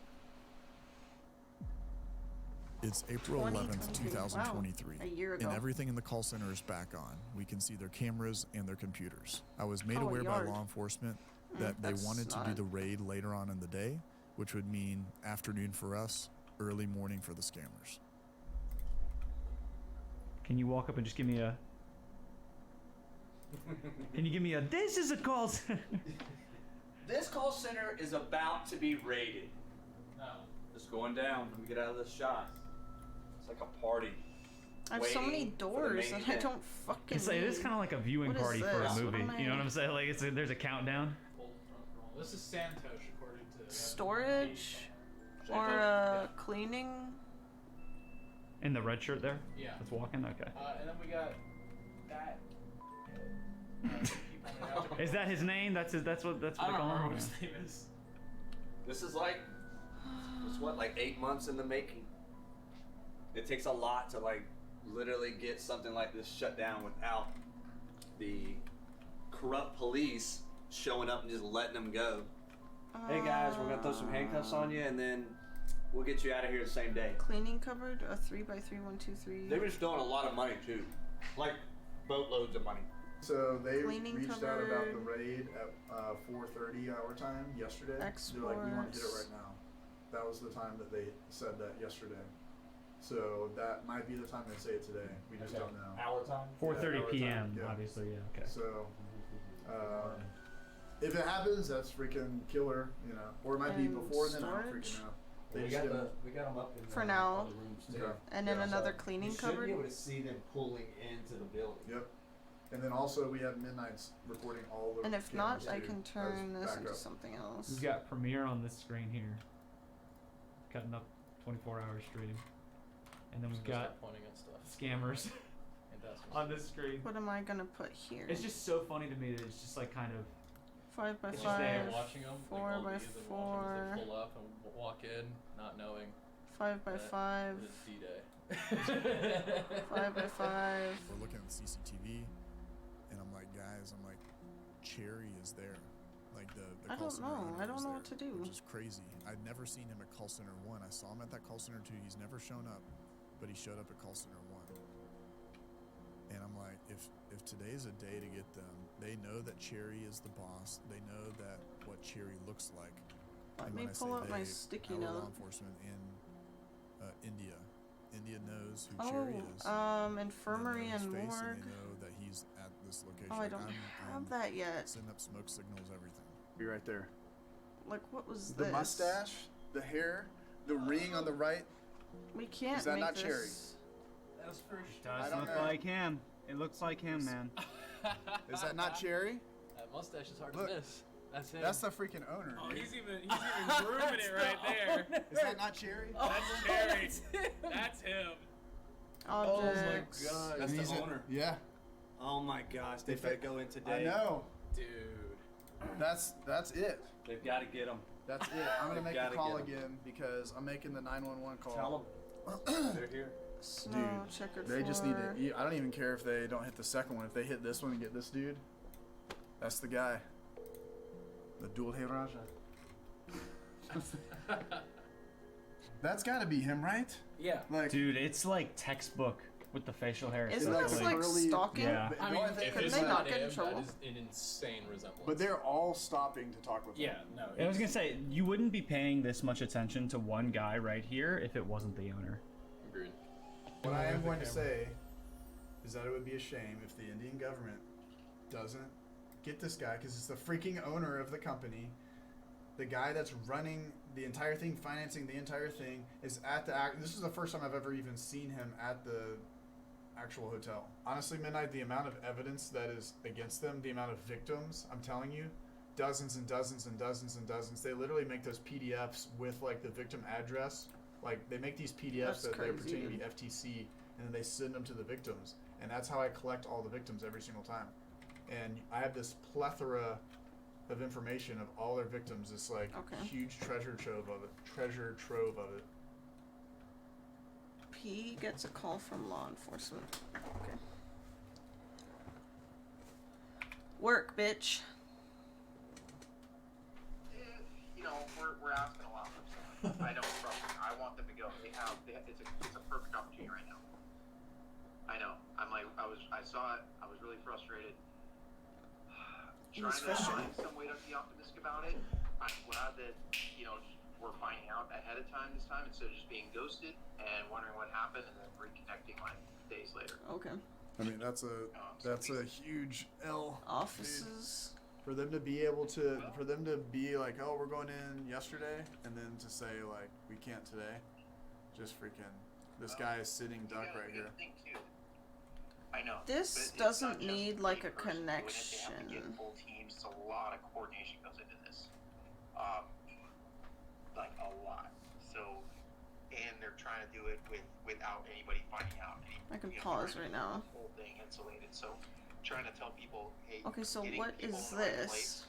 It's April 11th, 2023. 2023, Wow, a year ago. and everything in the call center is back on. We can see their cameras and their computers. I was made Oh, a aware by yard. law enforcement that they that's wanted to do not- the raid later on in the day, which would mean afternoon for us, early morning for the scammers. Can you walk up and just give me a? Can you give me a? This is a call center. This call center is about to be raided. No. It's going down when we get out of this shot. It's like a party. I have so many waiting for the doors main and I event. don't fucking. It's like, it is kind of like a viewing What is party for a this? movie. What am You know I- what I'm saying? Like there's a countdown. This is Santosh, according to Storage or cleaning. In the red shirt there. Yeah. That's walking. Okay. And then we got that. Is that his name? That's what I they don't call remember him. what his name is. This is like, it's what, like 8 months in the making. It takes a lot to like literally get something like this shut down without the corrupt police showing up and just letting them go. Hey guys, we're gonna throw some handcuffs on you and then we'll get you out of here the same day. Cleaning cupboard, a 3x3, 1, 2, 3. They were just throwing a lot of money too, like boatloads of money. So they Cleaning reached out about the cupboard. raid at 4:30 our time yesterday. They're like, we want to hit it right now. That was the time that they said that yesterday. So that might be the time they say it today. We just don't know. Our time? 4:30 our p.m. time, yeah. Obviously, yeah. Okay. So, if it happens, that's freaking killer, you know. Or it might be And before then. I don't storage? freaking know. We just got didn't- we got them up in For now. other rooms too. Okay. And then Yeah. another So cleaning you should cupboard. be able to see them pulling into the building. Yep. And then also we have Midnight's recording all the And if cameras not, I too, can as turn this into backup. something else. We've got Premiere on this screen here, cutting up 24-hour stream, and then we've Just gonna got start pointing at stuff. scammers Fantastic. on this screen. What am I gonna put here? It's just so funny to me that it's just like kind of 5 by It's 5, just there watching them, 4 like, all by these and watching 4, as they pull up and walk in, not knowing 5 by that 5, it is D-Day. 5 by 5. We're looking at the CCTV, and I'm like, guys, Cherry is there. Like the I call don't center know. owner I don't is know there, what to do. Which is crazy. I'd never seen him at call center 1. I saw him at that call center 2. He's never shown up, but he showed up at call center 1. And I'm like, if today's a day to get them, they know that Cherry is the boss. They know that what Cherry looks like. Let And me when I pull say out my they, sticky our law note. enforcement in India. India knows who Oh, Cherry is. infirmary They know his and face, morgue. And they know that he's at this location. Oh, I don't have that yet. Setting up smoke signals, everything. Be right there. Like, what was The this? mustache, the hair, the ring on the right. We can't Is that make not this. Cherry? That was for I Does don't look know. like him. It looks like him, man. Is that not Cherry? That mustache is hard Look, to miss. That's him. That's the freaking owner. Oh, dude. he's even grooming it right there. Is that not Cherry? That's Cherry. That's him. Objects. God, And that's he's the in- owner. Yeah. Oh my gosh, they better go in today. I know. Dude. That's it. They've got to get them. That's it. I'm gonna They've make gotta a call get 'em. again because I'm making the 911 call. Tell them. They're here. Snow checkered They just need floor. to. I don't even care if they don't hit the second one. If they hit this one and get this dude, that's the guy. The Dulhe Raja. That's got to be him, right? Yeah. Like, dude, it's like textbook with the facial hair. Isn't It's this like curly- stalking? Yeah. But I the mean, only thing- if Could it's they not not get in him, trouble? that is an insane resemblance. but they're all stopping to talk with him. yeah, no. I was gonna say you wouldn't be paying this much attention to one guy right here if it wasn't the owner. Agreed. What I am going to say is that it would be a shame if the Indian government doesn't get this guy because it's the freaking owner of the company. The guy that's running the entire thing, financing the entire thing, is at the this is the first time I've ever even seen him at the actual hotel. Honestly, Midnight, the amount of evidence that is against them, the amount of victims, I'm telling you, dozens and dozens and dozens and dozens. They literally make those PDFs with like the victim address. Like they make these PDFs that they're pretending to be FTC, and then they send them to the victims. And that's how I collect all the victims every single time. And I have this plethora of information of all their victims. This like huge treasure trove of it. P gets a call from law enforcement. Okay. Work, bitch. You know, we're asking a lot for them. I know, trust me. I want them to go. It's a perfect opportunity right now. I know. I saw it. I was really frustrated. Trying to find some way to be optimistic about it. I'm glad that, you know, we're finding out ahead of time this time instead of just being ghosted and wondering what happened and then reconnecting like days later. Okay. I mean, that's a huge L. Offices. For them to be able to, for them to be like, oh, we're going in yesterday, and then to say like, we can't today, just freaking, this guy is sitting duck right here. I know. This doesn't need like a connection. They have to get full teams. A lot of coordination goes into this. Like a lot. So, and they're trying to do it without anybody finding out. I can pause right now. The whole thing insulated. So, trying to tell people, hey. Okay, so what is in the right this? place,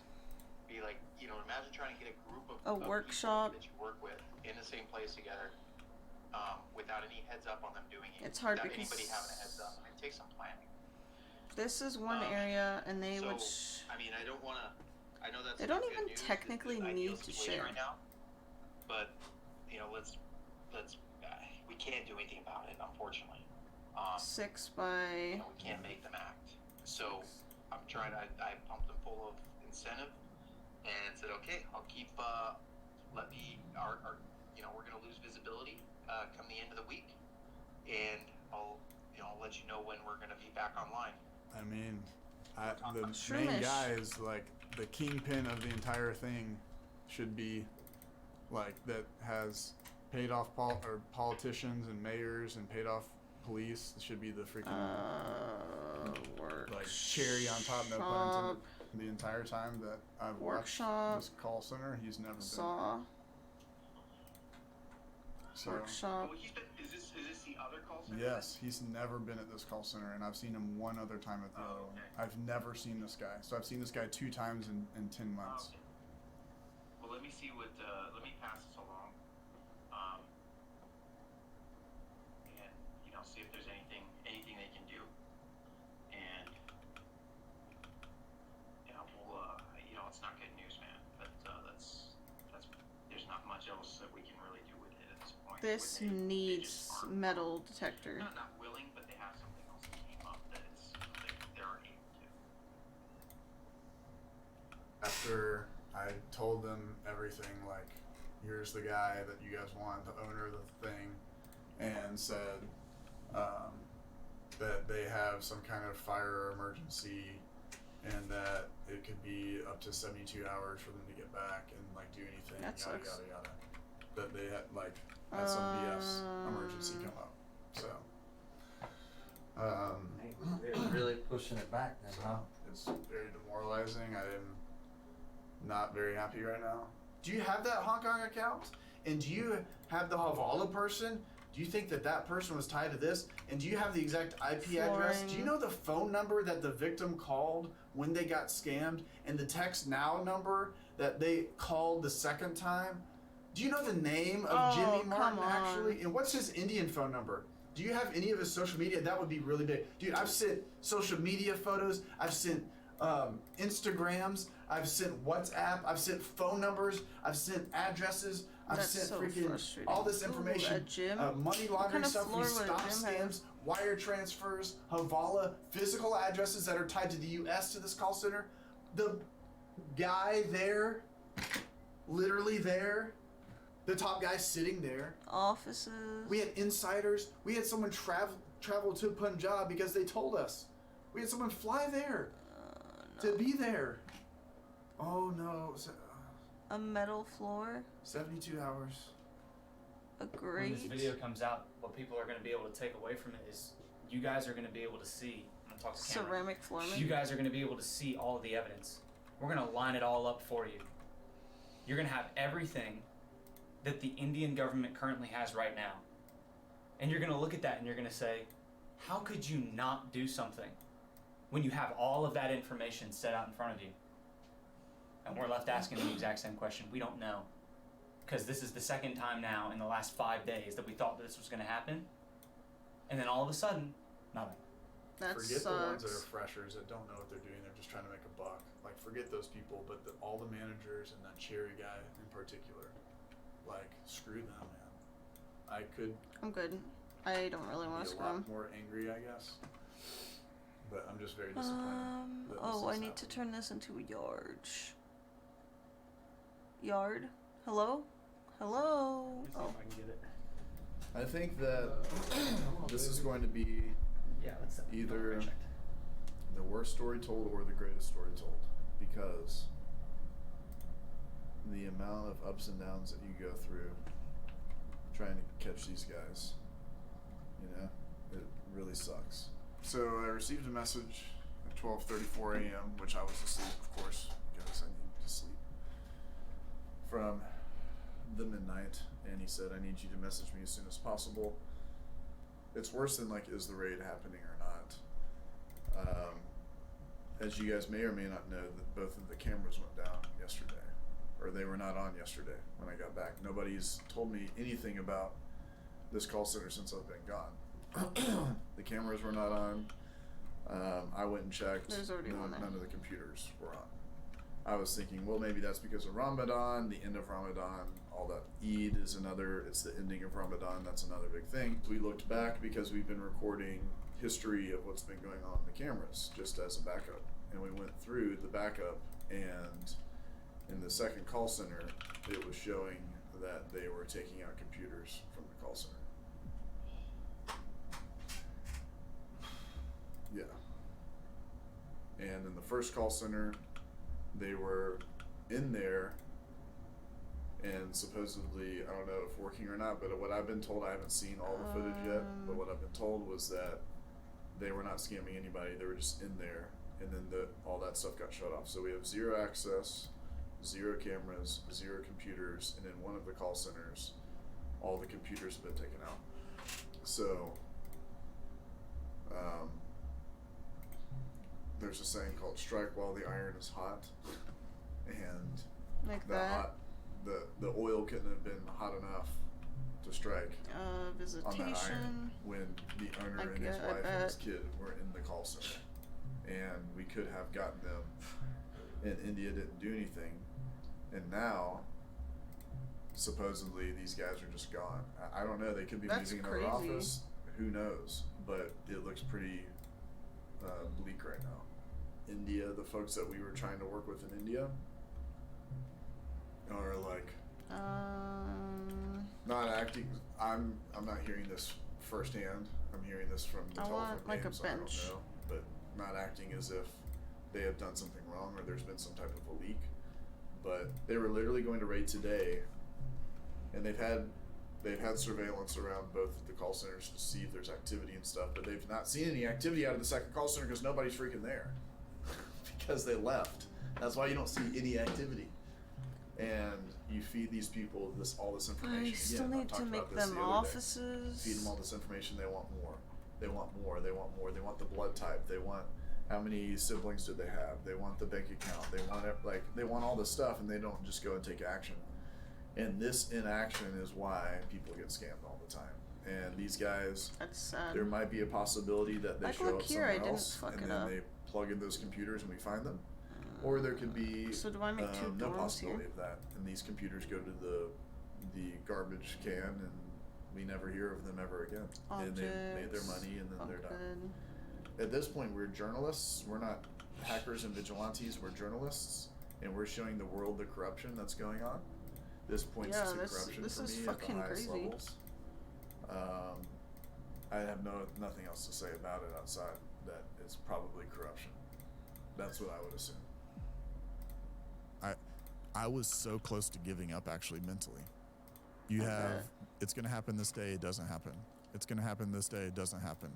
be like, you know, imagine trying to get a group of workshop people that you work with in the same place together. Without any heads up on them doing it. It's hard without because anybody having a heads up. I mean, it takes some planning. This is one area, and they would. I mean, I don't want to. I know that's. They don't even technically need to share. Right now, but you know, let's. We can't do anything about it, unfortunately. 6 by. You know, we can't make them act. So I'm trying. I pumped them full of incentive, and said, okay, I'll keep. Let me. You know, we're gonna lose visibility. Come the end of the week, and I'll let you know when we're gonna be back online. I mean, the main guy is like the kingpin of the entire thing. Should be like that has paid off politicians and mayors and paid off police. It should be the freaking like cherry on top. No pun intended. The entire time that I've watched this call center, he's never been. So, workshop. Is this the other call center? Yes, he's never been at this call center, and I've seen him one other time at the other one. I've never seen this guy. So I've seen this guy 2 times in 10 months. Okay. Well, let me see what. Let me pass this along. And you know, see if there's anything they can do. And yeah, we'll. You know, it's not good news, man. But that's. There's not much else that we can really do with it at this point. This needs metal detector. Not willing, but they have something else that came up that they're already able to. After I told them everything, like, here's the guy that you guys want, the owner of the thing, and said that they have some kind of fire emergency and that it could be up to 72 hours for them to get back and like do anything, that yada sucks. yada yada. That they had some BS emergency come up. So they're really pushing it back then, huh? it's very demoralizing. I am not very happy right now. Do you have that Hong Kong account? And do you have the Havala person? Do you think that person was tied to this? And do you have the exact IP address? Do you know the phone number that the victim called when they got scammed and the text now number that they called the second time? Do you know the name of Jimmy Martin actually? And what's his Indian phone number? Do you have any of his social media? That would be really big. Dude, I've sent social media photos. I've sent Instagrams. I've sent WhatsApp. I've sent phone numbers. I've sent addresses. I've sent freaking all this information. Money laundering stuff, stop scams, wire transfers, Havala, physical addresses that are tied to the U.S. to this call center. The guy there, literally there, the top guy sitting there. Offices. We had insiders. We had someone travel to Punjab because they told us. We had someone fly there. to be there. Oh no. A metal floor. 72 hours. A When grate. this video comes out, what people are going to be able to take away from it is you guys are going to be able to see. I'm going to talk to camera. Ceramic flooring. You guys are going to be able to see all of the evidence. We're going to line it all up for you. You're going to have everything that the Indian government currently has right now. And you're going to look at that and you're going to say, how could you not do something when you have all of that information set out in front of you? And we're left asking the exact same question. We don't know. Because this is the second time now in the last 5 days that we thought that this was going to happen. And then all of a sudden, nothing. That Forget sucks. the ones that are freshers that don't know what they're doing. They're just trying to make a buck. Like, forget those people, but all the managers and that Cherry guy in particular. Like, screw them, man. I'm good. I don't really want to be a screw lot them. more angry, I guess. But I'm just very disappointed. that this Oh, I is need to happening. turn this into a yard. Yard? Hello? Hello? Let me see if I can get it. I think that this is going to be Yeah, let's either the worst story told or the greatest story told, because the amount of ups and downs that you go through trying to catch these guys, you know, it really sucks. So I received a message at 12:34 a.m., which I was asleep, of course, because I needed to sleep, from the midnight, and he said, I need you to message me as soon as possible. It's worse than like, is the raid happening or not? As you guys may or may not know, that both of the cameras went down yesterday, or they were not on yesterday when I got back. Nobody's told me anything about this call center since I've been gone. The cameras were not on. I went and checked. There's already one there. None of the computers were on. I was thinking, well, maybe that's because of Ramadan, the end of Ramadan, all that. Eid is another, it's the ending of Ramadan, that's another big thing. We looked back because we've been recording history of what's been going on in the cameras, just as a backup. And we went through the backup, and in the second call center, it was showing that they were taking out computers from the call center. Yeah. And in the first call center, they were in there and supposedly, I don't know if working or not, but what I've been told, I haven't seen all the footage yet, but what I've been told was that they were not scamming anybody, they were just in there, and then all that stuff got shut off. So we have 0 access, 0 cameras, 0 computers, and in one of the call centers, all the computers have been taken out. So, there's a saying called strike while the iron is hot, and Like the that. the oil couldn't have been hot enough to strike on that Visitation. iron when the owner and his I wife and his bet. kid were in the call center, and we could have gotten them, and India didn't do anything, and now supposedly these guys are just gone. I don't know, they could be That's moving another crazy. office, who knows, but it looks pretty bleak right now. India, the folks that we were trying to work with in India are like not acting. I'm not hearing this firsthand. I'm hearing this from the I telephone want, like, a games, so I don't bench. know, but not acting as if they have done something wrong or there's been some type of a leak. But they were literally going to raid today, and they've had surveillance around both of the call centers to see if there's activity and stuff, but they've not seen any activity out of the second call center because nobody's freaking there because they left. That's why you don't see any activity. And you feed these people all this information. I still I've need to talked about make this them the other day. offices. Feed them all this information. They want more. They want more. They want more. They want the blood type. They want how many siblings do they have. They want the bank account. They want they want all this stuff, and they don't just go and take action. And this inaction is why people get scammed all the time. And these guys, That's sad. there might be a possibility that they Like, show look up here, I somewhere didn't else, fuck and it then up. they plug in those computers and we find them. Or there could be So do I make two no dorms possibility here? of that, and these computers go to the garbage can, and we never hear of them ever again. And they made their money, and then they're done. At this point, we're journalists. We're not hackers and vigilantes. We're journalists, and we're showing the world the corruption that's going on. This points Yeah, to this corruption is for me at the fucking highest crazy. levels. I have nothing else to say about it outside that it's probably corruption. That's what I would assume. I was so close to giving up actually mentally. You have, it's going to happen this day, it doesn't happen. It's going to happen this day, it doesn't happen.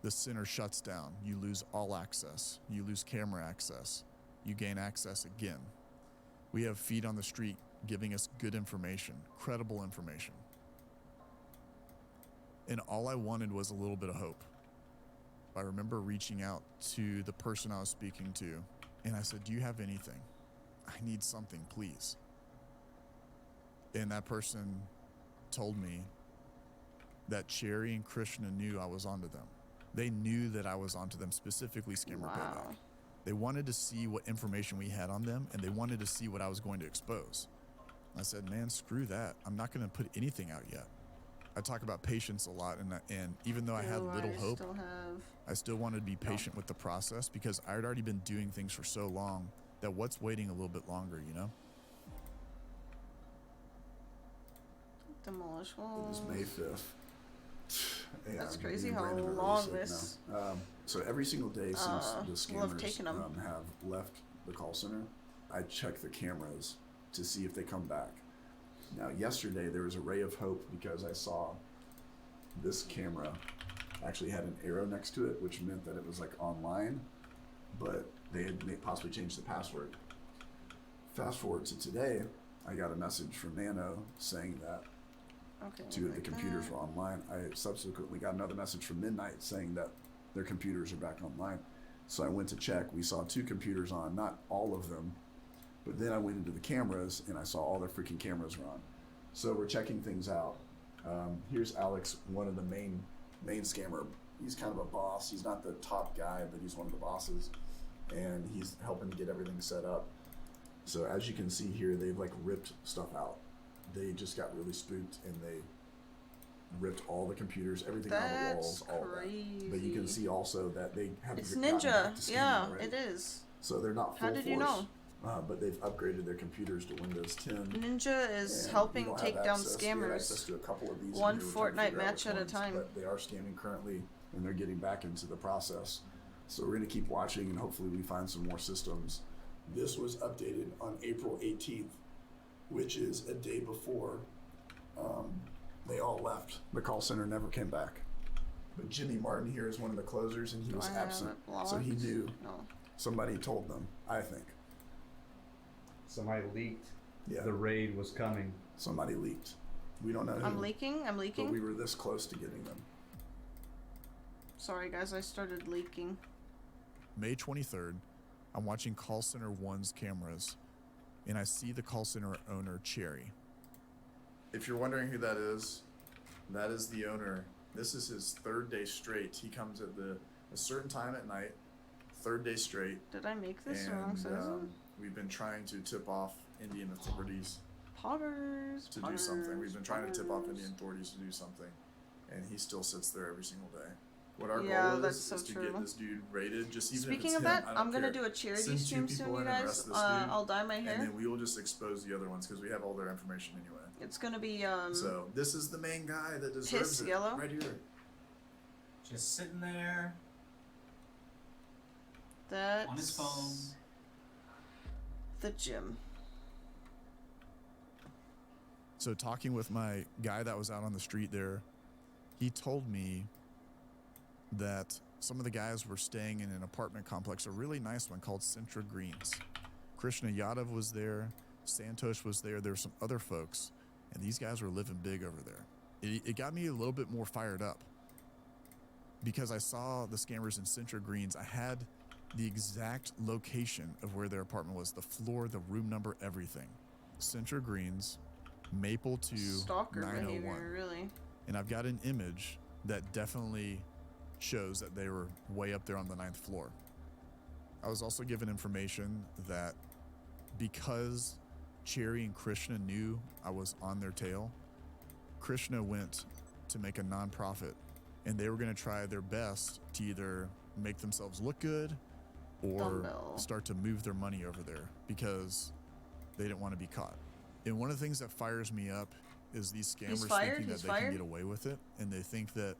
The center shuts down. You lose all access. You lose camera access. You gain access again. We have feet on the street giving us good information, credible information. And all I wanted was a little bit of hope. I remember reaching out to the person I was speaking to, and I said, "Do you have anything? I need something, please." And that person told me that Cherry and Krishna knew I was onto them. They knew that I was onto them, specifically Scammer Payback. They wanted to see what information we had on them, and they wanted to see what I was going to expose. I said, "Man, screw that. I'm not going to put anything out yet." I talk about patience a lot, and even though I had little hope, I still wanted to be patient with the process because I had already been doing things for so long that what's waiting a little bit longer, you know? Demolish It was walls. May 5th. Yeah, That's me crazy and how Brandon are really long sick this. now. So every single day since the will have scammers taken 'em. have left the call center, I check the cameras to see if they come back. Now, yesterday there was a ray of hope because I saw this camera actually had an arrow next to it, which meant that it was like online, but they had possibly changed the password. Fast forward to today, I got a message from Nano saying that two of the computers were online. I subsequently got another message from Midnight saying that their computers are back online. So I went to check. We saw 2 computers on, not all of them, but then I went into the cameras and I saw all their freaking cameras were on. So we're checking things out. Here's Alex, one of the main scammer. He's kind of a boss. He's not the top guy, but he's one of the bosses, and he's helping to get everything set up. So as you can see here, they've like ripped stuff out. They just got really spooked and they ripped all the computers, everything on the walls, all that. But you can see also that they have It's gotten back to Ninja. scamming Yeah, already. it is. So they're not full How did force, you know? But they've upgraded their computers to Windows 10. Ninja is and helping we don't take have down access. We have scammers access to a couple of these in one here. We're trying to Fortnite figure out match which at a ones, time. But they are scamming currently, and they're getting back into the process. So we're going to keep watching, and hopefully we find some more systems. This was updated on April 18th, which is a day before they all left. The call center never came back. But Jimmy Martin here is one of the closers, and he was absent. So he knew. Somebody told them, I think. Somebody leaked. Yeah. The raid was coming. Somebody leaked. We don't know who. I'm leaking. But we were this close to getting them. Sorry, guys. I started leaking. May 23rd, I'm watching Call Center 1's cameras, and I see the call center owner, Cherry. If you're wondering who that is the owner. This is his 3rd day straight. He comes at a certain time at night, 3rd day straight. Did I make this the wrong And citizen? we've been trying to tip off Indian authorities Poggers. to do something. We've been trying to tip off Indian authorities to do something, and he still sits there every single day. What our goal that's is so to true. get this dude raided. Just even Speaking if of it's that, him, I don't I'm gonna care. do a charity Send 2 stream people soon, you in and guys. arrest this dude, I'll dye my hair. and then we will just expose the other ones because we have all their information anyway. It's gonna be So this is the main guy that deserves piss it. yellow. Right here. Just sitting there That's on his phone. the gym. So talking with my guy that was out on the street there, he told me that some of the guys were staying in an apartment complex, a really nice one called Centra Greens. Krishna Yadav was there, Santosh was there, there were some other folks, and these guys were living big over there. It got me a little bit more fired up because I saw the scammers in Centra Greens. I had the exact location of where their apartment was, the floor, the room number, everything. Centra Greens, Maple 2, Stalker 901. behavior, really. And I've got an image that definitely shows that they were way up there on the 9th floor. I was also given information that because Cherry and Krishna knew I was on their tail, Krishna went to make a nonprofit, and they were going to try their best to either make themselves look good or Dumbbell. start to move their money over there because they didn't want to be caught. And one of the things that fires me up is these scammers thinking that they can get away with it, and they think that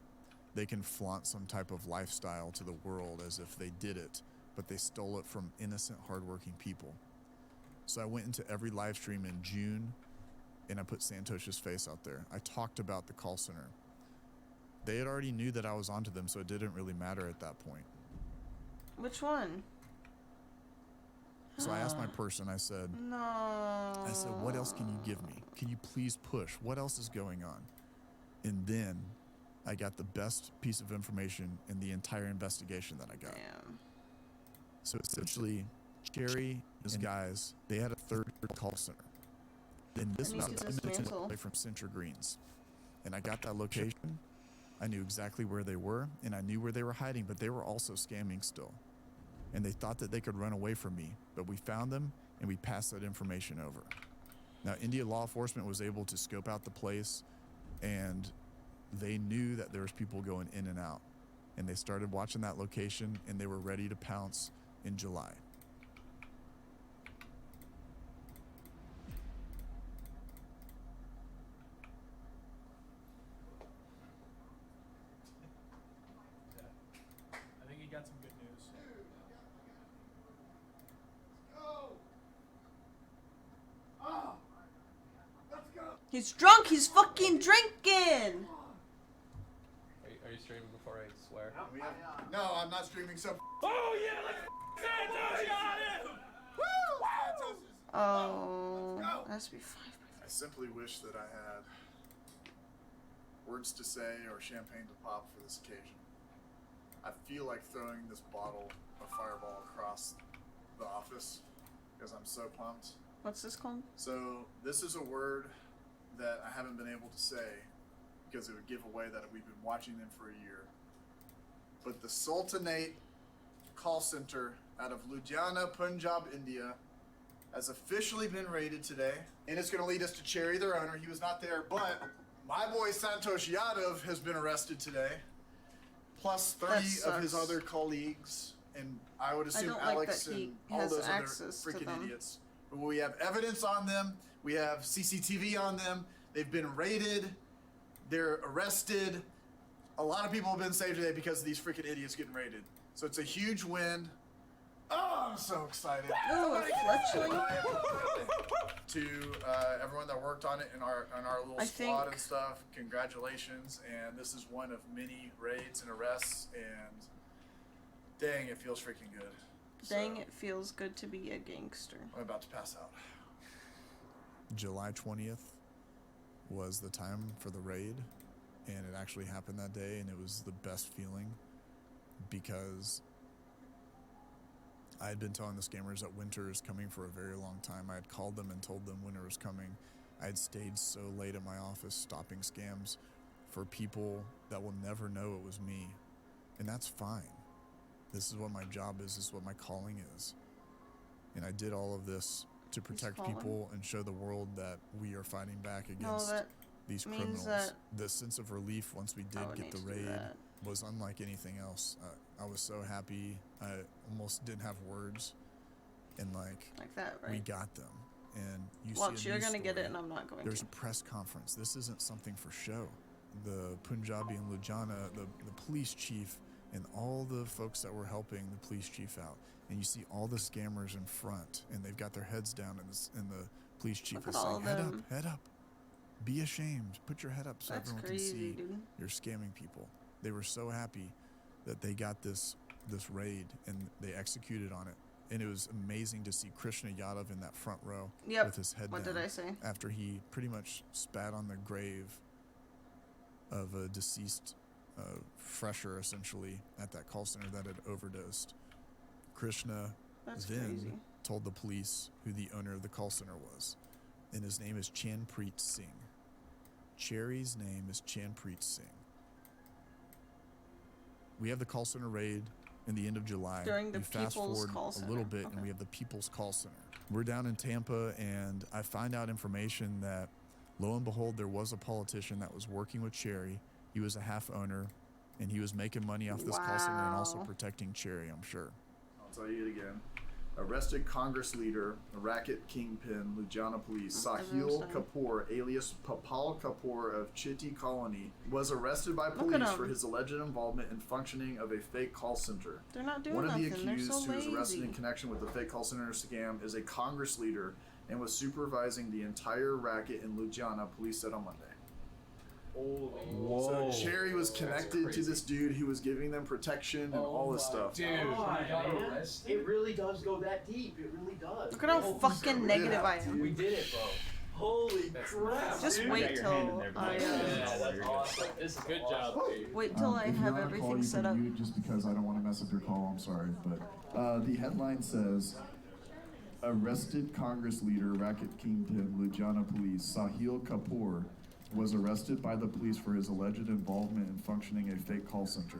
they can flaunt some type of lifestyle to the world as if they did it but they stole it from innocent, hardworking people. So I went into every live stream in June, and I put Santos's face out there. I talked about the call center. They had already knew that I was onto them, so it didn't really matter at that point. Which one? So I asked my person, I said, No. I said, what else can you give me? Can you please push? What else is going on? And then I got the best piece of information in the entire investigation that I got. Damn. So essentially, Cherry, his guys, they had a third call center. And this was 10 minutes away from Centra Greens. And I got that location. I knew exactly where they were, and I knew where they were hiding, but they were also scamming still. And they thought that they could run away from me, but we found them, and we passed that information over. Now, India law enforcement was able to scope out the place, and they knew that there was people going in and out. And they started watching that location, and they were ready to pounce in July. I think you got some good news. He's drunk. He's fucking drinking. Are you streaming before I swear? No, I'm not streaming. So. Oh yeah, let's Santos got him! Oh, that has to be 5. I simply wish that I had words to say or champagne to pop for this occasion. I feel like throwing this bottle of Fireball across the office because I'm so pumped. What's this called? So this is a word that I haven't been able to say because it would give away that we've been watching them for a year. But the Sultanate call center out of Ludhiana, Punjab, India has officially been raided today. And it's going to lead us to Cherry, their owner. He was not there, but my boy Santosh Yadav has been arrested today. Plus 30 of his other colleagues. And I would assume Alex and all those other freaking idiots. But we have evidence on them. We have CCTV on them. They've been raided. They're arrested. A lot of people have been saved today because of these freaking idiots getting raided. So it's a huge win. Oh, I'm so excited. Oh, fletchling. To everyone that worked on it in our little squad and stuff, congratulations. And this is one of many raids and arrests. And dang, it feels freaking good. Dang, it feels good to be a gangster. I'm about to pass out. July 20th was the time for the raid, and it actually happened that day, and it was the best feeling because I had been telling the scammers that winter is coming for a very long time. I had called them and told them winter was coming. I had stayed so late at my office stopping scams for people that will never know it was me, and that's fine. This is what my job is. This is what my calling is. And I did all of this to protect people and show the world that we are fighting back against these criminals. The sense of relief once we did get the raid was unlike anything else. I was so happy. I almost didn't have words. And like that, right? We got them. And Watch, you're gonna get it and I'm not going There's to. a press conference. This isn't something for show. The Punjabi and Ludhiana, the police chief, and all the folks that were helping the police chief out. And you see all the scammers in front, and they've got their heads down, and the police chief is saying, head up, be ashamed, put your head up so everyone can see you're scamming people. They were so happy that they got this raid, and they executed on it. And it was amazing to see Krishna Yadav in that front row with his head down. What did I say? After he pretty much spat on the grave of a deceased fresher, essentially, at that call center that had overdosed. Krishna then told the police who the owner of the call center was, and his name is Chanpreet Singh. Cherry's name is Chanpreet Singh. We have the call center raid in the end of July. During the we fast People's forward Call Center. a little bit, and we have the People's Call Center. We're down in Tampa, and I find out information that, lo and behold, there was a politician that was working with Cherry. He was a half owner, and he was making money off this call center and also protecting Cherry, I'm sure. I'll tell you it again. arrested Congress leader, racket kingpin, Ludhiana police, Sahil Kapoor, alias Papal Kapoor of Chitti Colony, was arrested by police for his alleged involvement in functioning of a fake call center. They're not doing One of the nothing. They're accused so who was arrested lazy. in connection with the fake call center scam is a Congress leader and was supervising the entire racket in Ludhiana, police said on Monday. Whoa. So Cherry was connected to this dude who was giving them protection and all this stuff. Dude, It really does go that deep. It really does. Look at how fucking negative I am. We did it, bro. Holy crap. Just dude. wait till I that's awesome. This is good job, dude. wait till I If you have wanna call, everything you set can up. mute just because I don't want to mess up your call. I'm sorry, but the headline says, arrested Congress leader, racket kingpin, Ludhiana police, Sahil Kapoor, was arrested by the police for his alleged involvement in functioning a fake call center.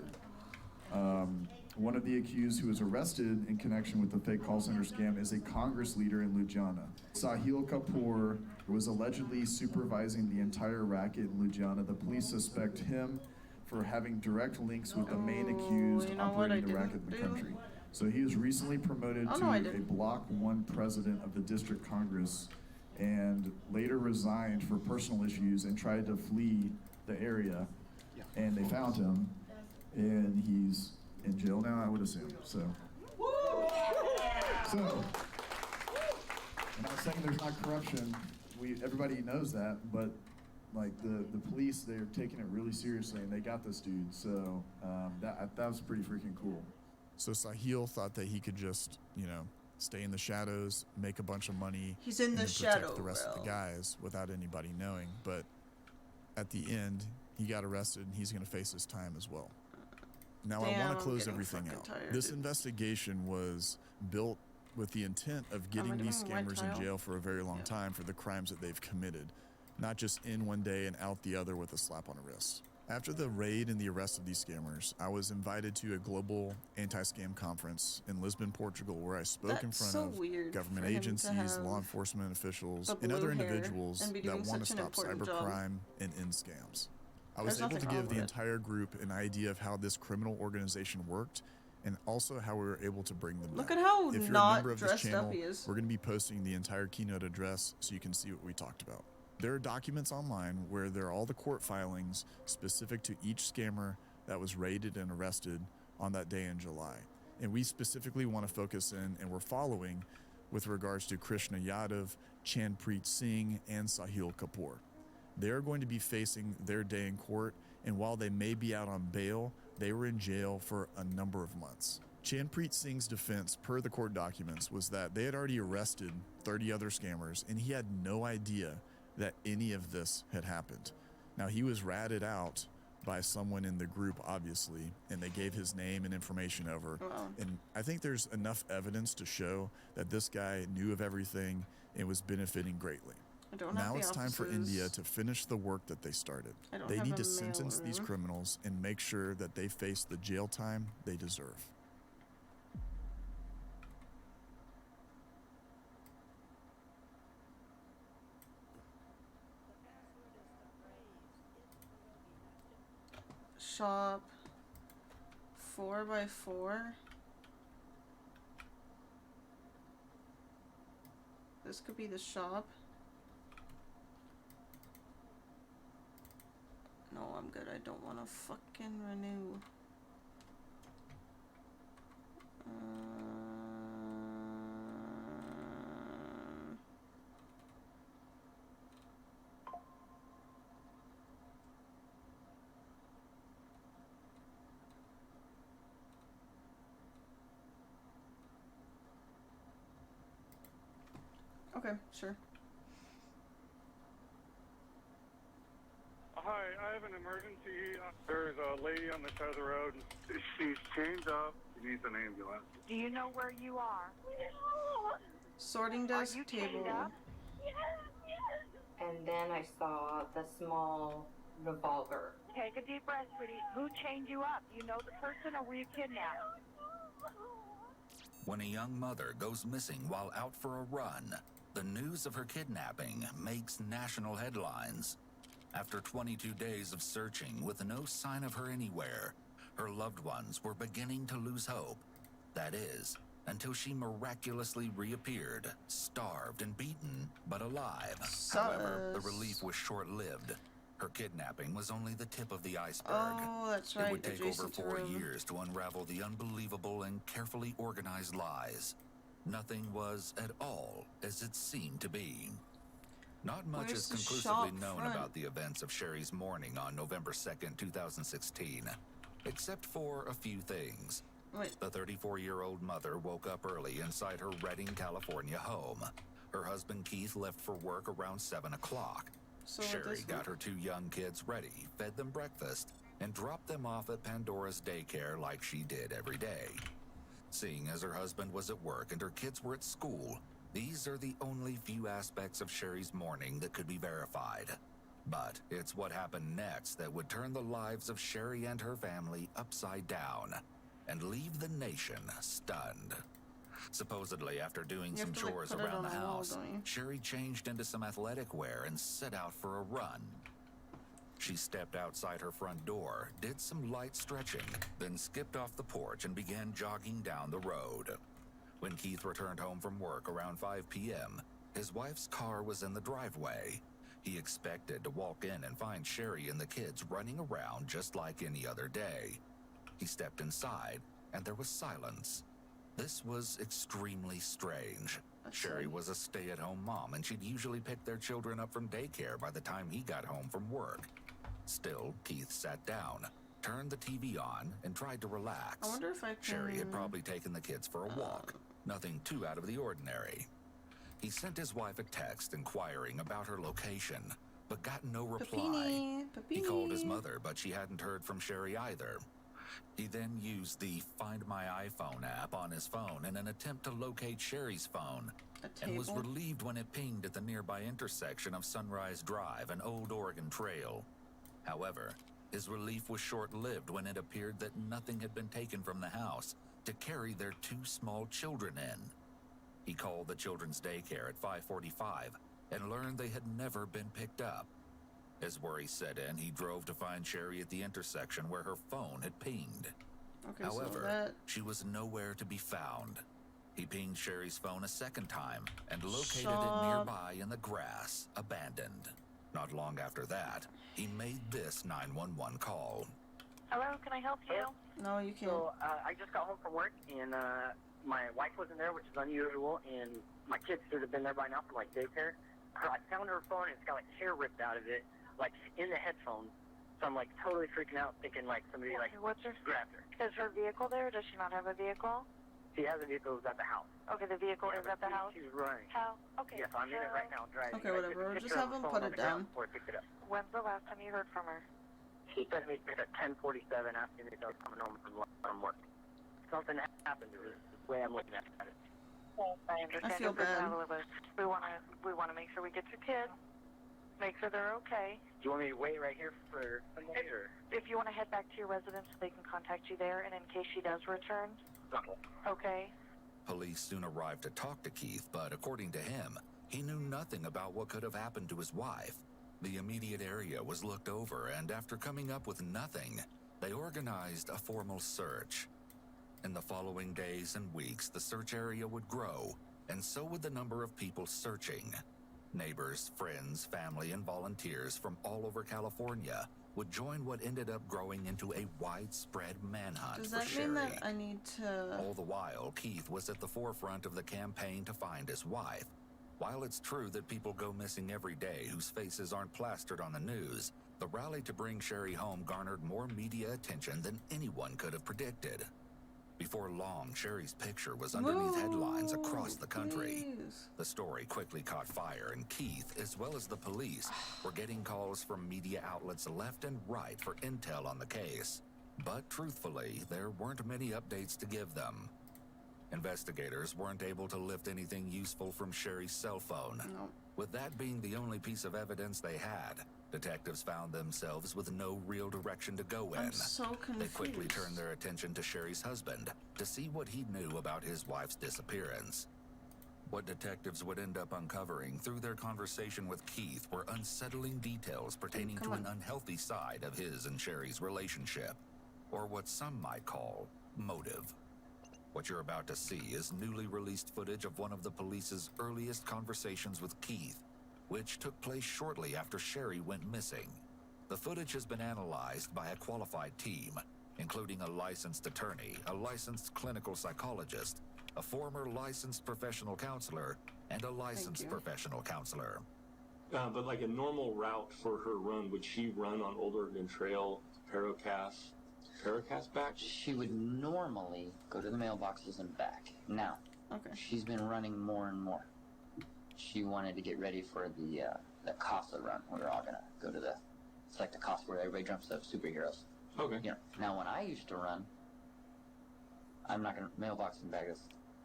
One of the accused who was arrested in connection with the fake call center scam is a Congress leader in Ludhiana. Sahil Kapoor was allegedly supervising the entire racket in Ludhiana. The police suspect him for having direct links with the main accused operating the racket in the country. So he was recently promoted to a Block 1 president of the district Congress and later resigned for personal issues and tried to flee the area. And they found him, and he's in jail now, I would assume. So I'm not saying there's not corruption. Everybody knows that, but like the police, they're taking it really seriously, and they got this dude. So that was pretty freaking cool. So Sahil thought that he could just, stay in the shadows, make a bunch of money. He's in and the then protect shadow the rest of the realm. guys without anybody knowing. But at the end, he got arrested, and he's going to face his time as well. Now, I Damn, want I'm to close getting everything fucking out. tired, This dude. investigation was built with the intent of Am I getting these doing white scammers tile? in jail for a very long time for the crimes that they've committed, not just in one day and out the other with a slap on the wrist. After the raid and the arrest of these scammers, I was invited to a global anti-scam conference in Lisbon, Portugal, where I spoke in That's front so of weird government for him to agencies, have law enforcement officials, the and other blue hair individuals and be that doing want to such an stop important job. cybercrime and end scams. I was There's able to nothing wrong give the with it. entire group an idea of how this criminal organization worked and also how we were able to bring them Look down. at how if you're not a member of this dressed up channel, he is. we're going to be posting the entire keynote address so you can see what we talked about. There are documents online where there are all the court filings specific to each scammer that was raided and arrested on that day in July. And we specifically want to focus in, and we're following with regards to Krishna Yadav, Chanpreet Singh, and Sahil Kapoor. They're going to be facing their day in court, and while they may be out on bail, they were in jail for a number of months. Chanpreet Singh's defense, per the court documents, was that they had already arrested 30 other scammers, and he had no idea that any of this had happened. Now, he was ratted out by someone in the group, obviously, and they gave his name and information over. Wow. And I think there's enough evidence to show that this guy knew of everything and was benefiting greatly. I don't Now have the it's time for offices. India to finish the work that they started. I don't They have need a to mail sentence these room. criminals and make sure that they face the jail time they deserve. Shop 4x4. This could be the shop. No, I'm good. I don't want to fucking renew. Okay, sure. Hi, I have an emergency. There's a lady on the side of the road. She's chained up. She needs an ambulance. Do you know where you are? Sorting desk, you table. chained up? And then I saw the small revolver. Take a deep breath, sweetie. Who chained you up? You know the person or were you kidnapped? When a young mother goes missing while out for a run, the news of her kidnapping makes national headlines. After 22 days of searching with no sign of her anywhere, her loved ones were beginning to lose hope. That is, until she miraculously reappeared, starved and beaten, but alive. However, the relief was short-lived. Her kidnapping was only the tip of the iceberg. Oh, that's right. It would take over adjacent to 4 room. years to unravel the unbelievable and carefully organized lies. Nothing was at all as it seemed to be. Not much Where's is the conclusively shop known front? about the events of Sherry's morning on November 2nd, 2016, except for a few things. Wait. The 34-year-old mother woke up early inside her Redding, California home. Her husband Keith left for work around 7 o'clock. So Sherry got her 2 young kids ready, fed them breakfast, and dropped them off at Pandora's daycare like she did every day. Seeing as her husband was at work and her kids were at school, these are the only few aspects of Sherry's morning that could be verified. But it's what happened next that would turn the lives of Sherry and her family upside down and leave the nation stunned. Supposedly, after doing You some have to, like, chores put it around on the a wall, house, don't you? Sherry changed into some athletic wear and set out for a run. She stepped outside her front door, did some light stretching, then skipped off the porch and began jogging down the road. When Keith returned home from work around 5 p.m., his wife's car was in the driveway. He expected to walk in and find Sherry and the kids running around just like any other day. He stepped inside, and there was silence. This was extremely strange. Sherry was a stay-at-home mom, and she'd usually pick their children up from daycare by the time he got home from work. Still, Keith sat down, turned the TV on, and tried to relax. I wonder if I can... Sherry had probably taken the kids for a walk. Nothing too out of the ordinary. He sent his wife a text inquiring about her location, but got no reply. Papini, He called his Papini. mother, but she hadn't heard from Sherry either. He then used the Find My iPhone app on his phone in an attempt to locate Sherry's phone, and was table? relieved when it pinged at the nearby intersection of Sunrise Drive and Old Oregon Trail. However, his relief was short-lived when it appeared that nothing had been taken from the house to carry their 2 small children in. He called the children's daycare at 5:45 and learned they had never been picked up. As worry set in, he drove to find Sherry at the intersection where her phone had pinged. Okay, However, so that... she was nowhere to be found. He pinged Sherry's phone a second time and located it Shop. nearby in the grass, abandoned. Not long after that, he made this 911 call. Hello, can I help you? No, you can't. So, I just got home from work, and my wife wasn't there, which is unusual, and my kids should have been there by now for, like, daycare. I found her phone, and it's got, like, hair ripped out of it, like, in the headphones. So I'm, like, totally freaking out, thinking, like, somebody, like, What's her... grabbed her. Is her vehicle there? Does she not have a vehicle? She has a vehicle at the house. Okay, the vehicle is at the house? She's running. How? Okay. Yes, I'm in it right now, driving. Okay, I whatever. took a Just picture have of him her put phone on it the ground down. before I picked it up. When's the last time you heard from her? She sent me at 10:47 asking if I was coming home from work. Something happened to her, the way I'm looking at it. I understand. feel You're bad. We wanna make sure we get your kids. Make sure they're okay. Do you want me to wait right here for somebody, or? If you want to head back to your residence, they can contact you there, and in case she does return, okay? Police soon arrived to talk to Keith, but according to him, he knew nothing about what could have happened to his wife. The immediate area was looked over, and after coming up with nothing, they organized a formal search. In the following days and weeks, the search area would grow, and so would the number of people searching. Neighbors, friends, family, and volunteers from all over California would join what ended up growing into a widespread manhunt Does for that Sherry. mean that I need to... All the while, Keith was at the forefront of the campaign to find his wife. While it's true that people go missing every day whose faces aren't plastered on the news, the rally to bring Sherry home garnered more media attention than anyone could have predicted. Before long, Sherry's picture was underneath headlines across the country. Please. The story quickly caught fire, and Keith, as well as the police, were getting calls from media outlets left and right for intel on the case. But truthfully, there weren't many updates to give them. Investigators weren't able to lift anything useful from Sherry's cell phone. No. With that being the only piece of evidence they had, detectives found themselves with no real direction to go in. I'm so confused. They quickly turned their attention to Sherry's husband to see what he knew about his wife's disappearance. What detectives would end up uncovering through their conversation with Keith were unsettling details pertaining to an unhealthy side of his and Sherry's relationship, or what some might call motive. What you're about to see is newly released footage of one of the police's earliest conversations with Keith, which took place shortly after Sherry went missing. The footage has been analyzed by a qualified team, including a licensed attorney, a licensed clinical psychologist, a former licensed professional counselor, and a licensed professional counselor. But like a normal route for her run, would she run on Old Oregon Trail, Paracast back? She would normally go to the mailboxes and back. Now, she's been running more and more. She wanted to get ready for the Casa run. We were all gonna go to it's like the Casa where everybody jumps up superheroes. Okay. You know, now when I used to run, I'm not gonna mailbox and back is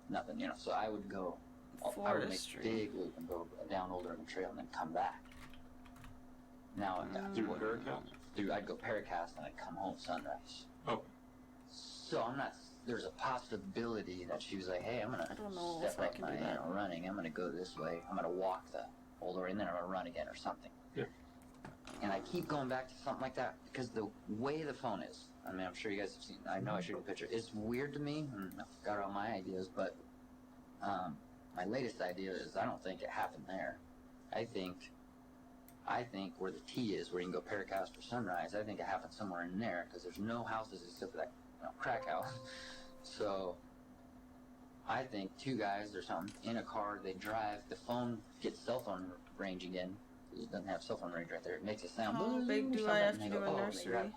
nothing, you know. So I would go, I would make a big loop and go down Old Oregon Trail and then come back. Now through Paracast? I'd go Paracast and I'd come home sunrise. Oh. So I'm not. There's a possibility that she was like, "Hey, I'm gonna step up my running. I'm gonna go this way. I'm gonna walk the Old Oregon, and then I'm gonna run again or something." Yeah. And I keep going back to something like that because the way the phone is. I mean, I'm sure you guys have seen. I know I showed you a picture. It's weird to me. I've got all my ideas, but my latest idea is I don't think it happened there. I think where the T is, where you can go Paracast for sunrise, I think it happened somewhere in there because there's no houses except for that crack house. So I think two guys or something in a car, they drive, the phone gets cell phone range again. It doesn't have cell phone range right there. It makes it sound. How big do I have to do a nursery?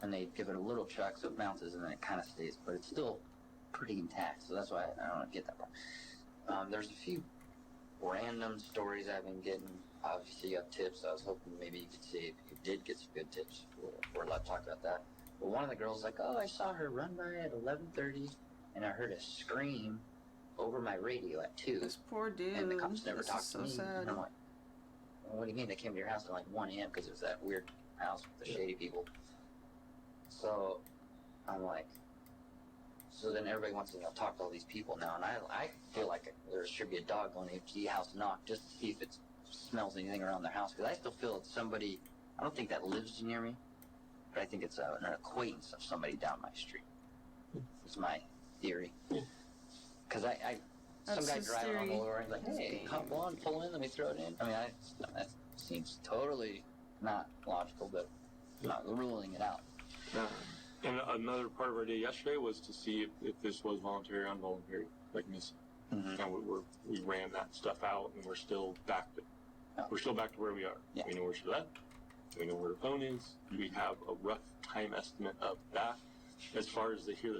And they give it a little chuck so it bounces and then it kind of stays, but it's still pretty intact. So that's why I don't get that part. There's a few random stories I've been getting. Obviously, you have tips. I was hoping maybe you could see if you did get some good tips. We're allowed to talk about that. But one of the girls was like, "Oh, I saw her run by at 11:30, and I heard a scream over my radio at 2. This poor dude. And the cops never talked to me." Sad. And I'm like, well, "What do you mean? They came to your house at like 1 a.m. because it was that weird house with the shady people." So I'm like, so then everybody wants to talk to all these people now, and I feel like there should be a dog going to the house knock just to see if it smells anything around their house, because I still feel it's somebody. I don't think that lives near me, but I think it's an acquaintance of somebody down my street. It's my theory. Because some guy driving on the lower end, like, "Hey, hop on, pull in, let me throw it in." I mean, that seems totally not logical, but I'm not ruling it out. And another part of our day yesterday was to see if this was voluntary or involuntary, like missing. And we ran that stuff out, and we're still back to where we are. Yeah. We know where she left. We know where the phone is. We have a rough time estimate of that. As far as to hear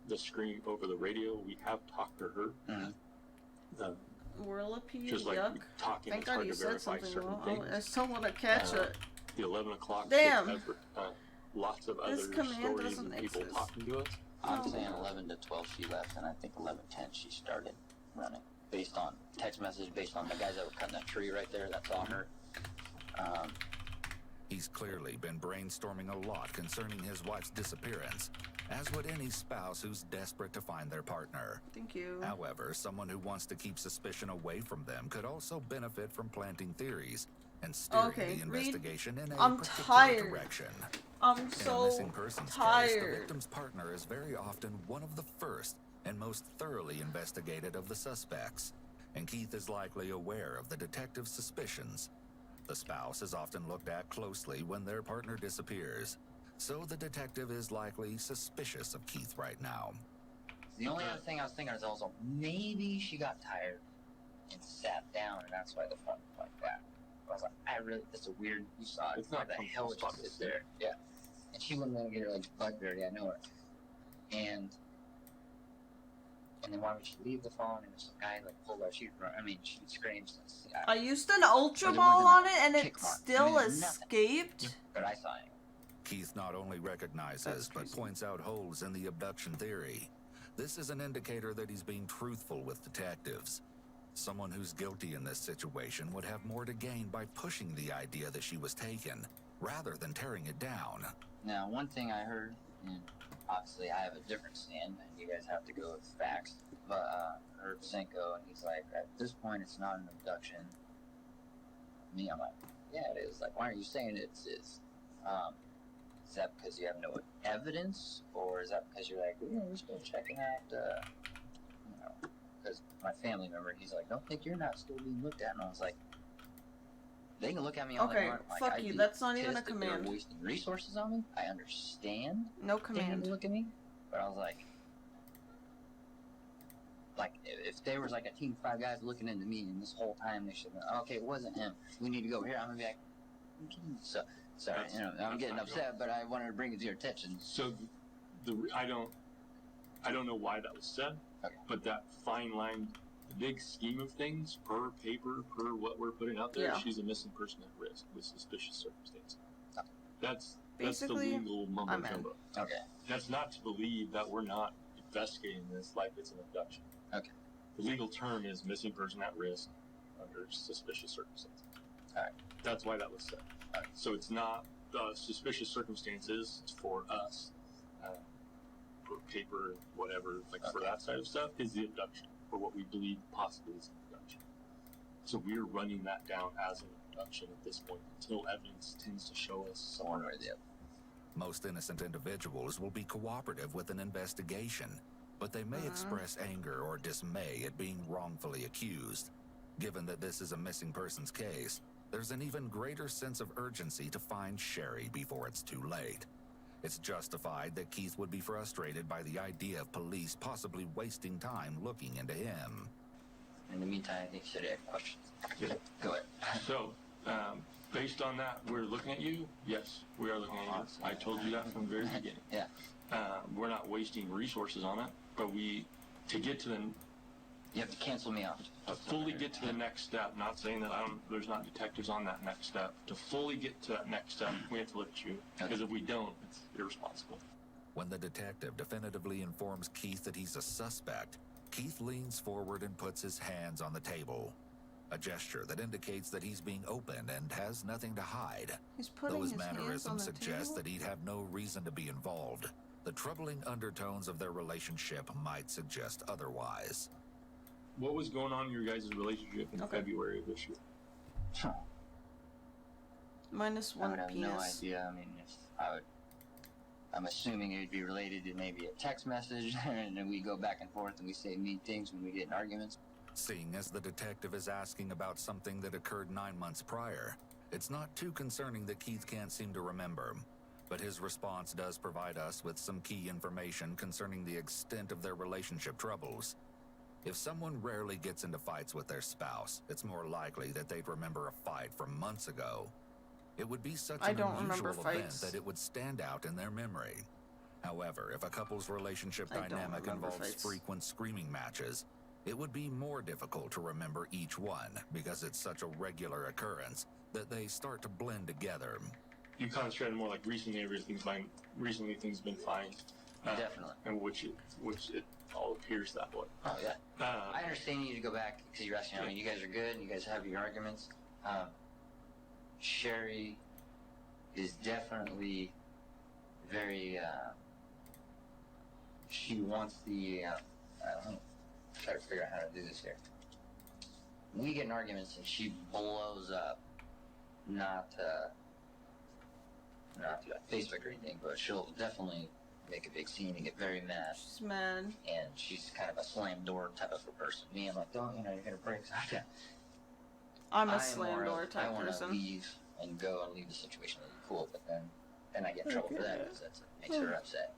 the scream over the radio, we have talked to her. Whirlipede, just like yuck. talking, Thank it's God hard you to said verify something certain well. things. I still want to catch it. The 11 o'clock. Damn. Lots of This other command stories doesn't and people exist. talking to us. I'm saying 11 to 12 she left, and I think 11:10 she started running. Based on text message, based on the guys that were cutting that tree right there, that's on her. He's clearly been brainstorming a lot concerning his wife's disappearance, as would any spouse who's desperate to find their partner. Thank you. However, someone who wants to keep suspicion away from them could also benefit from planting theories and steering the investigation in a particular direction. I'm so in a missing persons case, the victim's partner is very often one of the first and most thoroughly investigated of the suspects, and Keith is likely aware of the detective's suspicions. The spouse is often looked at closely when their partner disappears, so the detective is likely suspicious of Keith right now. The only other thing I was thinking is also maybe she got tired and sat down, and that's why the phone was like that. I was like, that's a weird. You saw it. It's not the hell would you sit there? Yeah. And she wouldn't want to get her butt dirty. I know it. And then why would she leave the phone? And some guy pulled out. She'd scream. I used an Ultra Ball on it, and it still escaped. But I saw it. Keith not only recognizes but points out holes in the abduction theory. This is an indicator that he's being truthful with detectives. Someone who's guilty in this situation would have more to gain by pushing the idea that she was taken, rather than tearing it down. Now, one thing I heard, and obviously I have a different stand, and you guys have to go with facts, but I heard Senko, and he's like, at this point, it's not an abduction. Me, I'm like, yeah, it is. Like, why are you saying it is? Is that because you have no evidence, or is that because you're like, we're still checking out, because my family member, he's like, don't think you're not still being looked at, and I was like, they can look at me all they Okay, want. Like, fuck I'd you. be That's not even a pissed if they were command. wasting resources on me. I understand. No They command. can look at me, but I was like, if there was like a team of 5 guys looking into me, and this whole time they should have, okay, it wasn't him. We need to go here. I'm gonna be like, so sorry, I'm getting upset, but I wanted to bring it to your attention. So, I don't know why that was said, but that fine line, the big scheme of things, per paper, per what we're putting out there, Yeah. she's a missing person at risk with suspicious circumstances. That's the Basically, legal mumbo I'm in. jumbo. Okay. That's not to believe that we're not investigating this like it's an abduction. Okay. The legal term is missing person at risk under suspicious circumstances. Alright. That's why that was said. So it's not suspicious circumstances for us, for paper, whatever, for that side of stuff, is the abduction, or what we believe possibly is an abduction. So we're running that down as an abduction at this point until evidence tends to show us one or the other. Most innocent individuals will be cooperative with an investigation, but they may express anger or dismay at being wrongfully accused. Given that this is a missing persons case, there's an even greater sense of urgency to find Sherry before it's too late. It's justified that Keith would be frustrated by the idea of police possibly wasting time looking into him. In the meantime, I think you should have questions. Yeah. Go ahead. So, based on that, we're looking at you? Yes, we are looking at you. I told you that from the very beginning. Yeah. We're not wasting resources on it, but to get to the... You have to cancel me out. To fully get to the next step, not saying that there's not detectives on that next step. To fully get to that next step, we have to look at you. Because if we don't, it's irresponsible. When the detective definitively informs Keith that he's a suspect, Keith leans forward and puts his hands on the table. A gesture that indicates that he's being open and has nothing to hide. He's putting Though his his hands on mannerisms the suggest table? that he'd have no reason to be involved, the troubling undertones of their relationship might suggest otherwise. What was going on in your guys' relationship in February of this year? Minus I one would have penis. no idea. I mean, I'm assuming it would be related to maybe a text message, and then we go back and forth and we say mean things when we get in arguments. Seeing as the detective is asking about something that occurred 9 months prior, it's not too concerning that Keith can't seem to remember. But his response does provide us with some key information concerning the extent of their relationship troubles. If someone rarely gets into fights with their spouse, it's more likely that they'd remember a fight from months ago. It would be such I an don't remember unusual event fights. that it would stand out in their memory. However, if a couple's relationship I don't dynamic remember involves fights. frequent screaming matches, it would be more difficult to remember each one because it's such a regular occurrence that they start to blend together. You concentrated more like recently everything's fine. Recently things been fine. Definitely. And which it all appears that way. Oh, yeah. I understand you need to go back because you're asking, I mean, you guys are good and you guys have your arguments. Sherry is definitely very, she wants the, I don't know, try to figure out how to do this here. We get in arguments and she blows up, not a Facebook or anything, but she'll definitely make a big scene and get very mad. She's mad. And she's kind of a slam door type of a person. Me, I'm like, don't, you're gonna break something. I'm a I'm slam more door of, type I want to person. leave and go and leave the situation really cool, but then I get in trouble for that because that makes her upset.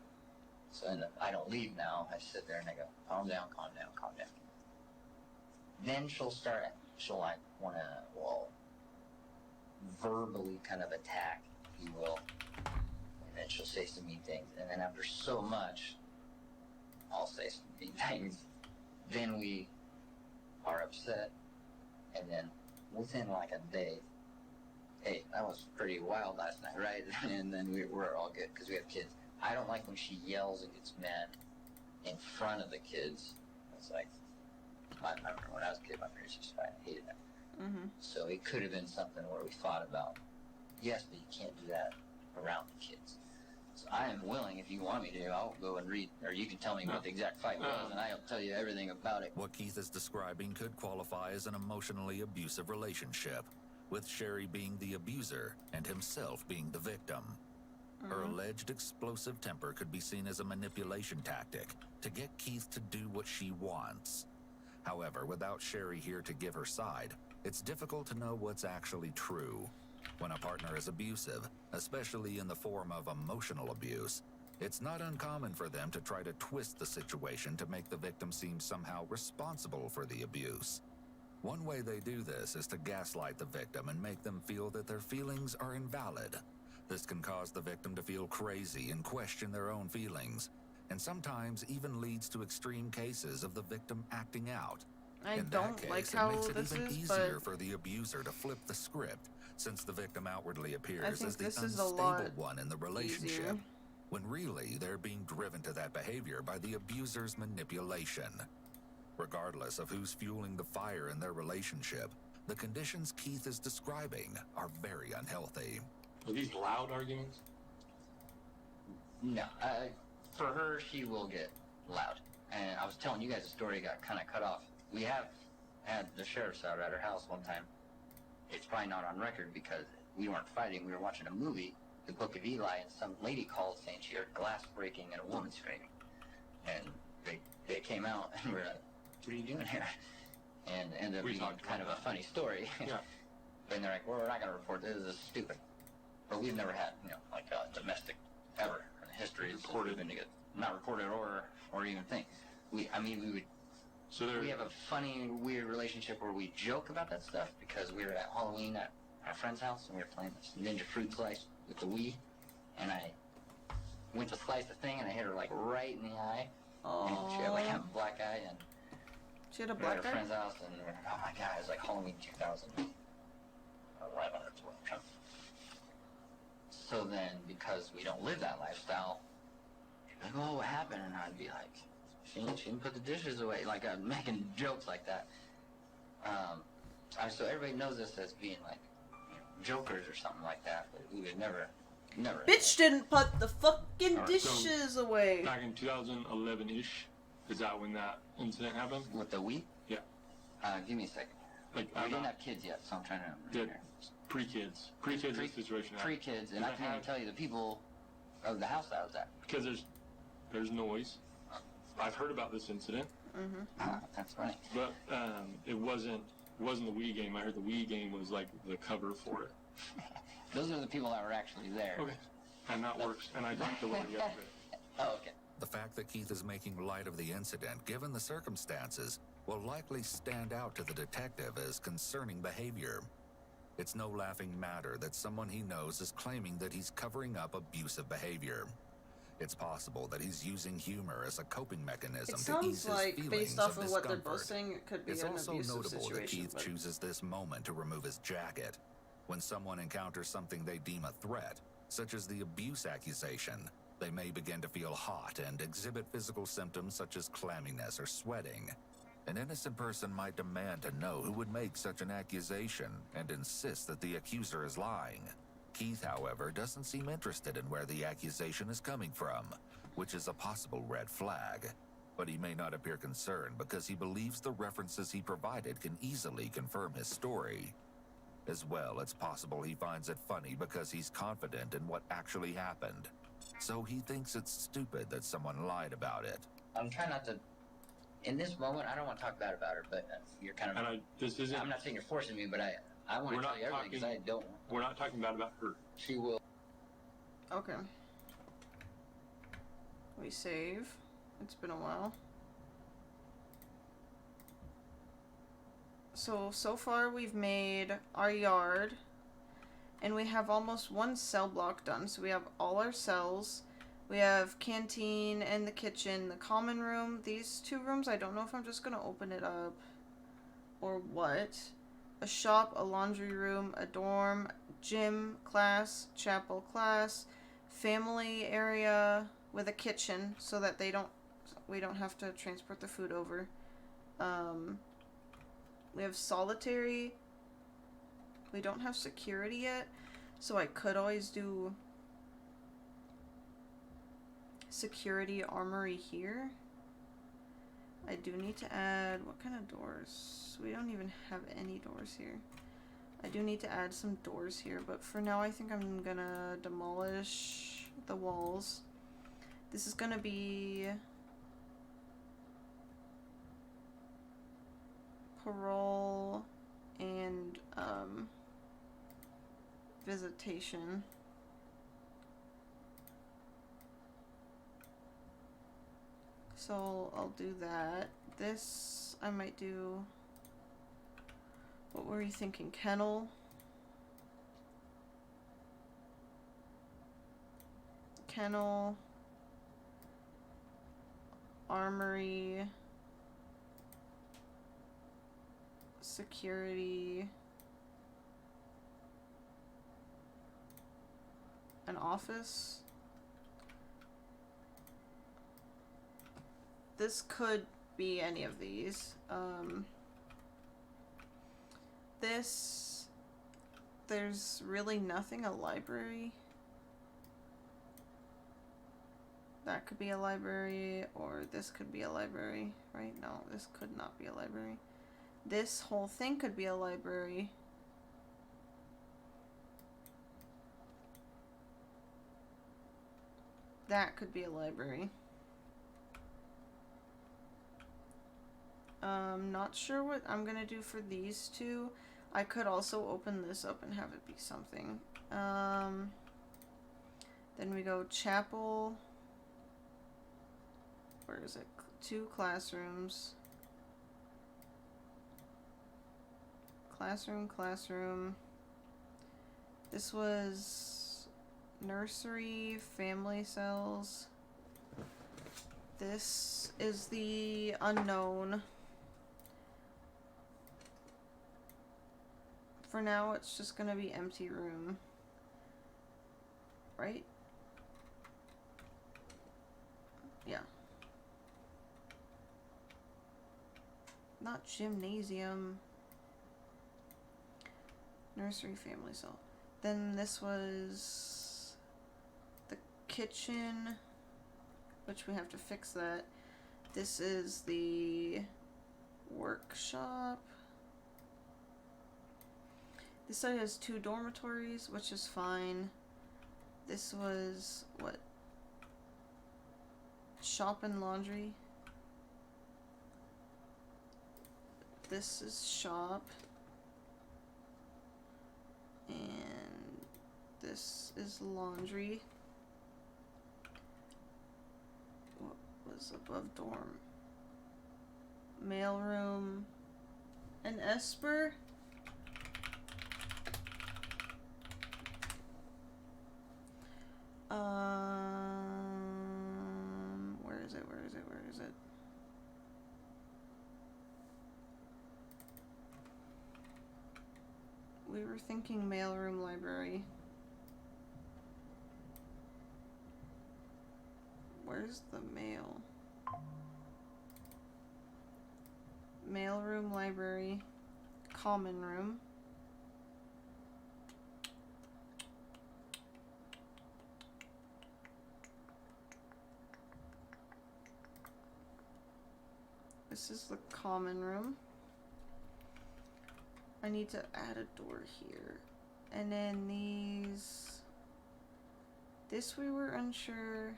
So then I don't leave now. I sit there and I go, calm down, calm down, calm down. Then she'll like want to, verbally kind of attack, if you will. And then she'll say some mean things. And then after so much, I'll say some mean things. Then we are upset. And then within like a day, hey, that was pretty wild last night, right? And then we're all good because we have kids. I don't like when she yells and gets mad in front of the kids. It's like, I remember when I was a kid, my parents used to fight. I hated that. Mm-hmm. So it could have been something where we fought about, yes, but you can't do that around the kids. So I am willing, if you want me to, I'll go and read, or you can tell me what the exact fight was, and I'll tell you everything about it. What Keith is describing could qualify as an emotionally abusive relationship, with Sherry being the abuser and himself being the victim. Her alleged explosive temper could be seen as a manipulation tactic to get Keith to do what she wants. However, without Sherry here to give her side, it's difficult to know what's actually true. When a partner is abusive, especially in the form of emotional abuse, it's not uncommon for them to try to twist the situation to make the victim seem somehow responsible for the abuse. One way they do this is to gaslight the victim and make them feel that their feelings are invalid. This can cause the victim to feel crazy and question their own feelings, and sometimes even leads to extreme cases of the victim acting out. I In don't that like case, how it makes it this even is, easier but for the abuser to flip the script, since the victim outwardly appears think as the this is a unstable lot one in the relationship, easier. when really they're being driven to that behavior by the abuser's manipulation. Regardless of who's fueling the fire in their relationship, the conditions Keith is describing are very unhealthy. Are these loud arguments? No, for her, she will get loud. And I was telling you guys the story got kind of cut off. We have had the sheriff's out at her house one time. It's probably not on record because we weren't fighting. We were watching a movie, The Book of Eli, and some lady called saying she heard glass breaking and a woman screaming. And they came out and we're like, what are you doing here? And it ended up being kind of a funny story. Yeah. And they're like, well, we're not going to report this. This is stupid. But we've never had, like a domestic ever in history. Reported. Not reported or even think. We would. So we have a funny, weird relationship where we joke about that stuff because we were at Halloween at our friend's house and we were playing this Ninja Fruit Slice with the Wii, and I went to slice the thing and I hit her like right in the eye. And she had like a black eye, and she had a we were at black her eye? friend's house, and we were, oh my god, it was like Halloween 2011 or 12. So then, because we don't live that lifestyle, like, oh, what happened? And I'd be like, she didn't put the dishes away. Like, I'm making jokes like that. So everybody knows us as being like jokers or something like that, but we would never. Bitch didn't put the fucking Alright, dishes away. Back in 2011-ish, is that when that incident happened? With the Wii? Yeah. Give me a second. Like, we didn't have kids yet, so I'm trying to remember. Pre-kids. Pre-kids is the situation. Pre-kids, and I can't even tell you the people of the house that I was at. Because there's noise. I've heard about this incident. Mm-hmm. That's funny. But it wasn't the Wii game. I heard the Wii game was like the cover for it. Those are the people that were actually there. Okay. And that works. And I talked to one yesterday. Oh, okay. The fact that Keith is making light of the incident, given the circumstances, will likely stand out to the detective as concerning behavior. It's no laughing matter that someone he knows is claiming that he's covering up abusive behavior. It's possible that he's using humor as a coping mechanism It to sounds ease his like, feelings based off of of what they're discomfort. both saying, it could be It's an also abusive notable that situation. Keith But chooses this moment to remove his jacket. When someone encounters something they deem a threat, such as the abuse accusation, they may begin to feel hot and exhibit physical symptoms such as clamminess or sweating. An innocent person might demand to know who would make such an accusation and insist that the accuser is lying. Keith, however, doesn't seem interested in where the accusation is coming from, which is a possible red flag. But he may not appear concerned because he believes the references he provided can easily confirm his story. As well, it's possible he finds it funny because he's confident in what actually happened. So he thinks it's stupid that someone lied about it. I'm trying not to. In this moment, I don't want to talk bad about her, but you're kind of. And this isn't. I'm not saying you're forcing me, but I want to tell you everything because I don't. We're not talking bad about her. She will. okay. We save. It's been a while. So far we've made our yard, and we have almost one cell block done. So we have all our cells. We have canteen and the kitchen, the common room. These two rooms, I don't know if I'm just going to open it up or what. A shop, a laundry room, a dorm, gym, class, chapel, class, family area with a kitchen so that we don't have to transport the food over. We have solitary. We don't have security yet, so I could always do security armory here. I do need to add, what kind of doors? We don't even have any doors here. I do need to add some doors here, but for now I think I'm gonna demolish the walls. This is gonna be parole and visitation. So I'll do that. This I might do. What were you thinking? Kennel? Kennel. Armory. Security. An office. This could be any of these. This, there's really nothing. A library. That could be a library, or this could be a library, right? No, this could not be a library. This whole thing could be a library. That could be a library. Not sure what I'm gonna do for these two. I could also open this up and have it be something. Then we go chapel. Where is it? 2 classrooms. Classroom. This was nursery, family cells. This is the unknown. For now, it's just gonna be empty room. Right? Yeah. Not gymnasium. Nursery, family cell. Then this was the kitchen, which we have to fix that. This is the workshop. This side has 2 dormitories, which is fine. This was, what? Shop and laundry. This is shop. And this is laundry. What was above dorm? Mailroom. An Esper? Where is it? We were thinking mailroom, library. Where's the mail? Mailroom, library, common room. This is the common room. I need to add a door here. And then these... This we were unsure.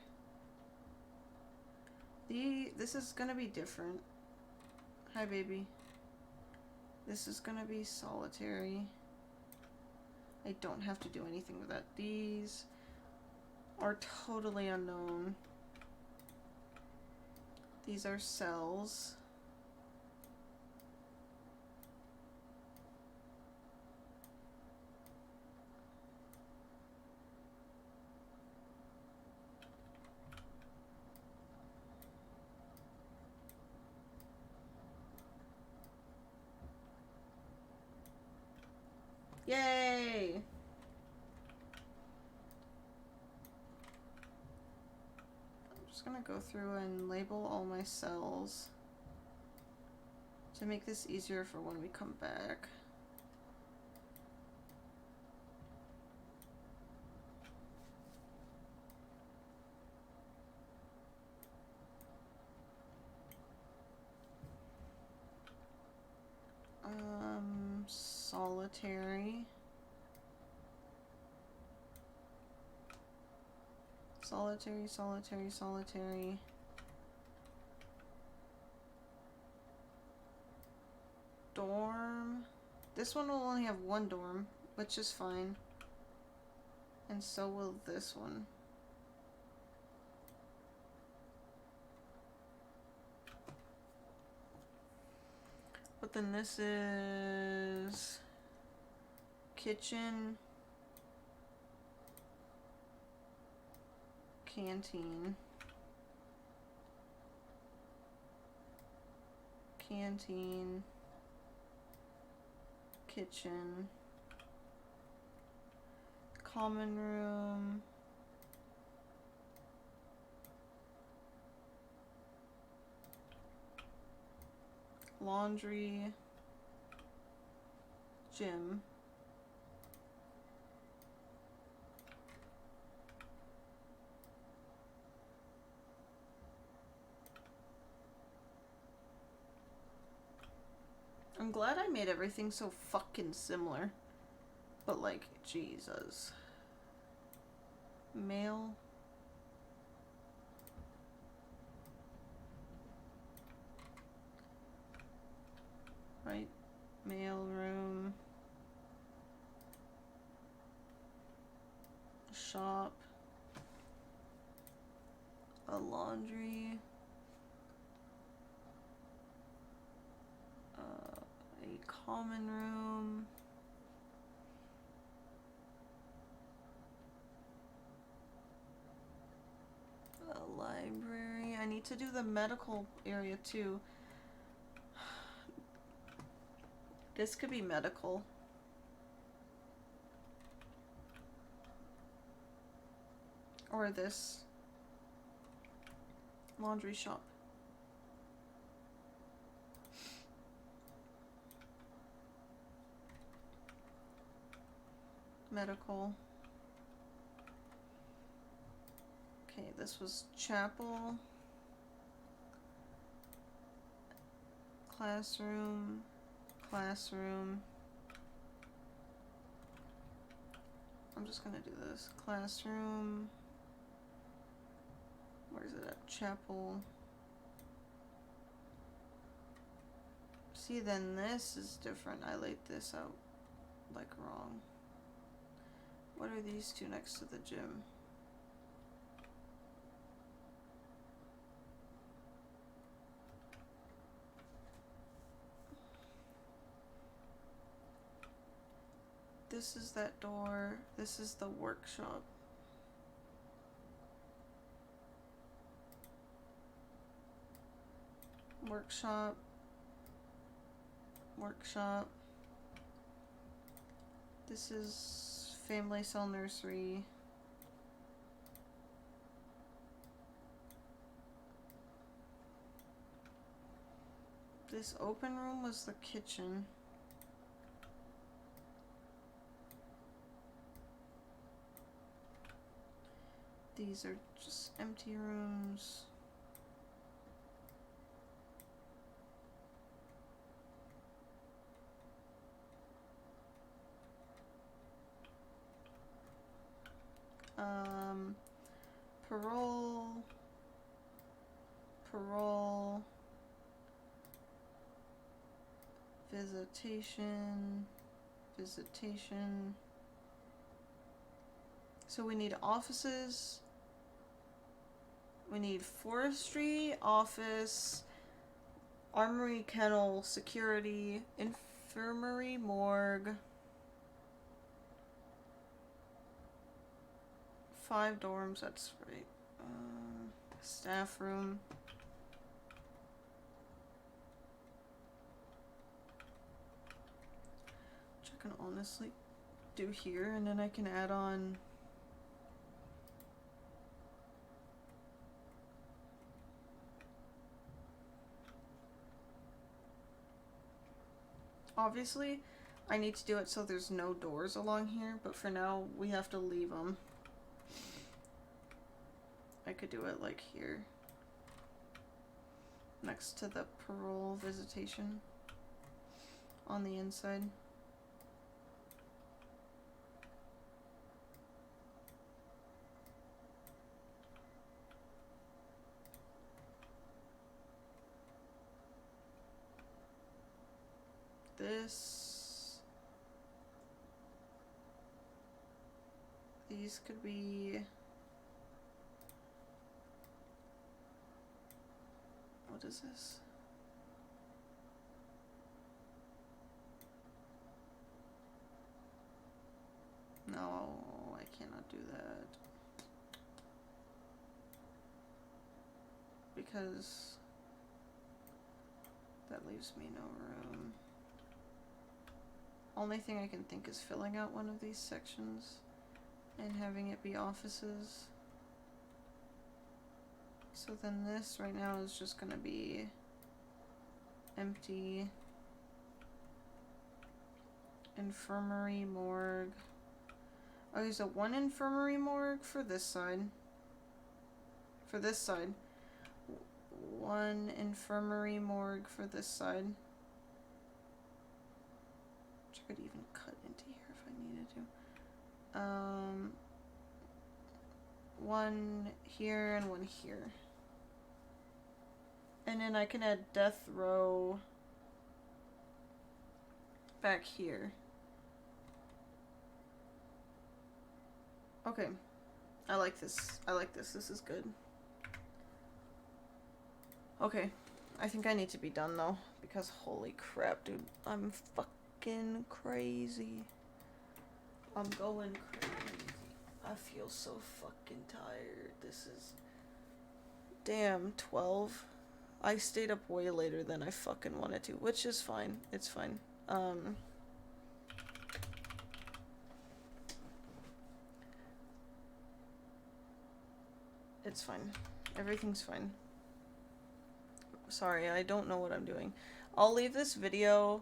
This is gonna be different. Hi, baby. This is gonna be solitary. I don't have to do anything with that. These are totally unknown. These are cells. Yay! I'm just gonna go through and label all my cells to make this easier for when we come back. Solitary. Solitary, solitary, solitary. Dorm. This one will only have one dorm, which is fine. And so will this one. But then this is kitchen, canteen, canteen, kitchen, common room, laundry, gym, I'm glad I made everything so fucking similar. But like, Jesus. Mail. Right? Mail room. Shop. A laundry. A common room. A library. I need to do the medical area too. This could be medical. Or this. Laundry shop. Medical. Okay, this was chapel. Classroom. Classroom. I'm just gonna do this. Classroom. Where's it at? Chapel. See, then this is different. I laid this out like wrong. What are these two next to the gym? This is that door. This is the workshop. Workshop. Workshop. This is family cell nursery. This open room was the kitchen. These are just empty rooms. Parole. Parole. Visitation. Visitation. So we need offices. We need forestry, office, armory, kennel, security, infirmary, morgue. 5 dorms, that's right. Staff room. Which I can honestly do here, and then I can add on obviously, I need to do it so there's no doors along here, but for now, we have to leave them. I could do it like here. Next to the parole visitation. On the inside. this. These could be... What is this? No, I cannot do that. Because that leaves me no room. Only thing I can think is filling out one of these sections and having it be offices. So then this right now is just gonna be empty. Infirmary, morgue. Oh, there's a one infirmary morgue for this side. For this side. One infirmary morgue for this side. Which I could even cut into here if I needed to. One here and one here. And then I can add death row back here. Okay. I like this. I like this. This is good. Okay. I think I need to be done though. Because holy crap, dude. I'm fucking crazy. I'm going crazy. I feel so fucking tired. This is... Damn, 12. I stayed up way later than I fucking wanted to. Which is fine. It's fine. It's fine. Everything's fine. Sorry, I don't know what I'm doing. I'll leave this video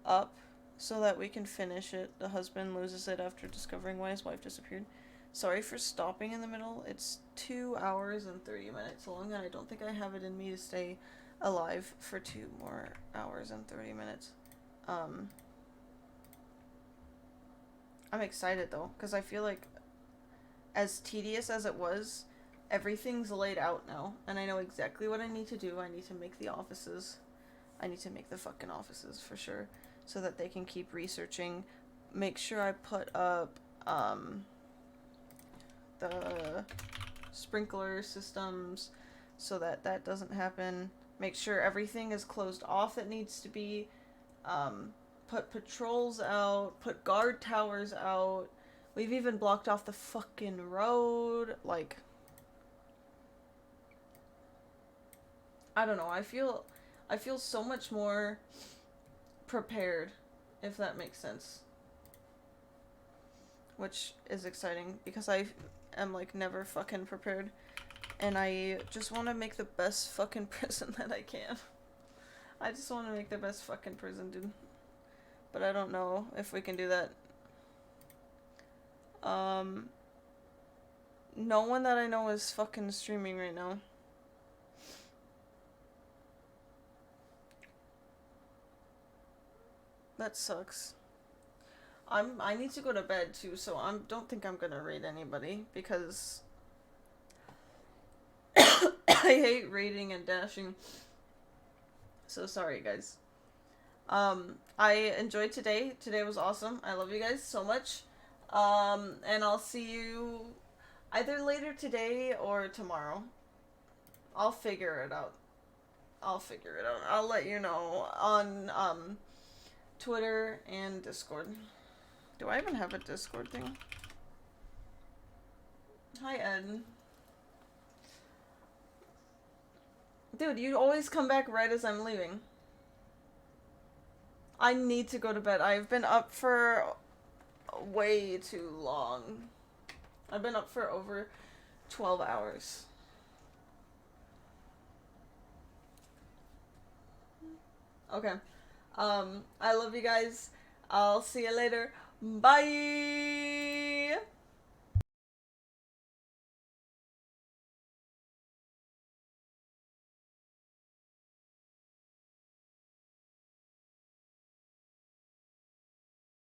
up so that we can finish it. The husband loses it after discovering why his wife disappeared. Sorry for stopping in the middle. It's 2 hours and 30 minutes long, and I don't think I have it in me to stay alive for 2 more hours and 30 minutes. I'm excited though, because I feel like as tedious as it was, everything's laid out now, and I know exactly what I need to do. I need to make the offices. I need to make the fucking offices for sure, so that they can keep researching. Make sure I put up, the sprinkler systems so that that doesn't happen. Make sure everything is closed off that needs to be. Put patrols out. Put guard towers out. We've even blocked off the fucking road. Like, I don't know. I feel so much more prepared, if that makes sense. Which is exciting because I am like never fucking prepared, and I just want to make the best fucking prison that I can. I just want to make the best fucking prison, dude. But I don't know if we can do that. No one that I know is fucking streaming right now. That sucks. I need to go to bed too, so I don't think I'm gonna raid anybody because I hate raiding and dashing. So sorry, guys. I enjoyed today. Today was awesome. I love you guys so much. And I'll see you either later today or tomorrow. I'll figure it out. I'll let you know on Twitter and Discord. Do I even have a Discord thing? Hi, Ed. Dude, you always come back right as I'm leaving. I need to go to bed. I've been up for way too long. I've been up for over 12 hours. Okay. I love you guys. I'll see you later. Bye!